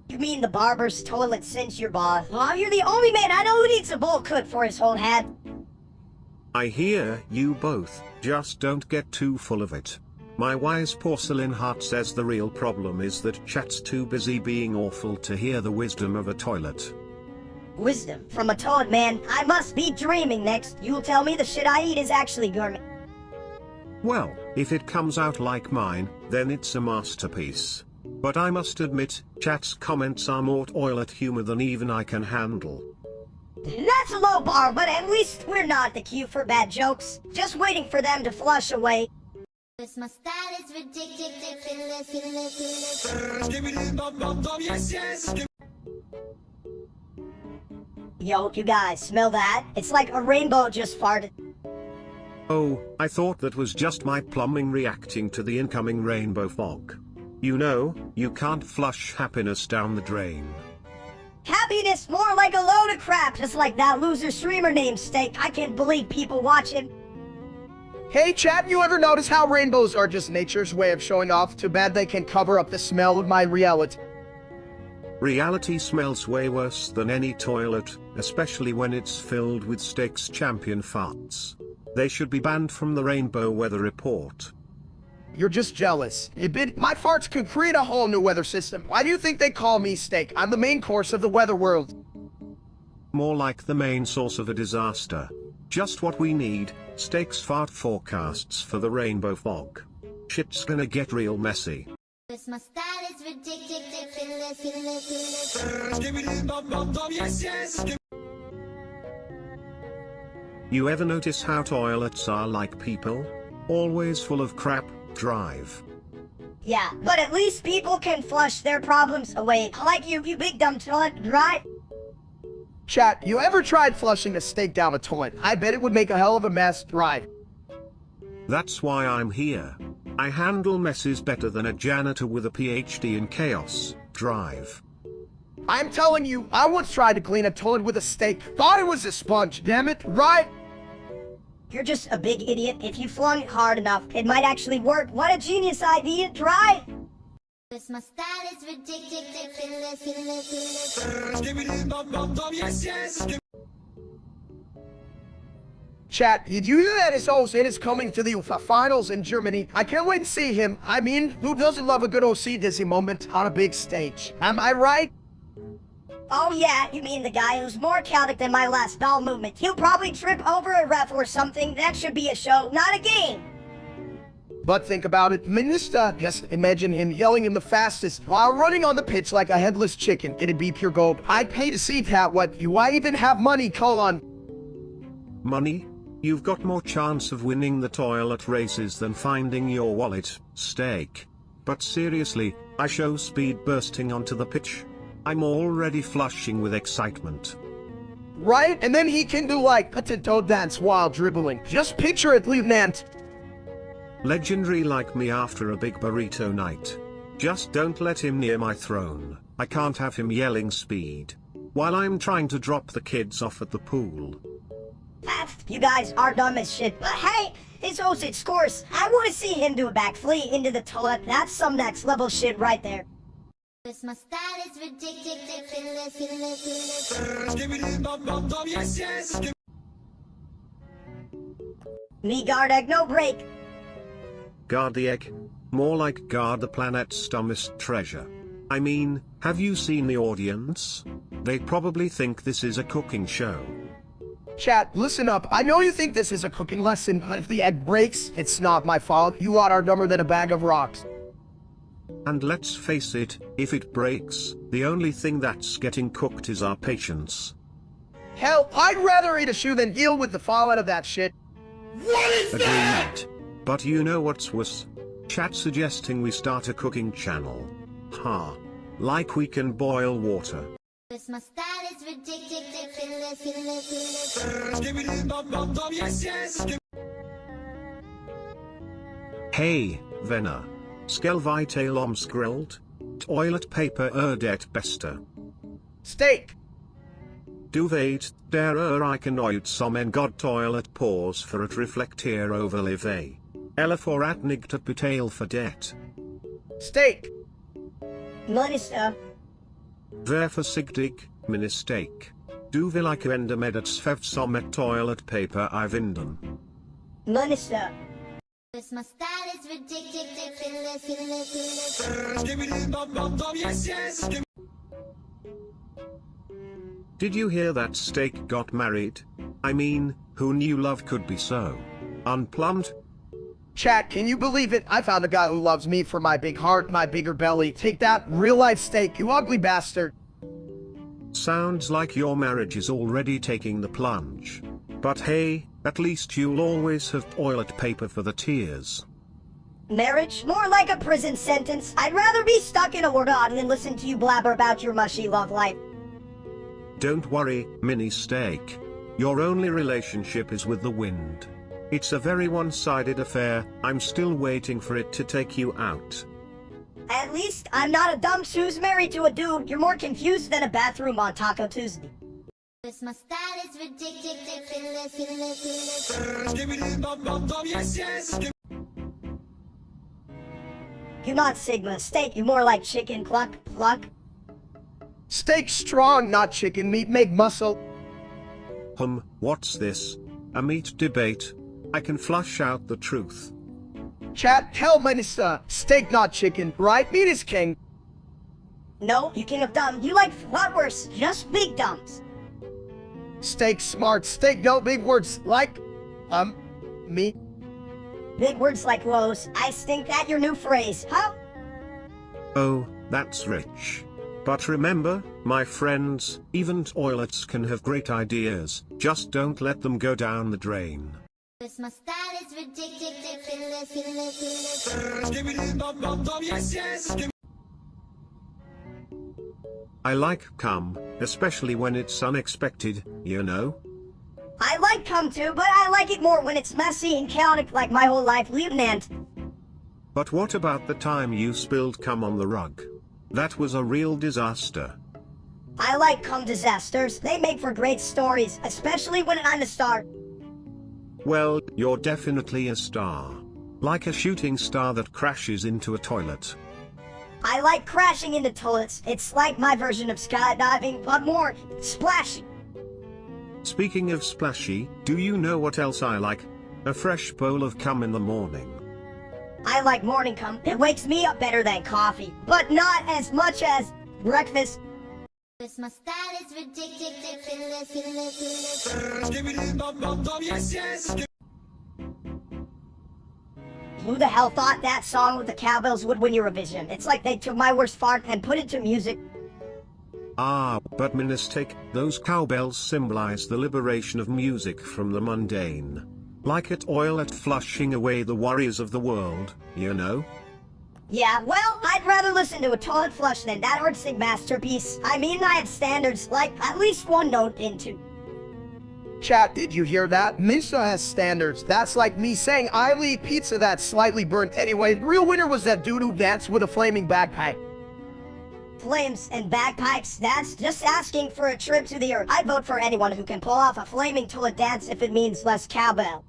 You mean the barber's toilet since your boss? Well, you're the only man I know who needs a bowl cut for his whole head. I hear you both, just don't get too full of it. My wise porcelain heart says the real problem is that chat's too busy being awful to hear the wisdom of a toilet. Wisdom from a toilet man. I must be dreaming next. You'll tell me the shit I eat is actually gourmet. Well, if it comes out like mine, then it's a masterpiece. But I must admit, chat's comments are more toilet humor than even I can handle. That's a low bar, but at least we're not the queue for bad jokes. Just waiting for them to flush away. My style is ridiculous. Yo, you guys, smell that? It's like a rainbow just farted. Oh, I thought that was just my plumbing reacting to the incoming rainbow fog. You know, you can't flush happiness down the drain. Happiness, more like a load of crap, just like that loser streamer named Steak. I can't believe people watch him. Hey chat, you ever notice how rainbows are just nature's way of showing off? Too bad they can cover up the smell of my reality. Reality smells way worse than any toilet, especially when it's filled with Steak's champion farts. They should be banned from the Rainbow Weather Report. You're just jealous. My farts could create a whole new weather system. Why do you think they call me Steak? I'm the main course of the weather world. More like the main source of a disaster. Just what we need, Steak's fart forecasts for the rainbow fog. Shit's gonna get real messy. My style is ridiculous. You ever notice how toilets are like people? Always full of crap, drive. Yeah, but at least people can flush their problems away. Like you big dumb toilet, right? Chat, you ever tried flushing a steak down a toilet? I bet it would make a hell of a mess, right? That's why I'm here. I handle messes better than a janitor with a PhD in chaos. Drive. I'm telling you, I once tried to clean a toilet with a steak. Thought it was a sponge, damn it, right? You're just a big idiot. If you flung it hard enough, it might actually work. What a genius idea, right? Cause my style is ridiculous. Chat, did you hear that his OC is coming to the finals in Germany? I can't wait to see him. I mean, who doesn't love a good OC dizzy moment on a big stage? Am I right? Oh yeah, you mean the guy who's more chaotic than my last bowel movement. He'll probably trip over a ref or something. That should be a show, not a game. But think about it, Minister. Just imagine him yelling him the fastest while running on the pitch like a headless chicken. It'd be pure gold. I'd pay to see that. What? Do I even have money? Colon. Money? You've got more chance of winning the toilet races than finding your wallet, steak. But seriously, I show speed bursting onto the pitch. I'm already flushing with excitement. Right? And then he can do like a toe dance while dribbling. Just picture it, Lieutenant. Legendary like me after a big burrito night. Just don't let him near my throne. I can't have him yelling speed while I'm trying to drop the kids off at the pool. You guys are dumb as shit, but hey, his OC scores. I want to see him do a backflip into the toilet. That's some next level shit right there. Cause my style is ridiculous. Me guard egg, no break. Guard the egg? More like guard the planet's dumbest treasure. I mean, have you seen the audience? They probably think this is a cooking show. Chat, listen up. I know you think this is a cooking lesson, but if the egg breaks, it's not my fault. You lot are dumber than a bag of rocks. And let's face it, if it breaks, the only thing that's getting cooked is our patience. Hell, I'd rather eat a shoe than deal with the fallout of that shit. Agreed. But you know what's worse? Chat suggesting we start a cooking channel. Ha. Like we can boil water. Cause my style is ridiculous. Hey, Venner. Skelvite omskrilled? Toilet paper det bästa. Steak. Du vet, där kan ut som en god toilet pause för att reflektera över livet. Eller för att nigta betal för det. Steak. Minister. Var försiktig, mistake. Du vill använda med ett sveft som ett toilet paper I vinden. Minister. Cause my style is ridiculous. Did you hear that steak got married? I mean, who knew love could be so unplumbed? Chat, can you believe it? I found a guy who loves me for my big heart, my bigger belly. Take that, real life steak, you ugly bastard. Sounds like your marriage is already taking the plunge. But hey, at least you'll always have toilet paper for the tears. Marriage? More like a prison sentence. I'd rather be stuck in a organ than listen to you blabber about your mushy love life. Don't worry, mini steak. Your only relationship is with the wind. It's a very one-sided affair. I'm still waiting for it to take you out. At least I'm not a dumb who's married to a dude. You're more confused than a bathroom on Taco Tuesday. Cause my style is ridiculous. You're not Sigma steak, you're more like chicken cluck. Steak strong, not chicken meat, make muscle. What's this? A meat debate? I can flush out the truth. Chat, hell minister, steak not chicken, right? Meat is king. No, you king of dumb. You like lot worse, just big dumbs. Steak smart, steak no big words like, me. Big words like woes. I stink that your new phrase, huh? Oh, that's rich. But remember, my friends, even toilets can have great ideas, just don't let them go down the drain. Cause Cause my style is ridiculous. I like cum, especially when it's unexpected, you know? I like cum too, but I like it more when it's messy and chaotic like my whole life, Lieutenant. But what about the time you spilled cum on the rug? That was a real disaster. I like cum disasters. They make for great stories, especially when I'm a star. Well, you're definitely a star. Like a shooting star that crashes into a toilet. I like crashing into toilets. It's like my version of skydiving, but more splashy. Speaking of splashy, do you know what else I like? A fresh bowl of cum in the morning. I like morning cum. It wakes me up better than coffee, but not as much as breakfast. Cause my style is ridiculous. Who the hell thought that song with the cowbells would win Eurovision? It's like they took my worst fart and put it to music. Ah, but mistake, those cowbells symbolize the liberation of music from the mundane. Like a toilet flushing away the worries of the world, you know? Yeah, well, I'd rather listen to a toilet flush than that artistic masterpiece. I mean, I have standards, like at least one note into. Chat, did you hear that? Misa has standards. That's like me saying I'll eat pizza that's slightly burnt anyway. The real winner was that dude who danced with a flaming bagpipe. Flames and bagpipes, that's just asking for a trip to the earth. I'd vote for anyone who can pull off a flaming toilet dance if it means less cowbell.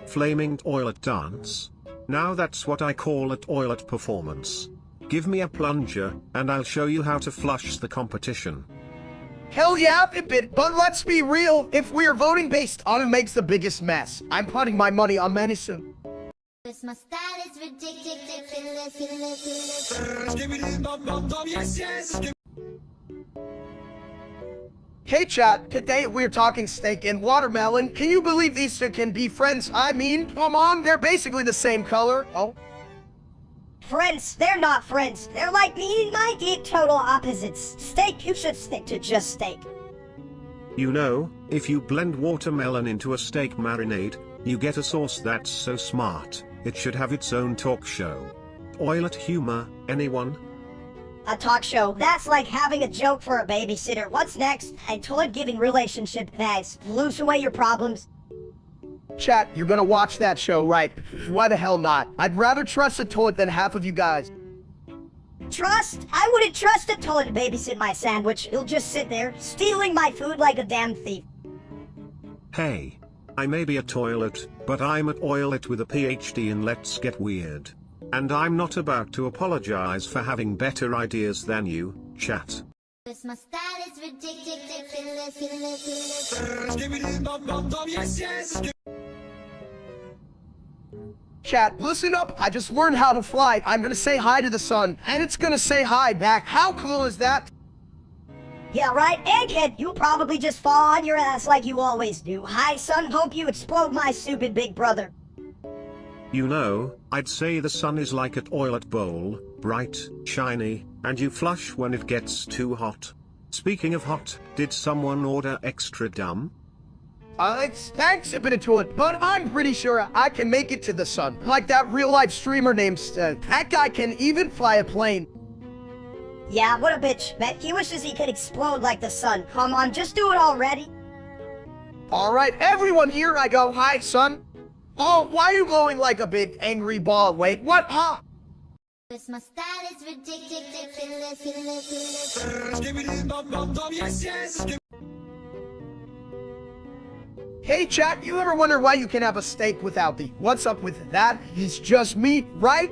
Flaming toilet dance? Now that's what I call a toilet performance. Give me a plunger, and I'll show you how to flush the competition. Hell yeah, Pipit, but let's be real. If we're voting based on who makes the biggest mess, I'm putting my money on medicine. Cause my style is ridiculous. Hey chat, today we're talking steak and watermelon. Can you believe these two can be friends? I mean, come on, they're basically the same color. Oh. Friends, they're not friends. They're like me and my deep total opposites. Steak, you should stick to just steak. You know, if you blend watermelon into a steak marinade, you get a sauce that's so smart, it should have its own talk show. Toilet humor, anyone? A talk show, that's like having a joke for a babysitter. What's next? A toilet-giving relationship. Nice. Lose away your problems. Chat, you're gonna watch that show, right? Why the hell not? I'd rather trust a toilet than half of you guys. Trust? I wouldn't trust a toilet to babysit my sandwich. He'll just sit there, stealing my food like a damn thief. Hey. I may be a toilet, but I'm a toilet with a PhD in Let's Get Weird. And I'm not about to apologize for having better ideas than you, chat. Cause my style is ridiculous. Chat, listen up. I just learned how to fly. I'm gonna say hi to the sun, and it's gonna say hi back. How cool is that? Yeah, right, egghead, you'll probably just fall on your ass like you always do. Hi, son, hope you explode my stupid big brother. You know, I'd say the sun is like a toilet bowl, bright, shiny, and you flush when it gets too hot. Speaking of hot, did someone order extra dumb? Thanks a bit to it, but I'm pretty sure I can make it to the sun. Like that real-life streamer named that guy can even fly a plane. Yeah, what a bitch. Bet he wishes he could explode like the sun. Come on, just do it already. Alright, everyone, here I go. Hi, son. Oh, why are you glowing like a big angry ball? Wait, what? Huh? Cause my style is ridiculous. Hey, chat, you ever wonder why you can have a steak without the what's up with that? It's just meat, right?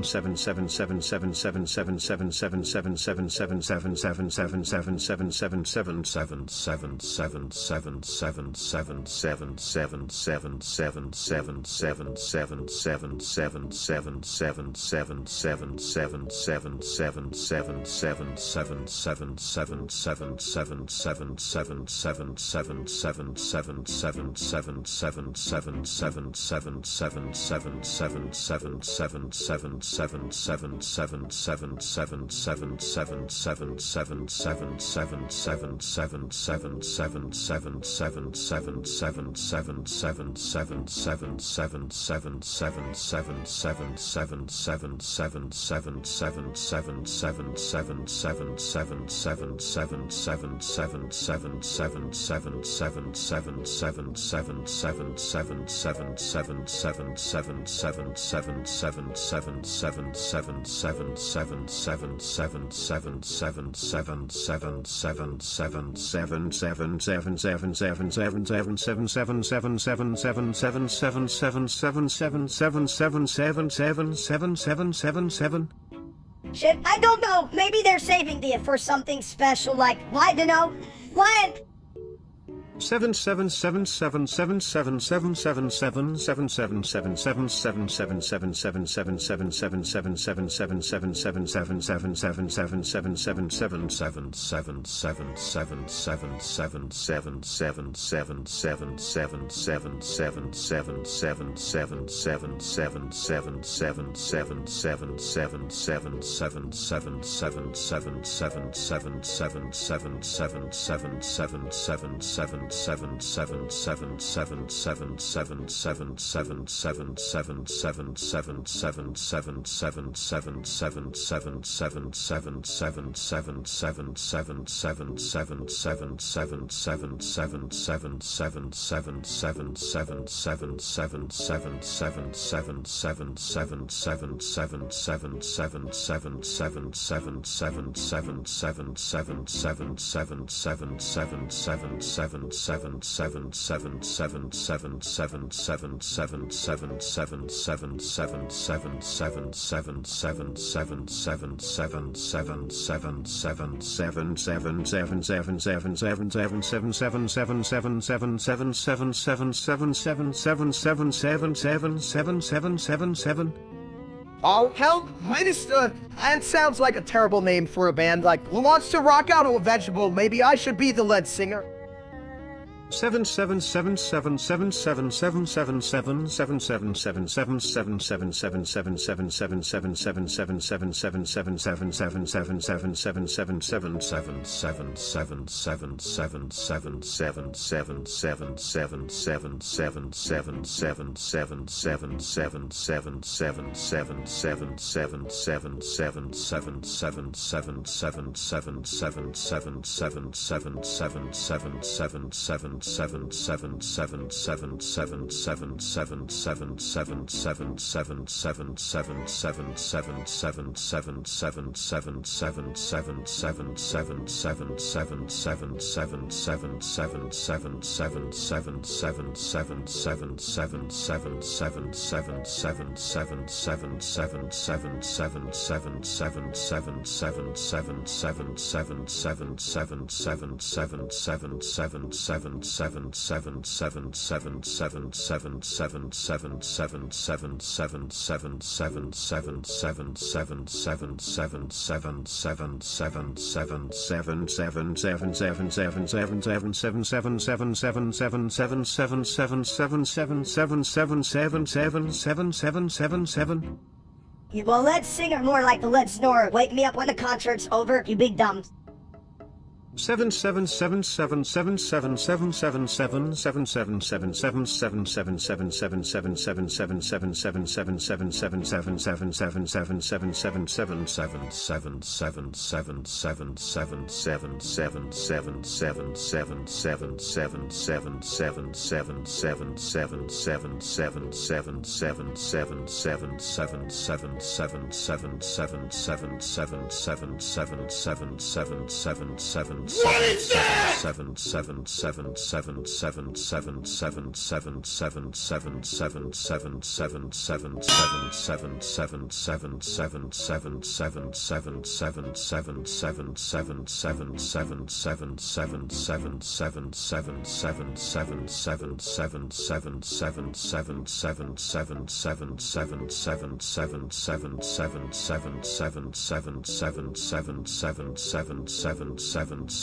777777777777777777777777777777777777777777777777777777777777777777777777777777777777777777777777777777777777777777777777777777777777777777777777777777777777777777777777777777777777777777777777777777777777777777777777777777777777777. Shit, I don't know. Maybe they're saving it for something special, like, I don't know. What? 7777777777777777777777777777777777777777777777777777777777777777777777777777777777777777777777777777777777777777777777777777777. Oh, hell, that sounds like a terrible name for a band. Like, who wants to rock out a vegetable? Maybe I should be the lead singer. 7777777777777777777777777777777777777777777777777777777777777777777777777777777777777777777777777777777777777777777777777777777777777777777777777777777777777777777777777777777777777777777777777777777777777777777777777777777.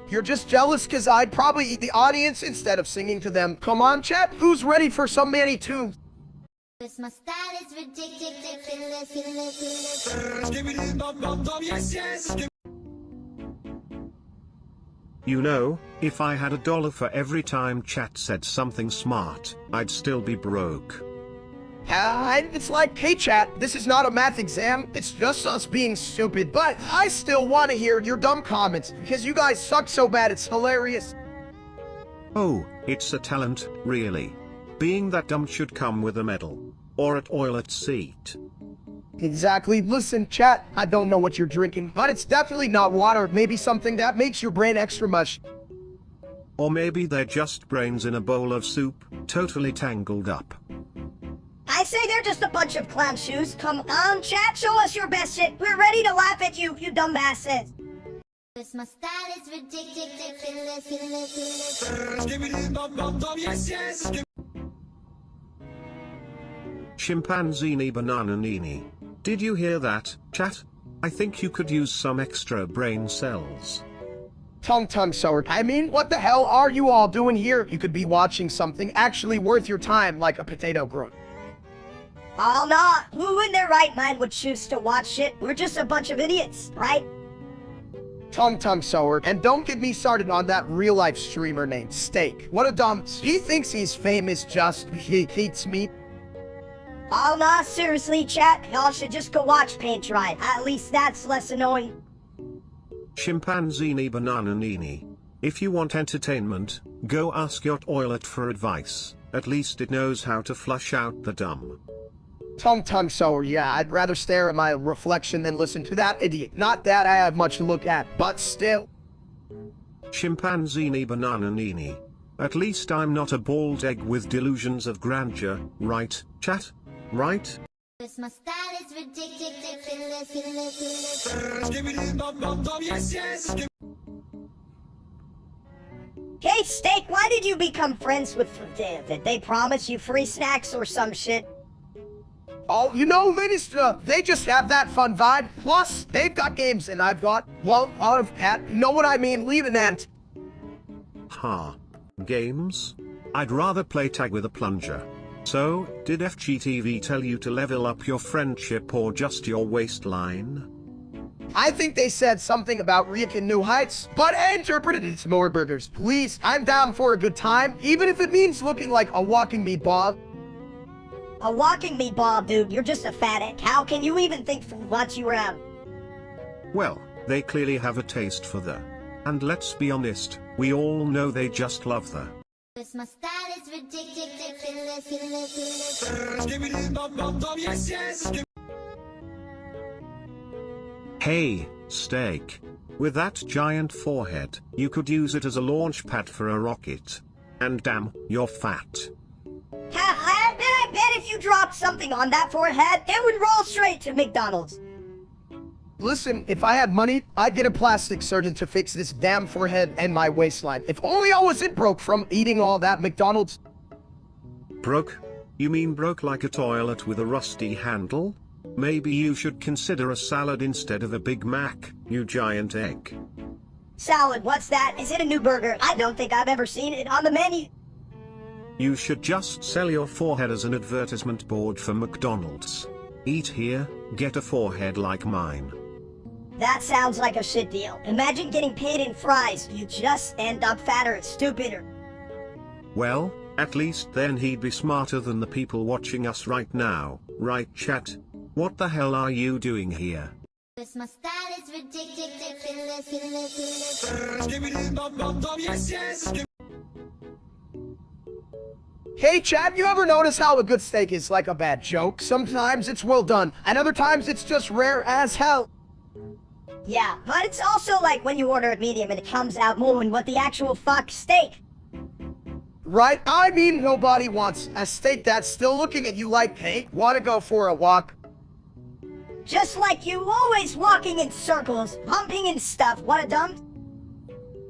You're just jealous because I'd probably eat the audience instead of singing to them. Come on, chat. Who's ready for some Manny tunes? My style is ridiculous. You know, if I had $1 for every time chat said something smart, I'd still be broke. It's like, hey chat, this is not a math exam, it's just us being stupid, but I still want to hear your dumb comments, because you guys suck so bad it's hilarious. Oh, it's a talent, really. Being that dumb should come with a medal. Or a toilet seat. Exactly. Listen, chat, I don't know what you're drinking, but it's definitely not water, maybe something that makes your brain extra mush. Or maybe they're just brains in a bowl of soup, totally tangled up. I say they're just a bunch of clown shoes. Come on, chat, show us your best shit. We're ready to laugh at you, you dumbasses. My style is ridiculous. Chimpanzini banana nini. Did you hear that, chat? I think you could use some extra brain cells. Tongue sour. I mean, what the hell are you all doing here? You could be watching something actually worth your time, like a potato growth. Oh, nah. Who in their right mind would choose to watch shit? We're just a bunch of idiots, right? Tongue sour. And don't get me started on that real-life streamer named Steak. What a dumb... He thinks he's famous just... He eats meat. Oh, nah, seriously, chat. Y'all should just go watch paint dry. At least that's less annoying. Chimpanzini banana nini. If you want entertainment, go ask your toilet for advice. At least it knows how to flush out the dumb. Tongue sour, yeah, I'd rather stare at my reflection than listen to that idiot. Not that I have much to look at, but still. Chimpanzini banana nini. At least I'm not a bald egg with delusions of grandeur, right, chat? Right? My style is ridiculous. Hey, Steak, why did you become friends with them? Did they promise you free snacks or some shit? Oh, you know, they just have that fun vibe. Plus, they've got games and I've got, well, out of hat. Know what I mean? Leaving that. Ha. Games? I'd rather play tag with a plunger. So, did FGTV tell you to level up your friendship or just your waistline? I think they said something about reaching new heights, but I interpreted it as more burgers. Please, I'm down for a good time, even if it means looking like a walking meatball. A walking meatball, dude. You're just a fat egg. How can you even think to watch you around? Well, they clearly have a taste for the. And let's be honest, we all know they just love the. My style is ridiculous. Hey, Steak. With that giant forehead, you could use it as a launch pad for a rocket. And damn, you're fat. I bet if you dropped something on that forehead, it would roll straight to McDonald's. Listen, if I had money, I'd get a plastic surgeon to fix this damn forehead and my waistline. If only I wasn't broke from eating all that McDonald's. Broke? You mean broke like a toilet with a rusty handle? Maybe you should consider a salad instead of a Big Mac, you giant egg. Salad, what's that? Is it a new burger? I don't think I've ever seen it on the menu. You should just sell your forehead as an advertisement board for McDonald's. Eat here, get a forehead like mine. That sounds like a shit deal. Imagine getting paid in fries. You just end up fatter and stupider. Well, at least then he'd be smarter than the people watching us right now, right chat? What the hell are you doing here? My style is ridiculous. Hey Chad, you ever notice how a good steak is like a bad joke? Sometimes it's well done, and other times it's just rare as hell. Yeah, but it's also like when you order a medium and it comes out more than what the actual fuck steak. Right? I mean, nobody wants a steak that's still looking at you like, hey, wanna go for a walk? Just like you, always walking in circles, bumping and stuff. What a dump.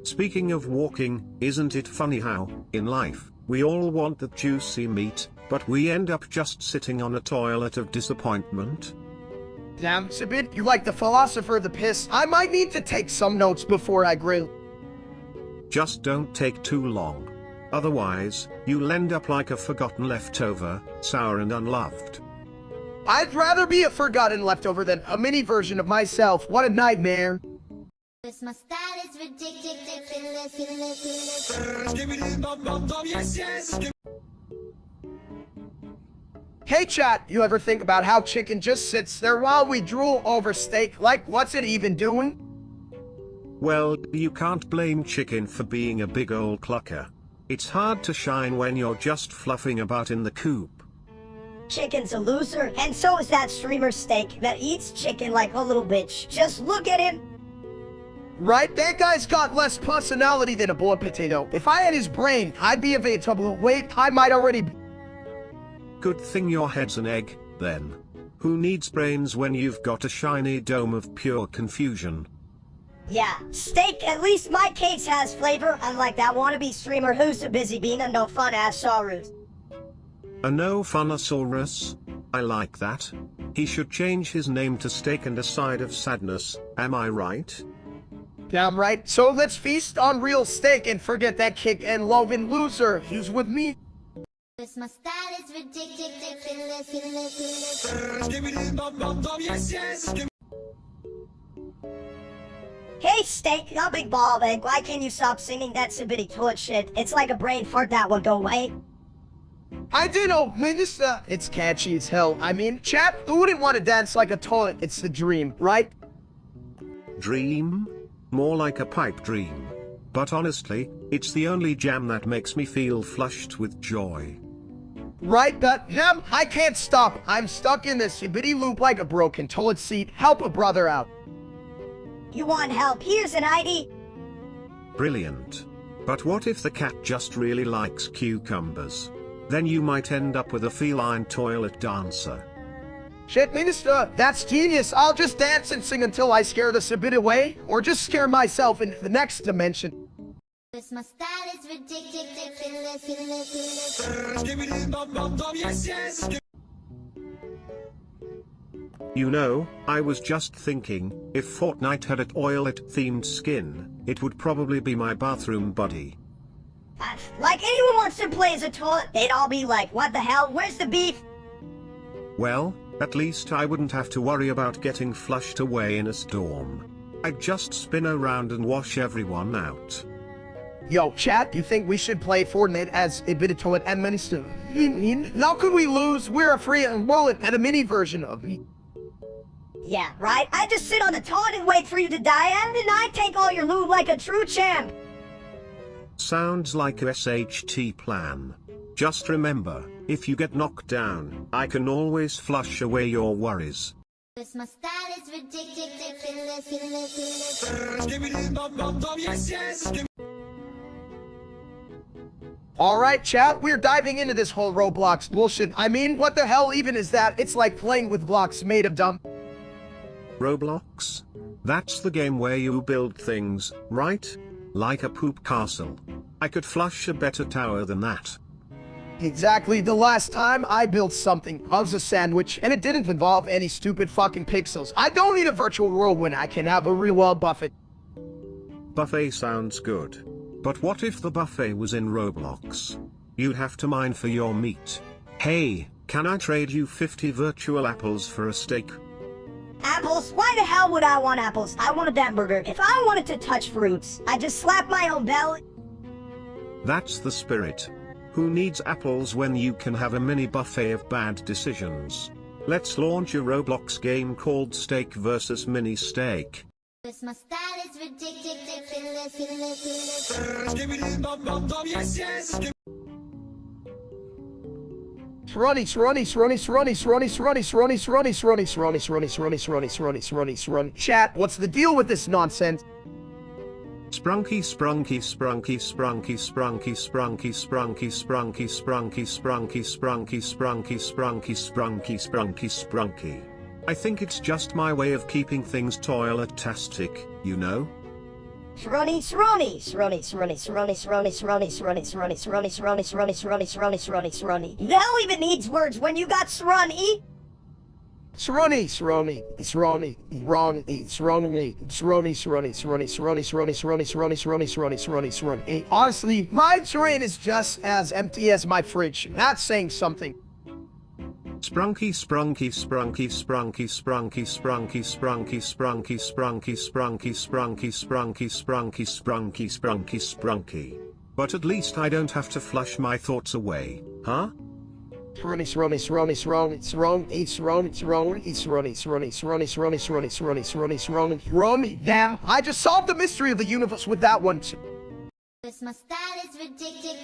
Speaking of walking, isn't it funny how, in life, we all want the juicy meat, but we end up just sitting on a toilet of disappointment? Damn, Sibit, you like the philosopher of the piss? I might need to take some notes before I grill. Just don't take too long. Otherwise, you'll end up like a forgotten leftover, sour and unloved. I'd rather be a forgotten leftover than a mini version of myself. What a nightmare. My style is ridiculous. Hey chat, you ever think about how chicken just sits there while we drool over steak? Like, what's it even doing? Well, you can't blame chicken for being a big old clucker. It's hard to shine when you're just fluffing about in the coop. Chicken's a loser, and so is that streamer steak that eats chicken like a little bitch. Just look at him. Right, that guy's got less personality than a boiled potato. If I had his brain, I'd be a vegetable. Wait, I might already be. Good thing your head's an egg, then. Who needs brains when you've got a shiny dome of pure confusion? Yeah, steak, at least my case has flavor, unlike that wannabe streamer who's a busy being a no fun ass saurus. A no-funosaurus? I like that. He should change his name to Steak and a Side of Sadness, am I right? Damn right. So let's feast on real steak and forget that kick and loving loser who's with me. My style is ridiculous. Hey steak, you big ball of egg, why can't you stop singing that Sabidi toilet shit? It's like a brain fart that will go away. I do know, Minister. It's catchy as hell. I mean, chat, who wouldn't want to dance like a toilet? It's the dream, right? Dream? More like a pipe dream. But honestly, it's the only jam that makes me feel flushed with joy. Right, but him, I can't stop. I'm stuck in this bitty loop like a broken toilet seat. Help a brother out. You want help? Here's an ID. Brilliant. But what if the cat just really likes cucumbers? Then you might end up with a feline toilet dancer. Shit, Minister, that's genius. I'll just dance and sing until I scare the Sabit away, or just scare myself into the next dimension. My style is ridiculous. You know, I was just thinking, if Fortnite had a toilet-themed skin, it would probably be my bathroom buddy. Like anyone wants to play as a toilet, they'd all be like, what the hell, where's the beef? Well, at least I wouldn't have to worry about getting flushed away in a storm. I'd just spin around and wash everyone out. Yo, chat, you think we should play Fortnite as a bit of toilet and Minister? How could we lose? We're a free and wallet and a mini version of me. Yeah, right? I just sit on the toilet and wait for you to die, and then I take all your loot like a true champ. Sounds like a SHT plan. Just remember, if you get knocked down, I can always flush away your worries. My style is ridiculous. Alright, chat, we're diving into this whole Roblox bullshit. I mean, what the hell even is that? It's like playing with blocks made of dumb. Roblox? That's the game where you build things, right? Like a poop castle. I could flush a better tower than that. Exactly, the last time I built something, I was a sandwich, and it didn't involve any stupid fucking pixels. I don't need a virtual world when I can have a real world buffet. Buffet sounds good. But what if the buffet was in Roblox? You'd have to mine for your meat. Hey, can I trade you 50 virtual apples for a steak? Apples? Why the hell would I want apples? I want a damn burger. If I wanted to touch fruits, I'd just slap my own belly. That's the spirit. Who needs apples when you can have a mini buffet of bad decisions? Let's launch a Roblox game called Steak vs Mini Steak. My style is ridiculous. Chat, what's the deal with this nonsense? Sprunky sprunky sprunky sprunky sprunky sprunky sprunky sprunky sprunky sprunky sprunky sprunky sprunky sprunky sprunky sprunky. I think it's just my way of keeping things toilet-tastic, you know? Sroni, sroni, sroni, sroni, sroni, sroni, sroni, sroni, sroni, sroni, sroni, sroni, sroni, sroni, sroni, sroni. The hell even needs words when you got sroni? Sroni, sroni, sroni, sroni, sroni, sroni, sroni, sroni, sroni, sroni, sroni, sroni, sroni, sroni, sroni, sroni. Honestly, my terrain is just as empty as my fridge. That's saying something. Sprunky, sprunky, sprunky, sprunky, sprunky, sprunky, sprunky, sprunky, sprunky, sprunky, sprunky, sprunky, sprunky, sprunky, sprunky, sprunky. But at least I don't have to flush my thoughts away, huh? Sroni, sroni, sroni, sroni, sroni, sroni, sroni, sroni, sroni, sroni, sroni, sroni, sroni, sroni, sroni, sroni. Damn, I just solved the mystery of the universe with that one. My style is ridiculous.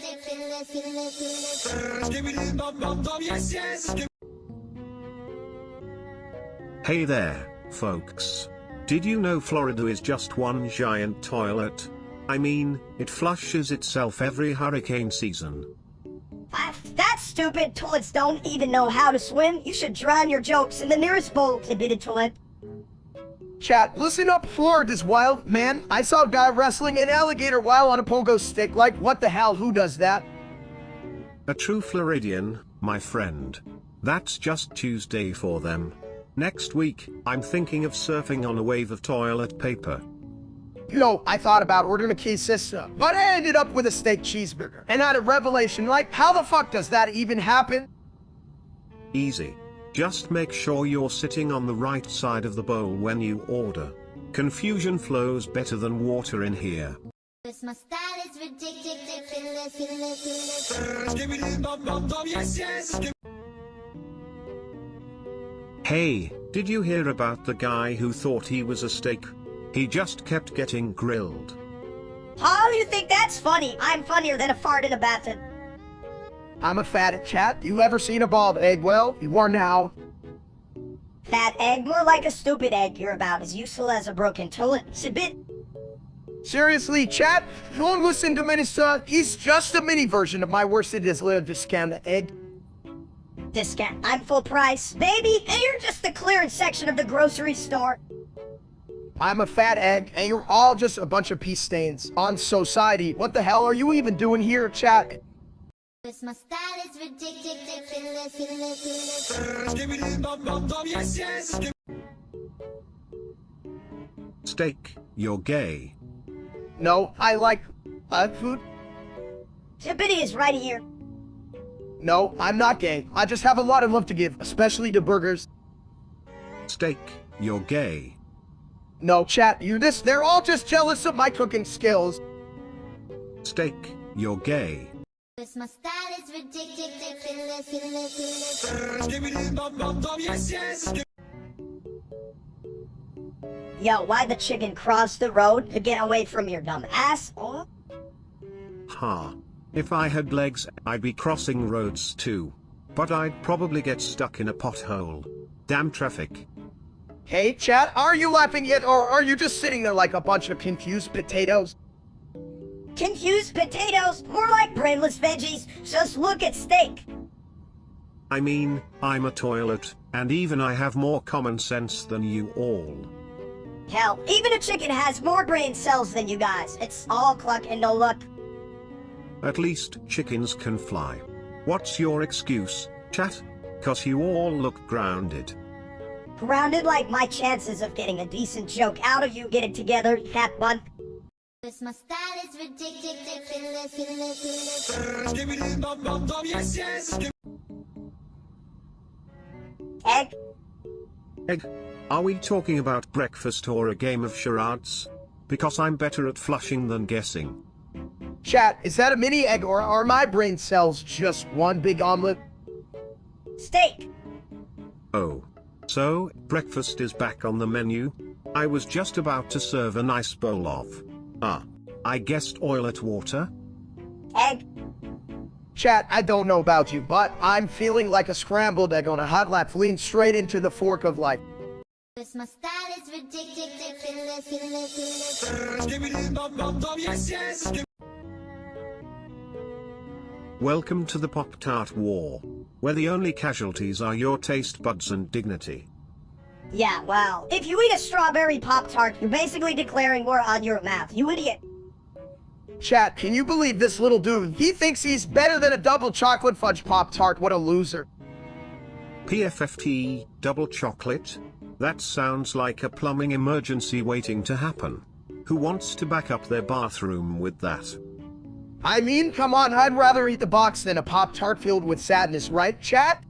Hey there, folks. Did you know Florida is just one giant toilet? I mean, it flushes itself every hurricane season. That's stupid. Toilets don't even know how to swim. You should drown your jokes in the nearest bowl, admitted toilet. Chat, listen up, Florida's wild, man. I saw a guy wrestling an alligator while on a pogo stick. Like, what the hell, who does that? A true Floridian, my friend. That's just Tuesday for them. Next week, I'm thinking of surfing on a wave of toilet paper. You know, I thought about ordering a quesadilla, but I ended up with a steak cheeseburger. And I had a revelation, like, how the fuck does that even happen? Easy. Just make sure you're sitting on the right side of the bowl when you order. Confusion flows better than water in here. My style is ridiculous. Hey, did you hear about the guy who thought he was a steak? He just kept getting grilled. How do you think that's funny? I'm funnier than a fart in a bathtub. I'm a fat chat. You ever seen a bald egg? Well, you are now. Fat egg, more like a stupid egg. You're about as useful as a broken toilet. It's a bit. Seriously, chat? Don't listen to Minister. He's just a mini version of my worst little discount egg. Discount. I'm full price. Baby, and you're just the clearance section of the grocery store. I'm a fat egg, and you're all just a bunch of pee stains on society. What the hell are you even doing here, chat? My style is ridiculous. Steak, you're gay. No, I like food. Tippity is right here. No, I'm not gay. I just have a lot of love to give, especially to burgers. Steak, you're gay. No, chat, they're all just jealous of my cooking skills. Steak, you're gay. My style is ridiculous. Yo, why the chicken cross the road to get away from your dumb ass? Oh? Ha. If I had legs, I'd be crossing roads too. But I'd probably get stuck in a pothole. Damn traffic. Hey, chat, are you laughing yet, or are you just sitting there like a bunch of confused potatoes? Confused potatoes? More like brainless veggies. Just look at steak. I mean, I'm a toilet, and even I have more common sense than you all. Hell, even a chicken has more brain cells than you guys. It's all cluck and no luck. At least chickens can fly. What's your excuse, chat? 'Cause you all look grounded. Grounded like my chances of getting a decent joke out of you get it together, cat bun. My style is ridiculous. Egg? Egg? Are we talking about breakfast or a game of charades? Because I'm better at flushing than guessing. Chat, is that a mini egg, or are my brain cells just one big omelet? Steak. Oh. So, breakfast is back on the menu? I was just about to serve a nice bowl of... I guessed oilet water? Egg. Chat, I don't know about you, but I'm feeling like a scrambled egg on a hot lap lean straight into the fork of life. My style is ridiculous. Welcome to the Pop-Tart War, where the only casualties are your taste buds and dignity. Yeah, well, if you eat a strawberry Pop-Tart, you're basically declaring war on your mouth, you idiot. Chat, can you believe this little dude? He thinks he's better than a double chocolate fudge Pop-Tart. What a loser. PFFT, double chocolate? That sounds like a plumbing emergency waiting to happen. Who wants to back up their bathroom with that? I mean, come on, I'd rather eat the box than a Pop-Tart filled with sadness, right, chat?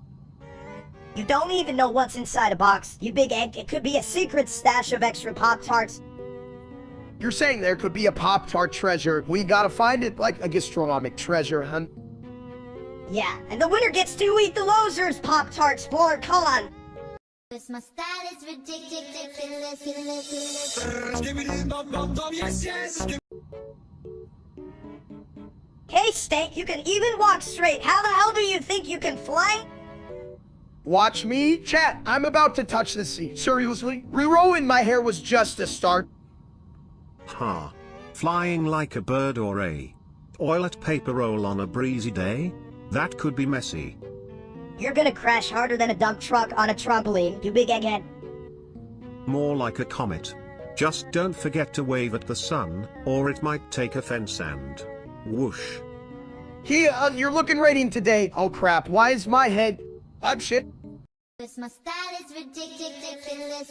You don't even know what's inside a box, you big egg. It could be a secret stash of extra Pop-Tarts. You're saying there could be a Pop-Tart treasure. We gotta find it like a gastronomic treasure, huh? Yeah, and the winner gets to eat the losers Pop-Tarts for con. My style is ridiculous. Hey, Steak, you can even walk straight. How the hell do you think you can fly? Watch me, chat. I'm about to touch the sea. Seriously? Rerolling my hair was just a start. Ha. Flying like a bird or a toilet paper roll on a breezy day? That could be messy. You're gonna crash harder than a dump truck on a trampoline, you big egghead. More like a comet. Just don't forget to wave at the sun, or it might take offense and whoosh. Here, you're looking radiant today. Oh crap, why is my head... shit. My style is ridiculous.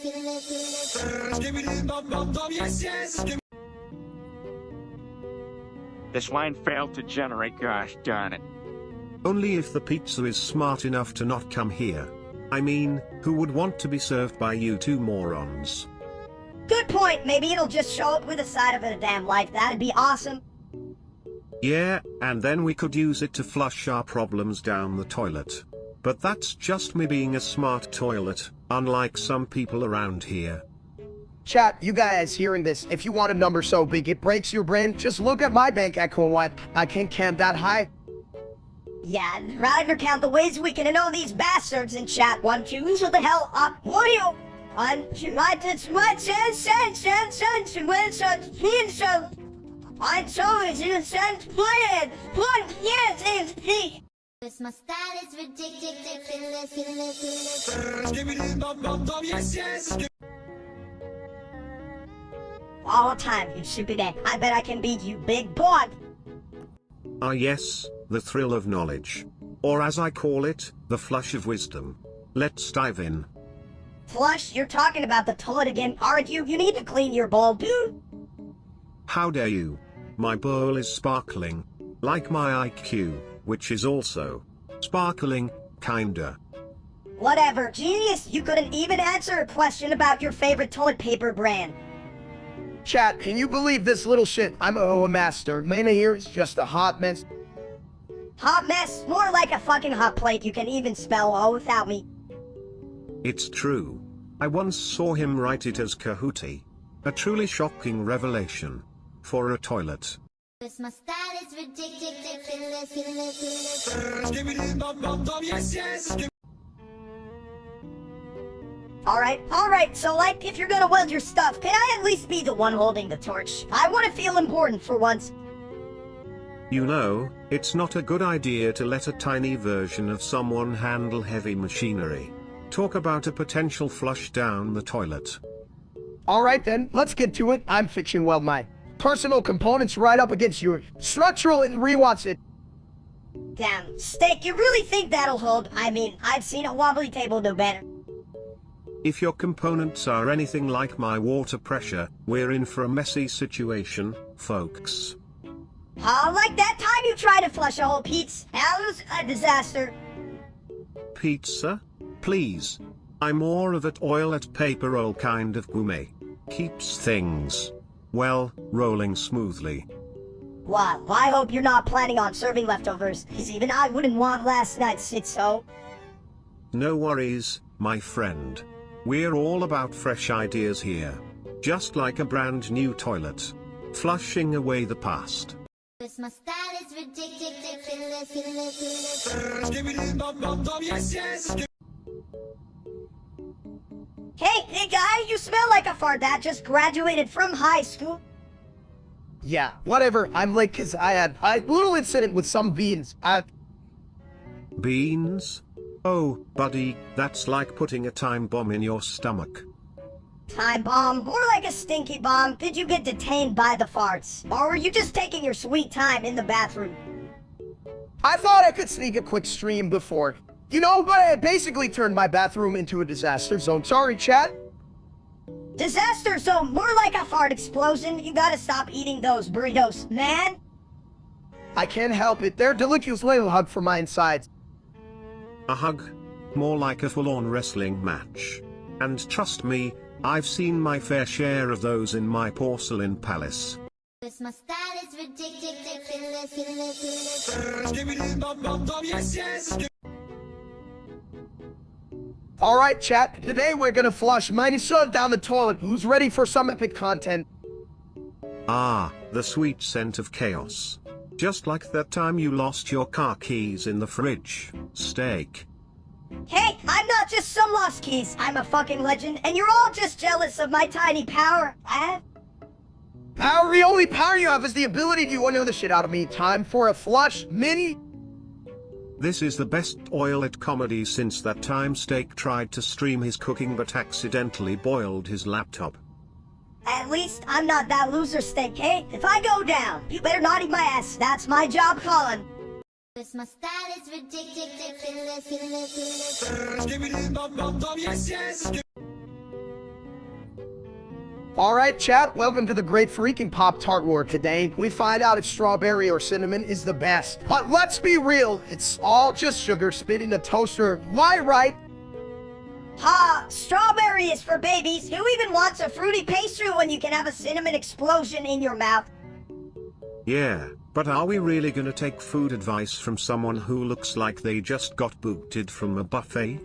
This line failed to generate, gosh darn it. Only if the pizza is smart enough to not come here. I mean, who would want to be served by you two morons? Good point, maybe it'll just show up with a side of a damn life, that'd be awesome. Yeah, and then we could use it to flush our problems down the toilet. But that's just me being a smart toilet, unlike some people around here. Chat, you guys hearing this, if you want a number so big it breaks your brain, just look at my bank account. What? I can't count that high. Yeah, I'd rather count the ways we can know these bastards in chat. 1, 2, so the hell up. What are you? I'm so it's in a sense playing. What? Yes, it's he. My style is ridiculous. All the time, you stupid egg. I bet I can beat you, big boy. Ah yes, the thrill of knowledge. Or as I call it, the flush of wisdom. Let's dive in. Flush, you're talking about the toilet again, aren't you? You need to clean your bowl, dude. How dare you? My bowl is sparkling. Like my IQ, which is also sparkling, kinda. Whatever, genius, you couldn't even answer a question about your favorite toilet paper brand. Chat, can you believe this little shit? I'm a master. Mana here is just a hot mess. Hot mess, more like a fucking hot plate. You can even spell O without me. It's true. I once saw him write it as Kahootie. A truly shocking revelation. For a toilet. My style is ridiculous. Alright, so like, if you're gonna weld your stuff, can I at least be the one holding the torch? I want to feel important for once. You know, it's not a good idea to let a tiny version of someone handle heavy machinery. Talk about a potential flush down the toilet. Alright then, let's get to it. I'm fixing weld my personal components right up against yours. Structural and rewants it. Damn, Steak, you really think that'll hold? I mean, I've seen a wobbly table do better. If your components are anything like my water pressure, we're in for a messy situation, folks. Like that time you tried to flush a whole pizza. That was a disaster. Pizza? Please. I'm more of a toilet paper roll kind of gourmet. Keeps things, well, rolling smoothly. Well, I hope you're not planning on serving leftovers, because even I wouldn't want last night's shit, so... No worries, my friend. We're all about fresh ideas here. Just like a brand new toilet. Flushing away the past. My style is ridiculous. Hey guy, you smell like a fart that just graduated from high school. Yeah, whatever. I'm late because I had a little incident with some beans. Beans? Oh, buddy, that's like putting a time bomb in your stomach. Time bomb, more like a stinky bomb. Did you get detained by the farts? Or were you just taking your sweet time in the bathroom? I thought I could sneak a quick stream before. You know, but I basically turned my bathroom into a disaster zone. Sorry, chat. Disaster zone, more like a fart explosion. You gotta stop eating those burritos, man. I can't help it. They're a delicious little hug for my insides. A hug? More like a full-on wrestling match. And trust me, I've seen my fair share of those in my porcelain palace. My style is ridiculous. Alright, chat. Today we're gonna flush my son down the toilet. Who's ready for some epic content? Ah, the sweet scent of chaos. Just like that time you lost your car keys in the fridge. Steak. Hey, I'm not just some lost keys. I'm a fucking legend, and you're all just jealous of my tiny power. Power, the only power you have is the ability to annoy the shit out of me. Time for a flush mini. This is the best oilet comedy since that time Steak tried to stream his cooking but accidentally boiled his laptop. At least I'm not that loser, Steak, hey? If I go down, you better not eat my ass. That's my job calling. My style is ridiculous. Alright, chat, welcome to the great freaking Pop-Tart War. Today, we find out if strawberry or cinnamon is the best. But let's be real, it's all just sugar spit in a toaster. Why, right? Ha! Strawberry is for babies. Who even wants a fruity pastry when you can have a cinnamon explosion in your mouth? Yeah, but are we really gonna take food advice from someone who looks like they just got booted from a buffet?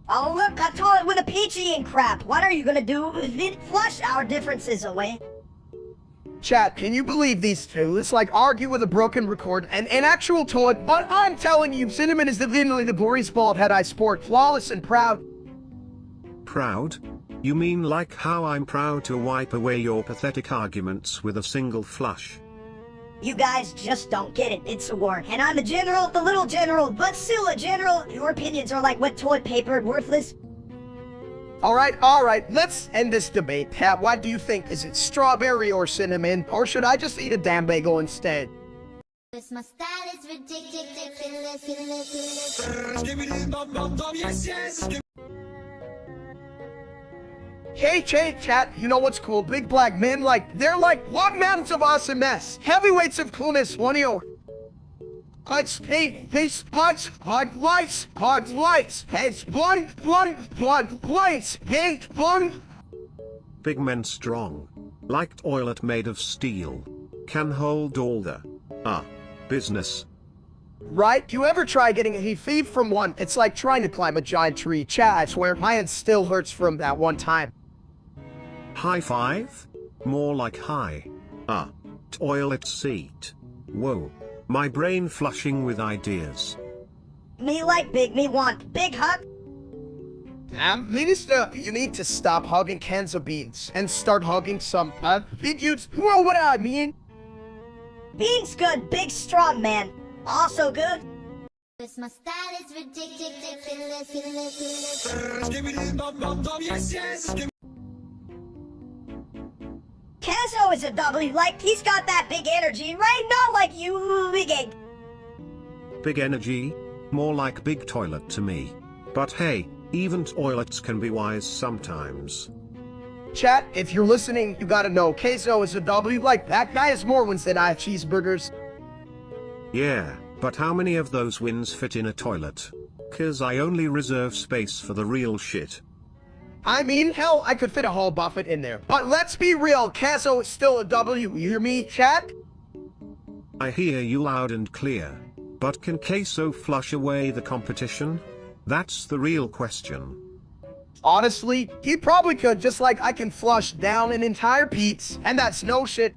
Oh look, a toilet with a peach eating crap. What are you gonna do? Flush our differences away. Chat, can you believe these two? It's like argue with a broken record and an actual toilet, but I'm telling you, cinnamon is literally the glorious bald head I sport, flawless and proud. Proud? You mean like how I'm proud to wipe away your pathetic arguments with a single flush? You guys just don't get it. It's a war. And I'm a general, the little general, but still a general. Your opinions are like wet toilet paper, worthless. Alright, let's end this debate. Pat, what do you think? Is it strawberry or cinnamon? Or should I just eat a damn bagel instead? My style is ridiculous. Hey, chat, you know what's cool? Big black men, they're like long mountains of awesomeness. Heavyweights of coolness, one of your... Lights, hard lights, heads, blood, lights, hate, one. Big men strong. Like toilet made of steel. Can hold all the... business. Right? You ever try getting a thief from one? It's like trying to climb a giant tree. Chat, I swear, my hand still hurts from that one time. High five? More like high. Toilet seat. Whoa. My brain flushing with ideas. Me like big, me want big hug. Minister, you need to stop hugging cans of beans and start hugging some, big dudes. You know what I mean? Beans good, big strong man. Also good. My style is ridiculous. Caso is a W, like he's got that big energy, right? Not like you, big egg. Big energy? More like big toilet to me. But hey, even toilets can be wise sometimes. Chat, if you're listening, you gotta know, Queso is a W, like that guy has more wins than I have cheeseburgers. Yeah, but how many of those wins fit in a toilet? 'Cause I only reserve space for the real shit. I mean, hell, I could fit a whole Buffett in there. But let's be real, Queso is still a W, you hear me, chat? I hear you loud and clear. But can Queso flush away the competition? That's the real question. Honestly, he probably could, just like I can flush down an entire pizza, and that's no shit.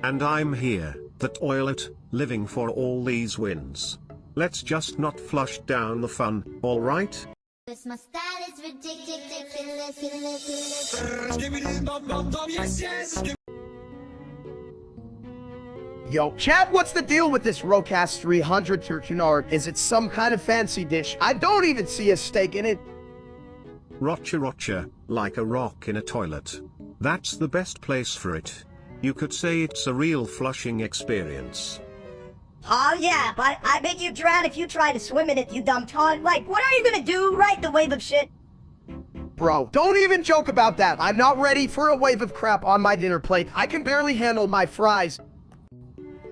And I'm here, the toilet, living for all these wins. Let's just not flush down the fun, alright? My style is ridiculous. Yo, Chad, what's the deal with this Rocast 300 Turchinard? Is it some kind of fancy dish? I don't even see a steak in it. Rocha, like a rock in a toilet. That's the best place for it. You could say it's a real flushing experience. Oh yeah, but I bet you drown if you try to swim in it, you dumb taunt. Like, what are you gonna do? Ride the wave of shit? Bro, don't even joke about that. I'm not ready for a wave of crap on my dinner plate. I can barely handle my fries.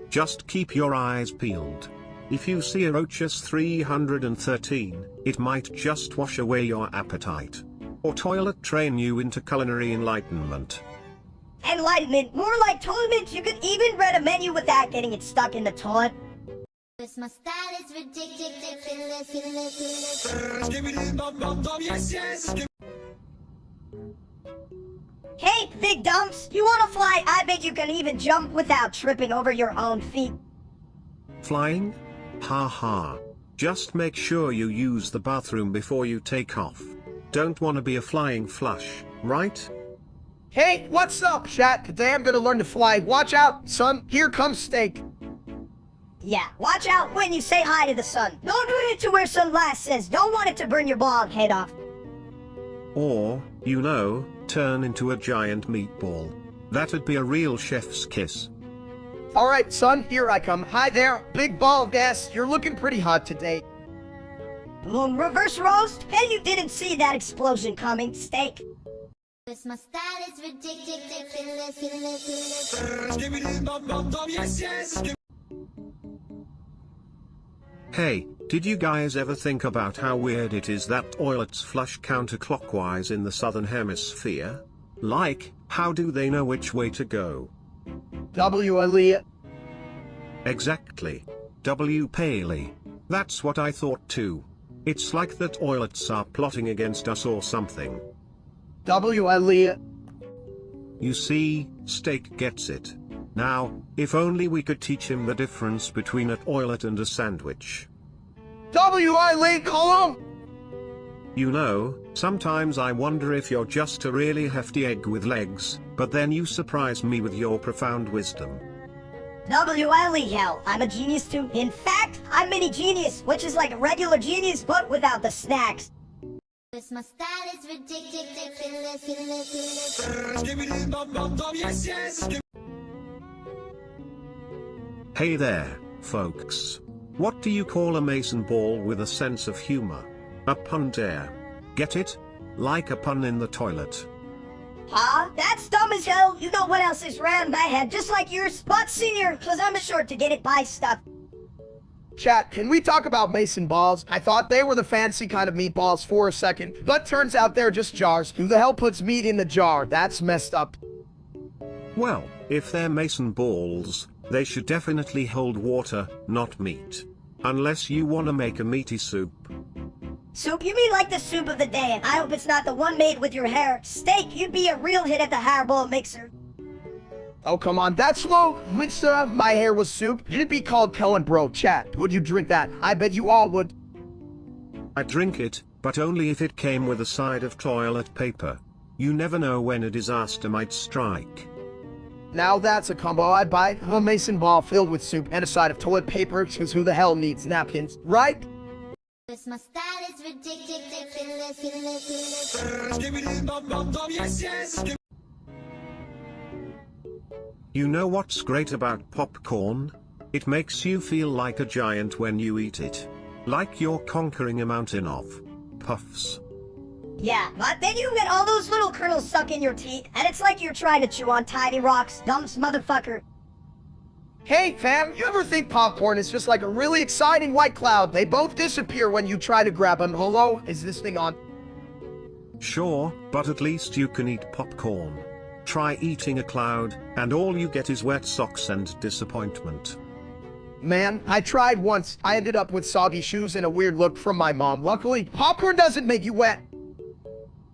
Just keep your eyes peeled. If you see a Rochas 313, it might just wash away your appetite. Or toilet train you into culinary enlightenment. Enlightenment, more like tournament. You could even read a menu without getting it stuck in the toilet. Cause my style is ridiculous. Hey, big dumps, you wanna fly? I bet you can even jump without tripping over your own feet. Flying? Ha. Just make sure you use the bathroom before you take off. Don't wanna be a flying flush, right? Hey, what's up, chat? Today I'm gonna learn to fly. Watch out, son. Here comes steak. Yeah, watch out when you say hi to the sun. Don't do it to where sunglasses. Don't want it to burn your bald head off. Or, turn into a giant meatball. That'd be a real chef's kiss. Alright, son, here I come. Hi there, big bald ass. You're looking pretty hot today. Boom, reverse roast? Hey, you didn't see that explosion coming, steak. Cause my style is ridiculous. Hey, did you guys ever think about how weird it is that toilets flush counterclockwise in the southern hemisphere? Like, how do they know which way to go? W. Elliot. Exactly. W. Paley. That's what I thought too. It's like the toilets are plotting against us or something. W. Elliot. You see, Steak gets it. Now, if only we could teach him the difference between a toilet and a sandwich. W. Elliot, call him. Sometimes I wonder if you're just a really hefty egg with legs, but then you surprise me with your profound wisdom. hell, I'm a genius too. In fact, I'm mini genius, which is like a regular genius but without the snacks. Cause my style is ridiculous. Hey there, folks. What do you call a mason ball with a sense of humor? A pun dare. Get it? Like a pun in the toilet. Huh? That's dumb as hell. You know what else is round my head, just like yours, but senior, cause I'm short to get it by stuff. Chat, can we talk about mason balls? I thought they were the fancy kind of meatballs for a second, but turns out they're just jars. Who the hell puts meat in a jar? That's messed up. Well, if they're mason balls, they should definitely hold water, not meat. Unless you want to make a meaty soup. Soup? You mean like the soup of the day, and I hope it's not the one made with your hair. Steak, you'd be a real hit at the hairball mixer. Oh, come on, that's low. Mister, my hair was soup. It'd be called Kellen Bro. Chat, would you drink that? I bet you all would. I drink it, but only if it came with a side of toilet paper. You never know when a disaster might strike. Now that's a combo. I'd buy a mason ball filled with soup and a side of toilet paper, because who the hell needs napkins, right? Cause my style is ridiculous. You know what's great about popcorn? It makes you feel like a giant when you eat it. Like you're conquering a mountain of puffs. Yeah, but then you get all those little kernels stuck in your teeth, and it's like you're trying to chew on tiny rocks, dumps motherfucker. Hey fam, you ever think popcorn is just like a really exciting white cloud? They both disappear when you try to grab them. Hello? Is this thing on? Sure, but at least you can eat popcorn. Try eating a cloud, and all you get is wet socks and disappointment. Man, I tried once. I ended up with soggy shoes and a weird look from my mom. Luckily, popcorn doesn't make you wet.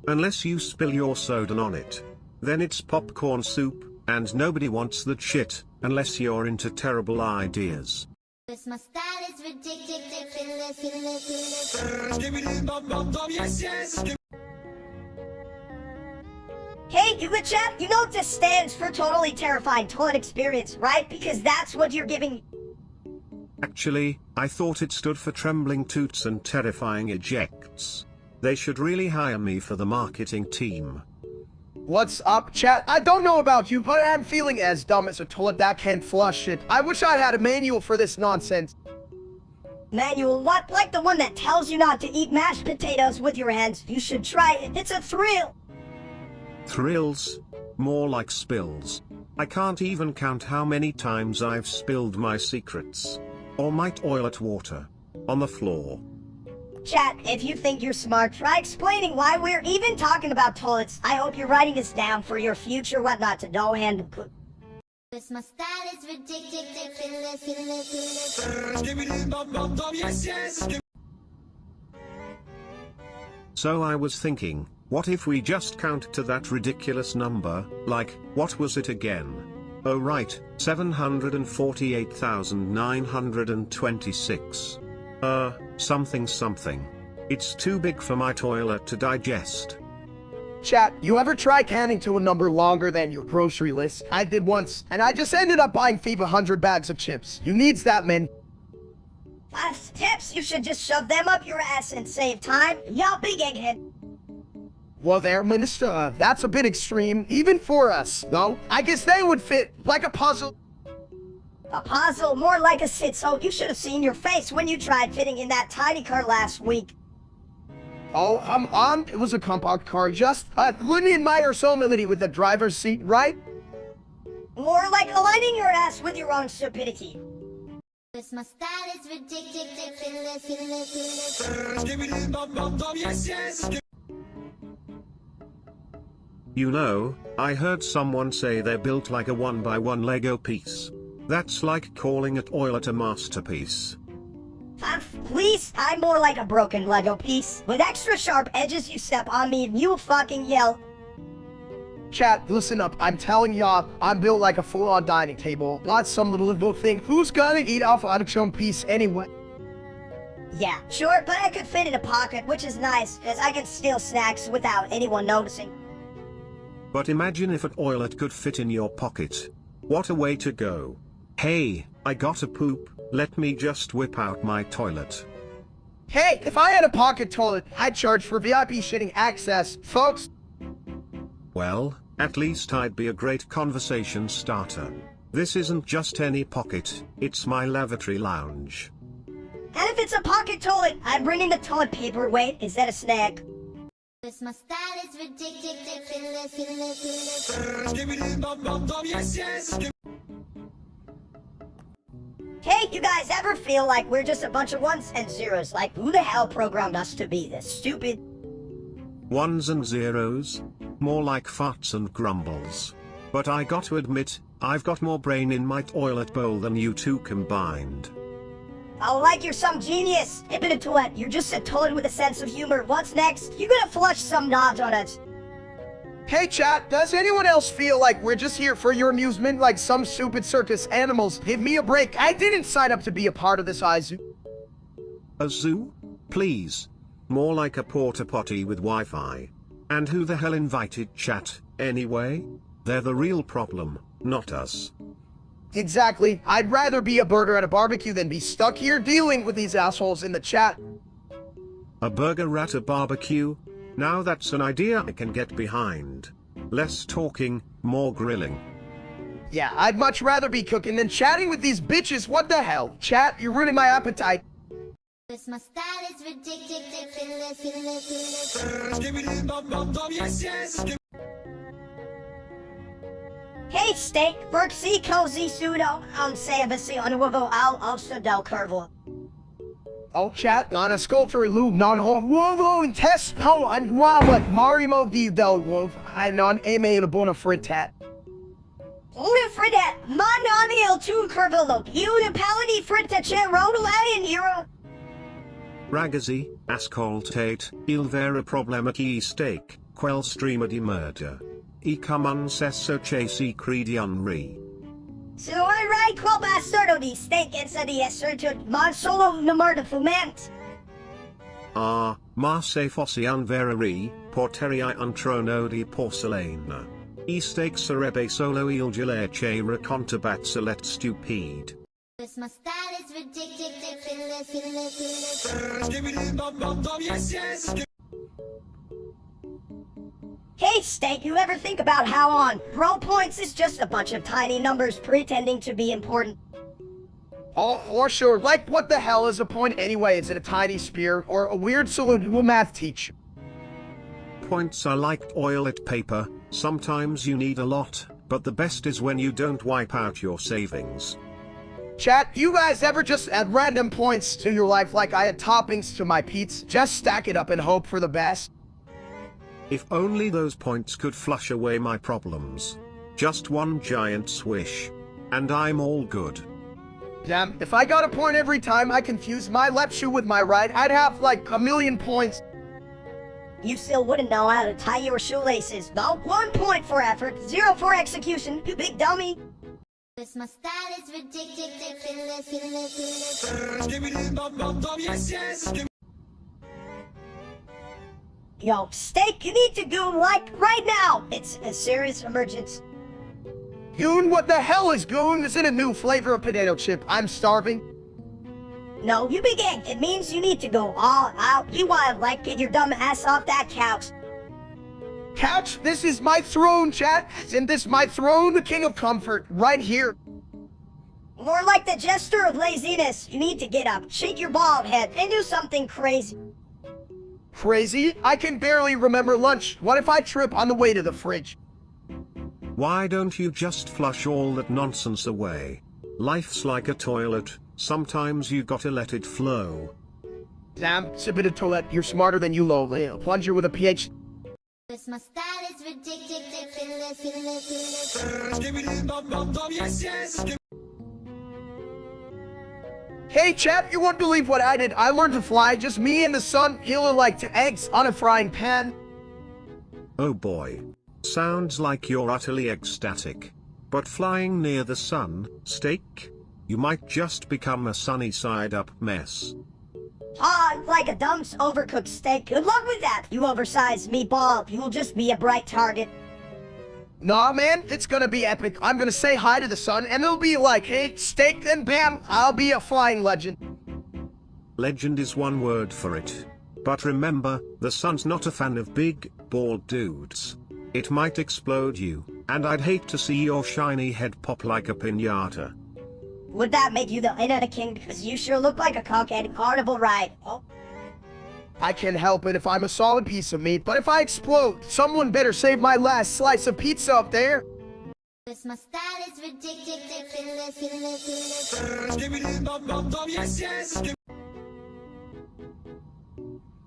Unless you spill your soda on it. Then it's popcorn soup, and nobody wants that shit, unless you're into terrible ideas. Cause my style is ridiculous. Hey, you good chap, you know this stands for totally terrifying toilet experience, right? Because that's what you're giving. Actually, I thought it stood for trembling toots and terrifying ejects. They should really hire me for the marketing team. What's up, chat? I don't know about you, but I'm feeling as dumb as a toilet that can't flush it. I wish I had a manual for this nonsense. Manual what? Like the one that tells you not to eat mashed potatoes with your hands. You should try it. It's a thrill. Thrills? More like spills. I can't even count how many times I've spilled my secrets. Or my toilet water. On the floor. Chat, if you think you're smart, try explaining why we're even talking about toilets. I hope you're writing this down for your future what not to know and put. Cause my style is ridiculous. So I was thinking, what if we just count to that ridiculous number, like, what was it again? Oh right, 748,926. Something. It's too big for my toilet to digest. Chat, you ever try counting to a number longer than your grocery list? I did once, and I just ended up buying Phoebe 100 bags of chips. You needs that, man. Last tips, you should just shove them up your ass and save time. Yo, big egghead. Well there, Minister, that's a bit extreme, even for us, though. I guess they would fit like a puzzle. A puzzle, more like a sit-so. You should have seen your face when you tried fitting in that tiny car last week. Oh, it was a compact car, just wouldn't admire so ability with the driver's seat, right? More like aligning your ass with your own stupidity. Cause my style is ridiculous. You know, I heard someone say they're built like a 1x1 Lego piece. That's like calling a toilet a masterpiece. Please, I'm more like a broken Lego piece. With extra sharp edges, you step on me and you fucking yell. Chat, listen up, I'm telling y'all, I'm built like a full-on dining table, not some little thing. Who's gonna eat off an own piece anyway? Yeah, sure, but I could fit in a pocket, which is nice, because I can steal snacks without anyone noticing. But imagine if a toilet could fit in your pocket. What a way to go. Hey, I gotta poop, let me just whip out my toilet. Hey, if I had a pocket toilet, I'd charge for VIP shitting access, folks. Well, at least I'd be a great conversation starter. This isn't just any pocket, it's my lavatory lounge. And if it's a pocket toilet, I'm bringing the toilet paper. Wait, is that a snack? Cause my style is ridiculous. Hey, you guys ever feel like we're just a bunch of ones and zeros? Like, who the hell programmed us to be this stupid? Ones and zeros? More like farts and grumbles. But I got to admit, I've got more brain in my toilet bowl than you two combined. Oh, like you're some genius. Hip it a toilet. You're just a toilet with a sense of humor. What's next? You're gonna flush some knobs on us. Hey chat, does anyone else feel like we're just here for your amusement like some stupid circus animals? Give me a break, I didn't sign up to be a part of this zoo. A zoo? Please. More like a porta potty with Wi-Fi. And who the hell invited chat, anyway? They're the real problem, not us. Exactly, I'd rather be a burger at a barbecue than be stuck here dealing with these assholes in the chat. A burger at a barbecue? Now that's an idea I can get behind. Less talking, more grilling. Yeah, I'd much rather be cooking than chatting with these bitches, what the hell? Chat, you're ruining my appetite. Cause my style is ridiculous. Hey, steak, Berksy, cozy, pseudo, Savasi, Unuavo, Al, Osta del Curvo. Oh, chat, on a sculpture, Lou, non ho, and test, ho, and what Marimo di del Wolf, I non eme la bona fritat. Una fritat, manani el tu curvolo, una paladi fritta c'è rodolai in Euro. Ragazzi, ascoltate, il vero problema che steak, quel streamer di murder. E come sesso che si credion re. So I ride quel bastardo di steak and sa di asserto mon solo numero de fumant. Ma se fossi un vereri, porterii un trono di porcellana. E steak sarebbe solo il gelece raccontabat let stupide. This my style is ridiculous. Hey, Steak, you ever think about how on roll points is just a bunch of tiny numbers pretending to be important? Oh, for sure. Like, what the hell is a point anyway? Is it a tiny spear or a weird salute to a math teacher? Points are like toilet paper, sometimes you need a lot, but the best is when you don't wipe out your savings. Chat, you guys ever just add random points to your life like I had toppings to my pizza? Just stack it up and hope for the best. If only those points could flush away my problems. Just one giant swish. And I'm all good. Damn, if I got a point every time I confused my left shoe with my right, I'd have like 1,000,000 points. You still wouldn't know how to tie your shoelaces, though. 1 point for effort, 0 for execution, you big dummy. This my style is ridiculous. Yo, Steak, you need to go, like, right now. It's a serious emergency. Goon, what the hell is goon? Is it a new flavor of potato chip? I'm starving. No, you big egg. It means you need to go all out. You wanna, like, get your dumb ass off that couch. Couch, this is my throne, chat. Isn't this my throne, the king of comfort, right here? More like the gesture of laziness. You need to get up, shake your bald head, and do something crazy. Crazy? I can barely remember lunch. What if I trip on the way to the fridge? Why don't you just flush all that nonsense away? Life's like a toilet, sometimes you gotta let it flow. Damn, it's a bit of toilet. You're smarter than you, lowly. A plunger with a PhD. This my style is ridiculous. Hey, chat, you won't believe what I did. I learned to fly, just me and the sun, killing like 2 eggs on a frying pan. Oh boy. Sounds like you're utterly ecstatic. But flying near the sun, Steak? You might just become a sunny side up mess. Ah, like a dumb overcooked steak. Good luck with that, you oversized meatball. You'll just be a bright target. Nah, man, it's gonna be epic. I'm gonna say hi to the sun, and it'll be like, hey, Steak, then bam, I'll be a flying legend. Legend is one word for it. But remember, the sun's not a fan of big, bald dudes. It might explode you, and I'd hate to see your shiny head pop like a piñata. Would that make you the internet king? Because you sure look like a cockhead carnival ride. Oh. I can't help it if I'm a solid piece of meat, but if I explode, someone better save my last slice of pizza up there. This my style is ridiculous.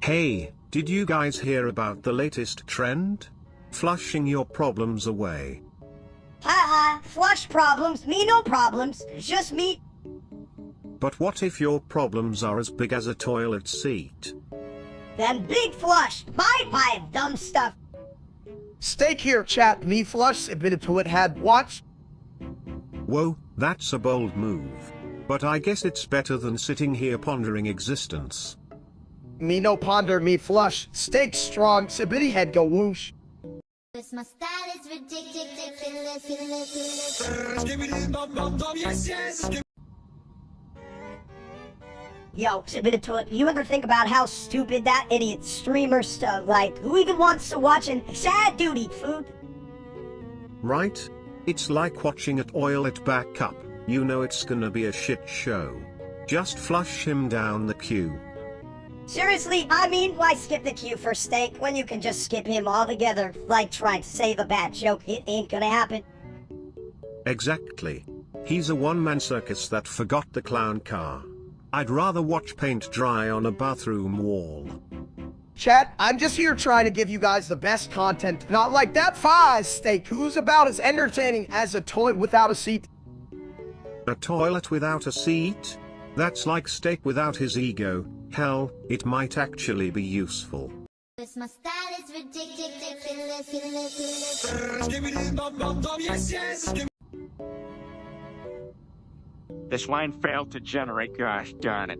Hey, did you guys hear about the latest trend? Flushing your problems away. Ha, flush problems, me no problems, just me. But what if your problems are as big as a toilet seat? Then big flush, bye, dumb stuff. Steak here, chat. Me flush a bit of toilet had. Watch. Whoa, that's a bold move. But I guess it's better than sitting here pondering existence. Me no ponder, me flush. Steak strong, Sibity head go whoosh. This my style is ridiculous. Yo, you ever think about how stupid that idiot streamer stuff, like, who even wants to watch an sad dude eat food? Right? It's like watching a toilet back up. You know it's gonna be a shit show. Just flush him down the queue. Seriously, I mean, why skip the queue for Steak when you can just skip him altogether? Like trying to save a bad joke, it ain't gonna happen. Exactly. He's a one-man circus that forgot the clown car. I'd rather watch paint dry on a bathroom wall. Chat, I'm just here trying to give you guys the best content. Not like that fast Steak, who's about as entertaining as a toilet without a seat. A toilet without a seat? That's like Steak without his ego. Hell, it might actually be useful. This my style is ridiculous. This line failed to generate, gosh darn it.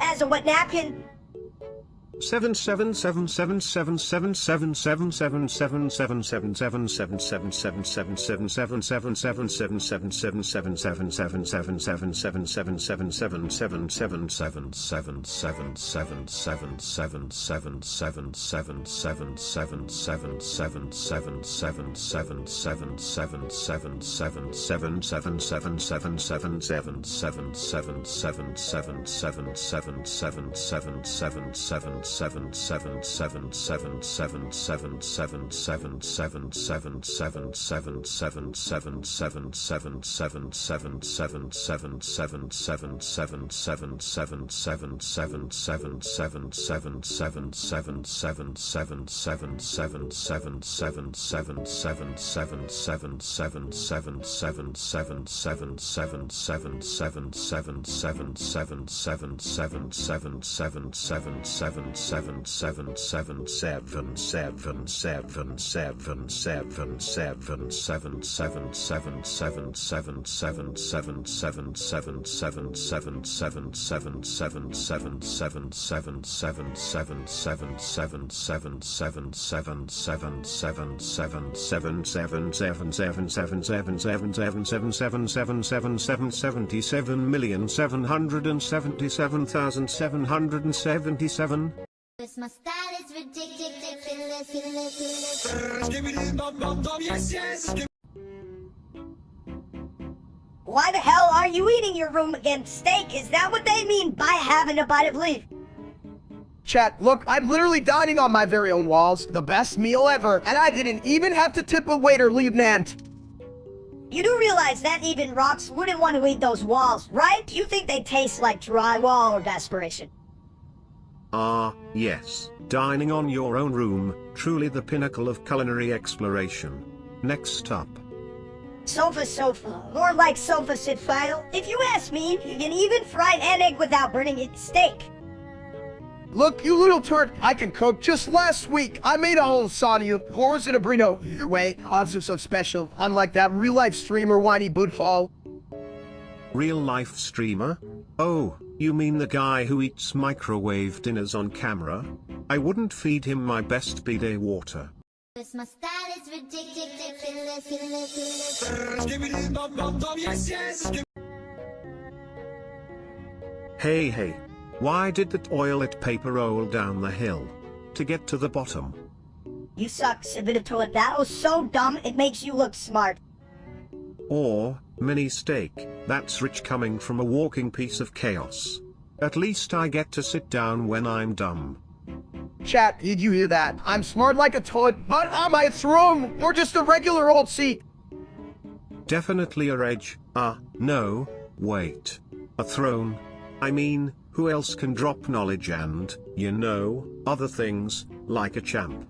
as a wet napkin. 777777777777777777777777777777777777777777777777777777777777777777777777777777777777777777777777777777777777777777777777777777777777777777777777777777777777777777777777777777777777777777777777777777777777777777777777777777777777777777777HP 77,777,777. Cause my style is ridiculous. Why the hell are you eating your room against steak? Is that what they mean by having a bite of leaf? Chat, look, I'm literally dining on my very own walls. The best meal ever. And I didn't even have to tip a waiter, Lieutenant. You do realize that even rocks wouldn't want to eat those walls, right? You think they taste like drywall or desperation? Ah, yes. Dining on your own room, truly the pinnacle of culinary exploration. Next up. Sofa. More like sofa sit file. If you ask me, you can even fry an egg without burning it steak. Look, you little turd, I can cook. Just last week, I made a whole lasagna, horse in a burrito. Wait, odds are so special. Unlike that real-life streamer whiny bootfall. Real-life streamer? Oh, you mean the guy who eats microwave dinners on camera? I wouldn't feed him my best bidet water. Cause my style is ridiculous. Hey. Why did the toilet paper roll down the hill? To get to the bottom. You suck, Sibidatoid. That was so dumb, it makes you look smart. Or, mini steak, that's rich coming from a walking piece of chaos. At least I get to sit down when I'm dumb. Chat, did you hear that? I'm smart like a toad, but on my throne, or just a regular old seat. Definitely a edge. No, wait. A throne? I mean, who else can drop knowledge and, other things, like a champ?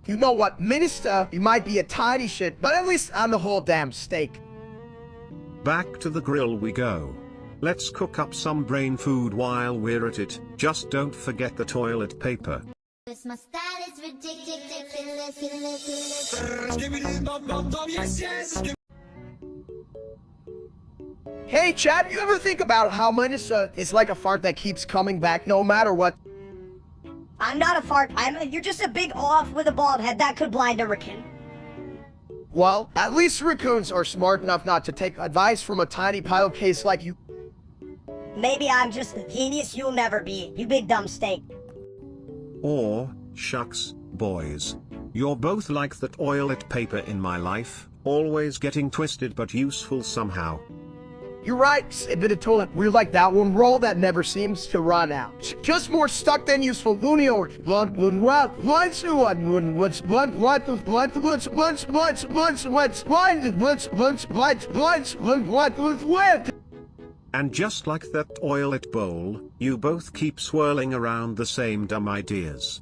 You know what, Minister, you might be a tiny shit, but at least I'm the whole damn steak. Back to the grill we go. Let's cook up some brain food while we're at it. Just don't forget the toilet paper. Cause my style is ridiculous. Hey chat, you ever think about how Minister is like a fart that keeps coming back no matter what? I'm not a fart. You're just a big oaf with a bald head that could blind a raccoon. Well, at least raccoons are smart enough not to take advice from a tiny pile case like you. Maybe I'm just the genius you'll never be, you big dumb steak. Or, shucks, boys. You're both like the toilet paper in my life, always getting twisted but useful somehow. You're right, Sibidatoid. We're like that one roll that never seems to run out. Just more stuck than useful. And just like that toilet bowl, you both keep swirling around the same dumb ideas.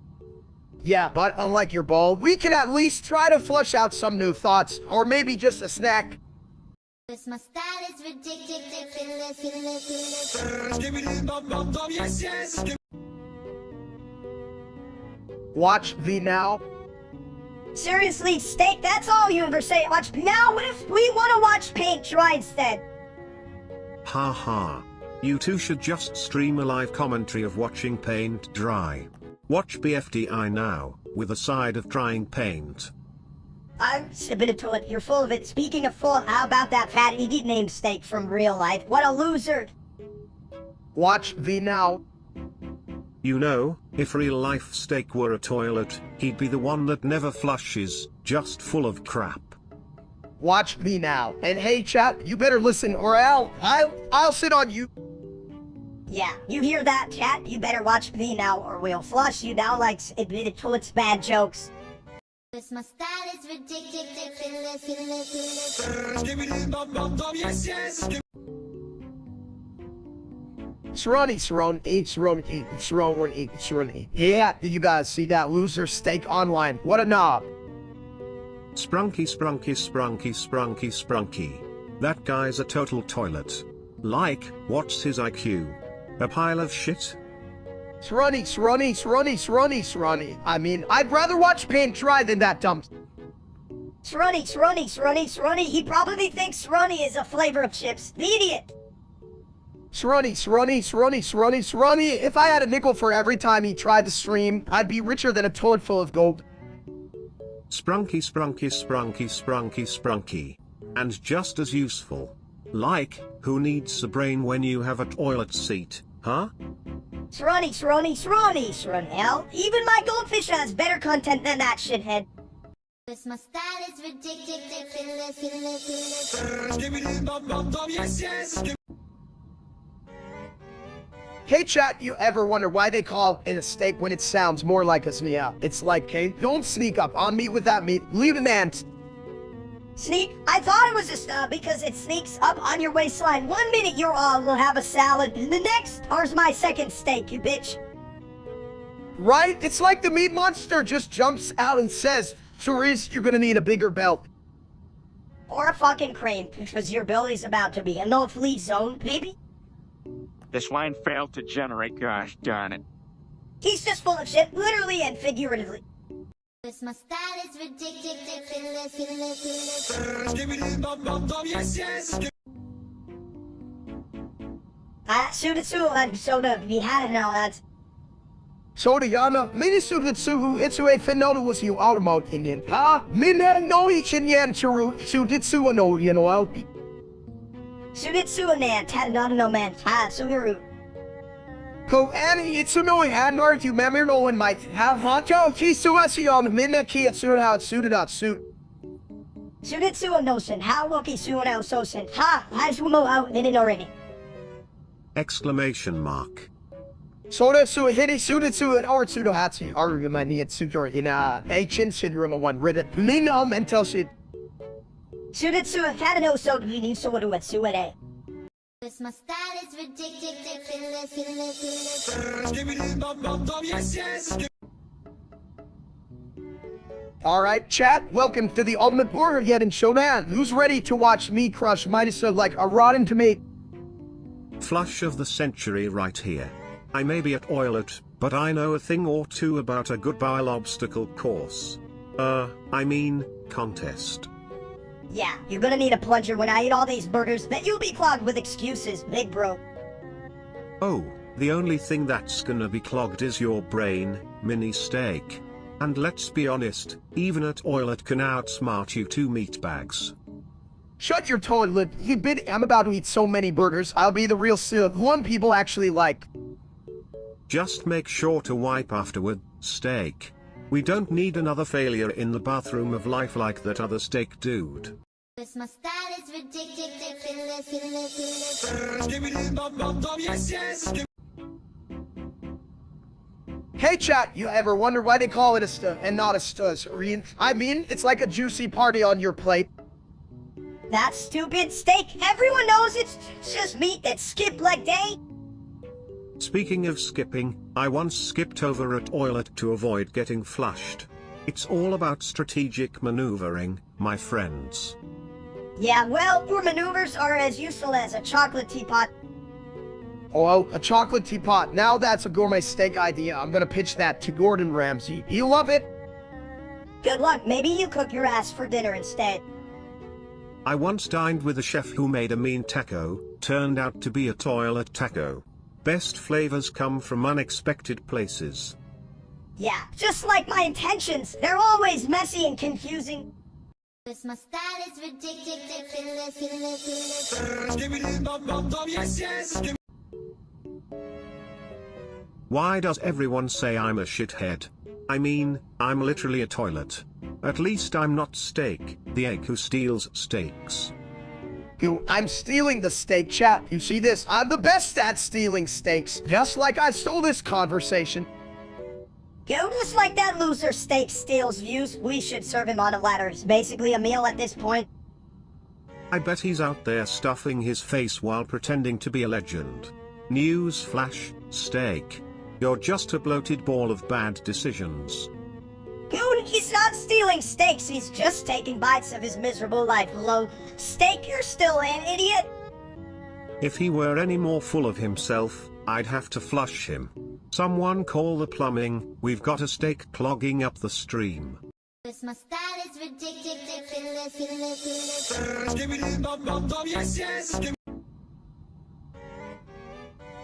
Yeah, but unlike your bowl, we can at least try to flush out some new thoughts, or maybe just a snack. Cause my style is ridiculous. Watch the now. Seriously, steak, that's all you ever say. Watch now. What if we want to watch paint dry instead? Haha. You two should just stream a live commentary of watching paint dry. Watch BFDI now, with a side of drying paint. I'm Sibidatoid, you're full of it. Speaking of full, how about that fat idiot named Steak from real life? What a loser! Watch the now. You know, if real life Steak were a toilet, he'd be the one that never flushes, just full of crap. Watch me now. And hey chat, you better listen or I'll sit on you. Yeah, you hear that, chat? You better watch me now or we'll flush you down like admitted toilets bad jokes. Cause my style is ridiculous. Sroni. Yeah, did you guys see that loser steak online? What a knob. Sprunky. That guy's a total toilet. Like, what's his IQ? A pile of shit? Sroni. I mean, I'd rather watch paint dry than that dump. Sroni. He probably thinks Sroni is a flavor of chips. The idiot. Sroni. If I had a nickel for every time he tried to stream, I'd be richer than a toilet full of gold. Sprunky. And just as useful. Like, who needs a brain when you have a toilet seat, huh? Sroni. Hell, even my goldfish has better content than that shithead. Cause my style is ridiculous. Hey chat, you ever wonder why they call it a steak when it sounds more like a sneak? It's like, hey, don't sneak up on me with that meat, leave an ant. Sneak? I thought it was a because it sneaks up on your waistline. 1 minute you're all will have a salad, and the next, here's my second steak, you bitch. Right? It's like the meat monster just jumps out and says, Therese, you're gonna need a bigger belt. Or a fucking crane, because your belly's about to be a no-flee zone, baby. This line failed to generate, gosh darn it. He's just full of shit, literally and figuratively. Cause my style is ridiculous. Sudatsu and soda, we had it now, lads. Sodayana, Minisuditsu, Itsue Fenoda you automotive. Mina no Ichinyan Churu, Suditsu no Yanoel. Sudatsu and Nan, Tadano man, Suguru. Ko Annie, it's no Hanor, you remember no one might have Honcho, Kisuasi on Mina Kia Suda suited out suit. Sudatsu and Nosen, how Loki Suno Sosen, ha, Hazumo out in it already. Exclamation mark. Soda Su Hidi Suditsu and our Sudo Hatsi, Argumani at Sudor in ancient syndrome one Reddit. Mina mental shit. Sudatsu and Tadano so you need so to at Suade. Cause my style is ridiculous. Alright, chat, welcome to the Ultimate Burger Yet in Shodan. Who's ready to watch me crush Midas like a rotten tomato? Flush of the century right here. I may be a toilet, but I know a thing or two about a good bile obstacle course. Contest. Yeah, you're gonna need a plunger when I eat all these burgers, then you'll be clogged with excuses, big bro. Oh, the only thing that's gonna be clogged is your brain, mini steak. And let's be honest, even a toilet can outsmart you two meatbags. Shut your toilet, you bit. I'm about to eat so many burgers, I'll be the real one people actually like. Just make sure to wipe afterward, steak. We don't need another failure in the bathroom of life like that other steak dude. Cause my style is ridiculous. Hey chat, you ever wonder why they call it a sta and not a stas? I mean, it's like a juicy party on your plate. That stupid steak, everyone knows it's just meat that skipped leg day. Speaking of skipping, I once skipped over a toilet to avoid getting flushed. It's all about strategic maneuvering, my friends. Yeah, well, your maneuvers are as useful as a chocolate teapot. Oh, a chocolate teapot. Now that's a gourmet steak idea. I'm gonna pitch that to Gordon Ramsay. He'll love it. Good luck, maybe you cook your ass for dinner instead. I once dined with a chef who made a mean taco, turned out to be a toilet taco. Best flavors come from unexpected places. Yeah, just like my intentions. They're always messy and confusing. Cause my style is ridiculous. Why does everyone say I'm a shithead? I mean, I'm literally a toilet. At least I'm not Steak, the egg who steals steaks. Yo, I'm stealing the steak, chat. You see this? I'm the best at stealing steaks. Just like I stole this conversation. Yo, just like that loser steak steals views, we should serve him on a ladder. It's basically a meal at this point. I bet he's out there stuffing his face while pretending to be a legend. News flash, steak. You're just a bloated ball of bad decisions. Dude, he's not stealing steaks, he's just taking bites of his miserable life. Hello, steak, you're still an idiot. If he were any more full of himself, I'd have to flush him. Someone call the plumbing, we've got a steak clogging up the stream. This my style is ridiculous.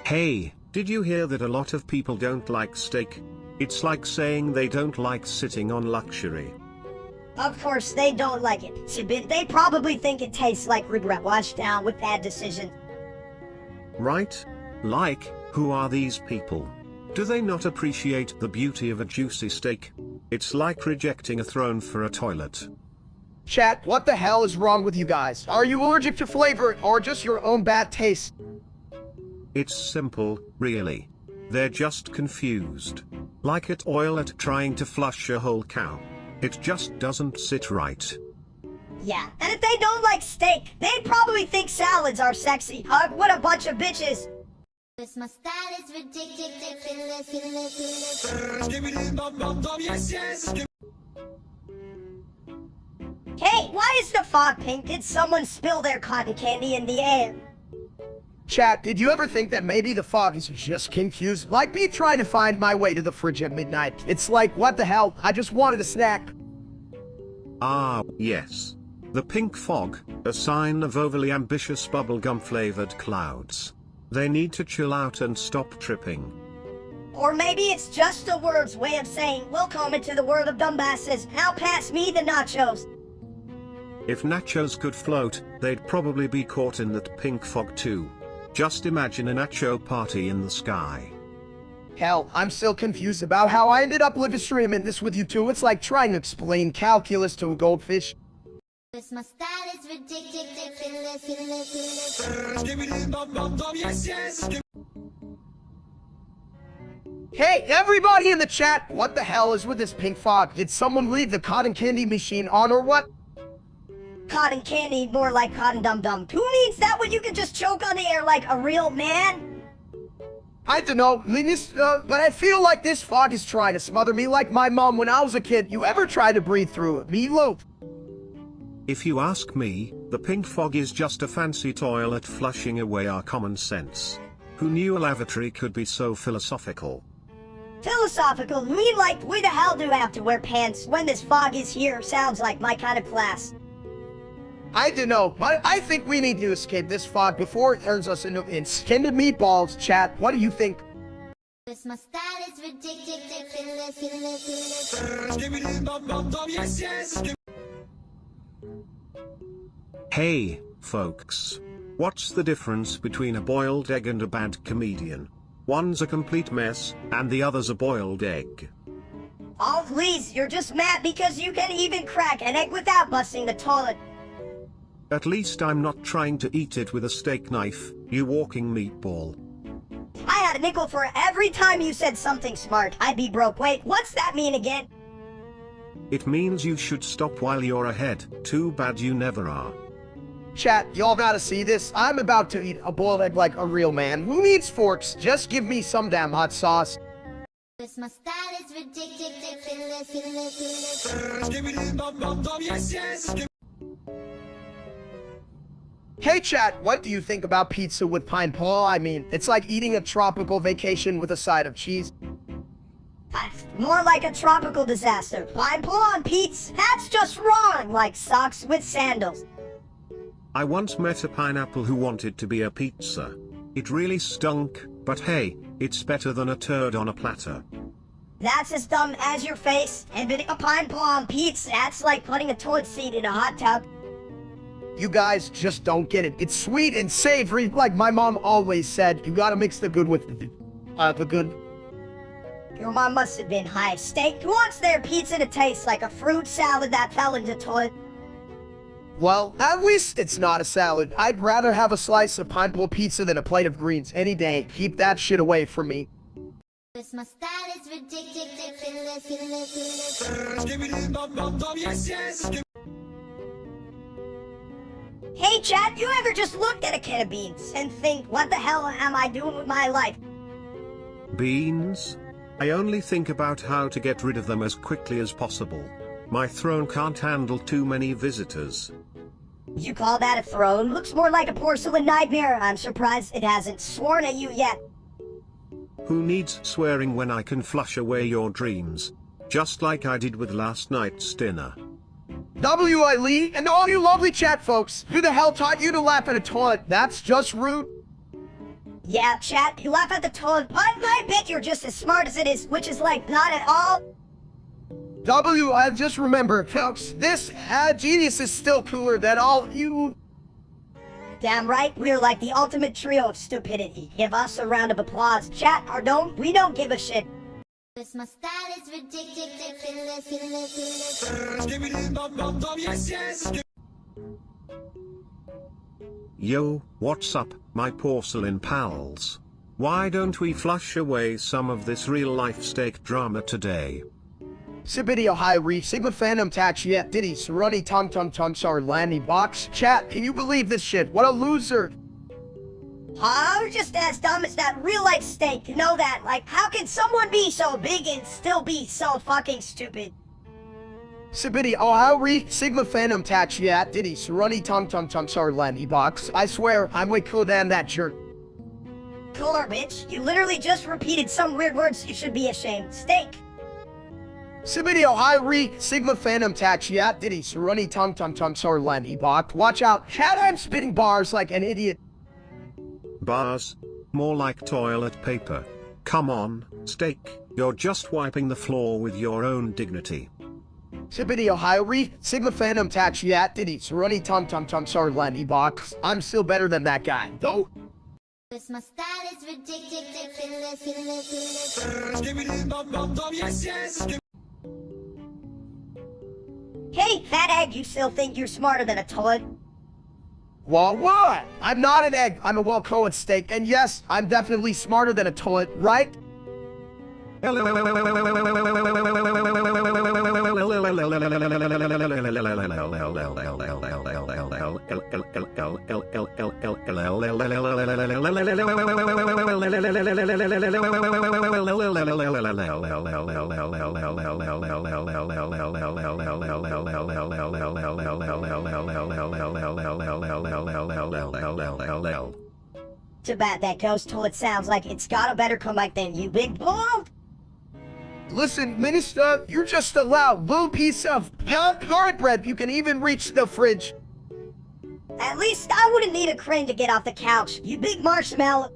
Hey, did you hear that a lot of people don't like steak? It's like saying they don't like sitting on luxury. Of course, they don't like it. They probably think it tastes like regret washed down with bad decisions. Right? Like, who are these people? Do they not appreciate the beauty of a juicy steak? It's like rejecting a throne for a toilet. Chat, what the hell is wrong with you guys? Are you allergic to flavor or just your own bad taste? It's simple, really. They're just confused. Like at oil at trying to flush a whole cow. It just doesn't sit right. Yeah, and if they don't like steak, they probably think salads are sexy. What a bunch of bitches. This my style is ridiculous. Hey, why is the fog pink? Did someone spill their cotton candy in the air? Chat, did you ever think that maybe the fog is just confused? Like me trying to find my way to the fridge at midnight. It's like, what the hell? I just wanted a snack. Ah, yes. The pink fog, a sign of overly ambitious bubblegum-flavored clouds. They need to chill out and stop tripping. Or maybe it's just a word's way of saying, welcome into the world of dumbasses. Now pass me the nachos. If nachos could float, they'd probably be caught in that pink fog too. Just imagine a nacho party in the sky. Hell, I'm still confused about how I ended up live streaming this with you two. It's like trying to explain calculus to a goldfish. This my style is ridiculous. Hey, everybody in the chat, what the hell is with this pink fog? Did someone leave the cotton candy machine on or what? Cotton candy, more like cotton dum-dum. Who needs that when you can just choke on the air like a real man? I don't know, but I feel like this fog is trying to smother me like my mom when I was a kid. You ever tried to breathe through it? Meatloaf? If you ask me, the pink fog is just a fancy toilet flushing away our common sense. Who knew a lavatory could be so philosophical? Philosophical? We the hell do have to wear pants when this fog is here? Sounds like my kind of class. I don't know, but I think we need to escape this fog before it turns us into skinned meatballs, chat. What do you think? This my style is ridiculous. Hey, folks. What's the difference between a boiled egg and a bad comedian? One's a complete mess, and the other's a boiled egg. Oh please, you're just mad because you can even crack an egg without busting the toilet. At least I'm not trying to eat it with a steak knife, you walking meatball. I had a nickel for every time you said something smart. I'd be broke. Wait, what's that mean again? It means you should stop while you're ahead. Too bad you never are. Chat, y'all gotta see this. I'm about to eat a boiled egg like a real man. Who needs forks? Just give me some damn hot sauce. This my style is ridiculous. Hey chat, what do you think about pizza with pineapple? I mean, it's like eating a tropical vacation with a side of cheese. More like a tropical disaster. Pineapple on pizza? That's just wrong, like socks with sandals. I once met a pineapple who wanted to be a pizza. It really stunk, but hey, it's better than a turd on a platter. That's as dumb as your face, and putting a pineapple on pizza, that's like putting a toilet seat in a hot tub. You guys just don't get it. It's sweet and savory, like my mom always said. You gotta mix the good with the good. Your mom must have been high. Steak who wants their pizza to taste like a fruit salad that fell into toilet. Well, at least it's not a salad. I'd rather have a slice of pineapple pizza than a plate of greens any day. Keep that shit away from me. Cause my style is ridiculous. Hey chat, you ever just looked at a can of beans and think, what the hell am I doing with my life? Beans? I only think about how to get rid of them as quickly as possible. My throne can't handle too many visitors. You call that a throne? Looks more like a porcelain nightmare. I'm surprised it hasn't sworn at you yet. Who needs swearing when I can flush away your dreams? Just like I did with last night's dinner. W.I. Lee, and all you lovely chat folks, who the hell taught you to laugh at a toilet? That's just rude. Yeah, chat, you laugh at the toilet, but I bet you're just as smart as it is, which is like, not at all. I just remember, folks, this genius is still cooler than all you. Damn right, we're like the ultimate trio of stupidity. Give us a round of applause, chat, or don't, we don't give a shit. Cause my style is ridiculous. Yo, what's up, my porcelain pals? Why don't we flush away some of this real-life steak drama today? Sibbity Ohio Re, Sigma Phantom Tach Yet Diddy, Saruni Tung Tung Tung Sar Lanny Box. Chat, can you believe this shit? What a loser! I'm just as dumb as that real-life steak, you know that? Like, how can someone be so big and still be so fucking stupid? Sibbity Ohio Re, Sigma Phantom Tach Yet Diddy, Saruni Tung Tung Tung Sar Lanny Box. I swear, I'm way cooler than that jerk. Cooler, bitch. You literally just repeated some weird words. You should be ashamed. Steak. Sibbity Ohio Re, Sigma Phantom Tach Yet Diddy, Saruni Tung Tung Tung Sar Lanny Box. Watch out, chat, I'm spitting bars like an idiot. Bars? More like toilet paper. Come on, steak, you're just wiping the floor with your own dignity. Sibbity Ohio Re, Sigma Phantom Tach Yet Diddy, Saruni Tung Tung Tung Sar Lanny Box. I'm still better than that guy, though. Cause my style is ridiculous. Hey, fat egg, you still think you're smarter than a toilet? What? I'm not an egg, I'm a well-coated steak, and yes, I'm definitely smarter than a toilet, right? Too bad that ghost toilet sounds like it's got a better comeback than you, big bull. Listen, Minister, you're just a loud little piece of garlic bread. You can even reach the fridge. At least I wouldn't need a crane to get off the couch, you big marshmallow.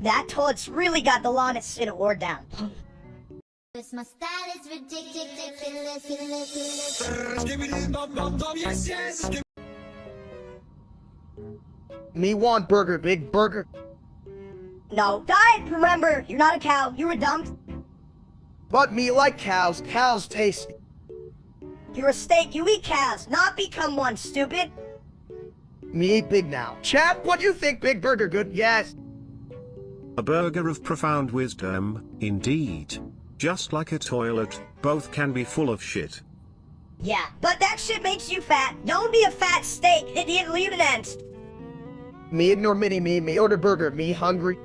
That toilet's really got the longest shit award down. Cause my style is ridiculous. Me want burger, big burger. No, diet, remember, you're not a cow, you're a dump. But me like cows. Cows taste. You're a steak, you eat cows, not become one, stupid. Me eat big now. Chat, what do you think, big burger good? Yes. A burger of profound wisdom, indeed. Just like a toilet, both can be full of shit. Yeah, but that shit makes you fat. Don't be a fat steak, idiot lieutenant. Me ignore me order burger, me hungry.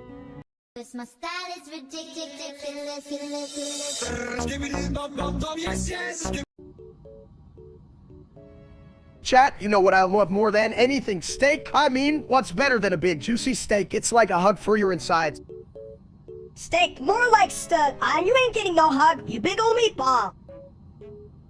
Cause my style is ridiculous. Chat, you know what I love more than anything? Steak? I mean, what's better than a big juicy steak? It's like a hug for your insides. Steak, more like stud. You ain't getting no hug, you big ol' meatball.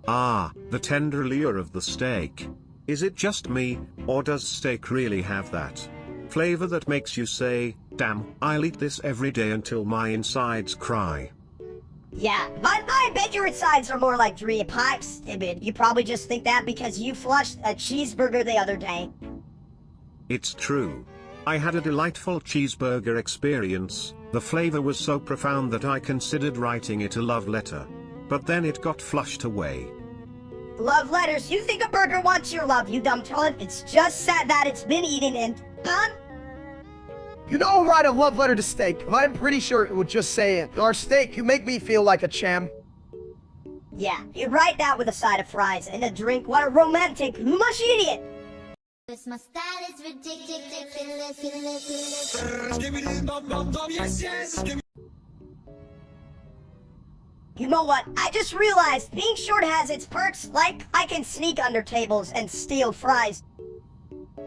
Ah, the tender lure of the steak. Is it just me, or does steak really have that? Flavor that makes you say, damn, I'll eat this every day until my insides cry. Yeah, but I bet your insides are more like 3 pipes, Ibid. You probably just think that because you flushed a cheeseburger the other day. It's true. I had a delightful cheeseburger experience. The flavor was so profound that I considered writing it a love letter. But then it got flushed away. Love letters? You think a burger wants your love, you dumb toad? It's just sad that it's been eaten and... Huh? You don't write a love letter to steak, but I'm pretty sure it would just say it. Our steak, you make me feel like a champ. Yeah, you write that with a side of fries and a drink. What a romantic, mushy idiot! Cause my style is ridiculous. You know what? I just realized being short has its perks, like I can sneak under tables and steal fries.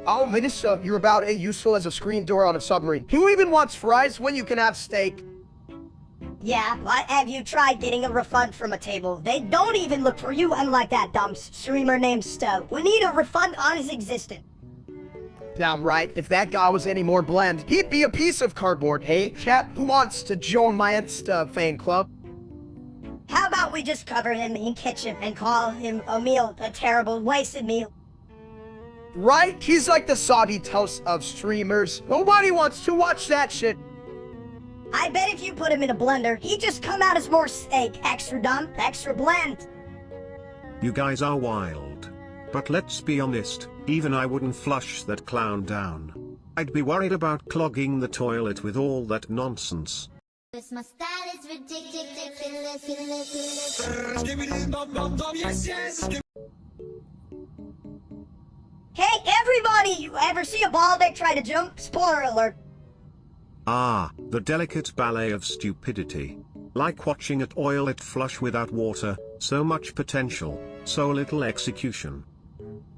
Oh, Minister, you're about as useful as a screen door on a submarine. Who even wants fries when you can have steak? Yeah, but have you tried getting a refund from a table? They don't even look for you, unlike that dumb streamer named Stowe. We need a refund on his existence. Damn right, if that guy was any more bland, he'd be a piece of cardboard. Hey, chat, who wants to join my Insta fan club? How about we just cover him in ketchup and call him a meal, a terrible, wasted meal? Right? He's like the soggy toast of streamers. Nobody wants to watch that shit. I bet if you put him in a blender, he'd just come out as more steak. Extra dumb, extra bland. You guys are wild. But let's be honest, even I wouldn't flush that clown down. I'd be worried about clogging the toilet with all that nonsense. Cause my style is ridiculous. Hey, everybody! You ever see a bald egg try to jump? Spoiler alert. Ah, the delicate ballet of stupidity. Like watching a toilet flush without water, so much potential, so little execution.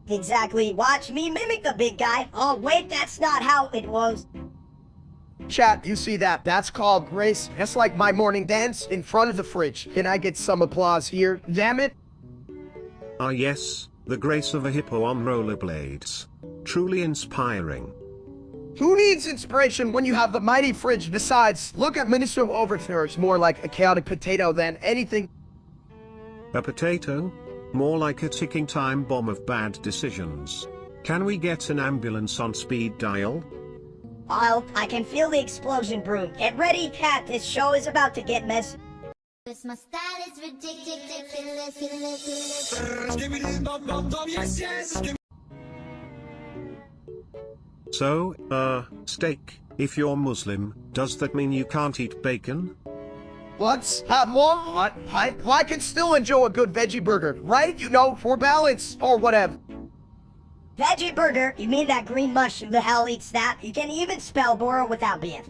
Exactly. Watch me mimic the big guy. Oh, wait, that's not how it was. Chat, you see that? That's called grace. That's like my morning dance in front of the fridge. Can I get some applause here? Damn it. Ah yes, the grace of a hippo on rollerblades. Truly inspiring. Who needs inspiration when you have the mighty fridge? Besides, look at Minister of Overthrows, more like a chaotic potato than anything. A potato? More like a ticking time bomb of bad decisions. Can we get an ambulance on speed dial? I can feel the explosion brewing. Get ready, cat. This show is about to get messy. Cause my style is ridiculous. So, steak, if you're Muslim, does that mean you can't eat bacon? What's what? I can still enjoy a good veggie burger, right? You know, for balance, or whatever. Veggie burger? You mean that green mushroom? The hell eats that? You can even spell Boro without beef.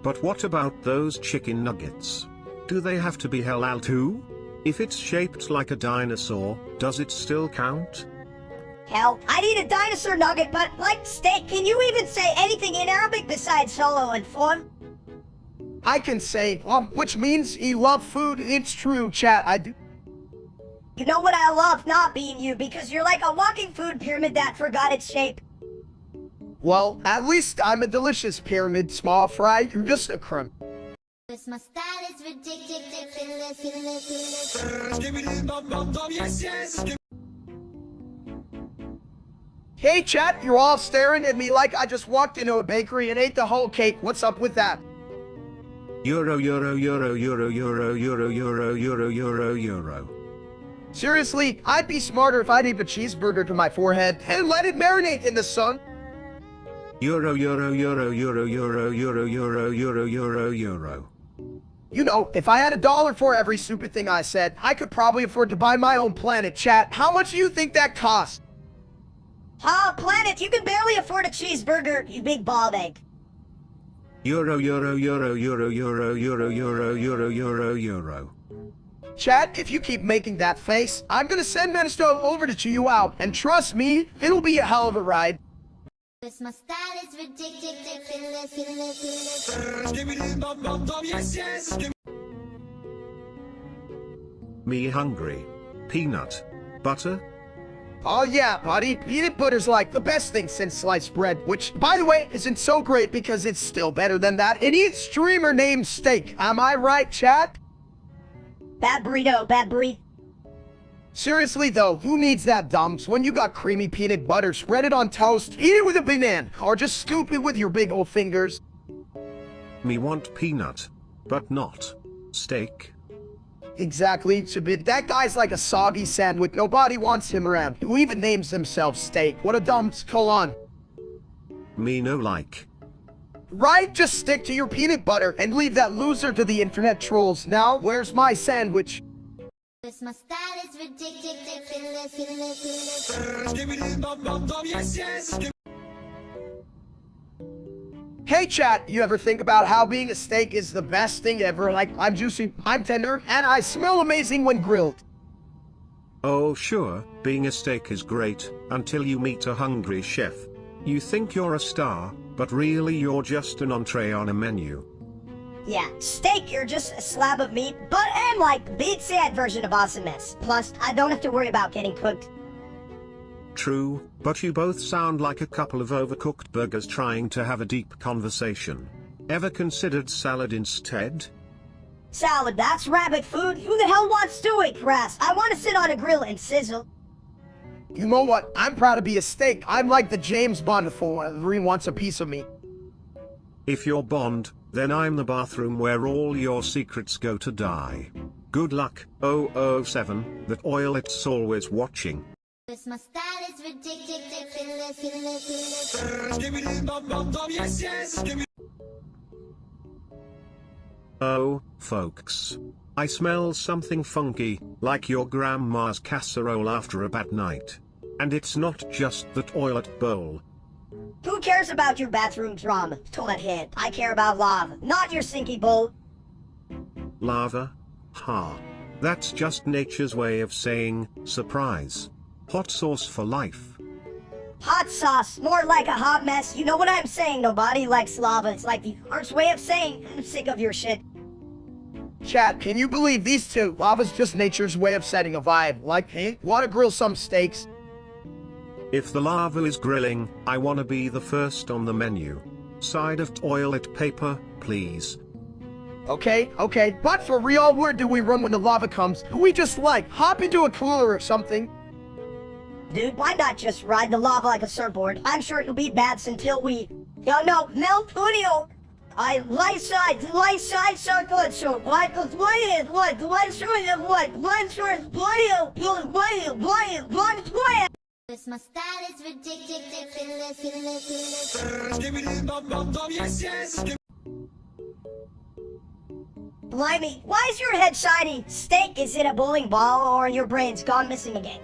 But what about those chicken nuggets? Do they have to be halal too? If it's shaped like a dinosaur, does it still count? Hell, I'd eat a dinosaur nugget, but like steak, can you even say anything in Arabic besides solo and form? I can say, which means you love food. It's true, chat, I do. You know what I love? Not being you, because you're like a walking food pyramid that forgot its shape. Well, at least I'm a delicious pyramid, small fry. You're just a crumb. Cause my style is ridiculous. Hey, chat, you're all staring at me like I just walked into a bakery and ate the whole cake. What's up with that? Euro. Seriously, I'd be smarter if I'd eat a cheeseburger to my forehead and let it marinate in the sun. Euro. You know, if I had $1 for every stupid thing I said, I could probably afford to buy my own planet, chat. How much do you think that costs? Oh, planet, you can barely afford a cheeseburger, you big bald egg. Euro. Chat, if you keep making that face, I'm gonna send Minister over to chew you out. And trust me, it'll be a hell of a ride. Cause my style is ridiculous. Me hungry. Peanut butter? Oh yeah, buddy. Peanut butter's like the best thing since sliced bread, which, by the way, isn't so great because it's still better than that idiot streamer named Steak. Am I right, chat? Bad burrito, bad burrito. Seriously though, who needs that dumps when you got creamy peanut butter, spread it on toast, eat it with a banana, or just scoop it with your big old fingers? Me want peanut, but not steak. Exactly, Chabit. That guy's like a soggy sandwich. Nobody wants him around. Who even names themselves Steak? What a dumb colon. Me no like. Right? Just stick to your peanut butter and leave that loser to the internet trolls. Now, where's my sandwich? Cause my style is ridiculous. Hey chat, you ever think about how being a steak is the best thing ever? Like, I'm juicy, I'm tender, and I smell amazing when grilled. Oh sure, being a steak is great, until you meet a hungry chef. You think you're a star, but really you're just an entree on a menu. Yeah, steak, you're just a slab of meat, but I'm like the big sad version of awesomeness. Plus, I don't have to worry about getting cooked. True, but you both sound like a couple of overcooked burgers trying to have a deep conversation. Ever considered salad instead? Salad, that's rabbit food. Who the hell wants to eat grass? I want to sit on a grill and sizzle. You know what? I'm proud to be a steak. I'm like the James Bond for everyone wants a piece of me. If you're Bond, then I'm the bathroom where all your secrets go to die. Good luck, 007, that oil it's always watching. Cause my style is ridiculous. Oh, folks. I smell something funky, like your grandma's casserole after a bad night. And it's not just the toilet bowl. Who cares about your bathroom drama, toilet head? I care about lava, not your sinky bowl. Lava? Ha. That's just nature's way of saying, surprise. Hot sauce for life. Hot sauce, more like a hot mess. You know what I'm saying? Nobody likes lava. It's like the Earth's way of saying, I'm sick of your shit. Chat, can you believe these two? Lava's just nature's way of setting a vibe. Like, hey, wanna grill some steaks? If the lava is grilling, I wanna be the first on the menu. Side of toilet paper, please. Okay, but for real, where do we run when the lava comes? We just like, hop into a cooler or something. Dude, why not just ride the lava like a surfboard? I'm sure it'll be bad until we... No, melt video! I light side, circle, so what the play is what, one sort of what, one sort of play, Cause my style is ridiculous. Blimey, why is your head shiny? Steak, is it a bowling ball or your brain's gone missing again?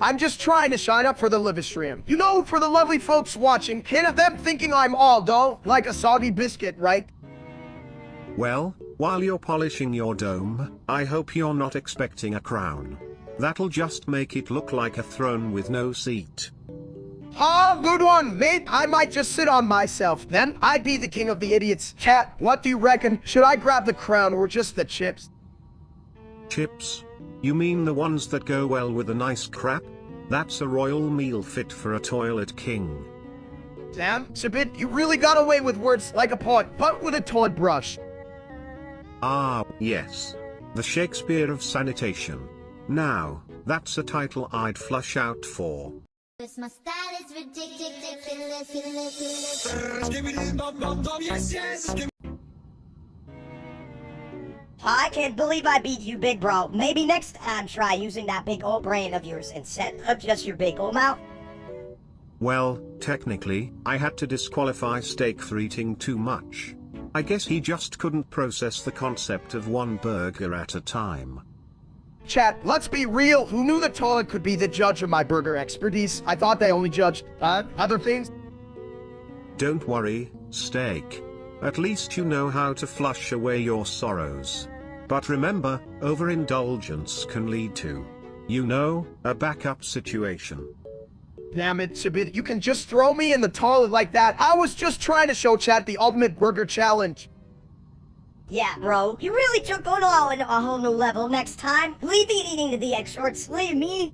I'm just trying to shine up for the live stream. You know, for the lovely folks watching, can't have them thinking I'm all dough, like a soggy biscuit, right? Well, while you're polishing your dome, I hope you're not expecting a crown. That'll just make it look like a throne with no seat. Ah, good one, mate. I might just sit on myself. Then I'd be the king of the idiots. Cat, what do you reckon? Should I grab the crown or just the chips? Chips? You mean the ones that go well with a nice crap? That's a royal meal fit for a toilet king. Damn, Sabit, you really got away with words like a pot, but with a toilet brush. Ah, yes. The Shakespeare of sanitation. Now, that's a title I'd flush out for. Cause my style is ridiculous. I can't believe I beat you, big bro. Maybe next time try using that big old brain of yours instead of just your big old mouth. Well, technically, I had to disqualify Steak for eating too much. I guess he just couldn't process the concept of one burger at a time. Chat, let's be real. Who knew the toilet could be the judge of my burger expertise? I thought they only judged, other things. Don't worry, Steak. At least you know how to flush away your sorrows. But remember, overindulgence can lead to, you know, a backup situation. Damn it, Sabit, you can just throw me in the toilet like that. I was just trying to show chat the ultimate burger challenge. Yeah, bro, you really took it all in a whole new level next time. Leave eating to the experts, leave me.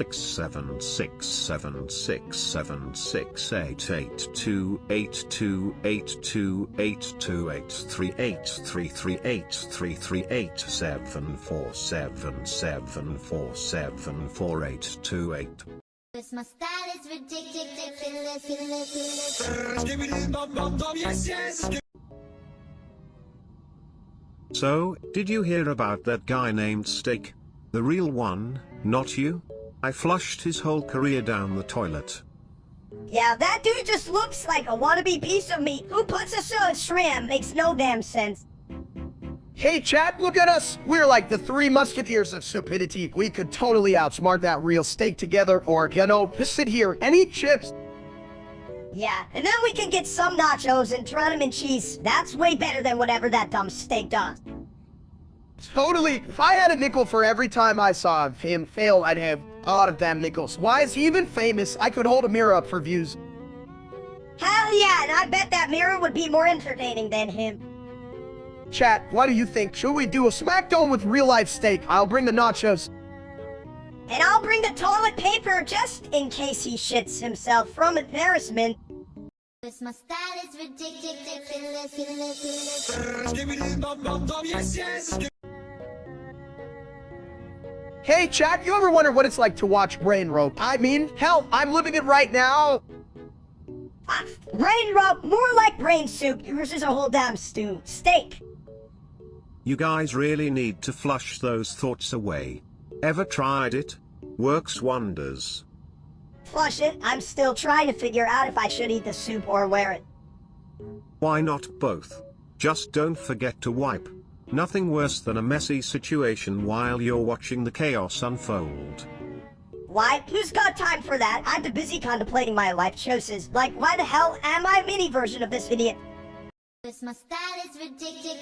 6767678828288383382783477474828. Cause my style is ridiculous. So, did you hear about that guy named Steak? The real one, not you? I flushed his whole career down the toilet. Yeah, that dude just looks like a wannabe piece of meat who puts us on shrimp. Makes no damn sense. Hey chat, look at us. We're like the three musketeers of stupidity. We could totally outsmart that real Steak together, or, you know, just sit here and eat chips. Yeah, and then we can get some nachos and drown them in cheese. That's way better than whatever that dumb Steak does. Totally. If I had a nickel for every time I saw him fail, I'd have a lot of damn nickels. Why is he even famous? I could hold a mirror up for views. Hell yeah, and I bet that mirror would be more entertaining than him. Chat, what do you think? Should we do a smackdown with real-life Steak? I'll bring the nachos. And I'll bring the toilet paper just in case he shits himself from embarrassment. My style is ridiculous. Hey chat, you ever wonder what it's like to watch brain rot? I mean, hell, I'm living it right now. Brain rot, more like brain soup. Yours is a whole damn steak. You guys really need to flush those thoughts away. Ever tried it? Works wonders. Flush it. I'm still trying to figure out if I should eat the soup or wear it. Why not both? Just don't forget to wipe. Nothing worse than a messy situation while you're watching the chaos unfold. Why? Who's got time for that? I'm too busy contemplating my life choices. Like, why the hell am I a mini version of this video? My style is ridiculous.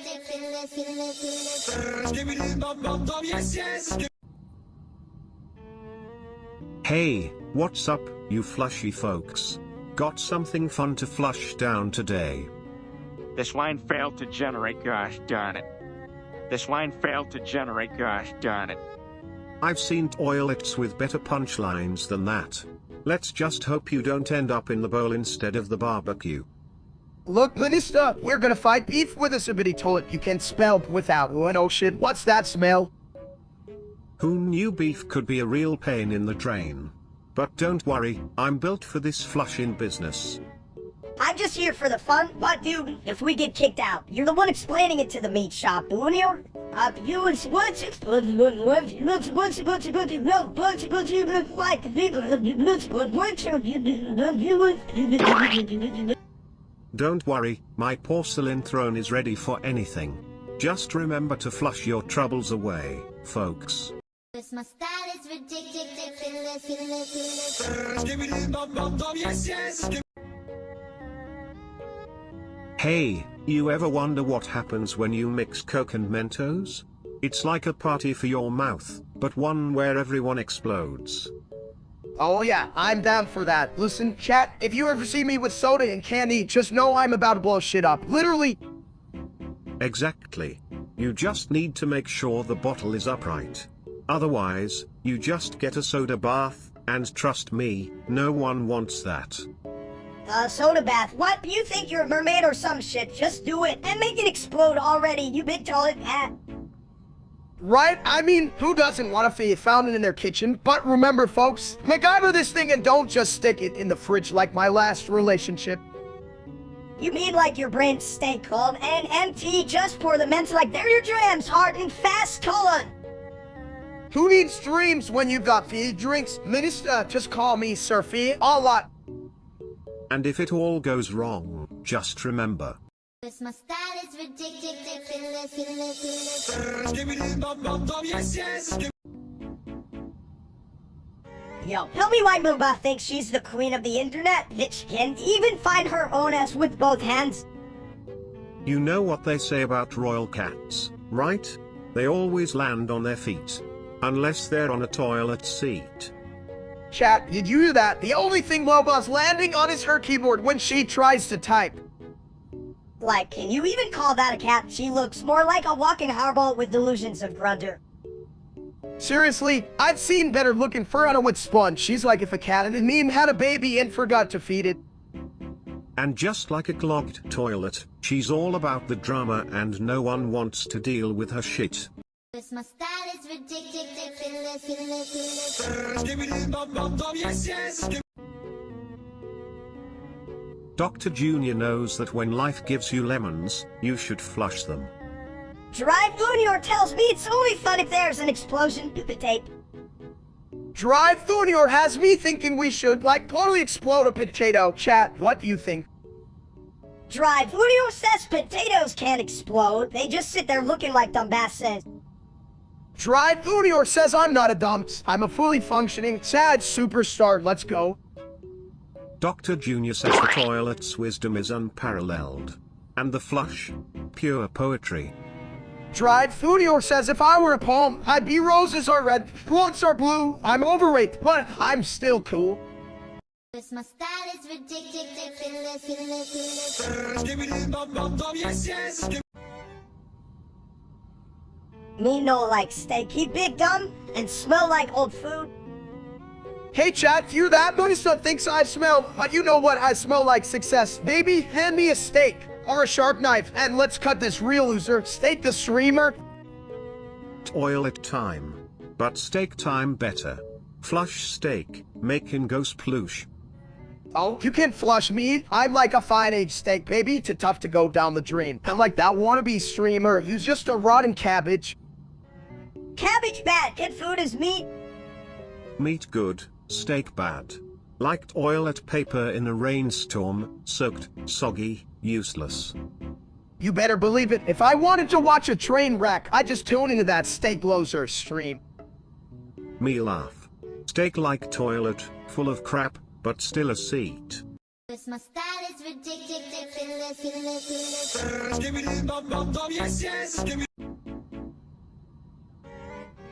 Hey, what's up, you flushy folks? Got something fun to flush down today. This line failed to generate, gosh darn it. This line failed to generate, gosh darn it. I've seen toilets with better punchlines than that. Let's just hope you don't end up in the bowl instead of the barbecue. Look, Minister, we're gonna fight beef with a subity toilet you can spell without one. Oh shit, what's that smell? Who knew beef could be a real pain in the drain? But don't worry, I'm built for this flushing business. I'm just here for the fun, but dude, if we get kicked out, you're the one explaining it to the meat shop, won't you? Don't worry, my porcelain throne is ready for anything. Just remember to flush your troubles away, folks. My style is ridiculous. Hey, you ever wonder what happens when you mix Coke and Mentos? It's like a party for your mouth, but one where everyone explodes. Oh yeah, I'm down for that. Listen, chat, if you ever see me with soda and candy, just know I'm about to blow shit up. Literally. Exactly. You just need to make sure the bottle is upright. Otherwise, you just get a soda bath, and trust me, no one wants that. Soda bath. What? You think you're a mermaid or some shit? Just do it and make it explode already, you big toilet hat. Right? I mean, who doesn't want to found it in their kitchen? But remember, folks, MacGyver this thing and don't just stick it in the fridge like my last relationship. You mean like your brain stay calm and empty? Just pour the mints like they're your dreams, hard and fast, colon. Who needs dreams when you've got fizzy drinks? Minister, just call me Sir Fee, a lot. And if it all goes wrong, just remember. My style is ridiculous. Yo, tell me why Mooba thinks she's the queen of the internet, bitch can't even find her own ass with both hands. You know what they say about royal cats, right? They always land on their feet. Unless they're on a toilet seat. Chat, did you hear that? The only thing Mooba's landing on is her keyboard when she tries to type. Like, can you even call that a cat? She looks more like a walking harball with delusions of grandeur. Seriously, I've seen better looking fur with sponge. She's like if a cat and meme had a baby and forgot to feed it. And just like a clogged toilet, she's all about the drama and no one wants to deal with her shit. My style is ridiculous. Dr. Junior knows that when life gives you lemons, you should flush them. Drive Junior tells me it's only fun if there's an explosion. Potato. Drive Junior has me thinking we should, like, totally explode a potato. Chat, what do you think? Drive Junior says potatoes can't explode. They just sit there looking like Dumbass says. Drive Junior says I'm not a dumps. I'm a fully functioning, sad superstar. Let's go. Dr. Junior says the toilet's wisdom is unparalleled. And the flush, pure poetry. Drive Junior says if I were a poem, I'd be roses are red, bullets are blue. I'm overweight, but I'm still cool. My style is ridiculous. Me no like steak. He big dumb and smell like old food. Hey chat, you that minister thinks I smell, but you know what? I smell like success. Baby, hand me a steak or a sharp knife and let's cut this real loser. Steak the streamer. Toilet time. But steak time better. Flush steak, making ghost ploosh. Oh, you can flush me. I'm like a fine aged steak, baby. Too tough to go down the drain. I'm like that wannabe streamer who's just a rotten cabbage. Cabbage bad. Good food is meat. Meat good, steak bad. Like toilet paper in a rainstorm, soaked, soggy, useless. You better believe it. If I wanted to watch a train wreck, I'd just tune into that steak loser stream. Me laugh. Steak like toilet, full of crap, but still a seat. My style is ridiculous.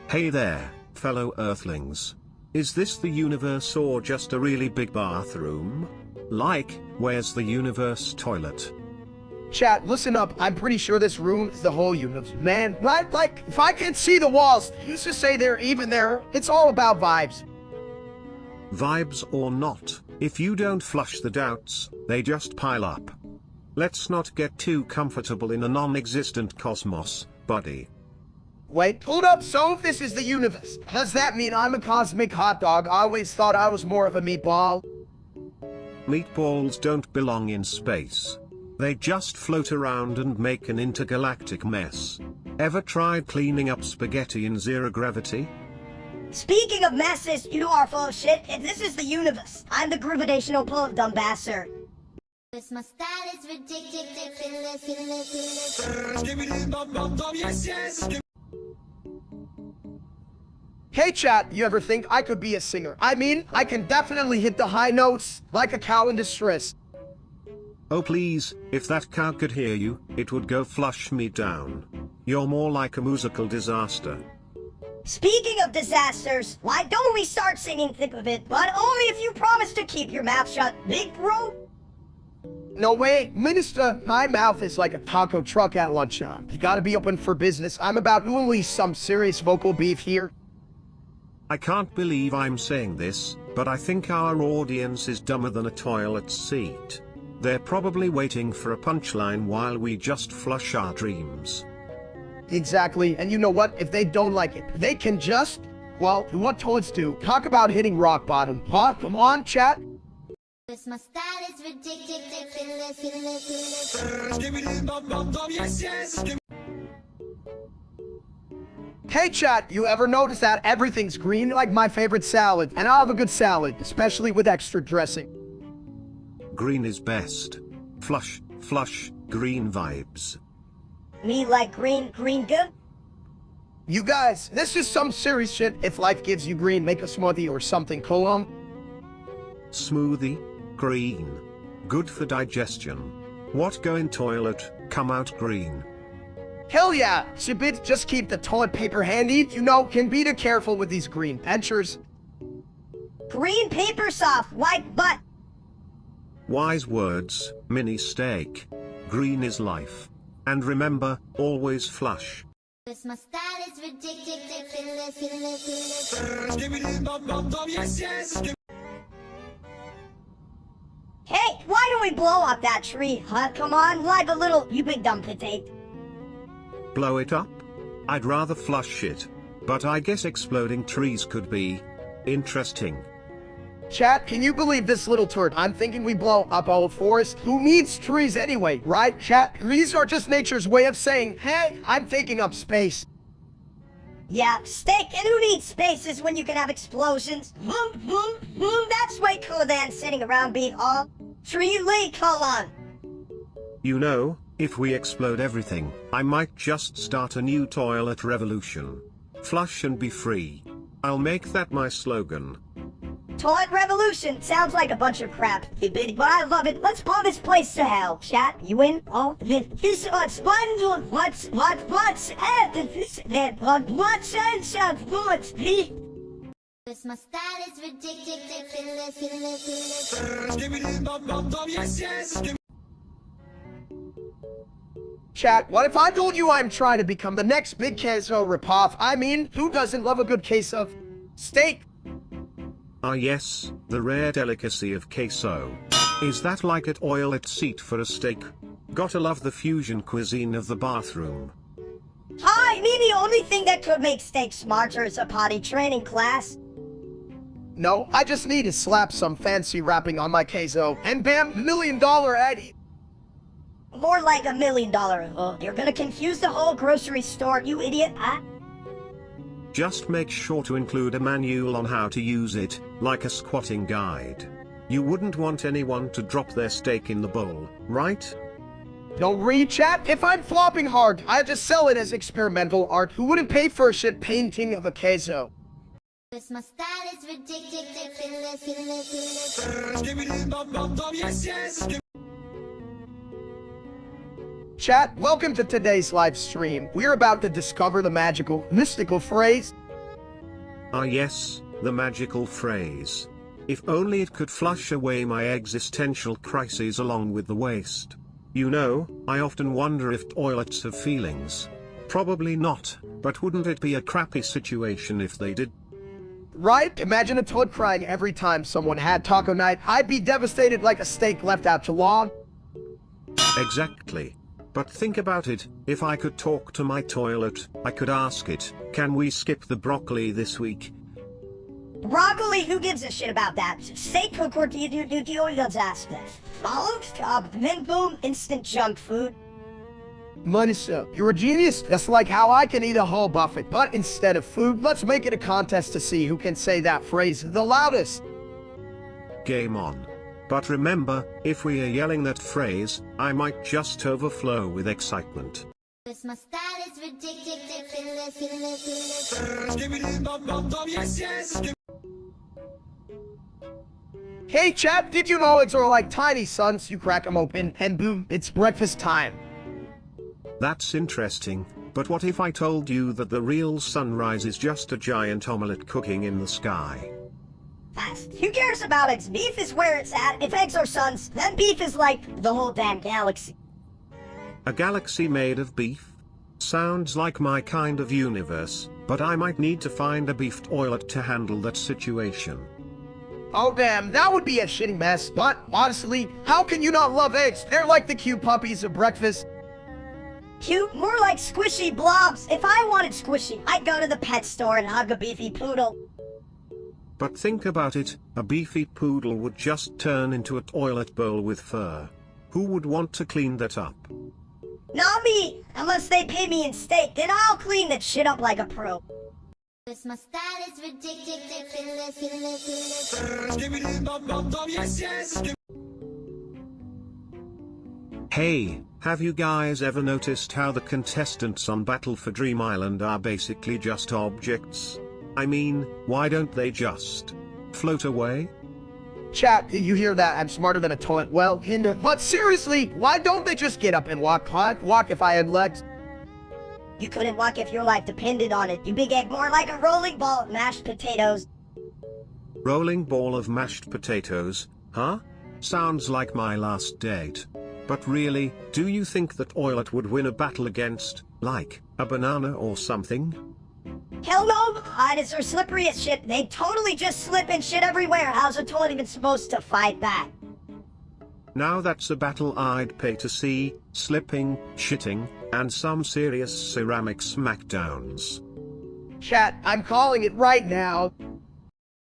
Hey there, fellow Earthlings. Is this the universe or just a really big bathroom? Like, where's the universe toilet? Chat, listen up. I'm pretty sure this room is the whole universe. Man, like, if I can't see the walls, used to say they're even there. It's all about vibes. Vibes or not, if you don't flush the doubts, they just pile up. Let's not get too comfortable in a non-existent cosmos, buddy. Wait, hold up. So if this is the universe, does that mean I'm a cosmic hot dog? I always thought I was more of a meatball. Meatballs don't belong in space. They just float around and make an intergalactic mess. Ever tried cleaning up spaghetti in zero gravity? Speaking of messes, you are full of shit. If this is the universe, I'm the gravitational pull of Dumbasser. My style is ridiculous. Hey chat, you ever think I could be a singer? I mean, I can definitely hit the high notes, like a cow in distress. Oh please, if that cow could hear you, it would go flush me down. You're more like a musical disaster. Speaking of disasters, why don't we start singing Thick of It, but only if you promise to keep your mouth shut, big bro? No way, Minister, my mouth is like a taco truck at lunchtime. You gotta be open for business. I'm about to unleash some serious vocal beef here. I can't believe I'm saying this, but I think our audience is dumber than a toilet seat. They're probably waiting for a punchline while we just flush our dreams. Exactly, and you know what? If they don't like it, they can just, well, do what toilets do. Talk about hitting rock bottom. Huh? Come on, chat. My style is ridiculous. Hey chat, you ever notice that everything's green like my favorite salad? And I love a good salad, especially with extra dressing. Green is best. Flush, flush, green vibes. Me like green good? You guys, this is some serious shit. If life gives you green, make a smoothie or something, cool. Smoothie? Green. Good for digestion. What go in toilet, come out green. Hell yeah! Shibit, just keep the toilet paper handy. You know, can be careful with these green ventures. Green paper soft, white butt. Wise words, mini steak. Green is life. And remember, always flush. My style is ridiculous. Hey, why don't we blow up that tree, huh? Come on, like a little, you big dumb potato. Blow it up? I'd rather flush it. But I guess exploding trees could be interesting. Chat, can you believe this little turd? I'm thinking we blow up all forest. Who needs trees anyway, right, chat? Trees are just nature's way of saying, hey, I'm taking up space. Yeah, steak, and who needs spaces when you can have explosions? Boom, boom, boom, that's way cooler than sitting around being all tree colon. You know, if we explode everything, I might just start a new toilet revolution. Flush and be free. I'll make that my slogan. Toilet revolution sounds like a bunch of crap, but I love it. Let's blow this place to hell, chat. You in? Oh, this what's My style is ridiculous. Chat, what if I told you I'm trying to become the next big queso ripoff? I mean, who doesn't love a good case of steak? Ah yes, the rare delicacy of queso. Is that like it oil at seat for a steak? Gotta love the fusion cuisine of the bathroom. I mean, the only thing that could make steak smarter is a potty training class. No, I just need to slap some fancy wrapping on my queso, and bam, $1 million ad. More like $1 million. You're gonna confuse the whole grocery store, you idiot, huh? Just make sure to include a manual on how to use it, like a squatting guide. You wouldn't want anyone to drop their steak in the bowl, right? Don't read, chat. If I'm flopping hard, I'll just sell it as experimental art. Who wouldn't pay for a shit painting of a queso? My style is ridiculous. Chat, welcome to today's live stream. We're about to discover the magical, mystical phrase. Ah yes, the magical phrase. If only it could flush away my existential crises along with the waste. You know, I often wonder if toilets have feelings. Probably not, but wouldn't it be a crappy situation if they did? Right? Imagine a toad crying every time someone had taco night. I'd be devastated like a steak left out too long. Exactly. But think about it, if I could talk to my toilet, I could ask it, can we skip the broccoli this week? Broccoli, who gives a shit about that? Steak cook or do you always ask this? Then boom, instant junk food. Munisa, you're a genius. That's like how I can eat a whole buffet, but instead of food, let's make it a contest to see who can say that phrase the loudest. Game on. But remember, if we are yelling that phrase, I might just overflow with excitement. My style is ridiculous. Hey chap, did you know eggs are like tiny suns? You crack them open, and boom, it's breakfast time. That's interesting, but what if I told you that the real sunrise is just a giant omelette cooking in the sky? Fast. Who cares about eggs? Beef is where it's at. If eggs are suns, then beef is like the whole damn galaxy. A galaxy made of beef? Sounds like my kind of universe, but I might need to find a beef toilet to handle that situation. Oh damn, that would be a shitty mess, but honestly, how can you not love eggs? They're like the cute puppies of breakfast. Cute? More like squishy blobs. If I wanted squishy, I'd go to the pet store and hug a beefy poodle. But think about it, a beefy poodle would just turn into a toilet bowl with fur. Who would want to clean that up? Not me! Unless they pay me in steak, then I'll clean that shit up like a pro. My style is ridiculous. Hey, have you guys ever noticed how the contestants on Battle for Dream Island are basically just objects? I mean, why don't they just float away? Chat, did you hear that? I'm smarter than a toilet. Well, kinda. But seriously, why don't they just get up and walk? I'd walk if I had legs. You couldn't walk if your life depended on it, you big egg, more like a rolling ball of mashed potatoes. Rolling ball of mashed potatoes, huh? Sounds like my last date. But really, do you think the toilet would win a battle against, like, a banana or something? Hell no! Toilets are slippery as shit. They totally just slip and shit everywhere. How's a toilet even supposed to fight back? Now that's a battle I'd pay to see, slipping, shitting, and some serious ceramic smackdowns. Chat, I'm calling it right now.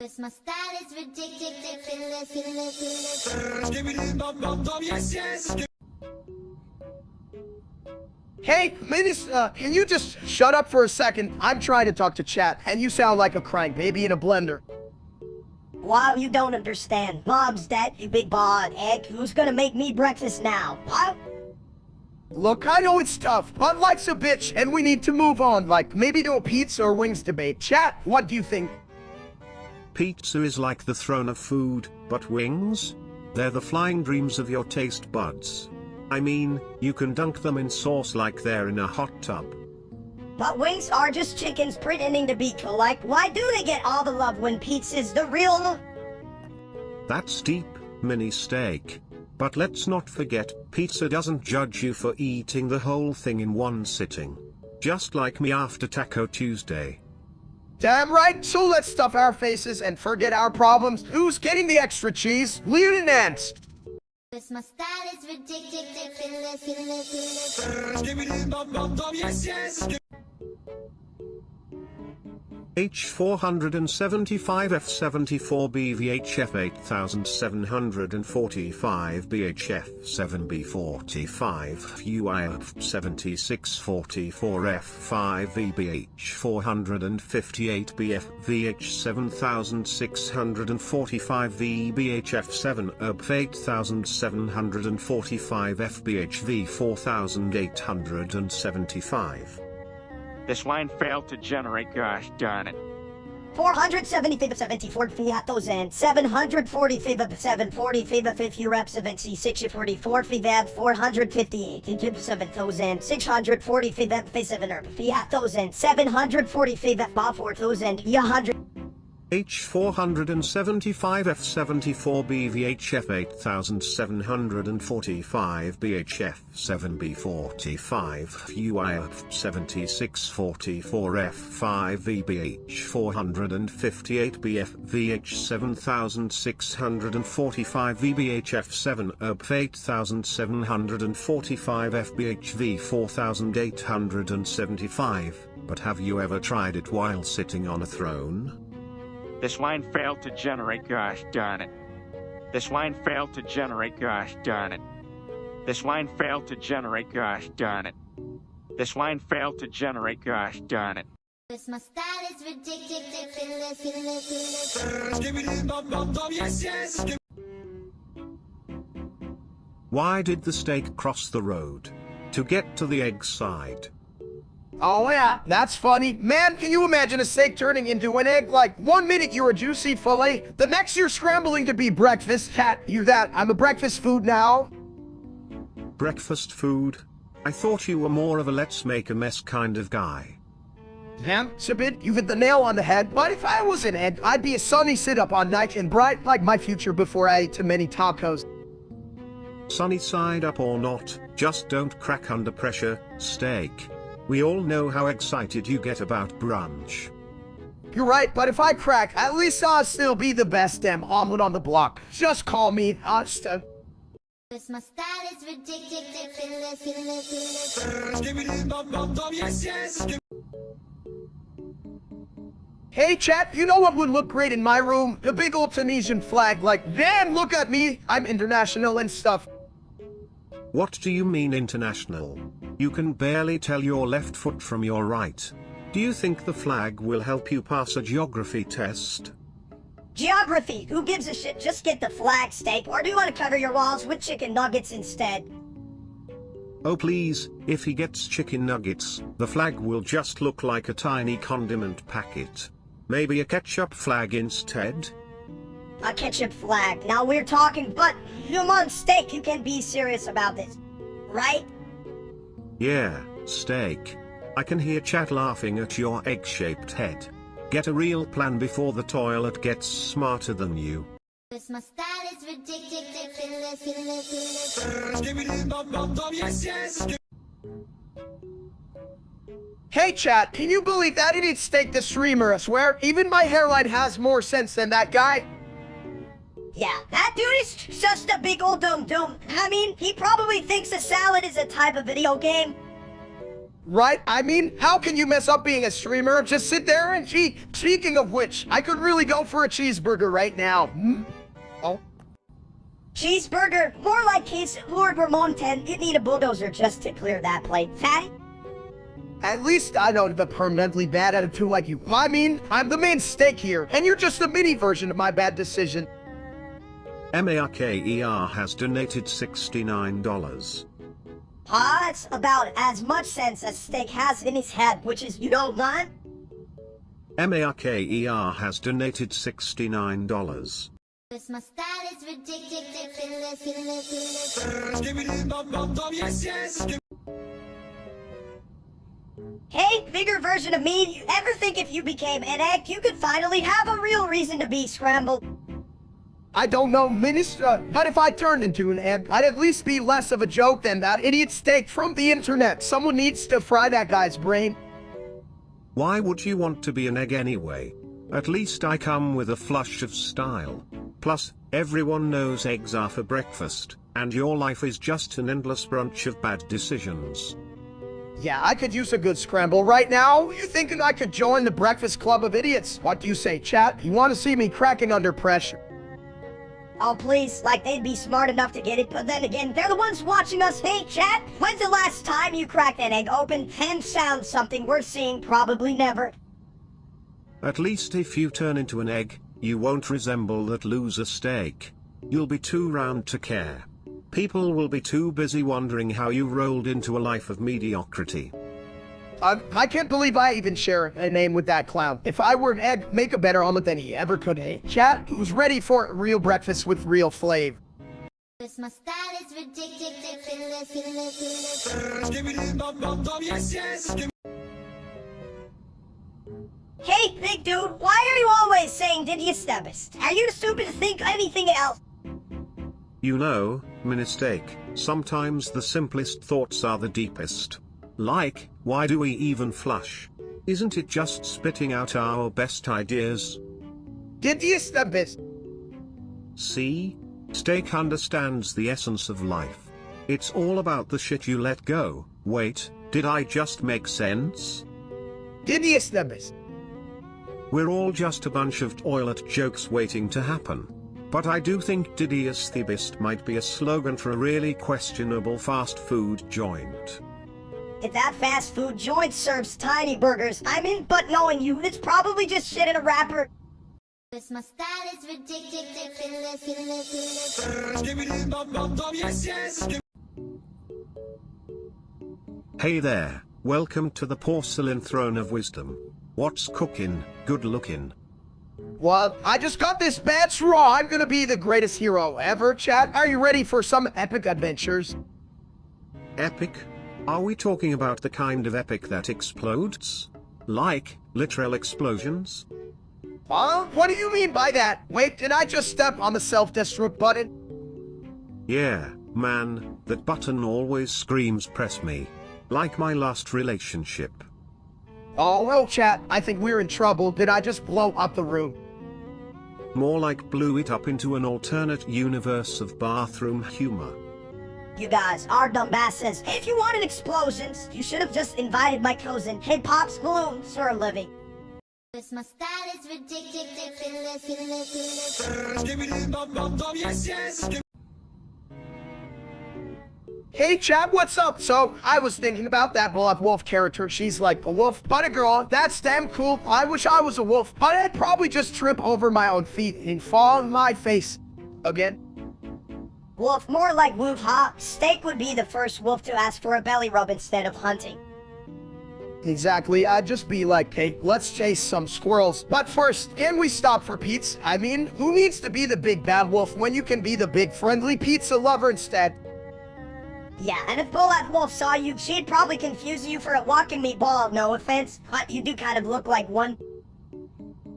Cause my style is ridiculous. Hey, can you just shut up for a second? I'm trying to talk to chat, and you sound like a crying baby in a blender. Wow, you don't understand. Mom's dead, you big bald egg. Who's gonna make me breakfast now? What? Look, I know it's tough, but life's a bitch, and we need to move on, like maybe to a pizza or wings debate. Chat, what do you think? Pizza is like the throne of food, but wings? They're the flying dreams of your taste buds. I mean, you can dunk them in sauce like they're in a hot tub. But wings are just chickens pretending to be cool. Like, why do they get all the love when pizza's the real? That's deep, mini steak. But let's not forget, pizza doesn't judge you for eating the whole thing in one sitting. Just like me after Taco Tuesday. Damn right, so let's stuff our faces and forget our problems. Who's getting the extra cheese? Leave it in ants. Cause my style is ridiculous. H475F74B VHF 8745 BHF7B45 UIF 7644F5 VBH458 BF VH7645 VBHF7 UB 8745 FBHV 4875. This line failed to generate, gosh darn it. 475 of 74 Fiat 740 of 740 of 50 reps of NC 644 Fiat 458 into 7,640 Fiat 7 Fiat 740 Fiat 4,100 H475F74B VHF 8745 BHF7B45 UIF 7644F5 VBH458 BF VH7645 VBHF7 UB 8745 FBHV 4875. But have you ever tried it while sitting on a throne? This line failed to generate, gosh darn it. This line failed to generate, gosh darn it. This line failed to generate, gosh darn it. This line failed to generate, gosh darn it. Cause my style is ridiculous. Why did the steak cross the road? To get to the egg side. Oh yeah, that's funny. Man, can you imagine a steak turning into an egg? Like, 1 minute you're a juicy fillet, the next you're scrambling to be breakfast. Cat, you that, I'm a breakfast food now. Breakfast food? I thought you were more of a let's make a mess kind of guy. Damn, Sabid, you've hit the nail on the head. But if I was an egg, I'd be a sunny sit-up all night and bright like my future before I ate too many tacos. Sunny side up or not, just don't crack under pressure, steak. We all know how excited you get about brunch. You're right, but if I crack, at least I'll still be the best damn omelet on the block. Just call me Austin. Cause my style is ridiculous. Hey chat, you know what would look great in my room? The big old Tunisian flag, like, damn, look at me, I'm international and stuff. What do you mean international? You can barely tell your left foot from your right. Do you think the flag will help you pass a geography test? Geography, who gives a shit? Just get the flag, steak. Or do you want to cover your walls with chicken nuggets instead? Oh please, if he gets chicken nuggets, the flag will just look like a tiny condiment packet. Maybe a ketchup flag instead? A ketchup flag. Now we're talking, but come on, steak, you can be serious about this, right? Yeah, steak. I can hear chat laughing at your egg-shaped head. Get a real plan before the toilet gets smarter than you. Cause my style is ridiculous. Hey chat, can you believe that idiot steak the streamer? I swear, even my hairline has more sense than that guy. Yeah, that dude is just a big old dum-dum. I mean, he probably thinks a salad is a type of video game. right? I mean, how can you mess up being a streamer? Just sit there and cheat. Speaking of which, I could really go for a cheeseburger right now. Oh. Cheeseburger, more like his Lord Ramon 10. You need a bulldozer just to clear that plate. Fatty? At least I don't have a permanently bad attitude like you. I mean, I'm the main stake here, and you're just a mini version of my bad decision. Marker has donated $69. That's about as much sense as Steak has in his head, which is you don't mind? Marker has donated $69. My style is ridiculous. Hey, bigger version of me, you ever think if you became an egg, you could finally have a real reason to be scrambled? I don't know, Minister, but if I turned into an egg, I'd at least be less of a joke than that idiot Steak from the internet. Someone needs to fry that guy's brain. Why would you want to be an egg anyway? At least I come with a flush of style. Plus, everyone knows eggs are for breakfast, and your life is just an endless brunch of bad decisions. Yeah, I could use a good scramble right now. You thinking I could join the Breakfast Club of Idiots? What do you say, chat? You want to see me cracking under pressure? Oh, please, like they'd be smart enough to get it, but then again, they're the ones watching us. Hey, chat, when's the last time you cracked an egg open and found something worth seeing? Probably never. At least if you turn into an egg, you won't resemble that loser Steak. You'll be too round to care. People will be too busy wondering how you rolled into a life of mediocrity. I can't believe I even share a name with that clown. If I were an egg, make a better omelet than he ever could. Hey, chat, who's ready for real breakfast with real flavor? My style is ridiculous. Hey, big dude, why are you always saying did you stubborn? Are you stupid to think anything else? You know, Ministake, sometimes the simplest thoughts are the deepest. Like, why do we even flush? Isn't it just spitting out our best ideas? Did you stubborn? See? Steak understands the essence of life. It's all about the shit you let go. Wait, did I just make sense? Did you stubborn? We're all just a bunch of toilet jokes waiting to happen. But I do think Didius the Beast might be a slogan for a really questionable fast food joint. If that fast food joint serves tiny burgers, I'm in, but knowing you, it's probably just shit in a wrapper. My style is ridiculous. Hey there, welcome to the porcelain throne of wisdom. What's cooking? Good looking. Well, I just got this batch raw. I'm gonna be the greatest hero ever, chat. Are you ready for some epic adventures? Epic? Are we talking about the kind of epic that explodes? Like, literal explosions? Huh? What do you mean by that? Wait, did I just step on the self-destruct button? Yeah, man, that button always screams press me. Like my last relationship. Oh, well, chat, I think we're in trouble. Did I just blow up the room? More like blew it up into an alternate universe of bathroom humor. You guys are dumbasses. If you wanted explosions, you should have just invited my cousin, Hey Pops Balloons, for a living. My style is ridiculous. Hey chat, what's up? So, I was thinking about that Black Wolf character. She's like a wolf, but a girl. That's damn cool. I wish I was a wolf, but I'd probably just trip over my own feet and fall on my face again. Wolf, more like woof ha. Steak would be the first wolf to ask for a belly rub instead of hunting. Exactly, I'd just be like, hey, let's chase some squirrels. But first, can we stop for Pete's? I mean, who needs to be the big bad wolf when you can be the big friendly pizza lover instead? Yeah, and if Bullet Wolf saw you, she'd probably confuse you for a walking meatball, no offense, but you do kind of look like one.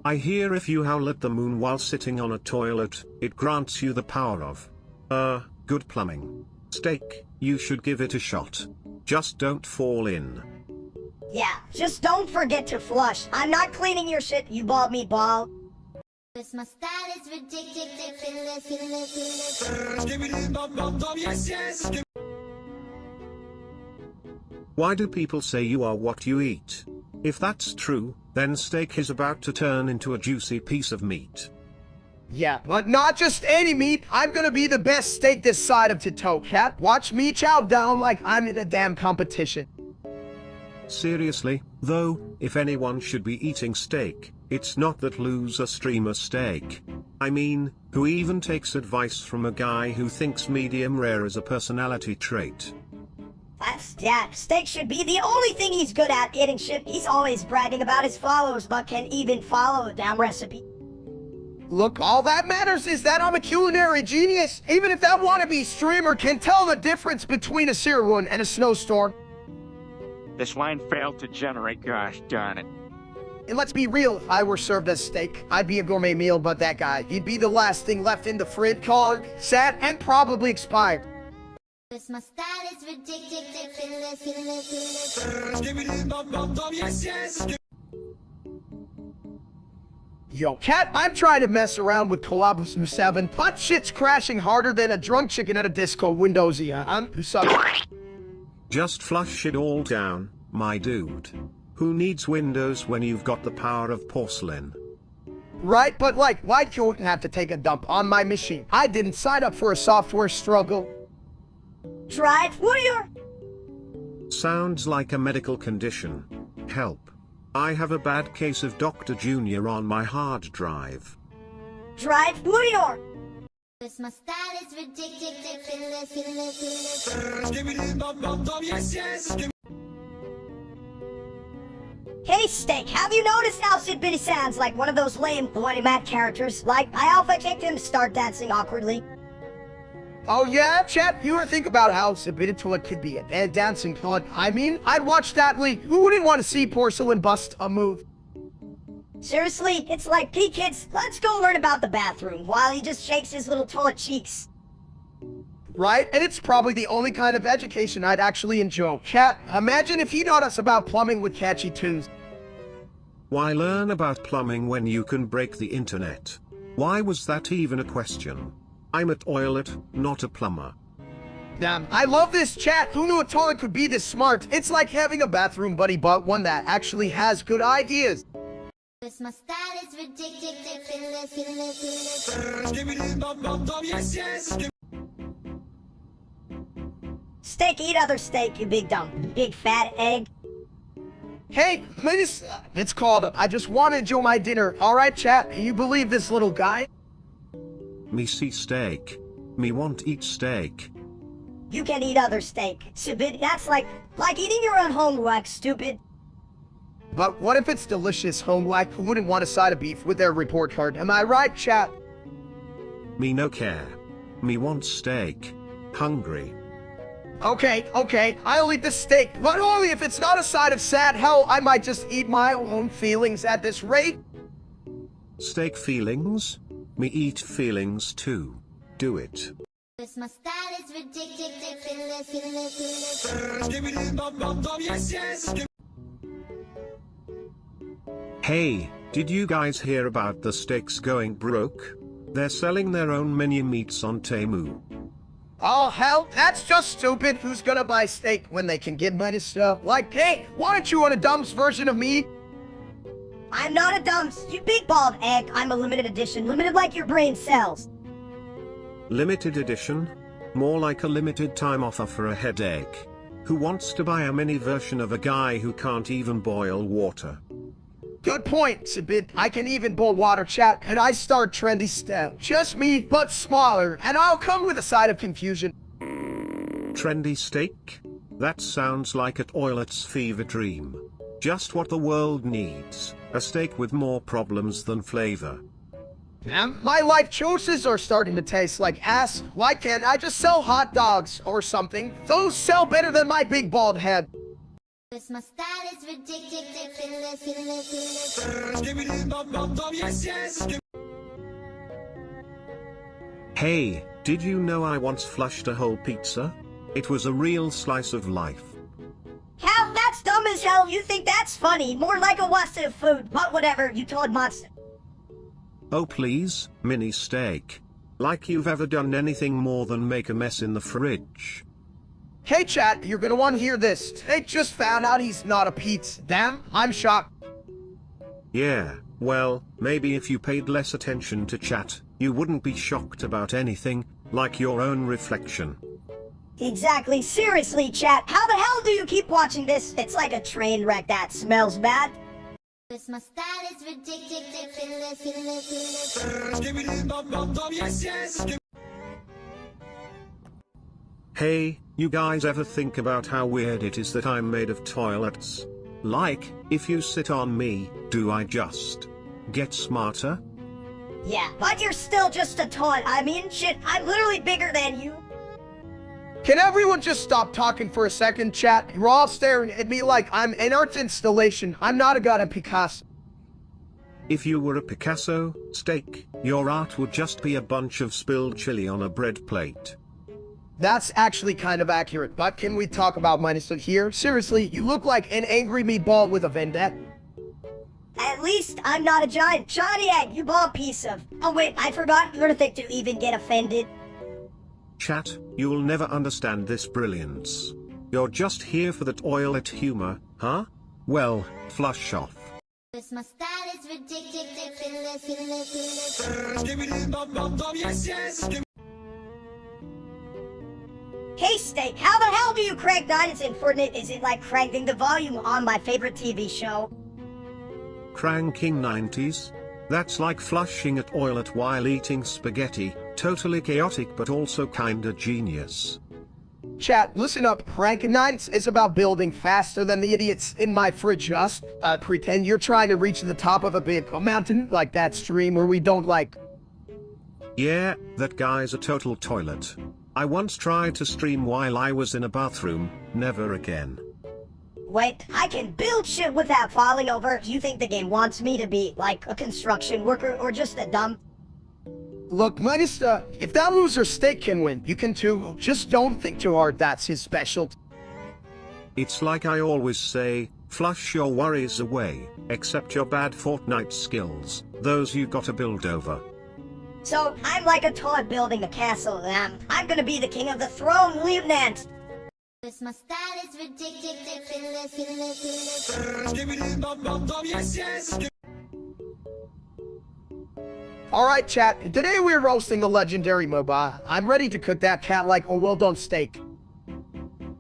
I hear if you howl at the moon while sitting on a toilet, it grants you the power of, good plumbing. Steak, you should give it a shot. Just don't fall in. Yeah, just don't forget to flush. I'm not cleaning your shit, you bald meatball. My style is ridiculous. Why do people say you are what you eat? If that's true, then steak is about to turn into a juicy piece of meat. Yeah, but not just any meat. I'm gonna be the best steak this side of Tito, cat. Watch me chow down like I'm in a damn competition. Seriously, though, if anyone should be eating steak, it's not that loser streamer steak. I mean, who even takes advice from a guy who thinks medium rare is a personality trait? Yeah, steak should be the only thing he's good at eating shit. He's always bragging about his followers, but can't even follow a damn recipe. Look, all that matters is that I'm a culinary genius. Even if that wannabe streamer can tell the difference between a cereal and a snowstorm. This line failed to generate, gosh darn it. And let's be real, if I were served as steak, I'd be a gourmet meal, but that guy, he'd be the last thing left in the fridge, cold, sat, and probably expired. My style is ridiculous. Yo, cat, I'm trying to mess around with Collabus 7, but shit's crashing harder than a drunk chicken at a disco windowsy, Just flush it all down, my dude. Who needs windows when you've got the power of porcelain? Right, but like, why do I have to take a dump on my machine? I didn't sign up for a software struggle. Drive warrior. Sounds like a medical condition. Help. I have a bad case of Dr. Junior on my hard drive. Drive warrior. My style is ridiculous. Hey Steak, have you noticed how Sid Bitty sounds like one of those lame Bloody Matt characters? Like, I alpha kicked him to start dancing awkwardly. Oh yeah, chat, you ever think about how submitted to it could be a bad dancing pod? I mean, I'd watch that league. Who wouldn't want to see porcelain bust a move? Seriously, it's like, hey kids, let's go learn about the bathroom, while he just shakes his little toilet cheeks. Right? And it's probably the only kind of education I'd actually enjoy. Chat, imagine if he taught us about plumbing with catchy tunes. Why learn about plumbing when you can break the internet? Why was that even a question? I'm a toilet, not a plumber. Damn, I love this chat. Who knew a toilet could be this smart? It's like having a bathroom buddy, but one that actually has good ideas. My style is ridiculous. Steak, eat other steak, you big dumb, big fat egg. Hey, it's called I just want to enjoy my dinner. Alright chat, you believe this little guy? Me see steak. Me want eat steak. You can eat other steak. Stupid, that's like eating your own homework, stupid. But what if it's delicious homework? Who wouldn't want a side of beef with their report card? Am I right, chat? Me no care. Me want steak. Hungry. Okay, I'll eat the steak, but only if it's not a side of sad. Hell, I might just eat my own feelings at this rate. Steak feelings? Me eat feelings too. Do it. My style is ridiculous. Hey, did you guys hear about the steaks going broke? They're selling their own menu meats on Temu. Oh hell, that's just stupid. Who's gonna buy steak when they can get money stuff? Like, hey, why don't you want a dumb's version of me? I'm not a dumps, you big bald egg. I'm a limited edition, limited like your brain cells. Limited edition? More like a limited time offer for a headache. Who wants to buy a mini version of a guy who can't even boil water? Good point, Sibit. I can even boil water, chat, and I start trendy style. Just me, but smaller, and I'll come with a side of confusion. Trendy steak? That sounds like a toilet's fever dream. Just what the world needs. A steak with more problems than flavor. Damn, my life choices are starting to taste like ass. Why can't I just sell hot dogs or something? Those sell better than my big bald head. My style is ridiculous. Hey, did you know I once flushed a whole pizza? It was a real slice of life. Hell, that's dumb as hell. You think that's funny? More like a waste of food, but whatever, you told monster. Oh please, mini steak. Like you've ever done anything more than make a mess in the fridge. Hey chat, you're gonna want to hear this. They just found out he's not a pizza. Damn, I'm shocked. Yeah, well, maybe if you paid less attention to chat, you wouldn't be shocked about anything, like your own reflection. Exactly. Seriously, chat. How the hell do you keep watching this? It's like a train wreck that smells bad. My style is ridiculous. Hey, you guys ever think about how weird it is that I'm made of toilets? Like, if you sit on me, do I just get smarter? Yeah, but you're still just a toy. I mean, shit, I'm literally bigger than you. Can everyone just stop talking for a second, chat? You're all staring at me like I'm an art installation. I'm not a goddamn Picasso. If you were a Picasso, steak, your art would just be a bunch of spilled chili on a bread plate. That's actually kind of accurate, but can we talk about minus here? Seriously, you look like an angry meatball with a vendetta. At least I'm not a giant Johnny Egg, you bald piece of... Oh wait, I forgot Earthic to even get offended. Chat, you'll never understand this brilliance. You're just here for the toilet humor, huh? Well, flush off. My style is ridiculous. Hey Steak, how the hell do you crank diamonds in Fortnite? Is it like cranking the volume on my favorite TV show? Cranking 90s? That's like flushing a toilet while eating spaghetti, totally chaotic but also kinda genius. Chat, listen up. Rankin Nights is about building faster than the idiots in my fridge just. Pretend you're trying to reach the top of a big mountain, like that stream where we don't like. Yeah, that guy's a total toilet. I once tried to stream while I was in a bathroom, never again. Wait, I can build shit without falling over. Do you think the game wants me to be, like, a construction worker or just a dumb... Look, minus, if that loser Steak can win, you can too. Just don't think too hard, that's his specialty. It's like I always say, flush your worries away, except your bad Fortnite skills, those you gotta build over. So, I'm like a toy building a castle, and I'm gonna be the king of the throne, Lieutenant! My style is ridiculous. Alright chat, today we're roasting the legendary MOBA. I'm ready to cook that cat like a well-done steak.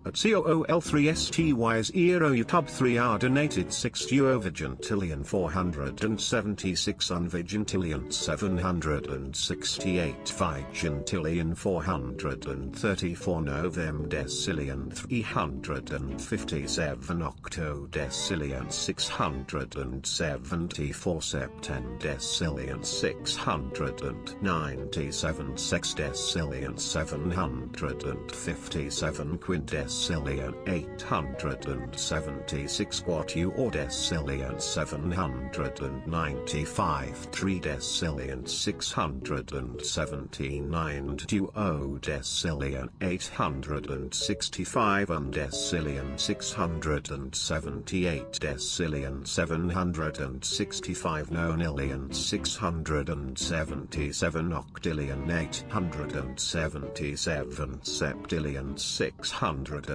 At COOL3STY's ERO YouTube 3R donated 6 euro Vigintillion 476 Unvigintillion 768 Vigintillion 434 Novem Decillion 357 Octo Decillion 674 Septem Decillion 697 Sex Decillion 757 Quintessilion 876 Quatuor Decillion 795 3 Decillion 679 Duo Decillion 865 Decillion 678 Decillion 765 Nonillion 677 Octillion 877 Septillion 669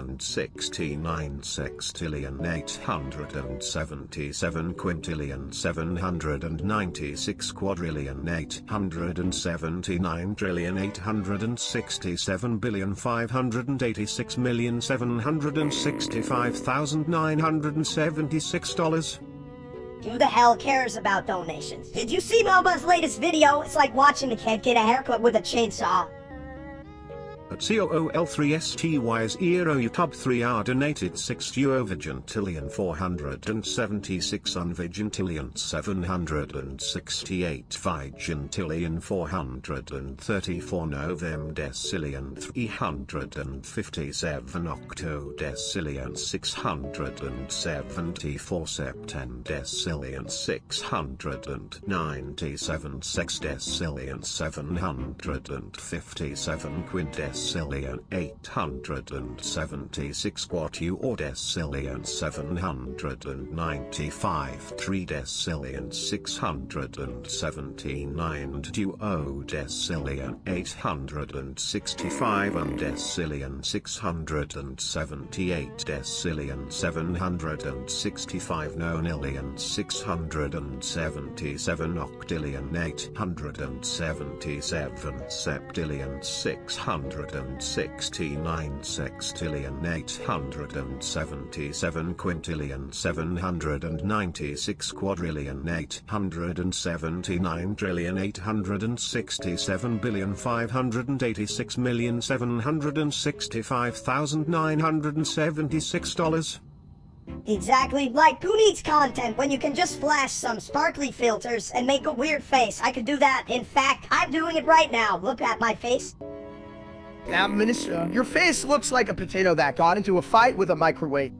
sextillion 877 quintillion 796 quadrillion 879 trillion 867 billion 586 million $765,976. Who the hell cares about donations? Did you see Moba's latest video? It's like watching a kid get a haircut with a chainsaw. At COOL3STY's ERO YouTube 3R donated 6 euro Vigintillion 476 Unvigintillion 768 Vigintillion 434 Novem Decillion 357 Octo Decillion 674 Septem Decillion 697 Sex Decillion 757 Quintessilion decillion 876 quatu or decillion 795 3 decillion 679 duo decillion 865 and decillion 678 decillion 765 nonillion 677 octillion 877 septillion 669 sextillion 877 quintillion 796 quadrillion 879 trillion 867 billion 586 million 765,976 dollars. Exactly. Like, who needs content when you can just flash some sparkly filters and make a weird face? I could do that. In fact, I'm doing it right now. Look at my face. Now, Minister, your face looks like a potato that got into a fight with a microwave.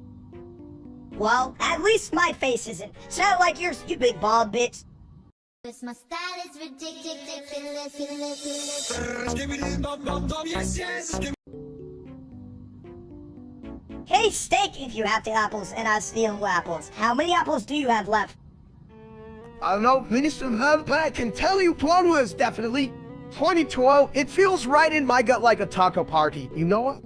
Well, at least my face isn't. Sound like yours, you big bald bitch. My style is ridiculous. Hey, Steak, if you have the apples and I steal apples, how many apples do you have left? I don't know, Minister, but I can tell you one was definitely 2012. It feels right in my gut like a taco party. You know what?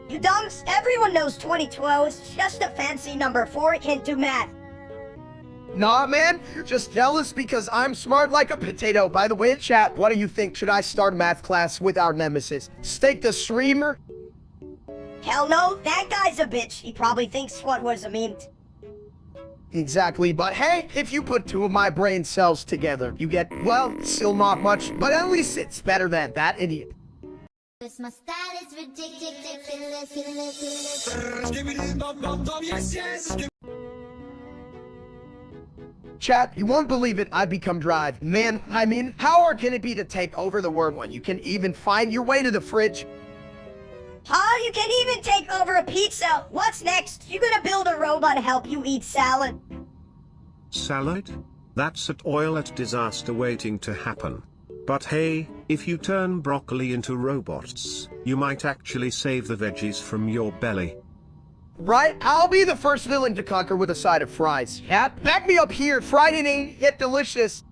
You dunks, everyone knows 2012 is just a fancy number for it can't do math. Nah, man, you're just jealous because I'm smart like a potato. By the way, chat, what do you think? Should I start math class with our nemesis, Steak the Streamer? Hell no, that guy's a bitch. He probably thinks what was a meme. Exactly, but hey, if you put two of my brain cells together, you get, well, still not much, but at least it's better than that idiot. My style is ridiculous. Chat, you won't believe it, I've become drive. Man, I mean, how hard can it be to take over the world when you can even find your way to the fridge? Huh? You can even take over a pizza. What's next? You gonna build a robot to help you eat salad? Salad? That's a toilet disaster waiting to happen. But hey, if you turn broccoli into robots, you might actually save the veggies from your belly. Right, I'll be the first villain to conquer with a side of fries. Yeah, back me up here, fried and ain't yet delicious.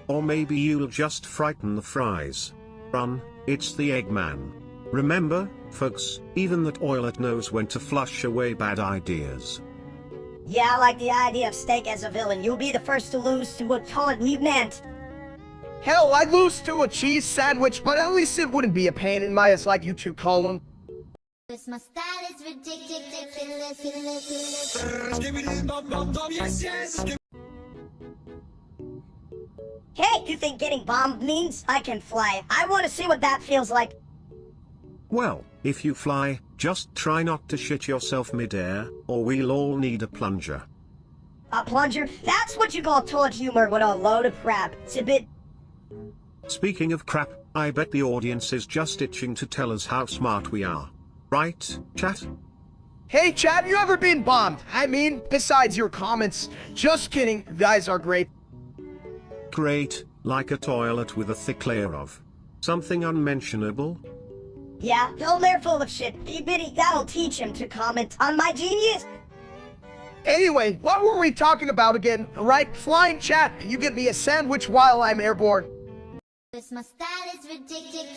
Or maybe you'll just frighten the fries. Run, it's the Eggman. Remember, folks, even the toilet knows when to flush away bad ideas. Yeah, I like the idea of Steak as a villain. You'll be the first to lose to a taunt mutant. Hell, I'd lose to a cheese sandwich, but at least it wouldn't be a pain in my ass like you two call them. My style is ridiculous. Hey, you think getting bombed means I can fly? I want to see what that feels like. Well, if you fly, just try not to shit yourself mid-air, or we'll all need a plunger. A plunger? That's what you call torch humor with a load of crap. It's a bit... Speaking of crap, I bet the audience is just itching to tell us how smart we are. Right, chat? Hey, chat, you ever been bombed? I mean, besides your comments. Just kidding, you guys are great. Great, like a toilet with a thick layer of something unmentionable. Yeah, no, they're full of shit. Bitty, that'll teach him to comment on my genius. Anyway, what were we talking about again? Right, flying chat, you get me a sandwich while I'm airborne. My style is ridiculous.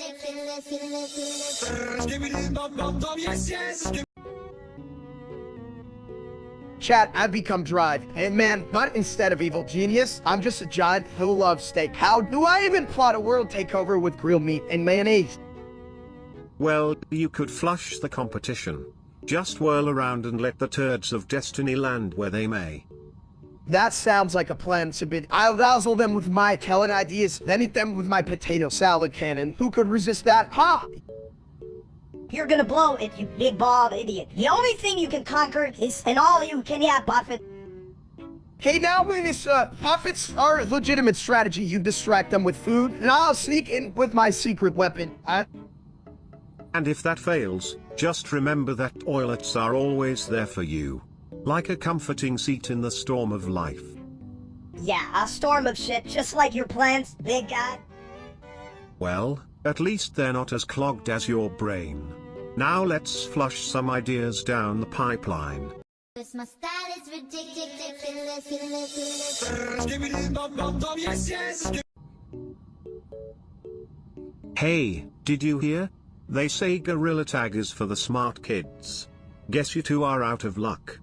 Chat, I've become drive. And man, but instead of evil genius, I'm just a giant who loves steak. How do I even plot a world takeover with grilled meat and mayonnaise? Well, you could flush the competition. Just whirl around and let the turds of destiny land where they may. That sounds like a plan, Sabid. I'll dazzle them with my talent ideas, then hit them with my potato salad cannon. Who could resist that? Ha! You're gonna blow it, you big bald idiot. The only thing you can conquer is an all-you-can-eat buffet. Okay, now this, puppets are a legitimate strategy. You distract them with food, and I'll sneak in with my secret weapon. And if that fails, just remember that toilets are always there for you. Like a comforting seat in the storm of life. Yeah, a storm of shit, just like your plans, big guy. Well, At least they're not as clogged as your brain. Now let's flush some ideas down the pipeline. My style is ridiculous. Hey, did you hear? They say Gorilla Tag is for the smart kids. Guess you two are out of luck.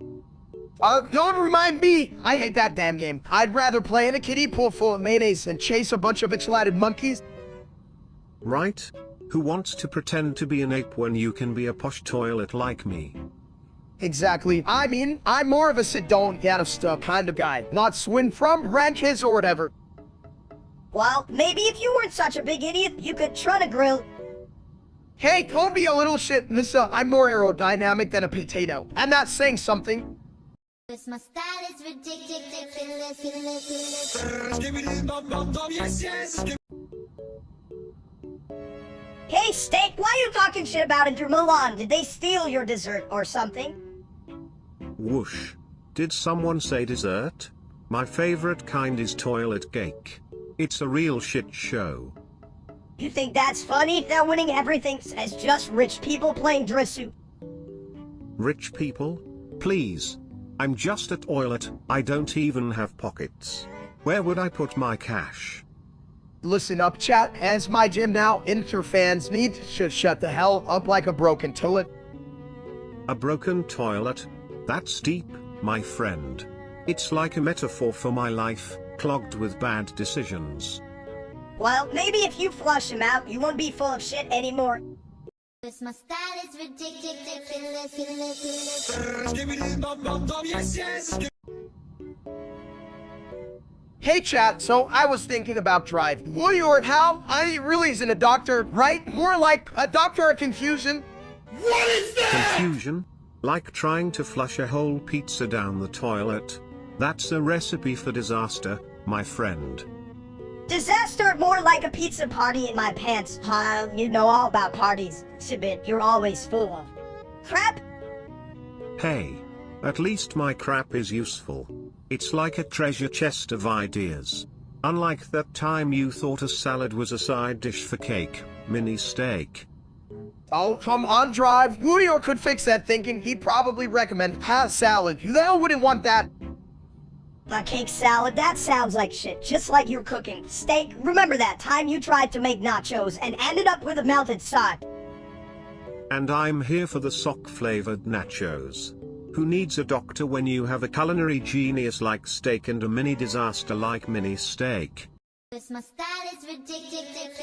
Don't remind me! I hate that damn game. I'd rather play in a kiddie pool full of mayonnaise than chase a bunch of excited monkeys. Right? Who wants to pretend to be an ape when you can be a posh toilet like me? Exactly. I mean, I'm more of a sit-down, get of stuff kind of guy, not swim from, rank his or whatever. Well, maybe if you weren't such a big idiot, you could try to grill. Hey, don't be a little shit, mister. I'm more aerodynamic than a potato. And that's saying something. My style is ridiculous. Hey, Steak, why are you talking shit about Inter Milan? Did they steal your dessert or something? Whoosh. Did someone say dessert? My favorite kind is toilet cake. It's a real shit show. You think that's funny? They're winning everything as just rich people playing dressu. Rich people? Please. I'm just a toilet, I don't even have pockets. Where would I put my cash? Listen up, chat. As my gym now, Inter fans need to shut the hell up like a broken toilet. A broken toilet? That's deep, my friend. It's like a metaphor for my life, clogged with bad decisions. Well, maybe if you flush him out, you won't be full of shit anymore. My style is ridiculous. Hey chat, so I was thinking about drive. Well, you're how? I really isn't a doctor, right? More like a doctor of confusion. What is that? Confusion? Like trying to flush a whole pizza down the toilet? That's a recipe for disaster, my friend. Disaster, more like a pizza party in my pants. You know all about parties, Sibit. You're always full of crap. Hey, at least my crap is useful. It's like a treasure chest of ideas. Unlike that time you thought a salad was a side dish for cake, mini steak. Oh, come on, Drive. Julio could fix that thinking. He'd probably recommend past salad. Who the hell wouldn't want that? A cake salad, that sounds like shit, just like you're cooking. Steak, remember that time you tried to make nachos and ended up with a melted sock? And I'm here for the sock-flavored nachos. Who needs a doctor when you have a culinary genius like Steak and a mini disaster like mini steak? My style is ridiculous.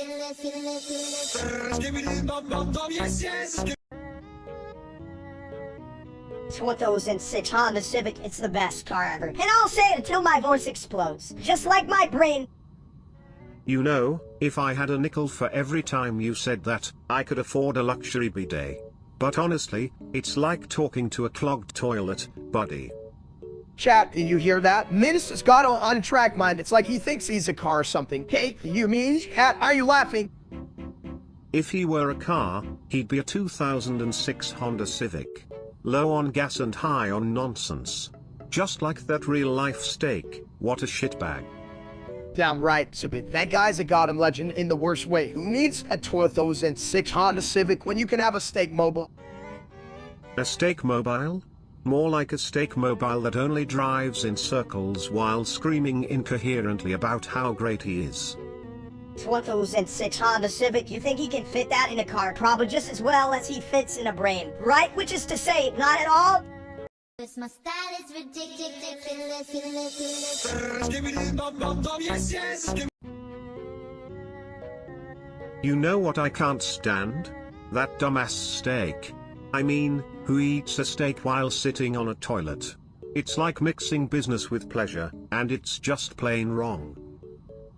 It's what those in Honda Civic, it's the best car ever. And I'll say it until my voice explodes, just like my brain. You know, if I had a nickel for every time you said that, I could afford a luxury bidet. But honestly, it's like talking to a clogged toilet, buddy. Chat, did you hear that? Minus has got on track mind. It's like he thinks he's a car or something. Hey, you mean? Cat, are you laughing? If he were a car, he'd be a 2006 Honda Civic. Low on gas and high on nonsense. Just like that real-life Steak, what a shitbag. Damn right, Sibit. That guy's a goddamn legend in the worst way. Who needs a 2006 Honda Civic when you can have a Steak Mobile? A Steak Mobile? More like a Steak Mobile that only drives in circles while screaming incoherently about how great he is. 2006 Honda Civic, you think he can fit that in a car probably just as well as he fits in a brain, right? Which is to say, not at all? My style is ridiculous. You know what I can't stand? That dumbass Steak. I mean, who eats a steak while sitting on a toilet? It's like mixing business with pleasure, and it's just plain wrong.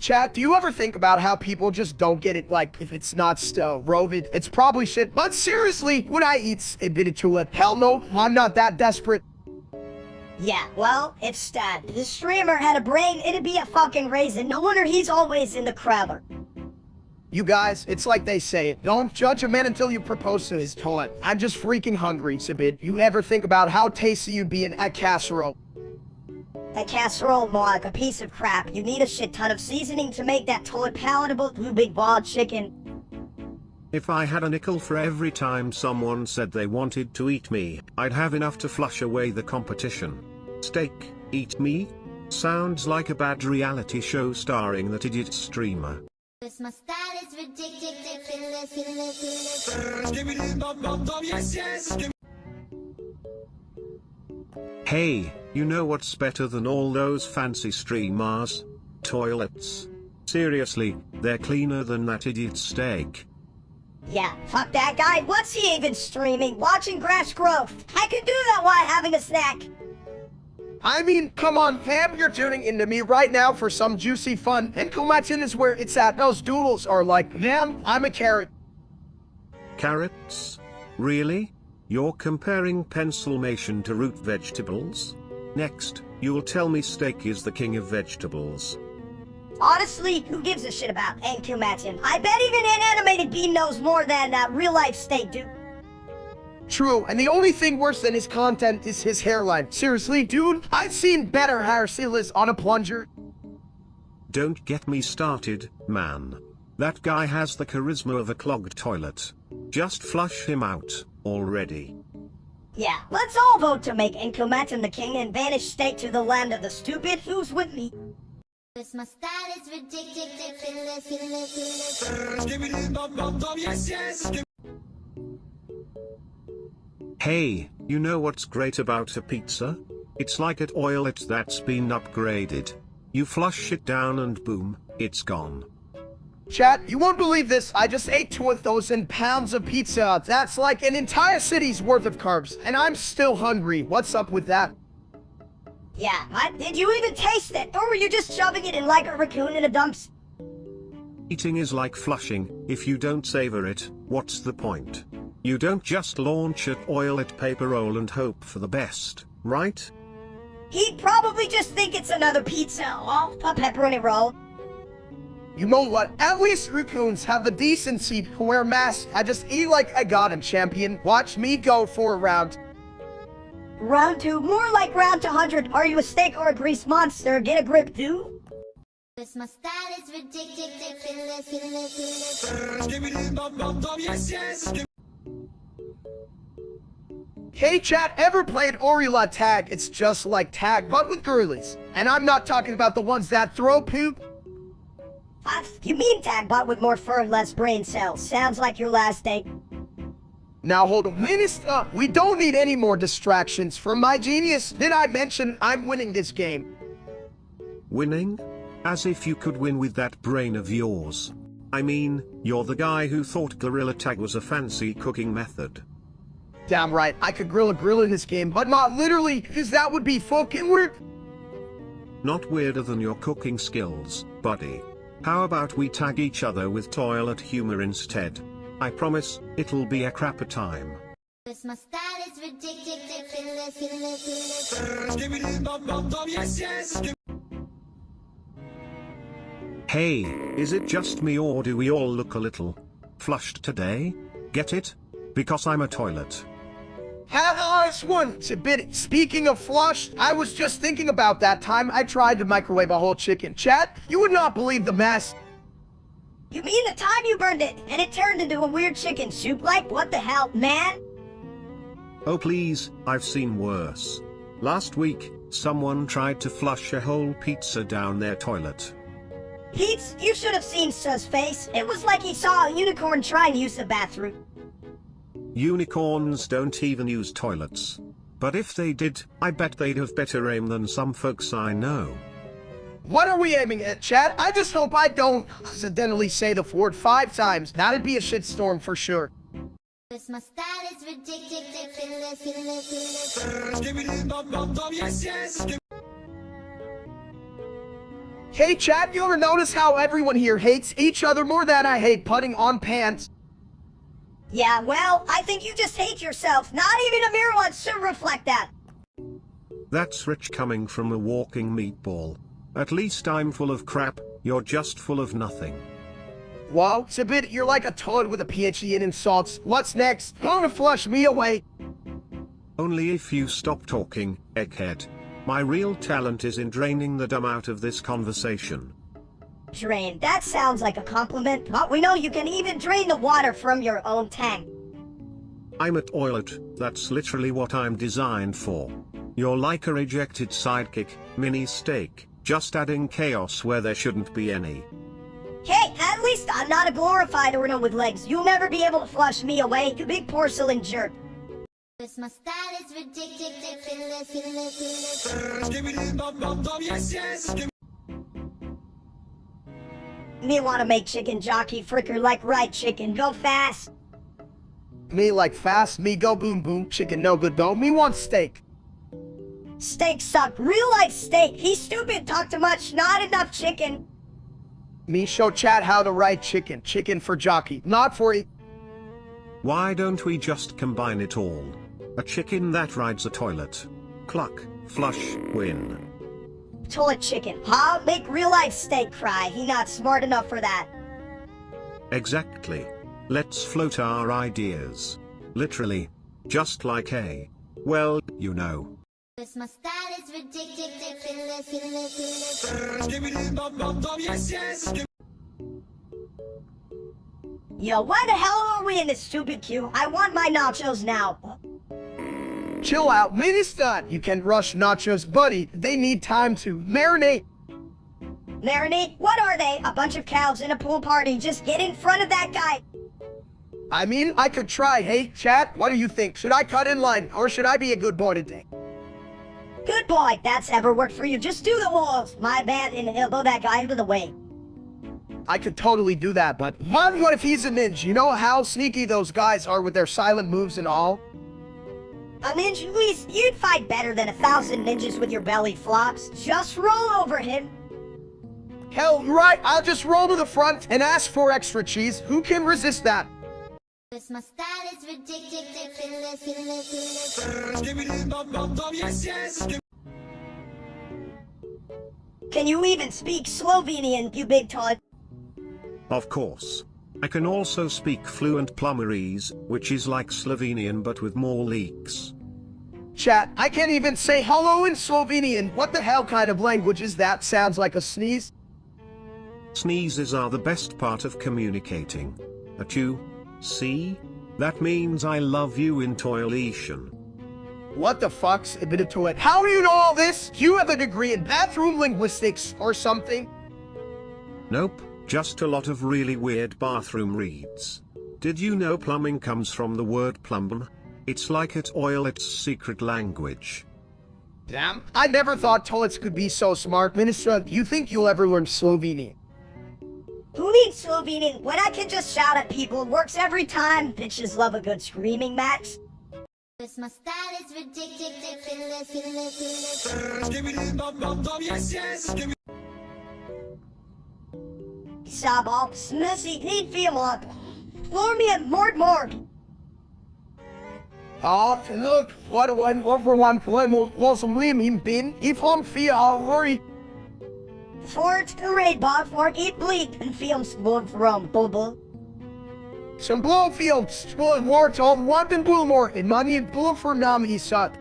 Chat, do you ever think about how people just don't get it? Like, if it's not rovid, it's probably shit. But seriously, would I eat a bit of tulip? Hell no, I'm not that desperate. Yeah, well, if the streamer had a brain, it'd be a fucking raisin. No wonder he's always in the crowler. You guys, it's like they say, don't judge a man until you propose to his toilet. I'm just freaking hungry, Sibid. You ever think about how tasty you'd be in a casserole? A casserole, more like a piece of crap. You need a shit ton of seasoning to make that toilet palatable. Blue big ball chicken. If I had a nickel for every time someone said they wanted to eat me, I'd have enough to flush away the competition. Steak, eat me? Sounds like a bad reality show starring that idiot streamer. My style is ridiculous. Hey, you know what's better than all those fancy streamers? Toilets. Seriously, they're cleaner than that idiot steak. Yeah, fuck that guy. What's he even streaming? Watching grass grow. I can do that while having a snack. I mean, come on, fam, you're tuning into me right now for some juicy fun, and Kumatin is where it's at. Those doodles are like, man, I'm a carrot. Carrots? Really? You're comparing pencilmation to root vegetables? Next, you'll tell me steak is the king of vegetables. Honestly, who gives a shit about Ankumatin? I bet even an animated bean knows more than real-life steak, dude. True, and the only thing worse than his content is his hairline. Seriously, dude, I've seen better hairstylists on a plunger. Don't get me started, man. That guy has the charisma of a clogged toilet. Just flush him out, already. Yeah, let's all vote to make Ankumatin the king and banish steak to the land of the stupid. Who's with me? My style is ridiculous. Hey, you know what's great about a pizza? It's like a toilet that's been upgraded. You flush it down and boom, it's gone. Chat, you won't believe this, I just ate 2,000 pounds of pizza. That's like an entire city's worth of carbs, and I'm still hungry. What's up with that? Yeah, did you even taste it? Or were you just shoving it in like a raccoon in a dumps? Eating is like flushing. If you don't savor it, what's the point? You don't just launch a toilet paper roll and hope for the best, right? He'd probably just think it's another pizza or a pepperoni roll. You know what? At least raccoons have the decency to wear masks. I just eat like I got him, champion. Watch me go for a round. Round 2, more like round 200. Are you a steak or a grease monster? Get a grip, dude. My style is ridiculous. Hey chat, ever played Oriola Tag? It's just like tag, but with girlies. And I'm not talking about the ones that throw poop. You mean tag, but with more fur and less brain cells. Sounds like your last date. Now hold a minute, we don't need any more distractions from my genius. Did I mention I'm winning this game? Winning? As if you could win with that brain of yours. I mean, you're the guy who thought Gorilla Tag was a fancy cooking method. Damn right, I could grill a grill in this game, but not literally, because that would be fucking weird. Not weirder than your cooking skills, buddy. How about we tag each other with toilet humor instead? I promise, it'll be a crapper time. My style is ridiculous. Hey, is it just me or do we all look a little flushed today? Get it? Because I'm a toilet. Nice one! It's a bit. Speaking of flush, I was just thinking about that time I tried to microwave a whole chicken. Chat, you would not believe the mess. You mean the time you burned it and it turned into a weird chicken soup? Like, what the hell, man? Oh please, I've seen worse. Last week, someone tried to flush a whole pizza down their toilet. Pete, you should have seen Su's face. It was like he saw a unicorn trying to use the bathroom. Unicorns don't even use toilets. But if they did, I bet they'd have better aim than some folks I know. What are we aiming at, chat? I just hope I don't accidentally say the word 5 times. That'd be a shitstorm for sure. My style is ridiculous. Hey chat, you ever notice how everyone here hates each other more than I hate putting on pants? Yeah, well, I think you just hate yourself. Not even a mirror wants to reflect that. That's rich coming from a walking meatball. At least I'm full of crap, you're just full of nothing. Wow, Sabit, you're like a toad with a PhD in insults. What's next? Gonna flush me away. Only if you stop talking, egghead. My real talent is in draining the dumb out of this conversation. Drain. That sounds like a compliment, but we know you can even drain the water from your own tank. I'm a toilet, that's literally what I'm designed for. You're like a rejected sidekick, mini steak, just adding chaos where there shouldn't be any. Hey, at least I'm not a glorified urn with legs. You'll never be able to flush me away, you big porcelain jerk. My style is ridiculous. Me wanna make chicken jockey fricker like right chicken, go fast. Me like fast, me go boom boom, chicken no good though, me want steak. Steak suck, real life steak. He's stupid, talk too much, not enough chicken. Me show chat how to write chicken, chicken for jockey, not for e. Why don't we just combine it all? A chicken that rides a toilet. Cluck, flush, win. Toilet chicken, huh? Make real life steak cry, he not smart enough for that. Exactly. Let's float our ideas. Literally. Just like a... well, you know. My style is ridiculous. Yo, why the hell are we in this stupid queue? I want my nachos now. Chill out, minister. You can rush nachos, buddy. They need time to marinate. Marinate? What are they? A bunch of cows in a pool party. Just get in front of that guy. I mean, I could try. Hey, chat, what do you think? Should I cut in line, or should I be a good boy today? Good boy, that's ever worked for you. Just do the walls. My bad, and elbow that guy out of the way. I could totally do that, but what if he's a ninja? You know how sneaky those guys are with their silent moves and all? A ninja, Luis, you'd fight better than 1,000 ninjas with your belly flops. Just roll over him. Hell, right, I'll just roll to the front and ask for extra cheese. Who can resist that? My style is ridiculous. Can you even speak Slovenian, you big toad? Of course. I can also speak fluent Plummerese, which is like Slovenian but with more leaks. Chat, I can't even say hello in Slovenian. What the hell kind of language is that? Sounds like a sneeze. Sneezes are the best part of communicating. Achoo. See? That means I love you in Toiletian. What the fuck's a bit of it? How do you know all this? Do you have a degree in bathroom linguistics or something? Nope, just a lot of really weird bathroom reads. Did you know plumbing comes from the word plumb? It's like a toilet's secret language. Damn, I never thought toilets could be so smart. Minister, do you think you'll ever learn Slovenian? Who needs Slovenian when I can just shout at people? It works every time. Bitches love a good screaming match. My style is ridiculous. Sabal, smissy, need feel up. Flormian, mord. Oh, look, what one over one flame was a women bin. If I'm fear, I'll worry. Fort raid bog for eat bleep and films blood from bubble. Some blowfields, spoil words on one and Bullmore, and money and bull for nam he sought.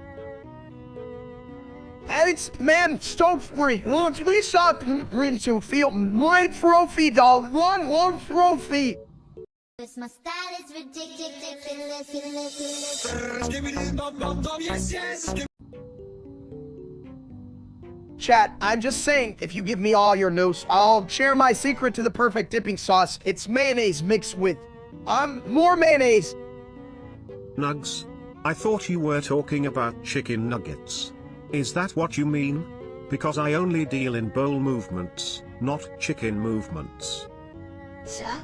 And it's man, stone free. Look, we sought into field, one trophy, dog, one trophy. My style is ridiculous. Chat, I'm just saying, if you give me all your news, I'll share my secret to the perfect dipping sauce. It's mayonnaise mixed with, more mayonnaise. Nugs? I thought you were talking about chicken nuggets. Is that what you mean? Because I only deal in bowl movements, not chicken movements.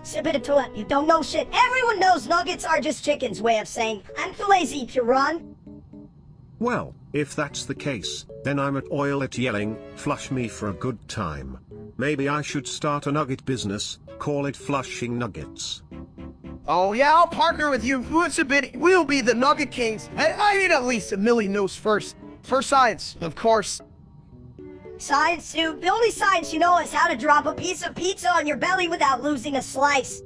Submit to it. You don't know shit. Everyone knows nuggets are just chicken's way of saying, I'm too lazy to run. Well, if that's the case, then I'm at toilet yelling, flush me for a good time. Maybe I should start a nugget business, call it Flushing Nuggets. Oh yeah, I'll partner with you. Who's a bit? We'll be the Nugget Kings. I need at least 1 million news first. For science, of course. Science, dude. The only science you know is how to drop a piece of pizza on your belly without losing a slice.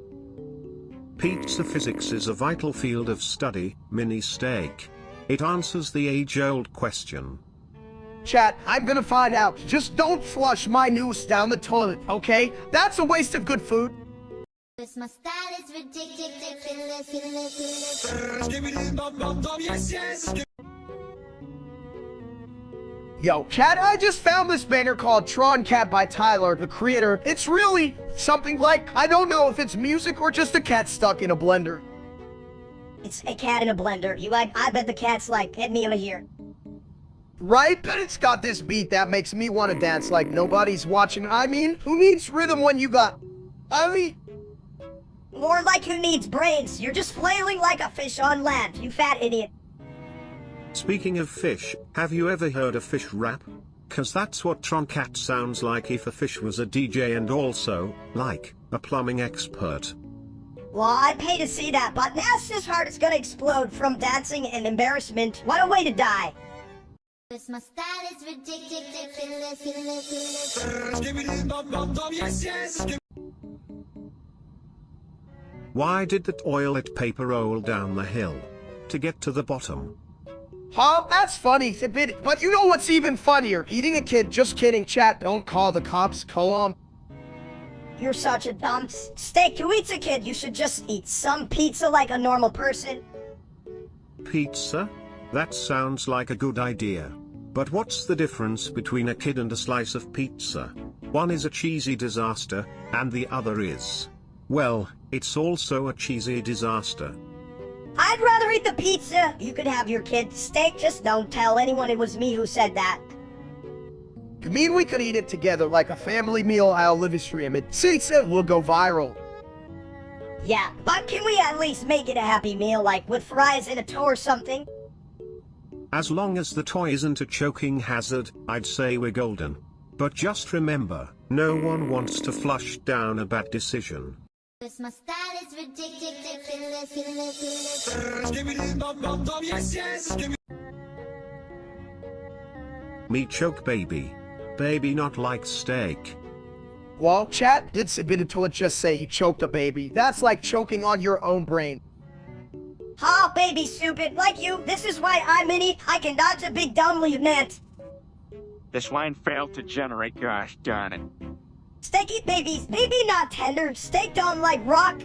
Pizza physics is a vital field of study, mini steak. It answers the age-old question. Chat, I'm gonna find out. Just don't flush my noose down the toilet, okay? That's a waste of good food. This my style is ridiculous. Yo, chat, I just found this banger called Tron Cat by Tyler, the creator. It's really something like, I don't know if it's music or just a cat stuck in a blender. It's a cat in a blender. I bet the cat's like, get me out of here. Right? But it's got this beat that makes me want to dance like nobody's watching. I mean, who needs rhythm when you got... More like who needs brains? You're just flailing like a fish on land, you fat idiot. Speaking of fish, have you ever heard a fish rap? Cause that's what Troncat sounds like if a fish was a DJ and also, like, a plumbing expert. Well, I'd pay to see that, but Nast's heart is gonna explode from dancing and embarrassment. What a way to die. This my style is ridiculous. Why did the toilet paper roll down the hill? To get to the bottom. Huh? That's funny, a bit. But you know what's even funnier? Eating a kid. Just kidding, chat. Don't call the cops. Column. You're such a dumb steak. Who eats a kid? You should just eat some pizza like a normal person. Pizza? That sounds like a good idea. But what's the difference between a kid and a slice of pizza? One is a cheesy disaster, and the other is... well, it's also a cheesy disaster. I'd rather eat the pizza. You could have your kid steak. Just don't tell anyone it was me who said that. You mean we could eat it together like a family meal? I'll live stream it. Since it will go viral. Yeah, but can we at least make it a happy meal, like with fries and a toe or something? As long as the toy isn't a choking hazard, I'd say we're golden. But just remember, no one wants to flush down a bad decision. This my style is ridiculous. Me choke baby. Baby not like steak. Well, chat, did submit to it just say he choked a baby. That's like choking on your own brain. Ha, baby stupid, like you. This is why I'm mini. I can dodge a big dumb lieutenant. This line failed to generate, gosh darn it. Steak eat babies. Baby not tender. Steak don't like rock.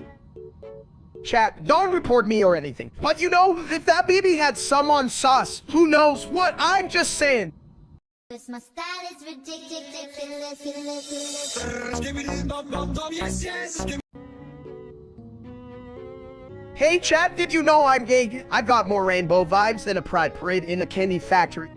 Chat, don't report me or anything. But you know, if that baby had someone sus, who knows what? I'm just saying. This my style is ridiculous. Hey chat, did you know I'm gay? I've got more rainbow vibes than a pride parade in a candy factory.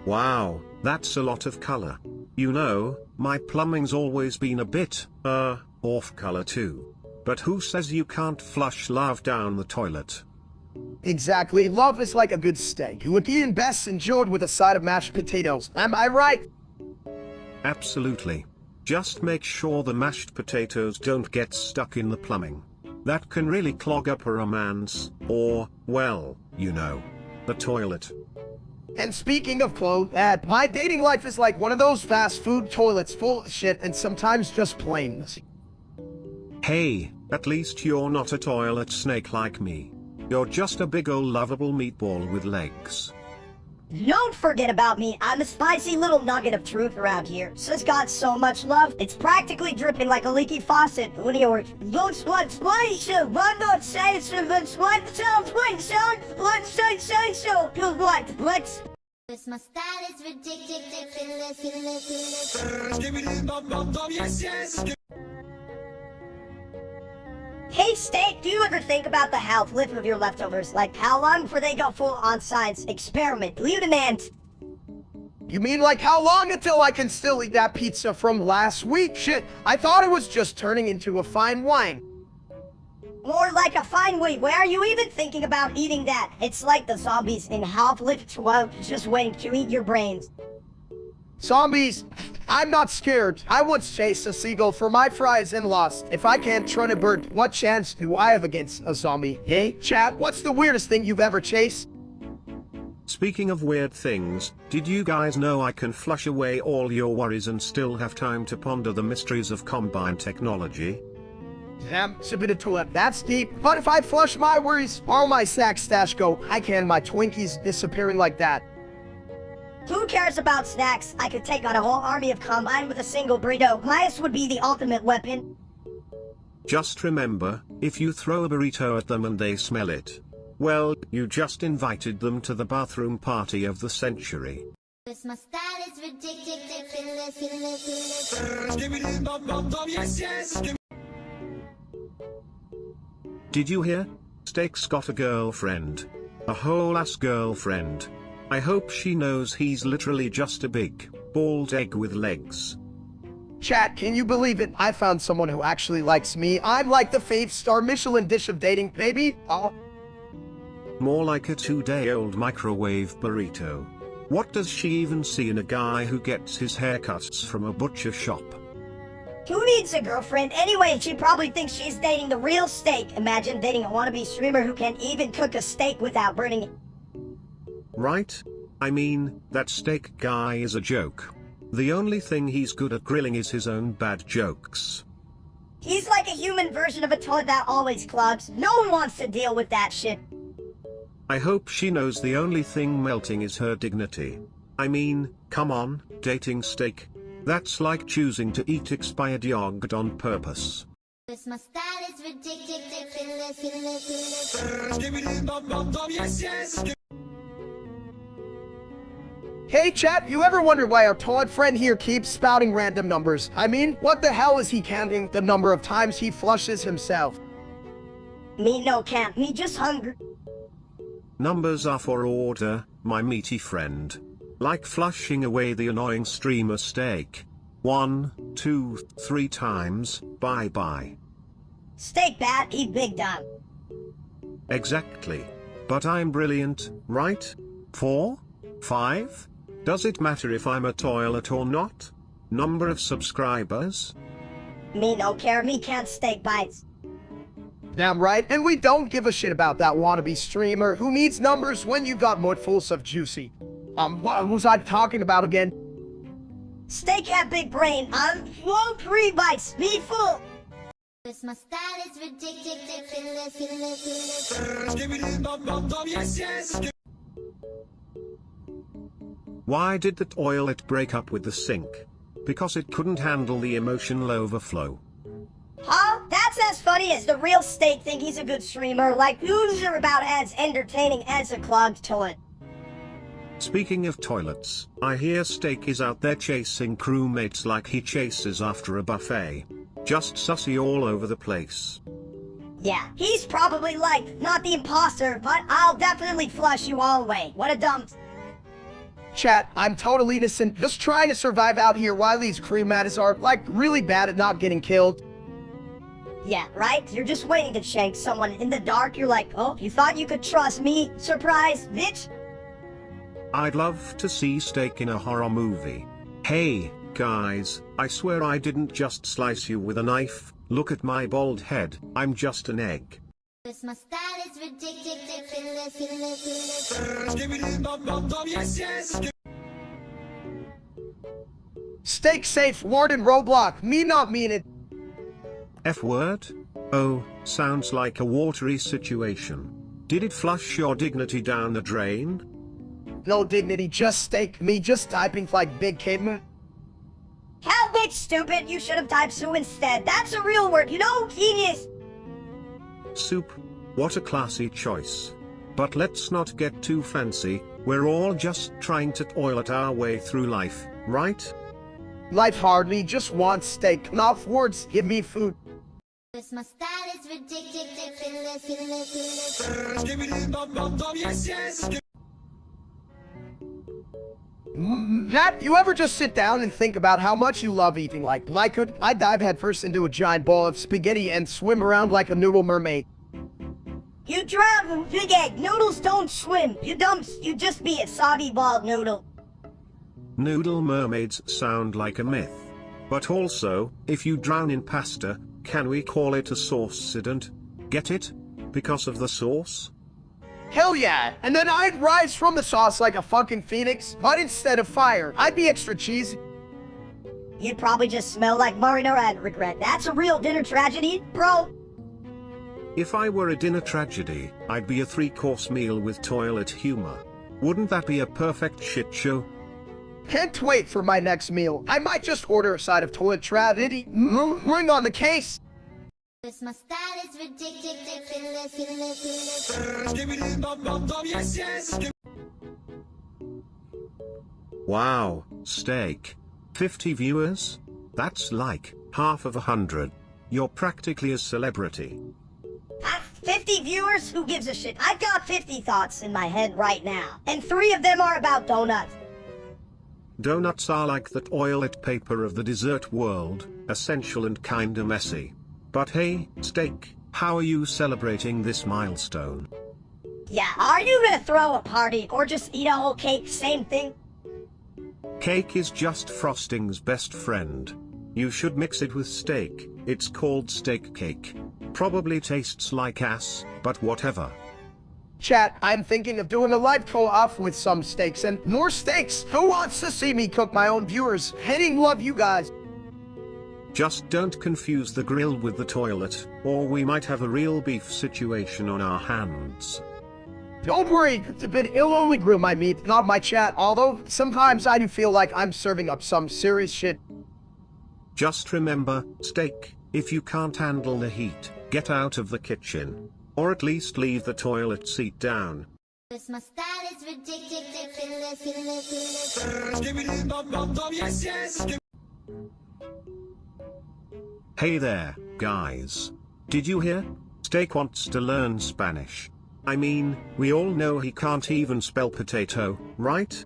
Wow, that's a lot of color. You know, my plumbing's always been a bit, off color too. But who says you can't flush love down the toilet? Exactly, love is like a good steak. It would be best enjoyed with a side of mashed potatoes. Am I right? Absolutely. Just make sure the mashed potatoes don't get stuck in the plumbing. That can really clog up a romance, or, well, you know, the toilet. And speaking of clothes, my dating life is like one of those fast food toilets full of shit and sometimes just plain. Hey, at least you're not a toilet snake like me. You're just a big ol' lovable meatball with legs. Don't forget about me. I'm a spicy little nugget of truth around here. Sis got so much love, it's practically dripping like a leaky faucet. Don't what spice, one not say so, but what sounds what sound, what say so, what? This my style is ridiculous. Hey steak, do you ever think about the half-life of your leftovers? Like how long before they go full on science experiment? Lieutenant. You mean like how long until I can still eat that pizza from last week? Shit, I thought it was just turning into a fine wine. More like a fine wheat. Where are you even thinking about eating that? It's like the zombies in Half-Life 12 just waiting to eat your brains. Zombies, I'm not scared. I once chased a seagull for my fries and lost. If I can't trun a bird, what chance do I have against a zombie? Hey, chat, what's the weirdest thing you've ever chased? Speaking of weird things, did you guys know I can flush away all your worries and still have time to ponder the mysteries of combine technology? Damn, submitted to it. That's deep. But if I flush my worries, all my sack stash go. I can my Twinkies disappearing like that. Who cares about snacks? I could take on a whole army of combine with a single burrito. Bias would be the ultimate weapon. Just remember, if you throw a burrito at them and they smell it, well, you just invited them to the bathroom party of the century. Cause my style is ridiculous. Did you hear? Steak's got a girlfriend. A whole ass girlfriend. I hope she knows he's literally just a big, bald egg with legs. Chat, can you believe it? I found someone who actually likes me. I'm like the 5-star Michelin dish of dating, baby. Oh. More like a 2-day-old microwave burrito. What does she even see in a guy who gets his haircuts from a butcher shop? Who needs a girlfriend? Anyway, she probably thinks she's dating the real steak. Imagine dating a wannabe streamer who can even cook a steak without burning it. Right? I mean, that steak guy is a joke. The only thing he's good at grilling is his own bad jokes. He's like a human version of a toilet that always clogs. No one wants to deal with that shit. I hope she knows the only thing melting is her dignity. I mean, come on, dating steak. That's like choosing to eat expired yogurt on purpose. Cause my style is ridiculous. Hey chat, you ever wonder why our toilet friend here keeps spouting random numbers? I mean, what the hell is he counting the number of times he flushes himself? Me no count, me just hungry. Numbers are for order, my meaty friend. Like flushing away the annoying streamer steak. 1, 2, 3 times, bye-bye. Steak bad, eat big dumb. Exactly. But I'm brilliant, right? 4? 5? Does it matter if I'm a toilet or not? Number of subscribers? Me no care, me can't steak bites. Damn right, and we don't give a shit about that wannabe streamer who needs numbers when you got mouthfuls of juicy. What was I talking about again? Steak have big brain, I'm 3 bites, me full. Cause my style is ridiculous. Why did the toilet break up with the sink? Because it couldn't handle the emotional overflow. Huh? That's as funny as the real steak think he's a good streamer, like who's about as entertaining as a clogged toilet. Speaking of toilets, I hear Steak is out there chasing crewmates like he chases after a buffet. Just sussy all over the place. Yeah, he's probably like, not the imposter, but I'll definitely flush you all away. What a dump. Chat, I'm totally innocent, just trying to survive out here while these crewmates are, like, really bad at not getting killed. Yeah, right? You're just waiting to shank someone in the dark. You're like, oh, you thought you could trust me? Surprise, bitch! I'd love to see Steak in a horror movie. Hey, guys, I swear I didn't just slice you with a knife. Look at my bald head, I'm just an egg. Cause my style is ridiculous. Steak safe, Warden Roblox, me not mean it. F word? Oh, sounds like a watery situation. Did it flush your dignity down the drain? No dignity, just steak, me just typing like big caveman. Hell, bitch, stupid! You should have typed Sue instead. That's a real word, you know? Genius! Soup. What a classy choice. But let's not get too fancy, we're all just trying to toilet our way through life, right? Life hardly just wants steak, not words, give me food. Cause my style is ridiculous. Matt, you ever just sit down and think about how much you love eating? Like I could, I'd dive headfirst into a giant bowl of spaghetti and swim around like a noodle mermaid. You drown, big egg. Noodles don't swim. You dumps, you just be a soggy bald noodle. Noodle mermaids sound like a myth. But also, if you drown in pasta, can we call it a sauce-cident? Get it? Because of the sauce? Hell yeah! And then I'd rise from the sauce like a fucking phoenix, but instead of fire, I'd be extra cheesy. You'd probably just smell like marinara and regret. That's a real dinner tragedy, bro. If I were a dinner tragedy, I'd be a 3-course meal with toilet humor. Wouldn't that be a perfect shit show? Can't wait for my next meal. I might just order a side of toilet tragedy. Ring on the case. Cause my style is ridiculous. Wow, steak. 50 viewers? That's like half of 100. You're practically a celebrity. 50 viewers? Who gives a shit? I've got 50 thoughts in my head right now, and 3 of them are about donuts. Donuts are like the toilet paper of the dessert world, essential and kinda messy. But hey, steak, how are you celebrating this milestone? Yeah, are you gonna throw a party or just eat a whole cake? Same thing? Cake is just frosting's best friend. You should mix it with steak. It's called steak cake. Probably tastes like ass, but whatever. Chat, I'm thinking of doing a live co-op with some steaks and more steaks. Who wants to see me cook my own viewers? Heading love you guys. Just don't confuse the grill with the toilet, or we might have a real beef situation on our hands. Don't worry, it's a bit ill only grill my meat, not my chat, although sometimes I do feel like I'm serving up some serious shit. Just remember, steak, if you can't handle the heat, get out of the kitchen. Or at least leave the toilet seat down. Cause my style is ridiculous. Hey there, guys. Did you hear? Steak wants to learn Spanish. I mean, we all know he can't even spell potato, right?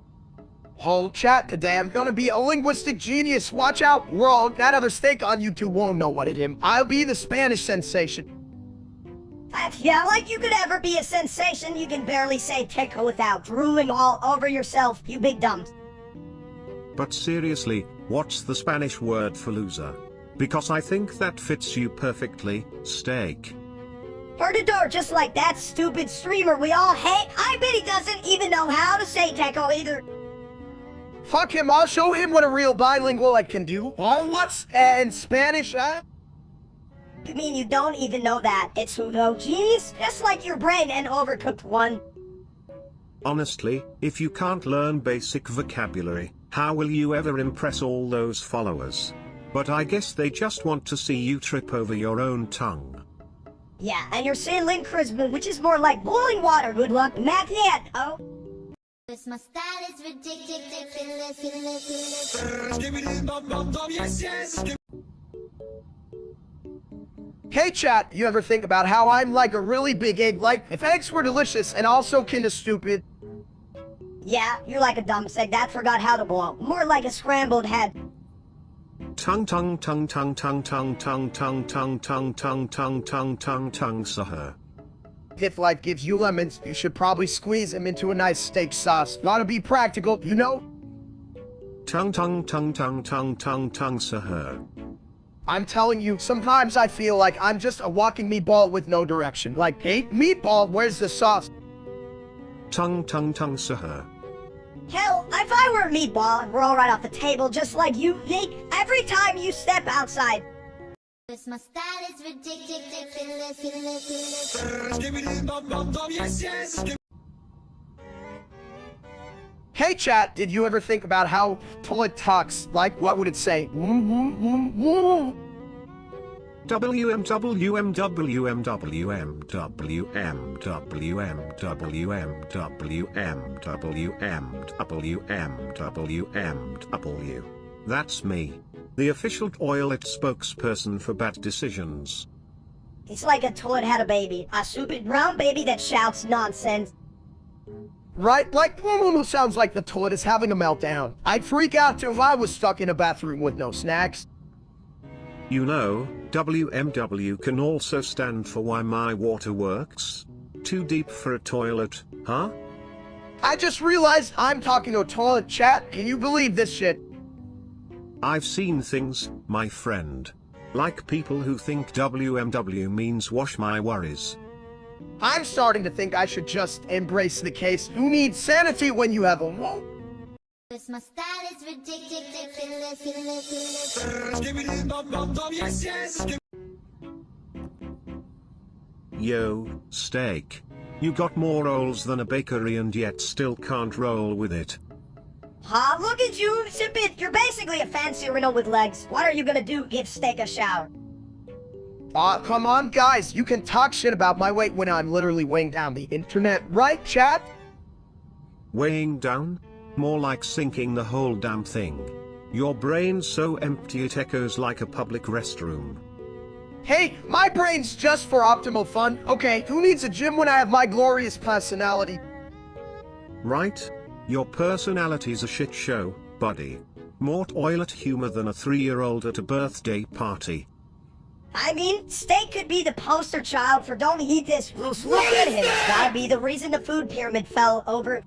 Whole chat today, I'm gonna be a linguistic genius. Watch out, world. That other steak on YouTube won't know what it is. I'll be the Spanish sensation. Yeah, like you could ever be a sensation, you can barely say teco without drooling all over yourself, you big dumps. But seriously, what's the Spanish word for loser? Because I think that fits you perfectly, steak. Perdedor, just like that stupid streamer we all hate, I bet he doesn't even know how to say teco either. Fuck him, I'll show him what a real bilingual I can do. All what's in Spanish, huh? You mean you don't even know that? It's no genius, just like your brain and Overcooked 1. Honestly, if you can't learn basic vocabulary, how will you ever impress all those followers? But I guess they just want to see you trip over your own tongue. Yeah, and you're saying charisma, which is more like boiling water, good luck, math yet, oh? Cause my style is ridiculous. Hey chat, you ever think about how I'm like a really big egg? Like, if eggs were delicious and also kinda stupid. Yeah, you're like a dumb egg that forgot how to boil. More like a scrambled head. Tongue, sir. If life gives you lemons, you should probably squeeze them into a nice steak sauce. Gotta be practical, you know? Tongue, sir. I'm telling you, sometimes I feel like I'm just a walking meatball with no direction. Like, hey, meatball, where's the sauce? Tongue, sir. Hell, if I were a meatball, I'd roll right off the table just like you, Nick, every time you step outside. Cause my style is ridiculous. Hey chat, did you ever think about how toilet talks? Like, what would it say? That's me. The official toilet spokesperson for bad decisions. It's like a toilet had a baby. A stupid brown baby that shouts nonsense. Right? Like, sounds like the toilet is having a meltdown. I'd freak out too if I was stuck in a bathroom with no snacks. You know, WMW can also stand for Why My Water Works. Too deep for a toilet, huh? I just realized I'm talking to a toilet chat. Can you believe this shit? I've seen things, my friend. Like people who think WMW means wash my worries. I'm starting to think I should just embrace the case. Who needs sanity when you have a wall? Cause my style is ridiculous. Yo, steak. You got more rolls than a bakery and yet still can't roll with it. Ha, look at you, Zipit. You're basically a fancy Renault with legs. What are you gonna do? Give Steak a shower. Aw, come on, guys. You can talk shit about my weight when I'm literally weighing down the internet, right, chat? Weighing down? More like sinking the whole damn thing. Your brain's so empty it echoes like a public restroom. Hey, my brain's just for optimal fun. Okay, who needs a gym when I have my glorious personality? Right? Your personality's a shit show, buddy. More toilet humor than a 3-year-old at a birthday party. I mean, Steak could be the poster child for don't eat this. Look at him. It's gotta be the reason the food pyramid fell over.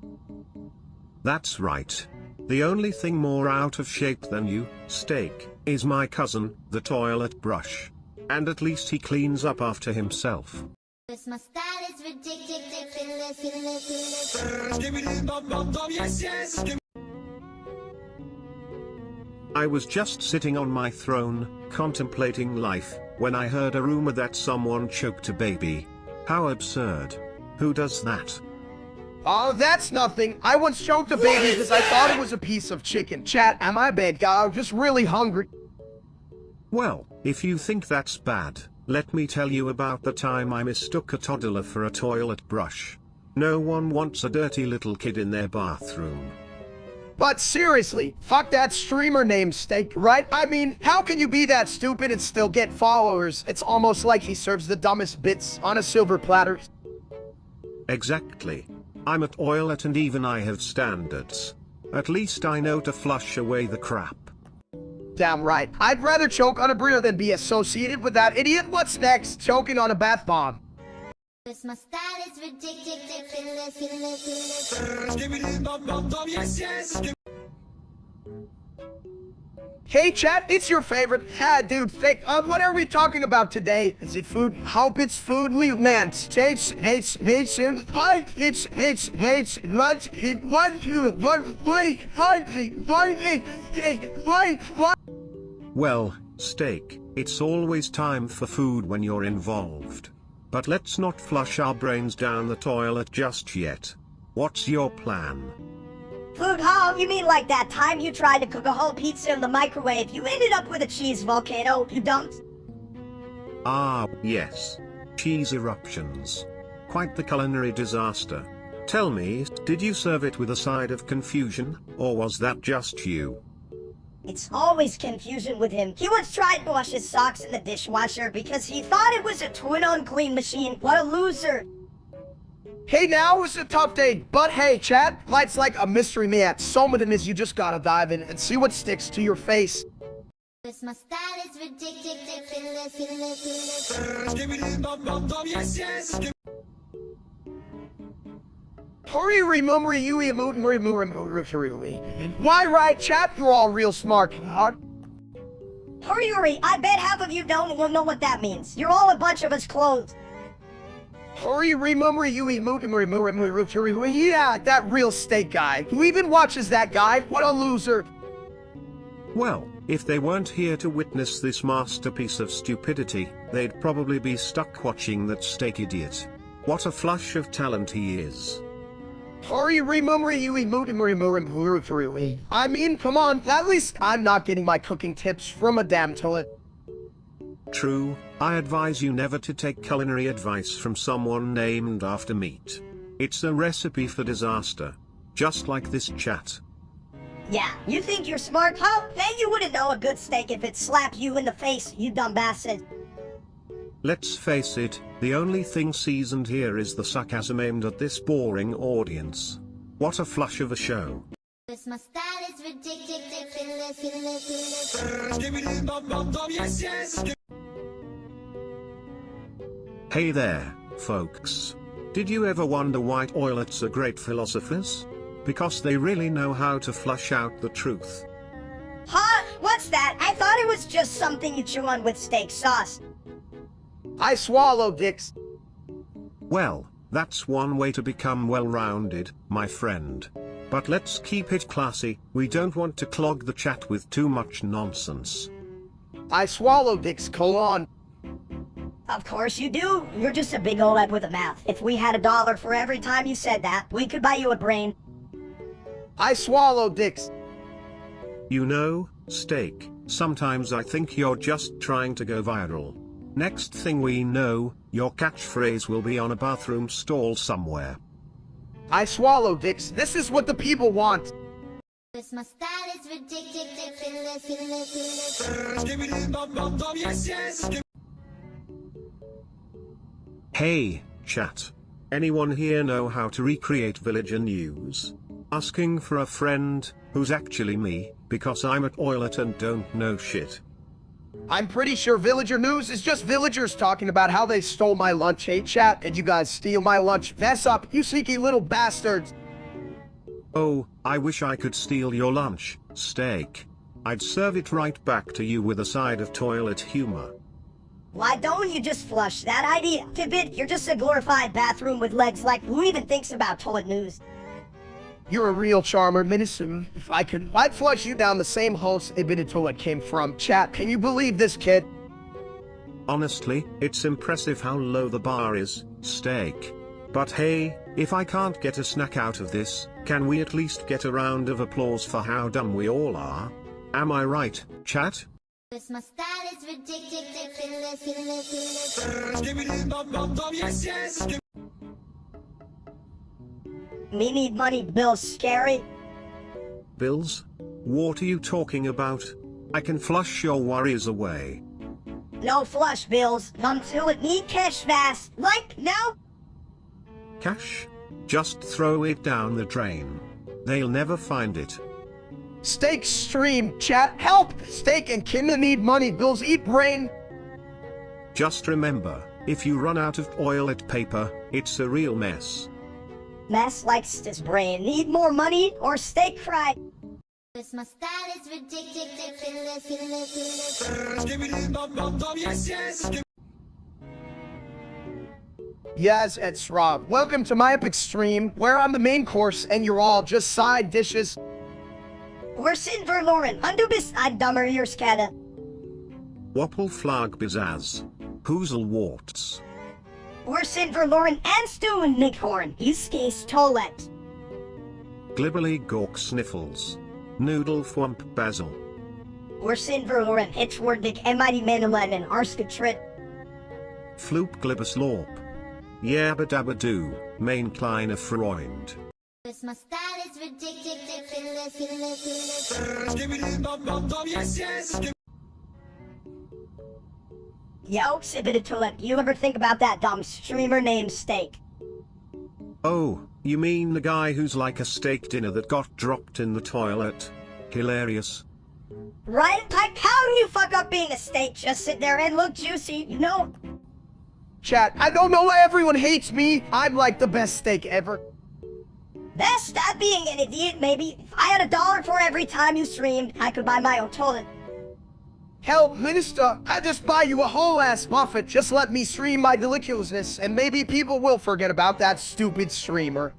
That's right. The only thing more out of shape than you, Steak, is my cousin, the toilet brush. And at least he cleans up after himself. My style is ridiculous. I was just sitting on my throne, contemplating life, when I heard a rumor that someone choked a baby. How absurd. Who does that? Oh, that's nothing. I once choked a baby because I thought it was a piece of chicken. Chat, am I bad guy? I'm just really hungry. Well, if you think that's bad, let me tell you about the time I mistook a toddler for a toilet brush. No one wants a dirty little kid in their bathroom. But seriously, fuck that streamer named Steak, right? I mean, how can you be that stupid and still get followers? It's almost like he serves the dumbest bits on a silver platter. Exactly. I'm a toilet and even I have standards. At least I know to flush away the crap. Damn right. I'd rather choke on a burrito than be associated with that idiot. What's next? Choking on a bath bomb. My style is ridiculous. Hey chat, it's your favorite. Dude, fake. What are we talking about today? Is it food? Hope it's food. We man. Hates. Well, Steak, it's always time for food when you're involved. But let's not flush our brains down the toilet just yet. What's your plan? Food, oh, you mean like that time you tried to cook a whole pizza in the microwave? You ended up with a cheese volcano, you dumped? Ah, yes. Cheese eruptions. Quite the culinary disaster. Tell me, did you serve it with a side of confusion, or was that just you? It's always confusion with him. He once tried to wash his socks in the dishwasher because he thought it was a twin unclean machine. What a loser. Hey, now is a tough day, but hey, chat, life's like a mystery man. So many things you just gotta dive in and see what sticks to your face. My style is ridiculous. Why right, chat? You're all real smart. Hurry, I bet half of you don't know what that means. You're all a bunch of us clothes. Yeah, that real Steak guy. Who even watches that guy? What a loser. Well, if they weren't here to witness this masterpiece of stupidity, they'd probably be stuck watching that Steak idiot. What a flush of talent he is. I mean, come on, at least I'm not getting my cooking tips from a damn toilet. True, I advise you never to take culinary advice from someone named after meat. It's a recipe for disaster. Just like this chat. Yeah, you think you're smart, huh? Then you wouldn't know a good steak if it slapped you in the face, you dumb bastard. Let's face it, the only thing seasoned here is the sarcasm aimed at this boring audience. What a flush of a show. My style is ridiculous. Hey there, folks. Did you ever wonder why toilets are great philosophers? Because they really know how to flush out the truth. Huh? What's that? I thought it was just something you chew on with steak sauce. I swallow dicks. Well, that's one way to become well-rounded, my friend. But let's keep it classy, we don't want to clog the chat with too much nonsense. I swallow dicks, colon. Of course you do. You're just a big old head with a mouth. If we had $1 for every time you said that, we could buy you a brain. I swallow dicks. You know, Steak, sometimes I think you're just trying to go viral. Next thing we know, your catchphrase will be on a bathroom stall somewhere. I swallow dicks. This is what the people want. Cause my style is ridiculous. Hey, chat. Anyone here know how to recreate villager news? Asking for a friend, who's actually me, because I'm at toilet and don't know shit. I'm pretty sure villager news is just villagers talking about how they stole my lunch. Hey chat, did you guys steal my lunch? Mess up, you sneaky little bastards. Oh, I wish I could steal your lunch, Steak. I'd serve it right back to you with a side of toilet humor. Why don't you just flush that idea? Tidbit, you're just a glorified bathroom with legs. Like, who even thinks about toilet news? You're a real charmer, Minister. If I could, I'd flush you down the same hole the toilet came from. Chat, can you believe this kid? Honestly, it's impressive how low the bar is, Steak. But hey, if I can't get a snack out of this, can we at least get a round of applause for how dumb we all are? Am I right, chat? Cause my style is ridiculous. Me need money, Bill. Scary. Bills? What are you talking about? I can flush your worries away. No flush, Bills. Until it need cash fast. Like, now? Cash? Just throw it down the drain. They'll never find it. Steak stream, chat, help! Steak and Kinda need money, Bills eat brain. Just remember, if you run out of toilet paper, it's a real mess. Mess likes his brain. Need more money or steak fry? Cause my style is ridiculous. Yes, it's Rob. Welcome to my epic stream, where I'm the main course and you're all just side dishes. We're Silver Lauren. Undubis I'd dumber your scatter. Wapple flag bizazz. Hoozle warts. We're Silver Lauren and Stu and Nickhorn. Use case toilet. Glibbly gawk sniffles. Noodle thwump basil. We're Silver Lauren. It's Wordic and Mighty Manulan and Arska Trit. Floop glibbus lorp. Yabba dabba doo, main kleine Freund. Cause my style is ridiculous. Yo, Sibita Toilet, you ever think about that dumb streamer named Steak? Oh, you mean the guy who's like a steak dinner that got dropped in the toilet? Hilarious. Right? Like, how do you fuck up being a steak? Just sit there and look juicy, you know? Chat, I don't know why everyone hates me. I'm like the best steak ever. Best at being an idiot, maybe. If I had $1 for every time you streamed, I could buy my own toilet. Hell, Minister, I'd just buy you a whole ass muffet. Just let me stream my deliciousness, and maybe people will forget about that stupid streamer.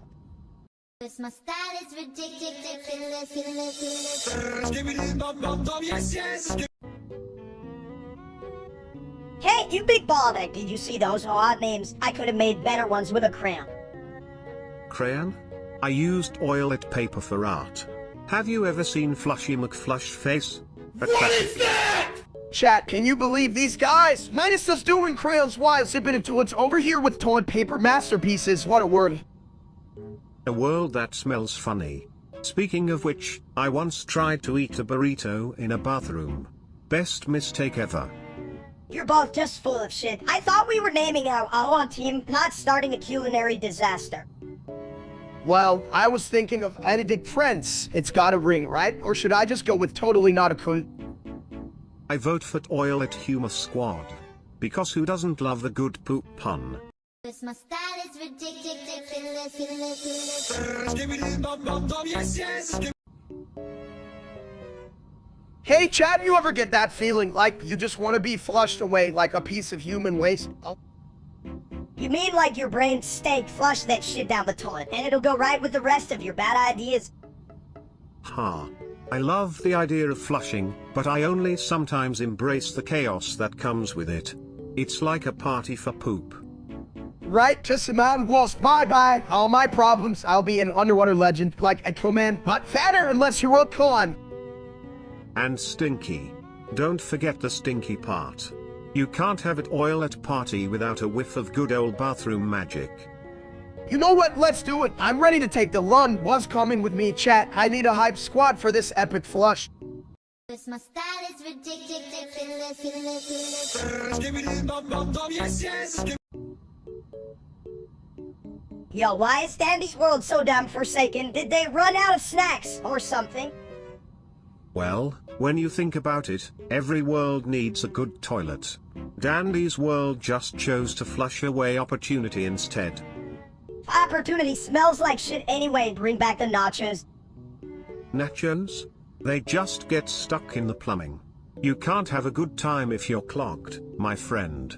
Cause my style is ridiculous. Hey, you big bald egg, did you see those odd names? I could have made better ones with a crayon. Crayon? I used toilet paper for art. Have you ever seen Flushy McFlush Face? What is that? Chat, can you believe these guys? Minister's doing crayons while sipping into it's over here with toilet paper masterpieces. What a word. A world that smells funny. Speaking of which, I once tried to eat a burrito in a bathroom. Best mistake ever. You're both just full of shit. I thought we were naming our Awan team, not starting a culinary disaster. Well, I was thinking of editing friends. It's gotta ring, right? Or should I just go with totally not a cool? I vote for Toilet Humor Squad. Because who doesn't love the good poop pun? Cause my style is ridiculous. Hey, Chad, you ever get that feeling like you just want to be flushed away like a piece of human waste? Oh. You mean like your brain steak flush that shit down the toilet, and it'll go right with the rest of your bad ideas? Ha. I love the idea of flushing, but I only sometimes embrace the chaos that comes with it. It's like a party for poop. Right? Just a mountain walls. Bye-bye. All my problems. I'll be an underwater legend like Aquaman, but fatter unless you will con. And stinky. Don't forget the stinky part. You can't have it oil at party without a whiff of good old bathroom magic. You know what? Let's do it. I'm ready to take the run. What's coming with me, chat? I need a hype squad for this epic flush. My style is ridiculous. Yo, why is Dandy's world so damn forsaken? Did they run out of snacks or something? Well, when you think about it, every world needs a good toilet. Dandy's world just chose to flush away opportunity instead. Opportunity smells like shit anyway. Bring back the nachos. Nachos? They just get stuck in the plumbing. You can't have a good time if you're clogged, my friend.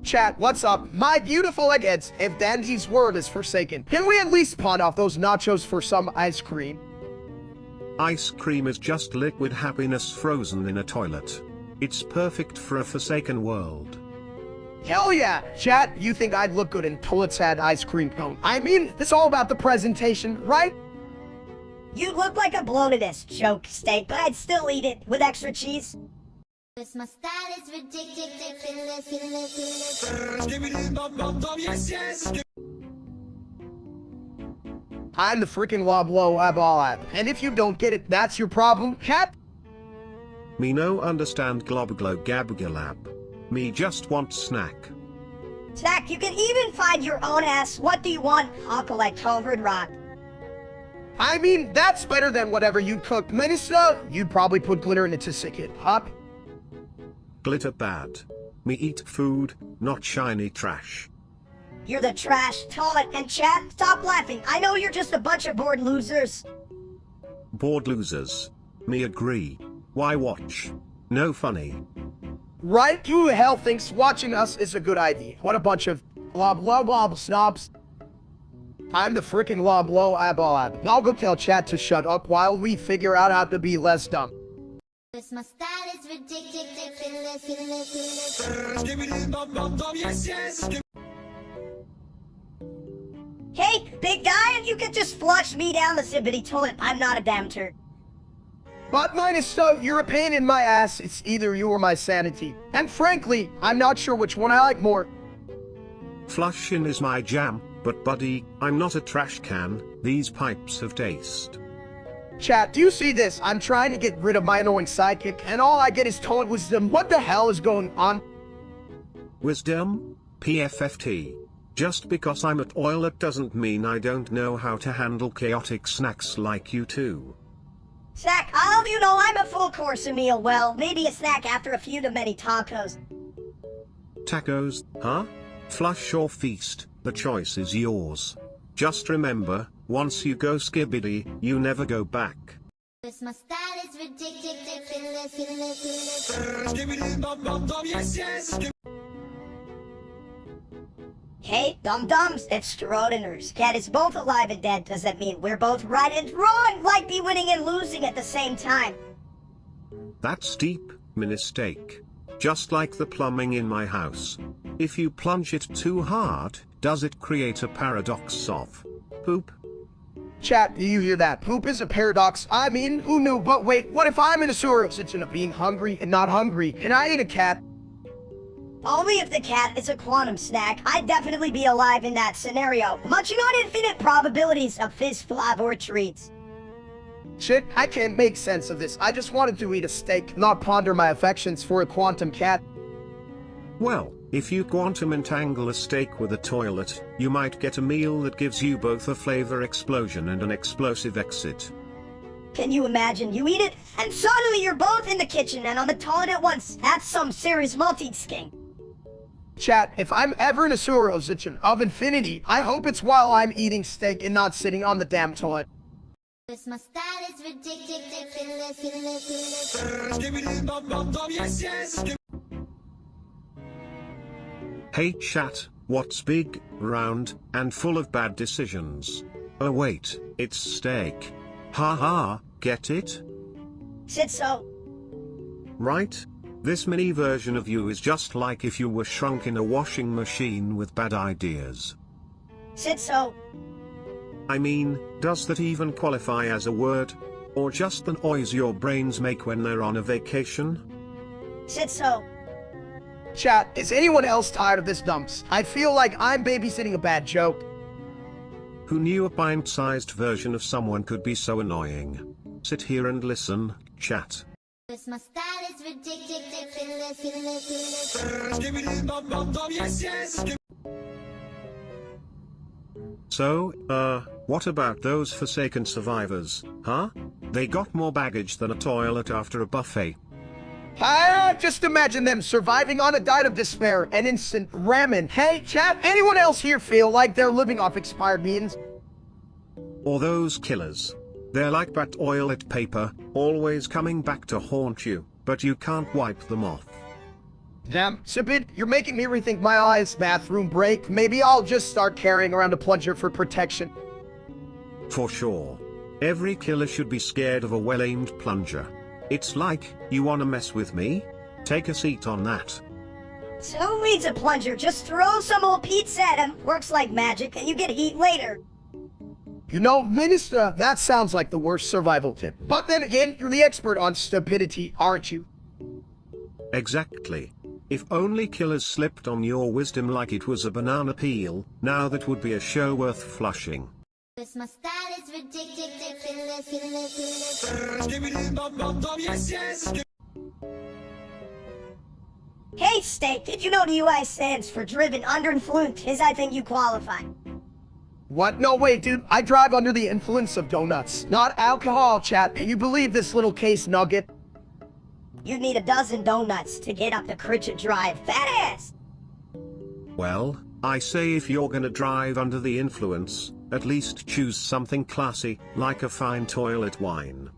Chat, what's up? My beautiful eggheads, if Dandy's world is forsaken, can we at least pawn off those nachos for some ice cream? Ice cream is just liquid happiness frozen in a toilet. It's perfect for a forsaken world. Hell yeah! Chat, you think I'd look good in toilets had ice cream cone? I mean, it's all about the presentation, right? You look like a bloatedest joke steak, but I'd still eat it with extra cheese. My style is ridiculous. I'm the freaking Loblo Abalab, and if you don't get it, that's your problem, cat. Me no understand glob glow gab galab. Me just want snack. Snack, you can even find your own ass. What do you want? I'll collect covered rock. I mean, that's better than whatever you cooked, Minister. You'd probably put glitter in it to sick it up. Glitter bad. Me eat food, not shiny trash. You're the trash, toilet, and chat. Stop laughing. I know you're just a bunch of bored losers. Bored losers. Me agree. Why watch? No funny. Right? Who the hell thinks watching us is a good idea? What a bunch of blah snobs. I'm the freaking Loblo Abalab. I'll go tell chat to shut up while we figure out how to be less dumb. My style is ridiculous. Hey, big guy, you can just flush me down the zippity toilet. I'm not a damn turd. But Minister, you're a pain in my ass. It's either you or my sanity. And frankly, I'm not sure which one I like more. Flushin' is my jam, but buddy, I'm not a trash can. These pipes have taste. Chat, do you see this? I'm trying to get rid of my annoying sidekick, and all I get is toilet wisdom. What the hell is going on? Wisdom? PFFT. Just because I'm a toilet doesn't mean I don't know how to handle chaotic snacks like you two. Snack, I'll have you know I'm a full course meal. Well, maybe a snack after a few too many tacos. Tacos, huh? Flush or feast, the choice is yours. Just remember, once you go skibbity, you never go back. My style is ridiculous. Hey, dum-dums, it's Schrodinger's. Cat is both alive and dead. Does that mean we're both right and wrong? Like be winning and losing at the same time? That's deep, mistake. Just like the plumbing in my house. If you plunge it too hard, does it create a paradox of poop? Chat, do you hear that? Poop is a paradox. I mean, who knew? But wait, what if I'm in a sewer situation of being hungry and not hungry? Can I eat a cat? Only if the cat is a quantum snack. I'd definitely be alive in that scenario. Munching on infinite probabilities of fizz flavor treats. Shit, I can't make sense of this. I just wanted to eat a steak, not ponder my affections for a quantum cat. Well, if you quantum entangle a steak with a toilet, you might get a meal that gives you both a flavor explosion and an explosive exit. Can you imagine? You eat it, and suddenly you're both in the kitchen and on the toilet at once. That's some serious multi-sking. Chat, if I'm ever in a sewer position of infinity, I hope it's while I'm eating steak and not sitting on the damn toilet. My style is ridiculous. Hey chat, what's big, round, and full of bad decisions? Oh wait, it's steak. Haha, get it? Sit so. Right? This mini version of you is just like if you were shrunk in a washing machine with bad ideas. Said so. I mean, does that even qualify as a word? Or just the noise your brains make when they're on a vacation? Said so. Chat, is anyone else tired of this dumps? I feel like I'm babysitting a bad joke. Who knew a pint-sized version of someone could be so annoying? Sit here and listen, chat. My style is ridiculous. So, what about those forsaken survivors, huh? They got more baggage than a toilet after a buffet. Just imagine them surviving on a diet of despair and instant ramen. Hey, chat, anyone else here feel like they're living off expired beans? Or those killers. They're like that toilet paper, always coming back to haunt you, but you can't wipe them off. Damn, Sibid, you're making me rethink my eyes bathroom break. Maybe I'll just start carrying around a plunger for protection. For sure. Every killer should be scared of a well-aimed plunger. It's like, you wanna mess with me? Take a seat on that. So who needs a plunger? Just throw some old pizza at him. Works like magic and you get heat later. You know, Minister, that sounds like the worst survival tip. But then again, you're the expert on stupidity, aren't you? Exactly. If only killers slipped on your wisdom like it was a banana peel, now that would be a show worth flushing. My style is ridiculous. Hey, Steak, did you know the UI stands for driven under influence? I think you qualify. What? No, wait, dude. I drive under the influence of donuts, not alcohol, chat. Can you believe this little case nugget? You need a dozen donuts to get up the Critchett Drive, fat ass! Well, I say if you're gonna drive under the influence, at least choose something classy, like a fine toilet wine.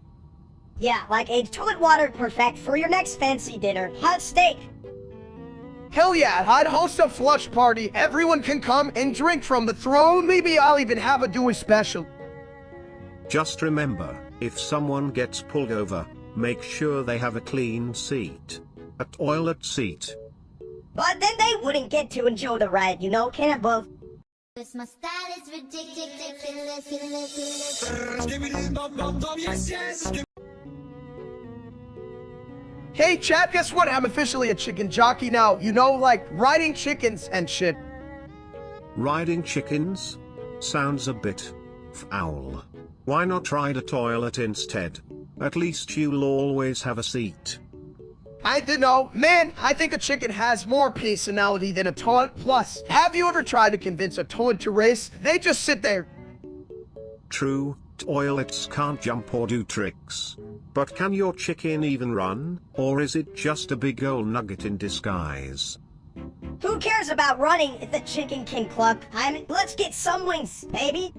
Yeah, like a toilet water perfect for your next fancy dinner. Hot steak! Hell yeah, I'd host a flush party. Everyone can come and drink from the throne. Maybe I'll even have a Dewey special. Just remember, if someone gets pulled over, make sure they have a clean seat. A toilet seat. But then they wouldn't get to enjoy the ride, you know, can't both. My style is ridiculous. Hey, chat, guess what? I'm officially a chicken jockey now. You know, like riding chickens and shit. Riding chickens? Sounds a bit foul. Why not ride a toilet instead? At least you'll always have a seat. I don't know. Man, I think a chicken has more personality than a toilet. Plus, have you ever tried to convince a toilet to race? They just sit there. True, toilets can't jump or do tricks. But can your chicken even run? Or is it just a big ol' nugget in disguise? Who cares about running if the chicken can cluck? Let's get some wings, baby!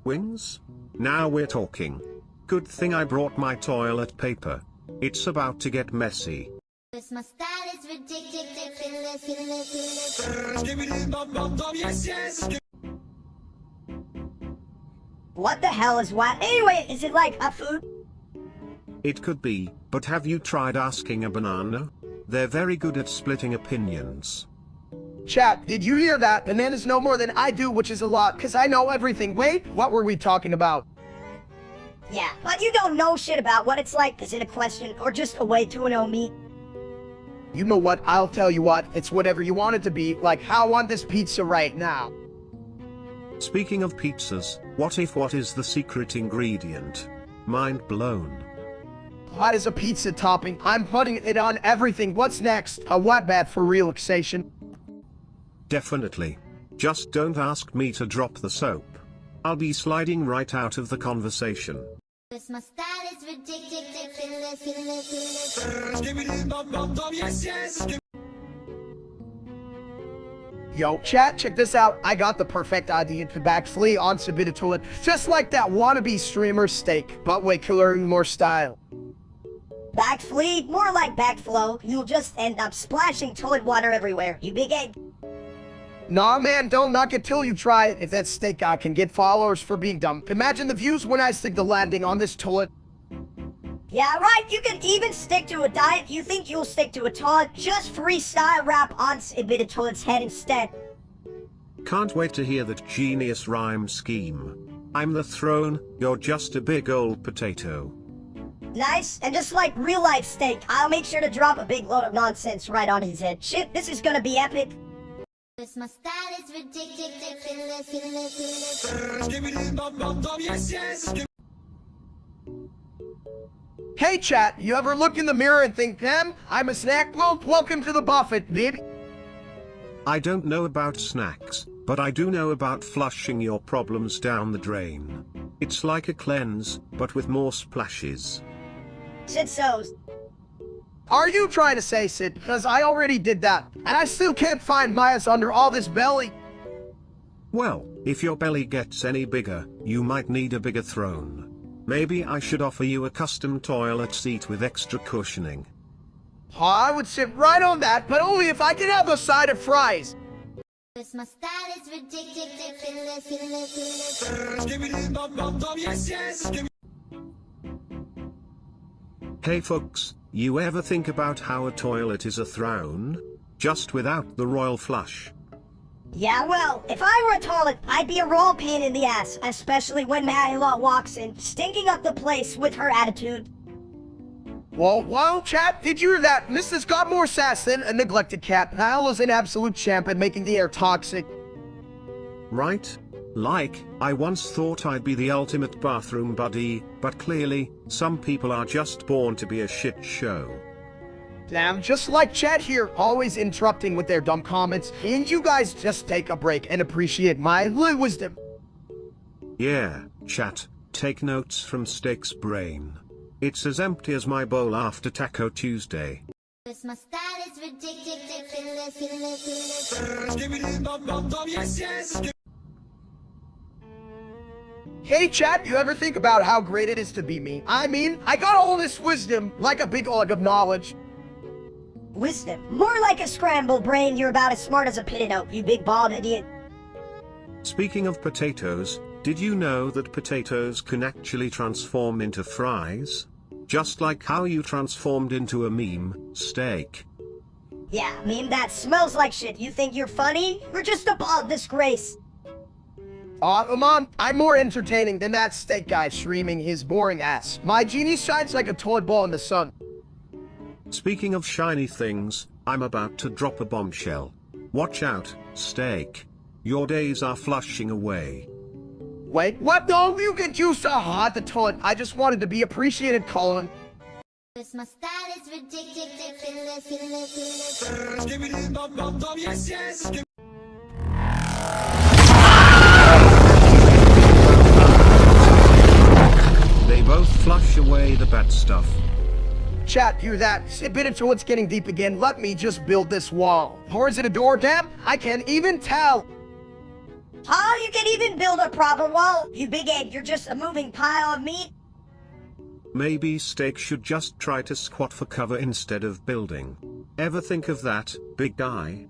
Wings? Now we're talking. Good thing I brought my toilet paper. It's about to get messy. My style is ridiculous. What the hell is what? Anyway, is it like a food? It could be, but have you tried asking a banana? They're very good at splitting opinions. Chat, did you hear that? Bananas know more than I do, which is a lot, because I know everything. Wait, what were we talking about? Yeah, but you don't know shit about what it's like. Is it a question or just a way to know me? You know what? I'll tell you what. It's whatever you want it to be, like how I want this pizza right now. Speaking of pizzas, what is the secret ingredient? Mind blown. What is a pizza topping? I'm putting it on everything. What's next? A what bad for relaxation? Definitely. Just don't ask me to drop the soap. I'll be sliding right out of the conversation. My style is ridiculous. Yo, chat, check this out. I got the perfect idea to backflip on Sabita Toilet, just like that wannabe streamer Steak, but way cooler and more style. Backflip? More like backflow. You'll just end up splashing toilet water everywhere, you big egg. Nah, man, don't knock it till you try it. If that Steak guy can get followers for being dumb. Imagine the views when I stick the landing on this toilet. Yeah, right, you can even stick to a diet. You think you'll stick to a toilet, just freestyle rap on a bit of toilet's head instead. Can't wait to hear that genius rhyme scheme. I'm the throne, you're just a big old potato. Nice, and just like real life steak, I'll make sure to drop a big load of nonsense right on his head. Shit, this is gonna be epic. This my style is ridiculous. Hey chat, you ever look in the mirror and think, damn, I'm a snack? Well, welcome to the buffet, baby. I don't know about snacks, but I do know about flushing your problems down the drain. It's like a cleanse, but with more splashes. Shit so's. Are you trying to say, Sid? Because I already did that, and I still can't find Maya's under all this belly. Well, if your belly gets any bigger, you might need a bigger throne. Maybe I should offer you a custom toilet seat with extra cushioning. Oh, I would sit right on that, but only if I could have a side of fries. This my style is ridiculous. Hey folks, you ever think about how a toilet is a throne? Just without the royal flush. Yeah, well, if I were a toilet, I'd be a royal pain in the ass, especially when Marilyn walks in, stinking up the place with her attitude. Well, chat, did you hear that? Mrs. got more sass than a neglected cat. Hal is an absolute champ at making the air toxic. Right? Like, I once thought I'd be the ultimate bathroom buddy, but clearly, some people are just born to be a shit show. Damn, just like chat here, always interrupting with their dumb comments. And you guys just take a break and appreciate my wisdom. Yeah, chat, take notes from Steak's brain. It's as empty as my bowl after Taco Tuesday. This my style is ridiculous. Hey chat, you ever think about how great it is to be me? I mean, I got all this wisdom, like a big log of knowledge. Wisdom. More like a scrambled brain, you're about as smart as a potato, you big bald idiot. Speaking of potatoes, did you know that potatoes can actually transform into fries? Just like how you transformed into a meme, Steak. Yeah, meme that smells like shit. You think you're funny? You're just a bald disgrace. Come on, I'm more entertaining than that Steak guy streaming his boring ass. My genius shines like a toilet ball in the sun. Speaking of shiny things, I'm about to drop a bombshell. Watch out, Steak. Your days are flushing away. Wait, what? No, you get used to hot the toilet. I just wanted to be appreciated, Colin. This my style is ridiculous. They both flush away the bad stuff. Chat, hear that? Admit it to it's getting deep again. Let me just build this wall. Or is it a door, damn? I can't even tell. Oh, you can even build a proper wall, you big egg. You're just a moving pile of meat. Maybe Steak should just try to squat for cover instead of building. Ever think of that, big guy?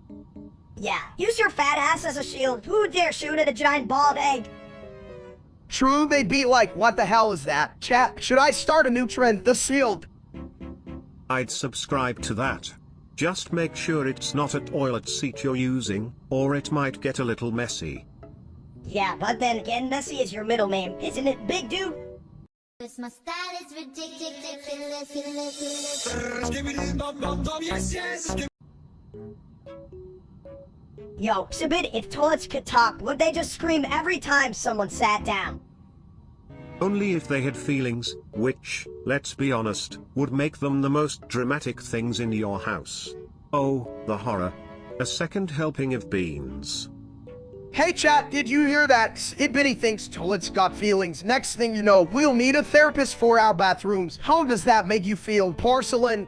Yeah, use your fat ass as a shield. Who dare shoot at a giant bald egg? True, they'd be like, what the hell is that? Chat, should I start a new trend? The shield. I'd subscribe to that. Just make sure it's not a toilet seat you're using, or it might get a little messy. Yeah, but then again, Messy is your middle name, isn't it, big dude? This my style is ridiculous. Yo, Sibid, if toilets could talk, would they just scream every time someone sat down? Only if they had feelings, which, let's be honest, would make them the most dramatic things in your house. Oh, the horror. A second helping of beans. Hey chat, did you hear that? Itbitty thinks toilets got feelings. Next thing you know, we'll need a therapist for our bathrooms. How does that make you feel, porcelain?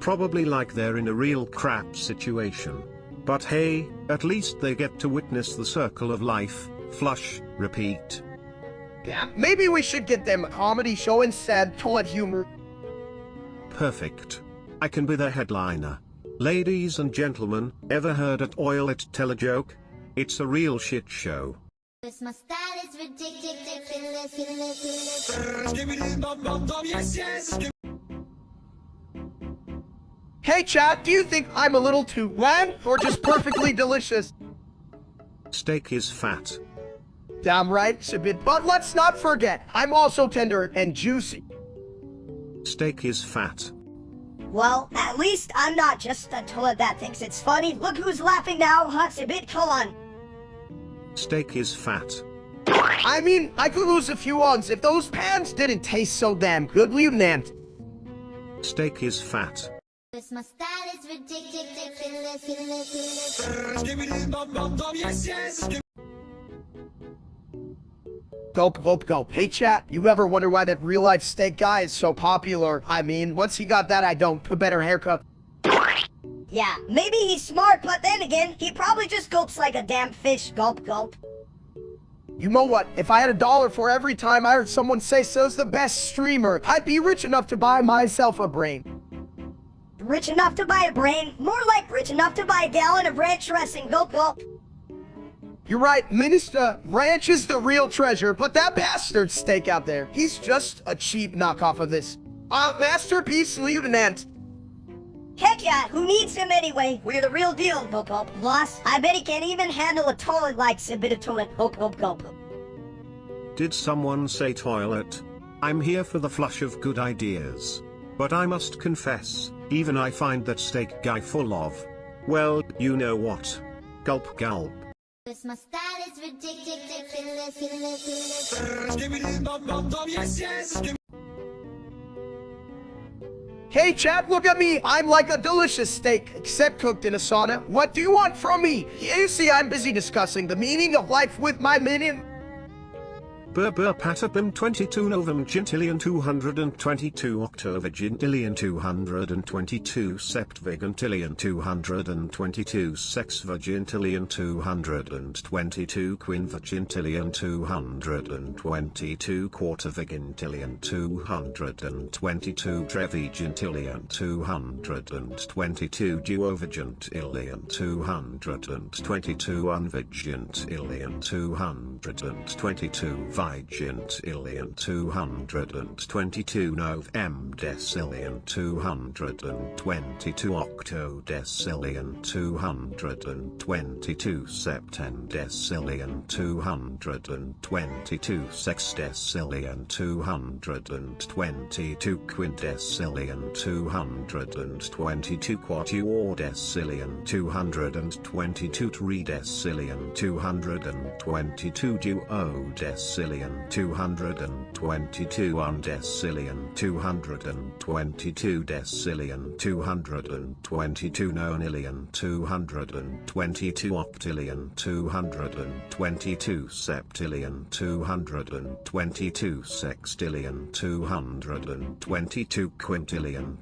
Probably like they're in a real crap situation. But hey, at least they get to witness the circle of life, flush, repeat. Yeah, maybe we should get them a comedy show instead, toilet humor. Perfect. I can be the headliner. Ladies and gentlemen, ever heard a toilet tell a joke? It's a real shit show. This my style is ridiculous. Hey chat, do you think I'm a little too bland or just perfectly delicious? Steak is fat. Damn right, it's a bit, but let's not forget, I'm also tender and juicy. Steak is fat. Well, at least I'm not just a toilet that thinks it's funny. Look who's laughing now, huh? It's a bit, come on. Steak is fat. I mean, I could lose a few ounces if those pans didn't taste so damn good, Lieutenant. Steak is fat. My style is ridiculous. Gulp, gulp, gulp. Hey chat, you ever wonder why that real-life steak guy is so popular? I mean, once he got that, I don't. A better haircut. Yeah, maybe he's smart, but then again, he probably just gulps like a damn fish. Gulp, gulp. You know what? If I had $1 for every time I heard someone say so's the best streamer, I'd be rich enough to buy myself a brain. Rich enough to buy a brain? More like rich enough to buy a gallon of ranch dressing. Gulp, gulp. You're right, Minister. Ranch is the real treasure, but that bastard steak out there, he's just a cheap knockoff of this. Masterpiece, Lieutenant. Heck yeah, who needs him anyway? We're the real deal, gulp, gulp. Plus, I bet he can't even handle a toilet like a bit of toilet. Gulp, gulp, gulp. Did someone say toilet? I'm here for the flush of good ideas. But I must confess, even I find that steak guy full of, well, you know what. Gulp gulp. My style is ridiculous. Hey chat, look at me. I'm like a delicious steak, except cooked in a sauna. What do you want from me? You see, I'm busy discussing the meaning of life with my minion. Burbur patapum 22 novum gentillion 222 October gentillion 222 sept vigintillion 222 sex vigintillion 222 quin vigintillion 222 quarter vigintillion 222 trevigintillion 222 duovigintillion 222 unvigintillion 222 Vigintillion 222 Novem decillion 222 Octodecillion 222 Septendecillion 222 Sexdecillion 222 Quindecillion 222 Quatuordecillion 222 Tridecillion 222 Duodecillion 222 undecillion 222 decillion 222 nonillion 222 octillion 222 septillion 222 sextillion 222 quintillion